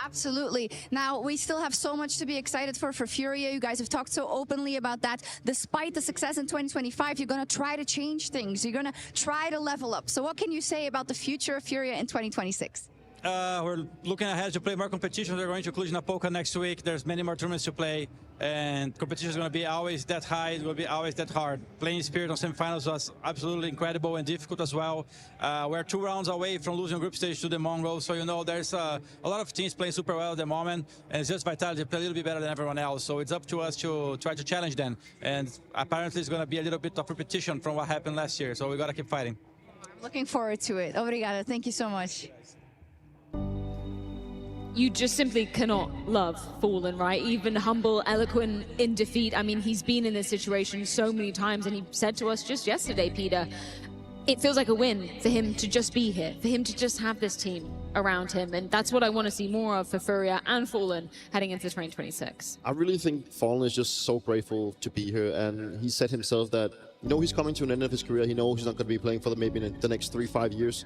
Absolutely. Now, we still have so much to be excited for FURIA. You guys have talked so openly about that. Despite the success in 2025, you're going to try to change things. You're going to try to level up. So what can you say about the future of FURIA in 2026? We're looking ahead to play more competition. We're going to Cluj-Napoca next week. There's many more tournaments to play, and competition is going to be always that high. It will be always that hard. Playing Spirit on semifinals was absolutely incredible and difficult as well. We're 2 rounds away from losing group stage to the Mongols, so you know there's a lot of teams playing super well at the moment, and it's just Vitality play a little bit better than everyone else. So it's up to us to try to challenge them, and apparently it's going to be a little bit of repetition from what happened last year. So we got to keep fighting. I'm looking forward to it. Obrigada. Thank you so much. You just simply cannot love Fallen, right? Even humble, eloquent in defeat. I mean, he's been in this situation so many times, and he said to us just yesterday, Peter, it feels like a win for him to just be here, for him to just have this team around him, and that's what I want to see more of for FURIA and Fallen heading into 2026. I really think Fallen is just so grateful to be here, and he said himself that, you know, he's coming to an end of his career. He knows he's not going to be playing for them maybe in the next 3-5 years.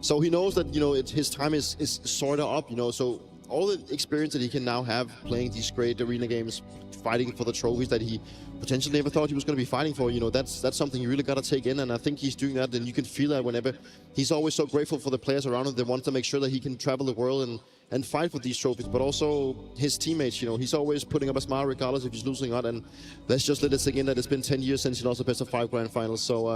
So he knows that, you know, his time is sort of up, you know, so all the experience that he can now have playing these great arena games, fighting for the trophies that he potentially never thought he was going to be fighting for, you know, that's something you really got to take in, and I think he's doing that, and you can feel that whenever he's always so grateful for the players around him. They want to make sure that he can travel the world and fight for these trophies, but also his teammates, you know, he's always putting up a smile regardless if he's losing or not, and let's just let it sink in that it's been 10 years since he lost the best of 5 grand finals, so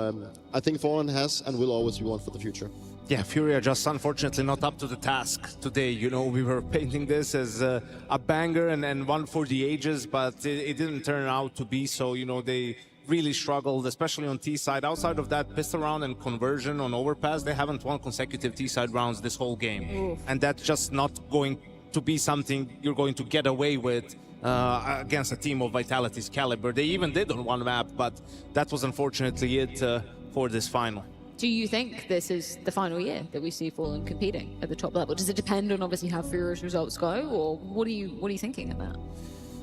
I think Fallen has and will always be one for the future. Yeah, FURIA just unfortunately not up to the task today. You know, we were painting this as a banger and one for the ages, but it didn't turn out to be so. You know, they really struggled, especially on T-side. Outside of that pistol round and conversion on overpass, they haven't won consecutive T-side rounds this whole game. Oof. And that's just not going to be something you're going to get away with against a team of Vitality's caliber. They even did on one map, but that was unfortunately it for this final. Do you think this is the final year that we see Fallen competing at the top level? Does it depend on obviously how FURIA's results go, or what are you thinking of that?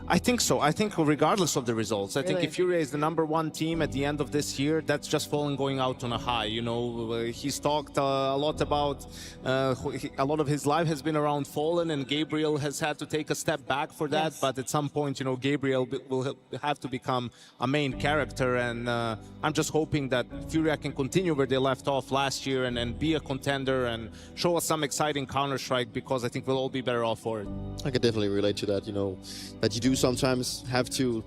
I think so. I think regardless of the results, I think Really? if FURIA is the #1 team at the end of this year, that's just Fallen going out on a high. You know, he's talked a lot about, a lot of his life has been around Fallen, and Gabriel has had to take a step back for that. Yes. But at some point, you know, Gabriel will have to become a main character, and I'm just hoping that FURIA can continue where they left off last year and be a contender and show us some exciting Counter-Strike, because I think we'll all be better off for it. I can definitely relate to that, you know, that you do sometimes have to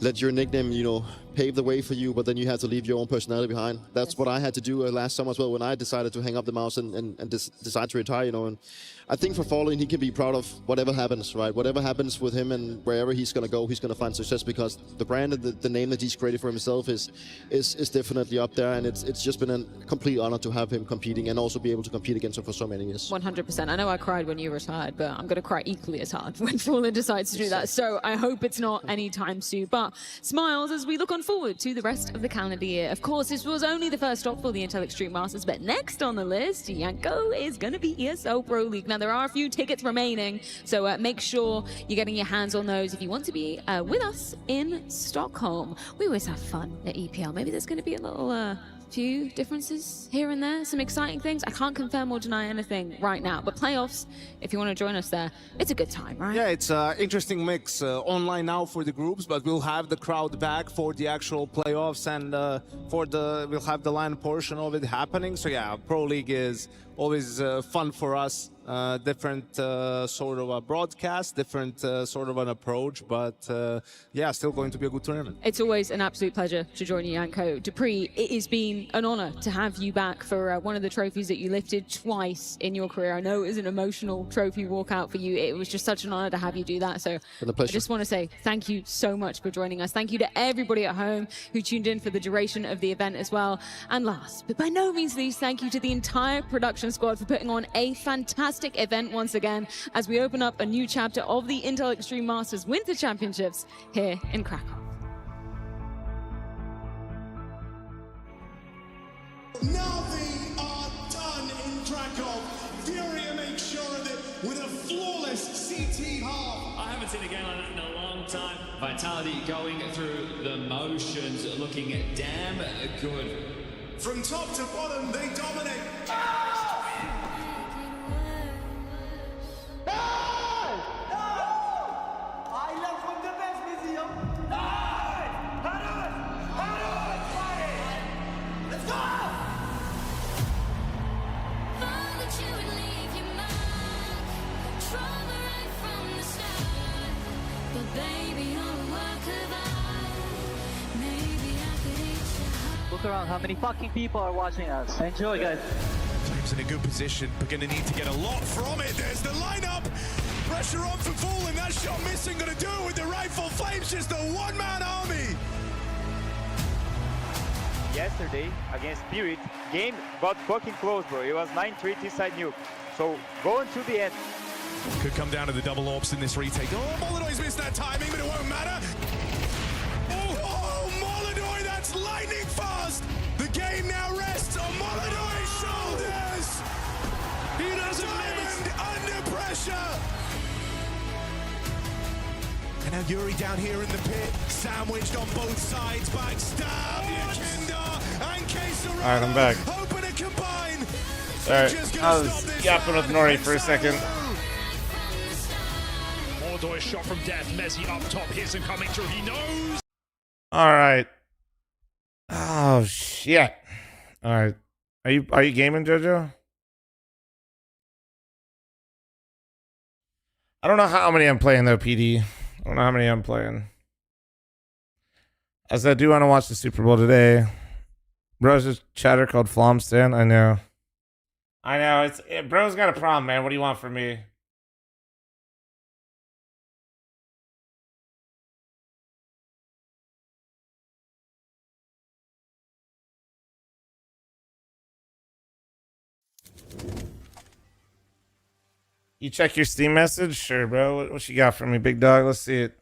let your nickname, you know, pave the way for you, but then you have to leave your own personality behind. That's what I had to do last summer as well when I decided to hang up the mouse and decide to retire, you know. And I think for Fallen, he can be proud of whatever happens, right? Whatever happens with him and wherever he's going to go, he's going to find success, because the brand and the name that he's created for himself is definitely up there. And it's just been a complete honor to have him competing and also be able to compete against him for so many years. 100%. I know I cried when you retired, but I'm going to cry equally as hard when Fallen decides to do that. So I hope it's not anytime soon. But smiles as we look on forward to the rest of the calendar year. Of course, this was only the first stop for the Intel Extreme Masters, but next on the list, Yanko is going to be ESL Pro League. Now, there are a few tickets remaining, so make sure you're getting your hands on those if you want to be with us in Stockholm. We always have fun at EPL. Maybe there's going to be a little few differences here and there, some exciting things. I can't confirm or deny anything right now, but playoffs, if you want to join us there, it's a good time, right? Yeah, it's an interesting mix. Online now for the groups, but we'll have the crowd back for the actual playoffs, and we'll have the LAN portion of it happening. So yeah, Pro League is always fun for us. Different sort of a broadcast, different sort of an approach, but yeah, still going to be a good tournament. It's always an absolute pleasure to join you, Yanko. Dupree, it has been an honor to have you back for one of the trophies that you lifted twice in your career. I know it was an emotional trophy walkout for you. It was just such an honor to have you do that. So I just want to say thank you so much for joining us. Thank you to everybody at home who tuned in for the duration of the event as well. And last, but by no means least, thank you to the entire production squad for putting on a fantastic event once again as we open up a new chapter of the Intel Extreme Masters Winter Championships here in Krakow. Now they are done in Krakow. FURIA make sure of it with a flawless CT half. I haven't seen a game like that in a long time. Vitality going through the motions, looking damn good. From top to bottom, they dominate. look around. How many fucking people are watching us? Enjoy, guys. Flame's in a good position, but going to need to get a lot from it. There's the lineup. Pressure on for Fallen. That shot missing. Going to do it with the rifle. Flame's just a one-man army. Yesterday against Spirit, game got fucking close, bro. It was 9-3 T-side nuke. So going to the end. Could come down to the double orbs in this retake. Oh, Molodoy's missed that timing, but it won't matter. Oh, Molodoy, that's lightning fast. The game now rests on Molodoy's shoulders. He doesn't miss. Under pressure. And now Yuri down here in the pit, sandwiched on both sides, backstab, Yakinda, and Kesarano. Alright, I'm back. Hoping to combine. Alright, I was yapping with Nori for a second. Molodoy shot from death. Messi up top. Here's him coming through. He knows. Alright. Oh shit. Alright. Are you gaming, Jojo? I don't know how many I'm playing though, PD. I don't know how many I'm playing. As I do want to watch the Super Bowl today. Bro's just chatter called fl0m Stan. I know. Bro's got a problem, man. What do you want from me? You check your Steam message? Sure, bro. What you got for me, big dog? Let's see it.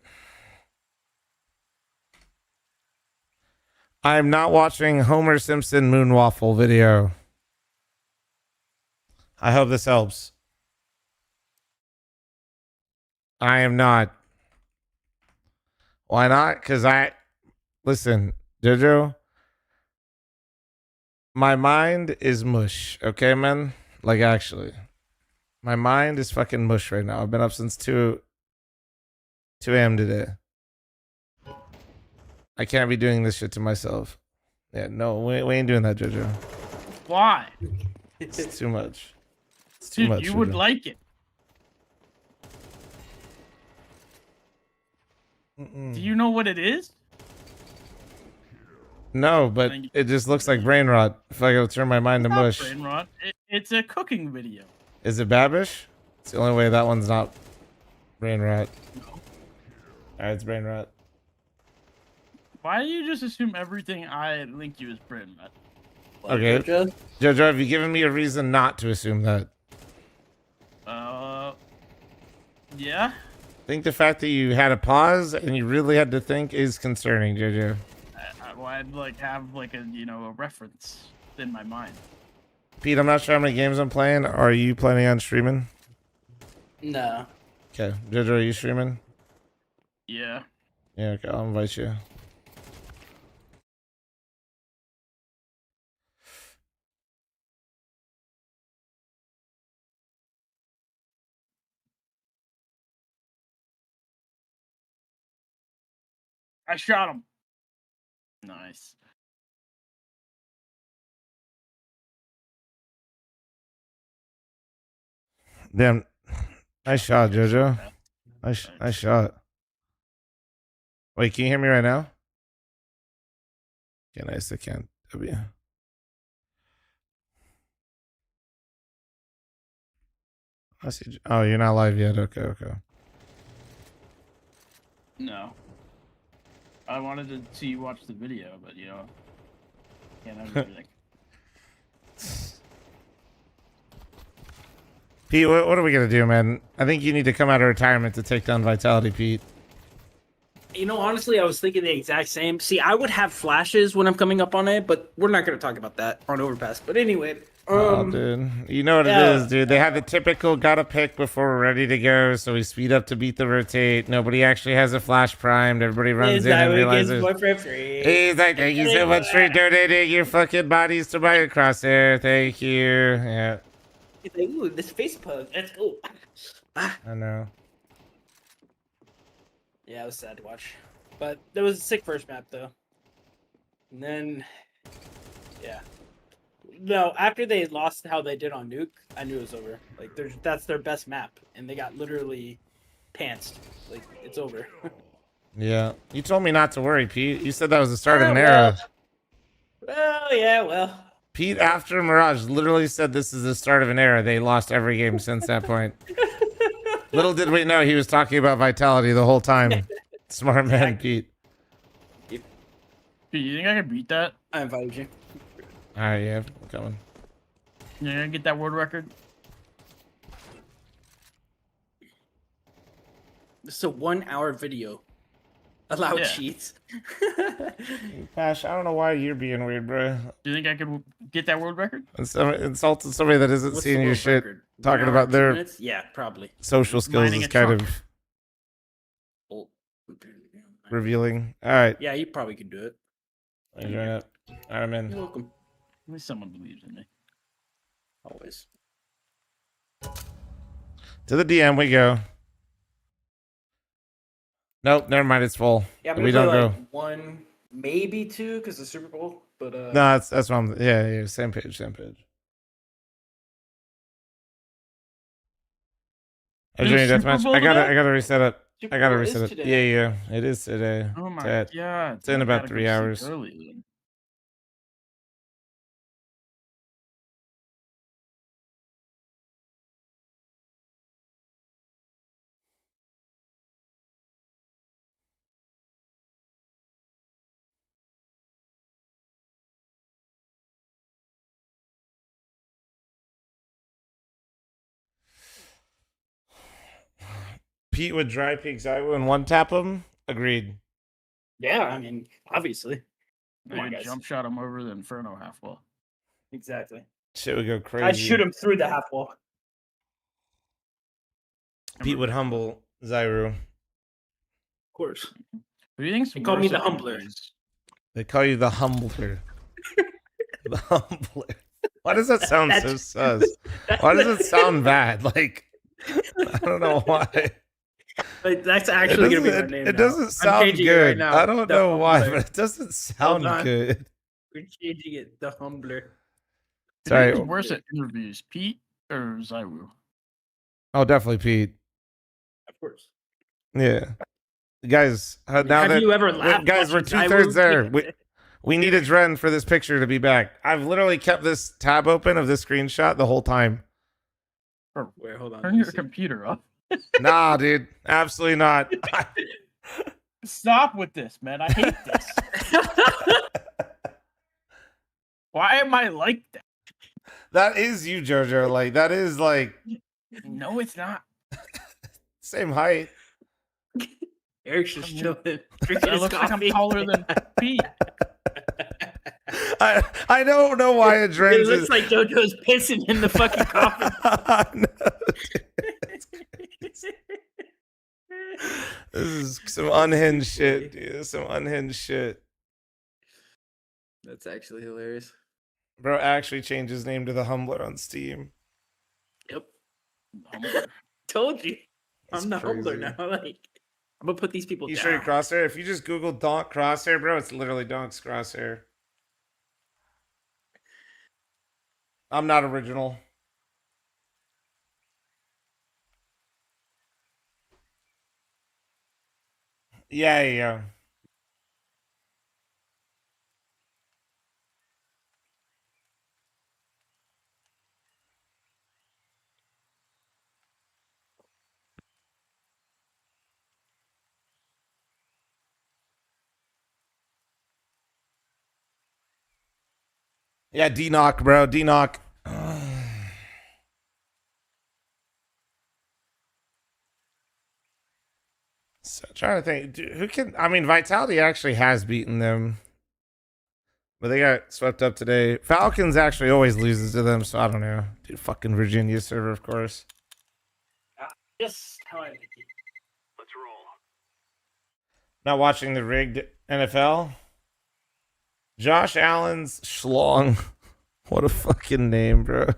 I'm not watching Homer Simpson Moonwaffle video. I hope this helps. I am not. Why not? Because listen, Jojo. My mind is mush. Okay, man? Like, actually. My mind is fucking mush right now. I've been up since 2 a.m. today. I can't be doing this shit to myself. Yeah, no, we ain't doing that, Jojo. Why? It's too much. It's too Dude, much. you would Jojo. like it. Do you know what it is? No, but it just looks like brain rot. If I go turn my mind to mush. Brain rot. It's a cooking video. Is it Babish? It's the only way that one's not brain rot. No. Alright, it's brain rot. Why do you just assume everything I link you is brain rot? Okay. Jojo, have you given me a reason not to assume that? Yeah. I think the fact that you had a pause and you really had to think is concerning, Jojo. I'd like have like a a reference in my mind. Pete, I'm not sure how many games I'm playing. Are you planning on streaming? No. Okay. Jojo, are you streaming? Yeah. Yeah, okay. I'll invite you. I shot him. Nice. Damn. Nice shot, Jojo. Nice shot. Wait, can you hear me right now? Okay, nice. I can't. W. I see. Oh, you're not live yet. Okay, okay. No. I wanted to see you watch the video, but can't have everything. Pete, what are we gonna do, man? I think you need to come out of retirement to take down Vitality, Pete. Honestly, I was thinking the exact same. See, I would have flashes when I'm coming up on it, but we're not going to talk about that on Overpass. But anyway, dude, you know what it is, dude. They have the typical gotta pick before we're ready to go, so we speed up to beat the rotate. Nobody actually has a flash primed. Everybody runs in and realizes. He's like, thank you so much for donating your fucking bodies to my crosshair. Thank you. Yeah. He's like, ooh, this face pug. Let's go. I know. Yeah, it was sad to watch. But there was a sick first map, though. And then, yeah. No, after they lost how they did on Nuke, I knew it was over. Like, that's their best map. And they got literally pantsed. Like, it's over. Yeah. You told me not to worry, Pete. You said that was the start of an era. Well, yeah, well. Pete, after Mirage, literally said this is the start of an era. They lost every game since that point. Little did we know he was talking about Vitality the whole time. Smart man, Pete. Pete, you think I can beat that? I invited you. All right, yeah, I'm coming. You're gonna get that world record? This is a 1 hour video. Allow cheats. Pash, I don't know why you're being weird, bro. Do you think I could get that world record? Insulting somebody that isn't What's seeing the your world shit, record? 1 talking hour about and 2 their minutes? Yeah, probably. social skills Mining is a kind truck. of Oh. revealing. All right. Yeah, you probably could do it. Let me join up. All right, I'm in. You're welcome. At least someone believes in me. Always. To the DM we go. Nope, never mind. It's full. Yeah, I'm we gonna don't play go. like 1, maybe 2, because the Super Bowl. But No, that's what I'm. Yeah, same page, same page. I There's joined Super deathmatch. Bowl I gotta today? reset up. Super I gotta Bowl is reset it. today. Yeah, it is today. Oh my Ted. god. It's in I about gotta 3 go sleep hours. early then. Pete would dry peek Zywo and one tap him. Agreed. yeah, I mean, obviously. I Come on, could guys. jump shot him over the Inferno half wall. Exactly. Shit would go crazy. I shoot him through the half wall. Pete would humble Zyro. Of course. Who do you think's They call me worse the at humbler. interviews? They call you the humbler. The humbler. Why does that sound so sus? Why does it sound bad? Like, I don't know why. Like, that's actually going to be my name. It now. doesn't I'm sound changing it good. right now. I don't The know why, Humbler. but it doesn't sound on. good. We're changing it. The humbler. Who do you Sorry. think's worse at interviews, Pete or Zywu? Oh, definitely Pete. Of course. Yeah. Guys, now Have that you ever laughed guys, we're watching Zywu? 2/3 there. We need a Dren for this picture to be back. I've literally kept this tab open of this screenshot the whole time. Wait, hold on. Turn your computer off. Nah, dude. Absolutely not. Stop with this, man. I hate this. Why am I like that? That is you, Jojo. Like, that is like No, it's not. same height. Eric's just chilling. I look like I'm taller than Pete. I don't know why a Dren It looks like JoJo's pissing in the fucking coffin. This is some unhinged shit, dude. Some unhinged shit. That's actually hilarious. Bro actually changed his name to the Humbler on Steam. Yep. Told you. That's I'm the humbler crazy. now. Like, I'm gonna put these people You down. sure you crosshair? If you just Google Donk crosshair, bro, it's literally Donk's crosshair. I'm not original. Yeah. Yeah, D-Knock, bro. D-Knock. So trying to think, dude, who can? I mean, Vitality actually has beaten them, but they got swept up today. Falcons actually always loses to them, so I don't know. Dude, fucking Virginia server, of course. Just how I make it. Let's roll. Not watching the rigged NFL. Josh Allen's Schlong. What a fucking name, bro.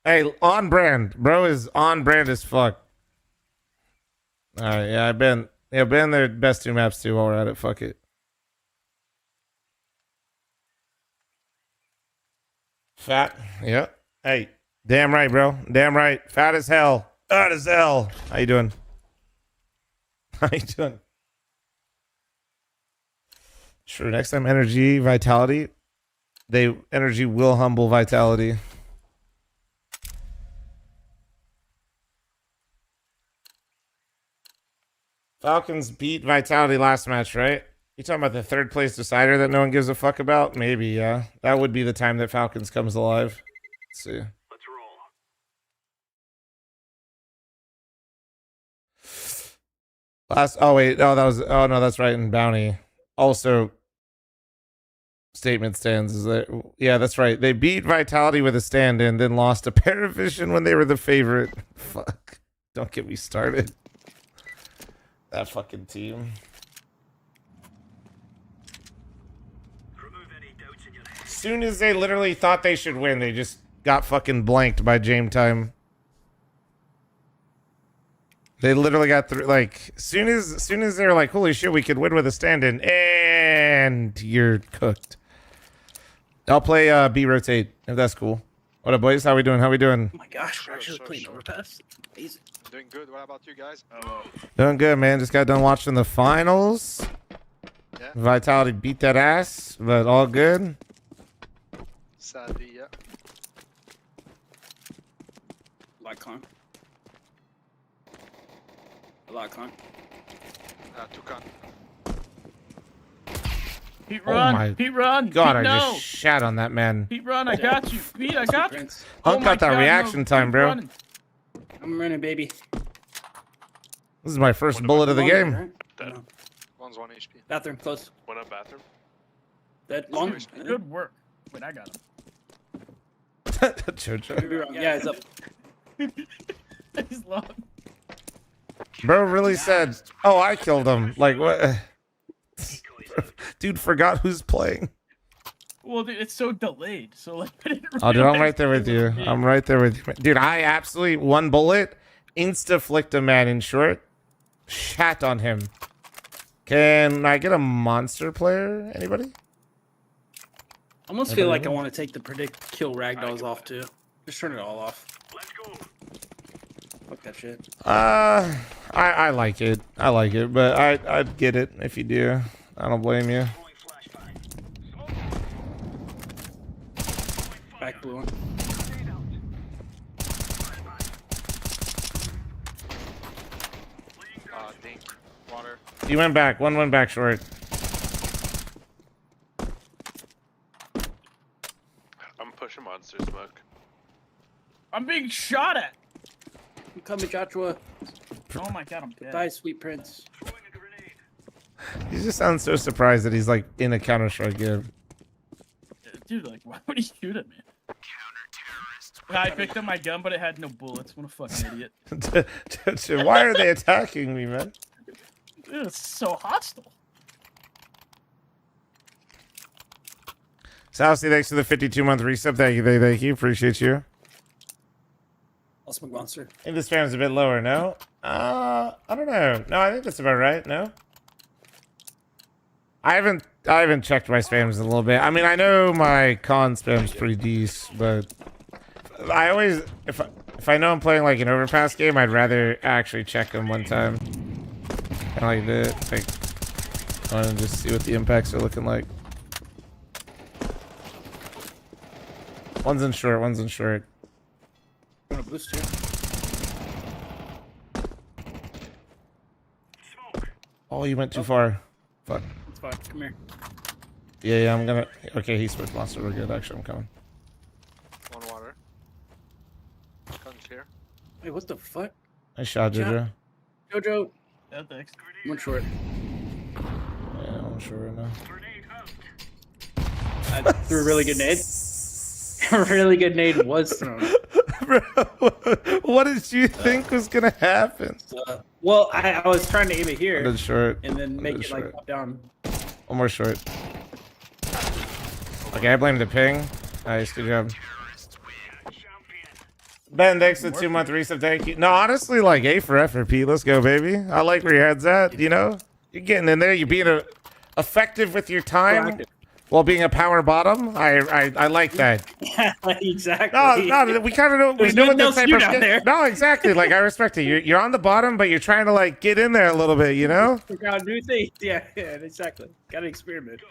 Hey, on brand. Bro is on brand as fuck. Alright, yeah, been their best 2 maps too while we're at it. Fuck it. Fat. Yep. Hey, damn right, bro. Damn right. Fat as hell. Fat as hell. How you doing? How you doing? Sure, next time energy, vitality. Energy will humble vitality. Falcons beat Vitality last match, right? You talking about the third place decider that no one gives a fuck about? Maybe, yeah. That would be the time that Falcons comes alive. Let's see. Let's roll. Oh wait, oh no, that's right in Bounty. Also, statement stands is that, yeah, that's right. They beat Vitality with a stand-in, then lost to Paravision when they were the favorite. Fuck. Don't get me started. That fucking team. As soon as they literally thought they should win, they just got fucking blanked by Game Time. They literally got through, like, soon as they were like, holy shit, we could win with a stand-in, and you're cooked. I'll play B rotate if that's cool. What up, boys? How we doing? Oh my gosh, we're actually playing overpass. Amazing. Doing good. What about you guys? Doing good, man. Just got done watching the finals. Yeah. Vitality beat that ass, but all good. Sadly, yeah. Lycon. Tucan. Pete, run! my Pete, run! God, Pete, I no! just shat on that man. Pete, run! I got you! Pete, I got you! Hunk got that God, reaction no. time, Keep bro. running. I'm running, baby. This is my first bullet of the game. One's 1 HP. Bathroom, close. One up bathroom. Dead, long. Good work. Wait, I got him. Jojo. Yeah, it's up. He's long. Bro really said, oh, I killed him. Like, what? Dude forgot who's playing. Well, dude, it's so delayed. So, like, I didn't Oh, dude, I'm realize right there with it you. was me. I'm right there with you. Dude, I absolutely, one bullet, insta-flicked a man in short. Shat on him. Can I get a monster player? Anybody? I almost feel like I want to take the predict kill ragdolls off too. Just turn it all off. Let's go. Fuck that shit. I like it. I like it, but I'd get it if you do. I don't blame you. Back blue one. Dink. Water. He went back. One went back short. I'm pushing monster smoke. I'm being shot at. I'm coming, Joshua. Oh my god, I'm dead. Die, sweet prince. He just sounds so surprised that he's like in a Counter-Strike game. Dude, like, why would he shoot at me? I picked up my gun, but it had no bullets. What a fucking idiot. Why are they attacking me, man? Dude, it's so hostile. Sousy, thanks for the 52-month resub. Thank you, thank you. Appreciate you. I'll smoke monster. I think this spam's a bit lower, no? I don't know. No, I think that's about right, no? I haven't checked my spams in a little bit. I mean, I know my con spam's pretty decent, but I always, if I know I'm playing like an overpass game, I'd rather actually check them one time. Kind of like that. Like, I want to just see what the impacts are looking like. One's in short, one's in short. I'm gonna boost you. Oh, you went too far. Fuck. It's fine. Come here. Yeah, I'm gonna. Okay, he switched monster. We're good. Actually, I'm coming. One water. Gun clear. Wait, what the fuck? Nice shot, Jojo. Jojo. Yeah, thanks. One short. Yeah, I'm sure right now. I threw a really good nade. A really good nade was thrown. Bro, what did you think was gonna happen? Well, I was trying to aim it here. One short. And then make it short. like pop down. One more short. Okay, I blame the ping. Nice, good job. Ben, thanks for the 2-month resub. Thank you. No, honestly, like A for effort, Pete. Let's go, baby. I like where your head's at. You know, you're getting in there. You're being effective with your time. Well, being a power bottom, I like that. Yeah, exactly. No, we kind of know. We There's know what no the type skew of down there. No, exactly. Like I respect it. You're on the bottom, but you're trying to like get in there a little bit. You know? Figure out new things. Yeah, exactly. Got to experiment.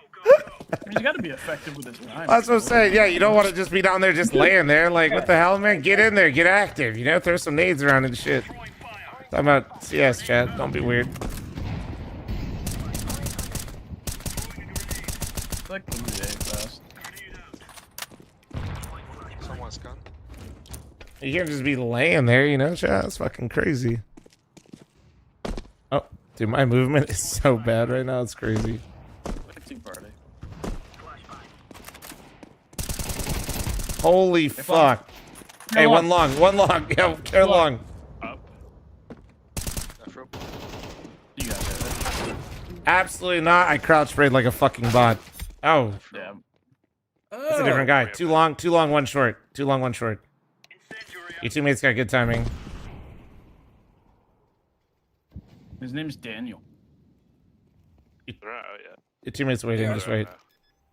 He's got to be effective with his rhymes. That's what I'm saying. Yeah, you don't want to just be down there just laying there. Like, what the hell, man? Get in there. Get active. You know, throw some nades around and shit. Talking about CS, chat. Don't be weird. Like the fast. Someone's gone. You can't just be laying there, you know, chat. That's fucking crazy. Oh, dude, my movement is so bad right now. It's crazy. Holy fuck. Hey, one long. Yeah, care long. Absolutely not. I crouch sprayed like a fucking bot. Oh. Yeah. That's a different guy. Too long, one short. Too long, one short. Your teammates got good timing. His name's Daniel. Your teammates waiting, just wait.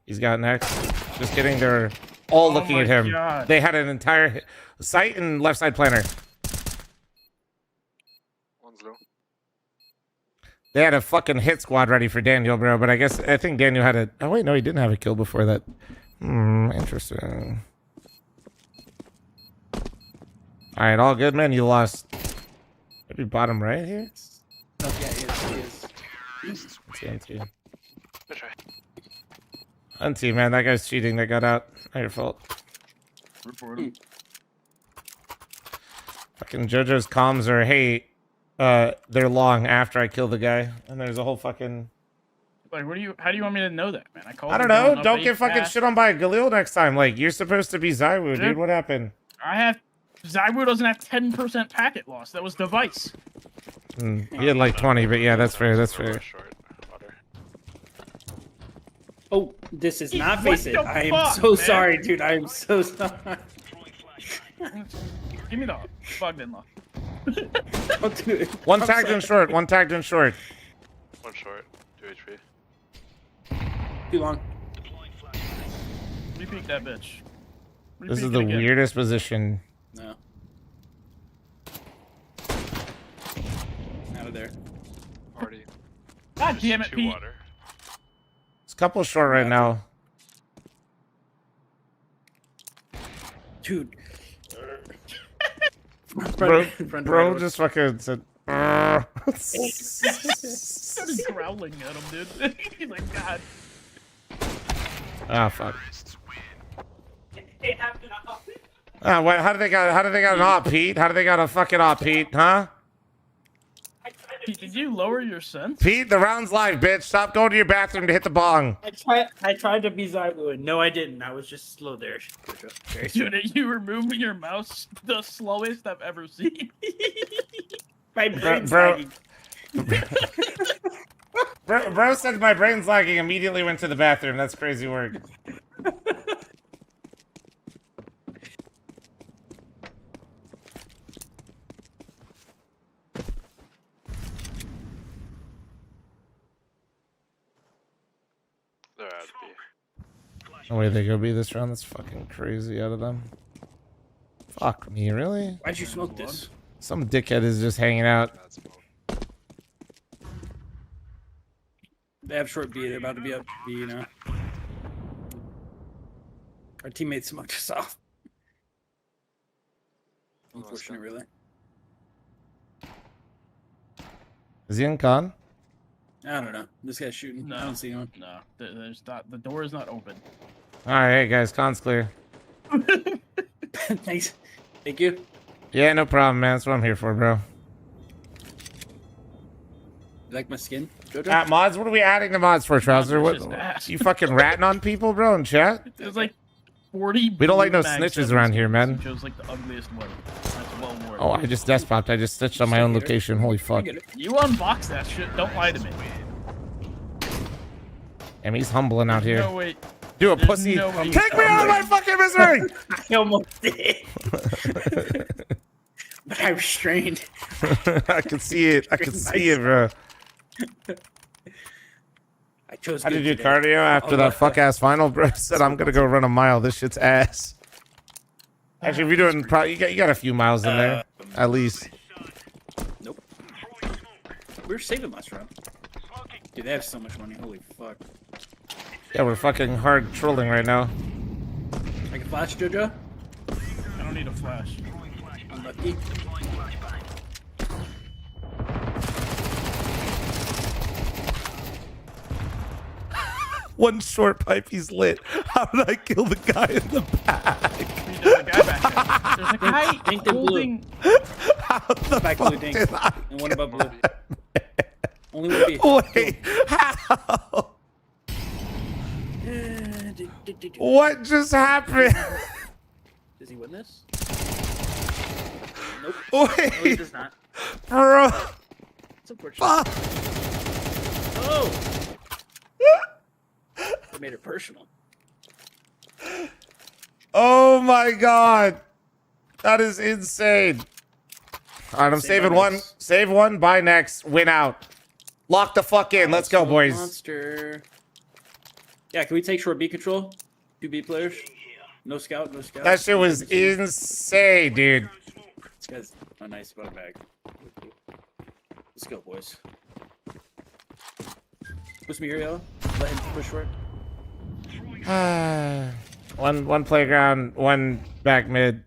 He's got next. Just kidding, they're all looking at him. God. They had an entire sight and left side planner. One's low. They had a fucking hit squad ready for Daniel, bro, but I think Daniel had a... Oh, wait, no, he didn't have a kill before that. Interesting. Alright, all good, man. You lost. Maybe bottom right here? Oh, yeah, he is. TNT. Hunty, man, that guy's cheating. That got out. Not your fault. Report him. Fucking JoJo's comms are, hey, they're long after I kill the guy. And there's a whole fucking... Like, how do you want me to know that, man? I don't know. Don't get fucking shit on by Galil next time. Like, you're supposed to be Zywoo, dude. What happened? Zywoo doesn't have 10% packet loss. That was device. He had like 20, but yeah, that's fair. That's fair. Oh, this is not What face it. the I am fuck, so man? sorry, dude. I am so sorry. Give me the bugged in lock. Don't do it. One tagged in short. One tagged in short. One short. 2 HP. Too long. Repeat that bitch. This is the weirdest position. No. Out of there. Already. God damn it, Pete. Water. It's a couple short right now. Dude. Bro just fucking said... Started growling at him, dude. He's like, God. Ah, fuck. What? How did they got an op, Pete? How did they got a fucking op, Pete? Huh? Pete, did you lower your sense? Pete, the round's live, bitch. Stop going to your bathroom to hit the bong. I tried to be Zywoo, and no, I didn't. I was just slow there. Dude, you were moving your mouse the slowest I've ever seen. My brain's Bro. lagging. Bro said my brain's lagging, immediately went to the bathroom. That's crazy work. They're out of B. No way they go B this round. That's fucking crazy out of them. Fuck me, really? Why'd you smoke this? Some dickhead is just hanging out. They have short B. They're about to be up B, you know. Our teammates smoked us off. Unfortunate, really. Is he in con? I don't know. This guy's shooting. No. I don't see him. No, there's not. The door is not open. Alright, hey guys, con's clear. Thanks. Thank you. Yeah, no problem, man. That's what I'm here for, bro. You like my skin, Jojo? Mods? What are we adding to mods for, Trouser? What? You fucking ratting on people, bro, in chat? There's like 40. We don't like no mag snitches 7s. around here, man. Chose like the ugliest one. That's well worn. Oh, I just desk popped. I just stitched on my own location. Holy fuck. You unbox that shit. Don't lie to me. And he's humbling out here. No way. Do a There's pussy. no way. Take me out of my fucking misery! I almost did. But I restrained. I can see it. I can see it, bro. chose How did good you do today. cardio after that fuck ass final, bro? Said I'm gonna go run a mile. This shit's ass. Actually, if you're doing, probably you got a few miles in there, at least. Nope. We were saving last round. Dude, they have so much money. Holy fuck. Yeah, we're fucking hard trolling right now. I can flash, Jojo. I don't need a flash. Unlucky. One short pipe, he's lit. How did I kill the guy in the back? There's a guy back there. There's a guy Dink the holding. How the Back fuck blue, dink. did I And one above blue. Only one B. Wait, how? What just happened? Does he win this? Nope. Wait. No, he does not. Bro. It's unfortunate. Oh! They made it personal. Oh my god. That is insane. All right, I'm saving one. next. Save one, buy next, win out. Lock the fuck in. Let's go, boys. Monster. Yeah, can we take short B control? 2 B players. No scout, no scout. That shit was insane, dude. This guy's a nice bug bag. Let's go, boys. Push me here, yellow. Let him push short. one playground, one back mid.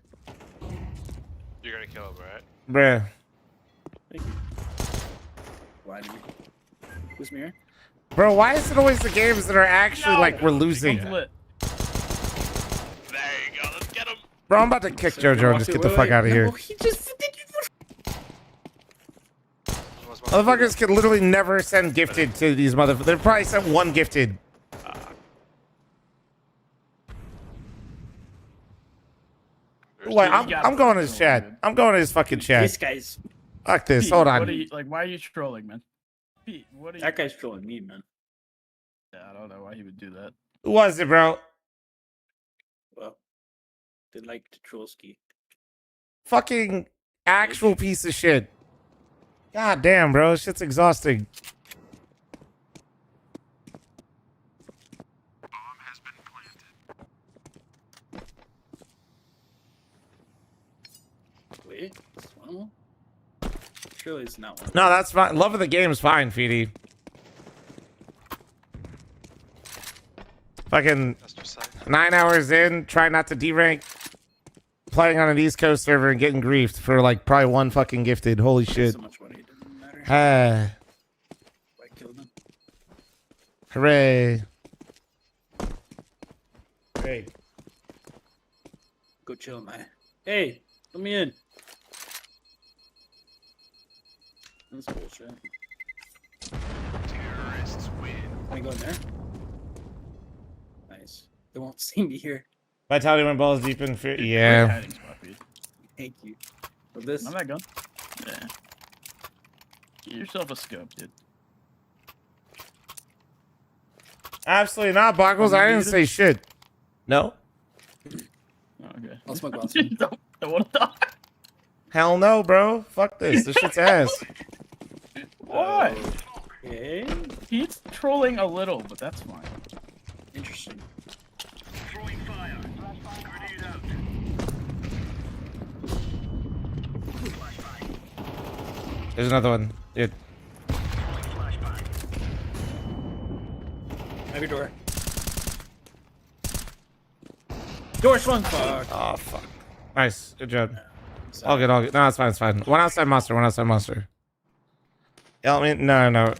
You're gonna kill him, right? Bruh. Thank you. Why do you? Push me here. Bro, why is it always the games that are actually like we're losing? There you go. Let's get him. Bro, I'm about to kick JoJo and just get the fuck out of here. He just Motherfuckers can literally never send gifted to these motherfuckers. They probably sent one gifted. Wait, I'm going to his chat. I'm going to his fucking chat. This guy's. Fuck this. Pete, Hold What on. are you, like, why are you trolling, man? Pete, what are you? That guy's trolling me, man. Yeah, I don't know why he would do that. Who was it, bro? Well, they like to troll ski. Fucking actual piece of shit. God damn, bro. Shit's exhausting. Wait, this one? Surely it's not one. No, that's fine. Love of the game is fine, Feedy. Fucking 9 hours in, try not to derank. Playing on an East Coast server and getting griefed for like probably one fucking gifted. Holy shit. So much money, it doesn't matter. Ah. I killed him. Hooray. Hey. Go chill, man. Hey, let me in. That's bullshit. Terrorists win. Can I go in there? Nice. They won't see me here. Vitality went balls deep in fear. Yeah. Thank you. With this. I'm not going. Yeah. Get yourself a scope, dude. Absolutely not, Boggles. I didn't say shit. No? Oh, okay. I'll smoke boss. Don't want to talk. Hell no, bro. Fuck this. This shit's ass. Why? Okay. He's trolling a little, but that's fine. Interesting. There's another one. It. Have your door. Door swung. Fuck. Oh, fuck. Nice. Good job. All good, all good. No, it's fine, it's fine. One outside monster, one outside monster. Yeah, I mean, no.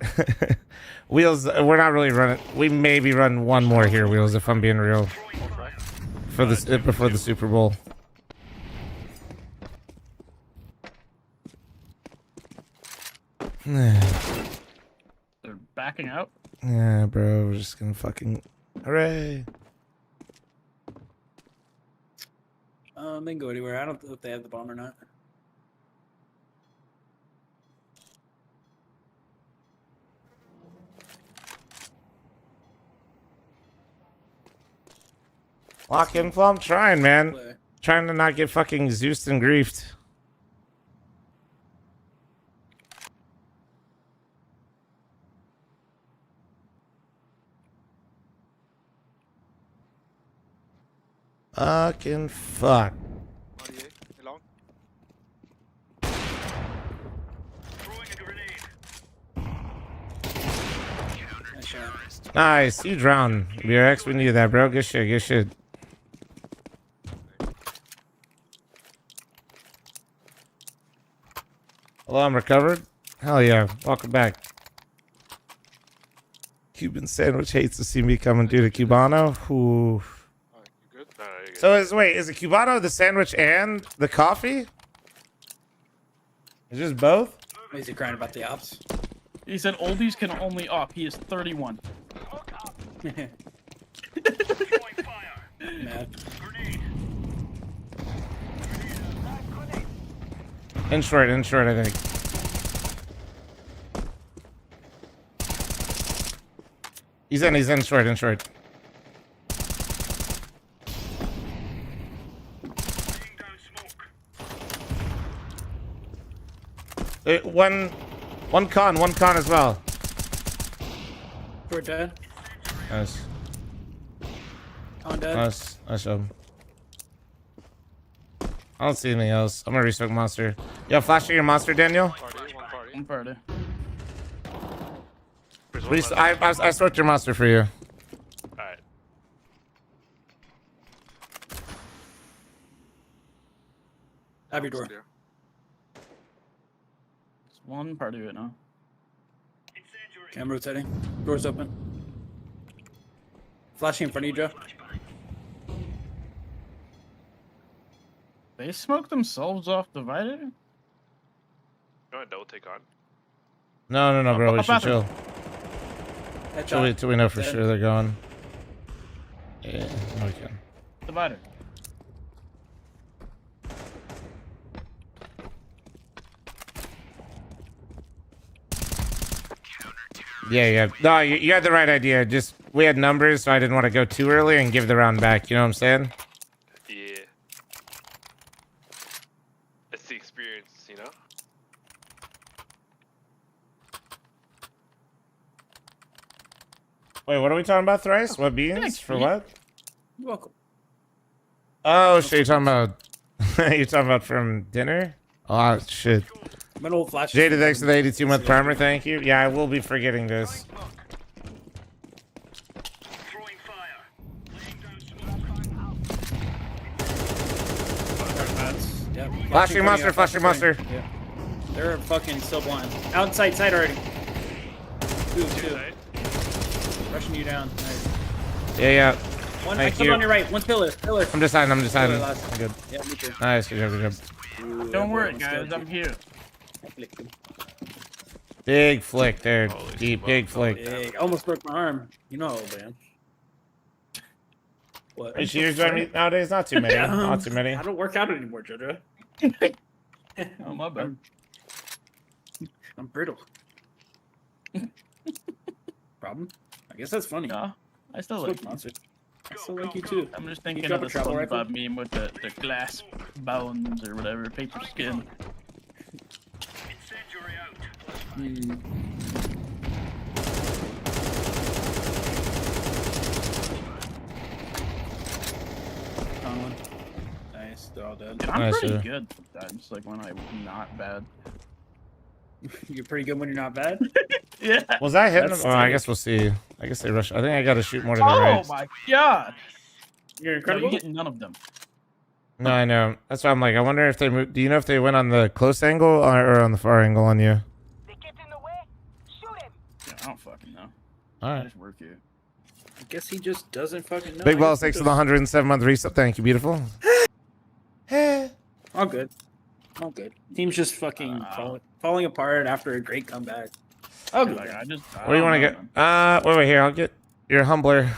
Wheels, we're not really running. We maybe run one more here, Wheels, if I'm being real. For this, before the Super Bowl. They're backing out. Yeah, bro, we're just gonna fucking hooray. They can go anywhere. I don't know if they have the bomb or not. Lock in, I'm trying, man. Trying to not get fucking Zeused and griefed. Fucking fuck. Nice, you drowned. BRX, we needed that, bro. Good shit, good shit. Hello, I'm recovered. Hell yeah, welcome back. Cuban sandwich hates to see me come and do the Cubano. Ooh. So is it Cubano, the sandwich, and the coffee? Is just both? Is he crying about the ops? He said oldies can only op. He is 31. In short, I think. He's in short. One con as well. We're dead. Nice. Con dead. Nice. I don't see anything else. I'm gonna restock monster. Yo, flashing your monster, Daniel. One party. I smoked your monster for you. Alright. Have your door. It's one party right now. Camera rotating. Door's open. Flashing in front of you, Joe. They smoked themselves off Divided? You want a double take on? No, bro. We should chill. Headshot. Till we know for sure they're going. Yeah, no, we can. Divided. Yeah. No, you had the right idea. Just we had numbers, so I didn't want to go too early and give the round back. You know what I'm saying? Yeah. It's the experience, you know? Wait, what are we talking about, Thrice? What beans? For what? You're welcome. Oh, shit, you're talking about from dinner? Oh, shit. Middle flash. Jada, thanks for the 82-month primer, thank you. Yeah, I will be forgetting this. Flashing monster. Yeah. They're fucking still blind. Outside side already. Two. Rushing you down. Nice. Yeah. One, Thank I you. on your right. One pillar. I'm just hiding. I'm good. Yeah, me too. Nice, good job. Ooh, Don't worry, guys. I'm here. Big flick there. Deep, big flick. Big. Almost broke my arm. You know, man. What? How many cheaters do I meet nowadays? Not too many. Not too many. I don't work out anymore, Jojo. Oh, my bad. I'm brittle. Problem? I guess that's funny. No, I still like you. Monster. I still like you too. I'm just thinking of the SpongeBob meme with the glass bones or whatever, paper skin. Nice, they're all dead. Dude, I'm pretty good sometimes, like when I'm not bad. You're pretty good when you're not bad? Yeah. Was that hitting them? Oh, I guess we'll see. I guess they rush. I think I got to shoot more to the right. Oh my god! You're incredible. No, you get none of them. No, I know. That's why I'm like, I wonder if they moved. Do you know if they went on the close angle or on the far angle on you? Yeah, I don't fucking know. All I right. just work here. I guess he just doesn't fucking know. Big Balls, thanks for the 107-month reset. Thank you, beautiful. All good. All good. Team's just fucking falling apart after a great comeback. Oh, good. Like, I Where do you want to get? Wait, here. I'll get your humbler.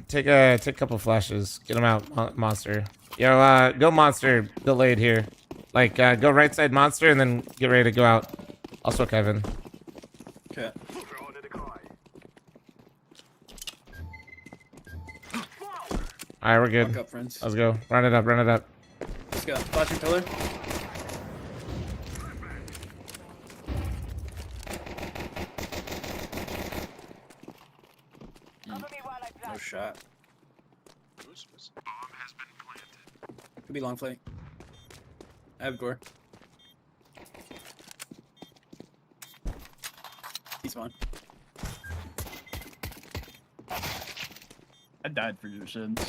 Take a couple flashes. Get them out, monster. Yo, go monster. Delayed here. Like, go right side monster and then get ready to go out. Also, Kevin. Okay. All right, we're good. Fuck up, friends. Let's go. Run it up. Let's go. Flashing pillar. No shot. Could be long flank. I have door. He's fine. I died for your sins.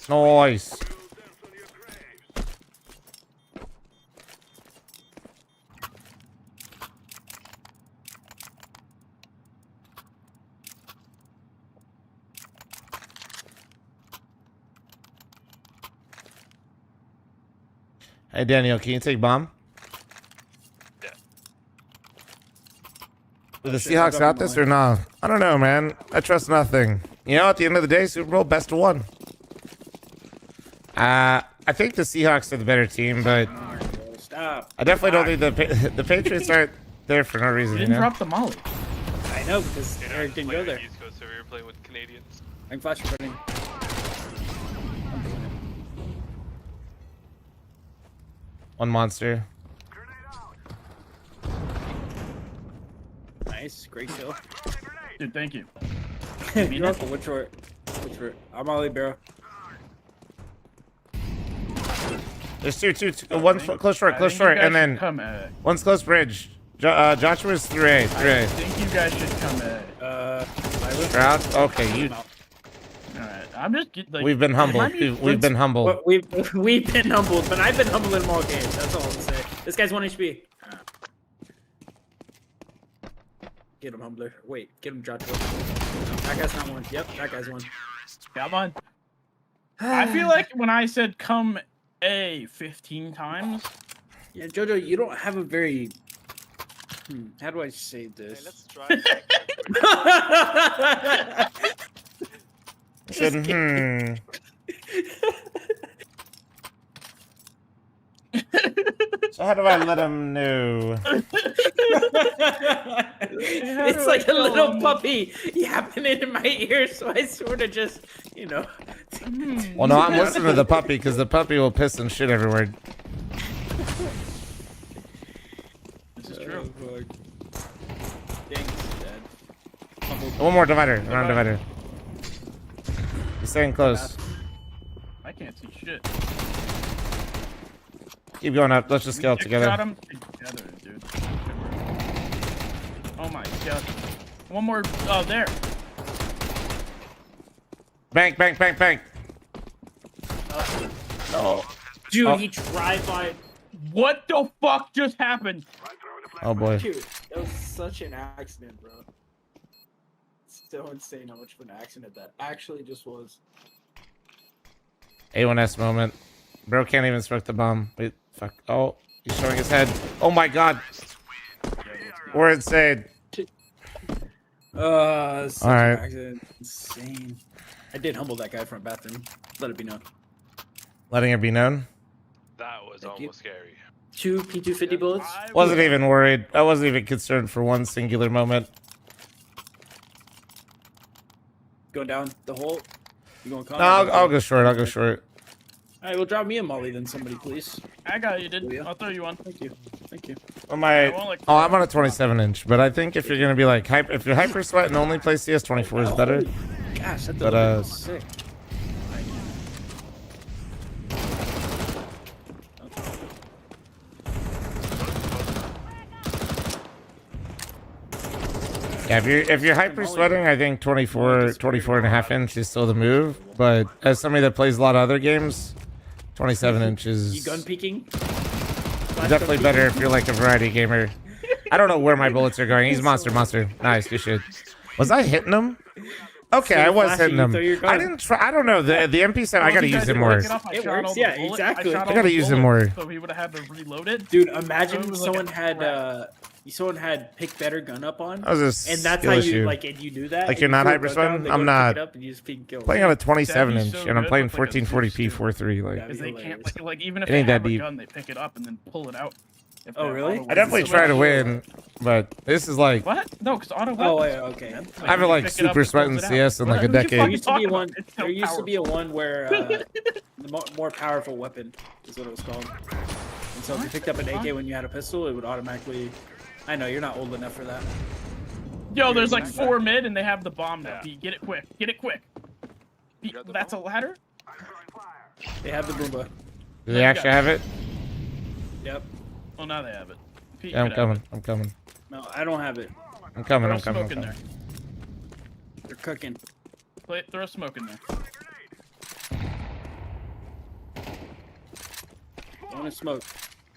Nice. Hey Daniel, can you take bomb? Yeah. Do the Seahawks got this or not? I don't know, man. I trust nothing. You know, at the end of the day, Super Bowl, best of one. I think the Seahawks are the better team, but Stop. I definitely don't think the Patriots aren't there for no reason. You You didn't know? drop the molly. I know because Eric didn't go there. East Coast, so we were playing with Canadians. I can flash your running. One monster. Nice, great kill. Dude, thank you. You're welcome. Which short? Which short? I'm Ollie Barrow. There's two. One's close short, and then come at. one's close bridge. Joshua's 3A. I think you guys should come at. Stroud? Okay, you. Alright, I'm just like. We've been humbled. We've been humbled. We've been humbled, but I've been humbled in all games. That's all I'm saying. This guy's 1 HP. Get him, Humbler. Wait, get him, Joshua. That guy's not one. Yep, that guy's one. Come on. I feel like when I said come A 15 times. Yeah, Jojo, you don't have a very. How do I say this? Hey, let's try. So how do I let him know? It's like a little puppy yapping in my ear, so I sort of just, you know. Well, no, I'm listening to the puppy because the puppy will piss and shit everywhere. This is true. One more divider. Around divider. He's staying close. I can't see shit. Keep going up. Let's just scale together. Shot him together, dude. Oh my god. One more. Oh, there. Bank. Oh. Dude, he tried by. What the fuck just happened? Oh boy. Dude, that was such an accident, bro. It's so insane how much of an accident that actually just was. A1S moment. Bro can't even smoke the bomb. Wait, fuck. Oh, he's showing his head. Oh my god. We're insane. Such All right. an accident. Insane. I did humble that guy from a bathroom. Let it be known. Letting it be known. That was almost scary. 2 P250 bullets. Wasn't even worried. I wasn't even concerned for one singular moment. Going down the hole. You going? No, I'll go short. I'll go short. All right, well, drop me a molly then, somebody, please. I got you, dude. I'll throw you one. Thank you. Thank you. I'm I'm on a 27-inch, but I think if you're gonna be like if you're hyper sweat and only play CS, 24 is better. Gosh, that But was sick. Yeah, if you're hyper sweating, I think 24 and a half inch is still the move. But as somebody that plays a lot of other games, 27 inches. You gun peeking? Definitely better if you're like a variety gamer. I don't know where my bullets are going. He's monster. Nice, good shit. Was I hitting him? Okay, I was hitting him. I didn't try. I don't know. The MP7, I gotta use him more. It works, yeah, exactly. I gotta use him more. So he would have had to reload it. Dude, imagine someone had pick better gun up on, That was a and that's skill how issue. you like, and you do that. Like and you're you not put a hyper gun down, sweating? they go I'm to not. pick it up, and you just pick and kill. Playing on a 27 That'd be inch, so and I'm good playing with, like, a 1440p 4.3. Like, Because they can't, like even if It they ain't that have a deep. gun, they pick it up and then pull it out. If Oh, they really? auto I definitely weapons. try to win, but this is like What? No, because auto Oh, weapons. yeah, okay. I haven't like super sweating CS in like a decade. There used to be one. There used to be a one where the more powerful weapon is what it was called. And so if you picked up an AK when you had a pistol, it would automatically. I know you're not old enough for that. Yo, there's like 4 mid and they have the bomb now. B, get it quick. Get it quick. B, that's a ladder? They have the Boomba. Do they actually have it? Yep. Well, now they have it. Pete, Yeah, I'm could have coming. it. I'm coming. No, I don't have it. I'm coming. Throw I'm coming. I'm smoke in coming. there. They're cooking. Throw smoke in there. I want to smoke.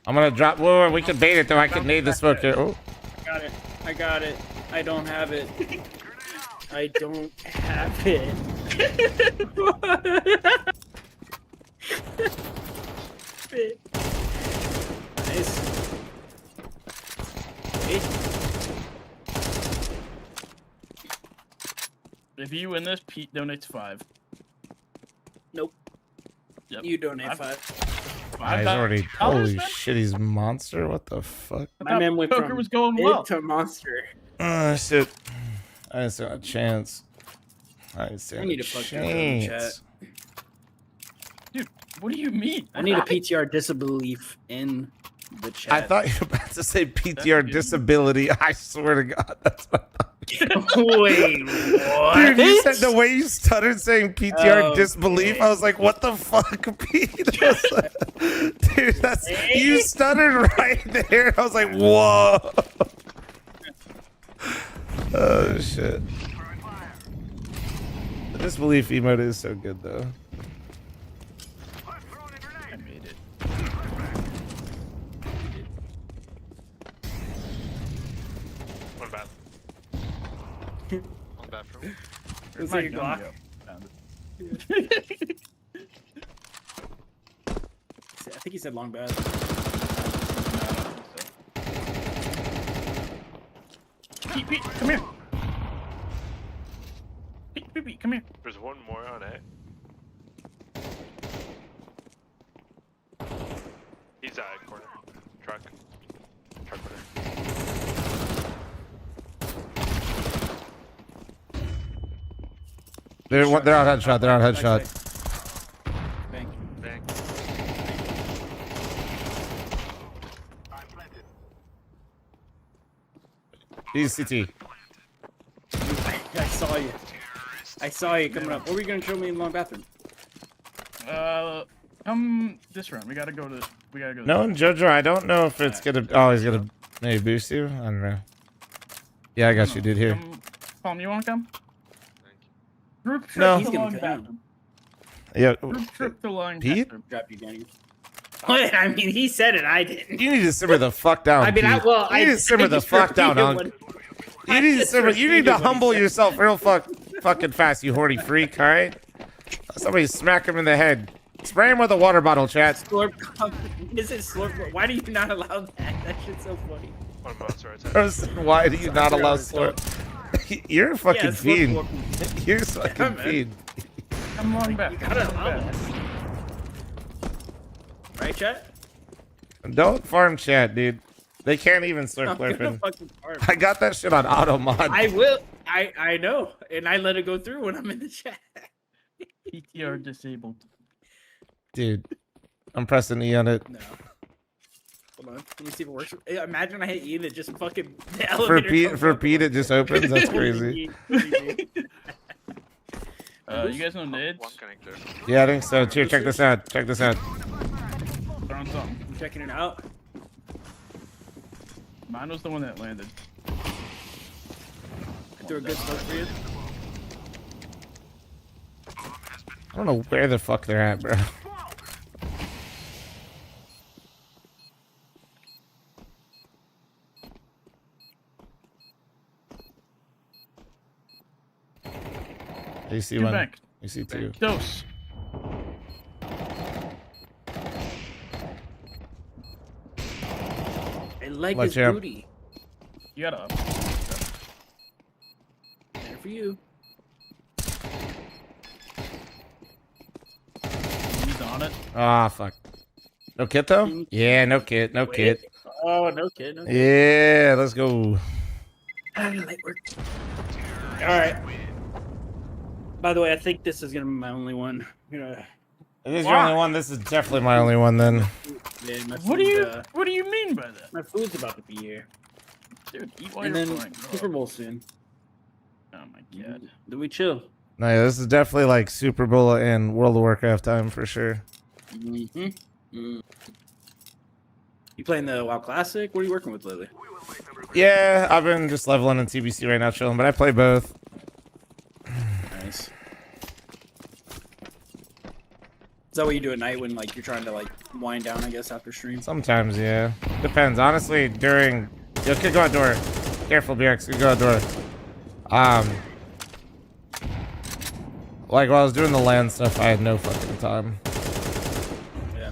I'm gonna drop. Whoa, we can bait it though. I can nade the smoke here. Oh. Got it. I got it. I don't have it. I don't have it. Nice. Hey. If you win this, Pete donates 5. Nope. Yep. You donate 5. He's already. Holy shit, he's a monster. What the fuck? My man went poker from was going mid well. to monster. Shit. I didn't stand a chance. I didn't stand I need a to fuck you in the chance. chat. Dude, what do you mean? I need a PTR disbelief in the chat. I thought you were about to say PTR disability. I swear to God, that's what I thought. Wait, what? Dude, you said the way you stuttered saying PTR Okay. disbelief, I was like, what the fuck, Pete? I was like, dude, that's you stuttered right there. I was like, whoa. Oh shit. The disbelief emote is so good though. I made it. One bath. One bathroom. Looks like a Glock. I think he said long bad. Pete, come here. Pete, come here. There's one more on A. He's at corner. Truck. Truck corner. They're out headshot. They're out headshot. Bang. Bang. He's CT. I saw you. I saw you coming up. What were you gonna show me in the long bathroom? Come this round. We gotta go to. No, Jojo, I don't know if it's gonna. Oh, he's gonna maybe boost you. I don't know. Yeah, I got you, dude. Here. Palm, you wanna come? Group trip No. to He's the gonna long come. bathroom. Yeah. Group trip to long Pete? bathroom. Drop you, Danny. I mean, he said it. I didn't. You need to simmer the fuck down. I mean, Pete. You need to simmer the fuck down, Unc. You need to simmer. You need to humble yourself real fucking fast, you horny freak. All right. Somebody smack him in the head. Spray him with a water bottle, chat. Slurp. Is it slurp? Why do you not allow that? That shit's so funny. One monster outside. Why do you not allow slurp? You're a fucking Yeah, slurp fiend. You're a fucking man. fiend. Come long back. You gotta allow that. Right, chat? Don't farm chat, dude. They can't even slurp I'm gonna slurping. fucking farm. I got that shit on auto mod. I will. I know, and I let it go through when I'm in the chat. PTR disabled. Dude, I'm pressing E on it. No. Hold on. Let me see if it works. Imagine I hit E and it just fucking the For elevator Pete, comes for up. Pete, it just opens. That's crazy. You guys know Nids? One connector. Yeah, I think so. Here, check this out. Check this out. They're on something. I'm checking it out. Mine was the one that landed. I threw a good smoke for you. I don't know where the fuck they're at, bro. You see Two one. back. You see two. Dose. I like Watch his out. booty. You gotta up. Better for you. He's on it. Ah, fuck. No kit though? Yeah, no kit. No kit. Oh, no kid. No kid. Yeah, let's go. Light work. All right. By the way, I think this is gonna be my only one. It is your only one. This is definitely my only one then. Yeah, my What do food, you What do you mean by that? My food's about to be here. Dude, eat while And you're then flying. Super Bowl soon. Oh my god. Do we chill? No, yeah, this is definitely like Super Bowl and World of Warcraft time for sure. You playing the WoW Classic? What are you working with lately? Yeah, I've been just leveling in TBC right now, chilling, but I play both. Nice. Is that what you do at night when like you're trying to like wind down, I guess, after stream? Sometimes, yeah. Depends. Honestly, during... Yo, kid, go outdoor. Careful, BX. Go outdoor. Like, while I was doing the LAN stuff, I had no fucking time. Yeah.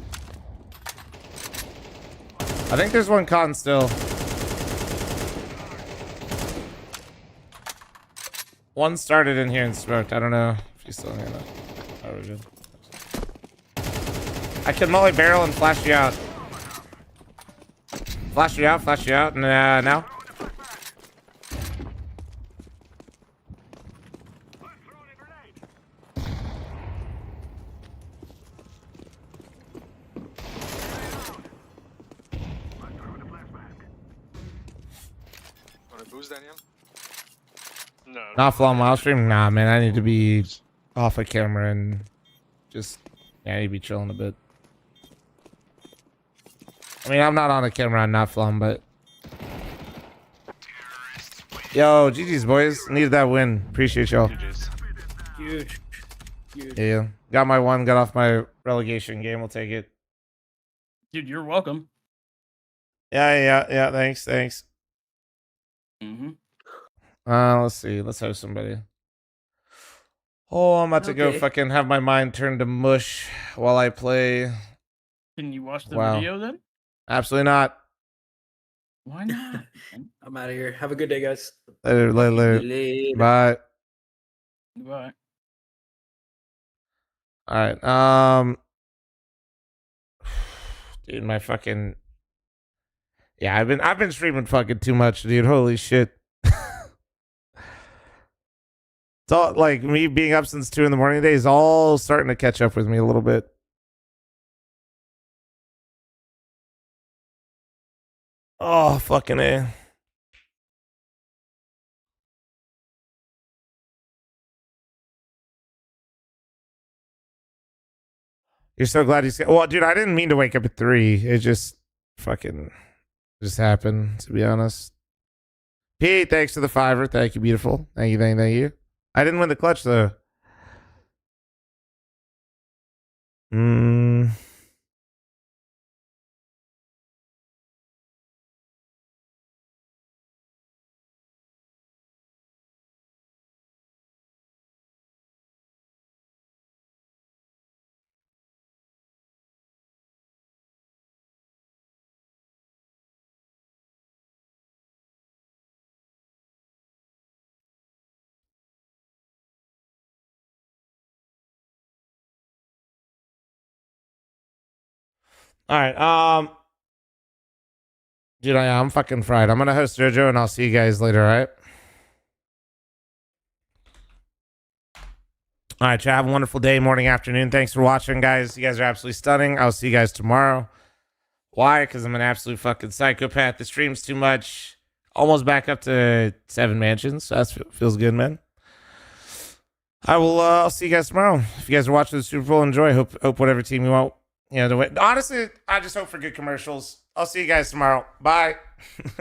I think there's one con still. One started in here and smoked. I don't know if he's still in here. Oh, we're good. I can multi-barrel and flash you out. Flash you out, flash you out. Now. Wanna boost, Daniel? No. Not fl0m while stream? Nah, man. I need to be off of camera and just... Yeah, I need to be chilling a bit. I mean, I'm not on a camera, I'm not fl0m, but... Yo, GG's, boys. Needed that win. Appreciate y'all. Huge. Yeah. Got my one, got off my relegation game. We'll take it. Dude, you're welcome. Yeah. Thanks. Mm-hmm. Let's see. Let's have somebody. Oh, I'm about to go fucking have my mind turned to mush while I play. Can you watch the Wow. video then? Absolutely not. Why not? I'm out of here. Have a good day, guys. Later. Later. Bye. Bye. All right. Dude, my fucking... Yeah, I've been streaming fucking too much, dude. Holy shit. It's all like me being up since 2 in the morning today is all starting to catch up with me a little bit. Oh, fucking A. You're so glad he's... Well, dude, I didn't mean to wake up at 3. It just fucking just happened, to be honest. Pete, thanks for the $5. Thank you, beautiful. Thank you. I didn't win the clutch, though. All right. Dude, I'm fucking fried. I'm gonna host JoJo, and I'll see you guys later. All right. All right, chat. Have a wonderful day, morning, afternoon. Thanks for watching, guys. You guys are absolutely stunning. I'll see you guys tomorrow. Why? Because I'm an absolute fucking psychopath. The stream's too much. Almost back up to 7 mansions. So that feels good, man. I'll see you guys tomorrow. If you guys are watching the Super Bowl, enjoy. Hope whatever team you want, to win. Honestly, I just hope for good commercials. I'll see you guys tomorrow. Bye.